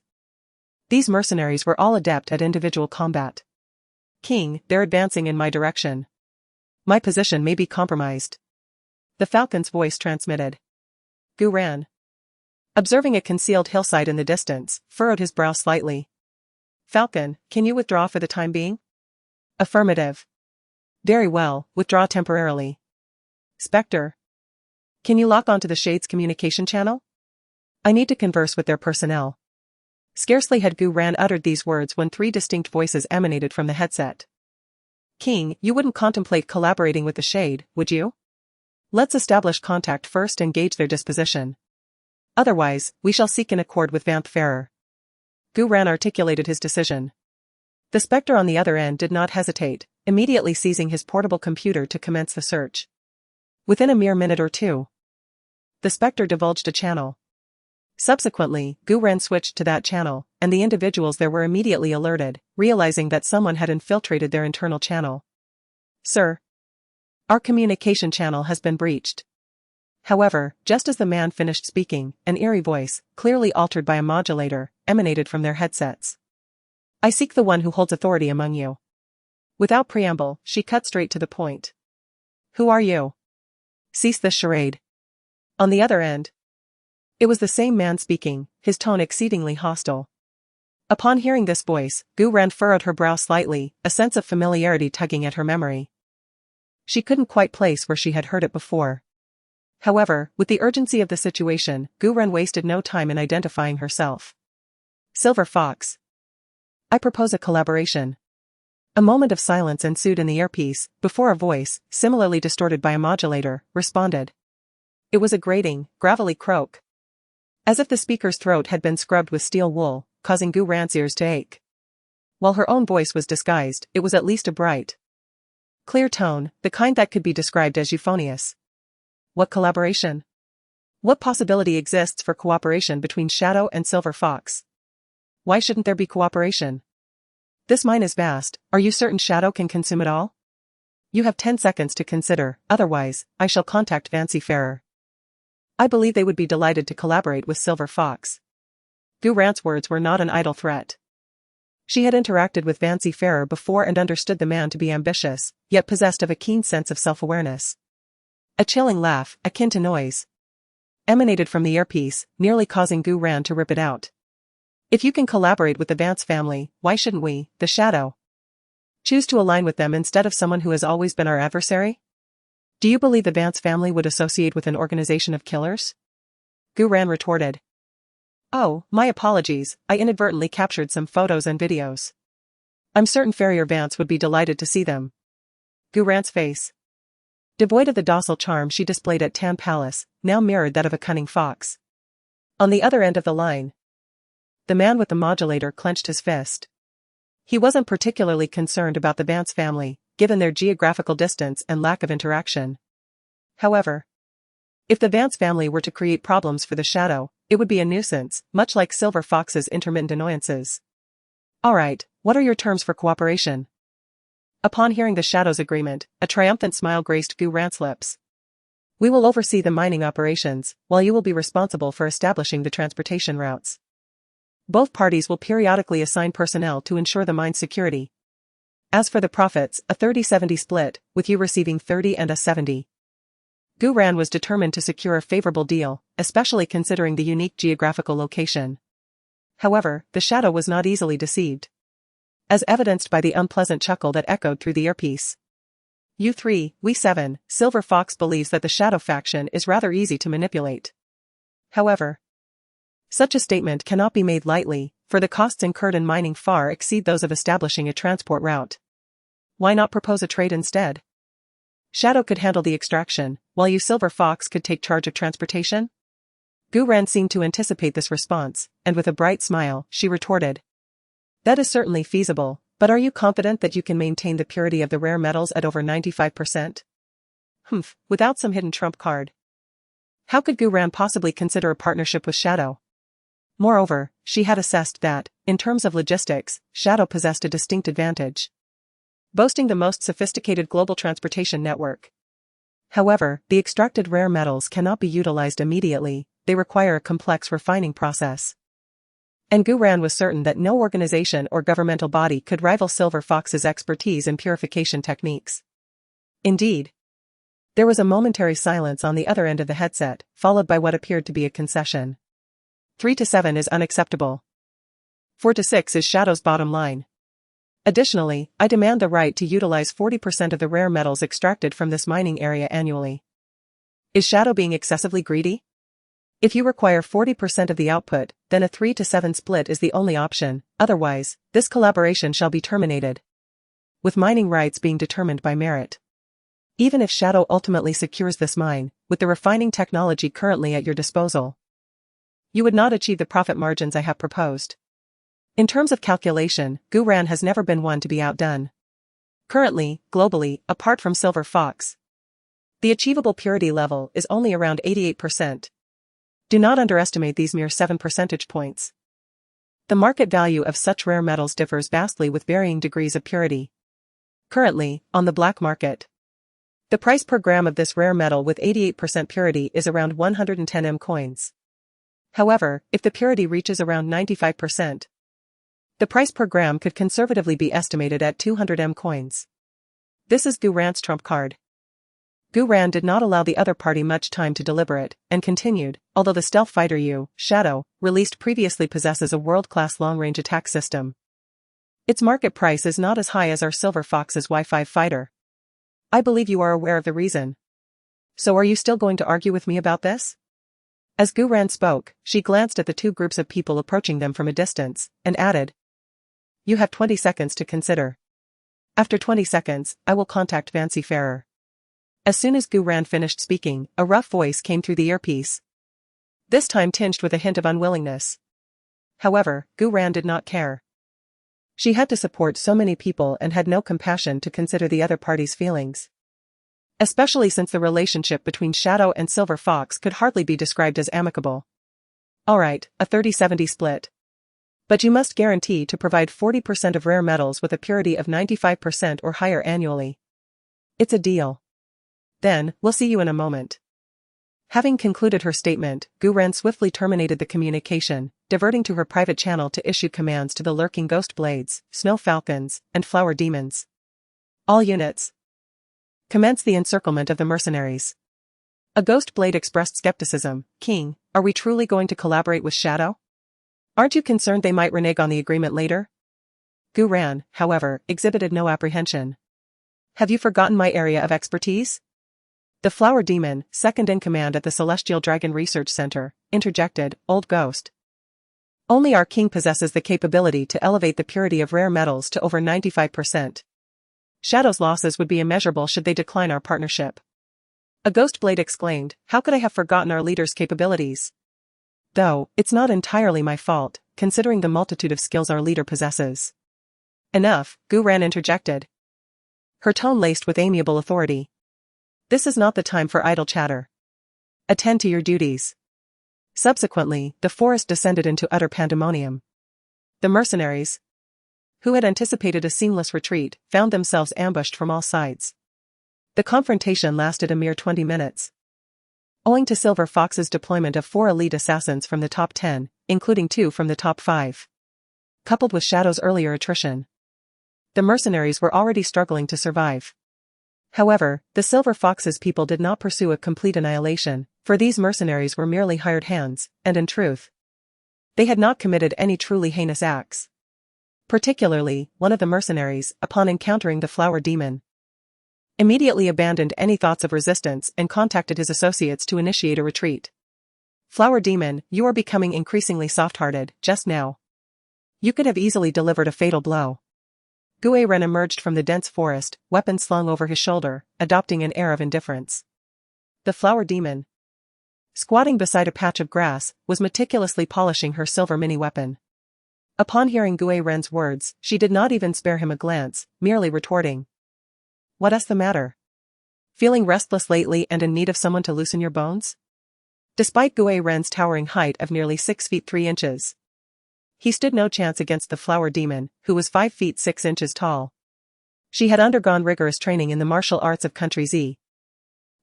These mercenaries were all adept at individual combat. King, they're advancing in my direction. My position may be compromised. The falcon's voice transmitted. Gu Ran, observing a concealed hillside in the distance, furrowed his brow slightly. Falcon, can you withdraw for the time being? Affirmative. Very well, withdraw temporarily. Spectre, can you lock onto the Shade's communication channel? I need to converse with their personnel. Scarcely had Gu Ran uttered these words when 3 distinct voices emanated from the headset. King, you wouldn't contemplate collaborating with the Shade, would you? Let's establish contact first and gauge their disposition. Otherwise, we shall seek an accord with Vampfarer. Gu Ran articulated his decision. The Spectre on the other end did not hesitate, immediately seizing his portable computer to commence the search. Within a mere minute or two, the Spectre divulged a channel. Subsequently, Gu Ran switched to that channel, and the individuals there were immediately alerted, realizing that someone had infiltrated their internal channel. Sir, our communication channel has been breached. However, just as the man finished speaking, an eerie voice, clearly altered by a modulator, emanated from their headsets. I seek the one who holds authority among you. Without preamble, she cut straight to the point. Who are you? Cease this charade. On the other end, it was the same man speaking, his tone exceedingly hostile. Upon hearing this voice, Gu Ran furrowed her brow slightly, a sense of familiarity tugging at her memory. She couldn't quite place where she had heard it before. However, with the urgency of the situation, Gu Ran wasted no time in identifying herself. Silver Fox. I propose a collaboration. A moment of silence ensued in the earpiece, before a voice, similarly distorted by a modulator, responded. It was a grating, gravelly croak, as if the speaker's throat had been scrubbed with steel wool, causing Gu Ran's ears to ache. While her own voice was disguised, it was at least a bright, clear tone, the kind that could be described as euphonious. What collaboration? What possibility exists for cooperation between Shadow and Silver Fox? Why shouldn't there be cooperation? This mine is vast, are you certain Shadow can consume it all? You have 10 seconds to consider, otherwise, I shall contact Vampfarer. I believe they would be delighted to collaborate with Silver Fox. Gu Ran's words were not an idle threat. She had interacted with Vampfarer before and understood the man to be ambitious, yet possessed of a keen sense of self-awareness. A chilling laugh, akin to noise, emanated from the earpiece, nearly causing Gu Ran to rip it out. If you can collaborate with the Vance family, why shouldn't we, the Shadow? Choose to align with them instead of someone who has always been our adversary? Do you believe the Vance family would associate with an organization of killers? Gu Ran retorted. Oh, my apologies, I inadvertently captured some photos and videos. I'm certain Farrier Vance would be delighted to see them. Gu Ran's face, devoid of the docile charm she displayed at Tan Palace, now mirrored that of a cunning fox. On the other end of the line, the man with the modulator clenched his fist. He wasn't particularly concerned about the Vance family, given their geographical distance and lack of interaction. However, if the Vance family were to create problems for the Shadow, it would be a nuisance, much like Silver Fox's intermittent annoyances. Alright, what are your terms for cooperation? Upon hearing the Shadow's agreement, a triumphant smile graced Gu Ran's lips. We will oversee the mining operations, while you will be responsible for establishing the transportation routes. Both parties will periodically assign personnel to ensure the mine's security. As for the profits, a 30-70 split, with you receiving 30 and a 70. Gu Ran was determined to secure a favorable deal, especially considering the unique geographical location. However, the Shadow was not easily deceived, as evidenced by the unpleasant chuckle that echoed through the earpiece. U3, we 7, Silver Fox believes that the Shadow faction is rather easy to manipulate. However, such a statement cannot be made lightly, for the costs incurred in mining far exceed those of establishing a transport route. Why not propose a trade instead? Shadow could handle the extraction, while you Silver Fox could take charge of transportation? Gu Ran seemed to anticipate this response, and with a bright smile, she retorted. That is certainly feasible, but are you confident that you can maintain the purity of the rare metals at over 95%? Without some hidden trump card. How could Gu Ran possibly consider a partnership with Shadow? Moreover, she had assessed that, in terms of logistics, Shadow possessed a distinct advantage, boasting the most sophisticated global transportation network. However, the extracted rare metals cannot be utilized immediately, they require a complex refining process. And Gu Ran was certain that no organization or governmental body could rival Silver Fox's expertise in purification techniques. Indeed, there was a momentary silence on the other end of the headset, followed by what appeared to be a concession. 3 to 7 is unacceptable. 4 to 6 is Shadow's bottom line. Additionally, I demand the right to utilize 40% of the rare metals extracted from this mining area annually. Is Shadow being excessively greedy? If you require 40% of the output, then a 3 to 7 split is the only option, otherwise, this collaboration shall be terminated. With mining rights being determined by merit. Even if Shadow ultimately secures this mine, with the refining technology currently at your disposal, you would not achieve the profit margins I have proposed. In terms of calculation, Gu Ran has never been one to be outdone. Currently, globally, apart from Silver Fox, the achievable purity level is only around 88%. Do not underestimate these mere 7 percentage points. The market value of such rare metals differs vastly with varying degrees of purity. Currently, on the black market, the price per gram of this rare metal with 88% purity is around 110 M coins. However, if the purity reaches around 95%, the price per gram could conservatively be estimated at 200 M coins. This is Gu Ran's trump card. Gu Ran did not allow the other party much time to deliberate, and continued, although the stealth fighter Shadow, released previously possesses a world-class long-range attack system. Its market price is not as high as our Silver Fox's Y5 fighter. I believe you are aware of the reason. So are you still going to argue with me about this? As Gu Ran spoke, she glanced at the two groups of people approaching them from a distance, and added, You have 20 seconds to consider. After 20 seconds, I will contact Fancy Farer. As soon as Gu Ran finished speaking, a rough voice came through the earpiece, this time tinged with a hint of unwillingness. However, Gu Ran did not care. She had to support so many people and had no compassion to consider the other party's feelings. Especially since the relationship between Shadow and Silver Fox could hardly be described as amicable. Alright, a 30-70 split. But you must guarantee to provide 40% of rare metals with a purity of 95% or higher annually. It's a deal. Then, we'll see you in a moment. Having concluded her statement, Gu Ran swiftly terminated the communication, diverting to her private channel to issue commands to the lurking ghost blades, snow falcons, and flower demons. All units, commence the encirclement of the mercenaries. A ghost blade expressed skepticism. King, are we truly going to collaborate with Shadow? Aren't you concerned they might renege on the agreement later? Gu Ran, however, exhibited no apprehension. Have you forgotten my area of expertise? The flower demon, second in command at the Celestial Dragon Research Center, interjected, old ghost. Only our king possesses the capability to elevate the purity of rare metals to over 95%. Shadow's losses would be immeasurable should they decline our partnership. A ghost blade exclaimed, how could I have forgotten our leader's capabilities? Though, it's not entirely my fault, considering the multitude of skills our leader possesses. Enough, Gu Ran interjected, her tone laced with amiable authority. This is not the time for idle chatter. Attend to your duties. Subsequently, the forest descended into utter pandemonium. The mercenaries, who had anticipated a seamless retreat, found themselves ambushed from all sides. The confrontation lasted a mere 20 minutes. Owing to Silver Fox's deployment of 4 elite assassins from the top 10, including 2 from the top 5. Coupled with Shadow's earlier attrition, the mercenaries were already struggling to survive. However, the Silver Fox's people did not pursue a complete annihilation, for these mercenaries were merely hired hands, and in truth, they had not committed any truly heinous acts. Particularly, one of the mercenaries, upon encountering the flower demon, immediately abandoned any thoughts of resistance and contacted his associates to initiate a retreat. Flower demon, you are becoming increasingly soft-hearted, just now. You could have easily delivered a fatal blow. Gu Ran emerged from the dense forest, weapon slung over his shoulder, adopting an air of indifference. The flower demon, squatting beside a patch of grass, was meticulously polishing her silver mini-weapon. Upon hearing Gu Ran's words, she did not even spare him a glance, merely retorting, what's the matter? Feeling restless lately and in need of someone to loosen your bones? Despite Gu Ran's towering height of nearly 6 feet 3 inches, he stood no chance against the flower demon, who was 5 feet 6 inches tall. She had undergone rigorous training in the martial arts of Country Z.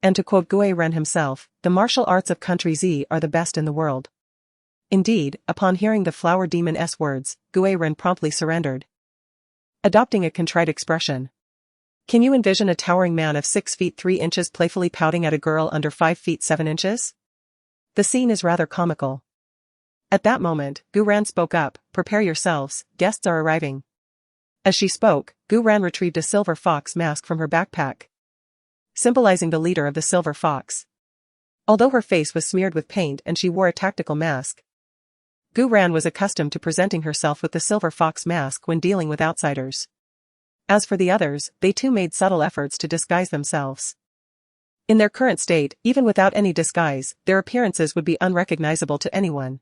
And to quote Gu Ran himself, the martial arts of Country Z are the best in the world. Indeed, upon hearing the flower demon's words, Gu Ran promptly surrendered, adopting a contrite expression. Can you envision a towering man of 6 feet 3 inches playfully pouting at a girl under 5 feet 7 inches? The scene is rather comical. At that moment, Gu Ran spoke up, prepare yourselves, guests are arriving. As she spoke, Gu Ran retrieved a silver fox mask from her backpack, symbolizing the leader of the Silver Fox. Although her face was smeared with paint and she wore a tactical mask, Gu Ran was accustomed to presenting herself with the Silver Fox mask when dealing with outsiders. As for the others, they too made subtle efforts to disguise themselves. In their current state, even without any disguise, their appearances would be unrecognizable to anyone.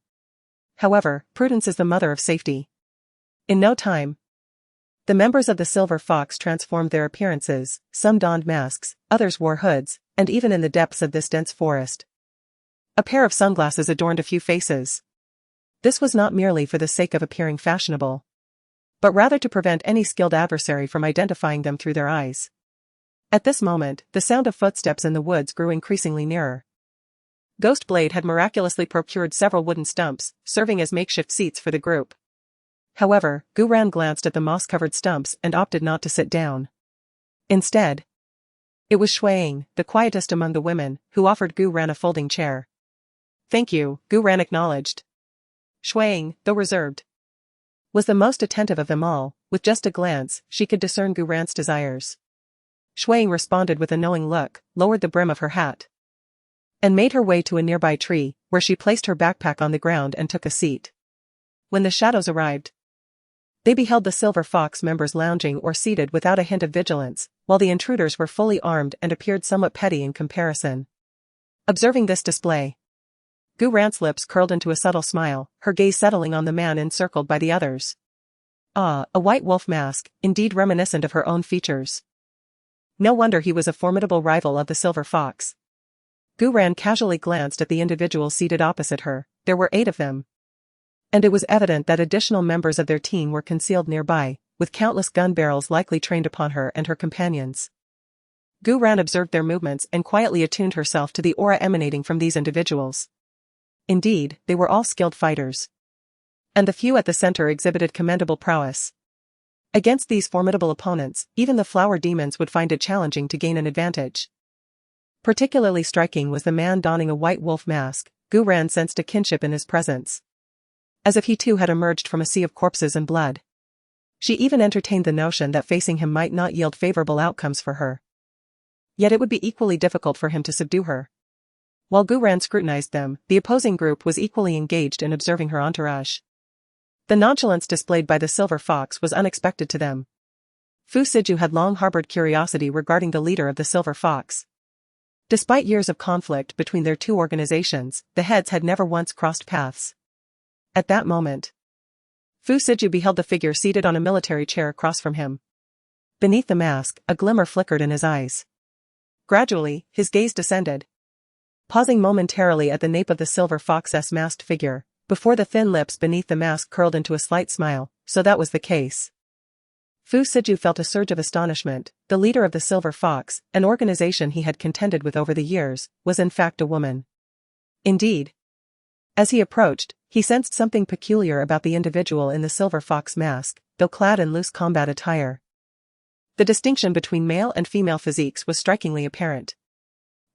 However, prudence is the mother of safety. In no time, the members of the Silver Fox transformed their appearances, some donned masks, others wore hoods, and even in the depths of this dense forest, a pair of sunglasses adorned a few faces. This was not merely for the sake of appearing fashionable, but rather to prevent any skilled adversary from identifying them through their eyes. At this moment, the sound of footsteps in the woods grew increasingly nearer. Ghostblade had miraculously procured several wooden stumps, serving as makeshift seats for the group. However, Gu Ran glanced at the moss-covered stumps and opted not to sit down. Instead, it was Shuang, the quietest among the women, who offered Gu Ran a folding chair. Thank you, Gu Ran acknowledged. Shuang, though reserved, was the most attentive of them all. With just a glance, she could discern Gu Ran's desires. Shuang responded with a knowing look, lowered the brim of her hat, and made her way to a nearby tree, where she placed her backpack on the ground and took a seat. When the shadows arrived, they beheld the Silver Fox members lounging or seated without a hint of vigilance, while the intruders were fully armed and appeared somewhat petty in comparison. Observing this display, Gu Ran's lips curled into a subtle smile, her gaze settling on the man encircled by the others. Ah, a white wolf mask, indeed reminiscent of her own features. No wonder he was a formidable rival of the Silver Fox. Gu Ran casually glanced at the individuals seated opposite her. There were 8 of them, and it was evident that additional members of their team were concealed nearby, with countless gun barrels likely trained upon her and her companions. Gu Ran observed their movements and quietly attuned herself to the aura emanating from these individuals. Indeed, they were all skilled fighters, and the few at the center exhibited commendable prowess. Against these formidable opponents, even the flower demons would find it challenging to gain an advantage. Particularly striking was the man donning a white wolf mask. Gu Ran sensed a kinship in his presence, as if he too had emerged from a sea of corpses and blood. She even entertained the notion that facing him might not yield favorable outcomes for her. Yet it would be equally difficult for him to subdue her. While Gu Ran scrutinized them, the opposing group was equally engaged in observing her entourage. The nonchalance displayed by the silver fox was unexpected to them. Fu Siju had long harbored curiosity regarding the leader of the silver fox. Despite years of conflict between their two organizations, the heads had never once crossed paths. At that moment, Fu Siju beheld the figure seated on a military chair across from him. Beneath the mask, a glimmer flickered in his eyes. Gradually, his gaze descended, pausing momentarily at the nape of the silver fox's masked figure, before the thin lips beneath the mask curled into a slight smile. So that was the case. Fu Siju felt a surge of astonishment. The leader of the Silver Fox, an organization he had contended with over the years, was in fact a woman. Indeed. As he approached, he sensed something peculiar about the individual in the Silver Fox mask, though clad in loose combat attire. The distinction between male and female physiques was strikingly apparent.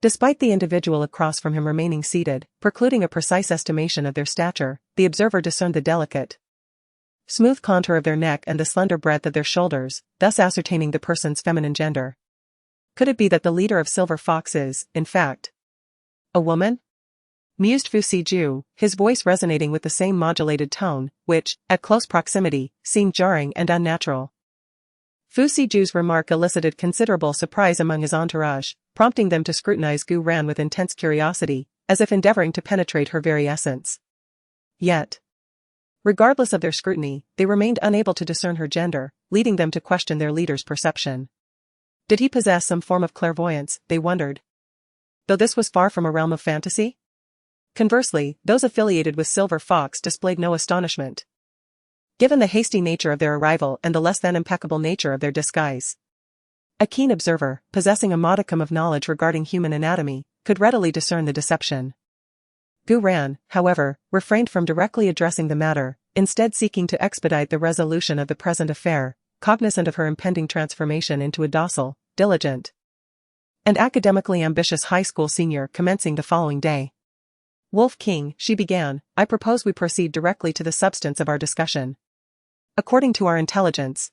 Despite the individual across from him remaining seated, precluding a precise estimation of their stature, the observer discerned the delicate, smooth contour of their neck and the slender breadth of their shoulders, thus ascertaining the person's feminine gender. Could it be that the leader of Silver Fox is, in fact, a woman? Mused Fu Siju, his voice resonating with the same modulated tone, which, at close proximity, seemed jarring and unnatural. Fu Siju's remark elicited considerable surprise among his entourage, prompting them to scrutinize Gu Ran with intense curiosity, as if endeavoring to penetrate her very essence. Yet, regardless of their scrutiny, they remained unable to discern her gender, leading them to question their leader's perception. Did he possess some form of clairvoyance, they wondered? Though this was far from a realm of fantasy? Conversely, those affiliated with Silver Fox displayed no astonishment, given the hasty nature of their arrival and the less than impeccable nature of their disguise. A keen observer, possessing a modicum of knowledge regarding human anatomy, could readily discern the deception. Gu Ran, however, refrained from directly addressing the matter, instead seeking to expedite the resolution of the present affair, cognizant of her impending transformation into a docile, diligent, and academically ambitious high school senior commencing the following day. Wolf King, she began, I propose we proceed directly to the substance of our discussion. According to our intelligence,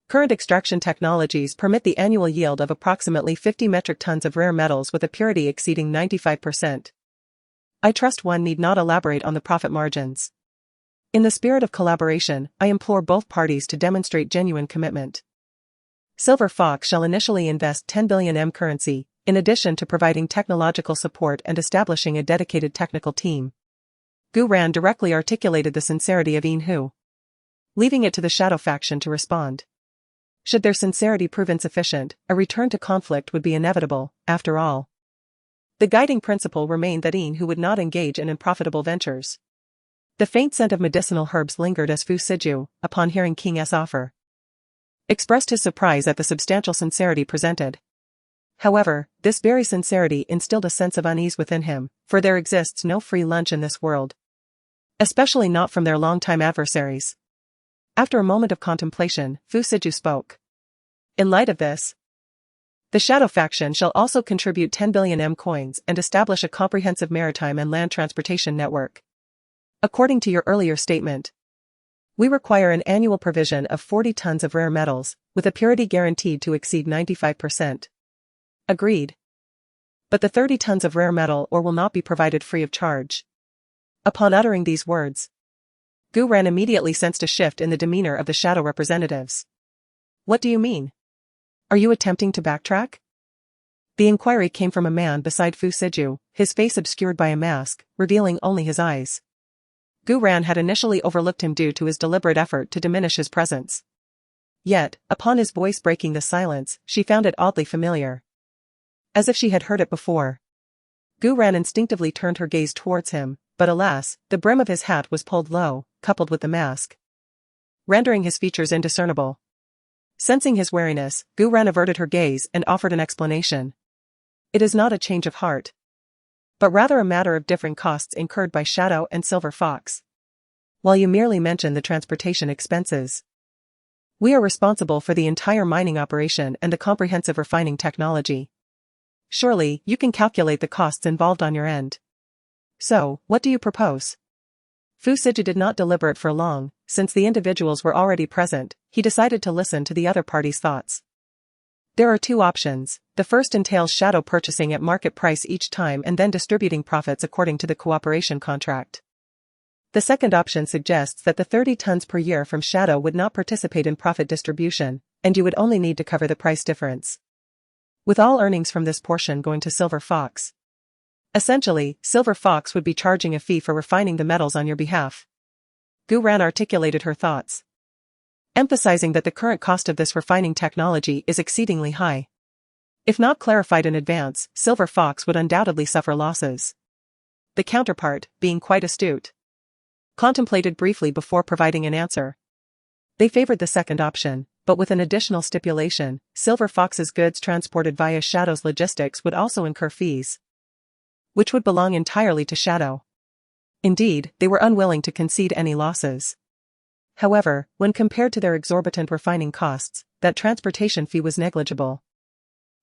current extraction technologies permit the annual yield of approximately 50 metric tons of rare metals with a purity exceeding 95%. I trust one need not elaborate on the profit margins. In the spirit of collaboration, I implore both parties to demonstrate genuine commitment. Silver Fox shall initially invest 10 billion M currency, in addition to providing technological support and establishing a dedicated technical team. Gu Ran directly articulated the sincerity of Yin Hu, leaving it to the Shadow faction to respond. Should their sincerity prove insufficient, a return to conflict would be inevitable, after all. The guiding principle remained that Yin Hu would not engage in unprofitable ventures. The faint scent of medicinal herbs lingered as Fu Siju, upon hearing King's offer, expressed his surprise at the substantial sincerity presented. However, this very sincerity instilled a sense of unease within him, for there exists no free lunch in this world, especially not from their longtime adversaries. After a moment of contemplation, Fu Siju spoke. In light of this, the Shadow faction shall also contribute 10 billion M coins and establish a comprehensive maritime and land transportation network. According to your earlier statement, we require an annual provision of 40 tons of rare metals, with a purity guaranteed to exceed 95%. Agreed. But the 30 tons of rare metal ore will not be provided free of charge. Upon uttering these words, Gu Ran immediately sensed a shift in the demeanor of the Shadow representatives. What do you mean? Are you attempting to backtrack? The inquiry came from a man beside Fu Siju, his face obscured by a mask, revealing only his eyes. Gu Ran had initially overlooked him due to his deliberate effort to diminish his presence. Yet, upon his voice breaking the silence, she found it oddly familiar, as if she had heard it before. Gu Ran instinctively turned her gaze towards him, but alas, the brim of his hat was pulled low, coupled with the mask, rendering his features indiscernible. Sensing his wariness, Gu Ran averted her gaze and offered an explanation. It is not a change of heart, but rather a matter of differing costs incurred by Shadow and Silver Fox. While you merely mention the transportation expenses, we are responsible for the entire mining operation and the comprehensive refining technology. Surely, you can calculate the costs involved on your end. So, what do you propose? Fu Siju did not deliberate for long, since the individuals were already present, he decided to listen to the other party's thoughts. There are two options. The first entails shadow purchasing at market price each time and then distributing profits according to the cooperation contract. The second option suggests that the 30 tons per year from shadow would not participate in profit distribution, and you would only need to cover the price difference, with all earnings from this portion going to Silver Fox. Essentially, Silver Fox would be charging a fee for refining the metals on your behalf. Gu Ran articulated her thoughts, emphasizing that the current cost of this refining technology is exceedingly high. If not clarified in advance, Silver Fox would undoubtedly suffer losses. The counterpart, being quite astute, contemplated briefly before providing an answer. They favored the second option, but with an additional stipulation: Silver Fox's goods transported via Shadow's logistics would also incur fees, which would belong entirely to Shadow. Indeed, they were unwilling to concede any losses. However, when compared to their exorbitant refining costs, that transportation fee was negligible.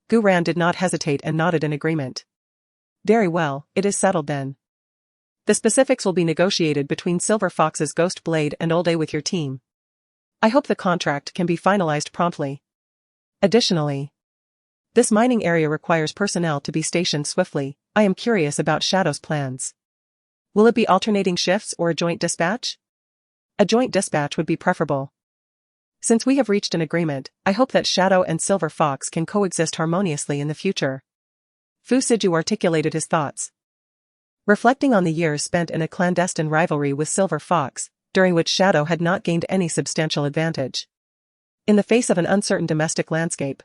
Gu Ran did not hesitate and nodded in agreement. Very well, it is settled then. The specifics will be negotiated between Silver Fox's Ghost Blade and Old A with your team. I hope the contract can be finalized promptly. Additionally, this mining area requires personnel to be stationed swiftly. I am curious about Shadow's plans. Will it be alternating shifts or a joint dispatch? A joint dispatch would be preferable. Since we have reached an agreement, I hope that Shadow and Silver Fox can coexist harmoniously in the future. Fu Siju articulated his thoughts, reflecting on the years spent in a clandestine rivalry with Silver Fox, during which Shadow had not gained any substantial advantage. In the face of an uncertain domestic landscape,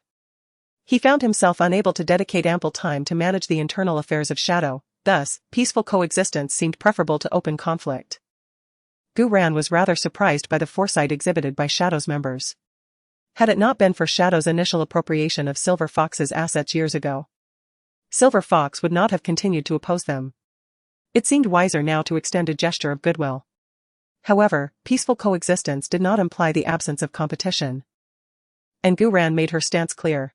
he found himself unable to dedicate ample time to manage the internal affairs of Shadow. Thus, peaceful coexistence seemed preferable to open conflict. Gu Ran was rather surprised by the foresight exhibited by Shadow's members. Had it not been for Shadow's initial appropriation of Silver Fox's assets years ago, Silver Fox would not have continued to oppose them. It seemed wiser now to extend a gesture of goodwill. However, peaceful coexistence did not imply the absence of competition, and Gu Ran made her stance clear.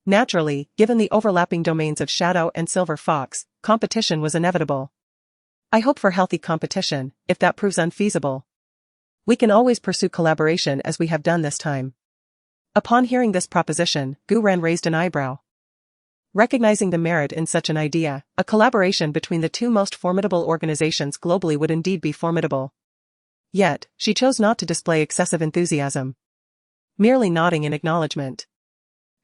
Naturally, given the overlapping domains of Shadow and Silver Fox, competition was inevitable. I hope for healthy competition. If that proves unfeasible, we can always pursue collaboration as we have done this time. Upon hearing this proposition, Gu Ran raised an eyebrow. Recognizing the merit in such an idea, a collaboration between the two most formidable organizations globally would indeed be formidable. Yet, she chose not to display excessive enthusiasm, merely nodding in acknowledgement.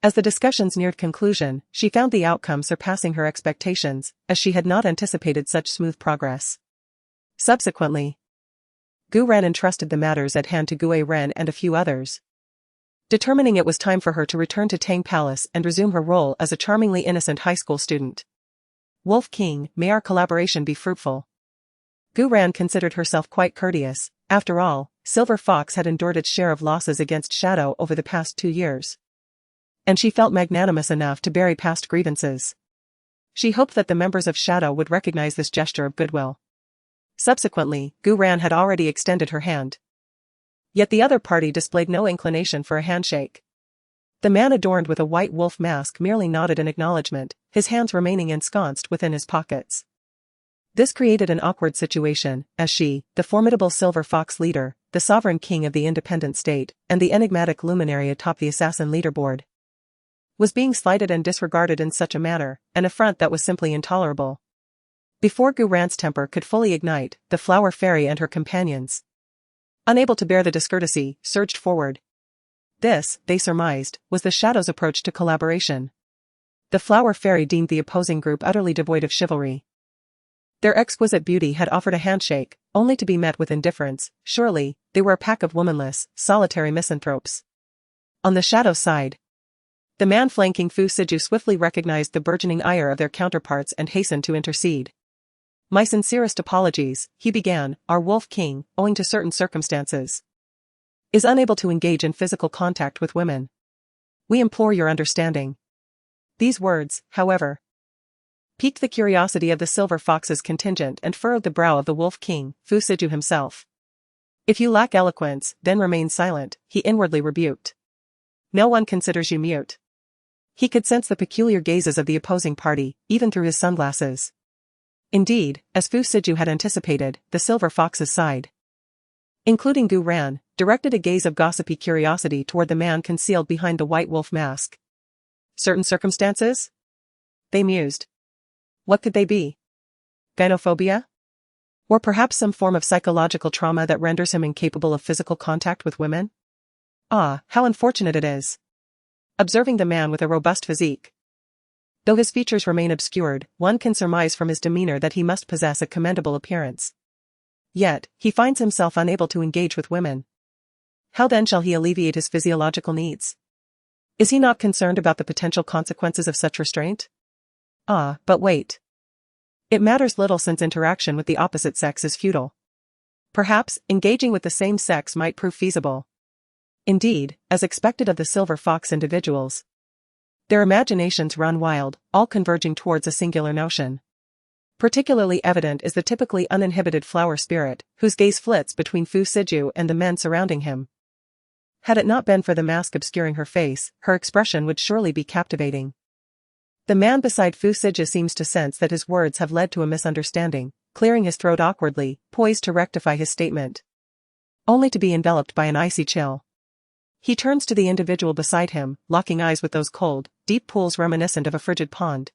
As the discussions neared conclusion, she found the outcome surpassing her expectations, as she had not anticipated such smooth progress. Subsequently, Gu Ran entrusted the matters at hand to Gue Ren and a few others, determining it was time for her to return to Tang Palace and resume her role as a charmingly innocent high school student. Wolf King, may our collaboration be fruitful. Gu Ran considered herself quite courteous. After all, Silver Fox had endured its share of losses against Shadow over the past 2 years, and she felt magnanimous enough to bury past grievances. She hoped that the members of Shadow would recognize this gesture of goodwill. Subsequently, Gu Ran had already extended her hand. Yet the other party displayed no inclination for a handshake. The man adorned with a white wolf mask merely nodded in acknowledgement, his hands remaining ensconced within his pockets. This created an awkward situation, as she, the formidable Silver Fox leader, the sovereign king of the independent state, and the enigmatic luminary atop the assassin leaderboard, was being slighted and disregarded in such a manner, an affront that was simply intolerable. Before Gu Ran's temper could fully ignite, the Flower Fairy and her companions, unable to bear the discourtesy, surged forward. This, they surmised, was the Shadow's approach to collaboration. The Flower Fairy deemed the opposing group utterly devoid of chivalry. Their exquisite beauty had offered a handshake, only to be met with indifference. Surely, they were a pack of womanless, solitary misanthropes. On the Shadow's side, the man flanking Fu Siju swiftly recognized the burgeoning ire of their counterparts and hastened to intercede. My sincerest apologies, he began. Our Wolf King, owing to certain circumstances, is unable to engage in physical contact with women. We implore your understanding. These words, however, piqued the curiosity of the Silver Fox's contingent and furrowed the brow of the Wolf King, Fu Siju himself. If you lack eloquence, then remain silent, he inwardly rebuked. No one considers you mute. He could sense the peculiar gazes of the opposing party, even through his sunglasses. Indeed, as Fu Siju had anticipated, the Silver Fox's side including Gu Ran, directed a gaze of gossipy curiosity toward the man concealed behind the white wolf mask. Certain circumstances? They mused. What could they be? Gynophobia? Or perhaps some form of psychological trauma that renders him incapable of physical contact with women? Ah, how unfortunate it is. Observing the man with a robust physique. Though his features remain obscured, one can surmise from his demeanor that he must possess a commendable appearance. Yet, he finds himself unable to engage with women. How then shall he alleviate his physiological needs? Is he not concerned about the potential consequences of such restraint? Ah, but wait. It matters little since interaction with the opposite sex is futile. Perhaps, engaging with the same sex might prove feasible. Indeed, as expected of the silver fox individuals, their imaginations run wild, all converging towards a singular notion. Particularly evident is the typically uninhibited flower spirit, whose gaze flits between Fu Siju and the men surrounding him. Had it not been for the mask obscuring her face, her expression would surely be captivating. The man beside Fu Siju seems to sense that his words have led to a misunderstanding, clearing his throat awkwardly, poised to rectify his statement. Only to be enveloped by an icy chill. He turns to the individual beside him, locking eyes with those cold, deep pools reminiscent of a frigid pond,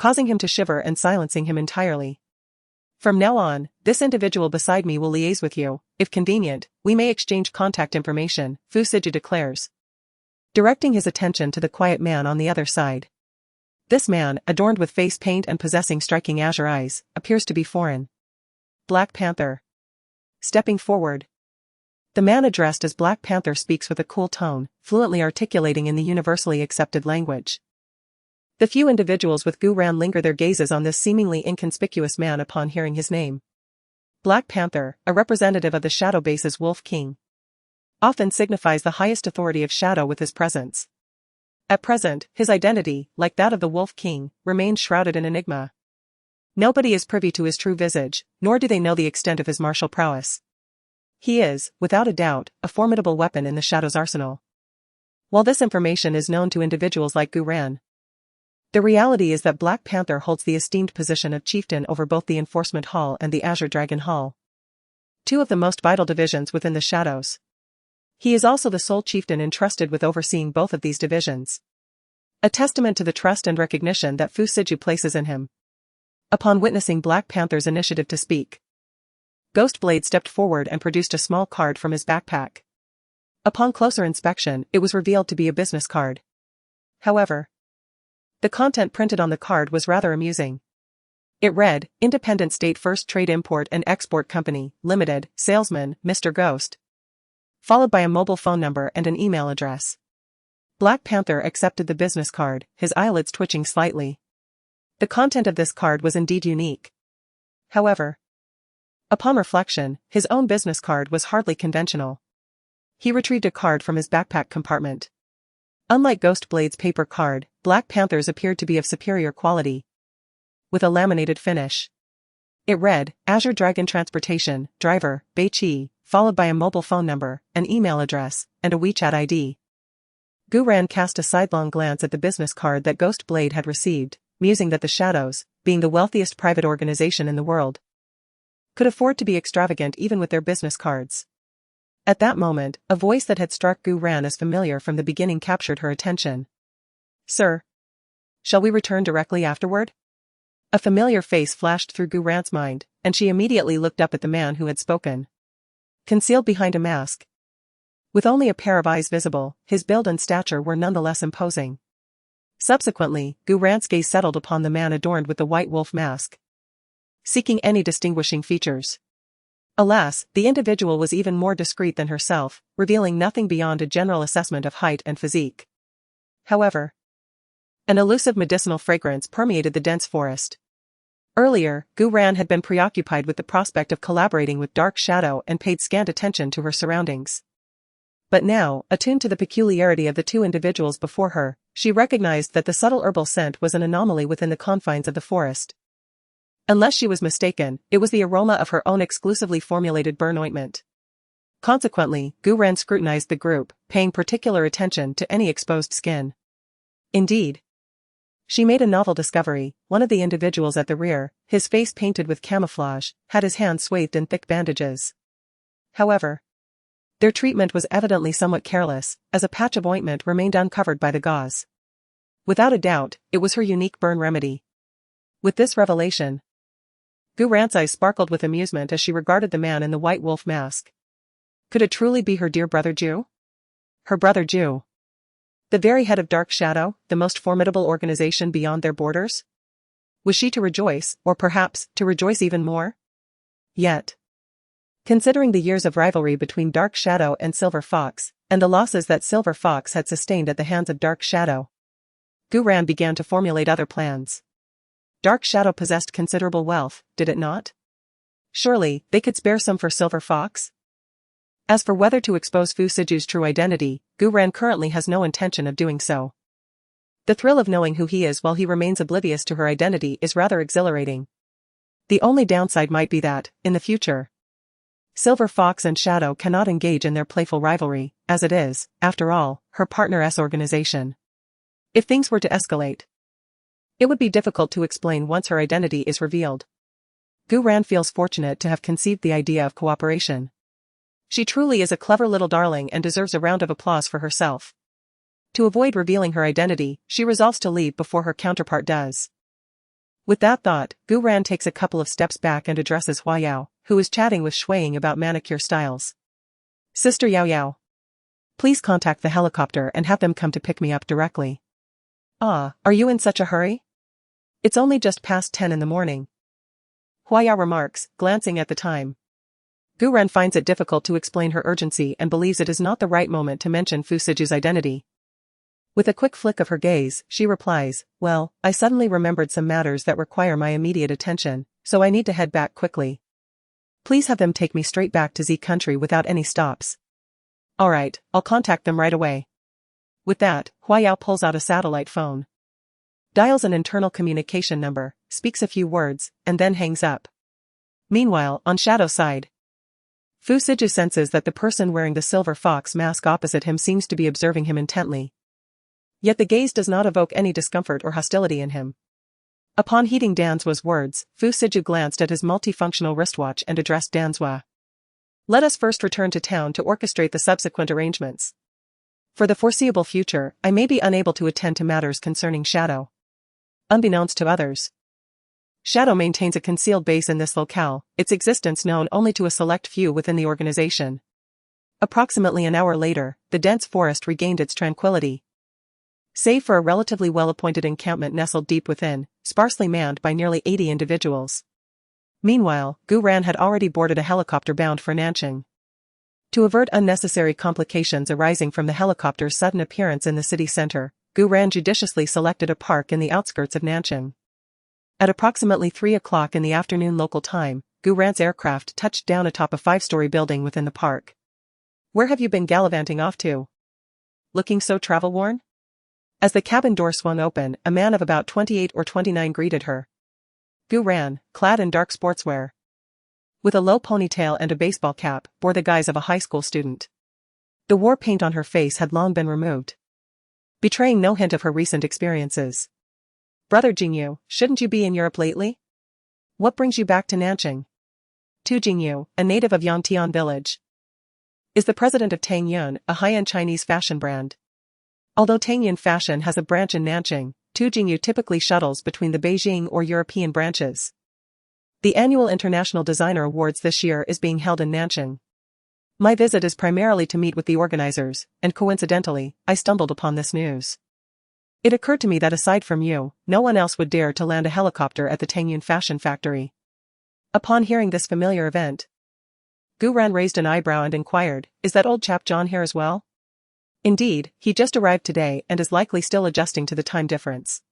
causing him to shiver and silencing him entirely. From now on, this individual beside me will liaise with you. If convenient, we may exchange contact information, Fu Siju declares, directing his attention to the quiet man on the other side. This man, adorned with face paint and possessing striking azure eyes, appears to be foreign. Black Panther. Stepping forward. The man addressed as Black Panther speaks with a cool tone, fluently articulating in the universally accepted language. The few individuals with Gu Ran linger their gazes on this seemingly inconspicuous man upon hearing his name. Black Panther, a representative of the Shadow Base's Wolf King, often signifies the highest authority of Shadow with his presence. At present, his identity, like that of the Wolf King, remains shrouded in enigma. Nobody is privy to his true visage, nor do they know the extent of his martial prowess. He is, without a doubt, a formidable weapon in the Shadow's arsenal. While this information is known to individuals like Gu Ran, the reality is that Black Panther holds the esteemed position of chieftain over both the Enforcement Hall and the Azure Dragon Hall, two of the most vital divisions within the Shadows. He is also the sole chieftain entrusted with overseeing both of these divisions, a testament to the trust and recognition that Fu Siju places in him. Upon witnessing Black Panther's initiative to speak, Ghostblade stepped forward and produced a small card from his backpack. Upon closer inspection, it was revealed to be a business card. However, the content printed on the card was rather amusing. It read, Independent State First Trade Import and Export Company, Limited, Salesman, Mr. Ghost, followed by a mobile phone number and an email address. Black Panther accepted the business card, his eyelids twitching slightly. The content of this card was indeed unique. However, upon reflection, his own business card was hardly conventional. He retrieved a card from his backpack compartment. Unlike Ghostblade's paper card, Black Panther's appeared to be of superior quality, with a laminated finish. It read, Azure Dragon Transportation, Driver, Beichi, followed by a mobile phone number, an email address, and a WeChat ID. Gu Ran cast a sidelong glance at the business card that Ghostblade had received, musing that the Shadows, being the wealthiest private organization in the world, could afford to be extravagant even with their business cards. At that moment, a voice that had struck Gu Ran as familiar from the beginning captured her attention. Sir, shall we return directly afterward? A familiar face flashed through Gu Ran's mind, and she immediately looked up at the man who had spoken. Concealed behind a mask, with only a pair of eyes visible, his build and stature were nonetheless imposing. Subsequently, Gu Ran's gaze settled upon the man adorned with the white wolf mask, seeking any distinguishing features. Alas, the individual was even more discreet than herself, revealing nothing beyond a general assessment of height and physique. However, an elusive medicinal fragrance permeated the dense forest. Earlier, Gu Ran had been preoccupied with the prospect of collaborating with Dark Shadow and paid scant attention to her surroundings. But now, attuned to the peculiarity of the two individuals before her, she recognized that the subtle herbal scent was an anomaly within the confines of the forest. Unless she was mistaken, it was the aroma of her own exclusively formulated burn ointment. Consequently, Gu Ran scrutinized the group, paying particular attention to any exposed skin. Indeed, she made a novel discovery. One of the individuals at the rear, his face painted with camouflage, had his hands swathed in thick bandages. However, their treatment was evidently somewhat careless, as a patch of ointment remained uncovered by the gauze. Without a doubt, it was her unique burn remedy. With this revelation, Gu Ran's eyes sparkled with amusement as she regarded the man in the white wolf mask. Could it truly be her dear brother Ju? Her brother Ju. The very head of Dark Shadow, the most formidable organization beyond their borders? Was she to rejoice, or perhaps, to rejoice even more? Yet, considering the years of rivalry between Dark Shadow and Silver Fox, and the losses that Silver Fox had sustained at the hands of Dark Shadow, Gu Ran began to formulate other plans. Dark Shadow possessed considerable wealth, did it not? Surely, they could spare some for Silver Fox? As for whether to expose Fu Siju's true identity, Gu Ran currently has no intention of doing so. The thrill of knowing who he is while he remains oblivious to her identity is rather exhilarating. The only downside might be that, in the future, Silver Fox and Shadow cannot engage in their playful rivalry, as it is, after all, her partner's organization. If things were to escalate, it would be difficult to explain once her identity is revealed. Gu Ran feels fortunate to have conceived the idea of cooperation. She truly is a clever little darling and deserves a round of applause for herself. To avoid revealing her identity, she resolves to leave before her counterpart does. With that thought, Gu Ran takes a couple of steps back and addresses Hua Yao, who is chatting with Shuiying about manicure styles. Sister Yao Yao, please contact the helicopter and have them come to pick me up directly. Ah, are you in such a hurry? It's only just past 10 in the morning. Hua Yao remarks, glancing at the time. Gu Ran finds it difficult to explain her urgency and believes it is not the right moment to mention Fu Siju's identity. With a quick flick of her gaze, she replies, well, I suddenly remembered some matters that require my immediate attention, so I need to head back quickly. Please have them take me straight back to Z country without any stops. Alright, I'll contact them right away. With that, Hua Yao pulls out a satellite phone, dials an internal communication number, speaks a few words, and then hangs up. Meanwhile, on Shadow's side, Fu Siju senses that the person wearing the Silver Fox mask opposite him seems to be observing him intently. Yet the gaze does not evoke any discomfort or hostility in him. Upon heeding Danzua's words, Fu Siju glanced at his multifunctional wristwatch and addressed Danzua. Let us first return to town to orchestrate the subsequent arrangements. For the foreseeable future, I may be unable to attend to matters concerning Shadow. Unbeknownst to others, Shadow maintains a concealed base in this locale, its existence known only to a select few within the organization. Approximately an hour later, the dense forest regained its tranquility. Save for a relatively well-appointed encampment nestled deep within, sparsely manned by nearly 80 individuals. Meanwhile, Gu Ran had already boarded a helicopter bound for Nanchang. To avert unnecessary complications arising from the helicopter's sudden appearance in the city center, Gu Ran judiciously selected a park in the outskirts of Nanchang. At approximately 3 o'clock in the afternoon local time, Gu Ran's aircraft touched down atop a 5-story building within the park. Where have you been gallivanting off to? Looking so travel-worn? As the cabin door swung open, a man of about 28 or 29 greeted her. Gu Ran, clad in dark sportswear, with a low ponytail and a baseball cap, bore the guise of a high school student. The war paint on her face had long been removed, betraying no hint of her recent experiences. Brother Jingyu, shouldn't you be in Europe lately? What brings you back to Nanchang? Tu Jingyu, a native of Yangtian village, is the president of Tangyun, a high-end Chinese fashion brand. Although Tangyun Fashion has a branch in Nanchang, Tu Jingyu typically shuttles between the Beijing or European branches. The annual International Designer Awards this year is being held in Nanchang. My visit is primarily to meet with the organizers, and coincidentally, I stumbled upon this news. It occurred to me that aside from you, no one else would dare to land a helicopter at the Tangyun Fashion Factory. Upon hearing this familiar event, Gu Ran raised an eyebrow and inquired, is that old chap John here as well? Indeed, he just arrived today and is likely still adjusting to the time difference.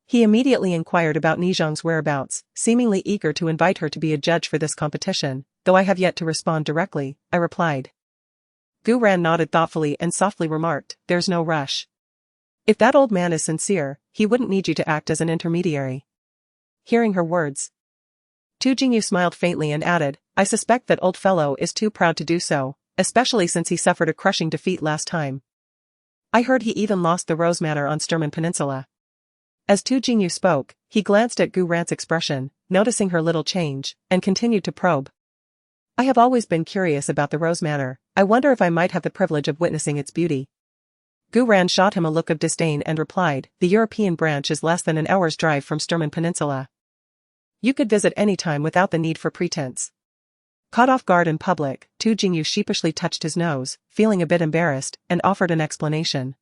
He immediately inquired about Nizhang's whereabouts, seemingly eager to invite her to be a judge for this competition, though I have yet to respond directly, I replied. Gu Ran nodded thoughtfully and softly remarked, there's no rush. If that old man is sincere, he wouldn't need you to act as an intermediary. Hearing her words, Tu Jingyu smiled faintly and added, I suspect that old fellow is too proud to do so, especially since he suffered a crushing defeat last time. I heard he even lost the Rose Manor on Sturman Peninsula. As Tu Jingyu spoke, he glanced at Gu Ran's expression, noticing her little change, and continued to probe. I have always been curious about the Rose Manor. I wonder if I might have the privilege of witnessing its beauty. Gu Ran shot him a look of disdain and replied, the European branch is less than an hour's drive from Sturman Peninsula. You could visit any time without the need for pretense. Caught off guard in public, Tu Jingyu sheepishly touched his nose, feeling a bit embarrassed, and offered an explanation.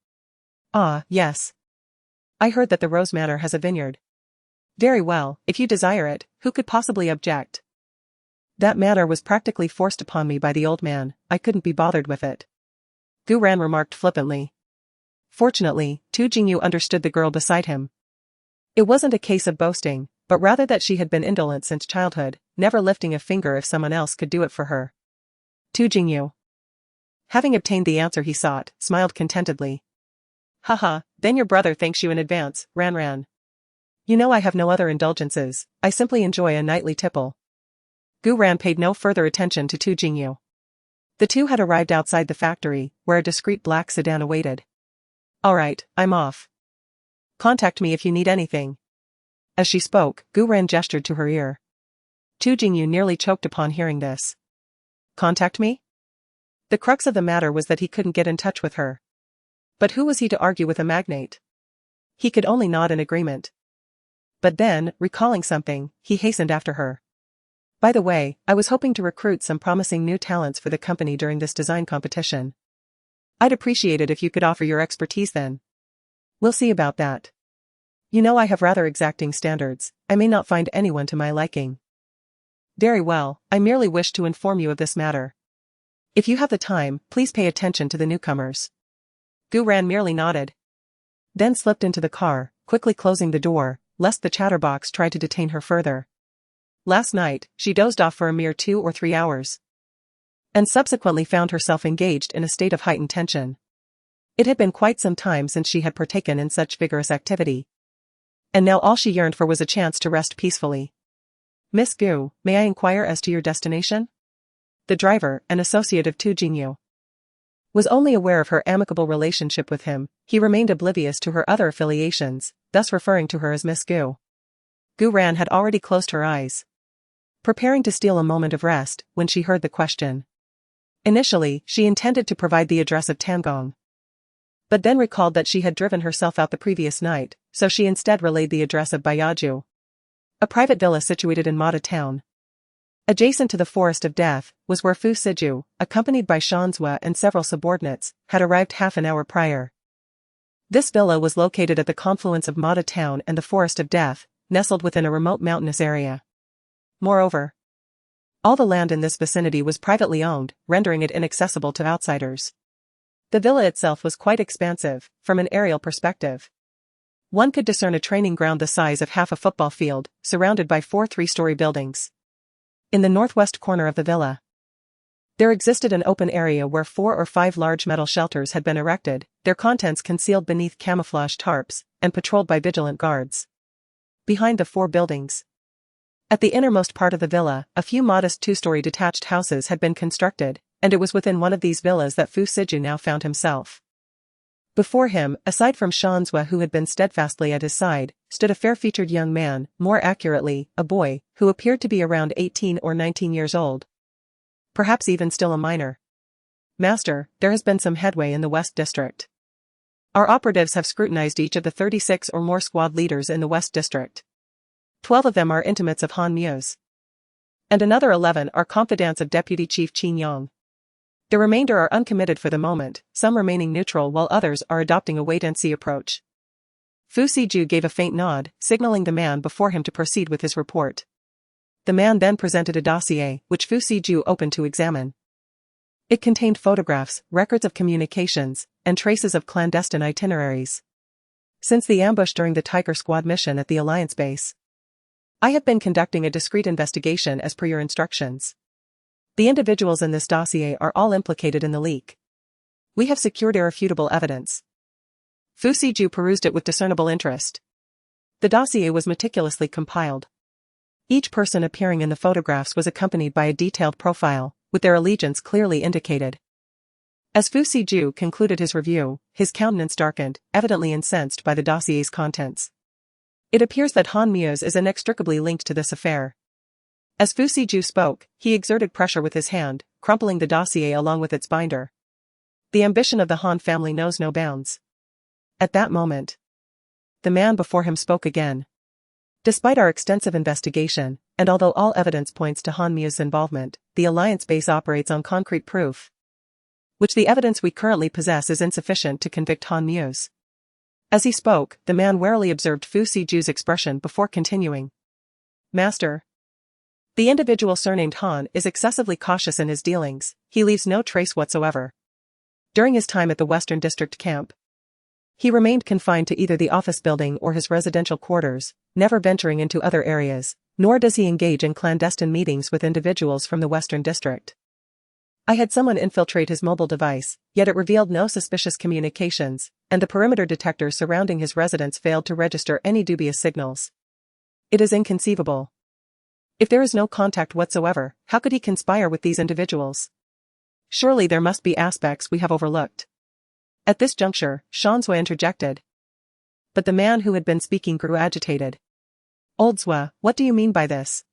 Ah, yes. I heard that the Rose Manor has a vineyard. Very well, if you desire it, who could possibly object? That manor was practically forced upon me by the old man, I couldn't be bothered with it. Gu Ran remarked flippantly. Fortunately, Tu Jingyu understood the girl beside him. It wasn't a case of boasting, but rather that she had been indolent since childhood, never lifting a finger if someone else could do it for her. Tu Jingyu, having obtained the answer he sought, smiled contentedly. Haha, then your brother thanks you in advance, Ran. You know I have no other indulgences, I simply enjoy a nightly tipple. Gu Ran paid no further attention to Tu Jingyu. The two had arrived outside the factory, where a discreet black sedan awaited. Alright, I'm off. Contact me if you need anything. As she spoke, Gu Ran gestured to her ear. Tu Jingyu nearly choked upon hearing this. Contact me? The crux of the matter was that he couldn't get in touch with her. But who was he to argue with a magnate? He could only nod in agreement. But then, recalling something, he hastened after her. By the way, I was hoping to recruit some promising new talents for the company during this design competition. I'd appreciate it if you could offer your expertise then. We'll see about that. You know I have rather exacting standards, I may not find anyone to my liking. Very well, I merely wish to inform you of this matter. If you have the time, please pay attention to the newcomers. Gu Ran merely nodded. Then slipped into the car, quickly closing the door, lest the chatterbox try to detain her further. Last night, she dozed off for a mere 2 or 3 hours. And subsequently found herself engaged in a state of heightened tension. It had been quite some time since she had partaken in such vigorous activity. And now all she yearned for was a chance to rest peacefully. Miss Gu, may I inquire as to your destination? The driver, an associate of Tu Jingyu, was only aware of her amicable relationship with him. He remained oblivious to her other affiliations, thus referring to her as Miss Gu. Gu Ran had already closed her eyes, preparing to steal a moment of rest, when she heard the question. Initially, she intended to provide the address of Tangong, but then recalled that she had driven herself out the previous night, so she instead relayed the address of Bayaju, a private villa situated in Mada town. Adjacent to the Forest of Death, was where Fu Siju, accompanied by Shanzhua and several subordinates, had arrived half an hour prior. This villa was located at the confluence of Mada town and the Forest of Death, nestled within a remote mountainous area. Moreover, all the land in this vicinity was privately owned, rendering it inaccessible to outsiders. The villa itself was quite expansive, from an aerial perspective. One could discern a training ground the size of half a football field, surrounded by 4 3-story buildings. In the northwest corner of the villa, there existed an open area where 4 or 5 large metal shelters had been erected, their contents concealed beneath camouflage tarps, and patrolled by vigilant guards. Behind the 4 buildings, at the innermost part of the villa, a few modest 2-story detached houses had been constructed, and it was within one of these villas that Fu Siju now found himself. Before him, aside from Shanzhua who had been steadfastly at his side, stood a fair-featured young man, more accurately, a boy, who appeared to be around 18 or 19 years old. Perhaps even still a minor. Master, there has been some headway in the West District. Our operatives have scrutinized each of the 36 or more squad leaders in the West District. 12 of them are intimates of Han Mu's. And another 11 are confidants of Deputy Chief Qin Yang. The remainder are uncommitted for the moment, some remaining neutral while others are adopting a wait-and-see approach. Fu Siju gave a faint nod, signaling the man before him to proceed with his report. The man then presented a dossier, which Fu Siju opened to examine. It contained photographs, records of communications, and traces of clandestine itineraries. Since the ambush during the Tiger Squad mission at the Alliance base, I have been conducting a discreet investigation as per your instructions. The individuals in this dossier are all implicated in the leak. We have secured irrefutable evidence. Fu Siju perused it with discernible interest. The dossier was meticulously compiled. Each person appearing in the photographs was accompanied by a detailed profile, with their allegiance clearly indicated. As Fu Siju concluded his review, his countenance darkened, evidently incensed by the dossier's contents. It appears that Han Muse is inextricably linked to this affair. As Fu Siju spoke, he exerted pressure with his hand, crumpling the dossier along with its binder. The ambition of the Han family knows no bounds. At that moment, the man before him spoke again. Despite our extensive investigation, and although all evidence points to Han Mu's involvement, the Alliance base operates on concrete proof, which the evidence we currently possess is insufficient to convict Han Muse. As he spoke, the man warily observed Fu Siju's expression before continuing. Master. The individual surnamed Han is excessively cautious in his dealings, he leaves no trace whatsoever. During his time at the Western District camp, he remained confined to either the office building or his residential quarters, never venturing into other areas, nor does he engage in clandestine meetings with individuals from the Western District. I had someone infiltrate his mobile device, yet it revealed no suspicious communications, and the perimeter detectors surrounding his residence failed to register any dubious signals. It is inconceivable. If there is no contact whatsoever, how could he conspire with these individuals? Surely there must be aspects we have overlooked. At this juncture, Shanzue interjected. But the man who had been speaking grew agitated. Old Zwe, what do you mean by this?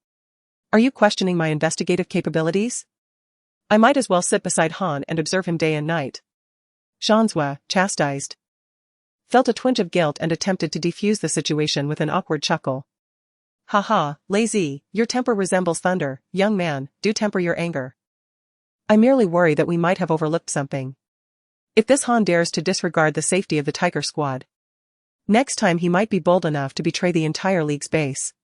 Are you questioning my investigative capabilities? I might as well sit beside Han and observe him day and night. Shanzue, chastised, felt a twinge of guilt and attempted to defuse the situation with an awkward chuckle. Haha, lazy, your temper resembles thunder, young man, do temper your anger. I merely worry that we might have overlooked something. If this Han dares to disregard the safety of the Tiger Squad, next time he might be bold enough to betray the entire League's base.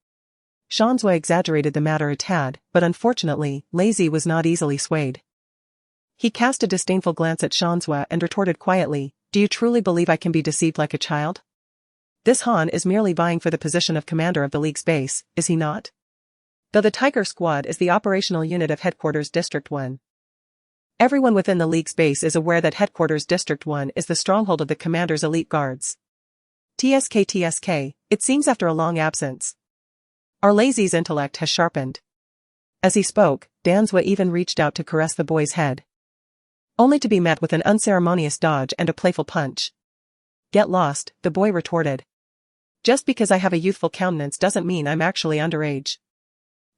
Shanzue exaggerated the matter a tad, but unfortunately, Lazy was not easily swayed. He cast a disdainful glance at Shanzue and retorted quietly, do you truly believe I can be deceived like a child? This Han is merely vying for the position of commander of the League's base, is he not? Though the Tiger Squad is the operational unit of Headquarters District 1. Everyone within the League's base is aware that Headquarters District 1 is the stronghold of the commander's elite guards. TSK, it seems after a long absence. Our Lazy's intellect has sharpened. As he spoke, Danzwa even reached out to caress the boy's head, only to be met with an unceremonious dodge and a playful punch. Get lost, the boy retorted. Just because I have a youthful countenance doesn't mean I'm actually underage.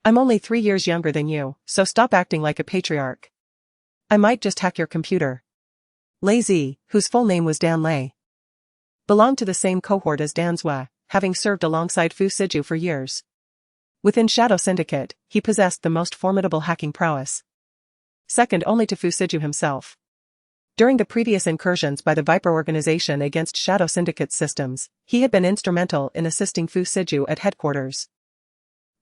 I'm only 3 years younger than you, so stop acting like a patriarch. I might just hack your computer. Lazy, whose full name was Dan Lei, belonged to the same cohort as Danzwa, having served alongside Fu Siju for years. Within Shadow Syndicate, he possessed the most formidable hacking prowess, second only to Fu Siju himself. During the previous incursions by the Viper organization against Shadow Syndicate's systems, he had been instrumental in assisting Fu Siju at headquarters.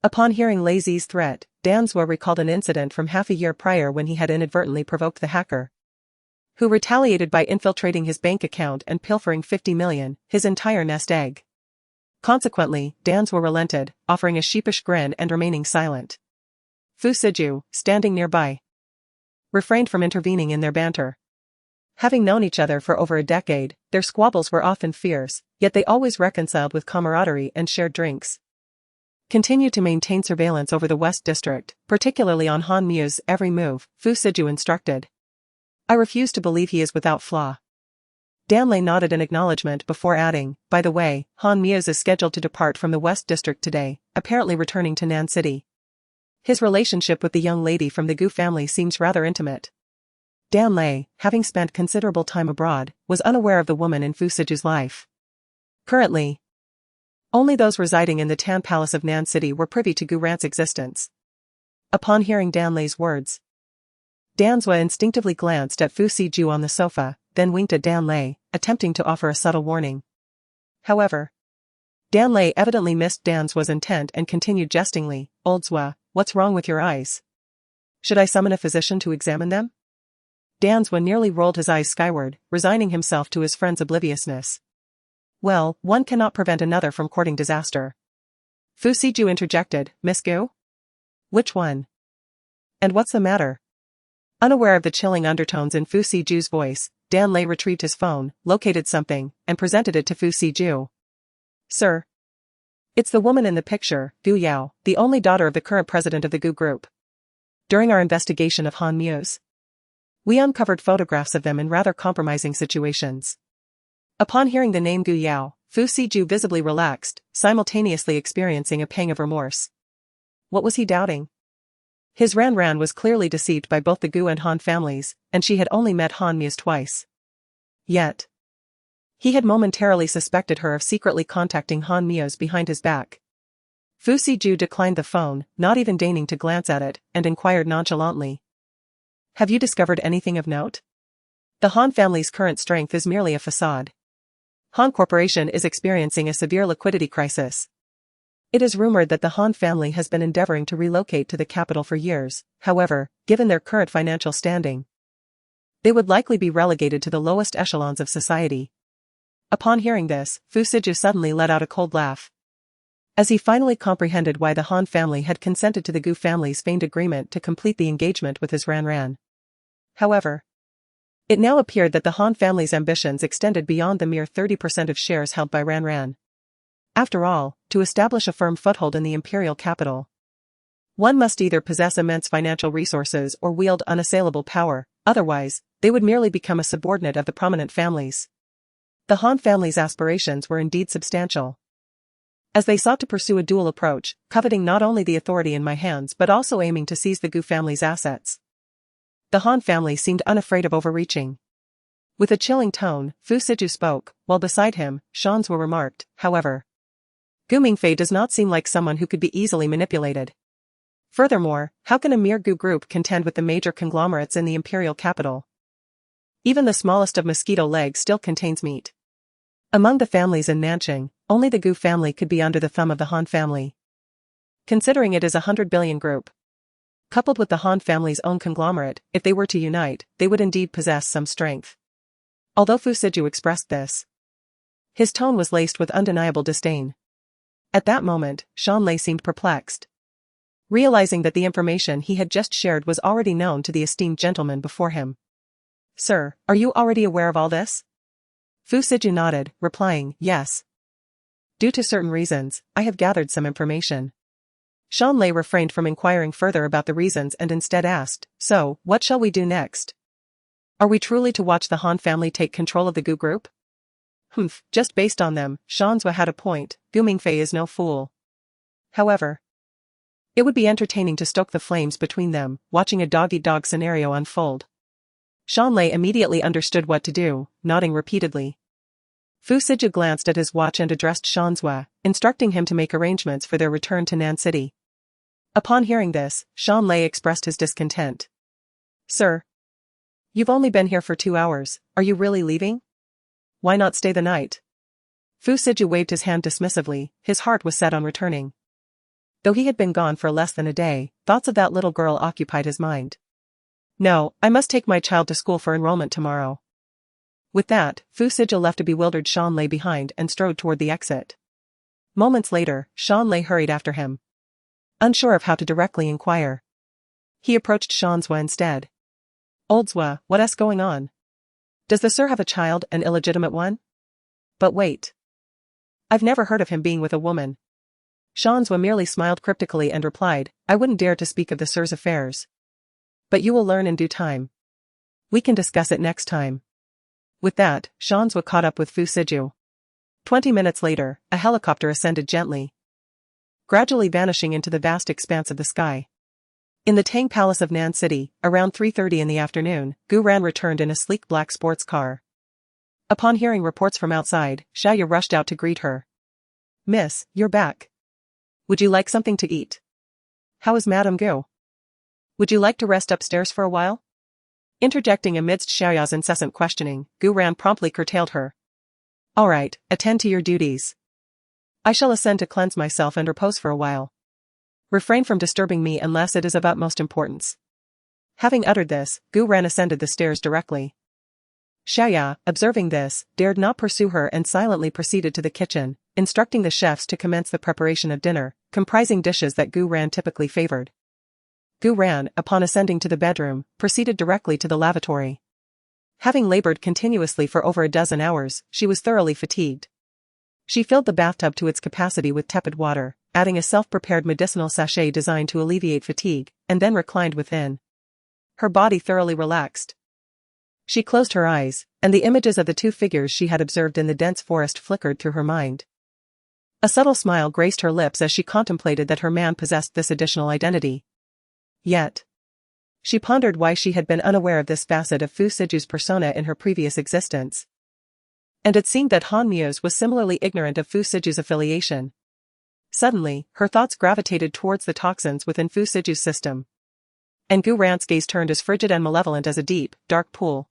Upon hearing Lazy's threat, Danzwa recalled an incident from half a year prior when he had inadvertently provoked the hacker, who retaliated by infiltrating his bank account and pilfering 50 million, his entire nest egg. Consequently, Danzwa relented, offering a sheepish grin and remaining silent. Fu Siju, standing nearby, refrained from intervening in their banter. Having known each other for over a decade, their squabbles were often fierce, yet they always reconciled with camaraderie and shared drinks. Continue to maintain surveillance over the West District, particularly on Han Mu's every move, Fu Siju instructed. I refuse to believe he is without flaw. Danley nodded in acknowledgement before adding, by the way, Han Muse is scheduled to depart from the West District today, apparently returning to Nan City. His relationship with the young lady from the Gu family seems rather intimate. Danley, having spent considerable time abroad, was unaware of the woman in Fu Siju's life. Currently, only those residing in the Tan Palace of Nan City were privy to Gu Rant's existence. Upon hearing Danley's words, Danzwa instinctively glanced at Fu Siju on the sofa, then winked at Danley, attempting to offer a subtle warning. However, Danley evidently missed Danzwa's intent and continued jestingly, Old Zwa, what's wrong with your eyes? Should I summon a physician to examine them? Danzwa nearly rolled his eyes skyward, resigning himself to his friend's obliviousness. Well, one cannot prevent another from courting disaster. Fu Siju interjected, Miss Gu? Which one? And what's the matter? Unaware of the chilling undertones in Fu Siju's voice, Danley retrieved his phone, located something, and presented it to Fu Siju. Sir. It's the woman in the picture, Gu Yao, the only daughter of the current president of the Gu Group. During our investigation of Han Muse, we uncovered photographs of them in rather compromising situations. Upon hearing the name Gu Yao, Fu Siju visibly relaxed, simultaneously experiencing a pang of remorse. What was he doubting? His Ran was clearly deceived by both the Gu and Han families, and she had only met Han Mia's twice. Yet, he had momentarily suspected her of secretly contacting Han Mia's behind his back. Fu Siju declined the phone, not even deigning to glance at it, and inquired nonchalantly. Have you discovered anything of note? The Han family's current strength is merely a facade. Han Corporation is experiencing a severe liquidity crisis. It is rumored that the Han family has been endeavoring to relocate to the capital for years. However, given their current financial standing, they would likely be relegated to the lowest echelons of society. Upon hearing this, Fu Siju suddenly let out a cold laugh. As he finally comprehended why the Han family had consented to the Gu family's feigned agreement to complete the engagement with his Ran. However, it now appeared that the Han family's ambitions extended beyond the mere 30% of shares held by Ran. After all, to establish a firm foothold in the imperial capital, one must either possess immense financial resources or wield unassailable power, otherwise, they would merely become a subordinate of the prominent families. The Han family's aspirations were indeed substantial, as they sought to pursue a dual approach, coveting not only the authority in my hands but also aiming to seize the Gu family's assets. The Han family seemed unafraid of overreaching. With a chilling tone, Fu Siju spoke, while beside him, Shanzhua remarked, however, Gu Mingfei does not seem like someone who could be easily manipulated. Furthermore, how can a mere Gu group contend with the major conglomerates in the imperial capital? Even the smallest of mosquito legs still contains meat. Among the families in Nanching, only the Gu family could be under the thumb of the Han family. Considering it is a 100 billion group, coupled with the Han family's own conglomerate, if they were to unite, they would indeed possess some strength. Although Fu Siju expressed this, his tone was laced with undeniable disdain. At that moment, Shan Lei seemed perplexed. Realizing that the information he had just shared was already known to the esteemed gentleman before him. Sir, are you already aware of all this? Fu Siju nodded, replying, yes. Due to certain reasons, I have gathered some information. Shan Lei refrained from inquiring further about the reasons and instead asked, so, what shall we do next? Are we truly to watch the Han family take control of the Gu group? Just based on them, Shanzhua had a point, Gu Mingfei is no fool. However, it would be entertaining to stoke the flames between them, watching a dog-eat-dog scenario unfold. Shan Lei immediately understood what to do, nodding repeatedly. Fu Siju glanced at his watch and addressed Shanzhua, instructing him to make arrangements for their return to Nan City. Upon hearing this, Shan Lei expressed his discontent. Sir, you've only been here for 2 hours, are you really leaving? Why not stay the night? Fu Siju waved his hand dismissively, his heart was set on returning. Though he had been gone for less than a day, thoughts of that little girl occupied his mind. No, I must take my child to school for enrollment tomorrow. With that, Fu Siju left a bewildered Shan Lei behind and strode toward the exit. Moments later, Shan Lei hurried after him, unsure of how to directly inquire. He approached Shanzhua instead. Old Zhua, what's going on? Does the sir have a child, an illegitimate one? But wait. I've never heard of him being with a woman. Shanzhua merely smiled cryptically and replied, I wouldn't dare to speak of the sir's affairs. But you will learn in due time. We can discuss it next time. With that, Shanzhua caught up with Fu Siju. 20 minutes later, a helicopter ascended gently, gradually vanishing into the vast expanse of the sky. In the Tang Palace of Nan City, around 3:30 in the afternoon, Gu Ran returned in a sleek black sports car. Upon hearing reports from outside, Xiaoya rushed out to greet her. Miss, you're back. Would you like something to eat? How is Madame Gu? Would you like to rest upstairs for a while? Interjecting amidst Xiaoya's incessant questioning, Gu Ran promptly curtailed her. All right, attend to your duties. I shall ascend to cleanse myself and repose for a while. Refrain from disturbing me unless it is of utmost importance. Having uttered this, Gu Ran ascended the stairs directly. Xiaoya, observing this, dared not pursue her and silently proceeded to the kitchen, instructing the chefs to commence the preparation of dinner, comprising dishes that Gu Ran typically favored. Gu Ran, upon ascending to the bedroom, proceeded directly to the lavatory. Having labored continuously for over a dozen hours, she was thoroughly fatigued. She filled the bathtub to its capacity with tepid water, adding a self-prepared medicinal sachet designed to alleviate fatigue, and then reclined within. Her body thoroughly relaxed. She closed her eyes, and the images of the two figures she had observed in the dense forest flickered through her mind. A subtle smile graced her lips as she contemplated that her man possessed this additional identity. Yet, she pondered why she had been unaware of this facet of Fu Siju's persona in her previous existence. And it seemed that Han Muse was similarly ignorant of Fu Siju's affiliation. Suddenly, her thoughts gravitated towards the toxins within Fu Siju's system. And Gu Ran's gaze turned as frigid and malevolent as a deep, dark pool.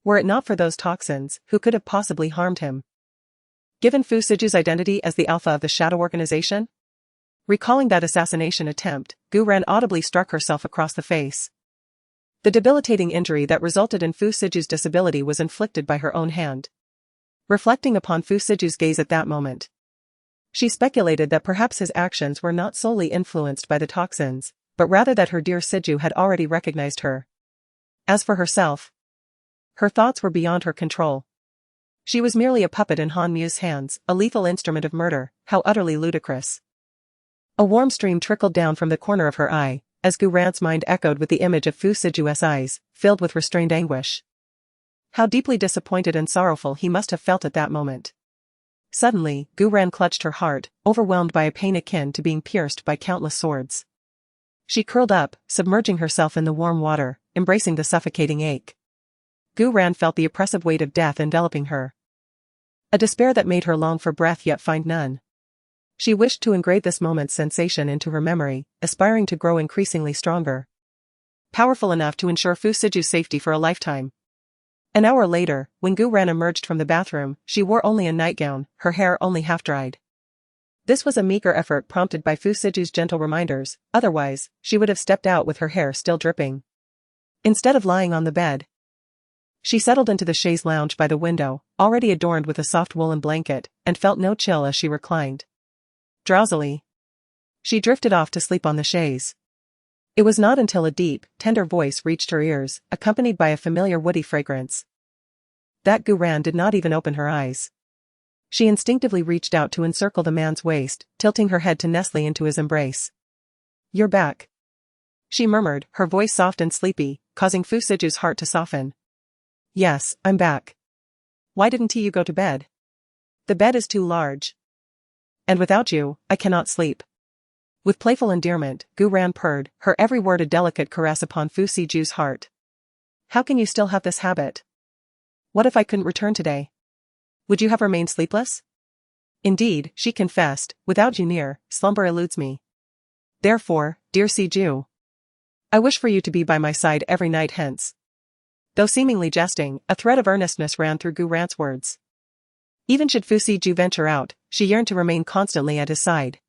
Were it not for those toxins, who could have possibly harmed him? Given Fu Siju's identity as the alpha of the Shadow Organization? Recalling that assassination attempt, Gu Ran audibly struck herself across the face. The debilitating injury that resulted in Fu Siju's disability was inflicted by her own hand. Reflecting upon Fu Siju's gaze at that moment, she speculated that perhaps his actions were not solely influenced by the toxins, but rather that her dear Siju had already recognized her. As for herself, her thoughts were beyond her control. She was merely a puppet in Han Mu's hands, a lethal instrument of murder. How utterly ludicrous. A warm stream trickled down from the corner of her eye, as Gu Ran's mind echoed with the image of Fu Siju's eyes, filled with restrained anguish. How deeply disappointed and sorrowful he must have felt at that moment. Suddenly, Gu Ran clutched her heart, overwhelmed by a pain akin to being pierced by countless swords. She curled up, submerging herself in the warm water, embracing the suffocating ache. Gu Ran felt the oppressive weight of death enveloping her. A despair that made her long for breath yet find none. She wished to engrave this moment's sensation into her memory, aspiring to grow increasingly stronger. Powerful enough to ensure Fu Siju's safety for a lifetime. An hour later, when Gu Ran emerged from the bathroom, she wore only a nightgown, her hair only half-dried. This was a meager effort prompted by Fu Siju's gentle reminders, otherwise, she would have stepped out with her hair still dripping. Instead of lying on the bed, she settled into the chaise lounge by the window, already adorned with a soft woolen blanket, and felt no chill as she reclined. Drowsily, she drifted off to sleep on the chaise. It was not until a deep, tender voice reached her ears, accompanied by a familiar woody fragrance, that Gu Ran did not even open her eyes. She instinctively reached out to encircle the man's waist, tilting her head to nestle into his embrace. "You're back," she murmured, her voice soft and sleepy, causing Fu Siju's heart to soften. "Yes, I'm back. Why didn't you go to bed? The bed is too large. And without you, I cannot sleep." With playful endearment, Gu Ran purred, her every word a delicate caress upon Fu Siju's heart. "How can you still have this habit? What if I couldn't return today? Would you have remained sleepless?" "Indeed," she confessed, "without you near, slumber eludes me. Therefore, dear Siju, I wish for you to be by my side every night hence." Though seemingly jesting, a thread of earnestness ran through Gu Ran's words. Even should Fu Siju venture out, she yearned to remain constantly at his side.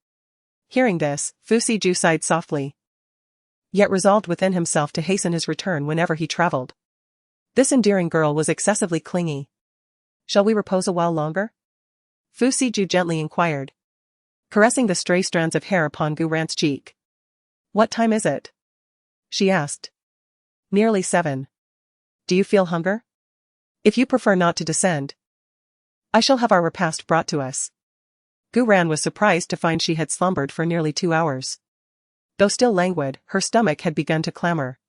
Hearing this, Fu Siju sighed softly, yet resolved within himself to hasten his return whenever he traveled. This endearing girl was excessively clingy. "Shall we repose a while longer?" Fu Siju gently inquired, caressing the stray strands of hair upon Gu Ran's cheek. "What time is it?" she asked. "Nearly 7. Do you feel hunger? If you prefer not to descend, I shall have our repast brought to us." Gu Ran was surprised to find she had slumbered for nearly 2 hours. Though still languid, her stomach had begun to clamor.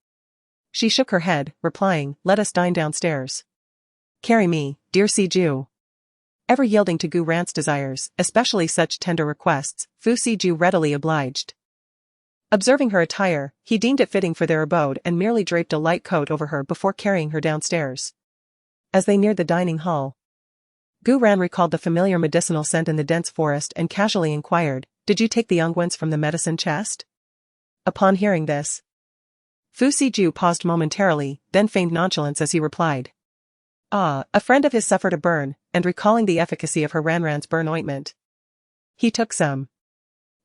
She shook her head, replying, "Let us dine downstairs." "Carry me, dear Siju." Ever yielding to Gu Ran's desires, especially such tender requests, Fu Siju readily obliged. Observing her attire, he deemed it fitting for their abode and merely draped a light coat over her before carrying her downstairs. As they neared the dining hall, Gu Ran recalled the familiar medicinal scent in the dense forest and casually inquired, "Did you take the unguents from the medicine chest?" Upon hearing this, Fu Siju paused momentarily, then feigned nonchalance as he replied, "Ah, a friend of his suffered a burn," and recalling the efficacy of her Ranran's burn ointment, he took some.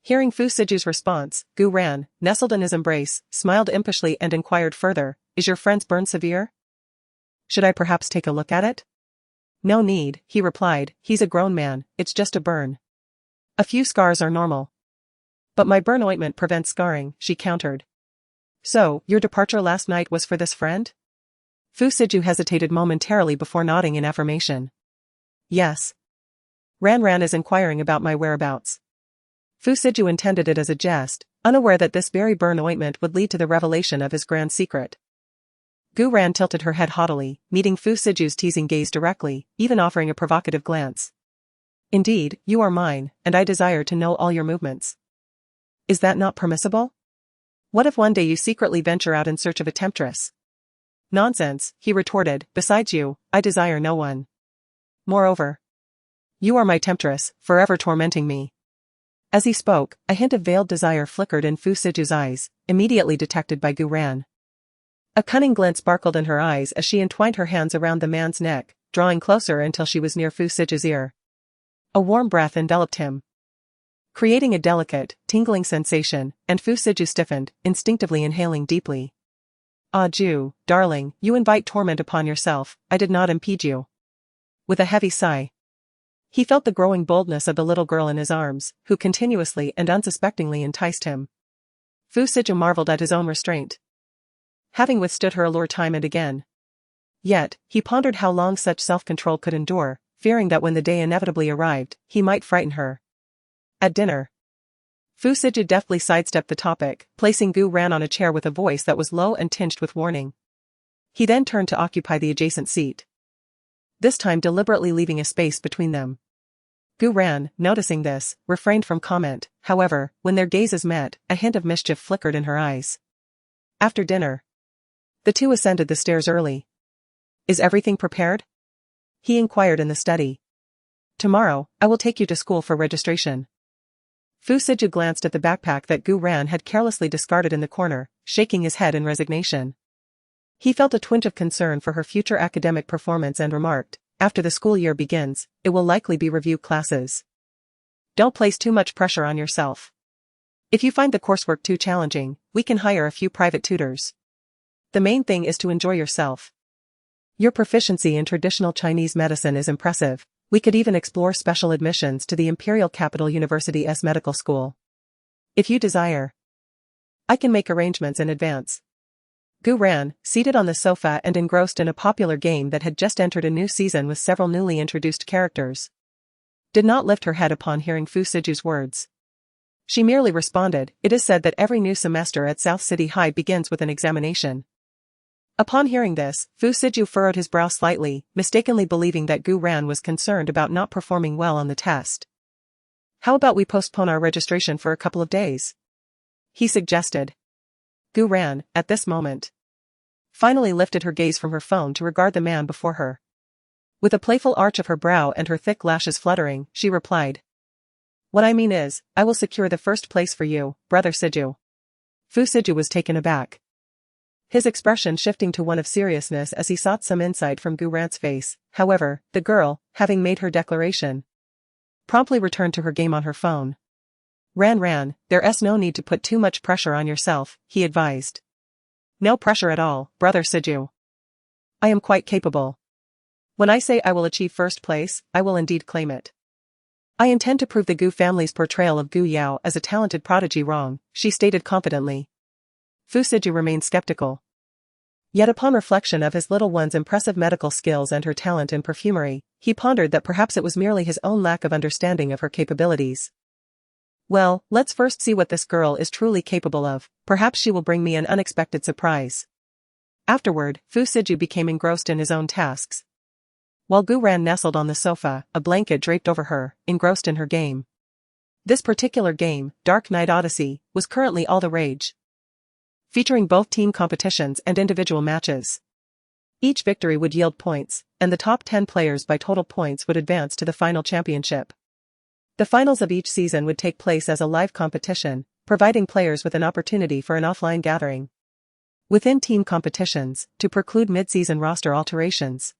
Hearing Fu Siju's response, Gu Ran, nestled in his embrace, smiled impishly and inquired further, "Is your friend's burn severe? Should I perhaps take a look at it?" "No need," he replied, "he's a grown man, it's just a burn. A few scars are normal." "But my burn ointment prevents scarring," she countered. "So, your departure last night was for this friend?" Fu Siju hesitated momentarily before nodding in affirmation. "Yes. Ran is inquiring about my whereabouts." Fu Siju intended it as a jest, unaware that this very burn ointment would lead to the revelation of his grand secret. Gu Ran tilted her head haughtily, meeting Fu Siju's teasing gaze directly, even offering a provocative glance. "Indeed, you are mine, and I desire to know all your movements. Is that not permissible?" What if one day you secretly venture out in search of a temptress? Nonsense, he retorted, besides you, I desire no one. Moreover, you are my temptress, forever tormenting me. As he spoke, a hint of veiled desire flickered in Fu Siju's eyes, immediately detected by Gu Ran. A cunning glint sparkled in her eyes as she entwined her hands around the man's neck, drawing closer until she was near Fu Siju's ear. A warm breath enveloped him, creating a delicate, tingling sensation, and Fu Siju stiffened, instinctively inhaling deeply. Ah Ju, darling, you invite torment upon yourself, I did not impede you. With a heavy sigh, he felt the growing boldness of the little girl in his arms, who continuously and unsuspectingly enticed him. Fu Siju marveled at his own restraint, having withstood her allure time and again. Yet, he pondered how long such self-control could endure, fearing that when the day inevitably arrived, he might frighten her. At dinner, Fu Siju deftly sidestepped the topic, placing Gu Ran on a chair with a voice that was low and tinged with warning. He then turned to occupy the adjacent seat, this time deliberately leaving a space between them. Gu Ran, noticing this, refrained from comment, however, when their gazes met, a hint of mischief flickered in her eyes. After dinner, the two ascended the stairs early. Is everything prepared? He inquired in the study. Tomorrow, I will take you to school for registration. Fu Siju glanced at the backpack that Gu Ran had carelessly discarded in the corner, shaking his head in resignation. He felt a twinge of concern for her future academic performance and remarked, after the school year begins, it will likely be review classes. Don't place too much pressure on yourself. If you find the coursework too challenging, we can hire a few private tutors. The main thing is to enjoy yourself. Your proficiency in traditional Chinese medicine is impressive. We could even explore special admissions to the Imperial Capital University's medical school. If you desire, I can make arrangements in advance. Gu Ran, seated on the sofa and engrossed in a popular game that had just entered a new season with several newly introduced characters, did not lift her head upon hearing Fu Siju's words. She merely responded, it is said that every new semester at South City High begins with an examination. Upon hearing this, Fu Siju furrowed his brow slightly, mistakenly believing that Gu Ran was concerned about not performing well on the test. How about we postpone our registration for a couple of days? He suggested. Gu Ran, at this moment, finally lifted her gaze from her phone to regard the man before her. With a playful arch of her brow and her thick lashes fluttering, she replied. What I mean is, I will secure the first place for you, brother Siju. Fu Siju was taken aback, his expression shifting to one of seriousness as he sought some insight from Gu Ran's face. However, the girl, having made her declaration, promptly returned to her game on her phone. Ran, there's no need to put too much pressure on yourself, he advised. No pressure at all, brother Siju. I am quite capable. When I say I will achieve first place, I will indeed claim it. I intend to prove the Gu family's portrayal of Gu Yao as a talented prodigy wrong, she stated confidently. Fu Siju remained skeptical. Yet upon reflection of his little one's impressive medical skills and her talent in perfumery, he pondered that perhaps it was merely his own lack of understanding of her capabilities. Well, let's first see what this girl is truly capable of, perhaps she will bring me an unexpected surprise. Afterward, Fu Siju became engrossed in his own tasks, while Gu Ran nestled on the sofa, a blanket draped over her, engrossed in her game. This particular game, Dark Knight Odyssey, was currently all the rage, featuring both team competitions and individual matches. Each victory would yield points, and the top 10 players by total points would advance to the final championship. The finals of each season would take place as a live competition, providing players with an opportunity for an offline gathering within team competitions to preclude mid-season roster alterations.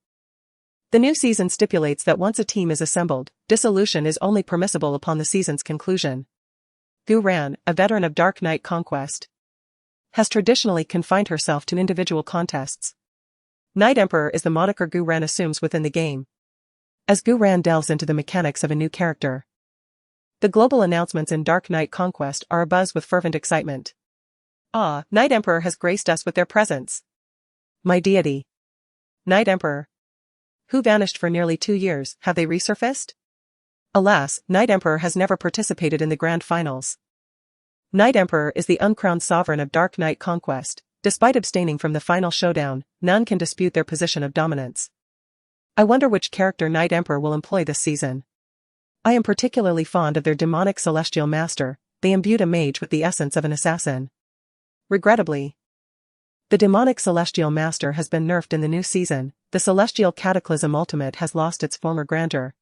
The new season stipulates that once a team is assembled, dissolution is only permissible upon the season's conclusion. Gu Ran, a veteran of Dark Knight conquest, has traditionally confined herself to individual contests. Night Emperor is the moniker Gu Ran assumes within the game, as Gu Ran delves into the mechanics of a new character. The global announcements in Dark Knight Conquest are abuzz with fervent excitement. Ah, Night Emperor has graced us with their presence. My deity. Night Emperor, who vanished for nearly 2 years, have they resurfaced? Alas, Night Emperor has never participated in the grand finals. Night Emperor is the uncrowned sovereign of Dark Knight Conquest. Despite abstaining from the final showdown, none can dispute their position of dominance. I wonder which character Night Emperor will employ this season. I am particularly fond of their demonic celestial master. They imbued a mage with the essence of an assassin. Regrettably, the demonic celestial master has been nerfed in the new season. The celestial cataclysm ultimate has lost its former grandeur.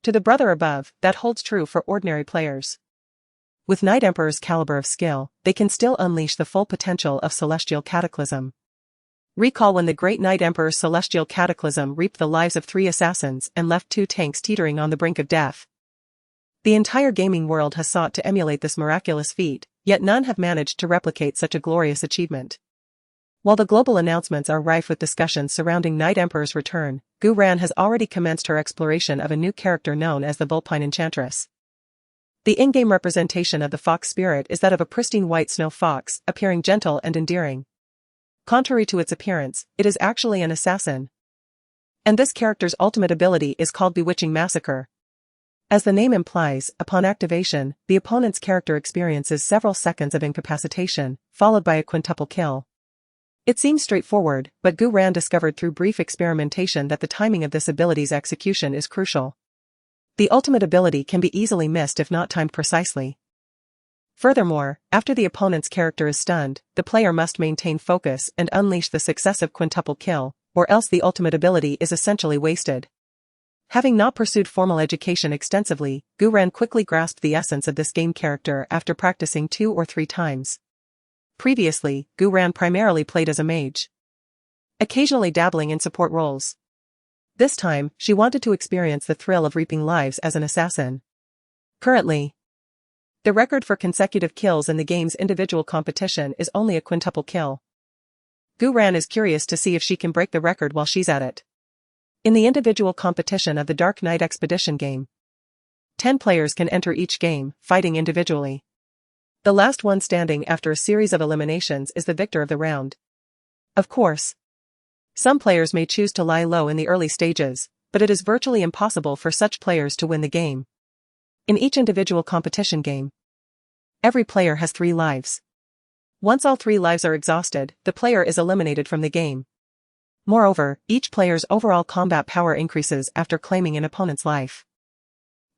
To the brother above, that holds true for ordinary players. With Knight Emperor's caliber of skill, they can still unleash the full potential of celestial cataclysm. Recall when the great Knight Emperor's celestial cataclysm reaped the lives of 3 assassins and left 2 tanks teetering on the brink of death. The entire gaming world has sought to emulate this miraculous feat, yet none have managed to replicate such a glorious achievement. While the global announcements are rife with discussions surrounding Knight Emperor's return, Gu Ran has already commenced her exploration of a new character known as the Vulpine Enchantress. The in-game representation of the fox spirit is that of a pristine white snow fox, appearing gentle and endearing. Contrary to its appearance, it is actually an assassin. And this character's ultimate ability is called Bewitching Massacre. As the name implies, upon activation, the opponent's character experiences several seconds of incapacitation, followed by a quintuple kill. It seems straightforward, but Gu Ran discovered through brief experimentation that the timing of this ability's execution is crucial. The ultimate ability can be easily missed if not timed precisely. Furthermore, after the opponent's character is stunned, the player must maintain focus and unleash the successive quintuple kill, or else the ultimate ability is essentially wasted. Having not pursued formal education extensively, Gu Ran quickly grasped the essence of this game character after practicing 2 or 3 times. Previously, Gu Ran primarily played as a mage, occasionally dabbling in support roles. This time, she wanted to experience the thrill of reaping lives as an assassin. Currently, the record for consecutive kills in the game's individual competition is only a quintuple kill. Gu Ran is curious to see if she can break the record while she's at it. In the individual competition of the Dark Knight Expedition game, 10 players can enter each game, fighting individually. The last one standing after a series of eliminations is the victor of the round. Of course, some players may choose to lie low in the early stages, but it is virtually impossible for such players to win the game. In each individual competition game, every player has 3 lives. Once all 3 lives are exhausted, the player is eliminated from the game. Moreover, each player's overall combat power increases after claiming an opponent's life.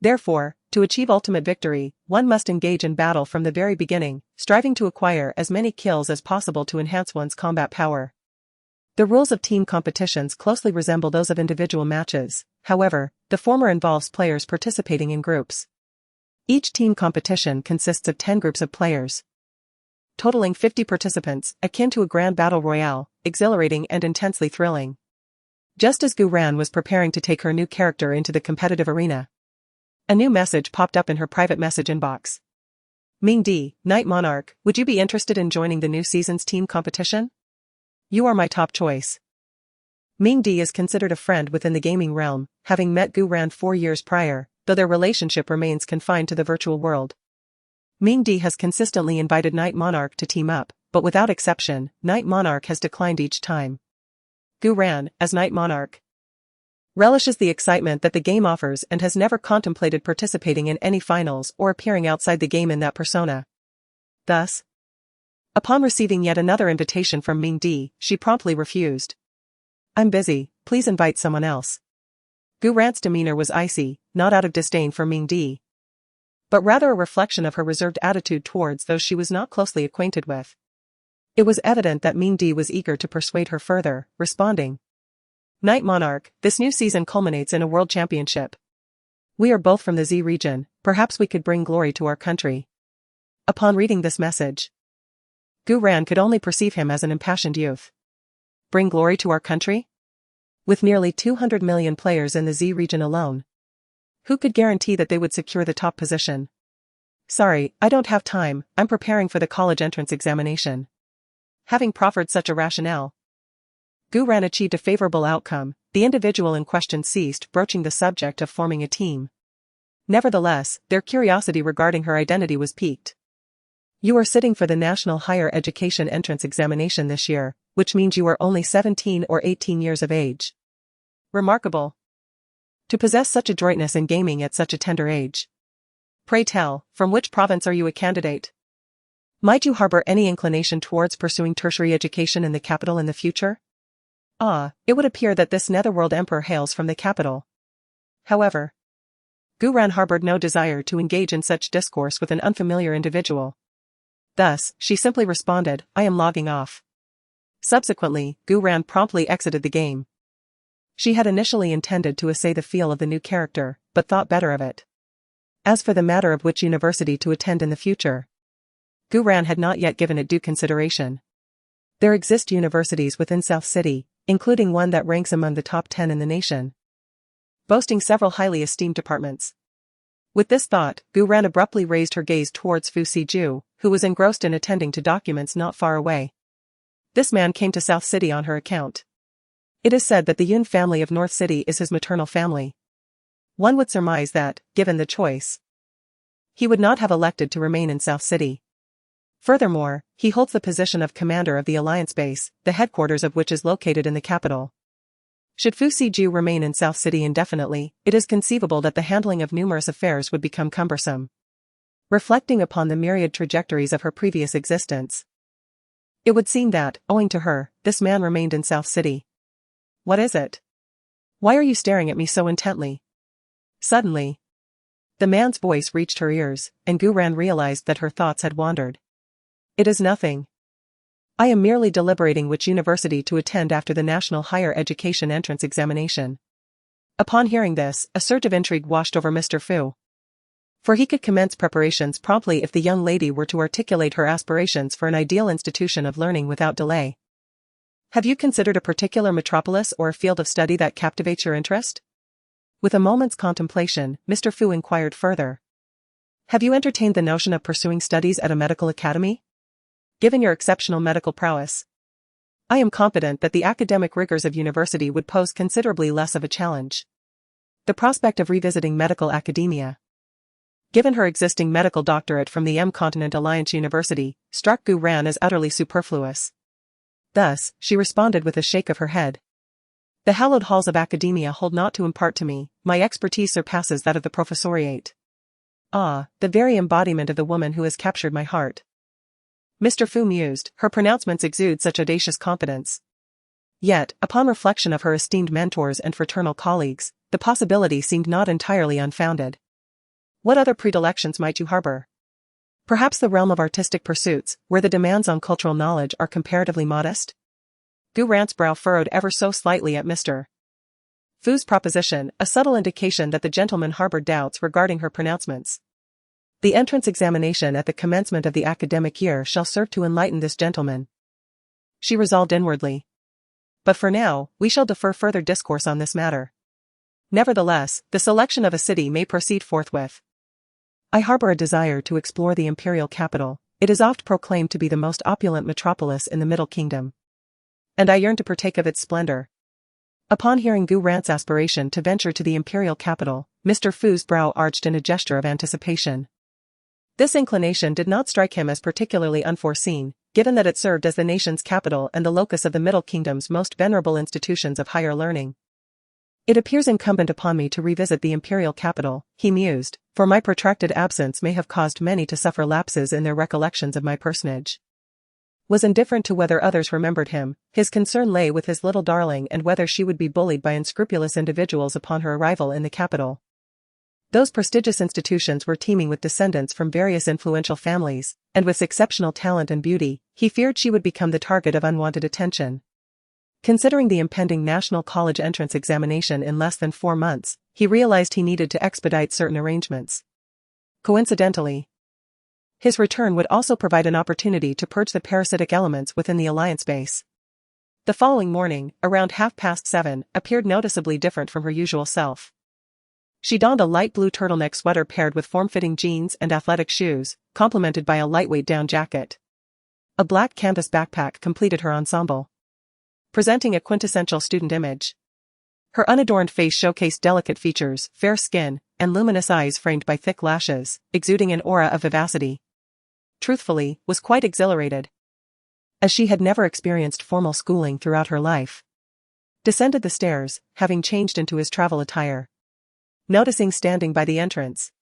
Therefore, to achieve ultimate victory, one must engage in battle from the very beginning, striving to acquire as many kills as possible to enhance one's combat power. The rules of team competitions closely resemble those of individual matches, however, the former involves players participating in groups. Each team competition consists of 10 groups of players, totaling 50 participants, akin to a grand battle royale, exhilarating and intensely thrilling. Just as Gu Ran was preparing to take her new character into the competitive arena, a new message popped up in her private message inbox. Ming Di, Knight Monarch, would you be interested in joining the new season's team competition? You are my top choice. Ming Di is considered a friend within the gaming realm, having met Gu Ran 4 years prior, though their relationship remains confined to the virtual world. Ming Di has consistently invited Knight Monarch to team up, but without exception, Knight Monarch has declined each time. Gu Ran, as Knight Monarch, relishes the excitement that the game offers and has never contemplated participating in any finals or appearing outside the game in that persona. Thus, upon receiving yet another invitation from Ming Di, she promptly refused. I'm busy, please invite someone else. Gu Ran's demeanor was icy, not out of disdain for Ming Di, but rather a reflection of her reserved attitude towards those she was not closely acquainted with. It was evident that Ming Di was eager to persuade her further, responding, Knight Monarch, this new season culminates in a world championship. We are both from the Z region, perhaps we could bring glory to our country. Upon reading this message, Gu Ran could only perceive him as an impassioned youth. Bring glory to our country? With nearly 200 million players in the Z region alone, who could guarantee that they would secure the top position? Sorry, I don't have time, I'm preparing for the college entrance examination. Having proffered such a rationale, Gu Ran achieved a favorable outcome. The individual in question ceased broaching the subject of forming a team. Nevertheless, their curiosity regarding her identity was piqued. You are sitting for the National Higher Education Entrance Examination this year, which means you are only 17 or 18 years of age. Remarkable. To possess such adroitness in gaming at such a tender age. Pray tell, from which province are you a candidate? Might you harbor any inclination towards pursuing tertiary education in the capital in the future? It would appear that this netherworld emperor hails from the capital. However, Gu Ran harbored no desire to engage in such discourse with an unfamiliar individual. Thus, she simply responded, "I am logging off." Subsequently, Gu Ran promptly exited the game. She had initially intended to essay the feel of the new character, but thought better of it. As for the matter of which university to attend in the future, Gu Ran had not yet given it due consideration. There exist universities within South City, including one that ranks among the top 10 in the nation, boasting several highly esteemed departments. With this thought, Gu Ran abruptly raised her gaze towards Fu Siju, who was engrossed in attending to documents not far away. This man came to South City on her account. It is said that the Yun family of North City is his maternal family. One would surmise that, given the choice, he would not have elected to remain in South City. Furthermore, he holds the position of commander of the Alliance base, the headquarters of which is located in the capital. Should Fu Siju remain in South City indefinitely, it is conceivable that the handling of numerous affairs would become cumbersome. Reflecting upon the myriad trajectories of her previous existence, it would seem that, owing to her, this man remained in South City. "What is it? Why are you staring at me so intently?" Suddenly, the man's voice reached her ears, and Gu Ran realized that her thoughts had wandered. "It is nothing. I am merely deliberating which university to attend after the National Higher Education Entrance Examination." Upon hearing this, a surge of intrigue washed over Mr. Fu. For he could commence preparations promptly if the young lady were to articulate her aspirations for an ideal institution of learning without delay. "Have you considered a particular metropolis or a field of study that captivates your interest?" With a moment's contemplation, Mr. Fu inquired further. "Have you entertained the notion of pursuing studies at a medical academy? Given your exceptional medical prowess, I am confident that the academic rigors of university would pose considerably less of a challenge." The prospect of revisiting medical academia, given her existing medical doctorate from the M-Continent Alliance University, struck Gu Ran as utterly superfluous. Thus, she responded with a shake of her head. "The hallowed halls of academia hold not to impart to me, my expertise surpasses that of the professoriate." Ah, the very embodiment of the woman who has captured my heart. Mr. Fu mused, her pronouncements exude such audacious confidence. Yet, upon reflection of her esteemed mentors and fraternal colleagues, the possibility seemed not entirely unfounded. "What other predilections might you harbor? Perhaps the realm of artistic pursuits, where the demands on cultural knowledge are comparatively modest?" Gu Ran's brow furrowed ever so slightly at Mr. Fu's proposition, a subtle indication that the gentleman harbored doubts regarding her pronouncements. "The entrance examination at the commencement of the academic year shall serve to enlighten this gentleman," she resolved inwardly. "But for now, we shall defer further discourse on this matter. Nevertheless, the selection of a city may proceed forthwith. I harbor a desire to explore the imperial capital. It is oft proclaimed to be the most opulent metropolis in the Middle Kingdom, and I yearn to partake of its splendor." Upon hearing Gu Ran's aspiration to venture to the imperial capital, Mr. Fu's brow arched in a gesture of anticipation. This inclination did not strike him as particularly unforeseen, given that it served as the nation's capital and the locus of the Middle Kingdom's most venerable institutions of higher learning. "It appears incumbent upon me to revisit the imperial capital," he mused, "for my protracted absence may have caused many to suffer lapses in their recollections of my personage." Was indifferent to whether others remembered him, his concern lay with his little darling and whether she would be bullied by unscrupulous individuals upon her arrival in the capital. Those prestigious institutions were teeming with descendants from various influential families, and with exceptional talent and beauty, he feared she would become the target of unwanted attention. Considering the impending National College entrance examination in less than 4 months, he realized he needed to expedite certain arrangements. Coincidentally, his return would also provide an opportunity to purge the parasitic elements within the Alliance base. The following morning, around 7:30, appeared noticeably different from her usual self. She donned a light blue turtleneck sweater paired with form-fitting jeans and athletic shoes, complemented by a lightweight down jacket. A black canvas backpack completed her ensemble, presenting a quintessential student image. Her unadorned face showcased delicate features, fair skin, and luminous eyes framed by thick lashes, exuding an aura of vivacity. Truthfully, was quite exhilarated, as she had never experienced formal schooling throughout her life. Descended the stairs, having changed into his travel attire. Noticing standing by the entrance,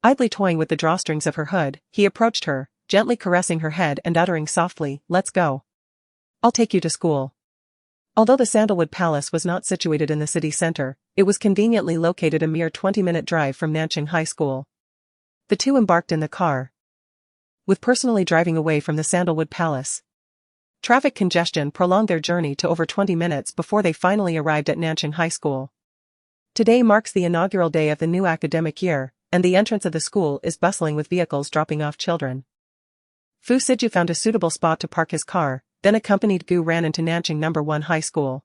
idly toying with the drawstrings of her hood, he approached her, gently caressing her head and uttering softly, "Let's go. I'll take you to school." Although the Sandalwood Palace was not situated in the city center, it was conveniently located a mere 20-minute drive from Nanching High School. The two embarked in the car, with personally driving away from the Sandalwood Palace. Traffic congestion prolonged their journey to over 20 minutes before they finally arrived at Nanching High School. Today marks the inaugural day of the new academic year, and the entrance of the school is bustling with vehicles dropping off children. Fu Siju found a suitable spot to park his car, then accompanied Gu Ran into Nanching No. 1 High School.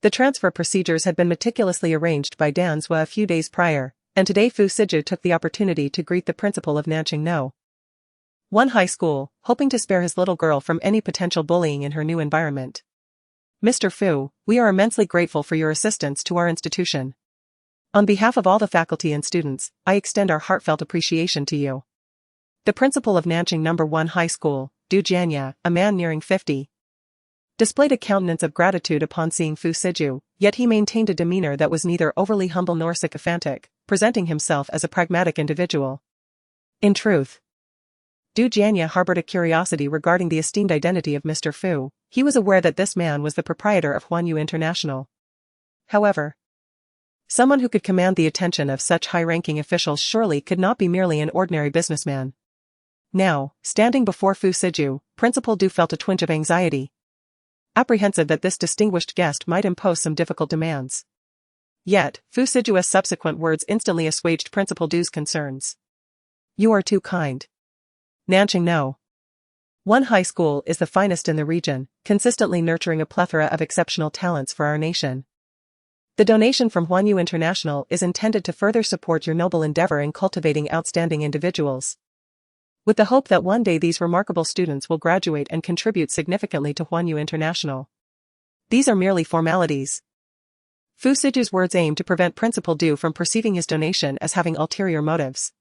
The transfer procedures had been meticulously arranged by Dan Zhua a few days prior, and today Fu Siju took the opportunity to greet the principal of Nanching No. 1 High School, hoping to spare his little girl from any potential bullying in her new environment. Mr. Fu, we are immensely grateful for your assistance to our institution. On behalf of all the faculty and students, I extend our heartfelt appreciation to you. The principal of Nanching No. 1 High School, Du Jianya, a man nearing 50, displayed a countenance of gratitude upon seeing Fu Siju, yet he maintained a demeanor that was neither overly humble nor sycophantic, presenting himself as a pragmatic individual. In truth, Du Jianya harbored a curiosity regarding the esteemed identity of Mr. Fu. He was aware that this man was the proprietor of Huanyu International. However, someone who could command the attention of such high-ranking officials surely could not be merely an ordinary businessman. Now, standing before Fu Siju, Principal Du felt a twinge of anxiety, apprehensive that this distinguished guest might impose some difficult demands. Yet, Fu Siju's subsequent words instantly assuaged Principal Du's concerns. You are too kind. Nanching No. 1 High School is the finest in the region, consistently nurturing a plethora of exceptional talents for our nation. The donation from Huanyu International is intended to further support your noble endeavor in cultivating outstanding individuals, with the hope that one day these remarkable students will graduate and contribute significantly to Huanyu International. These are merely formalities. Fu Siju's words aim to prevent Principal Du from perceiving his donation as having ulterior motives.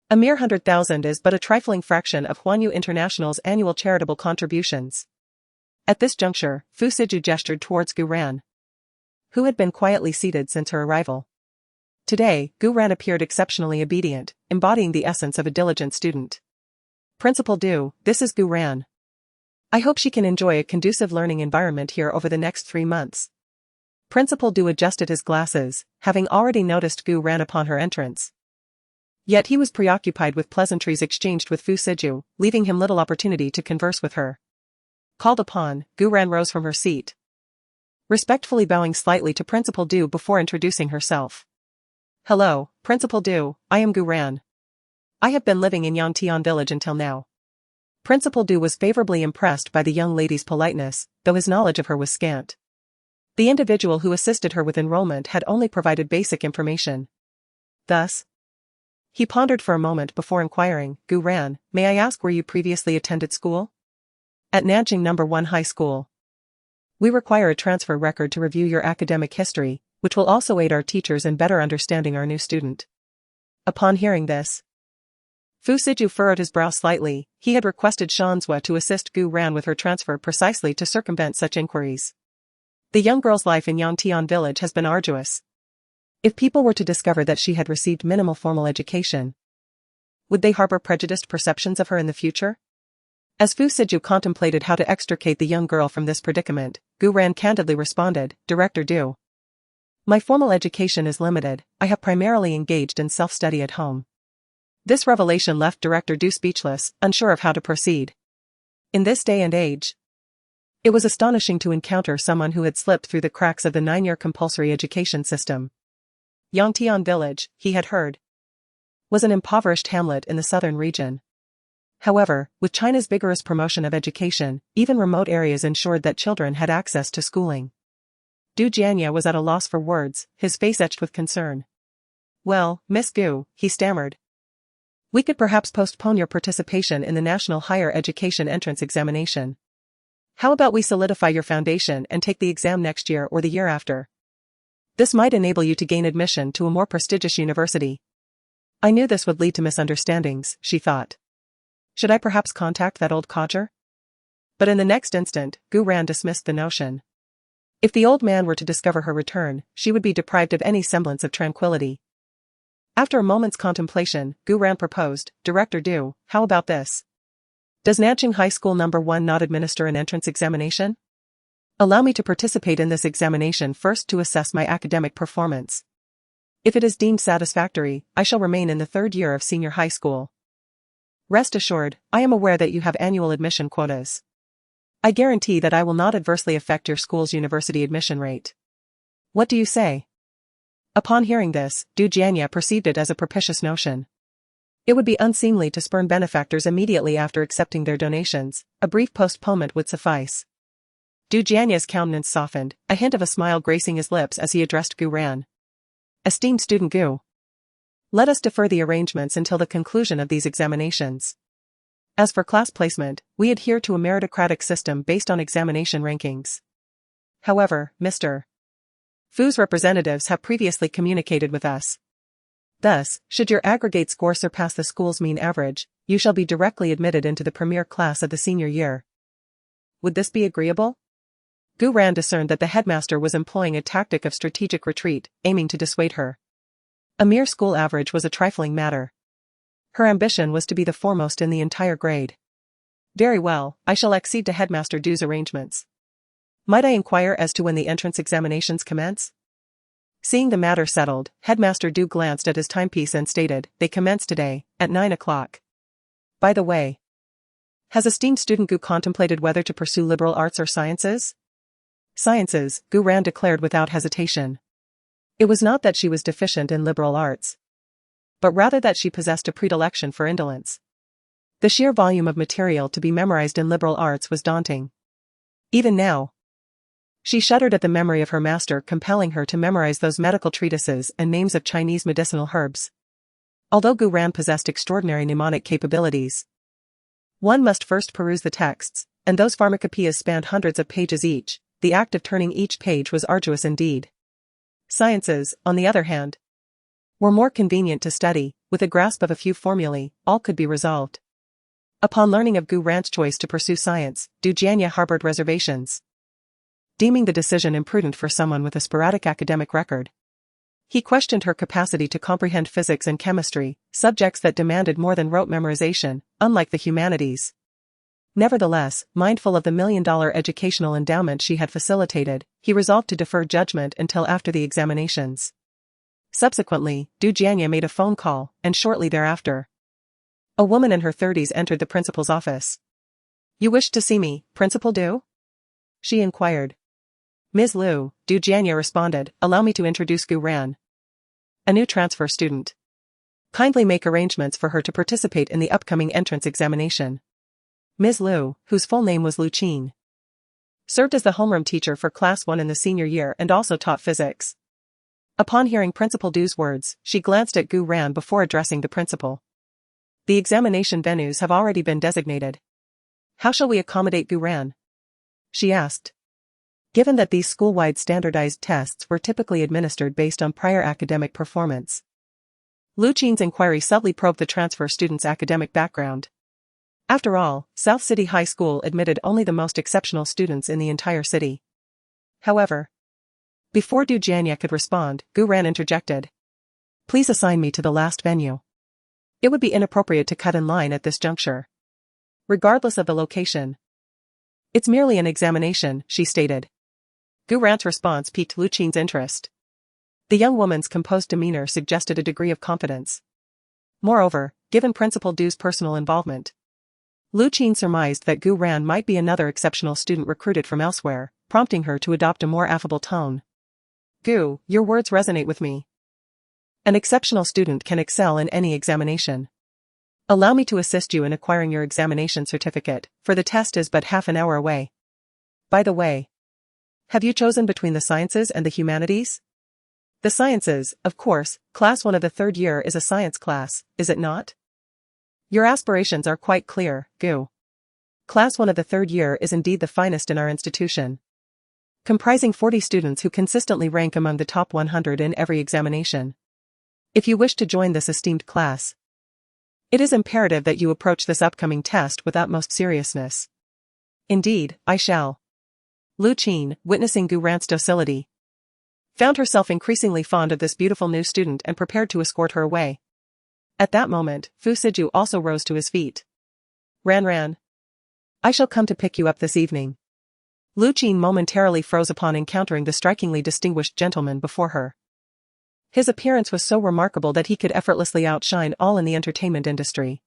A mere 100,000 is but a trifling fraction of Huanyu International's annual charitable contributions. At this juncture, Fu Siju gestured towards Gu Ran, who had been quietly seated since her arrival. Today, Gu Ran appeared exceptionally obedient, embodying the essence of a diligent student. Principal Du, this is Gu Ran. I hope she can enjoy a conducive learning environment here over the next 3 months. Principal Du adjusted his glasses, having already noticed Gu Ran upon her entrance. Yet he was preoccupied with pleasantries exchanged with Fu Siju, leaving him little opportunity to converse with her. Called upon, Gu Ran rose from her seat, respectfully bowing slightly to Principal Du before introducing herself. Hello, Principal Du, I am Gu Ran. I have been living in Yangtian Village until now. Principal Du was favorably impressed by the young lady's politeness, though his knowledge of her was scant. The individual who assisted her with enrollment had only provided basic information. Thus, he pondered for a moment before inquiring, Gu Ran, may I ask where you previously attended school? At Nanching No. 1 High School. We require a transfer record to review your academic history, which will also aid our teachers in better understanding our new student. Upon hearing this, Fu Siju furrowed his brow slightly. He had requested Shanzhua to assist Gu Ran with her transfer precisely to circumvent such inquiries. The young girl's life in Yangtian Village has been arduous. If people were to discover that she had received minimal formal education, would they harbor prejudiced perceptions of her in the future? As Fu Siju contemplated how to extricate the young girl from this predicament, Gu Ran candidly responded, Director Du. My formal education is limited, I have primarily engaged in self-study at home. This revelation left Director Du speechless, unsure of how to proceed. In this day and age, it was astonishing to encounter someone who had slipped through the cracks of the 9-year compulsory education system. Yangtian Village, he had heard, was an impoverished hamlet in the southern region. However, with China's vigorous promotion of education, even remote areas ensured that children had access to schooling. Du Jianya was at a loss for words, his face etched with concern. Well, Miss Gu, he stammered. We could perhaps postpone your participation in the National Higher Education Entrance Examination. How about we solidify your foundation and take the exam next year or the year after? This might enable you to gain admission to a more prestigious university. I knew this would lead to misunderstandings, she thought. Should I perhaps contact that old codger? But in the next instant, Gu Ran dismissed the notion. If the old man were to discover her return, she would be deprived of any semblance of tranquility. After a moment's contemplation, Gu Ran proposed, Director Du, how about this? Does Nanching High School No. 1 not administer an entrance examination? Allow me to participate in this examination first to assess my academic performance. If it is deemed satisfactory, I shall remain in the 3rd year of senior high school. Rest assured, I am aware that you have annual admission quotas. I guarantee that I will not adversely affect your school's university admission rate. What do you say? Upon hearing this, Du Jianye perceived it as a propitious notion. It would be unseemly to spurn benefactors immediately after accepting their donations. A brief postponement would suffice. Du Jianye's countenance softened, a hint of a smile gracing his lips as he addressed Gu Ran. Esteemed student Gu. Let us defer the arrangements until the conclusion of these examinations. As for class placement, we adhere to a meritocratic system based on examination rankings. However, Mr. Fu's representatives have previously communicated with us. Thus, should your aggregate score surpass the school's mean average, you shall be directly admitted into the premier class of the senior year. Would this be agreeable? Gu Ran discerned that the headmaster was employing a tactic of strategic retreat, aiming to dissuade her. A mere school average was a trifling matter. Her ambition was to be the foremost in the entire grade. Very well, I shall accede to Headmaster Du's arrangements. Might I inquire as to when the entrance examinations commence? Seeing the matter settled, Headmaster Du glanced at his timepiece and stated, they commence today, at 9 o'clock. By the way, has esteemed student Gu contemplated whether to pursue liberal arts or sciences? Sciences, Gu Ran declared without hesitation. It was not that she was deficient in liberal arts, but rather that she possessed a predilection for indolence. The sheer volume of material to be memorized in liberal arts was daunting. Even now, she shuddered at the memory of her master compelling her to memorize those medical treatises and names of Chinese medicinal herbs. Although Gu Ran possessed extraordinary mnemonic capabilities, one must first peruse the texts, and those pharmacopoeias spanned hundreds of pages each. The act of turning each page was arduous indeed. Sciences, on the other hand, were more convenient to study. With a grasp of a few formulae, all could be resolved. Upon learning of Gu Ran's choice to pursue science, Du Jianye harbored reservations. Deeming the decision imprudent for someone with a sporadic academic record, he questioned her capacity to comprehend physics and chemistry, subjects that demanded more than rote memorization, unlike the humanities. Nevertheless, mindful of the $1 million educational endowment she had facilitated, he resolved to defer judgment until after the examinations. Subsequently, Du Jianye made a phone call, and shortly thereafter, a woman in her 30s entered the principal's office. You wished to see me, Principal Du? She inquired. Ms. Liu, Du Jianye responded, allow me to introduce Gu Ran, a new transfer student. Kindly make arrangements for her to participate in the upcoming entrance examination. Ms. Liu, whose full name was Lu Qin, served as the homeroom teacher for Class 1 in the senior year and also taught physics. Upon hearing Principal Du's words, she glanced at Gu Ran before addressing the principal. The examination venues have already been designated. How shall we accommodate Gu Ran? She asked. Given that these school-wide standardized tests were typically administered based on prior academic performance, Lu Qin's inquiry subtly probed the transfer student's academic background. After all, South City High School admitted only the most exceptional students in the entire city. However, before Du Jianye could respond, Gu Ran interjected. Please assign me to the last venue. It would be inappropriate to cut in line at this juncture. Regardless of the location. It's merely an examination, she stated. Gu Ran's response piqued Lu Qin's interest. The young woman's composed demeanor suggested a degree of confidence. Moreover, given Principal Du's personal involvement, Lu Qin surmised that Gu Ran might be another exceptional student recruited from elsewhere, prompting her to adopt a more affable tone. Gu, your words resonate with me. An exceptional student can excel in any examination. Allow me to assist you in acquiring your examination certificate, for the test is but half an hour away. By the way, have you chosen between the sciences and the humanities? The sciences, of course. Class 1 of the third year is a science class, is it not? Your aspirations are quite clear, Gu. Class 1 of the third year is indeed the finest in our institution, comprising 40 students who consistently rank among the top 100 in every examination. If you wish to join this esteemed class, it is imperative that you approach this upcoming test with utmost seriousness. Indeed, I shall. Lu Qin, witnessing Gu Ran's docility, found herself increasingly fond of this beautiful new student and prepared to escort her away. At that moment, Fu Siju also rose to his feet. Ran. I shall come to pick you up this evening. Lu Qin momentarily froze upon encountering the strikingly distinguished gentleman before her. His appearance was so remarkable that he could effortlessly outshine all in the entertainment industry.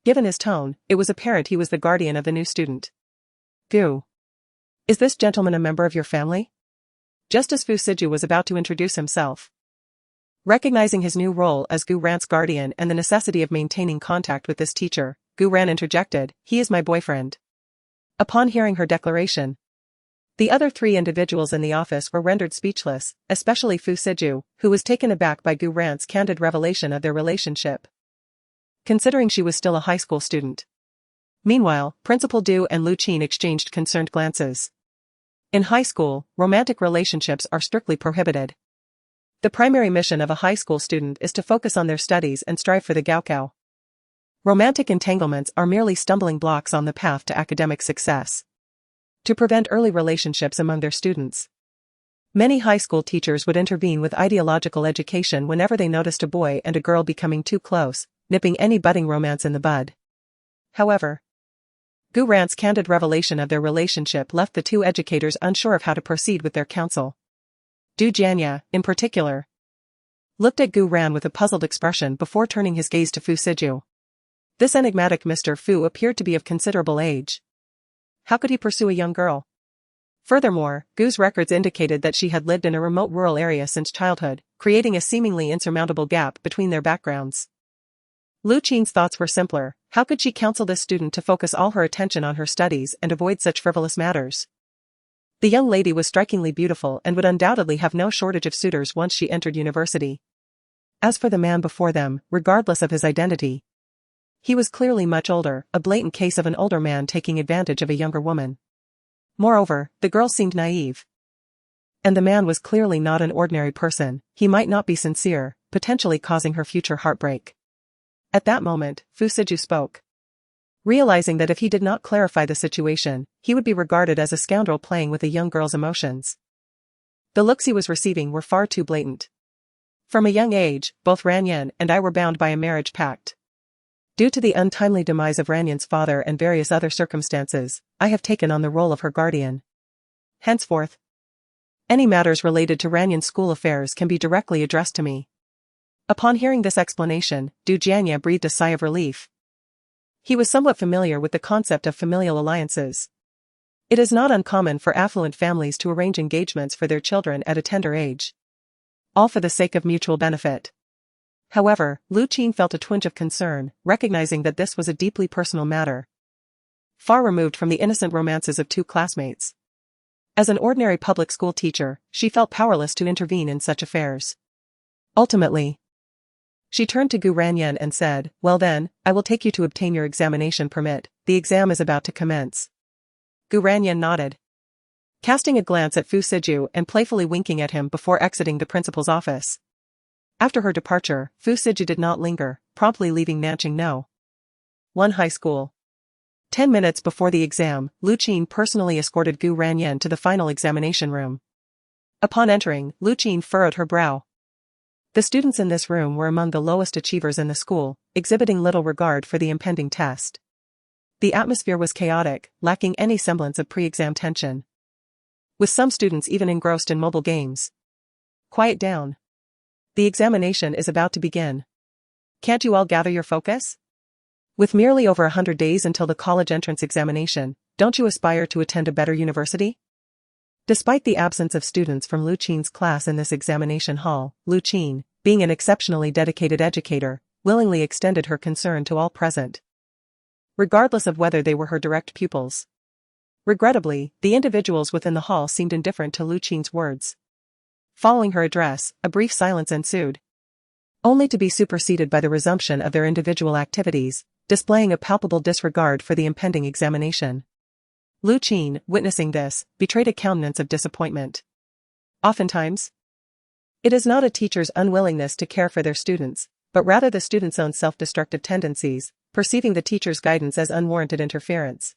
Given his tone, it was apparent he was the guardian of the new student. Gu. Is this gentleman a member of your family? Just as Fu Siju was about to introduce himself. Recognizing his new role as Gu Ran's guardian and the necessity of maintaining contact with this teacher, Gu Ran interjected, "He is my boyfriend." Upon hearing her declaration, the other three individuals in the office were rendered speechless, especially Fu Siju, who was taken aback by Gu Ran's candid revelation of their relationship, considering she was still a high school student. Meanwhile, Principal Du and Lu Qin exchanged concerned glances. In high school, romantic relationships are strictly prohibited. The primary mission of a high school student is to focus on their studies and strive for the gaokao. Romantic entanglements are merely stumbling blocks on the path to academic success. To prevent early relationships among their students, many high school teachers would intervene with ideological education whenever they noticed a boy and a girl becoming too close, nipping any budding romance in the bud. However, Gu Ran's candid revelation of their relationship left the two educators unsure of how to proceed with their counsel. Du Jianya, in particular, looked at Gu Ran with a puzzled expression before turning his gaze to Fu Siju. This enigmatic Mr. Fu appeared to be of considerable age. How could he pursue a young girl? Furthermore, Gu's records indicated that she had lived in a remote rural area since childhood, creating a seemingly insurmountable gap between their backgrounds. Lu Qin's thoughts were simpler. How could she counsel this student to focus all her attention on her studies and avoid such frivolous matters? The young lady was strikingly beautiful and would undoubtedly have no shortage of suitors once she entered university. As for the man before them, regardless of his identity, he was clearly much older, a blatant case of an older man taking advantage of a younger woman. Moreover, the girl seemed naive. And the man was clearly not an ordinary person. He might not be sincere, potentially causing her future heartbreak. At that moment, Fu Siju spoke. Realizing that if he did not clarify the situation, he would be regarded as a scoundrel playing with a young girl's emotions. The looks he was receiving were far too blatant. From a young age, both Ranyan and I were bound by a marriage pact. Due to the untimely demise of Ranyan's father and various other circumstances, I have taken on the role of her guardian. Henceforth, any matters related to Ranyan's school affairs can be directly addressed to me. Upon hearing this explanation, Du Jianya breathed a sigh of relief. He was somewhat familiar with the concept of familial alliances. It is not uncommon for affluent families to arrange engagements for their children at a tender age, all for the sake of mutual benefit. However, Lu Qin felt a twinge of concern, recognizing that this was a deeply personal matter, far removed from the innocent romances of two classmates. As an ordinary public school teacher, she felt powerless to intervene in such affairs. Ultimately, she turned to Gu Ranyan and said, "Well then, I will take you to obtain your examination permit. The exam is about to commence." Gu Ranyan nodded, casting a glance at Fu Siju and playfully winking at him before exiting the principal's office. After her departure, Fu Siju did not linger, promptly leaving Nanjing No. 1 High School. 10 minutes before the exam, Lu Qin personally escorted Gu Ranyan to the final examination room. Upon entering, Lu Qin furrowed her brow. The students in this room were among the lowest achievers in the school, exhibiting little regard for the impending test. The atmosphere was chaotic, lacking any semblance of pre-exam tension, with some students even engrossed in mobile games. "Quiet down. The examination is about to begin. Can't you all gather your focus? With merely over 100 days until the college entrance examination, don't you aspire to attend a better university?" Despite the absence of students from Lu Qin's class in this examination hall, Lu Qin, being an exceptionally dedicated educator, willingly extended her concern to all present, regardless of whether they were her direct pupils. Regrettably, the individuals within the hall seemed indifferent to Lu Qin's words. Following her address, a brief silence ensued, only to be superseded by the resumption of their individual activities, displaying a palpable disregard for the impending examination. Lu Qin, witnessing this, betrayed a countenance of disappointment. Oftentimes, it is not a teacher's unwillingness to care for their students, but rather the student's own self-destructive tendencies, perceiving the teacher's guidance as unwarranted interference.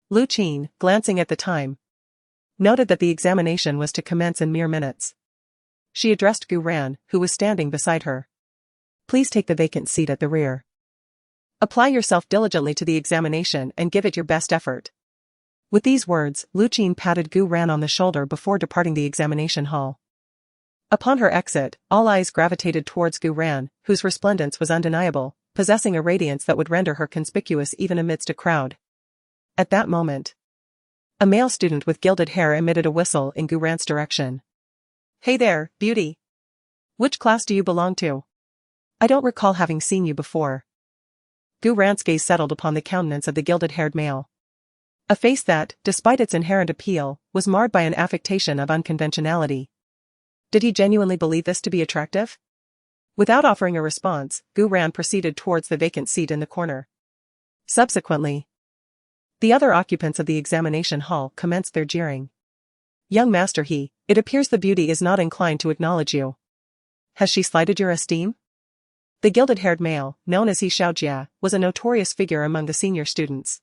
Lu Qin, glancing at the time, noted that the examination was to commence in mere minutes. She addressed Gu Ran, who was standing beside her. "Please take the vacant seat at the rear. Apply yourself diligently to the examination and give it your best effort." With these words, Lu Qin patted Gu Ran on the shoulder before departing the examination hall. Upon her exit, all eyes gravitated towards Gu Ran, whose resplendence was undeniable, possessing a radiance that would render her conspicuous even amidst a crowd. At that moment, a male student with gilded hair emitted a whistle in Gu Ran's direction. "Hey there, beauty. Which class do you belong to? I don't recall having seen you before." Gu Ran's gaze settled upon the countenance of the gilded-haired male. A face that, despite its inherent appeal, was marred by an affectation of unconventionality. Did he genuinely believe this to be attractive? Without offering a response, Gu Ran proceeded towards the vacant seat in the corner. Subsequently, the other occupants of the examination hall commenced their jeering. "Young master, it appears the beauty is not inclined to acknowledge you. Has she slighted your esteem?" The gilded-haired male, known as He Xiaojia, was a notorious figure among the senior students.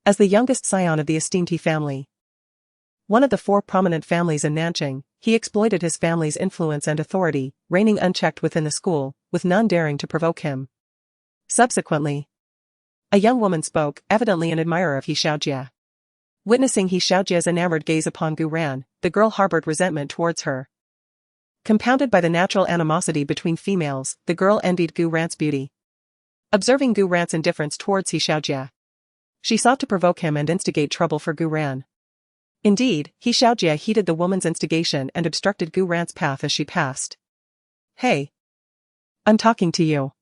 As the youngest scion of the esteemed He family, one of the 4 prominent families in Nanqing, he exploited his family's influence and authority, reigning unchecked within the school, with none daring to provoke him. Subsequently, a young woman spoke, evidently an admirer of He Xiaojia. Witnessing He Xiaojia's enamored gaze upon Gu Ran, the girl harbored resentment towards her. Compounded by the natural animosity between females, the girl envied Gu Ran's beauty. Observing Gu Ran's indifference towards He Xiaojia, she sought to provoke him and instigate trouble for Gu Ran. Indeed, He Xiaojia heeded the woman's instigation and obstructed Gu Ran's path as she passed. "Hey! I'm talking to you."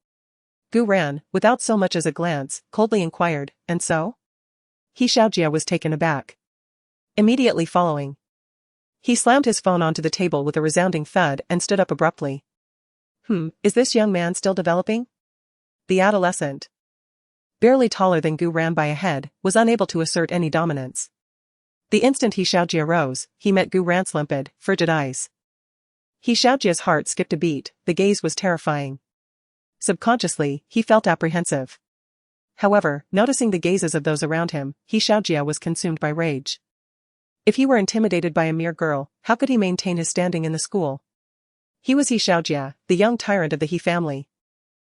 Gu Ran, without so much as a glance, coldly inquired, "And so?" He Xiaojia was taken aback. Immediately following, he slammed his phone onto the table with a resounding thud and stood up abruptly. Is this young man still developing?" The adolescent, barely taller than Gu Ran by a head, was unable to assert any dominance. The instant He Xiaojia rose, he met Gu Ran's limpid, frigid eyes. He Xiaojia's heart skipped a beat, the gaze was terrifying. Subconsciously, he felt apprehensive. However, noticing the gazes of those around him, He Xiaojia was consumed by rage. If he were intimidated by a mere girl, how could he maintain his standing in the school? He was He Xiaojia, the young tyrant of the He family.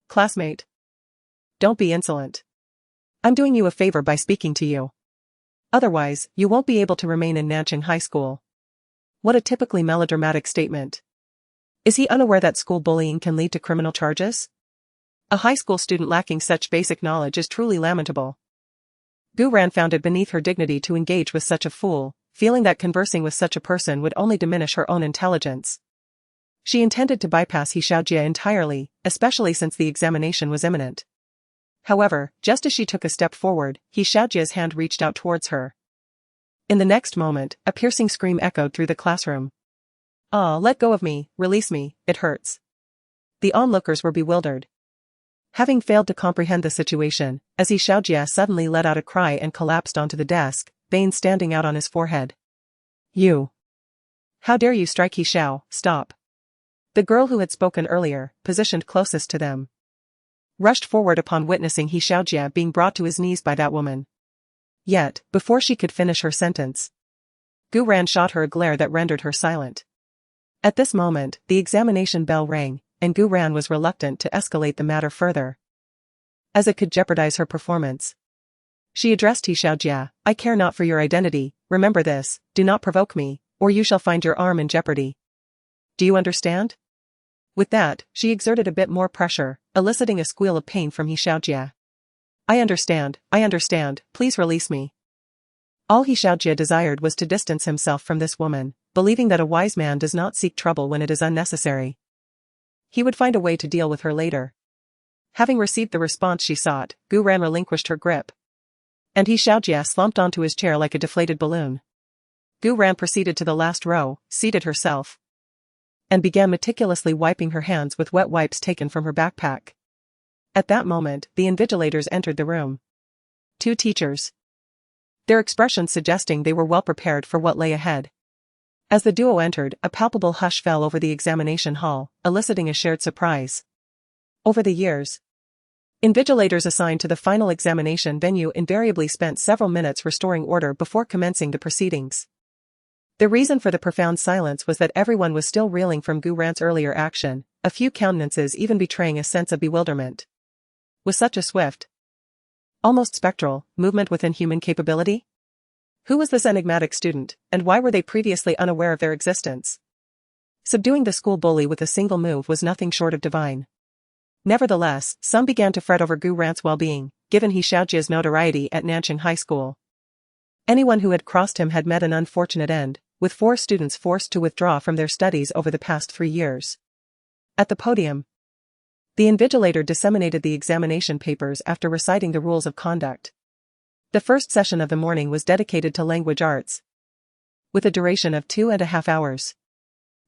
"Classmate, don't be insolent. I'm doing you a favor by speaking to you. Otherwise, you won't be able to remain in Nanqing High School." What a typically melodramatic statement. Is he unaware that school bullying can lead to criminal charges? A high school student lacking such basic knowledge is truly lamentable. Gu Ran found it beneath her dignity to engage with such a fool, feeling that conversing with such a person would only diminish her own intelligence. She intended to bypass He Xiaojia entirely, especially since the examination was imminent. However, just as she took a step forward, He Xiaojia's hand reached out towards her. In the next moment, a piercing scream echoed through the classroom. "Ah, let go of me, release me, it hurts." The onlookers were bewildered, having failed to comprehend the situation, as He Xiaojia suddenly let out a cry and collapsed onto the desk, veins standing out on his forehead. "You! How dare you strike He Xiao, stop!" The girl who had spoken earlier, positioned closest to them, rushed forward upon witnessing He Xiaojia being brought to his knees by that woman. Yet, before she could finish her sentence, Gu Ran shot her a glare that rendered her silent. At this moment, the examination bell rang, and Gu Ran was reluctant to escalate the matter further, as it could jeopardize her performance. She addressed He Xiaojia, "I care not for your identity, remember this, do not provoke me, or you shall find your arm in jeopardy. Do you understand?" With that, she exerted a bit more pressure, eliciting a squeal of pain from He Xiaojia. I understand, please release me." All He Xiaojia desired was to distance himself from this woman, believing that a wise man does not seek trouble when it is unnecessary. He would find a way to deal with her later. Having received the response she sought, Gu Ran relinquished her grip, and He Xiaojia slumped onto his chair like a deflated balloon. Gu Ran proceeded to the last row, seated herself, and began meticulously wiping her hands with wet wipes taken from her backpack. At that moment, the invigilators entered the room. 2 teachers, their expressions suggesting they were well prepared for what lay ahead. As the duo entered, a palpable hush fell over the examination hall, eliciting a shared surprise. Over the years, invigilators assigned to the final examination venue invariably spent several minutes restoring order before commencing the proceedings. The reason for the profound silence was that everyone was still reeling from Gu Ran's earlier action, a few countenances even betraying a sense of bewilderment. Was such a swift, almost spectral, movement within human capability? Who was this enigmatic student, and why were they previously unaware of their existence? Subduing the school bully with a single move was nothing short of divine. Nevertheless, some began to fret over Gu Ran's well-being, given he Xiaojia's notoriety at Nanqing High School. Anyone who had crossed him had met an unfortunate end, with 4 students forced to withdraw from their studies over the past 3 years. At the podium, the invigilator disseminated the examination papers after reciting the rules of conduct. The first session of the morning was dedicated to language arts, with a duration of 2.5 hours.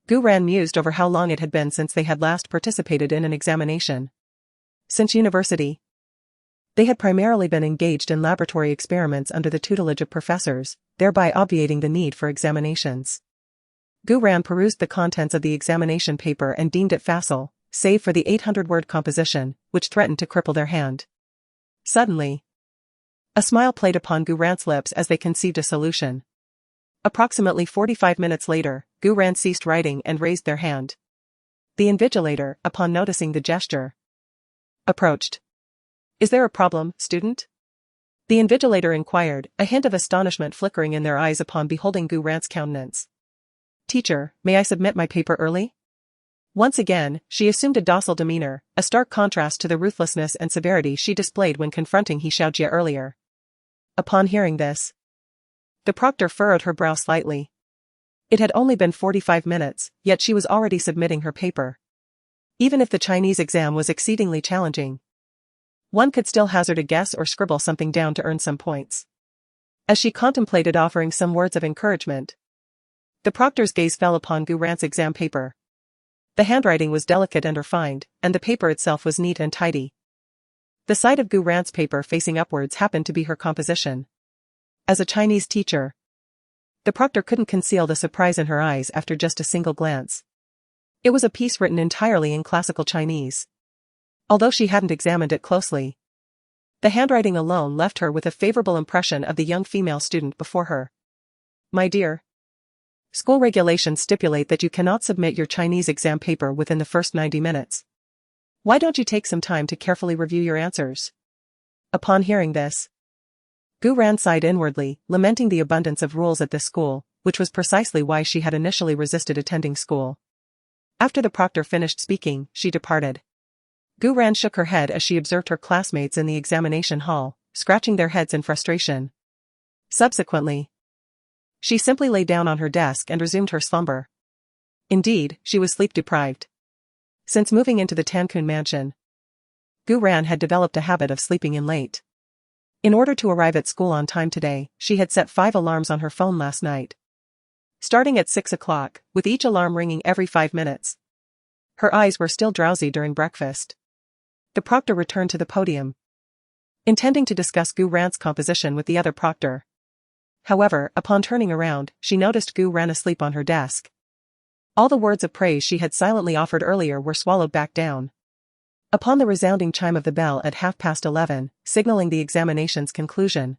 Gu Ran mused over how long it had been since they had last participated in an examination. Since university, they had primarily been engaged in laboratory experiments under the tutelage of professors, thereby obviating the need for examinations. Gu Ran perused the contents of the examination paper and deemed it facile, save for the 800-word composition, which threatened to cripple their hand. Suddenly, a smile played upon Gu Ran's lips as they conceived a solution. Approximately 45 minutes later, Gu Ran ceased writing and raised their hand. The invigilator, upon noticing the gesture, approached. "Is there a problem, student?" The invigilator inquired, a hint of astonishment flickering in their eyes upon beholding Gu Ran's countenance. "Teacher, may I submit my paper early?" Once again, she assumed a docile demeanor, a stark contrast to the ruthlessness and severity she displayed when confronting He Xiaojia earlier. Upon hearing this, the proctor furrowed her brow slightly. It had only been 45 minutes, yet she was already submitting her paper. Even if the Chinese exam was exceedingly challenging, one could still hazard a guess or scribble something down to earn some points. As she contemplated offering some words of encouragement, the proctor's gaze fell upon Gu Ran's exam paper. The handwriting was delicate and refined, and the paper itself was neat and tidy. The side of Gu Ran's paper facing upwards happened to be her composition. As a Chinese teacher, the proctor couldn't conceal the surprise in her eyes after just a single glance. It was a piece written entirely in classical Chinese. Although she hadn't examined it closely, the handwriting alone left her with a favorable impression of the young female student before her. "My dear, school regulations stipulate that you cannot submit your Chinese exam paper within the first 90 minutes. Why don't you take some time to carefully review your answers?" Upon hearing this, Gu Ran sighed inwardly, lamenting the abundance of rules at this school, which was precisely why she had initially resisted attending school. After the proctor finished speaking, she departed. Gu Ran shook her head as she observed her classmates in the examination hall, scratching their heads in frustration. Subsequently, she simply lay down on her desk and resumed her slumber. Indeed, she was sleep-deprived. Since moving into the Tankun mansion, Gu Ran had developed a habit of sleeping in late. In order to arrive at school on time today, she had set 5 alarms on her phone last night. Starting at 6 o'clock, with each alarm ringing every 5 minutes. Her eyes were still drowsy during breakfast. The proctor returned to the podium, intending to discuss Gu Ran's composition with the other proctor. However, upon turning around, she noticed Gu Ran asleep on her desk. All the words of praise she had silently offered earlier were swallowed back down. Upon the resounding chime of the bell at 11:30, signaling the examination's conclusion,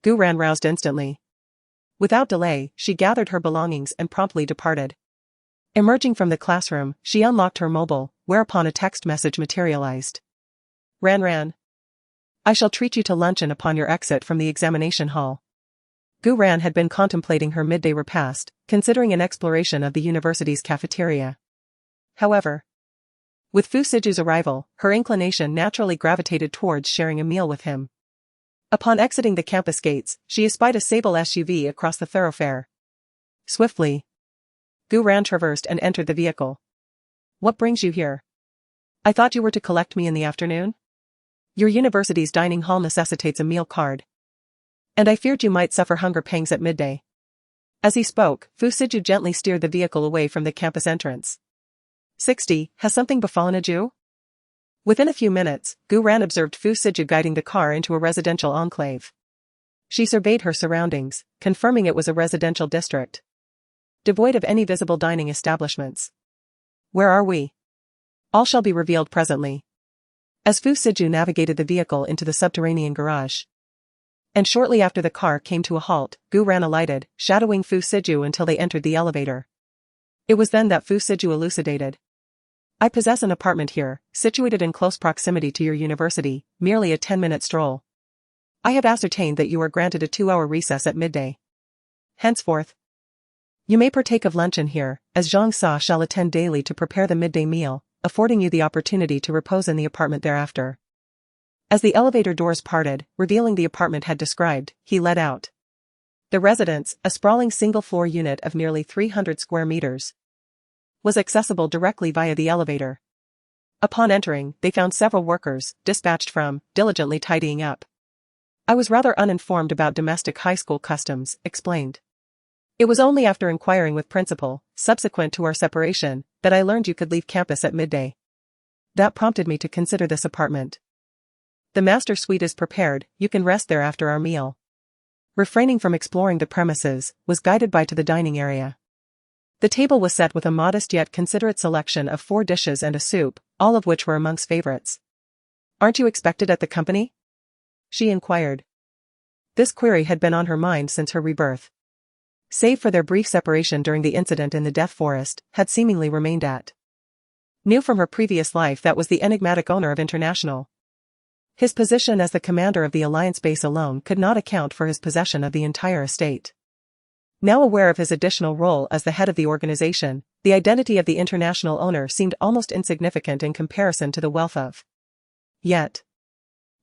Gu Ran roused instantly. Without delay, she gathered her belongings and promptly departed. Emerging from the classroom, she unlocked her mobile, whereupon a text message materialized. "Ran, I shall treat you to luncheon upon your exit from the examination hall." Gu Ran had been contemplating her midday repast, considering an exploration of the university's cafeteria. However, with Fu Siju's arrival, her inclination naturally gravitated towards sharing a meal with him. Upon exiting the campus gates, she espied a sable SUV across the thoroughfare. Swiftly, Gu Ran traversed and entered the vehicle. "What brings you here? I thought you were to collect me in the afternoon? Your university's dining hall necessitates a meal card. And I feared you might suffer hunger pangs at midday." As he spoke, Fu Siju gently steered the vehicle away from the campus entrance. 60, has something befallen a Jew? Within a few minutes, Gu Ran observed Fu Siju guiding the car into a residential enclave. She surveyed her surroundings, confirming it was a residential district, devoid of any visible dining establishments. "Where are we?" "All shall be revealed presently." As Fu Siju navigated the vehicle into the subterranean garage, and shortly after the car came to a halt, Gu Ran alighted, shadowing Fu Siju until they entered the elevator. It was then that Fu Siju elucidated. "I possess an apartment here, situated in close proximity to your university, merely a 10-minute stroll. I have ascertained that you are granted a 2-hour recess at midday. Henceforth, you may partake of luncheon here, as Zhang Sa shall attend daily to prepare the midday meal, affording you the opportunity to repose in the apartment thereafter. As the elevator doors parted, revealing the apartment had described, he led out. The residence, a sprawling single-floor unit of nearly 300 square meters, was accessible directly via the elevator. Upon entering, they found several workers, dispatched from, diligently tidying up. I was rather uninformed about domestic high school customs, explained. It was only after inquiring with principal, subsequent to our separation, that I learned you could leave campus at midday. That prompted me to consider this apartment. The master suite is prepared, you can rest there after our meal. Refraining from exploring the premises, was guided by to the dining area. The table was set with a modest yet considerate selection of 4 dishes and a soup, all of which were amongst favorites. Aren't you expected at the company? She inquired. This query had been on her mind since her rebirth. Save for their brief separation during the incident in the Death Forest, had seemingly remained at. Knew from her previous life that was the enigmatic owner of International. His position as the commander of the Alliance base alone could not account for his possession of the entire estate. Now aware of his additional role as the head of the organization, the identity of the International owner seemed almost insignificant in comparison to the wealth of. Yet,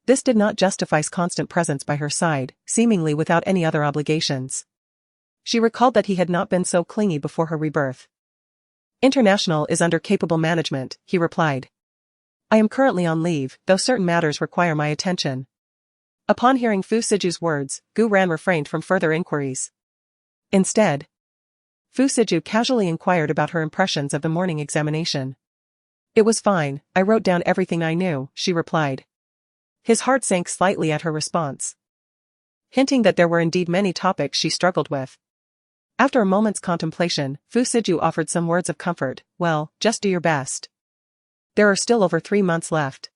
this did not justify his constant presence by her side, seemingly without any other obligations. She recalled that he had not been so clingy before her rebirth. International is under capable management, he replied. I am currently on leave, though certain matters require my attention. Upon hearing Fu Siju's words, Gu Ran refrained from further inquiries. Instead, Fu Siju casually inquired about her impressions of the morning examination. It was fine, I wrote down everything I knew, she replied. His heart sank slightly at her response, hinting that there were indeed many topics she struggled with. After a moment's contemplation, Fu Siju offered some words of comfort. Well, just do your best. There are still over 3 months left.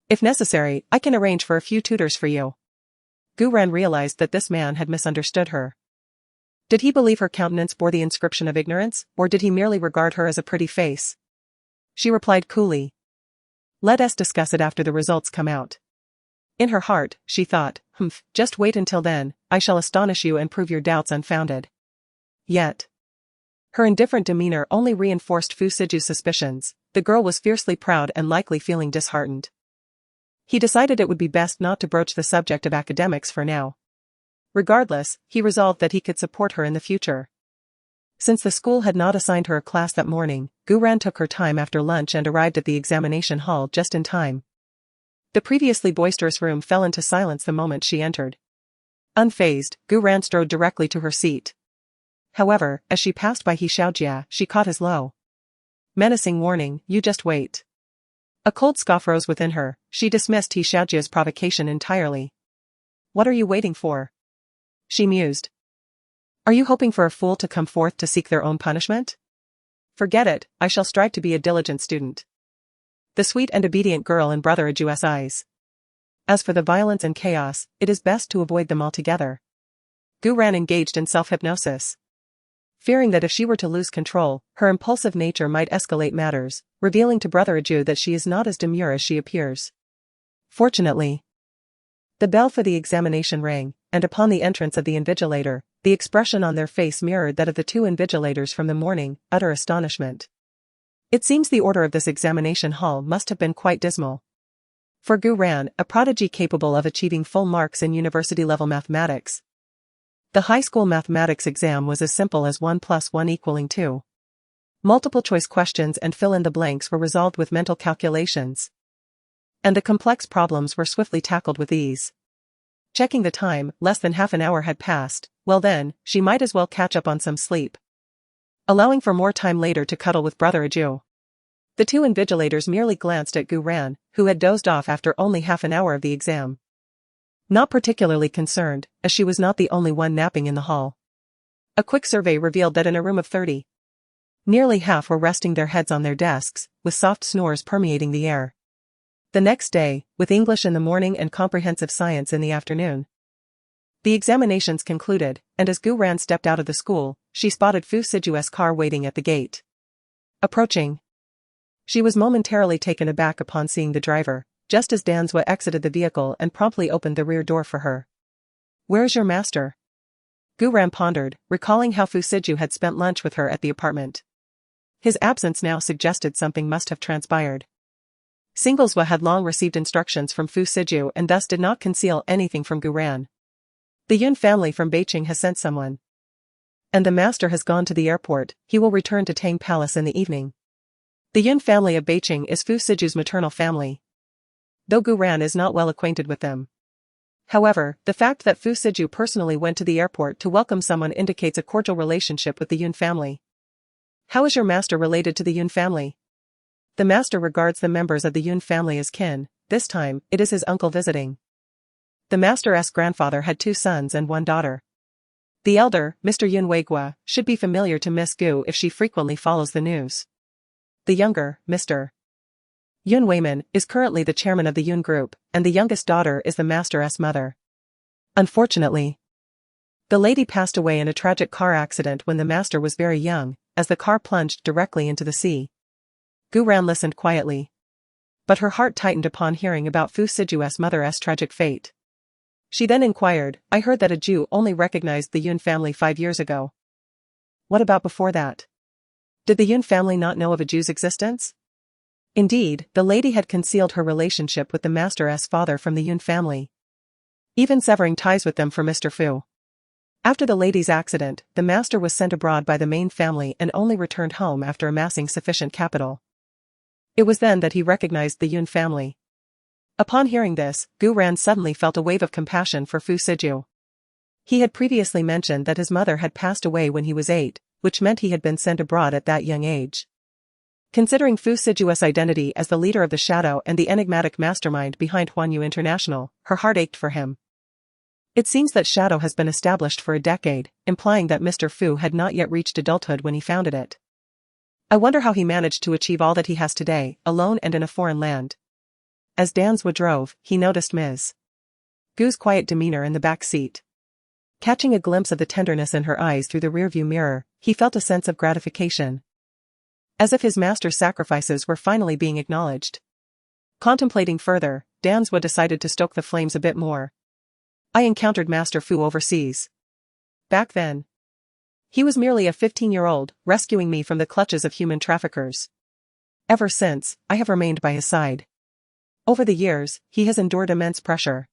If necessary, I can arrange for a few tutors for you. Gu Ran realized that this man had misunderstood her. Did he believe her countenance bore the inscription of ignorance, or did he merely regard her as a pretty face? She replied coolly. Let us discuss it after the results come out. In her heart, she thought, just wait until then, I shall astonish you and prove your doubts unfounded. Yet, her indifferent demeanor only reinforced Fu Siju's suspicions. The girl was fiercely proud and likely feeling disheartened. He decided it would be best not to broach the subject of academics for now. Regardless, he resolved that he could support her in the future. Since the school had not assigned her a class that morning, Gu Ran took her time after lunch and arrived at the examination hall just in time. The previously boisterous room fell into silence the moment she entered. Unfazed, Gu Ran strode directly to her seat. However, as she passed by He Xiaojia, she caught his low, menacing warning, you just wait. A cold scoff rose within her. She dismissed He Xiaojia's provocation entirely. What are you waiting for? She mused. Are you hoping for a fool to come forth to seek their own punishment? Forget it, I shall strive to be a diligent student. The sweet and obedient girl in Brother Aju's eyes. As for the violence and chaos, it is best to avoid them altogether. Gu Ran engaged in self-hypnosis. Fearing that if she were to lose control, her impulsive nature might escalate matters, revealing to Brother Aju that she is not as demure as she appears. Fortunately, the bell for the examination rang, and upon the entrance of the invigilator, the expression on their face mirrored that of the 2 invigilators from the morning, utter astonishment. It seems the order of this examination hall must have been quite dismal. For Gu Ran, a prodigy capable of achieving full marks in university-level mathematics, the high school mathematics exam was as simple as 1 + 1 = 2. Multiple-choice questions and fill-in-the-blanks were resolved with mental calculations, and the complex problems were swiftly tackled with ease. Checking the time, less than half an hour had passed. Well then, she might as well catch up on some sleep, allowing for more time later to cuddle with Brother Aju. The 2 invigilators merely glanced at Gu Ran, who had dozed off after only half an hour of the exam. Not particularly concerned, as she was not the only one napping in the hall. A quick survey revealed that in a room of 30, nearly half were resting their heads on their desks, with soft snores permeating the air. The next day, with English in the morning and comprehensive science in the afternoon, the examinations concluded, and as Gu Ran stepped out of the school, she spotted Fu Siju's car waiting at the gate. Approaching, she was momentarily taken aback upon seeing the driver, just as Danzwa exited the vehicle and promptly opened the rear door for her. Where's your master? Gu Ran pondered, recalling how Fu Siju had spent lunch with her at the apartment. His absence now suggested something must have transpired. Singleswa had long received instructions from Fu Siju and thus did not conceal anything from Guran. The Yun family from Beijing has sent someone. And the master has gone to the airport. He will return to Tang Palace in the evening. The Yun family of Beijing is Fu Siju's maternal family, though Guran is not well acquainted with them. However, the fact that Fu Siju personally went to the airport to welcome someone indicates a cordial relationship with the Yun family. How is your master related to the Yun family? The master regards the members of the Yun family as kin. This time, it is his uncle visiting. The master's grandfather had 2 sons and 1 daughter. The elder, Mr. Yun Weigua, should be familiar to Miss Gu if she frequently follows the news. The younger, Mr. Yun Weiman, is currently the chairman of the Yun Group, and the youngest daughter is the master's mother. Unfortunately, the lady passed away in a tragic car accident when the master was very young, as the car plunged directly into the sea. Guran listened quietly. But her heart tightened upon hearing about Fu Siju's mother's tragic fate. She then inquired, I heard that a Jew only recognized the Yun family 5 years ago. What about before that? Did the Yun family not know of a Jew's existence? Indeed, the lady had concealed her relationship with the master's father from the Yun family, even severing ties with them for Mr. Fu. After the lady's accident, the master was sent abroad by the main family and only returned home after amassing sufficient capital. It was then that he recognized the Yun family. Upon hearing this, Guran suddenly felt a wave of compassion for Fu Siju. He had previously mentioned that his mother had passed away when he was 8, which meant he had been sent abroad at that young age. Considering Fu Siju's identity as the leader of the shadow and the enigmatic mastermind behind Huanyu International, her heart ached for him. It seems that Shadow has been established for a decade, implying that Mr. Fu had not yet reached adulthood when he founded it. I wonder how he managed to achieve all that he has today, alone and in a foreign land. As Danswa drove, he noticed Ms. Gu's quiet demeanor in the back seat. Catching a glimpse of the tenderness in her eyes through the rearview mirror, he felt a sense of gratification. As if his master's sacrifices were finally being acknowledged. Contemplating further, Danswa decided to stoke the flames a bit more. I encountered Master Fu overseas. Back then, he was merely a 15-year-old, rescuing me from the clutches of human traffickers. Ever since, I have remained by his side. Over the years, he has endured immense pressure,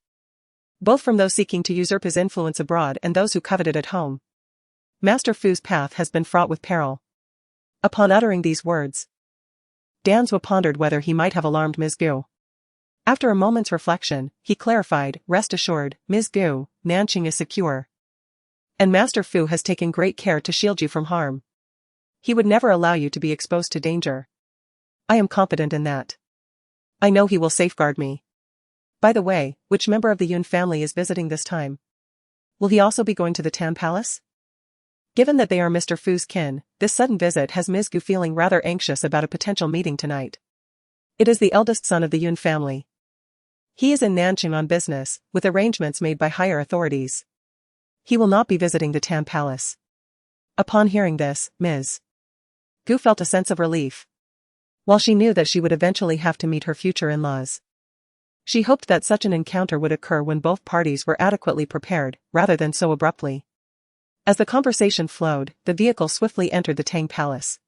both from those seeking to usurp his influence abroad and those who coveted at home. Master Fu's path has been fraught with peril. Upon uttering these words, Danswa pondered whether he might have alarmed Ms. Gu. After a moment's reflection, he clarified, rest assured, Ms. Gu, Nanqing is secure. And Master Fu has taken great care to shield you from harm. He would never allow you to be exposed to danger. I am confident in that. I know he will safeguard me. By the way, which member of the Yun family is visiting this time? Will he also be going to the Tan Palace? Given that they are Mr. Fu's kin, this sudden visit has Ms. Gu feeling rather anxious about a potential meeting tonight. It is the eldest son of the Yun family. He is in Nanqing on business, with arrangements made by higher authorities. He will not be visiting the Tan Palace. Upon hearing this, Ms. Gu felt a sense of relief. While she knew that she would eventually have to meet her future in-laws, she hoped that such an encounter would occur when both parties were adequately prepared, rather than so abruptly. As the conversation flowed, the vehicle swiftly entered the Tang Palace.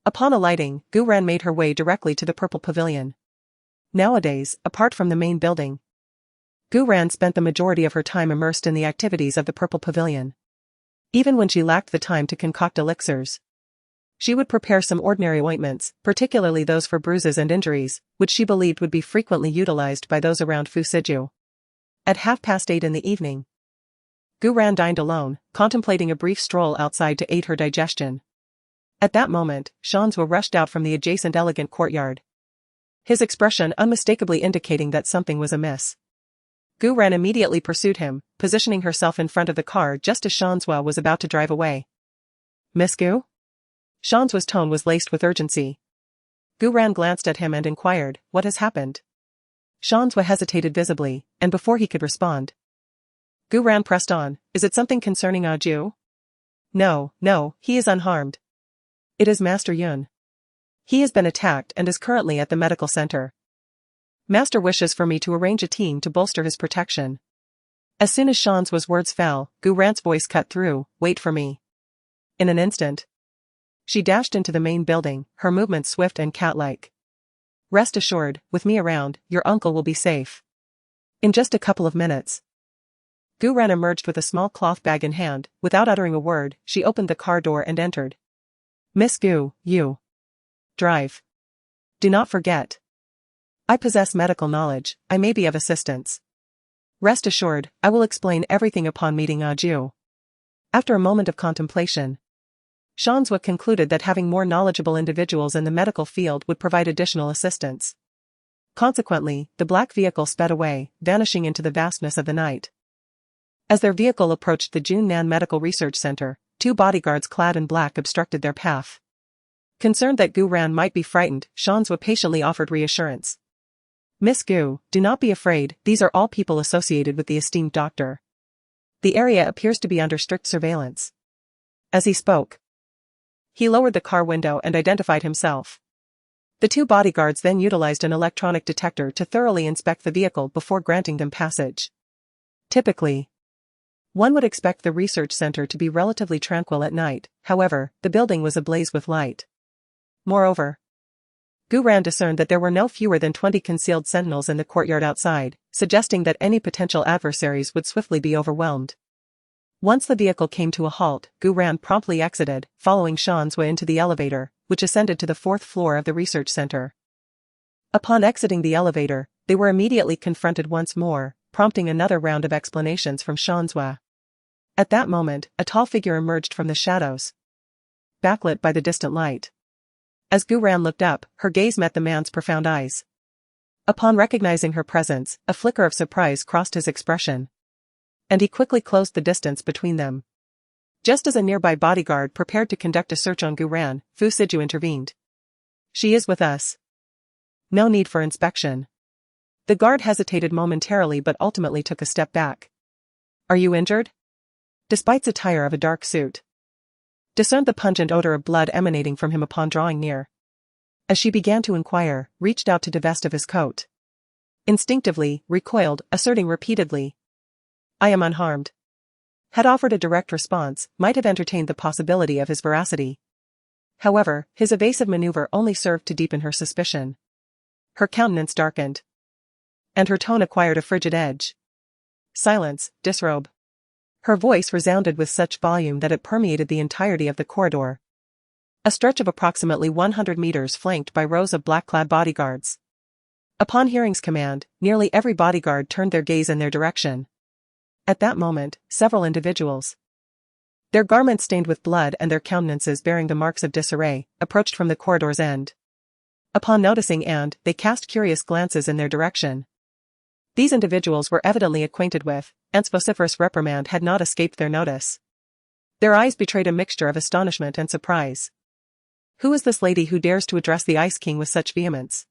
Upon alighting, Guran made her way directly to the Purple Pavilion. Nowadays, apart from the main building, Guran spent the majority of her time immersed in the activities of the Purple Pavilion. Even when she lacked the time to concoct elixirs, she would prepare some ordinary ointments, particularly those for bruises and injuries, which she believed would be frequently utilized by those around Fu Siju. At 8:30 in the evening, Guran dined alone, contemplating a brief stroll outside to aid her digestion. At that moment, Shanzwa rushed out from the adjacent elegant courtyard, his expression unmistakably indicating that something was amiss. Guran immediately pursued him, positioning herself in front of the car just as Shanzwa was about to drive away. Miss Gu? Shanzwa's tone was laced with urgency. Guran glanced at him and inquired, what has happened? Shanzwa hesitated visibly, and before he could respond, Guran pressed on, is it something concerning Aju? No, he is unharmed. It is Master Yun. He has been attacked and is currently at the medical center. Master wishes for me to arrange a team to bolster his protection. As soon as Shanzwa's words fell, Guran's voice cut through, wait for me. In an instant, She dashed into the main building, her movements swift and cat-like. Rest assured, with me around, your uncle will be safe. In just a couple of minutes. Gu Ran emerged with a small cloth bag in hand. Without uttering a word, she opened the car door and entered. Miss Gu, you drive. Do not forget. I possess medical knowledge, I may be of assistance. Rest assured, I will explain everything upon meeting Ju. After a moment of contemplation, Shanswa concluded that having more knowledgeable individuals in the medical field would provide additional assistance. Consequently, the black vehicle sped away, vanishing into the vastness of the night. As their vehicle approached the Junnan Medical Research Center, 2 bodyguards clad in black obstructed their path. Concerned that Gu Ran might be frightened, Shanswa patiently offered reassurance. Miss Gu, do not be afraid, these are all people associated with the esteemed doctor. The area appears to be under strict surveillance. As he spoke, he lowered the car window and identified himself. The 2 bodyguards then utilized an electronic detector to thoroughly inspect the vehicle before granting them passage. Typically, one would expect the research center to be relatively tranquil at night, however, the building was ablaze with light. Moreover, Gu Ran discerned that there were no fewer than 20 concealed sentinels in the courtyard outside, suggesting that any potential adversaries would swiftly be overwhelmed. Once the vehicle came to a halt, Gu Ran promptly exited, following Shanswa into the elevator, which ascended to the 4th floor of the research center. Upon exiting the elevator, they were immediately confronted once more, prompting another round of explanations from Shanswa. At that moment, a tall figure emerged from the shadows, backlit by the distant light. As Gu Ran looked up, her gaze met the man's profound eyes. Upon recognizing her presence, a flicker of surprise crossed his expression, and he quickly closed the distance between them. Just as a nearby bodyguard prepared to conduct a search on Gu Ran, Fu Siju intervened. She is with us. No need for inspection. The guard hesitated momentarily but ultimately took a step back. Are you injured? Despite's attire of a dark suit discerned the pungent odor of blood emanating from him upon drawing near. As she began to inquire, reached out to divest of his coat. Instinctively, recoiled, asserting repeatedly, I am unharmed. Had offered a direct response, might have entertained the possibility of his veracity. However, his evasive maneuver only served to deepen her suspicion. Her countenance darkened, and her tone acquired a frigid edge. Silence, disrobe. Her voice resounded with such volume that it permeated the entirety of the corridor. A stretch of approximately 100 meters flanked by rows of black-clad bodyguards. Upon hearing's command, nearly every bodyguard turned their gaze in their direction. At that moment, several individuals, their garments stained with blood and their countenances bearing the marks of disarray, approached from the corridor's end. Upon noticing they cast curious glances in their direction. These individuals were evidently acquainted with, and vociferous reprimand had not escaped their notice. Their eyes betrayed a mixture of astonishment and surprise. Who is this lady who dares to address the Ice King with such vehemence?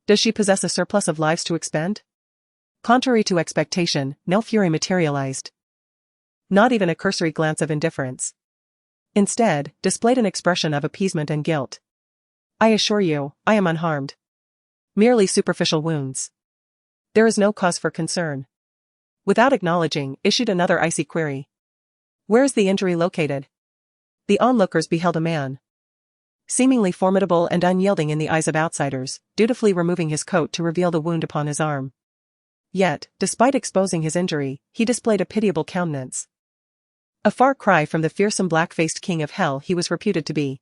Does she possess a surplus of lives to expend? Contrary to expectation, no fury materialized. Not even a cursory glance of indifference. Instead, displayed an expression of appeasement and guilt. I assure you, I am unharmed. Merely superficial wounds. There is no cause for concern. Without acknowledging, issued another icy query. Where is the injury located? The onlookers beheld a man, seemingly formidable and unyielding in the eyes of outsiders, dutifully removing his coat to reveal the wound upon his arm. Yet, despite exposing his injury, he displayed a pitiable countenance. A far cry from the fearsome black-faced king of hell he was reputed to be.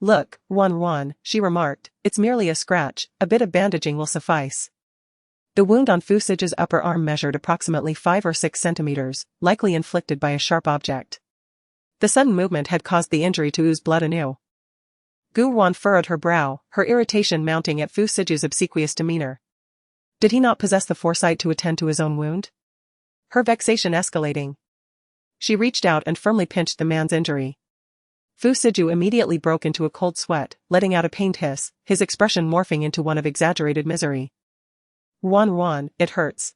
Look, Ruan, she remarked, it's merely a scratch, a bit of bandaging will suffice. The wound on Fu Siju's upper arm measured approximately 5 or 6 centimeters, likely inflicted by a sharp object. The sudden movement had caused the injury to ooze blood anew. Gu Ruan furrowed her brow, her irritation mounting at Fu Siju's obsequious demeanor. Did he not possess the foresight to attend to his own wound? Her vexation escalating, she reached out and firmly pinched the man's injury. Fu Siju immediately broke into a cold sweat, letting out a pained hiss, his expression morphing into one of exaggerated misery. Ruan, it hurts.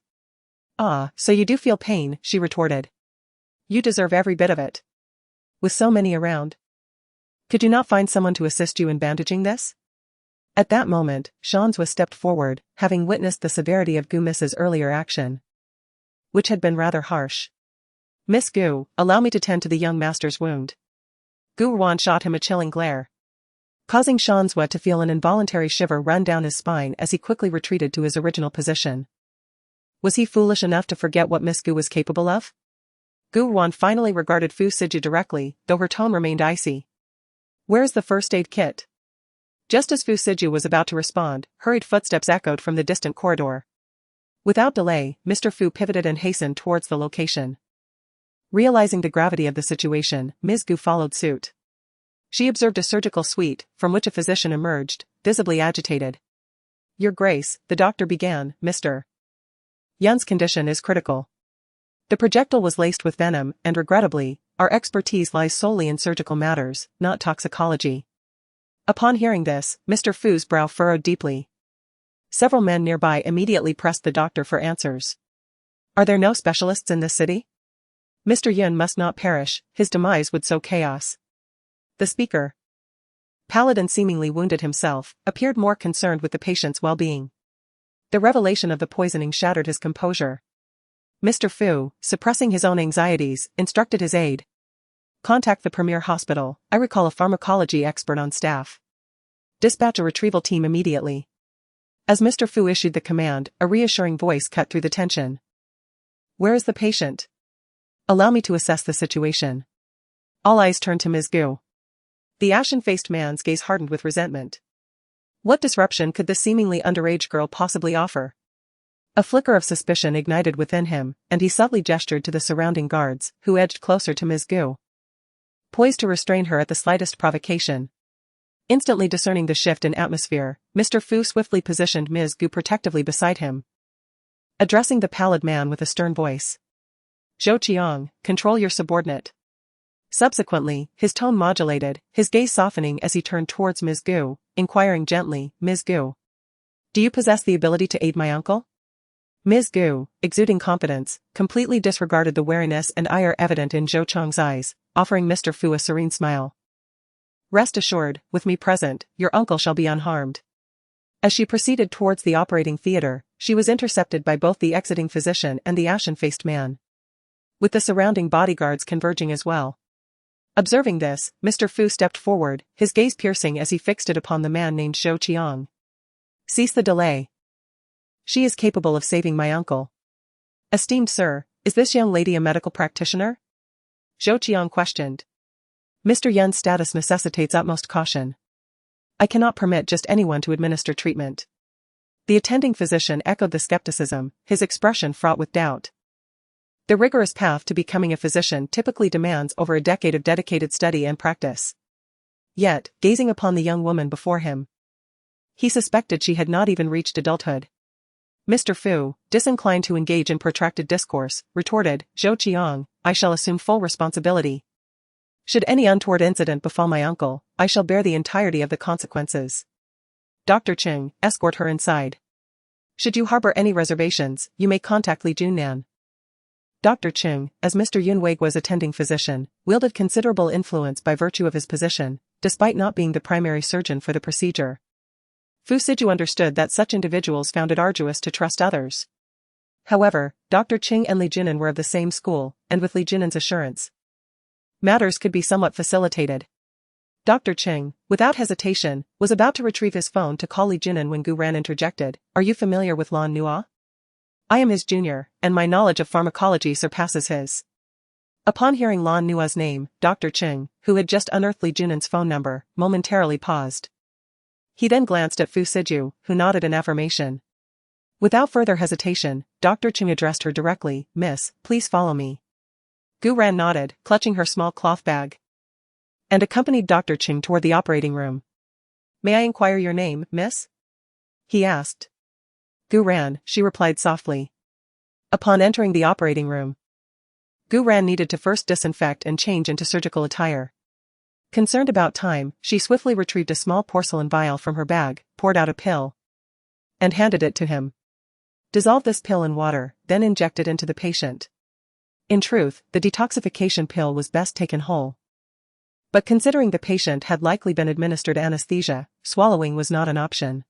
Ah, so you do feel pain, she retorted. You deserve every bit of it. With so many around. Could you not find someone to assist you in bandaging this? At that moment, Shanswa stepped forward, having witnessed the severity of Gu Miss's earlier action, which had been rather harsh. Miss Gu, allow me to tend to the young master's wound. Gu Ran shot him a chilling glare, causing Shanzhua to feel an involuntary shiver run down his spine as he quickly retreated to his original position. Was he foolish enough to forget what Miss Gu was capable of? Gu Ran finally regarded Fu Siju directly, though her tone remained icy. "Where's the first aid kit?" Just as Fu Siju was about to respond, hurried footsteps echoed from the distant corridor. Without delay, Mr. Fu pivoted and hastened towards the location. Realizing the gravity of the situation, Ms. Gu followed suit. She observed a surgical suite, from which a physician emerged, visibly agitated. "Your Grace," the doctor began, "Mr. Yun's condition is critical. The projectile was laced with venom, and regrettably, our expertise lies solely in surgical matters, not toxicology." Upon hearing this, Mr. Fu's brow furrowed deeply. Several men nearby immediately pressed the doctor for answers. "Are there no specialists in this city? Mr. Yun must not perish, his demise would sow chaos." The speaker, pallid and seemingly wounded himself, appeared more concerned with the patient's well-being. The revelation of the poisoning shattered his composure. Mr. Fu, suppressing his own anxieties, instructed his aide. "Contact the premier hospital, I recall a pharmacology expert on staff. Dispatch a retrieval team immediately." As Mr. Fu issued the command, a reassuring voice cut through the tension. "Where is the patient? Allow me to assess the situation." All eyes turned to Ms. Gu. The ashen-faced man's gaze hardened with resentment. What disruption could this seemingly underage girl possibly offer? A flicker of suspicion ignited within him, and he subtly gestured to the surrounding guards, who edged closer to Ms. Gu, poised to restrain her at the slightest provocation. Instantly discerning the shift in atmosphere, Mr. Fu swiftly positioned Ms. Gu protectively beside him, addressing the pallid man with a stern voice. "Zhou Qiang, control your subordinate." Subsequently, his tone modulated, his gaze softening as he turned towards Ms. Gu, inquiring gently, "Ms. Gu, do you possess the ability to aid my uncle?" Ms. Gu, exuding confidence, completely disregarded the wariness and ire evident in Zhou Qiang's eyes, offering Mr. Fu a serene smile. "Rest assured, with me present, your uncle shall be unharmed." As she proceeded towards the operating theater, she was intercepted by both the exiting physician and the ashen-faced man, with the surrounding bodyguards converging as well. Observing this, Mr. Fu stepped forward, his gaze piercing as he fixed it upon the man named Zhou Qiang. "Cease the delay. She is capable of saving my uncle." "Esteemed sir, is this young lady a medical practitioner?" Zhou Qiang questioned. "Mr. Yun's status necessitates utmost caution. I cannot permit just anyone to administer treatment." The attending physician echoed the skepticism, his expression fraught with doubt. The rigorous path to becoming a physician typically demands over a decade of dedicated study and practice. Yet, gazing upon the young woman before him, he suspected she had not even reached adulthood. Mr. Fu, disinclined to engage in protracted discourse, retorted, "Zhou Qiang, I shall assume full responsibility. Should any untoward incident befall my uncle, I shall bear the entirety of the consequences. Dr. Cheng, escort her inside. Should you harbor any reservations, you may contact Li Junnan." Dr. Cheng, as Mr. Yunweigua's attending physician, wielded considerable influence by virtue of his position, despite not being the primary surgeon for the procedure. Fu Siju understood that such individuals found it arduous to trust others. However, Dr. Cheng and Li Jinan were of the same school, and with Li Jinan's assurance, matters could be somewhat facilitated. Dr. Cheng, without hesitation, was about to retrieve his phone to call Li Jinan when Gu Ran interjected, "Are you familiar with Lan Nua? I am his junior, and my knowledge of pharmacology surpasses his." Upon hearing Lan Nua's name, Dr. Cheng, who had just unearthed Li Junan's phone number, momentarily paused. He then glanced at Fu Siju, who nodded in affirmation. Without further hesitation, Dr. Cheng addressed her directly, "Miss, please follow me." Gu Ran nodded, clutching her small cloth bag, and accompanied Dr. Cheng toward the operating room. "May I inquire your name, miss?" he asked. "Gu Ran," she replied softly. Upon entering the operating room, Gu Ran needed to first disinfect and change into surgical attire. Concerned about time, she swiftly retrieved a small porcelain vial from her bag, poured out a pill, and handed it to him. "Dissolve this pill in water, then inject it into the patient." In truth, the detoxification pill was best taken whole. But considering the patient had likely been administered anesthesia, swallowing was not an option.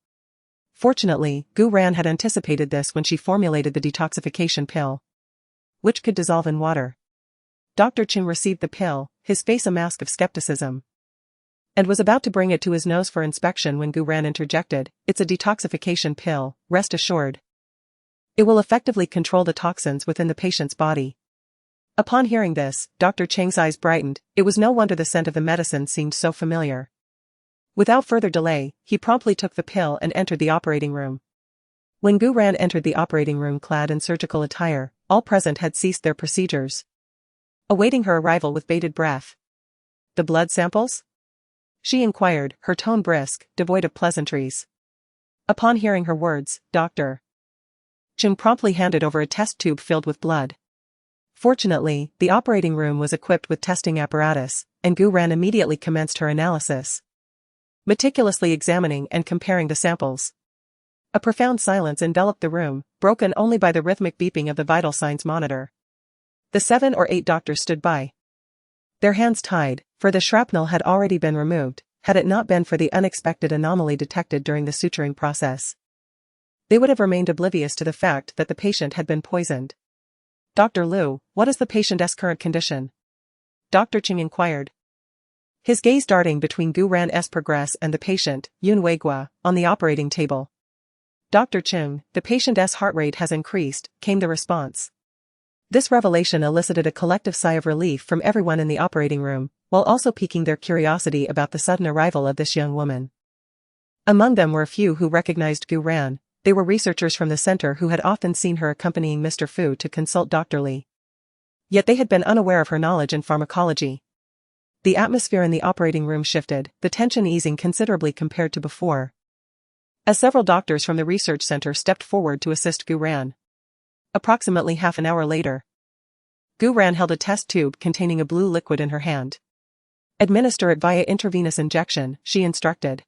Fortunately, Gu Ran had anticipated this when she formulated the detoxification pill, which could dissolve in water. Dr. Ching received the pill, his face a mask of skepticism, and was about to bring it to his nose for inspection when Gu Ran interjected, "It's a detoxification pill, rest assured. It will effectively control the toxins within the patient's body." Upon hearing this, Dr. Cheng's eyes brightened. It was no wonder the scent of the medicine seemed so familiar. Without further delay, he promptly took the pill and entered the operating room. When Gu Ran entered the operating room clad in surgical attire, all present had ceased their procedures, awaiting her arrival with bated breath. "The blood samples?" she inquired, her tone brisk, devoid of pleasantries. Upon hearing her words, Dr. Ching promptly handed over a test tube filled with blood. Fortunately, the operating room was equipped with testing apparatus, and Gu Ran immediately commenced her analysis, meticulously examining and comparing the samples. A profound silence enveloped the room, broken only by the rhythmic beeping of the vital signs monitor. The 7 or 8 doctors stood by, their hands tied, for the shrapnel had already been removed, had it not been for the unexpected anomaly detected during the suturing process. They would have remained oblivious to the fact that the patient had been poisoned. "Dr. Liu, what is the patient's current condition?" Dr. Ching inquired, his gaze darting between Gu Ran's progress and the patient, Yun Weigua, on the operating table. "Dr. Ching, the patient's heart rate has increased," came the response. This revelation elicited a collective sigh of relief from everyone in the operating room, while also piquing their curiosity about the sudden arrival of this young woman. Among them were a few who recognized Gu Ran. They were researchers from the center who had often seen her accompanying Mr. Fu to consult Dr. Li. Yet they had been unaware of her knowledge in pharmacology. The atmosphere in the operating room shifted, the tension easing considerably compared to before, as several doctors from the research center stepped forward to assist Gu Ran. Approximately half an hour later, Gu Ran held a test tube containing a blue liquid in her hand. "Administer it via intravenous injection," she instructed.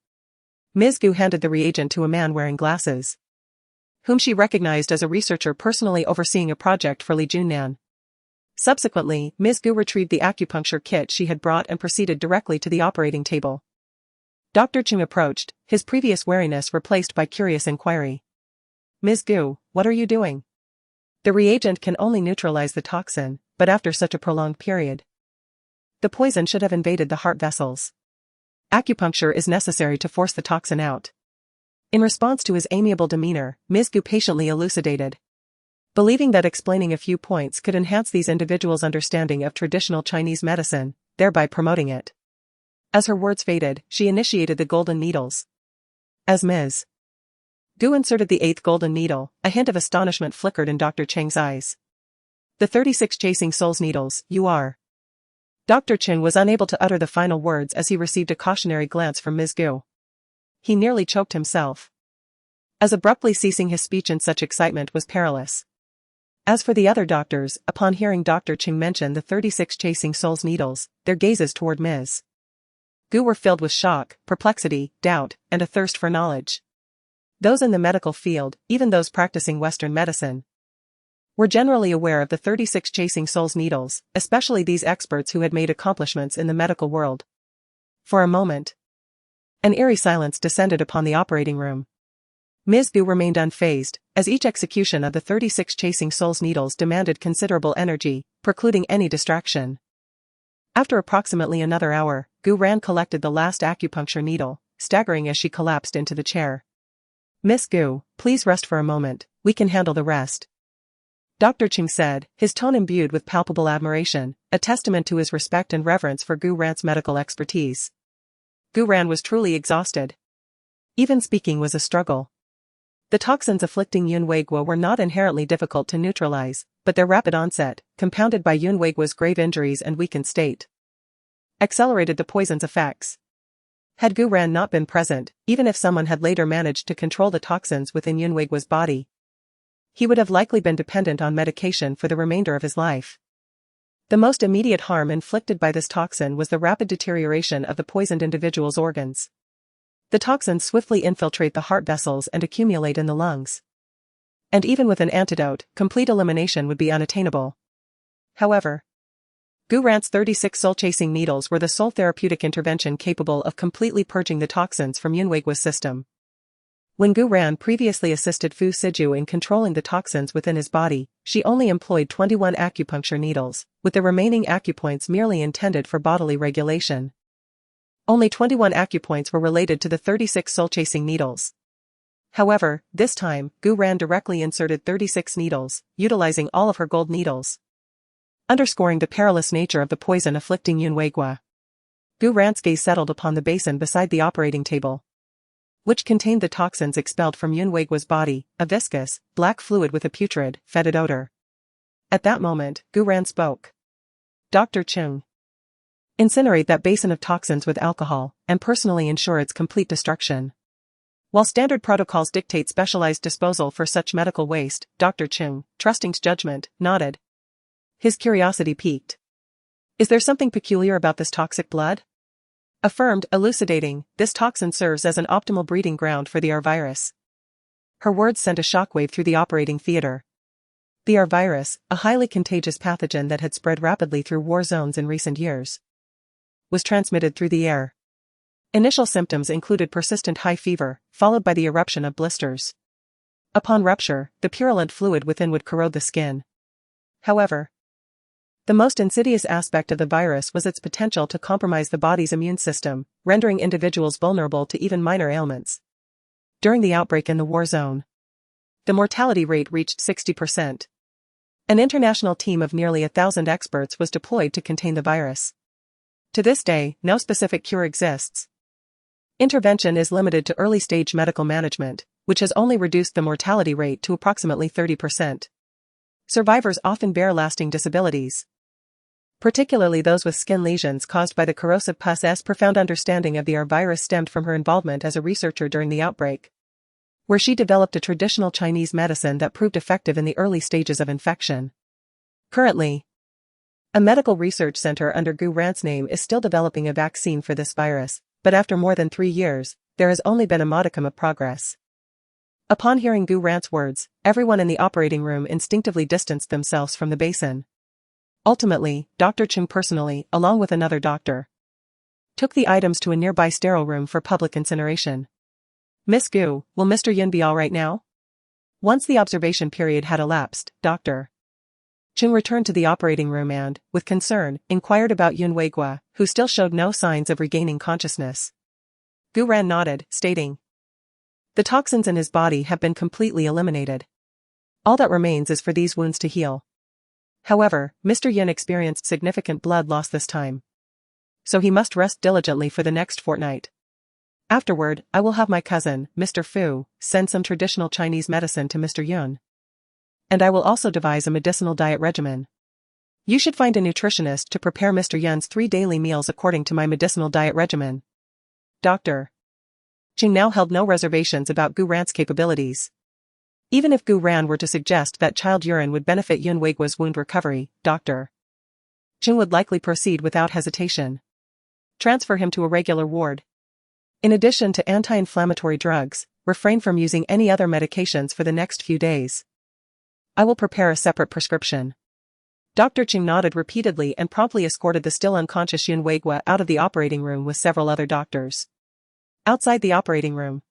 Ms. Gu handed the reagent to a man wearing glasses, whom she recognized as a researcher personally overseeing a project for Li Junnan. Subsequently, Ms. Gu retrieved the acupuncture kit she had brought and proceeded directly to the operating table. Dr. Ching approached, his previous wariness replaced by curious inquiry. "Ms. Gu, what are you doing? The reagent can only neutralize the toxin, but after such a prolonged period, the poison should have invaded the heart vessels. Acupuncture is necessary to force the toxin out." In response to his amiable demeanor, Ms. Gu patiently elucidated, believing that explaining a few points could enhance these individuals' understanding of traditional Chinese medicine, thereby promoting it. As her words faded, she initiated the golden needles. As Ms. Gu inserted the 8th golden needle, a hint of astonishment flickered in Dr. Cheng's eyes. "The 36 chasing souls needles, you are." Dr. Cheng was unable to utter the final words as he received a cautionary glance from Ms. Gu. He nearly choked himself, as abruptly ceasing his speech in such excitement was perilous. As for the other doctors, upon hearing Dr. Cheng mention the 36 chasing souls needles, their gazes toward Ms. Gu were filled with shock, perplexity, doubt, and a thirst for knowledge. Those in the medical field, even those practicing Western medicine, were generally aware of the 36 chasing souls needles, especially these experts who had made accomplishments in the medical world. For a moment, an eerie silence descended upon the operating room. Ms. Gu remained unfazed, as each execution of the 36 chasing souls needles demanded considerable energy, precluding any distraction. After approximately another hour, Gu Ran collected the last acupuncture needle, staggering as she collapsed into the chair. "Miss Gu, please rest for a moment, we can handle the rest," Dr. Cheng said, his tone imbued with palpable admiration, a testament to his respect and reverence for Gu Ran's medical expertise. Gu Ran was truly exhausted. Even speaking was a struggle. The toxins afflicting Yun Weigua were not inherently difficult to neutralize, but their rapid onset, compounded by Yun Weigua's grave injuries and weakened state, accelerated the poison's effects. Had Gu Ran not been present, even if someone had later managed to control the toxins within Yun Weigua's body, he would have likely been dependent on medication for the remainder of his life. The most immediate harm inflicted by this toxin was the rapid deterioration of the poisoned individual's organs. The toxins swiftly infiltrate the heart vessels and accumulate in the lungs. And even with an antidote, complete elimination would be unattainable. However, Gu Ran's 36 soul-chasing needles were the sole therapeutic intervention capable of completely purging the toxins from Yun Weigua's system. When Gu Ran previously assisted Fu Siju in controlling the toxins within his body, she only employed 21 acupuncture needles, with the remaining acupoints merely intended for bodily regulation. Only 21 acupoints were related to the 36 soul-chasing needles. However, this time, Gu Ran directly inserted 36 needles, utilizing all of her gold needles, underscoring the perilous nature of the poison afflicting Yun Weigua. Gu Ran's gaze settled upon the basin beside the operating table, which contained the toxins expelled from Yun Weigua's body, a viscous, black fluid with a putrid, fetid odor. At that moment, Gu Ran spoke. Dr. Chung. Incinerate that basin of toxins with alcohol, and personally ensure its complete destruction. While standard protocols dictate specialized disposal for such medical waste, Dr. Chung, trusting judgment, nodded. His curiosity piqued. Is there something peculiar about this toxic blood? Affirmed, elucidating, this toxin serves as an optimal breeding ground for the R virus. Her words sent a shockwave through the operating theater. The R virus, a highly contagious pathogen that had spread rapidly through war zones in recent years, was transmitted through the air. Initial symptoms included persistent high fever, followed by the eruption of blisters. Upon rupture, the purulent fluid within would corrode the skin. However, the most insidious aspect of the virus was its potential to compromise the body's immune system, rendering individuals vulnerable to even minor ailments. During the outbreak in the war zone, the mortality rate reached 60%. An international team of nearly 1,000 experts was deployed to contain the virus. To this day, no specific cure exists. Intervention is limited to early-stage medical management, which has only reduced the mortality rate to approximately 30%. Survivors often bear lasting disabilities, particularly those with skin lesions caused by the corrosive pus. Profound understanding of the R virus stemmed from her involvement as a researcher during the outbreak, where she developed a traditional Chinese medicine that proved effective in the early stages of infection. Currently, a medical research center under Gu Ran's name is still developing a vaccine for this virus, but after more than 3 years, there has only been a modicum of progress. Upon hearing Gu Ran's words, everyone in the operating room instinctively distanced themselves from the basin. Ultimately, Dr. Chung personally, along with another doctor, took the items to a nearby sterile room for public incineration. Miss Gu, will Mr. Yun be all right now? Once the observation period had elapsed, Dr. Chung returned to the operating room and, with concern, inquired about Yun Weigua, who still showed no signs of regaining consciousness. Gu Ran nodded, stating, the toxins in his body have been completely eliminated. All that remains is for these wounds to heal. However, Mr. Yin experienced significant blood loss this time, so he must rest diligently for the next fortnight. Afterward, I will have my cousin, Mr. Fu, send some traditional Chinese medicine to Mr. Yun. And I will also devise a medicinal diet regimen. You should find a nutritionist to prepare Mr. Yun's 3 daily meals according to my medicinal diet regimen. Dr. Ching now held no reservations about Gu Ran's capabilities. Even if Gu Ran were to suggest that child urine would benefit Yun Weigua's wound recovery, Dr. Ching would likely proceed without hesitation. Transfer him to a regular ward. In addition to anti-inflammatory drugs, refrain from using any other medications for the next few days. I will prepare a separate prescription. Dr. Ching nodded repeatedly and promptly escorted the still unconscious Yun Weigua out of the operating room with several other doctors. Outside the operating room,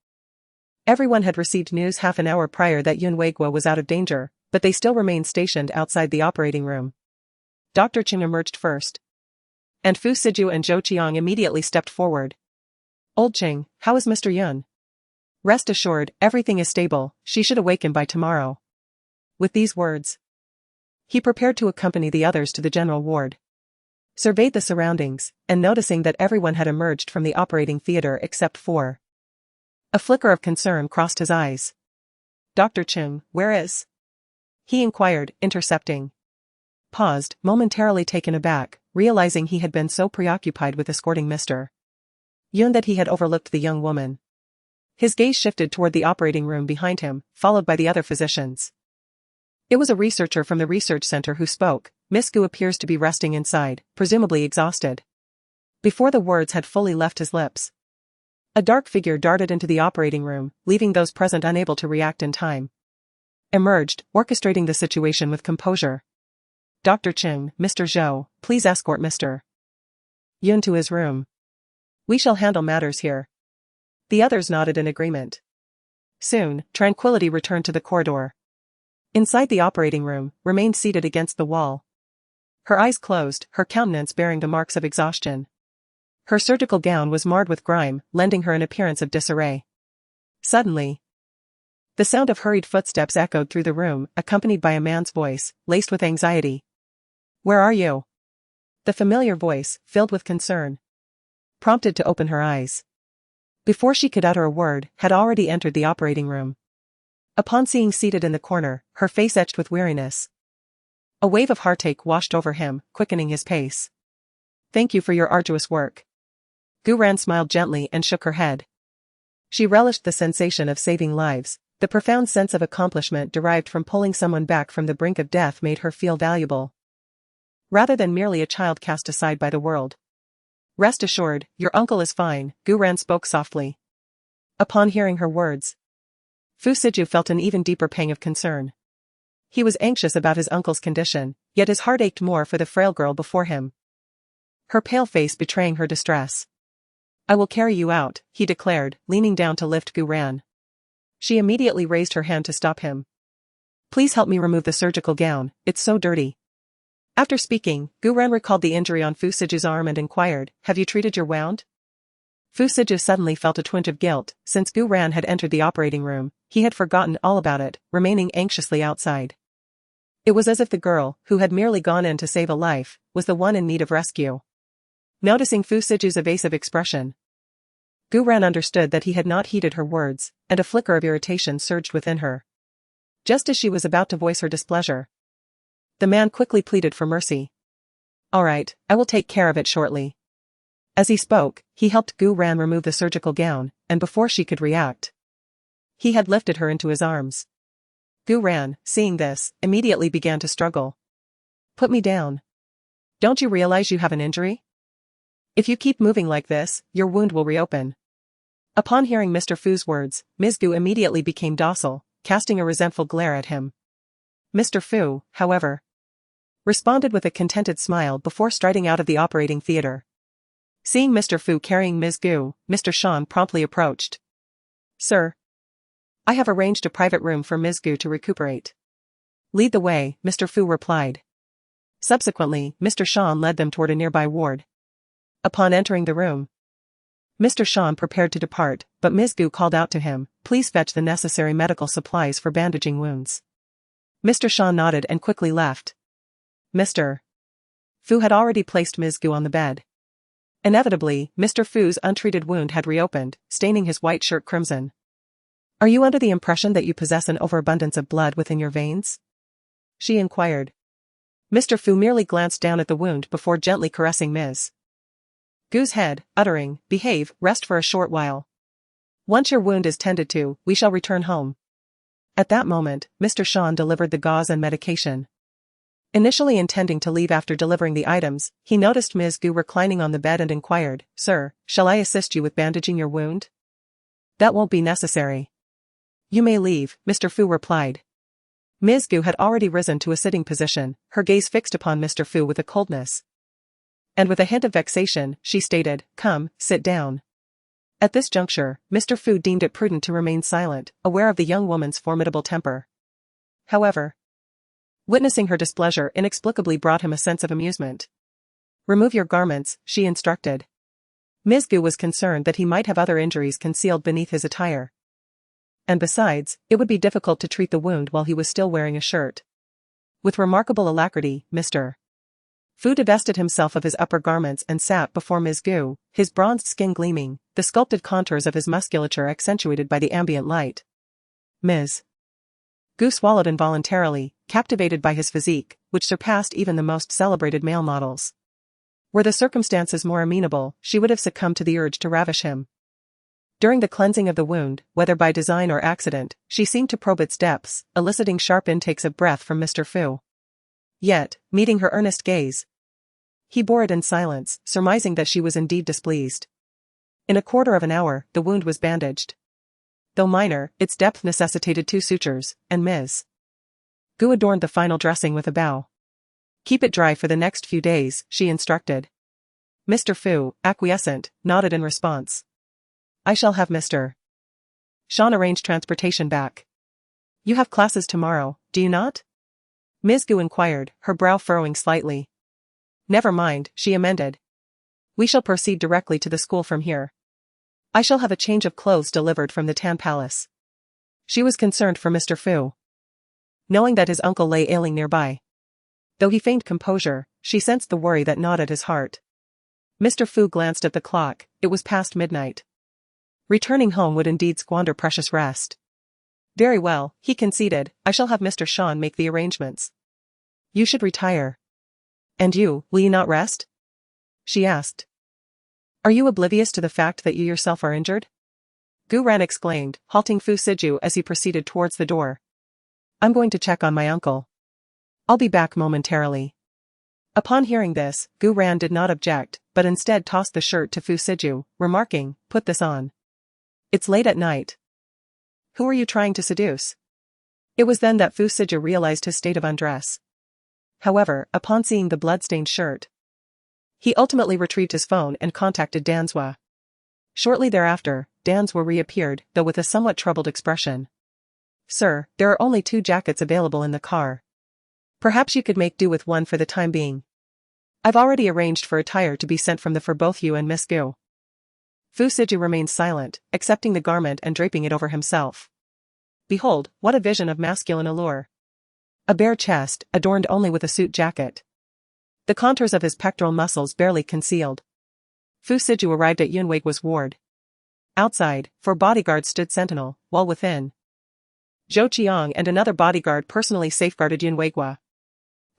everyone had received news half an hour prior that Yun Weigua was out of danger, but they still remained stationed outside the operating room. Dr. Ching emerged first, and Fu Siju and Zhou Qiang immediately stepped forward. Old Ching, how is Mr. Yun? Rest assured, everything is stable, she should awaken by tomorrow. With these words, he prepared to accompany the others to the general ward, surveyed the surroundings, and noticing that everyone had emerged from the operating theater except for. A flicker of concern crossed his eyes. Dr. Chung, where is? He inquired, intercepting. Paused, momentarily taken aback, realizing he had been so preoccupied with escorting Mr. Yun that he had overlooked the young woman. His gaze shifted toward the operating room behind him, followed by the other physicians. It was a researcher from the research center who spoke. Miss Gu appears to be resting inside, presumably exhausted. Before the words had fully left his lips, a dark figure darted into the operating room, leaving those present unable to react in time. Emerged, orchestrating the situation with composure. Dr. Ching, Mr. Zhou, please escort Mr. Yun to his room. We shall handle matters here. The others nodded in agreement. Soon, tranquility returned to the corridor. Inside the operating room, remained seated against the wall. Her eyes closed, her countenance bearing the marks of exhaustion. Her surgical gown was marred with grime, lending her an appearance of disarray. Suddenly, the sound of hurried footsteps echoed through the room, accompanied by a man's voice, laced with anxiety. "Where are you?" The familiar voice, filled with concern, prompted to open her eyes. Before she could utter a word, had already entered the operating room. Upon seeing seated in the corner, her face etched with weariness, a wave of heartache washed over him, quickening his pace. "Thank you for your arduous work." Guran smiled gently and shook her head. She relished the sensation of saving lives. The profound sense of accomplishment derived from pulling someone back from the brink of death made her feel valuable, rather than merely a child cast aside by the world. "Rest assured, your uncle is fine," Guran spoke softly. Upon hearing her words, Fu Siju felt an even deeper pang of concern. He was anxious about his uncle's condition, yet his heart ached more for the frail girl before him, her pale face betraying her distress. "I will carry you out," he declared, leaning down to lift Guran. She immediately raised her hand to stop him. "Please help me remove the surgical gown, it's so dirty." After speaking, Guran recalled the injury on Fu Siju's arm and inquired, "Have you treated your wound?" Fu Siju suddenly felt a twinge of guilt. Since Guran had entered the operating room, he had forgotten all about it, remaining anxiously outside. It was as if the girl, who had merely gone in to save a life, was the one in need of rescue. Noticing Fu Siju's evasive expression, Guran understood that he had not heeded her words, and a flicker of irritation surged within her. Just as she was about to voice her displeasure, the man quickly pleaded for mercy. "All right, I will take care of it shortly." As he spoke, he helped Guran remove the surgical gown, and before she could react, he had lifted her into his arms. Guran, seeing this, immediately began to struggle. "Put me down. Don't you realize you have an injury? If you keep moving like this, your wound will reopen." Upon hearing Mr. Fu's words, Ms. Gu immediately became docile, casting a resentful glare at him. Mr. Fu, however, responded with a contented smile before striding out of the operating theater. Seeing Mr. Fu carrying Ms. Gu, Mr. Shan promptly approached. "Sir, I have arranged a private room for Ms. Gu to recuperate." "Lead the way," Mr. Fu replied. Subsequently, Mr. Shan led them toward a nearby ward. Upon entering the room, Mr. Shan prepared to depart, but Ms. Gu called out to him, "Please fetch the necessary medical supplies for bandaging wounds." Mr. Shan nodded and quickly left. Mr. Fu had already placed Ms. Gu on the bed. Inevitably, Mr. Fu's untreated wound had reopened, staining his white shirt crimson. "Are you under the impression that you possess an overabundance of blood within your veins?" she inquired. Mr. Fu merely glanced down at the wound before gently caressing Ms. Gu's head, uttering, "Behave, rest for a short while. Once your wound is tended to, we shall return home." At that moment, Mr. Shan delivered the gauze and medication. Initially intending to leave after delivering the items, he noticed Ms. Gu reclining on the bed and inquired, "Sir, shall I assist you with bandaging your wound?" "That won't be necessary. You may leave," Mr. Fu replied. Ms. Gu had already risen to a sitting position, her gaze fixed upon Mr. Fu with a coldness. And with a hint of vexation, she stated, "Come, sit down." At this juncture, Mr. Fu deemed it prudent to remain silent, aware of the young woman's formidable temper. However, witnessing her displeasure inexplicably brought him a sense of amusement. "Remove your garments," she instructed. Ms. Gu was concerned that he might have other injuries concealed beneath his attire. And besides, it would be difficult to treat the wound while he was still wearing a shirt. With remarkable alacrity, Mr. Fu divested himself of his upper garments and sat before Ms. Gu, his bronzed skin gleaming, the sculpted contours of his musculature accentuated by the ambient light. Ms. Gu swallowed involuntarily, captivated by his physique, which surpassed even the most celebrated male models. Were the circumstances more amenable, she would have succumbed to the urge to ravish him. During the cleansing of the wound, whether by design or accident, she seemed to probe its depths, eliciting sharp intakes of breath from Mr. Fu. Yet, meeting her earnest gaze, he bore it in silence, surmising that she was indeed displeased. In a quarter of an hour, the wound was bandaged. Though minor, its depth necessitated 2 sutures, and Ms. Gu adorned the final dressing with a bow. "Keep it dry for the next few days," she instructed. Mr. Fu, acquiescent, nodded in response. "I shall have Mr. Sean arranged transportation back. You have classes tomorrow, do you not? Ms. Gu inquired, her brow furrowing slightly. Never mind, she amended. We shall proceed directly to the school from here. I shall have a change of clothes delivered from the Tan Palace. She was concerned for Mr. Fu, knowing that his uncle lay ailing nearby. Though he feigned composure, she sensed the worry that gnawed at his heart. Mr. Fu glanced at the clock, it was past midnight. Returning home would indeed squander precious rest. Very well, he conceded, I shall have Mr. Sean make the arrangements. You should retire. And you, will you not rest? She asked. Are you oblivious to the fact that you yourself are injured? Gu Ran exclaimed, halting Fu Siju as he proceeded towards the door. I'm going to check on my uncle. I'll be back momentarily. Upon hearing this, Gu Ran did not object, but instead tossed the shirt to Fu Siju, remarking, put this on. It's late at night. Who are you trying to seduce? It was then that Fu Siju realized his state of undress. However, upon seeing the blood-stained shirt, he ultimately retrieved his phone and contacted Danzwa. Shortly thereafter, Danzwa reappeared, though with a somewhat troubled expression. Sir, there are only 2 jackets available in the car. Perhaps you could make do with one for the time being. I've already arranged for attire to be sent from for both you and Miss Gu. Fu Siju remained silent, accepting the garment and draping it over himself. Behold, what a vision of masculine allure. A bare chest, adorned only with a suit jacket. The contours of his pectoral muscles barely concealed. Fu Siju arrived at Yunweigua's ward. Outside, 4 bodyguards stood sentinel, while within, Zhou Qiang and another bodyguard personally safeguarded Yunweigua.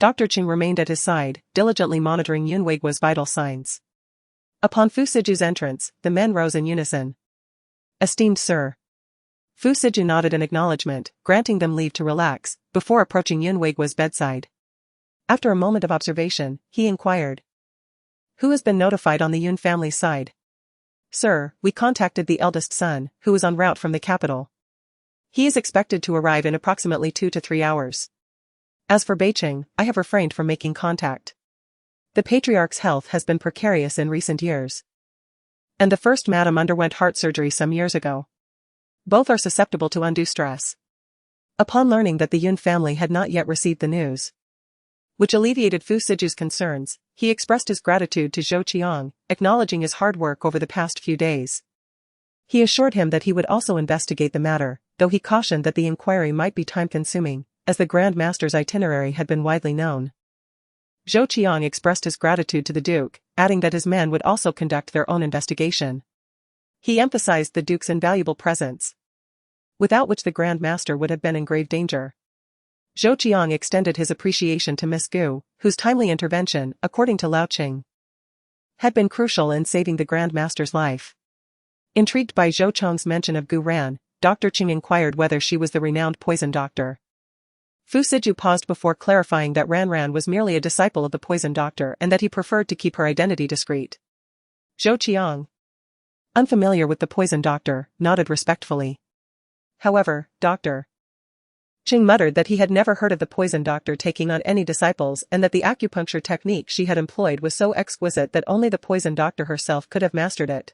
Dr. Qing remained at his side, diligently monitoring Yunweigua's vital signs. Upon Fu Siju's entrance, the men rose in unison. Esteemed sir. Fu Siju nodded in acknowledgement, granting them leave to relax, before approaching Yunweigua's bedside. After a moment of observation, he inquired. Who has been notified on the Yun family's side? Sir, we contacted the eldest son, who is en route from the capital. He is expected to arrive in approximately 2 to 3 hours. As for Beiqing, I have refrained from making contact. The patriarch's health has been precarious in recent years. And the first madam underwent heart surgery some years ago. Both are susceptible to undue stress. Upon learning that the Yun family had not yet received the news, which alleviated Fu Siju's concerns, he expressed his gratitude to Zhou Qiang, acknowledging his hard work over the past few days. He assured him that he would also investigate the matter, though he cautioned that the inquiry might be time-consuming, as the Grand Master's itinerary had been widely known. Zhou Qiang expressed his gratitude to the Duke, adding that his men would also conduct their own investigation. He emphasized the Duke's invaluable presence, without which the Grand Master would have been in grave danger. Zhou Qiang extended his appreciation to Miss Gu, whose timely intervention, according to Lao Qing, had been crucial in saving the Grand Master's life. Intrigued by Zhou Chong's mention of Gu Ran, Dr. Qing inquired whether she was the renowned poison doctor. Fu Siju paused before clarifying that Ran Ran was merely a disciple of the poison doctor and that he preferred to keep her identity discreet. Zhou Qiang, unfamiliar with the poison doctor, nodded respectfully. However, Dr. Qing muttered that he had never heard of the poison doctor taking on any disciples and that the acupuncture technique she had employed was so exquisite that only the poison doctor herself could have mastered it.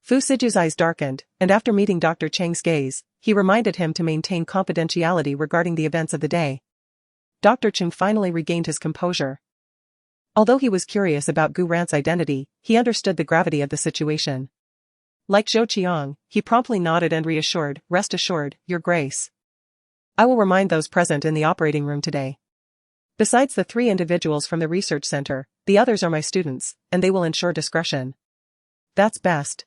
Fu Siju's eyes darkened, and after meeting Dr. Cheng's gaze, he reminded him to maintain confidentiality regarding the events of the day. Dr. Cheng finally regained his composure. Although he was curious about Gu Ran's identity, he understood the gravity of the situation. Like Zhou Qiang, he promptly nodded and reassured, "Rest assured, Your Grace. I will remind those present in the operating room today. Besides the 3 individuals from the research center, the others are my students, and they will ensure discretion." "That's best.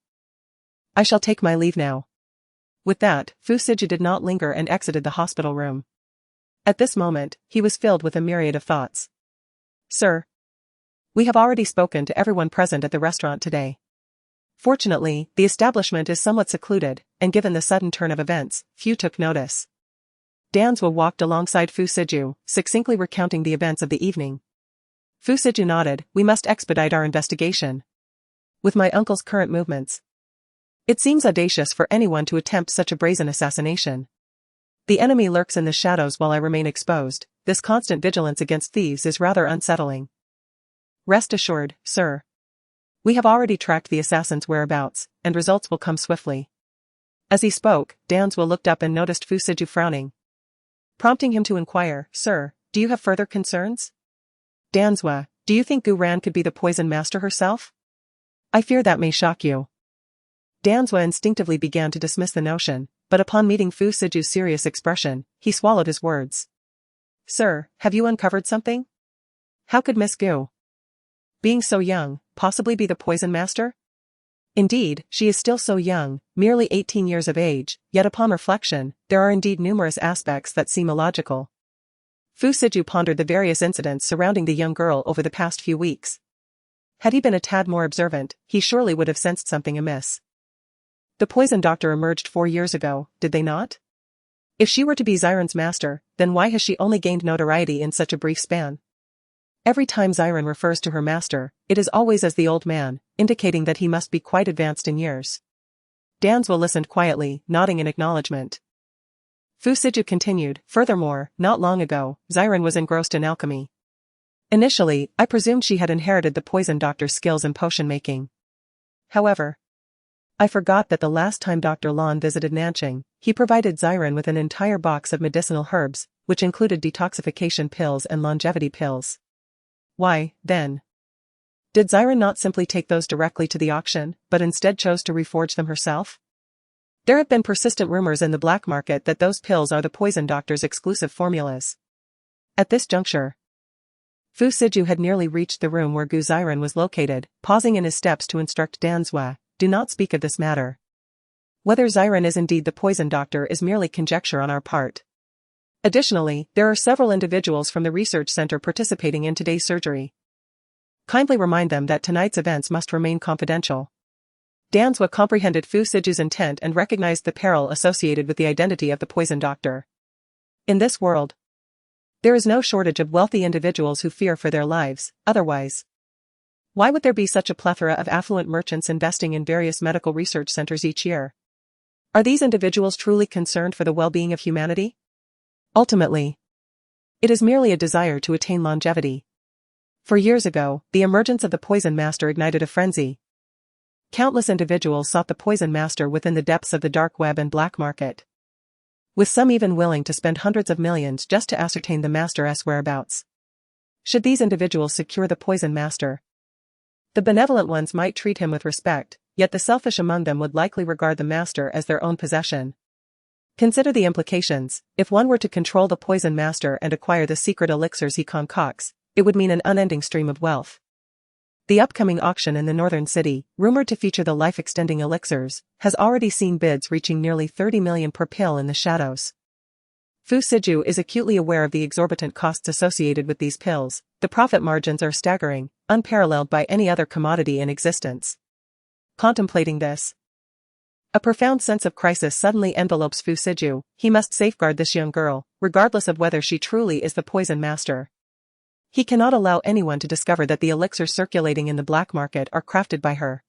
I shall take my leave now." With that, Fu Siju did not linger and exited the hospital room. At this moment, he was filled with a myriad of thoughts. "Sir, we have already spoken to everyone present at the restaurant today. Fortunately, the establishment is somewhat secluded, and given the sudden turn of events, few took notice." Danzwa walked alongside Fu Siju, succinctly recounting the events of the evening. Fu Siju nodded, "We must expedite our investigation. With my uncle's current movements, it seems audacious for anyone to attempt such a brazen assassination. The enemy lurks in the shadows while I remain exposed. This constant vigilance against thieves is rather unsettling. Rest assured, sir. We have already tracked the assassin's whereabouts, and results will come swiftly." As he spoke, Danswa looked up and noticed Fu Siju frowning, prompting him to inquire, "Sir, do you have further concerns?" "Danswa, do you think Gu Ran could be the poison master herself? I fear that may shock you." Danswa instinctively began to dismiss the notion, but upon meeting Fu Siju's serious expression, he swallowed his words. "Sir, have you uncovered something? How could Miss Gu, being so young, possibly be the poison master? Indeed, she is still so young, merely 18 years of age, yet upon reflection, there are indeed numerous aspects that seem illogical." Fu Siju pondered the various incidents surrounding the young girl over the past few weeks. Had he been a tad more observant, he surely would have sensed something amiss. The poison doctor emerged 4 years ago, did they not? If she were to be Xiren's master, then why has she only gained notoriety in such a brief span? Every time Xiren refers to her master, it is always as the old man, indicating that he must be quite advanced in years. Danswa listened quietly, nodding in acknowledgement. Fu Siju continued, "Furthermore, not long ago, Xiren was engrossed in alchemy. Initially, I presumed she had inherited the poison doctor's skills in potion making. However, I forgot that the last time Dr. Lan visited Nanqing, he provided Xiren with an entire box of medicinal herbs, which included detoxification pills and longevity pills. Why, then, did Xiren not simply take those directly to the auction, but instead chose to reforge them herself? There have been persistent rumors in the black market that those pills are the poison doctor's exclusive formulas." At this juncture, Fu Siju had nearly reached the room where Gu Xiren was located, pausing in his steps to instruct Danswa, "Do not speak of this matter. Whether Xiren is indeed the poison doctor is merely conjecture on our part. Additionally, there are several individuals from the research center participating in today's surgery. Kindly remind them that tonight's events must remain confidential." Danswa comprehended Fu Siju's intent and recognized the peril associated with the identity of the poison doctor. In this world, there is no shortage of wealthy individuals who fear for their lives, otherwise, why would there be such a plethora of affluent merchants investing in various medical research centers each year? Are these individuals truly concerned for the well-being of humanity? Ultimately, it is merely a desire to attain longevity. For years ago, the emergence of the poison master ignited a frenzy. Countless individuals sought the poison master within the depths of the dark web and black market, with some even willing to spend hundreds of millions just to ascertain the master's whereabouts. Should these individuals secure the poison master, the benevolent ones might treat him with respect, yet the selfish among them would likely regard the master as their own possession. Consider the implications. If one were to control the poison master and acquire the secret elixirs he concocts, it would mean an unending stream of wealth. The upcoming auction in the northern city, rumored to feature the life-extending elixirs, has already seen bids reaching nearly 30 million per pill in the shadows. Fu Siju is acutely aware of the exorbitant costs associated with these pills. The profit margins are staggering, unparalleled by any other commodity in existence. Contemplating this, a profound sense of crisis suddenly envelopes Fu Siju. He must safeguard this young girl, regardless of whether she truly is the poison master. He cannot allow anyone to discover that the elixirs circulating in the black market are crafted by her.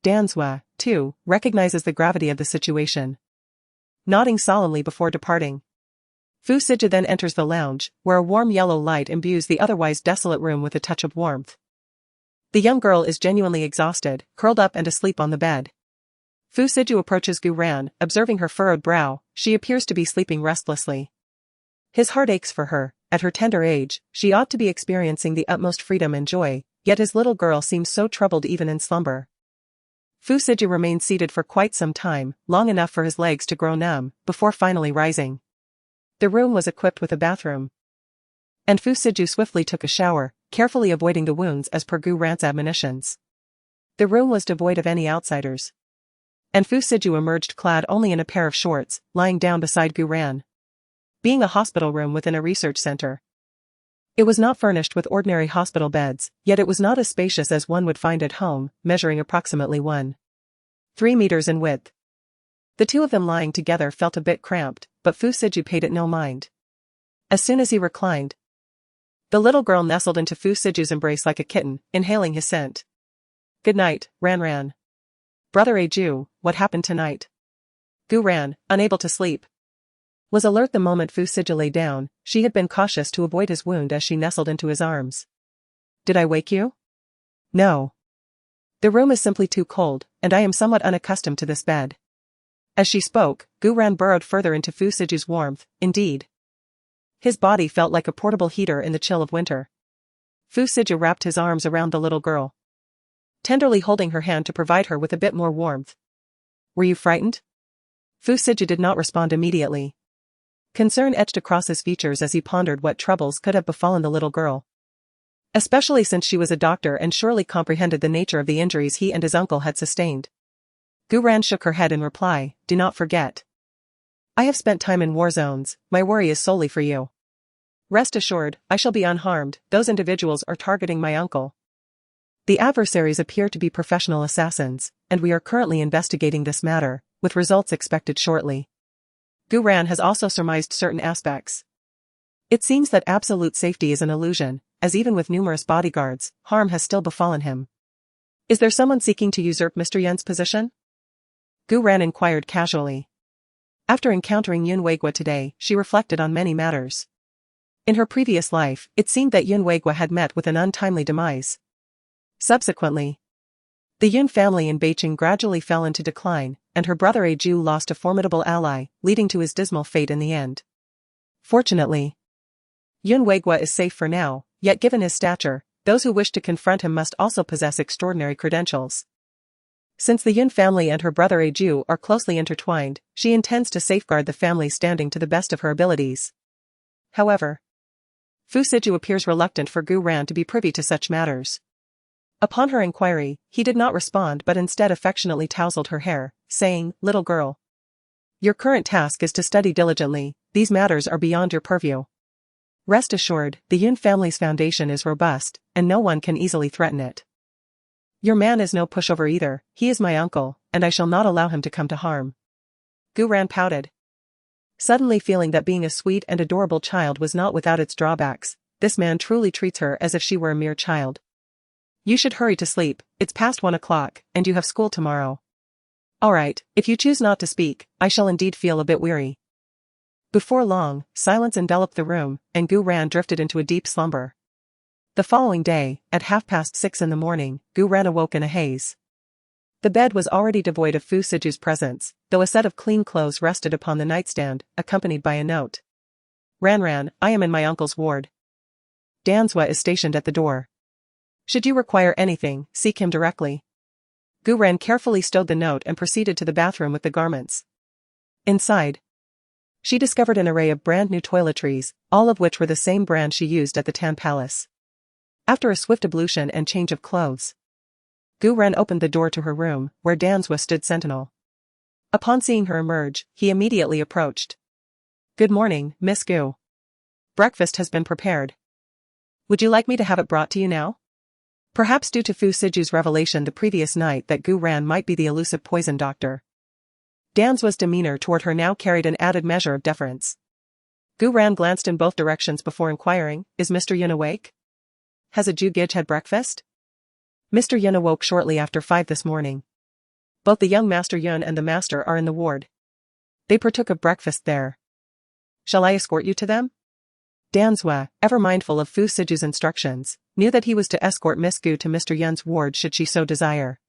Danswa, too, recognizes the gravity of the situation. Nodding solemnly before departing, Fu Siju then enters the lounge, where a warm yellow light imbues the otherwise desolate room with a touch of warmth. The young girl is genuinely exhausted, curled up and asleep on the bed. Fu Siju approaches Gu Ran, observing her furrowed brow. She appears to be sleeping restlessly. His heart aches for her. At her tender age, she ought to be experiencing the utmost freedom and joy, yet his little girl seems so troubled even in slumber. Fu Siju remained seated for quite some time, long enough for his legs to grow numb, before finally rising. The room was equipped with a bathroom, and Fu Siju swiftly took a shower, carefully avoiding the wounds as per Gu Ran's admonitions. The room was devoid of any outsiders, and Fu Siju emerged clad only in a pair of shorts, lying down beside Gu Ran. Being a hospital room within a research center, it was not furnished with ordinary hospital beds, yet it was not as spacious as one would find at home, measuring approximately 1.3 meters in width. The two of them lying together felt a bit cramped, but Fu Siju paid it no mind. As soon as he reclined, the little girl nestled into Fu Siju's embrace like a kitten, inhaling his scent. "Good night, Ran Ran. Brother Aju, what happened tonight?" Gu Ran, unable to sleep, was alert the moment Fu Siju lay down. She had been cautious to avoid his wound as she nestled into his arms. "Did I wake you?" "No. The room is simply too cold, and I am somewhat unaccustomed to this bed." As she spoke, Gu-ran burrowed further into Fu Siju's warmth, indeed. His body felt like a portable heater in the chill of winter. Fu Siju wrapped his arms around the little girl, tenderly holding her hand to provide her with a bit more warmth. Were you frightened? Fu Siju did not respond immediately. Concern etched across his features as he pondered what troubles could have befallen the little girl. Especially since she was a doctor and surely comprehended the nature of the injuries he and his uncle had sustained. Gu-ran shook her head in reply, do not forget. I have spent time in war zones, my worry is solely for you. Rest assured, I shall be unharmed, those individuals are targeting my uncle. The adversaries appear to be professional assassins, and we are currently investigating this matter, with results expected shortly. Gu-ran has also surmised certain aspects. It seems that absolute safety is an illusion, as even with numerous bodyguards, harm has still befallen him. Is there someone seeking to usurp Mr. Yun's position? Gu-ran inquired casually. After encountering Yun Weigua today, she reflected on many matters. In her previous life, it seemed that Yun Weigua had met with an untimely demise. Subsequently, the Yun family in Beijing gradually fell into decline, and her brother Ju lost a formidable ally, leading to his dismal fate in the end. Fortunately, Yun Weigua is safe for now, yet given his stature, those who wish to confront him must also possess extraordinary credentials. Since the Yun family and her brother Ju are closely intertwined, she intends to safeguard the family's standing to the best of her abilities. However, Fu Siju appears reluctant for Gu-ran to be privy to such matters. Upon her inquiry, he did not respond but instead affectionately tousled her hair, saying, little girl. Your current task is to study diligently, these matters are beyond your purview. Rest assured, the Yun family's foundation is robust, and no one can easily threaten it. Your man is no pushover either, he is my uncle, and I shall not allow him to come to harm. Gu-ran pouted. Suddenly feeling that being a sweet and adorable child was not without its drawbacks, this man truly treats her as if she were a mere child. You should hurry to sleep, it's past 1 o'clock, and you have school tomorrow. Alright, if you choose not to speak, I shall indeed feel a bit weary. Before long, silence enveloped the room, and Gu-ran drifted into a deep slumber. The following day, at 6:30 in the morning, Gu-ran awoke in a haze. The bed was already devoid of Fu Siju's presence, though a set of clean clothes rested upon the nightstand, accompanied by a note. Ran, I am in my uncle's ward. Danzwa is stationed at the door. Should you require anything, seek him directly. Gu-ran carefully stowed the note and proceeded to the bathroom with the garments. Inside, she discovered an array of brand new toiletries, all of which were the same brand she used at the Tan Palace. After a swift ablution and change of clothes, Gu-ran opened the door to her room, where Danzwa stood sentinel. Upon seeing her emerge, he immediately approached. Good morning, Miss Gu. Breakfast has been prepared. Would you like me to have it brought to you now? Perhaps due to Fu Siju's revelation the previous night that Gu-ran might be the elusive poison doctor, Danzwa's demeanor toward her now carried an added measure of deference. Gu-ran glanced in both directions before inquiring, is Mr. Yun awake? Has a Ju-gij had breakfast? Mr. Yun awoke shortly after 5 this morning. Both the young Master Yun and the Master are in the ward. They partook of breakfast there. Shall I escort you to them? Danzwa, ever mindful of Fu Siju's instructions, knew that he was to escort Miss Gu to Mr. Yun's ward should she so desire.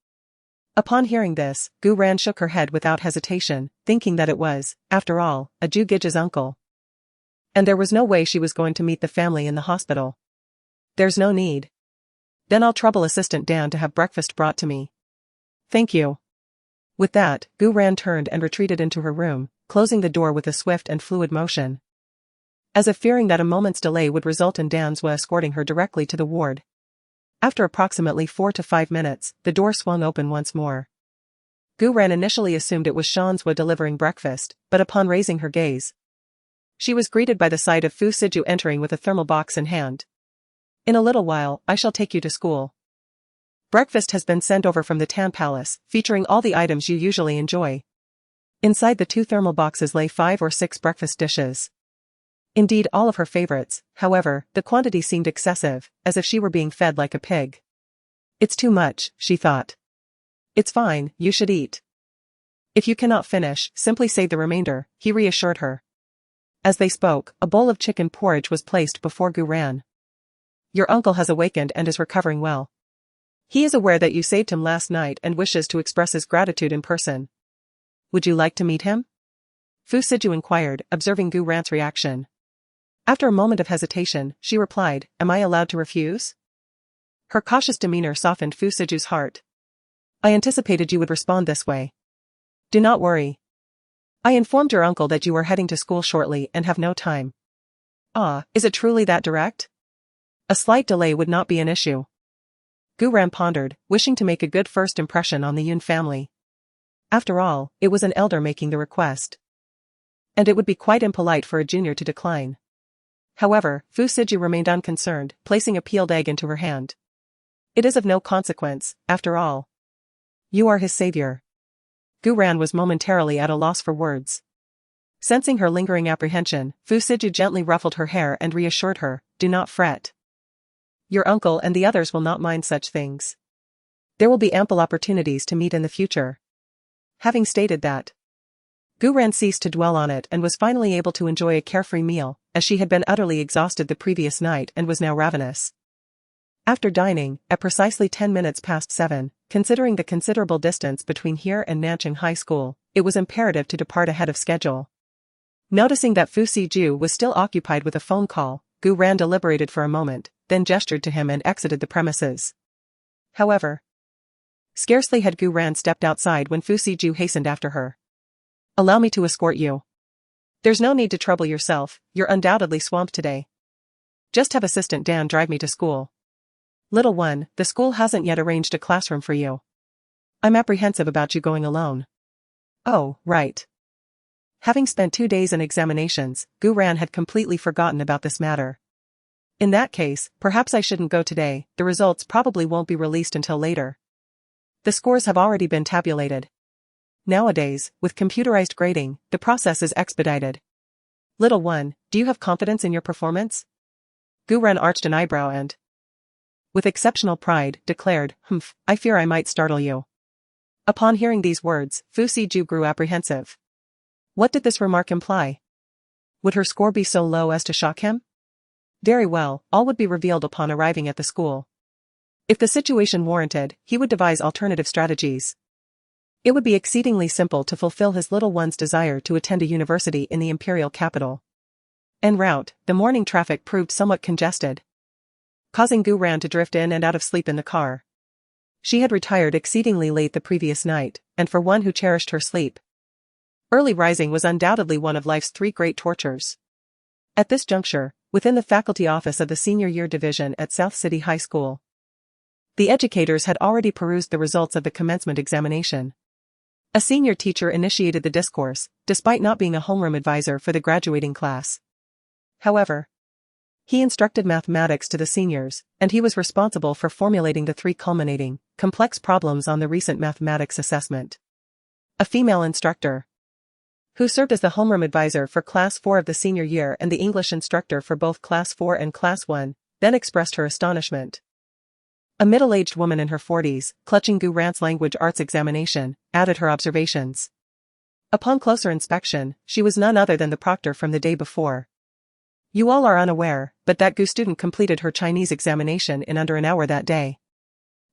Upon hearing this, Gu-ran shook her head without hesitation, thinking that it was, after all, a Ju-gij's uncle. And there was no way she was going to meet the family in the hospital. There's no need. Then I'll trouble Assistant Dan to have breakfast brought to me. Thank you. With that, Gu-ran turned and retreated into her room, closing the door with a swift and fluid motion, as if fearing that a moment's delay would result in Danzwa escorting her directly to the ward. After approximately 4 to 5 minutes, the door swung open once more. Gu-ran initially assumed it was Shanzwa delivering breakfast, but upon raising her gaze, she was greeted by the sight of Fu Siju entering with a thermal box in hand. In a little while, I shall take you to school. Breakfast has been sent over from the Tan Palace, featuring all the items you usually enjoy. Inside the 2 thermal boxes lay 5 or 6 breakfast dishes. Indeed all of her favorites, however, the quantity seemed excessive, as if she were being fed like a pig. It's too much, she thought. It's fine, you should eat. If you cannot finish, simply save the remainder, he reassured her. As they spoke, a bowl of chicken porridge was placed before Gu-ran. Your uncle has awakened and is recovering well. He is aware that you saved him last night and wishes to express his gratitude in person. Would you like to meet him? Fu Siju inquired, observing Gu Ran's reaction. After a moment of hesitation, she replied, "Am I allowed to refuse?" Her cautious demeanor softened Fu Siju's heart. "I anticipated you would respond this way. Do not worry. I informed your uncle that you are heading to school shortly and have no time." "Ah, is it truly that direct?" "A slight delay would not be an issue." Gu Ran pondered, wishing to make a good first impression on the Yun family. After all, it was an elder making the request. And it would be quite impolite for a junior to decline. However, Fu Siju remained unconcerned, placing a peeled egg into her hand. "It is of no consequence, after all. You are his savior." Gu Ran was momentarily at a loss for words. Sensing her lingering apprehension, Fu Siju gently ruffled her hair and reassured her, "Do not fret. Your uncle and the others will not mind such things. There will be ample opportunities to meet in the future." Having stated that, Gu Ran ceased to dwell on it and was finally able to enjoy a carefree meal, as she had been utterly exhausted the previous night and was now ravenous. After dining, at precisely 10 minutes past 7, considering the considerable distance between here and Nanchang High School, it was imperative to depart ahead of schedule. Noticing that Fu Siju was still occupied with a phone call, Gu Ran deliberated for a moment, then gestured to him and exited the premises. However, scarcely had Gu Ran stepped outside when Fu Siju hastened after her. "Allow me to escort you. There's no need to trouble yourself, you're undoubtedly swamped today. Just have Assistant Dan drive me to school. Little one, the school hasn't yet arranged a classroom for you. I'm apprehensive about you going alone." "Oh, right." Having spent 2 days in examinations, Gu Ran had completely forgotten about this matter. "In that case, perhaps I shouldn't go today, the results probably won't be released until later. The scores have already been tabulated. Nowadays, with computerized grading, the process is expedited. Little one, do you have confidence in your performance?" Gu Ran arched an eyebrow and, with exceptional pride, declared, "Humph, I fear I might startle you." Upon hearing these words, Fu Siju grew apprehensive. What did this remark imply? Would her score be so low as to shock him? Very well, all would be revealed upon arriving at the school. If the situation warranted, he would devise alternative strategies. It would be exceedingly simple to fulfill his little one's desire to attend a university in the imperial capital. En route, the morning traffic proved somewhat congested, causing Gu Ran to drift in and out of sleep in the car. She had retired exceedingly late the previous night, and for one who cherished her sleep, early rising was undoubtedly one of life's 3 great tortures. At this juncture, within the faculty office of the senior year division at South City High School, the educators had already perused the results of the commencement examination. A senior teacher initiated the discourse, despite not being a homeroom advisor for the graduating class. However, he instructed mathematics to the seniors, and he was responsible for formulating the 3 culminating, complex problems on the recent mathematics assessment. A female instructor, who served as the homeroom advisor for Class 4 of the senior year and the English instructor for both Class 4 and Class 1, then expressed her astonishment. A middle-aged woman in her 40s, clutching Gu Ran's language arts examination, added her observations. Upon closer inspection, she was none other than the proctor from the day before. You all are unaware, but that Gu student completed her Chinese examination in under an hour that day.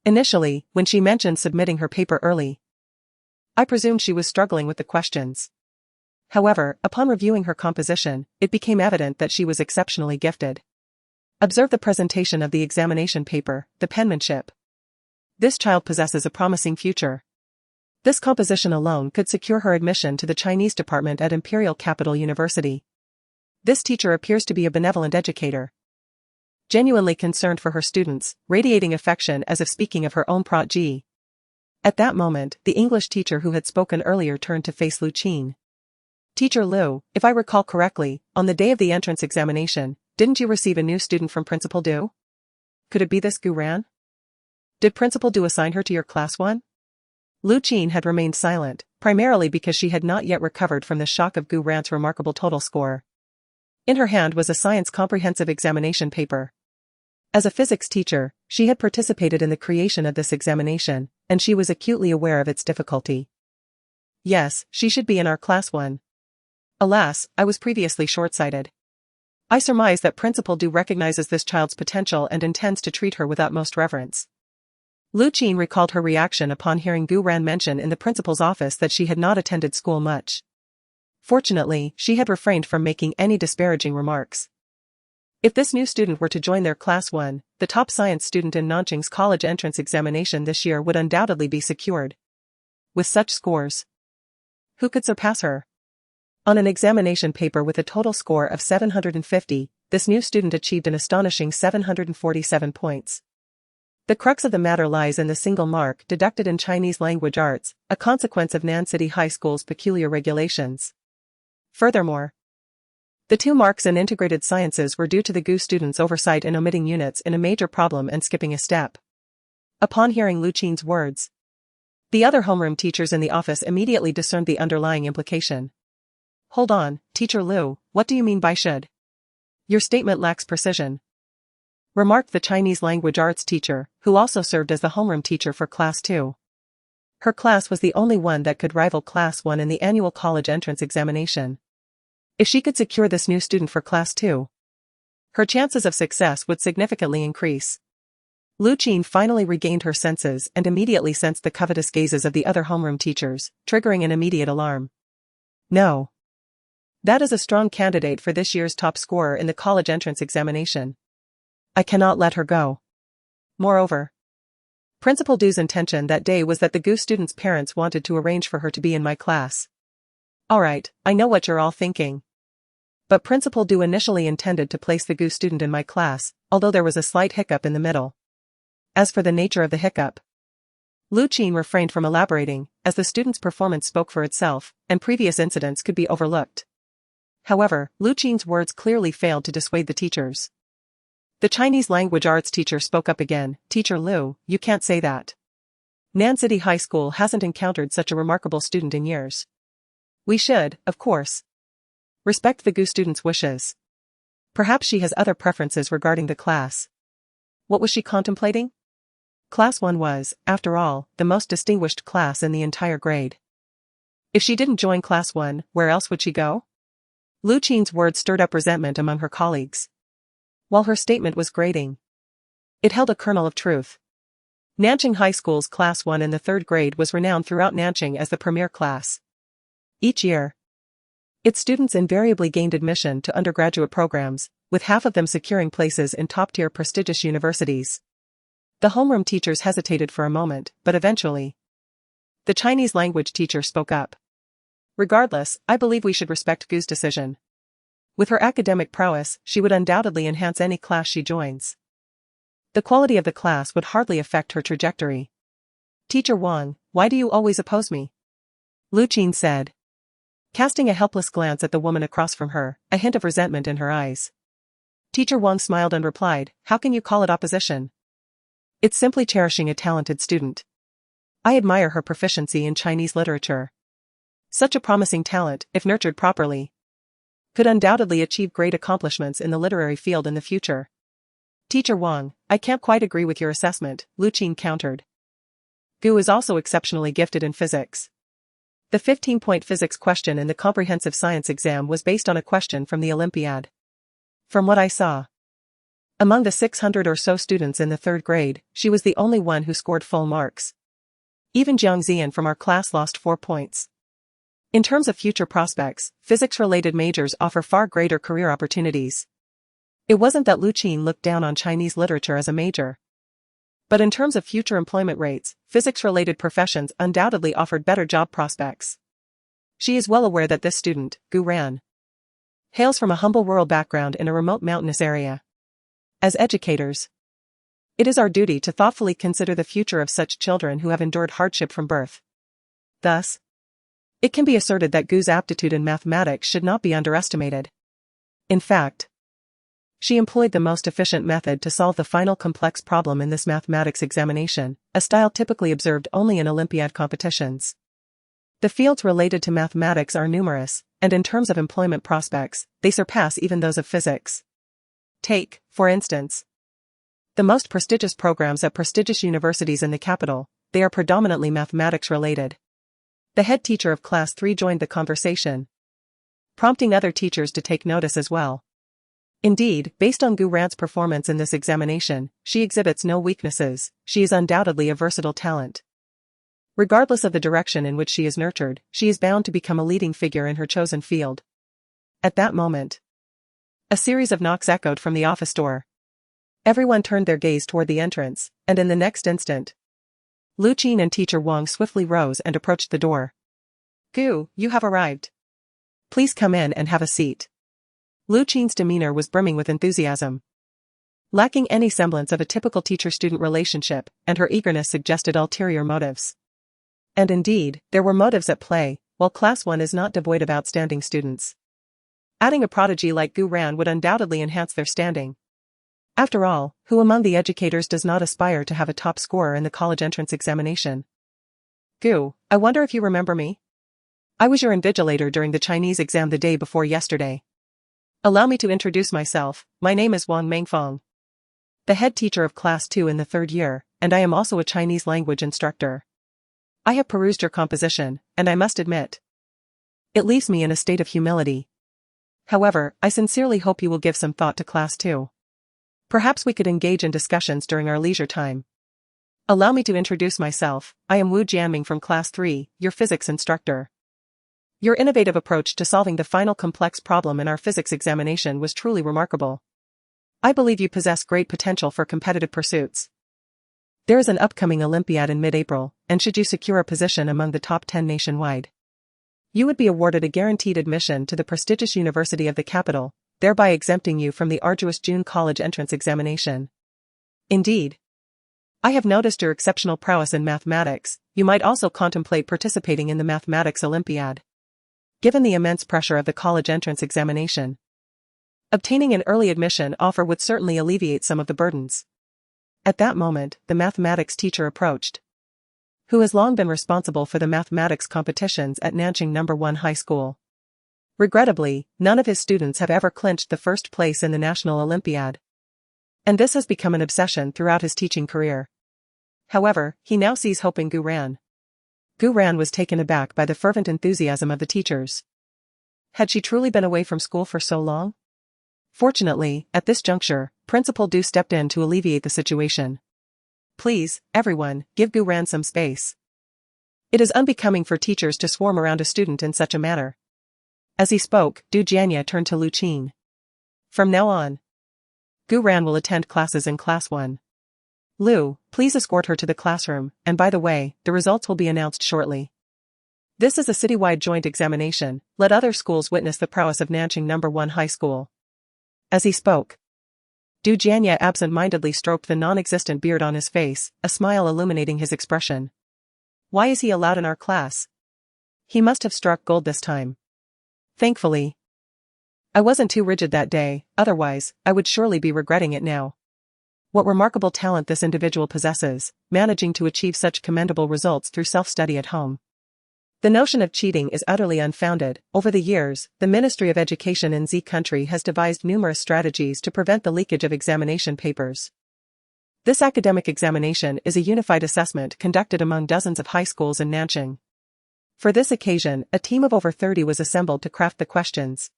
Initially, when she mentioned submitting her paper early, I presumed she was struggling with the questions. However, upon reviewing her composition, it became evident that she was exceptionally gifted. Observe the presentation of the examination paper, the penmanship. This child possesses a promising future. This composition alone could secure her admission to the Chinese department at Imperial Capital University. This teacher appears to be a benevolent educator, genuinely concerned for her students, radiating affection as if speaking of her own protege. At that moment, the English teacher who had spoken earlier turned to face Lu Qin. "Teacher Lu, if I recall correctly, on the day of the entrance examination, didn't you receive a new student from Principal Du? Could it be this Gu Ran? Did Principal Du assign her to your Class 1? Lu Qin had remained silent, primarily because she had not yet recovered from the shock of Gu Ran's remarkable total score. In her hand was a science comprehensive examination paper. As a physics teacher, she had participated in the creation of this examination, and she was acutely aware of its difficulty. Yes, she should be in our Class 1. Alas, I was previously short-sighted. I surmise that Principal Du recognizes this child's potential and intends to treat her with utmost reverence. Lu Qin recalled her reaction upon hearing Gu Ran mention in the principal's office that she had not attended school much. Fortunately, she had refrained from making any disparaging remarks. If this new student were to join their class 1, the top science student in Nanjing's college entrance examination this year would undoubtedly be secured. With such scores, who could surpass her? On an examination paper with a total score of 750, this new student achieved an astonishing 747 points. The crux of the matter lies in the single mark deducted in Chinese language arts, a consequence of Nan City High School's peculiar regulations. Furthermore, the 2 marks in integrated sciences were due to the GU students' oversight in omitting units in a major problem and skipping a step. Upon hearing Lu Qin's words, the other homeroom teachers in the office immediately discerned the underlying implication. Hold on, Teacher Lu, what do you mean by should? Your statement lacks precision, remarked the Chinese language arts teacher, who also served as the homeroom teacher for Class 2. Her class was the only one that could rival Class 1 in the annual college entrance examination. If she could secure this new student for Class 2, her chances of success would significantly increase. Lu Qin finally regained her senses and immediately sensed the covetous gazes of the other homeroom teachers, triggering an immediate alarm. No. That is a strong candidate for this year's top scorer in the college entrance examination. I cannot let her go. Moreover, Principal Du's intention that day was that the GU students' parents wanted to arrange for her to be in my class. Alright, I know what you're all thinking. But Principal Du initially intended to place the GU student in my class, although there was a slight hiccup in the middle. As for the nature of the hiccup, Lu Qin refrained from elaborating, as the student's performance spoke for itself, and previous incidents could be overlooked. However, Lu Qin's words clearly failed to dissuade the teachers. The Chinese language arts teacher spoke up again. Teacher Lu, you can't say that. Nan City High School hasn't encountered such a remarkable student in years. We should, of course, respect the GU student's wishes. Perhaps she has other preferences regarding the class. What was she contemplating? Class 1 was, after all, the most distinguished class in the entire grade. If she didn't join Class 1, where else would she go? Lu Qin's words stirred up resentment among her colleagues. While her statement was grating, it held a kernel of truth. Nanjing High School's Class 1 in the 3rd grade was renowned throughout Nanjing as the premier class. Each year, its students invariably gained admission to undergraduate programs, with half of them securing places in top-tier prestigious universities. The homeroom teachers hesitated for a moment, but eventually, the Chinese language teacher spoke up. Regardless, I believe we should respect Gu's decision. With her academic prowess, she would undoubtedly enhance any class she joins. The quality of the class would hardly affect her trajectory. Teacher Wang, why do you always oppose me? Lu Qin said, casting a helpless glance at the woman across from her, a hint of resentment in her eyes. Teacher Wang smiled and replied, how can you call it opposition? It's simply cherishing a talented student. I admire her proficiency in Chinese literature. Such a promising talent, if nurtured properly, could undoubtedly achieve great accomplishments in the literary field in the future. Teacher Wang, I can't quite agree with your assessment, Lu Qin countered. Gu is also exceptionally gifted in physics. The 15-point physics question in the comprehensive science exam was based on a question from the Olympiad. From what I saw, among the 600 or so students in the 3rd grade, she was the only one who scored full marks. Even Jiang Zian from our class lost 4 points. In terms of future prospects, physics-related majors offer far greater career opportunities. It wasn't that Lu Qin looked down on Chinese literature as a major. But in terms of future employment rates, physics-related professions undoubtedly offered better job prospects. She is well aware that this student, Gu Ran, hails from a humble rural background in a remote mountainous area. As educators, it is our duty to thoughtfully consider the future of such children who have endured hardship from birth. Thus, it can be asserted that Gu's aptitude in mathematics should not be underestimated. In fact, she employed the most efficient method to solve the final complex problem in this mathematics examination, a style typically observed only in Olympiad competitions. The fields related to mathematics are numerous, and in terms of employment prospects, they surpass even those of physics. Take, for instance, the most prestigious programs at prestigious universities in the capital. They are predominantly mathematics-related. The head teacher of Class 3 joined the conversation, prompting other teachers to take notice as well. Indeed, based on Gu Ran's performance in this examination, she exhibits no weaknesses. She is undoubtedly a versatile talent. Regardless of the direction in which she is nurtured, she is bound to become a leading figure in her chosen field. At that moment, a series of knocks echoed from the office door. Everyone turned their gaze toward the entrance, and in the next instant, Lu Qin and teacher Wang swiftly rose and approached the door. "Gu, you have arrived. Please come in and have a seat." Lu Qin's demeanor was brimming with enthusiasm. Lacking any semblance of a typical teacher-student relationship, and her eagerness suggested ulterior motives. And indeed, there were motives at play, while Class 1 is not devoid of outstanding students. Adding a prodigy like Gu Ran would undoubtedly enhance their standing. After all, who among the educators does not aspire to have a top scorer in the college entrance examination? "Gu, I wonder if you remember me? I was your invigilator during the Chinese exam the day before yesterday. Allow me to introduce myself. My name is Wang Mengfeng, the head teacher of Class 2 in the 3rd year, and I am also a Chinese language instructor. I have perused your composition, and I must admit, it leaves me in a state of humility. However, I sincerely hope you will give some thought to Class 2. Perhaps we could engage in discussions during our leisure time. Allow me to introduce myself. I am Wu Jianming from Class 3, your physics instructor. Your innovative approach to solving the final complex problem in our physics examination was truly remarkable. I believe you possess great potential for competitive pursuits. There is an upcoming Olympiad in mid-April, and should you secure a position among the top 10 nationwide, you would be awarded a guaranteed admission to the prestigious university of the capital, thereby exempting you from the arduous June college entrance examination. Indeed, I have noticed your exceptional prowess in mathematics. You might also contemplate participating in the mathematics Olympiad. Given the immense pressure of the college entrance examination, obtaining an early admission offer would certainly alleviate some of the burdens." At that moment, the mathematics teacher approached, who has long been responsible for the mathematics competitions at Nanjing No. 1 High School. Regrettably, none of his students have ever clinched the first place in the National Olympiad, and this has become an obsession throughout his teaching career. However, he now sees hope in Gu Ran. Gu Ran was taken aback by the fervent enthusiasm of the teachers. Had she truly been away from school for so long? Fortunately, at this juncture, Principal Du stepped in to alleviate the situation. "Please, everyone, give Gu Ran some space. It is unbecoming for teachers to swarm around a student in such a manner." As he spoke, Du Jianya turned to Lu Qin. "From now on, Gu Ran will attend classes in Class 1. Lu, please escort her to the classroom, and by the way, the results will be announced shortly. This is a citywide joint examination. Let other schools witness the prowess of Nanjing No. 1 High School." As he spoke, Du Jianya absent-mindedly stroked the non-existent beard on his face, a smile illuminating his expression. "Why is he allowed in our class? He must have struck gold this time. Thankfully, I wasn't too rigid that day, otherwise, I would surely be regretting it now. What remarkable talent this individual possesses, managing to achieve such commendable results through self-study at home. The notion of cheating is utterly unfounded. Over the years, the Ministry of Education in Z country has devised numerous strategies to prevent the leakage of examination papers. This academic examination is a unified assessment conducted among dozens of high schools in Nanjing. For this occasion, a team of over 30 was assembled to craft the questions,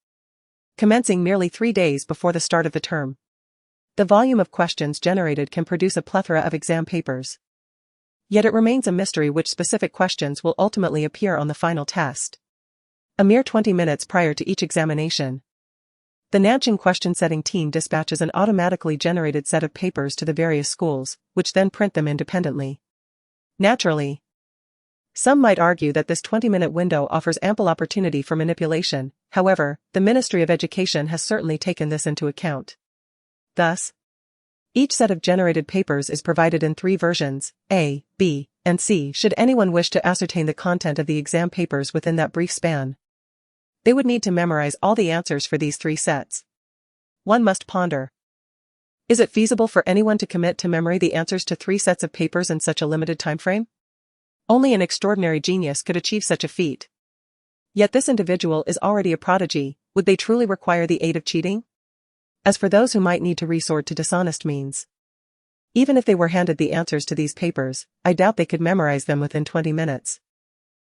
commencing merely 3 days before the start of the term. The volume of questions generated can produce a plethora of exam papers. Yet it remains a mystery which specific questions will ultimately appear on the final test. A mere 20 minutes prior to each examination, the Nanjing question-setting team dispatches an automatically generated set of papers to the various schools, which then print them independently. Naturally, some might argue that this 20-minute window offers ample opportunity for manipulation. However, the Ministry of Education has certainly taken this into account. Thus, each set of generated papers is provided in 3 versions, A, B, and C. Should anyone wish to ascertain the content of the exam papers within that brief span, they would need to memorize all the answers for these 3 sets. One must ponder. Is it feasible for anyone to commit to memory the answers to 3 sets of papers in such a limited time frame? Only an extraordinary genius could achieve such a feat. Yet this individual is already a prodigy. Would they truly require the aid of cheating? As for those who might need to resort to dishonest means, even if they were handed the answers to these papers, I doubt they could memorize them within 20 minutes.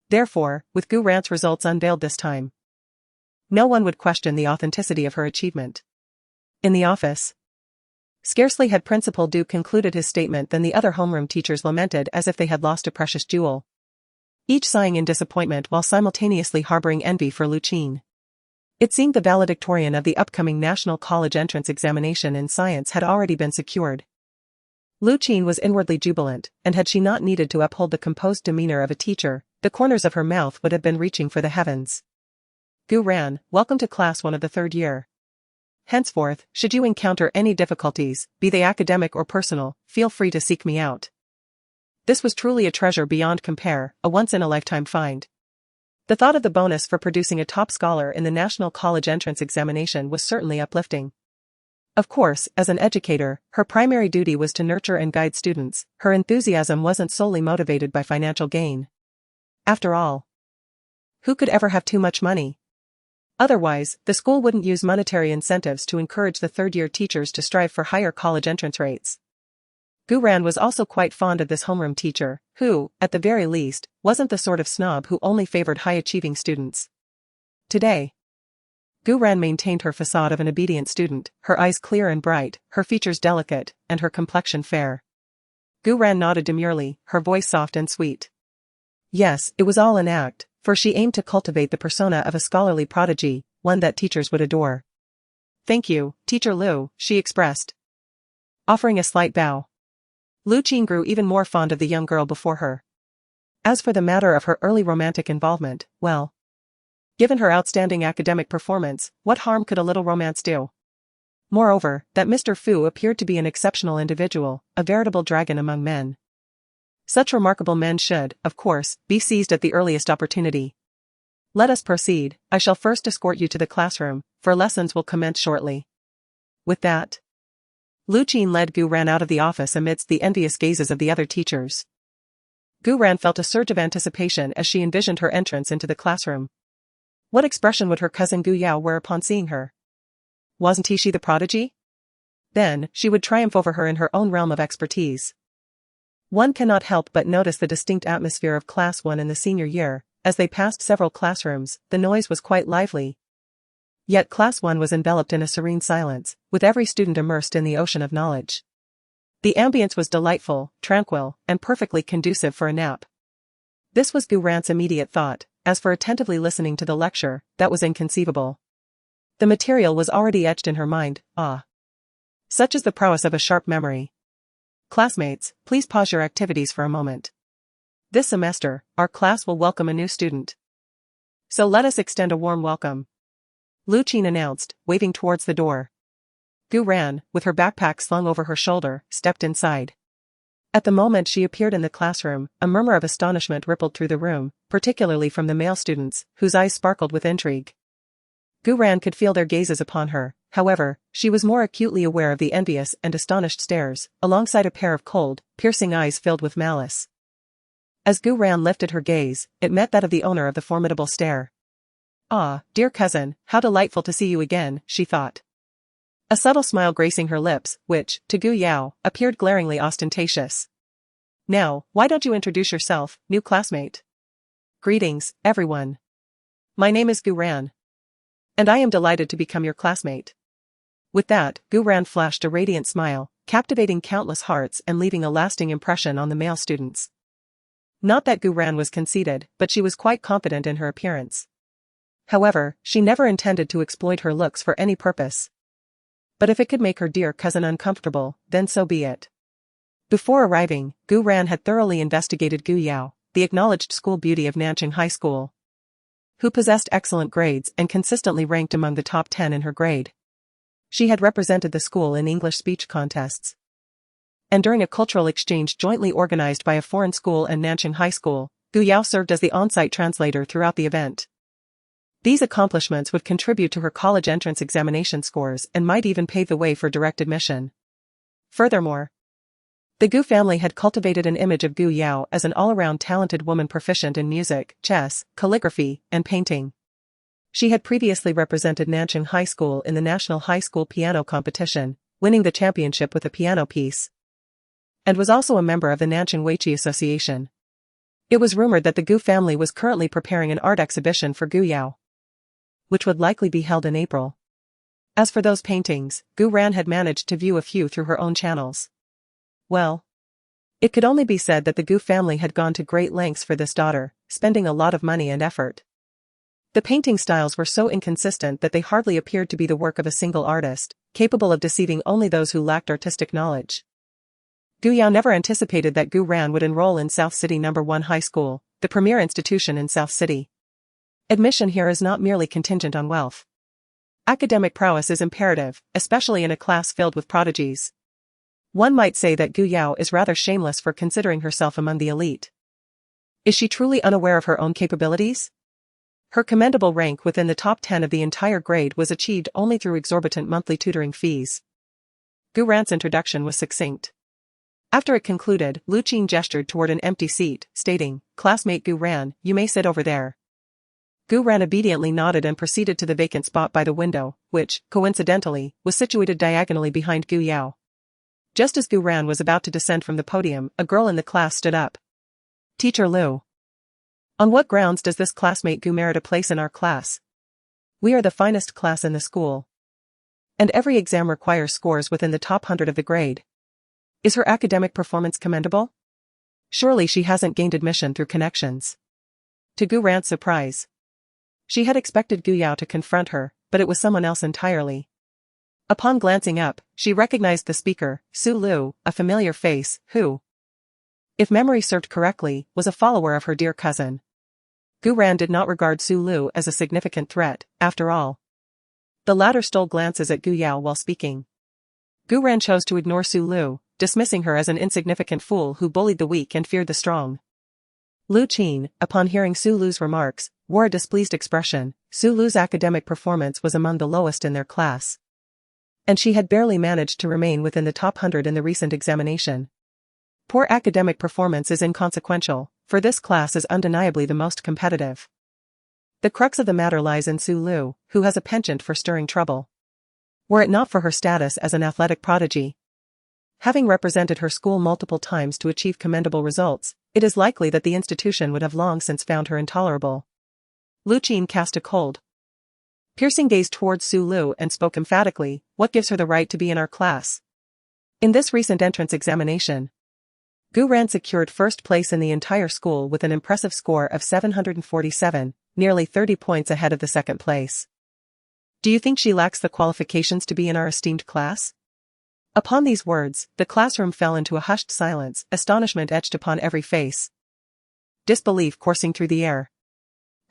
Therefore, with Gu Ran's results unveiled this time, no one would question the authenticity of her achievement. In the office. Scarcely had Principal Du concluded his statement than the other homeroom teachers lamented as if they had lost a precious jewel. Each sighing in disappointment while simultaneously harboring envy for Lucine. It seemed the valedictorian of the upcoming National College Entrance Examination in Science had already been secured. Lucine was inwardly jubilant, and had she not needed to uphold the composed demeanor of a teacher, the corners of her mouth would have been reaching for the heavens. Gu Ran, welcome to Class 1 of the 3rd year. Henceforth, should you encounter any difficulties, be they academic or personal, feel free to seek me out. This was truly a treasure beyond compare, a once-in-a-lifetime find. The thought of the bonus for producing a top scholar in the National College Entrance Examination was certainly uplifting. Of course, as an educator, her primary duty was to nurture and guide students. Her enthusiasm wasn't solely motivated by financial gain. After all, who could ever have too much money? Otherwise, the school wouldn't use monetary incentives to encourage the third-year teachers to strive for higher college entrance rates. Gu Ran was also quite fond of this homeroom teacher, who, at the very least, wasn't the sort of snob who only favored high-achieving students. Today, Gu Ran maintained her facade of an obedient student, her eyes clear and bright, her features delicate, and her complexion fair. Gu Ran nodded demurely, her voice soft and sweet. Yes, it was all an act, for she aimed to cultivate the persona of a scholarly prodigy, one that teachers would adore. Thank you, Teacher Liu, she expressed, offering a slight bow. Lucine grew even more fond of the young girl before her. As for the matter of her early romantic involvement, well, given her outstanding academic performance, what harm could a little romance do? Moreover, that Mr. Fu appeared to be an exceptional individual, a veritable dragon among men. Such remarkable men should, of course, be seized at the earliest opportunity. Let us proceed. I shall first escort you to the classroom, for lessons will commence shortly. With that, Lucine led Gu Ran out of the office amidst the envious gazes of the other teachers. Gu Ran felt a surge of anticipation as she envisioned her entrance into the classroom. What expression would her cousin Gu Yao wear upon seeing her? Wasn't she the prodigy? Then, she would triumph over her in her own realm of expertise. One cannot help but notice the distinct atmosphere of Class 1 in the senior year. As they passed several classrooms, the noise was quite lively. Yet Class 1 was enveloped in a serene silence, with every student immersed in the ocean of knowledge. The ambience was delightful, tranquil, and perfectly conducive for a nap. This was Gu Ran's immediate thought. As for attentively listening to the lecture, that was inconceivable. The material was already etched in her mind. Such is the prowess of a sharp memory. Classmates, please pause your activities for a moment. This semester, our class will welcome a new student. So let us extend a warm welcome. Lucine announced, waving towards the door. Gu Ran, with her backpack slung over her shoulder, stepped inside. At the moment she appeared in the classroom, a murmur of astonishment rippled through the room, particularly from the male students, whose eyes sparkled with intrigue. Gu Ran could feel their gazes upon her. However, she was more acutely aware of the envious and astonished stares, alongside a pair of cold, piercing eyes filled with malice. As Gu Ran lifted her gaze, it met that of the owner of the formidable stare. Ah, dear cousin, how delightful to see you again, she thought. A subtle smile gracing her lips, which, to Gu Yao, appeared glaringly ostentatious. Now, why don't you introduce yourself, new classmate? Greetings, everyone. My name is Gu Ran. And I am delighted to become your classmate. With that, Gu Ran flashed a radiant smile, captivating countless hearts and leaving a lasting impression on the male students. Not that Gu Ran was conceited, but she was quite confident in her appearance. However, she never intended to exploit her looks for any purpose. But if it could make her dear cousin uncomfortable, then so be it. Before arriving, Gu Ran had thoroughly investigated Gu Yao, the acknowledged school beauty of Nanjing High School, who possessed excellent grades and consistently ranked among the top 10 in her grade. She had represented the school in English speech contests. And during a cultural exchange jointly organized by a foreign school and Nanjing High School, Gu Yao served as the on-site translator throughout the event. These accomplishments would contribute to her college entrance examination scores and might even pave the way for direct admission. Furthermore, the Gu family had cultivated an image of Gu Yao as an all-around talented woman proficient in music, chess, calligraphy, and painting. She had previously represented Nanjing High School in the National High School Piano Competition, winning the championship with a piano piece, and was also a member of the Nanjing Weiqi Association. It was rumored that the Gu family was currently preparing an art exhibition for Gu Yao, which would likely be held in April. As for those paintings, Gu Ran had managed to view a few through her own channels. Well, it could only be said that the Gu family had gone to great lengths for this daughter, spending a lot of money and effort. The painting styles were so inconsistent that they hardly appeared to be the work of a single artist, capable of deceiving only those who lacked artistic knowledge. Gu Yao never anticipated that Gu Ran would enroll in South City No. 1 High School, the premier institution in South City. Admission here is not merely contingent on wealth. Academic prowess is imperative, especially in a class filled with prodigies. One might say that Gu Yao is rather shameless for considering herself among the elite. Is she truly unaware of her own capabilities? Her commendable rank within the top 10 of the entire grade was achieved only through exorbitant monthly tutoring fees. Gu Ran's introduction was succinct. After it concluded, Lu Qin gestured toward an empty seat, stating, "Classmate Gu Ran, you may sit over there." Gu Ran obediently nodded and proceeded to the vacant spot by the window, which, coincidentally, was situated diagonally behind Gu Yao. Just as Gu Ran was about to descend from the podium, a girl in the class stood up. "Teacher Lu. On what grounds does this classmate Gu merit a place in our class? We are the finest class in the school. And every exam requires scores within the top 100 of the grade. Is her academic performance commendable? Surely she hasn't gained admission through connections." To Gu Ran's surprise, she had expected Gu Yao to confront her, but it was someone else entirely. Upon glancing up, she recognized the speaker, Su Lu, a familiar face, who, if memory served correctly, was a follower of her dear cousin. Gu Ran did not regard Su Lu as a significant threat, after all. The latter stole glances at Gu Yao while speaking. Gu Ran chose to ignore Su Lu, dismissing her as an insignificant fool who bullied the weak and feared the strong. Lu Qin, upon hearing Su Lu's remarks, wore a displeased expression. Su Lu's academic performance was among the lowest in their class. And she had barely managed to remain within the top 100 in the recent examination. Poor academic performance is inconsequential, for this class is undeniably the most competitive. The crux of the matter lies in Su Lu, who has a penchant for stirring trouble. Were it not for her status as an athletic prodigy, having represented her school multiple times to achieve commendable results, it is likely that the institution would have long since found her intolerable. Lu Qin cast a cold, piercing gaze towards Su Lu and spoke emphatically, "What gives her the right to be in our class?" In this recent entrance examination, Gu Ran secured first place in the entire school with an impressive score of 747, nearly 30 points ahead of the second place. Do you think she lacks the qualifications to be in our esteemed class? Upon these words, the classroom fell into a hushed silence, astonishment etched upon every face, disbelief coursing through the air.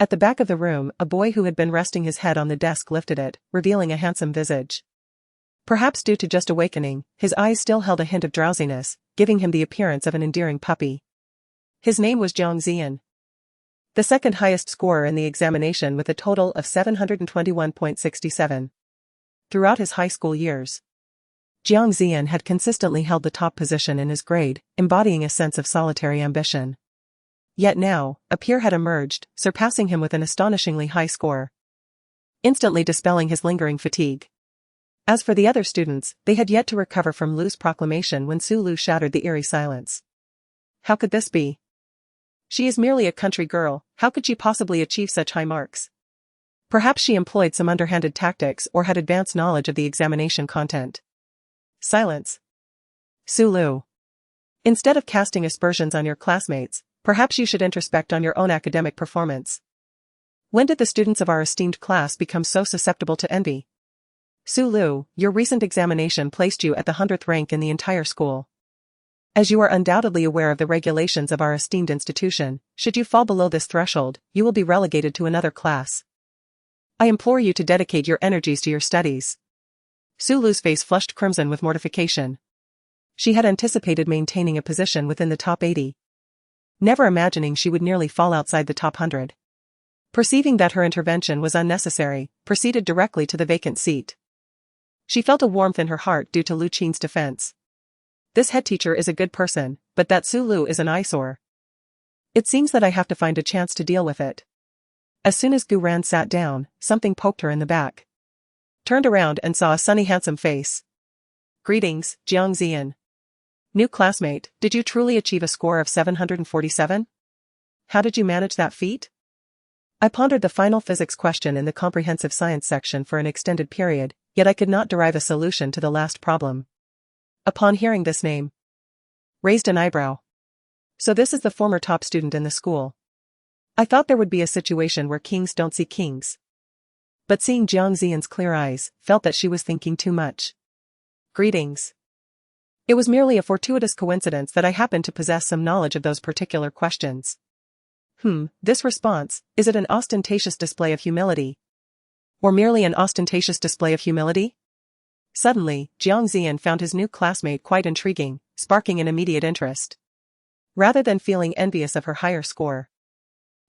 At the back of the room, a boy who had been resting his head on the desk lifted it, revealing a handsome visage. Perhaps due to just awakening, his eyes still held a hint of drowsiness, giving him the appearance of an endearing puppy. His name was Jiang Zian, the second highest scorer in the examination with a total of 721.67. Throughout his high school years, Jiang Zian had consistently held the top position in his grade, embodying a sense of solitary ambition. Yet now, a peer had emerged, surpassing him with an astonishingly high score, instantly dispelling his lingering fatigue. As for the other students, they had yet to recover from Lu's proclamation when Su Lu shattered the eerie silence. How could this be? She is merely a country girl, how could she possibly achieve such high marks? Perhaps she employed some underhanded tactics or had advanced knowledge of the examination content. Silence. Su Lu. Instead of casting aspersions on your classmates, perhaps you should introspect on your own academic performance. When did the students of our esteemed class become so susceptible to envy? Su Lu, your recent examination placed you at the 100th rank in the entire school. As you are undoubtedly aware of the regulations of our esteemed institution, should you fall below this threshold, you will be relegated to another class. I implore you to dedicate your energies to your studies. Su Lu's face flushed crimson with mortification. She had anticipated maintaining a position within the top 80. Never imagining she would nearly fall outside the top 100. Perceiving that her intervention was unnecessary, proceeded directly to the vacant seat. She felt a warmth in her heart due to Lu Qin's defense. This head teacher is a good person, but that Su Lu is an eyesore. It seems that I have to find a chance to deal with it. As soon as Gu Ran sat down, something poked her in the back. Turned around and saw a sunny handsome face. Greetings, Jiang Zian. New classmate, did you truly achieve a score of 747? How did you manage that feat? I pondered the final physics question in the comprehensive science section for an extended period, Yet I could not derive a solution to the last problem. Upon hearing this name, raised an eyebrow. So this is the former top student in the school. I thought there would be a situation where kings don't see kings. But seeing Jiang Ziyan's clear eyes, felt that she was thinking too much. Greetings. It was merely a fortuitous coincidence that I happened to possess some knowledge of those particular questions. This response, is it an ostentatious display of humility? Or merely an ostentatious display of humility? Suddenly, Jiang Ziyan found his new classmate quite intriguing, sparking an immediate interest. Rather than feeling envious of her higher score,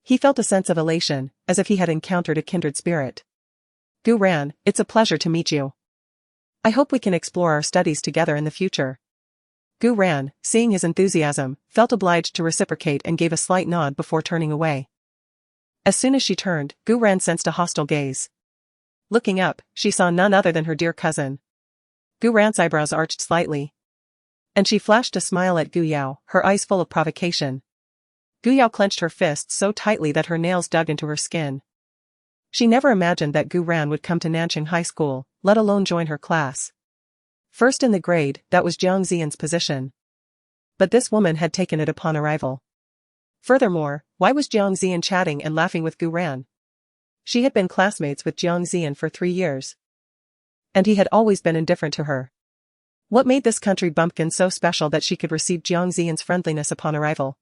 he felt a sense of elation, as if he had encountered a kindred spirit. Gu Ran, it's a pleasure to meet you. I hope we can explore our studies together in the future. Gu Ran, seeing his enthusiasm, felt obliged to reciprocate and gave a slight nod before turning away. As soon as she turned, Gu Ran sensed a hostile gaze. Looking up, she saw none other than her dear cousin. Gu Ran's eyebrows arched slightly, and she flashed a smile at Gu Yao, her eyes full of provocation. Gu Yao clenched her fists so tightly that her nails dug into her skin. She never imagined that Gu Ran would come to Nanqing High School, let alone join her class. First in the grade, that was Jiang Ziyan's position. But this woman had taken it upon arrival. Furthermore, why was Jiang Ziyan chatting and laughing with Gu Ran? She had been classmates with Jiang Ziyan for 3 years. And he had always been indifferent to her. What made this country bumpkin so special that she could receive Jiang Ziyan's friendliness upon arrival?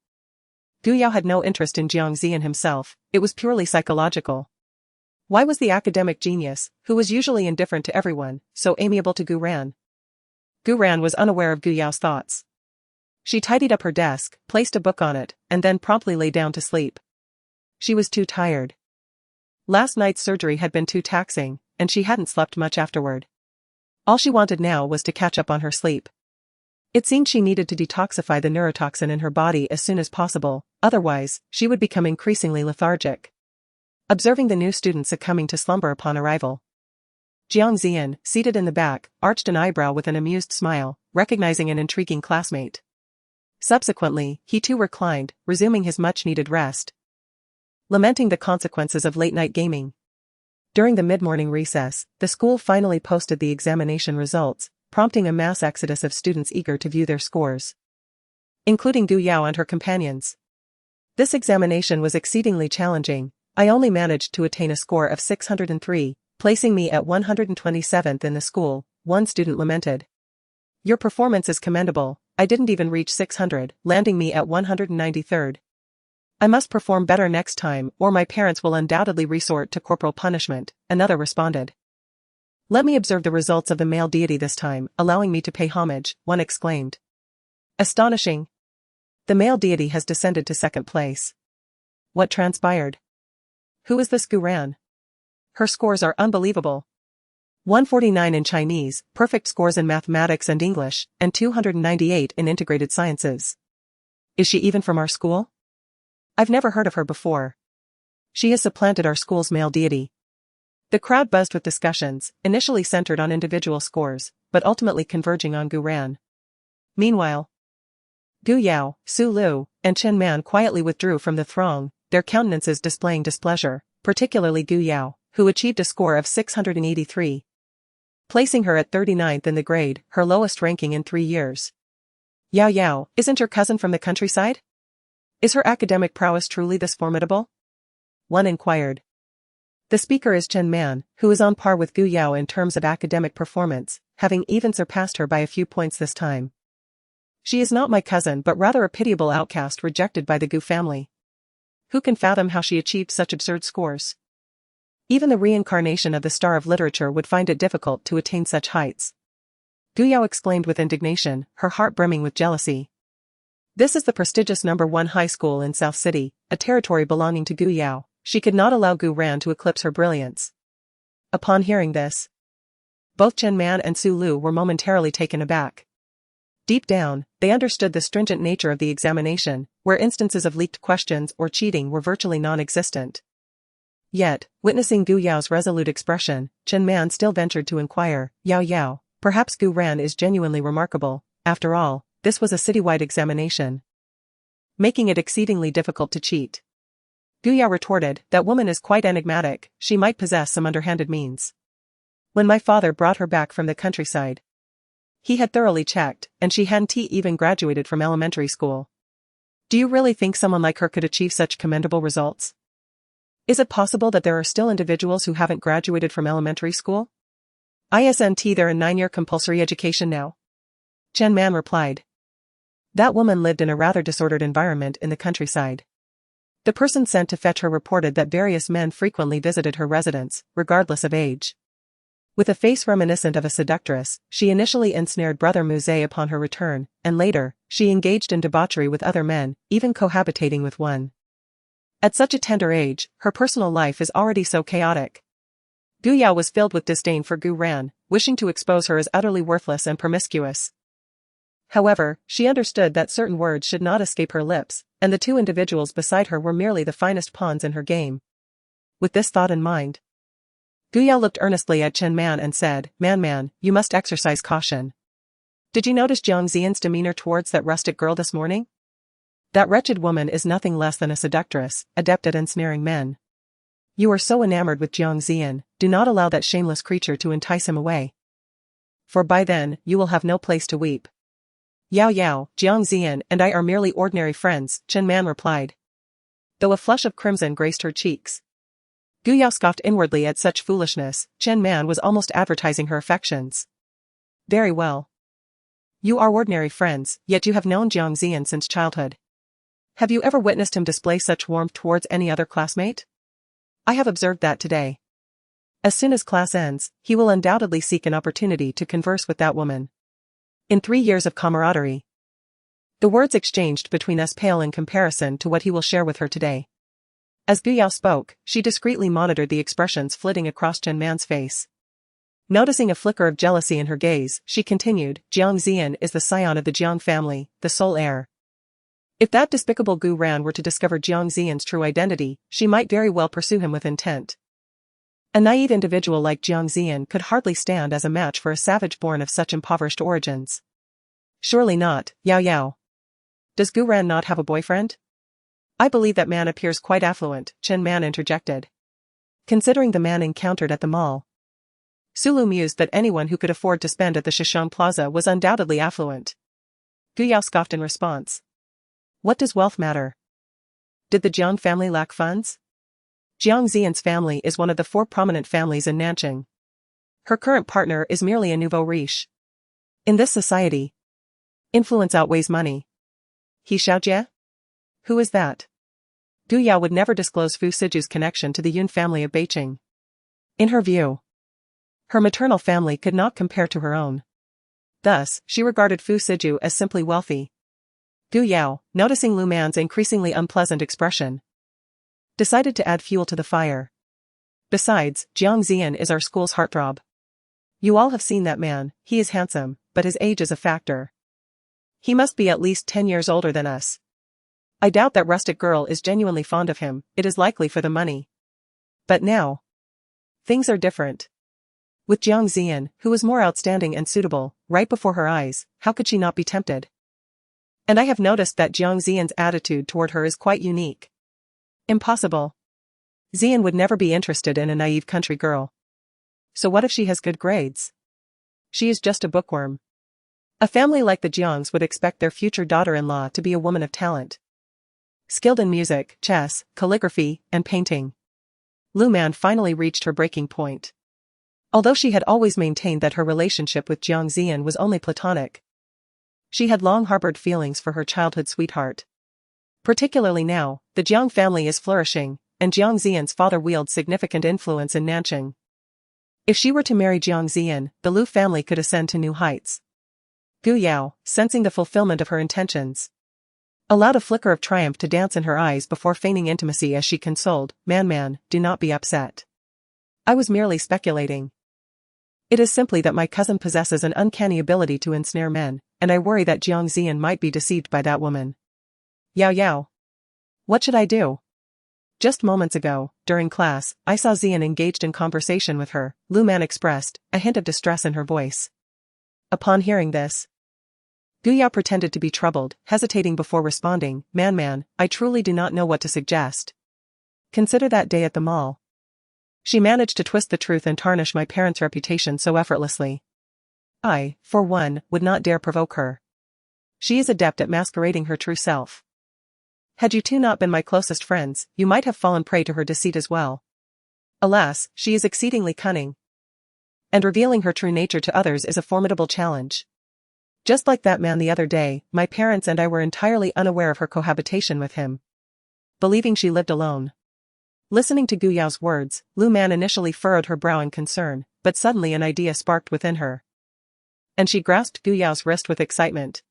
Gu Yao had no interest in Jiang Ziyan himself, it was purely psychological. Why was the academic genius, who was usually indifferent to everyone, so amiable to Gu Ran? Gu Ran was unaware of Gu Yao's thoughts. She tidied up her desk, placed a book on it, and then promptly lay down to sleep. She was too tired. Last night's surgery had been too taxing, and she hadn't slept much afterward. All she wanted now was to catch up on her sleep. It seemed she needed to detoxify the neurotoxin in her body as soon as possible, otherwise, she would become increasingly lethargic. Observing the new student succumbing to slumber upon arrival, Jiang Ziyan, seated in the back, arched an eyebrow with an amused smile, recognizing an intriguing classmate. Subsequently, he too reclined, resuming his much-needed rest, lamenting the consequences of late-night gaming. During the mid-morning recess, the school finally posted the examination results, prompting a mass exodus of students eager to view their scores, including Gu Yao and her companions. This examination was exceedingly challenging. I only managed to attain a score of 603, placing me at 127th in the school, one student lamented. Your performance is commendable, I didn't even reach 600, landing me at 193rd. I must perform better next time or my parents will undoubtedly resort to corporal punishment, another responded. Let me observe the results of the male deity this time, allowing me to pay homage, one exclaimed. Astonishing. The male deity has descended to second place. What transpired? Who is this Gu Ran? Her scores are unbelievable. 149 in Chinese, perfect scores in mathematics and English, and 298 in integrated sciences. Is she even from our school? I've never heard of her before. She has supplanted our school's male deity. The crowd buzzed with discussions, initially centered on individual scores, but ultimately converging on Gu Ran. Meanwhile, Gu Yao, Su Lu, and Chen Man quietly withdrew from the throng, their countenances displaying displeasure, particularly Gu Yao, who achieved a score of 683. Placing her at 39th in the grade, her lowest ranking in 3 years. Yao Yao, isn't your cousin from the countryside? Is her academic prowess truly this formidable? One inquired. The speaker is Chen Man, who is on par with Gu Yao in terms of academic performance, having even surpassed her by a few points this time. She is not my cousin but rather a pitiable outcast rejected by the Gu family. Who can fathom how she achieved such absurd scores? Even the reincarnation of the star of literature would find it difficult to attain such heights. Gu Yao exclaimed with indignation, her heart brimming with jealousy. This is the prestigious No. 1 high school in South City, a territory belonging to Gu Yao. She could not allow Gu Ran to eclipse her brilliance. Upon hearing this, both Chen Man and Su Lu were momentarily taken aback. Deep down, they understood the stringent nature of the examination, where instances of leaked questions or cheating were virtually non-existent. Yet, witnessing Gu Yao's resolute expression, Chen Man still ventured to inquire, Yao Yao, perhaps Gu Ran is genuinely remarkable. After all, this was a citywide examination, making it exceedingly difficult to cheat. Gu Yao retorted, that woman is quite enigmatic, she might possess some underhanded means. When my father brought her back from the countryside, he had thoroughly checked, and she hadn't even graduated from elementary school. Do you really think someone like her could achieve such commendable results? Is it possible that there are still individuals who haven't graduated from elementary school? Isn't they're in 9-year compulsory education now? Chen Man replied. That woman lived in a rather disordered environment in the countryside. The person sent to fetch her reported that various men frequently visited her residence, regardless of age. With a face reminiscent of a seductress, she initially ensnared Brother Muse upon her return, and later, she engaged in debauchery with other men, even cohabitating with one. At such a tender age, her personal life is already so chaotic. Gu Yao was filled with disdain for Gu Ran, wishing to expose her as utterly worthless and promiscuous. However, she understood that certain words should not escape her lips, and the two individuals beside her were merely the finest pawns in her game. With this thought in mind, Gu Yao looked earnestly at Chen Man and said, Man, you must exercise caution. Did you notice Jiang Xian's demeanor towards that rustic girl this morning? That wretched woman is nothing less than a seductress, adept at ensnaring men. You are so enamored with Jiang Xian, do not allow that shameless creature to entice him away. For by then, you will have no place to weep. Yao, Jiang Xian and I are merely ordinary friends, Chen Man replied. Though a flush of crimson graced her cheeks. Gu Yao scoffed inwardly at such foolishness. Chen Man was almost advertising her affections. Very well. You are ordinary friends, yet you have known Jiang Xian since childhood. Have you ever witnessed him display such warmth towards any other classmate? I have observed that today. As soon as class ends, he will undoubtedly seek an opportunity to converse with that woman. In 3 years of camaraderie, the words exchanged between us pale in comparison to what he will share with her today. As Gu Yao spoke, she discreetly monitored the expressions flitting across Chen Man's face. Noticing a flicker of jealousy in her gaze, she continued, Jiang Xian is the scion of the Jiang family, the sole heir. If that despicable Gu Ran were to discover Jiang Xian's true identity, she might very well pursue him with intent. A naive individual like Jiang Xian could hardly stand as a match for a savage born of such impoverished origins. Surely not, Yao. Does Gu Ran not have a boyfriend? I believe that man appears quite affluent, Chen Man interjected. Considering the man encountered at the mall, Sulu mused that anyone who could afford to spend at the Shishang Plaza was undoubtedly affluent. Gu Yao scoffed in response. What does wealth matter? Did the Jiang family lack funds? Jiang Xian's family is one of the 4 prominent families in Nanjing. Her current partner is merely a nouveau riche. In this society, influence outweighs money. He Xiaojie? Who is that? Gu Yao would never disclose Fu Siju's connection to the Yun family of Beijing. In her view, her maternal family could not compare to her own. Thus, she regarded Fu Siju as simply wealthy. Gu Yao, noticing Lu Man's increasingly unpleasant expression, decided to add fuel to the fire. Besides, Jiang Xian is our school's heartthrob. You all have seen that man, he is handsome, but his age is a factor. He must be at least 10 years older than us. I doubt that rustic girl is genuinely fond of him, it is likely for the money. But now, things are different. With Jiang Xian, who is more outstanding and suitable, right before her eyes, how could she not be tempted? And I have noticed that Jiang Xian's attitude toward her is quite unique. Impossible. Xian would never be interested in a naive country girl. So what if she has good grades? She is just a bookworm. A family like the Jiangs would expect their future daughter-in-law to be a woman of talent. Skilled in music, chess, calligraphy, and painting. Lu Man finally reached her breaking point. Although she had always maintained that her relationship with Jiang Xian was only platonic, she had long harbored feelings for her childhood sweetheart. Particularly now, the Jiang family is flourishing, and Jiang Xian's father wields significant influence in Nanjing. If she were to marry Jiang Xian, the Lu family could ascend to new heights. Gu Yao, sensing the fulfillment of her intentions, allowed a flicker of triumph to dance in her eyes before feigning intimacy as she consoled, Man, do not be upset. I was merely speculating. It is simply that my cousin possesses an uncanny ability to ensnare men, and I worry that Jiang Xian might be deceived by that woman. Yao. What should I do? Just moments ago, during class, I saw Xian engaged in conversation with her, Lu Man expressed, a hint of distress in her voice. Upon hearing this, Gu Yao pretended to be troubled, hesitating before responding, Man, I truly do not know what to suggest. Consider that day at the mall. She managed to twist the truth and tarnish my parents' reputation so effortlessly. I, for one, would not dare provoke her. She is adept at masquerading her true self. Had you two not been my closest friends, you might have fallen prey to her deceit as well. Alas, she is exceedingly cunning. And revealing her true nature to others is a formidable challenge. Just like that man the other day, my parents and I were entirely unaware of her cohabitation with him, believing she lived alone. Listening to Gu Yao's words, Lu Man initially furrowed her brow in concern, but suddenly an idea sparked within her. And she grasped Gu Yao's wrist with excitement.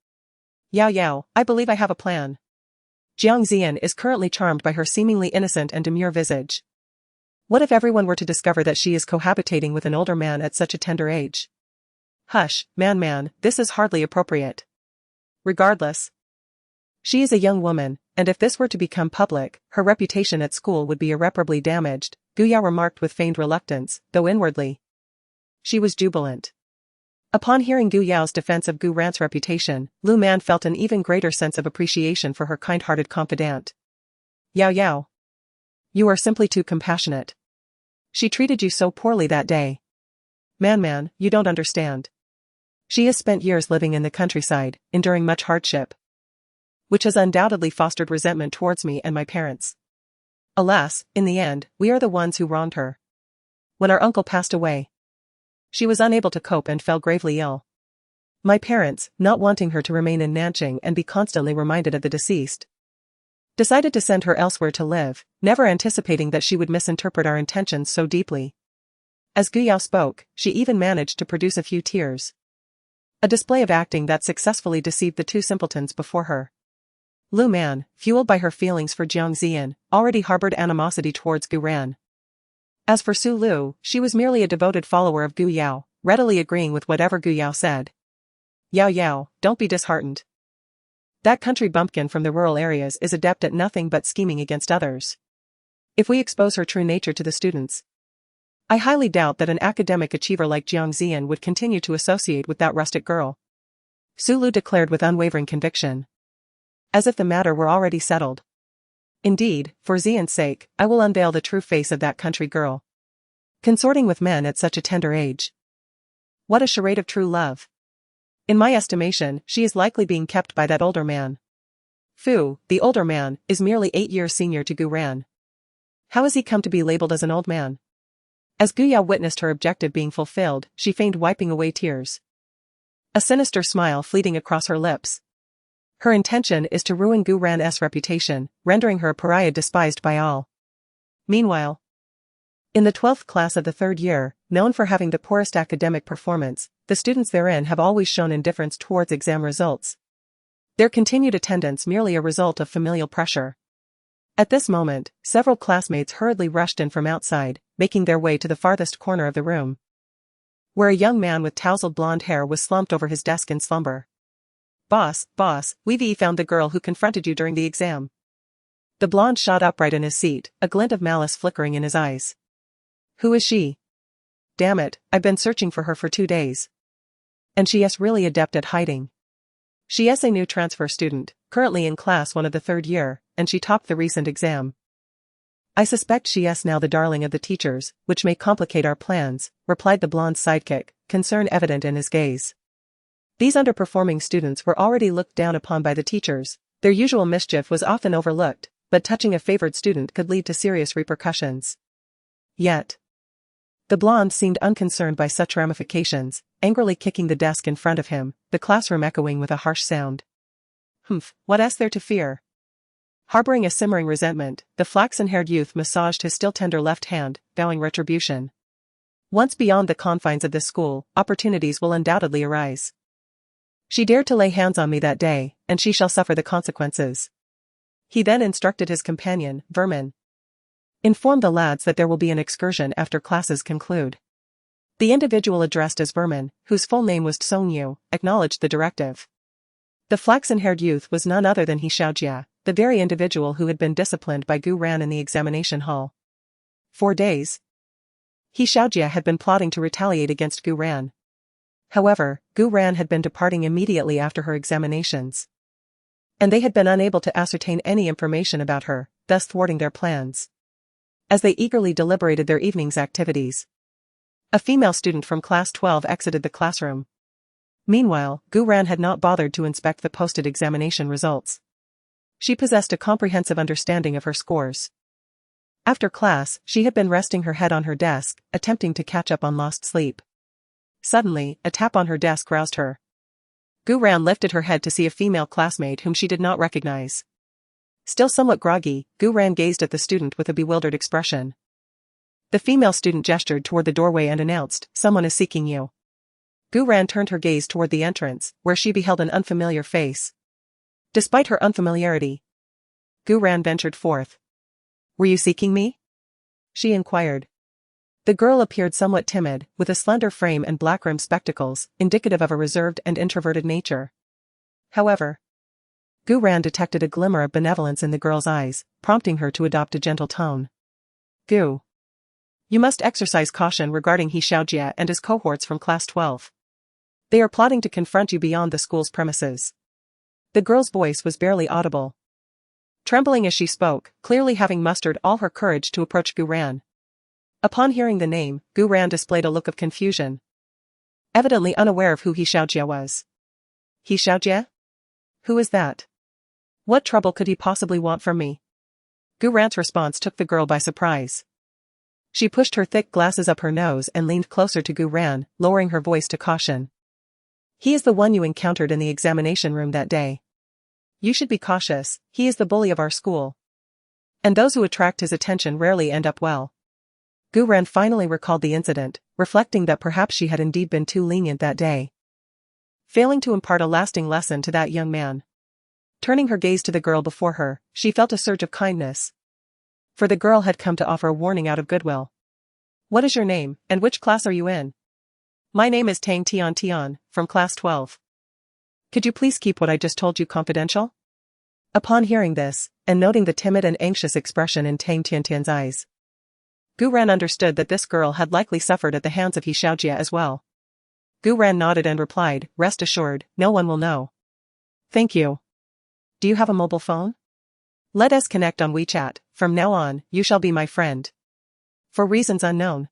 Yao Yao, I believe I have a plan. Jiang Zian is currently charmed by her seemingly innocent and demure visage. What if everyone were to discover that she is cohabitating with an older man at such a tender age? Hush, man, this is hardly appropriate. Regardless, she is a young woman, and if this were to become public, her reputation at school would be irreparably damaged, Gu Yao remarked with feigned reluctance, though inwardly she was jubilant. Upon hearing Gu Yao's defense of Gu Ran's reputation, Lu Man felt an even greater sense of appreciation for her kind-hearted confidant. Yao Yao, you are simply too compassionate. She treated you so poorly that day. Man, you don't understand. She has spent years living in the countryside, enduring much hardship, which has undoubtedly fostered resentment towards me and my parents. Alas, in the end, we are the ones who wronged her. When our uncle passed away, she was unable to cope and fell gravely ill. My parents, not wanting her to remain in Nanjing and be constantly reminded of the deceased, decided to send her elsewhere to live, never anticipating that she would misinterpret our intentions so deeply. As Gu Yao spoke, she even managed to produce a few tears. A display of acting that successfully deceived the two simpletons before her. Lu Man, fueled by her feelings for Jiang Zian, already harbored animosity towards Gu Ran. As for Su Lu, she was merely a devoted follower of Gu Yao, readily agreeing with whatever Gu Yao said. Yao Yao, don't be disheartened. That country bumpkin from the rural areas is adept at nothing but scheming against others. If we expose her true nature to the students, I highly doubt that an academic achiever like Jiang Zian would continue to associate with that rustic girl. Su Lu declared with unwavering conviction, as if the matter were already settled. Indeed, for Zian's sake, I will unveil the true face of that country girl, consorting with men at such a tender age. What a charade of true love. In my estimation, she is likely being kept by that older man. Fu, the older man, is merely 8 years senior to Gu Ran. How has he come to be labeled as an old man? As Gu Yao witnessed her objective being fulfilled, she feigned wiping away tears, a sinister smile fleeting across her lips. Her intention is to ruin Gu Ran's reputation, rendering her a pariah despised by all. Meanwhile, in the 12th class of the 3rd year, known for having the poorest academic performance, the students therein have always shown indifference towards exam results. Their continued attendance merely a result of familial pressure. At this moment, several classmates hurriedly rushed in from outside, making their way to the farthest corner of the room, where a young man with tousled blonde hair was slumped over his desk in slumber. Boss, we've found the girl who confronted you during the exam. The blonde shot upright in his seat, a glint of malice flickering in his eyes. Who is she? Damn it, I've been searching for her for 2 days. And she is really adept at hiding. She is a new transfer student, currently in class 1 of the 3rd year, and she topped the recent exam. I suspect she is now the darling of the teachers, which may complicate our plans, replied the blonde's sidekick, concern evident in his gaze. These underperforming students were already looked down upon by the teachers. Their usual mischief was often overlooked, but touching a favored student could lead to serious repercussions. Yet, the blonde seemed unconcerned by such ramifications, angrily kicking the desk in front of him, the classroom echoing with a harsh sound. What is there to fear? Harboring a simmering resentment, the flaxen-haired youth massaged his still tender left hand, vowing retribution. Once beyond the confines of this school, opportunities will undoubtedly arise. She dared to lay hands on me that day, and she shall suffer the consequences. He then instructed his companion, Vermin. Inform the lads that there will be an excursion after classes conclude. The individual addressed as Vermin, whose full name was Song Yu, acknowledged the directive. The flaxen-haired youth was none other than He Xiaojia, the very individual who had been disciplined by Gu Ran in the examination hall. 4 days. He Xiaojia had been plotting to retaliate against Gu Ran. However, Gu Ran had been departing immediately after her examinations, and they had been unable to ascertain any information about her, thus thwarting their plans. as they eagerly deliberated their evening's activities. A female student from class 12 exited the classroom. Meanwhile, Gu Ran had not bothered to inspect the posted examination results. She possessed a comprehensive understanding of her scores. After class, she had been resting her head on her desk, attempting to catch up on lost sleep. Suddenly, a tap on her desk roused her. Gu Ran lifted her head to see a female classmate whom she did not recognize. Still somewhat groggy, Gu Ran gazed at the student with a bewildered expression. The female student gestured toward the doorway and announced, "Someone is seeking you." Gu Ran turned her gaze toward the entrance, where she beheld an unfamiliar face. Despite her unfamiliarity, Gu Ran ventured forth. "Were you seeking me?" she inquired. The girl appeared somewhat timid, with a slender frame and black-rimmed spectacles, indicative of a reserved and introverted nature. However, Gu Ran detected a glimmer of benevolence in the girl's eyes, prompting her to adopt a gentle tone. "Gu, you must exercise caution regarding He Xiaojie and his cohorts from class 12. They are plotting to confront you beyond the school's premises." The girl's voice was barely audible. Trembling as she spoke, clearly having mustered all her courage to approach Gu Ran. Upon hearing the name, Gu Ran displayed a look of confusion. Evidently unaware of who He Xiaojie was. "He Xiaojie? Who is that? What trouble could he possibly want from me?" Gu Ran's response took the girl by surprise. She pushed her thick glasses up her nose and leaned closer to Gu Ran, lowering her voice to caution. "He is the one you encountered in the examination room that day. You should be cautious, he is the bully of our school. And those who attract his attention rarely end up well." Gu Ran finally recalled the incident, reflecting that perhaps she had indeed been too lenient that day, failing to impart a lasting lesson to that young man. Turning her gaze to the girl before her, she felt a surge of kindness. For the girl had come to offer a warning out of goodwill. "What is your name, and which class are you in?" "My name is Tang Tian, from class 12. Could you please keep what I just told you confidential?" Upon hearing this, and noting the timid and anxious expression in Tang Tian's eyes, Gu Ran understood that this girl had likely suffered at the hands of He Xiaojie as well. Gu Ran nodded and replied, "Rest assured, no one will know." "Thank you. Do you have a mobile phone? Let us connect on WeChat, from now on, you shall be my friend." For reasons unknown,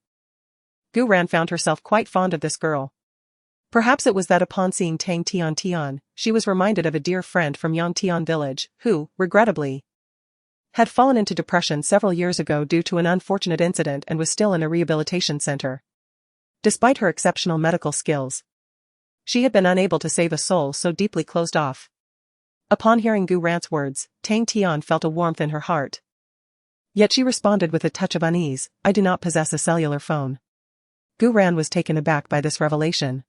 Gu Ran found herself quite fond of this girl. Perhaps it was that upon seeing Tang Tian, she was reminded of a dear friend from Yangtian village, who, regrettably, had fallen into depression several years ago due to an unfortunate incident and was still in a rehabilitation center. Despite her exceptional medical skills, she had been unable to save a soul so deeply closed off. Upon hearing Gu Ran's words, Tang Tian felt a warmth in her heart. Yet she responded with a touch of unease, "I do not possess a cellular phone." Gu Ran was taken aback by this revelation,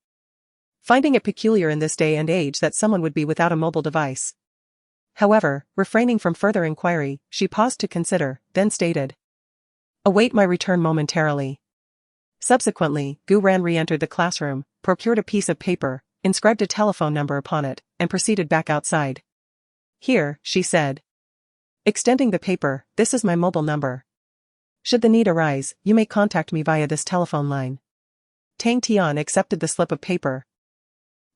finding it peculiar in this day and age that someone would be without a mobile device. However, refraining from further inquiry, she paused to consider, then stated, "Await my return momentarily." Subsequently, Gu Ran re-entered the classroom, procured a piece of paper, inscribed a telephone number upon it, and proceeded back outside. "Here," she said, extending the paper, "this is my mobile number. Should the need arise, you may contact me via this telephone line." Tang Tian accepted the slip of paper,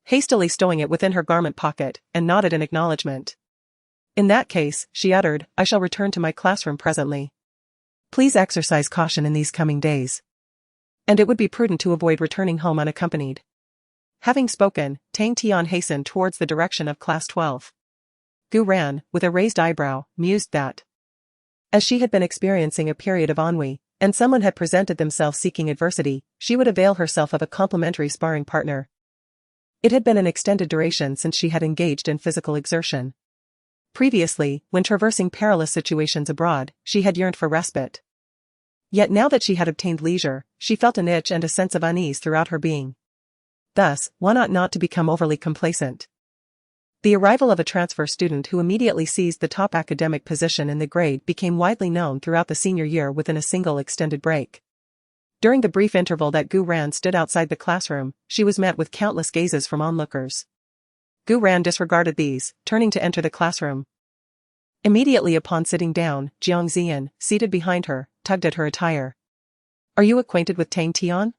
hastily stowing it within her garment pocket, and nodded in acknowledgement. "In that case," she uttered, "I shall return to my classroom presently. Please exercise caution in these coming days. And it would be prudent to avoid returning home unaccompanied." Having spoken, Tang Tian hastened towards the direction of class 12. Gu Ran, with a raised eyebrow, mused that, as she had been experiencing a period of ennui, and someone had presented themselves seeking adversity, she would avail herself of a complimentary sparring partner. It had been an extended duration since she had engaged in physical exertion. Previously, when traversing perilous situations abroad, she had yearned for respite. Yet now that she had obtained leisure, she felt an itch and a sense of unease throughout her being. Thus, one ought not to become overly complacent. The arrival of a transfer student who immediately seized the top academic position in the grade became widely known throughout the senior year within a single extended break. During the brief interval that Gu Ran stood outside the classroom, she was met with countless gazes from onlookers. Gu Ran disregarded these, turning to enter the classroom. Immediately upon sitting down, Jiang Zian, seated behind her, tugged at her attire. "Are you acquainted with Tang Tian?"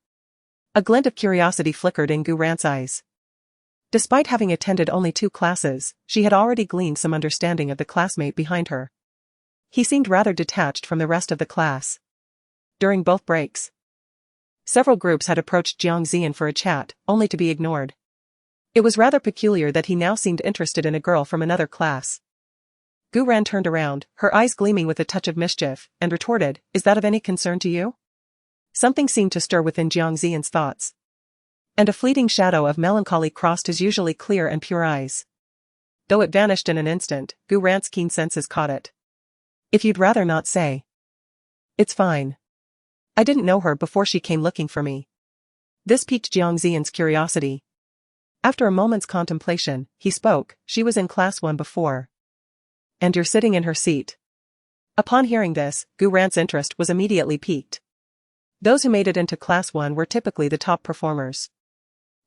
A glint of curiosity flickered in Gu Ran's eyes. Despite having attended only 2 classes, she had already gleaned some understanding of the classmate behind her. He seemed rather detached from the rest of the class. During both breaks, several groups had approached Jiang Ziyan for a chat, only to be ignored. It was rather peculiar that he now seemed interested in a girl from another class. Gu Ran turned around, her eyes gleaming with a touch of mischief, and retorted, "Is that of any concern to you?" Something seemed to stir within Jiang Ziyan's thoughts, and a fleeting shadow of melancholy crossed his usually clear and pure eyes. Though it vanished in an instant, Gu Ran's keen senses caught it. "If you'd rather not say." "It's fine. I didn't know her before she came looking for me." This piqued Jiang Ziyan's curiosity. After a moment's contemplation, he spoke, "She was in class 1 before. And you're sitting in her seat." Upon hearing this, Gu Ran's interest was immediately piqued. Those who made it into class 1 were typically the top performers.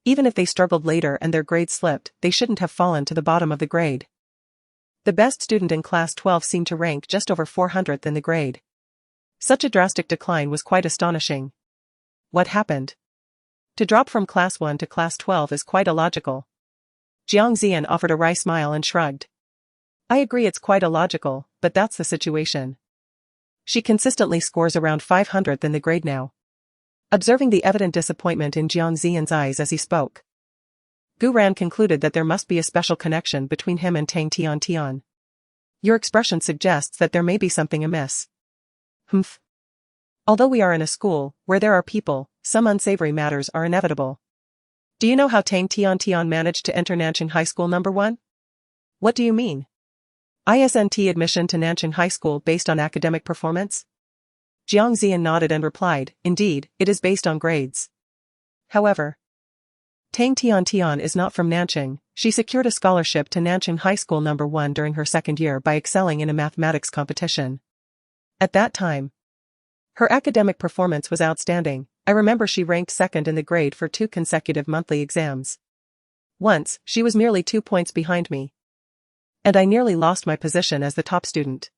Even if they struggled later and their grade slipped, they shouldn't have fallen to the bottom of the grade. The best student in class 12 seemed to rank just over 400th in the grade. Such a drastic decline was quite astonishing. What happened? To drop from class 1 to class 12 is quite illogical. Jiang Ziyan offered a wry smile and shrugged. "I agree it's quite illogical, but that's the situation. She consistently scores around 500th in the grade now." Observing the evident disappointment in Jiang Ziyan's eyes as he spoke, Gu Ran concluded that there must be a special connection between him and Tang Tian. "Your expression suggests that there may be something amiss." "Humph. Although we are in a school where there are people, some unsavory matters are inevitable. Do you know how Tang Tian managed to enter Nanjing High School No. 1? "What do you mean?" "ISNT admission to Nanjing High School based on academic performance?" Jiang Ziyan nodded and replied, "Indeed, it is based on grades. However, Tang Tian is not from Nanjing. She secured a scholarship to Nanjing High School No. 1 during her second year by excelling in a mathematics competition. At that time, her academic performance was outstanding. I remember she ranked second in the grade for 2 consecutive monthly exams. Once, she was merely 2 points behind me, and I nearly lost my position as the top student."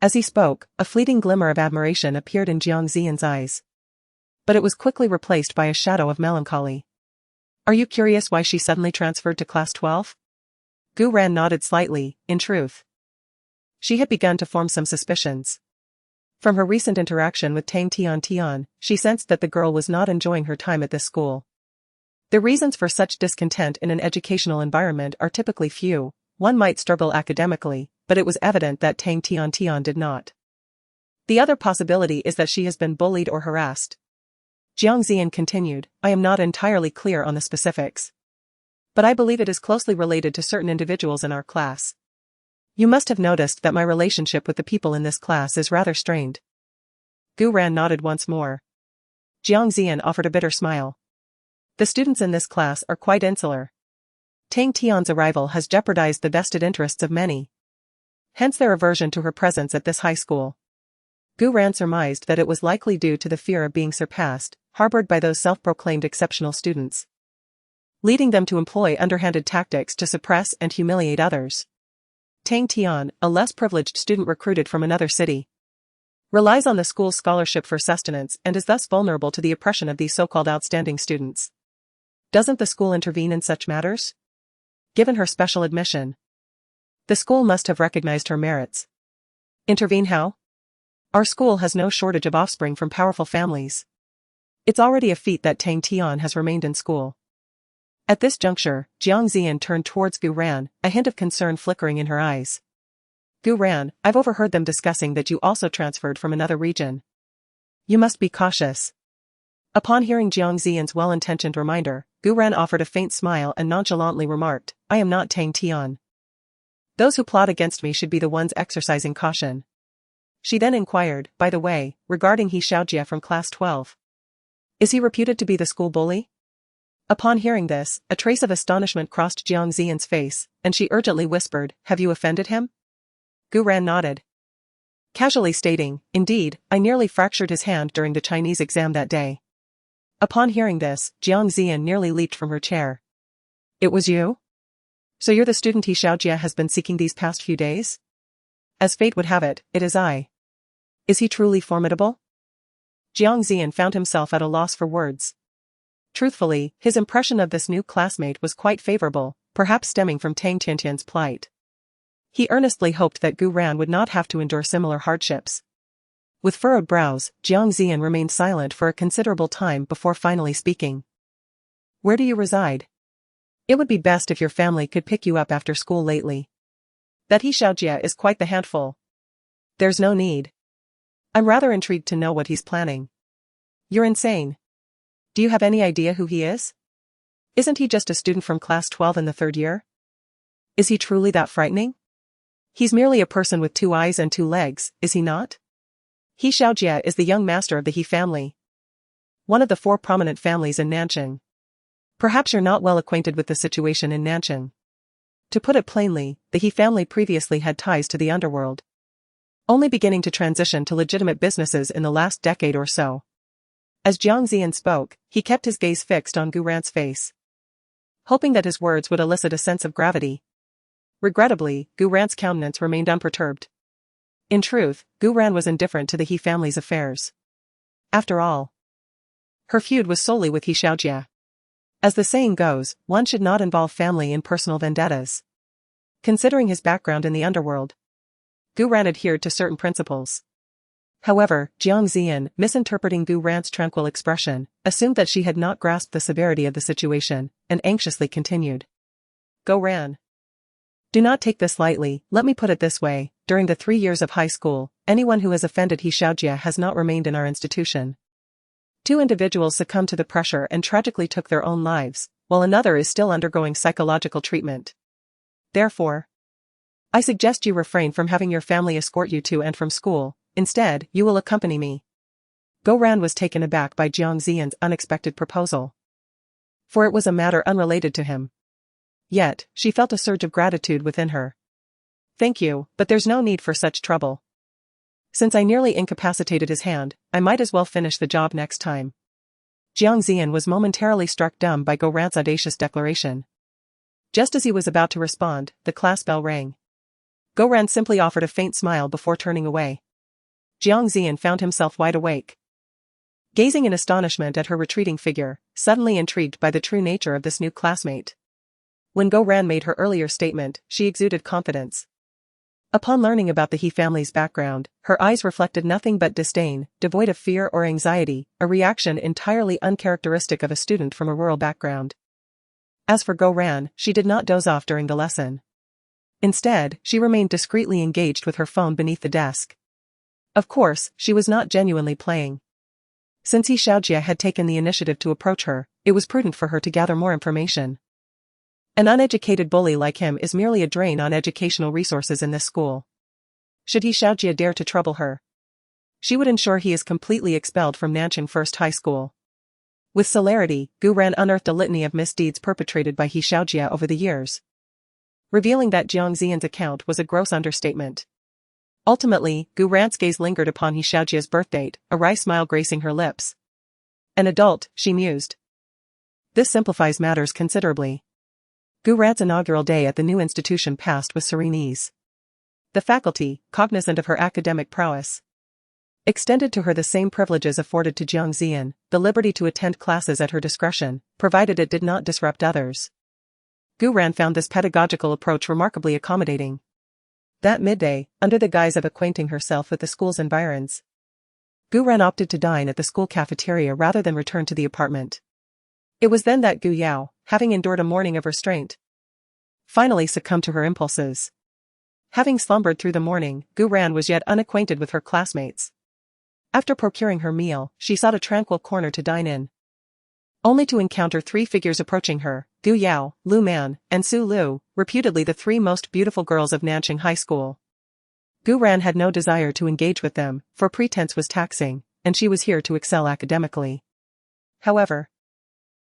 As he spoke, a fleeting glimmer of admiration appeared in Jiang Ziyan's eyes. But it was quickly replaced by a shadow of melancholy. "Are you curious why she suddenly transferred to class 12? Gu Ran nodded slightly. In truth, she had begun to form some suspicions. From her recent interaction with Tang Tian, she sensed that the girl was not enjoying her time at this school. The reasons for such discontent in an educational environment are typically few. One might struggle academically, but it was evident that Tang Tian did not. The other possibility is that she has been bullied or harassed. Jiang Ziyan continued, "I am not entirely clear on the specifics, but I believe it is closely related to certain individuals in our class. You must have noticed that my relationship with the people in this class is rather strained." Gu Ran nodded once more. Jiang Ziyan offered a bitter smile. "The students in this class are quite insular. Tang Tian's arrival has jeopardized the vested interests of many. Hence their aversion to her presence at this high school." Gu Ran surmised that it was likely due to the fear of being surpassed, harbored by those self-proclaimed exceptional students, leading them to employ underhanded tactics to suppress and humiliate others. Tang Tian, a less privileged student recruited from another city, relies on the school's scholarship for sustenance and is thus vulnerable to the oppression of these so-called outstanding students. Doesn't the school intervene in such matters? Given her special admission, the school must have recognized her merits. Intervene how? Our school has no shortage of offspring from powerful families. It's already a feat that Tang Tian has remained in school. At this juncture, Jiang Ziyan turned towards Gu Ran, a hint of concern flickering in her eyes. "Gu Ran, I've overheard them discussing that you also transferred from another region. You must be cautious." Upon hearing Jiang Ziyan's well-intentioned reminder, Gu Ran offered a faint smile and nonchalantly remarked, "I am not Tang Tian. Those who plot against me should be the ones exercising caution." She then inquired, "By the way, regarding He Xiaojie from class 12. Is he reputed to be the school bully?" Upon hearing this, a trace of astonishment crossed Jiang Ziyan's face, and she urgently whispered, "Have you offended him?" Gu Ran nodded, casually stating, "Indeed, I nearly fractured his hand during the Chinese exam that day." Upon hearing this, Jiang Ziyan nearly leaped from her chair. "It was you? So you're the student He Xiaojie has been seeking these past few days?" "As fate would have it, it is I." "Is he truly formidable?" Jiang Ziyan found himself at a loss for words. Truthfully, his impression of this new classmate was quite favorable, perhaps stemming from Tang Tiantian's plight. He earnestly hoped that Gu Ran would not have to endure similar hardships. With furrowed brows, Jiang Zian remained silent for a considerable time before finally speaking. Where do you reside? It would be best if your family could pick you up after school lately. That he Xiaojie is quite the handful. There's no need. I'm rather intrigued to know what he's planning. You're insane. Do you have any idea who he is? Isn't he just a student from class 12 in the third year? Is he truly that frightening? He's merely a person with 2 eyes and 2 legs, is he not? He Xiaojie is the young master of the He family. One of the 4 prominent families in Nanjing. Perhaps you're not well acquainted with the situation in Nanjing. To put it plainly, the He family previously had ties to the underworld. Only beginning to transition to legitimate businesses in the last decade or so. As Jiang Zian spoke, he kept his gaze fixed on Gu Ran's face, hoping that his words would elicit a sense of gravity. Regrettably, Gu Ran's countenance remained unperturbed. In truth, Gu Ran was indifferent to the He family's affairs. After all, her feud was solely with He Xiaojie. As the saying goes, one should not involve family in personal vendettas. Considering his background in the underworld, Gu Ran adhered to certain principles. However, Jiang Zian, misinterpreting Gu Ran's tranquil expression, assumed that she had not grasped the severity of the situation, and anxiously continued. Gu Ran. Do not take this lightly. Let me put it this way, during the 3 years of high school, anyone who has offended He Xiaojie has not remained in our institution. 2 individuals succumbed to the pressure and tragically took their own lives, while another is still undergoing psychological treatment. Therefore, I suggest you refrain from having your family escort you to and from school. Instead, you will accompany me. Gu Ran was taken aback by Jiang Zian's unexpected proposal. For it was a matter unrelated to him. Yet, she felt a surge of gratitude within her. Thank you, but there's no need for such trouble. Since I nearly incapacitated his hand, I might as well finish the job next time. Jiang Zian was momentarily struck dumb by Gu Ran's audacious declaration. Just as he was about to respond, the class bell rang. Gu Ran simply offered a faint smile before turning away. Jiang Zian found himself wide awake, gazing in astonishment at her retreating figure, suddenly intrigued by the true nature of this new classmate. When Gu Ran made her earlier statement, she exuded confidence. Upon learning about the He family's background, her eyes reflected nothing but disdain, devoid of fear or anxiety, a reaction entirely uncharacteristic of a student from a rural background. As for Gu Ran, she did not doze off during the lesson. Instead, she remained discreetly engaged with her phone beneath the desk. Of course, she was not genuinely playing. Since He Xiaojie had taken the initiative to approach her, it was prudent for her to gather more information. An uneducated bully like him is merely a drain on educational resources in this school. Should He Xiaojie dare to trouble her, she would ensure he is completely expelled from Nanjing First High School. With celerity, Gu Ran unearthed a litany of misdeeds perpetrated by He Xiaojie over the years. Revealing that Jiang Zian's account was a gross understatement. Ultimately, Gu Ran's gaze lingered upon He Xiaojie's birthdate, a wry smile gracing her lips. An adult, she mused. This simplifies matters considerably. Gu Ran's inaugural day at the new institution passed with serene ease. The faculty, cognizant of her academic prowess, extended to her the same privileges afforded to Jiang Zian, the liberty to attend classes at her discretion, provided it did not disrupt others. Gu Ran found this pedagogical approach remarkably accommodating. That midday, under the guise of acquainting herself with the school's environs, Gu Ran opted to dine at the school cafeteria rather than return to the apartment. It was then that Gu Yao, having endured a morning of restraint, finally succumbed to her impulses. Having slumbered through the morning, Gu Ran was yet unacquainted with her classmates. After procuring her meal, she sought a tranquil corner to dine in, only to encounter 3 figures approaching her: Gu Yao, Lu Man, and Su Lu, reputedly the 3 most beautiful girls of Nanjing High School. Gu Ran had no desire to engage with them, for pretense was taxing, and she was here to excel academically. However,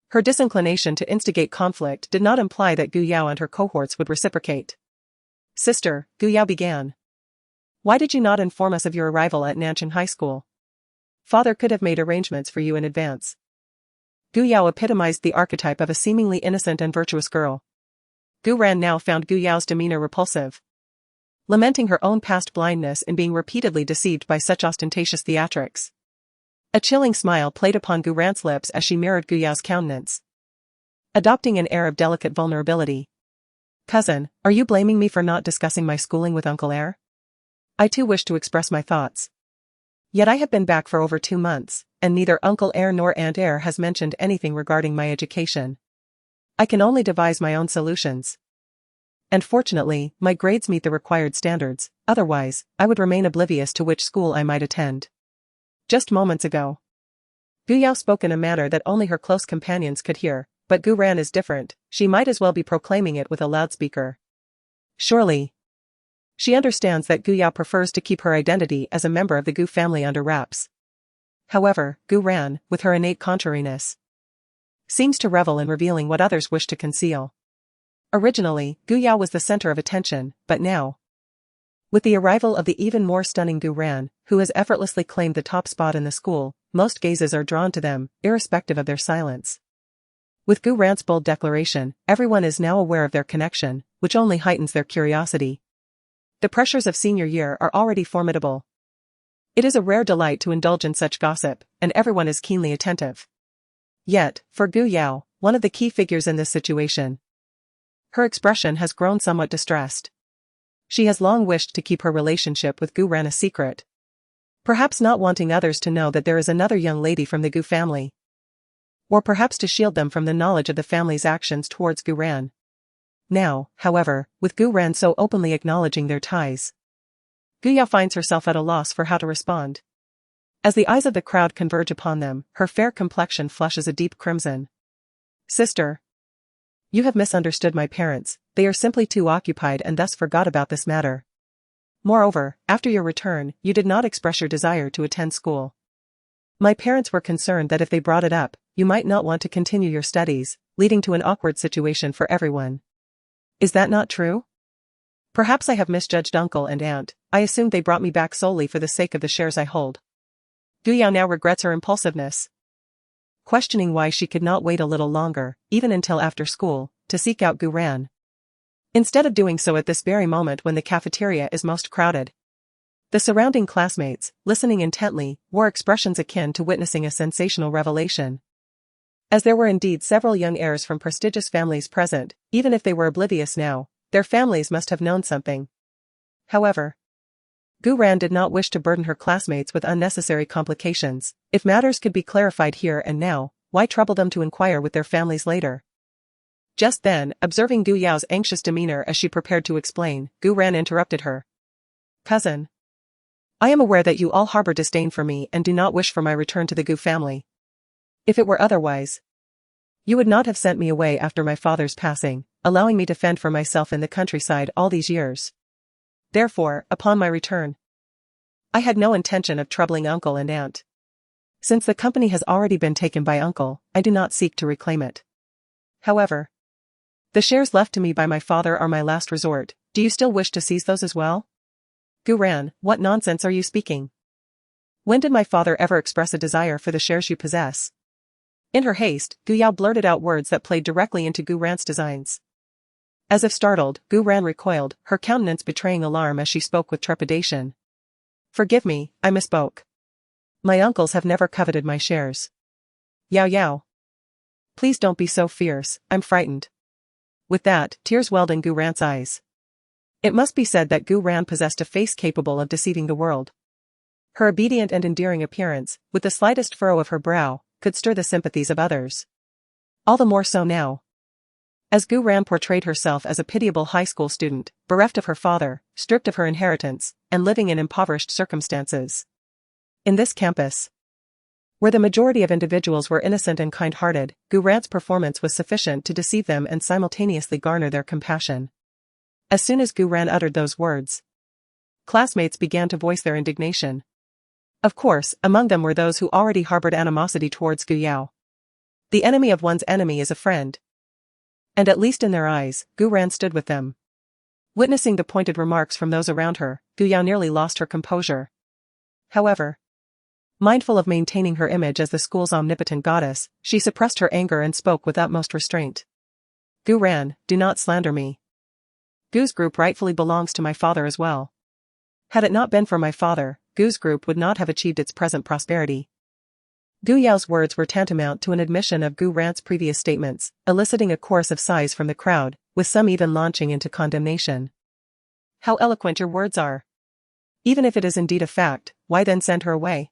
her disinclination to instigate conflict did not imply that Gu Yao and her cohorts would reciprocate. Sister, Gu Yao began. Why did you not inform us of your arrival at Nanjing High School? Father could have made arrangements for you in advance. Gu Yao epitomized the archetype of a seemingly innocent and virtuous girl. Gu Ran now found Gu Yao's demeanor repulsive. Lamenting her own past blindness in being repeatedly deceived by such ostentatious theatrics. A chilling smile played upon Gu Ran's lips as she mirrored Gu Yao's countenance, adopting an air of delicate vulnerability. Cousin, are you blaming me for not discussing my schooling with Uncle Air? I too wish to express my thoughts. Yet I have been back for over 2 months, and neither Uncle Air nor Aunt Air has mentioned anything regarding my education. I can only devise my own solutions. And fortunately, my grades meet the required standards, otherwise, I would remain oblivious to which school I might attend. Just moments ago. Gu Yao spoke in a manner that only her close companions could hear, but Gu Ran is different, she might as well be proclaiming it with a loudspeaker. Surely. She understands that Gu Yao prefers to keep her identity as a member of the Gu family under wraps. However, Gu Ran, with her innate contrariness, seems to revel in revealing what others wish to conceal. Originally, Gu Yao was the center of attention, but now, with the arrival of the even more stunning Gu Ran, who has effortlessly claimed the top spot in the school, most gazes are drawn to them, irrespective of their silence. With Gu Ran's bold declaration, everyone is now aware of their connection, which only heightens their curiosity. The pressures of senior year are already formidable. It is a rare delight to indulge in such gossip, and everyone is keenly attentive. Yet, for Gu Yao, one of the key figures in this situation, her expression has grown somewhat distressed. She has long wished to keep her relationship with Gu Ran a secret. Perhaps not wanting others to know that there is another young lady from the Gu family. Or perhaps to shield them from the knowledge of the family's actions towards Gu Ran. Now, however, with Gu Ran so openly acknowledging their ties, Gu Yao finds herself at a loss for how to respond. As the eyes of the crowd converge upon them, her fair complexion flushes a deep crimson. Sister. You have misunderstood my parents, they are simply too occupied and thus forgot about this matter. Moreover, after your return, you did not express your desire to attend school. My parents were concerned that if they brought it up, you might not want to continue your studies, leading to an awkward situation for everyone. Is that not true? Perhaps I have misjudged uncle and aunt, I assumed they brought me back solely for the sake of the shares I hold. Gu Yao now regrets her impulsiveness, questioning why she could not wait a little longer, even until after school, to seek out Gu Ran. Instead of doing so at this very moment when the cafeteria is most crowded. The surrounding classmates, listening intently, wore expressions akin to witnessing a sensational revelation. As there were indeed several young heirs from prestigious families present, even if they were oblivious now, their families must have known something. However, Gu Ran did not wish to burden her classmates with unnecessary complications. If matters could be clarified here and now, why trouble them to inquire with their families later? Just then, observing Gu Yao's anxious demeanor as she prepared to explain, Gu Ran interrupted her. Cousin. I am aware that you all harbor disdain for me and do not wish for my return to the Gu family. If it were otherwise, you would not have sent me away after my father's passing, allowing me to fend for myself in the countryside all these years. Therefore, upon my return, I had no intention of troubling uncle and aunt. Since the company has already been taken by uncle, I do not seek to reclaim it. However, the shares left to me by my father are my last resort. Do you still wish to seize those as well? Gu Ran, what nonsense are you speaking? When did my father ever express a desire for the shares you possess? In her haste, Gu Yao blurted out words that played directly into Gu Ran's designs. As if startled, Gu Ran recoiled, her countenance betraying alarm as she spoke with trepidation. Forgive me, I misspoke. My uncles have never coveted my shares. Yao Yao. Please don't be so fierce, I'm frightened. With that, tears welled in Gu Ran's eyes. It must be said that Gu Ran possessed a face capable of deceiving the world. Her obedient and endearing appearance, with the slightest furrow of her brow, could stir the sympathies of others. All the more so now, as Gu Ran portrayed herself as a pitiable high school student, bereft of her father, stripped of her inheritance, and living in impoverished circumstances. In this campus, where the majority of individuals were innocent and kind-hearted, Gu Ran's performance was sufficient to deceive them and simultaneously garner their compassion. As soon as Gu Ran uttered those words, classmates began to voice their indignation. Of course, among them were those who already harbored animosity towards Gu Yao. The enemy of one's enemy is a friend. And at least in their eyes, Gu Ran stood with them. Witnessing the pointed remarks from those around her, Gu Yao nearly lost her composure. However, mindful of maintaining her image as the school's omnipotent goddess, she suppressed her anger and spoke with utmost restraint. Gu Ran, do not slander me. Gu's group rightfully belongs to my father as well. Had it not been for my father, Gu's group would not have achieved its present prosperity. Gu Yao's words were tantamount to an admission of Gu Ran's previous statements, eliciting a chorus of sighs from the crowd, with some even launching into condemnation. How eloquent your words are. Even if it is indeed a fact, why then send her away?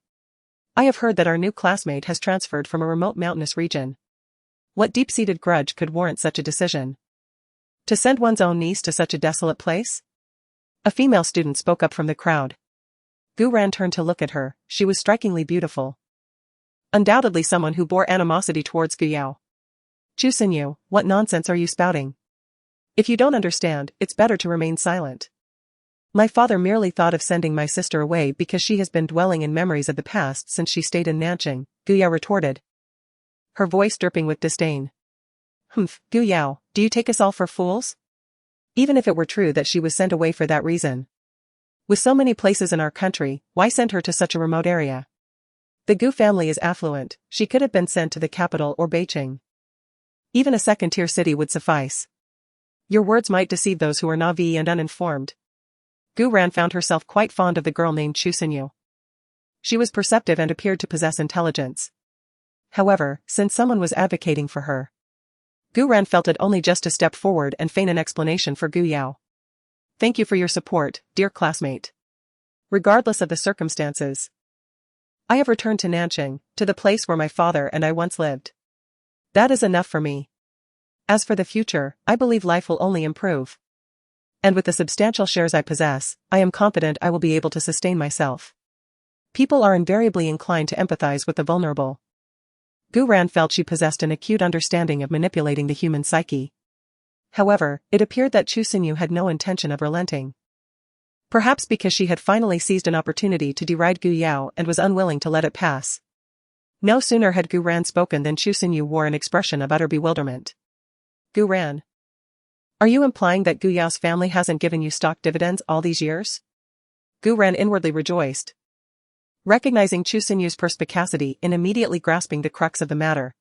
I have heard that our new classmate has transferred from a remote mountainous region. What deep-seated grudge could warrant such a decision? To send one's own niece to such a desolate place? A female student spoke up from the crowd. Gu Ran turned to look at her. She was strikingly beautiful. Undoubtedly someone who bore animosity towards Gu Yao. Chu Xinyu, what nonsense are you spouting? If you don't understand, it's better to remain silent. My father merely thought of sending my sister away because she has been dwelling in memories of the past since she stayed in Nanching, Gu Yao retorted, her voice dripping with disdain. Humph, Gu Yao, do you take us all for fools? Even if it were true that she was sent away for that reason. With so many places in our country, why send her to such a remote area? The Gu family is affluent, she could have been sent to the capital or Beijing. Even a second-tier city would suffice. Your words might deceive those who are naive and uninformed. Gu Ran found herself quite fond of the girl named Chu Xinyu. She was perceptive and appeared to possess intelligence. However, since someone was advocating for her, Gu Ran felt it only just to step forward and feign an explanation for Gu Yao. Thank you for your support, dear classmate. Regardless of the circumstances, I have returned to Nanching, to the place where my father and I once lived. That is enough for me. As for the future, I believe life will only improve. And with the substantial shares I possess, I am confident I will be able to sustain myself. People are invariably inclined to empathize with the vulnerable. Gu Ran felt she possessed an acute understanding of manipulating the human psyche. However, it appeared that Chu Xinyu had no intention of relenting. Perhaps because she had finally seized an opportunity to deride Gu Yao and was unwilling to let it pass. No sooner had Gu Ran spoken than Chu Xinyu wore an expression of utter bewilderment. Gu Ran. Are you implying that Gu Yao's family hasn't given you stock dividends all these years? Gu Ran inwardly rejoiced, recognizing Chu Xinyu's perspicacity in immediately grasping the crux of the matter.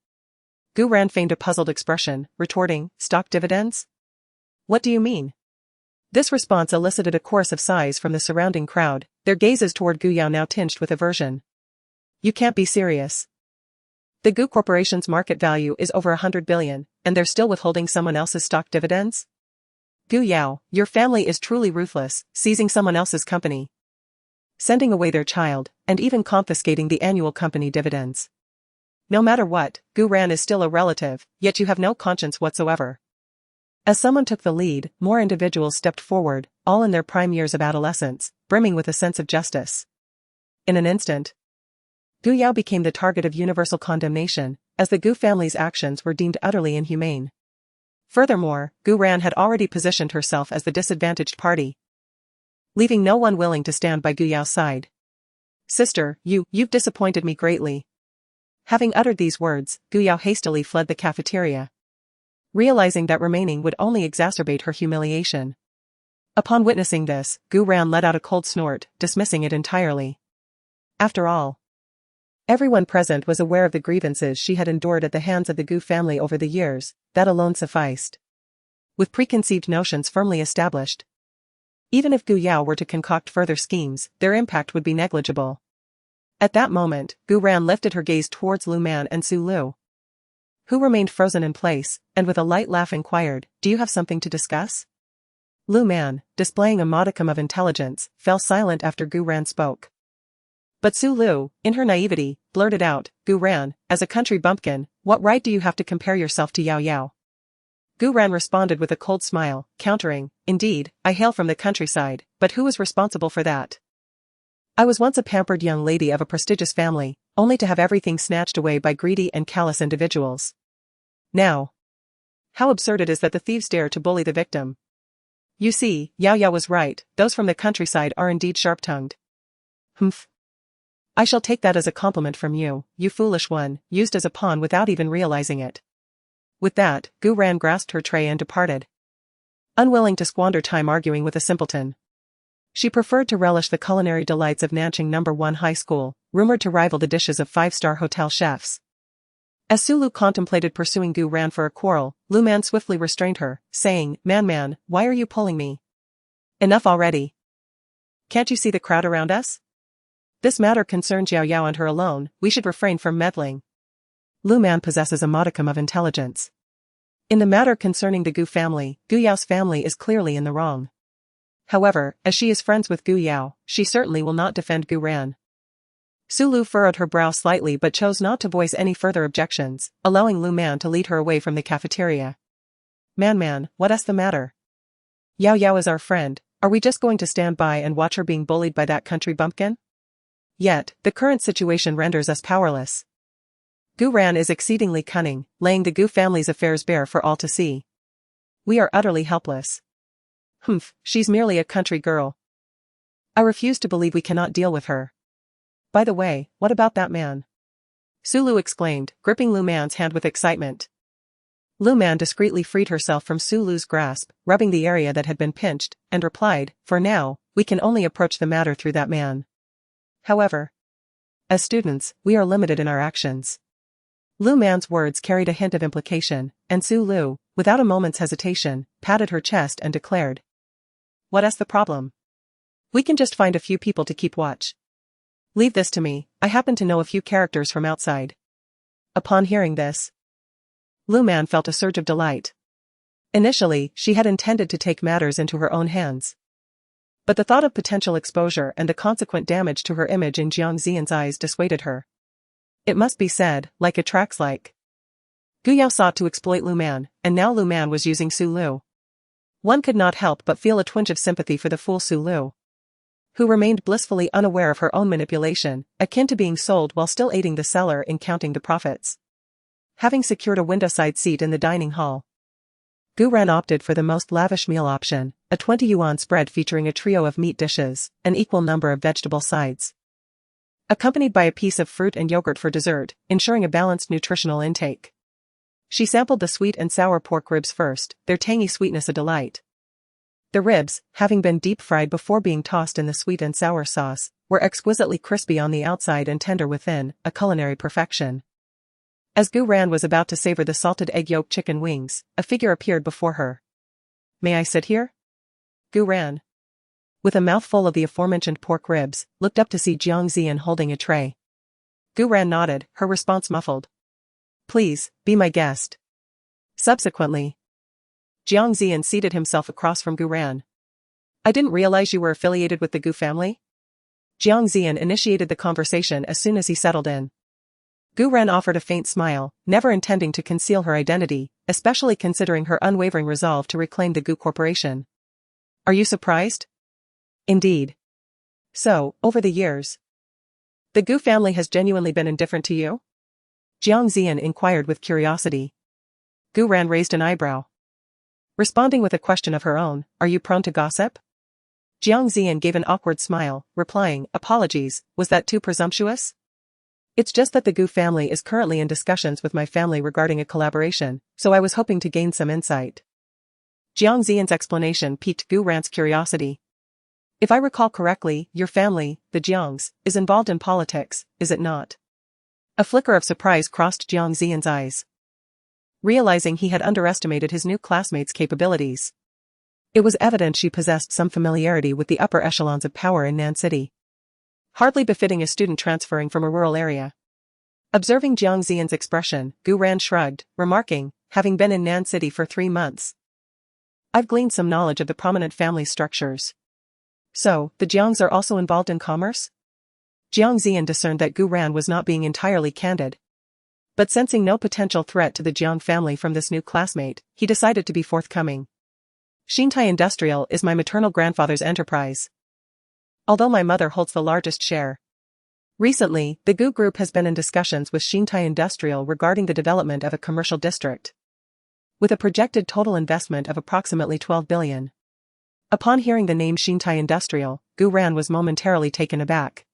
Gu Ran feigned a puzzled expression, retorting, stock dividends? What do you mean? This response elicited a chorus of sighs from the surrounding crowd, their gazes toward Gu Yao now tinged with aversion. You can't be serious. The Gu Corporation's market value is over 100 billion, and they're still withholding someone else's stock dividends? Gu Yao, your family is truly ruthless, seizing someone else's company, sending away their child, and even confiscating the annual company dividends. No matter what, Gu Ran is still a relative, yet you have no conscience whatsoever. As someone took the lead, more individuals stepped forward, all in their prime years of adolescence, brimming with a sense of justice. In an instant, Gu Yao became the target of universal condemnation, as the Gu family's actions were deemed utterly inhumane. Furthermore, Gu Ran had already positioned herself as the disadvantaged party, leaving no one willing to stand by Gu Yao's side. Sister, you've disappointed me greatly. Having uttered these words, Gu Yao hastily fled the cafeteria, realizing that remaining would only exacerbate her humiliation. Upon witnessing this, Gu Ran let out a cold snort, dismissing it entirely. After all, everyone present was aware of the grievances she had endured at the hands of the Gu family over the years, that alone sufficed. With preconceived notions firmly established, even if Gu Yao were to concoct further schemes, their impact would be negligible. At that moment, Gu Ran lifted her gaze towards Lu Man and Su Lu, who remained frozen in place, and with a light laugh inquired, "Do you have something to discuss?" Lu Man, displaying a modicum of intelligence, fell silent after Gu Ran spoke. But Su Lu, in her naivety, blurted out, "Gu Ran, as a country bumpkin, what right do you have to compare yourself to Yao Yao?" Gu Ran responded with a cold smile, countering, "Indeed, I hail from the countryside, but who is responsible for that? I was once a pampered young lady of a prestigious family, only to have everything snatched away by greedy and callous individuals. Now, how absurd it is that the thieves dare to bully the victim. You see, Yao Yao was right, those from the countryside are indeed sharp-tongued." Humph. I shall take that as a compliment from you, you foolish one, used as a pawn without even realizing it. With that, Gu Ran grasped her tray and departed, unwilling to squander time arguing with a simpleton. She preferred to relish the culinary delights of Nanching No. 1 High School, rumored to rival the dishes of five-star hotel chefs. As Su Lu contemplated pursuing Gu Ran for a quarrel, Lu Man swiftly restrained her, saying, Man, why are you pulling me? Enough already. Can't you see the crowd around us? This matter concerns Yao Yao and her alone, we should refrain from meddling. Lu Man possesses a modicum of intelligence. In the matter concerning the Gu family, Gu Yao's family is clearly in the wrong. However, as she is friends with Gu Yao, she certainly will not defend Gu Ran. Sulu furrowed her brow slightly but chose not to voice any further objections, allowing Lu Man to lead her away from the cafeteria. Man, what's the matter? Yao Yao is our friend, are we just going to stand by and watch her being bullied by that country bumpkin? Yet, the current situation renders us powerless. Gu Ran is exceedingly cunning, laying the Gu family's affairs bare for all to see. We are utterly helpless. Humph, she's merely a country girl. I refuse to believe we cannot deal with her. By the way, what about that man? Sulu exclaimed, gripping Lu Man's hand with excitement. Lu Man discreetly freed herself from Sulu's grasp, rubbing the area that had been pinched, and replied, for now, we can only approach the matter through that man. However, as students, we are limited in our actions. Lu Man's words carried a hint of implication, and Sulu, without a moment's hesitation, patted her chest and declared. What's the problem? We can just find a few people to keep watch. Leave this to me, I happen to know a few characters from outside. Upon hearing this, Lu Man felt a surge of delight. Initially, she had intended to take matters into her own hands. But the thought of potential exposure and the consequent damage to her image in Jiang Xian's eyes dissuaded her. It must be said, like attracts like. Gu Yao sought to exploit Lu Man, and now Lu Man was using Sulu. One could not help but feel a twinge of sympathy for the fool Sulu, who remained blissfully unaware of her own manipulation, akin to being sold while still aiding the seller in counting the profits. Having secured a window-side seat in the dining hall, Gu Ran opted for the most lavish meal option, a 20 yuan spread featuring a trio of meat dishes, an equal number of vegetable sides, accompanied by a piece of fruit and yogurt for dessert, ensuring a balanced nutritional intake. She sampled the sweet and sour pork ribs first, their tangy sweetness a delight. The ribs, having been deep-fried before being tossed in the sweet and sour sauce, were exquisitely crispy on the outside and tender within, a culinary perfection. As Gu Ran was about to savor the salted egg yolk chicken wings, a figure appeared before her. May I sit here? Gu Ran, with a mouthful of the aforementioned pork ribs, looked up to see Jiang Xian holding a tray. Gu Ran nodded, her response muffled. Please, be my guest. Subsequently, Jiang Xian seated himself across from Gu Ran. I didn't realize you were affiliated with the Gu family? Jiang Xian initiated the conversation as soon as he settled in. Gu Ran offered a faint smile, never intending to conceal her identity, especially considering her unwavering resolve to reclaim the Gu Corporation. Are you surprised? Indeed. So, over the years, the Gu family has genuinely been indifferent to you? Jiang Xian inquired with curiosity. Gu Ran raised an eyebrow. Responding with a question of her own, are you prone to gossip? Jiang Xian gave an awkward smile, replying, apologies, was that too presumptuous? It's just that the Gu family is currently in discussions with my family regarding a collaboration, so I was hoping to gain some insight. Jiang Xian's explanation piqued Gu Ran's curiosity. If I recall correctly, your family, the Jiangs, is involved in politics, is it not? A flicker of surprise crossed Jiang Xian's eyes, realizing he had underestimated his new classmate's capabilities. It was evident she possessed some familiarity with the upper echelons of power in Nan City, hardly befitting a student transferring from a rural area. Observing Jiang Xian's expression, Gu Ran shrugged, remarking, having been in Nan City for 3 months, I've gleaned some knowledge of the prominent family structures. So, the Jiangs are also involved in commerce? Jiang Xian discerned that Gu Ran was not being entirely candid. But sensing no potential threat to the Jiang family from this new classmate, he decided to be forthcoming. Xintai Industrial is my maternal grandfather's enterprise, although my mother holds the largest share. Recently, the Gu Group has been in discussions with Xintai Industrial regarding the development of a commercial district, with a projected total investment of approximately 12 billion. Upon hearing the name Xintai Industrial, Gu Ran was momentarily taken aback.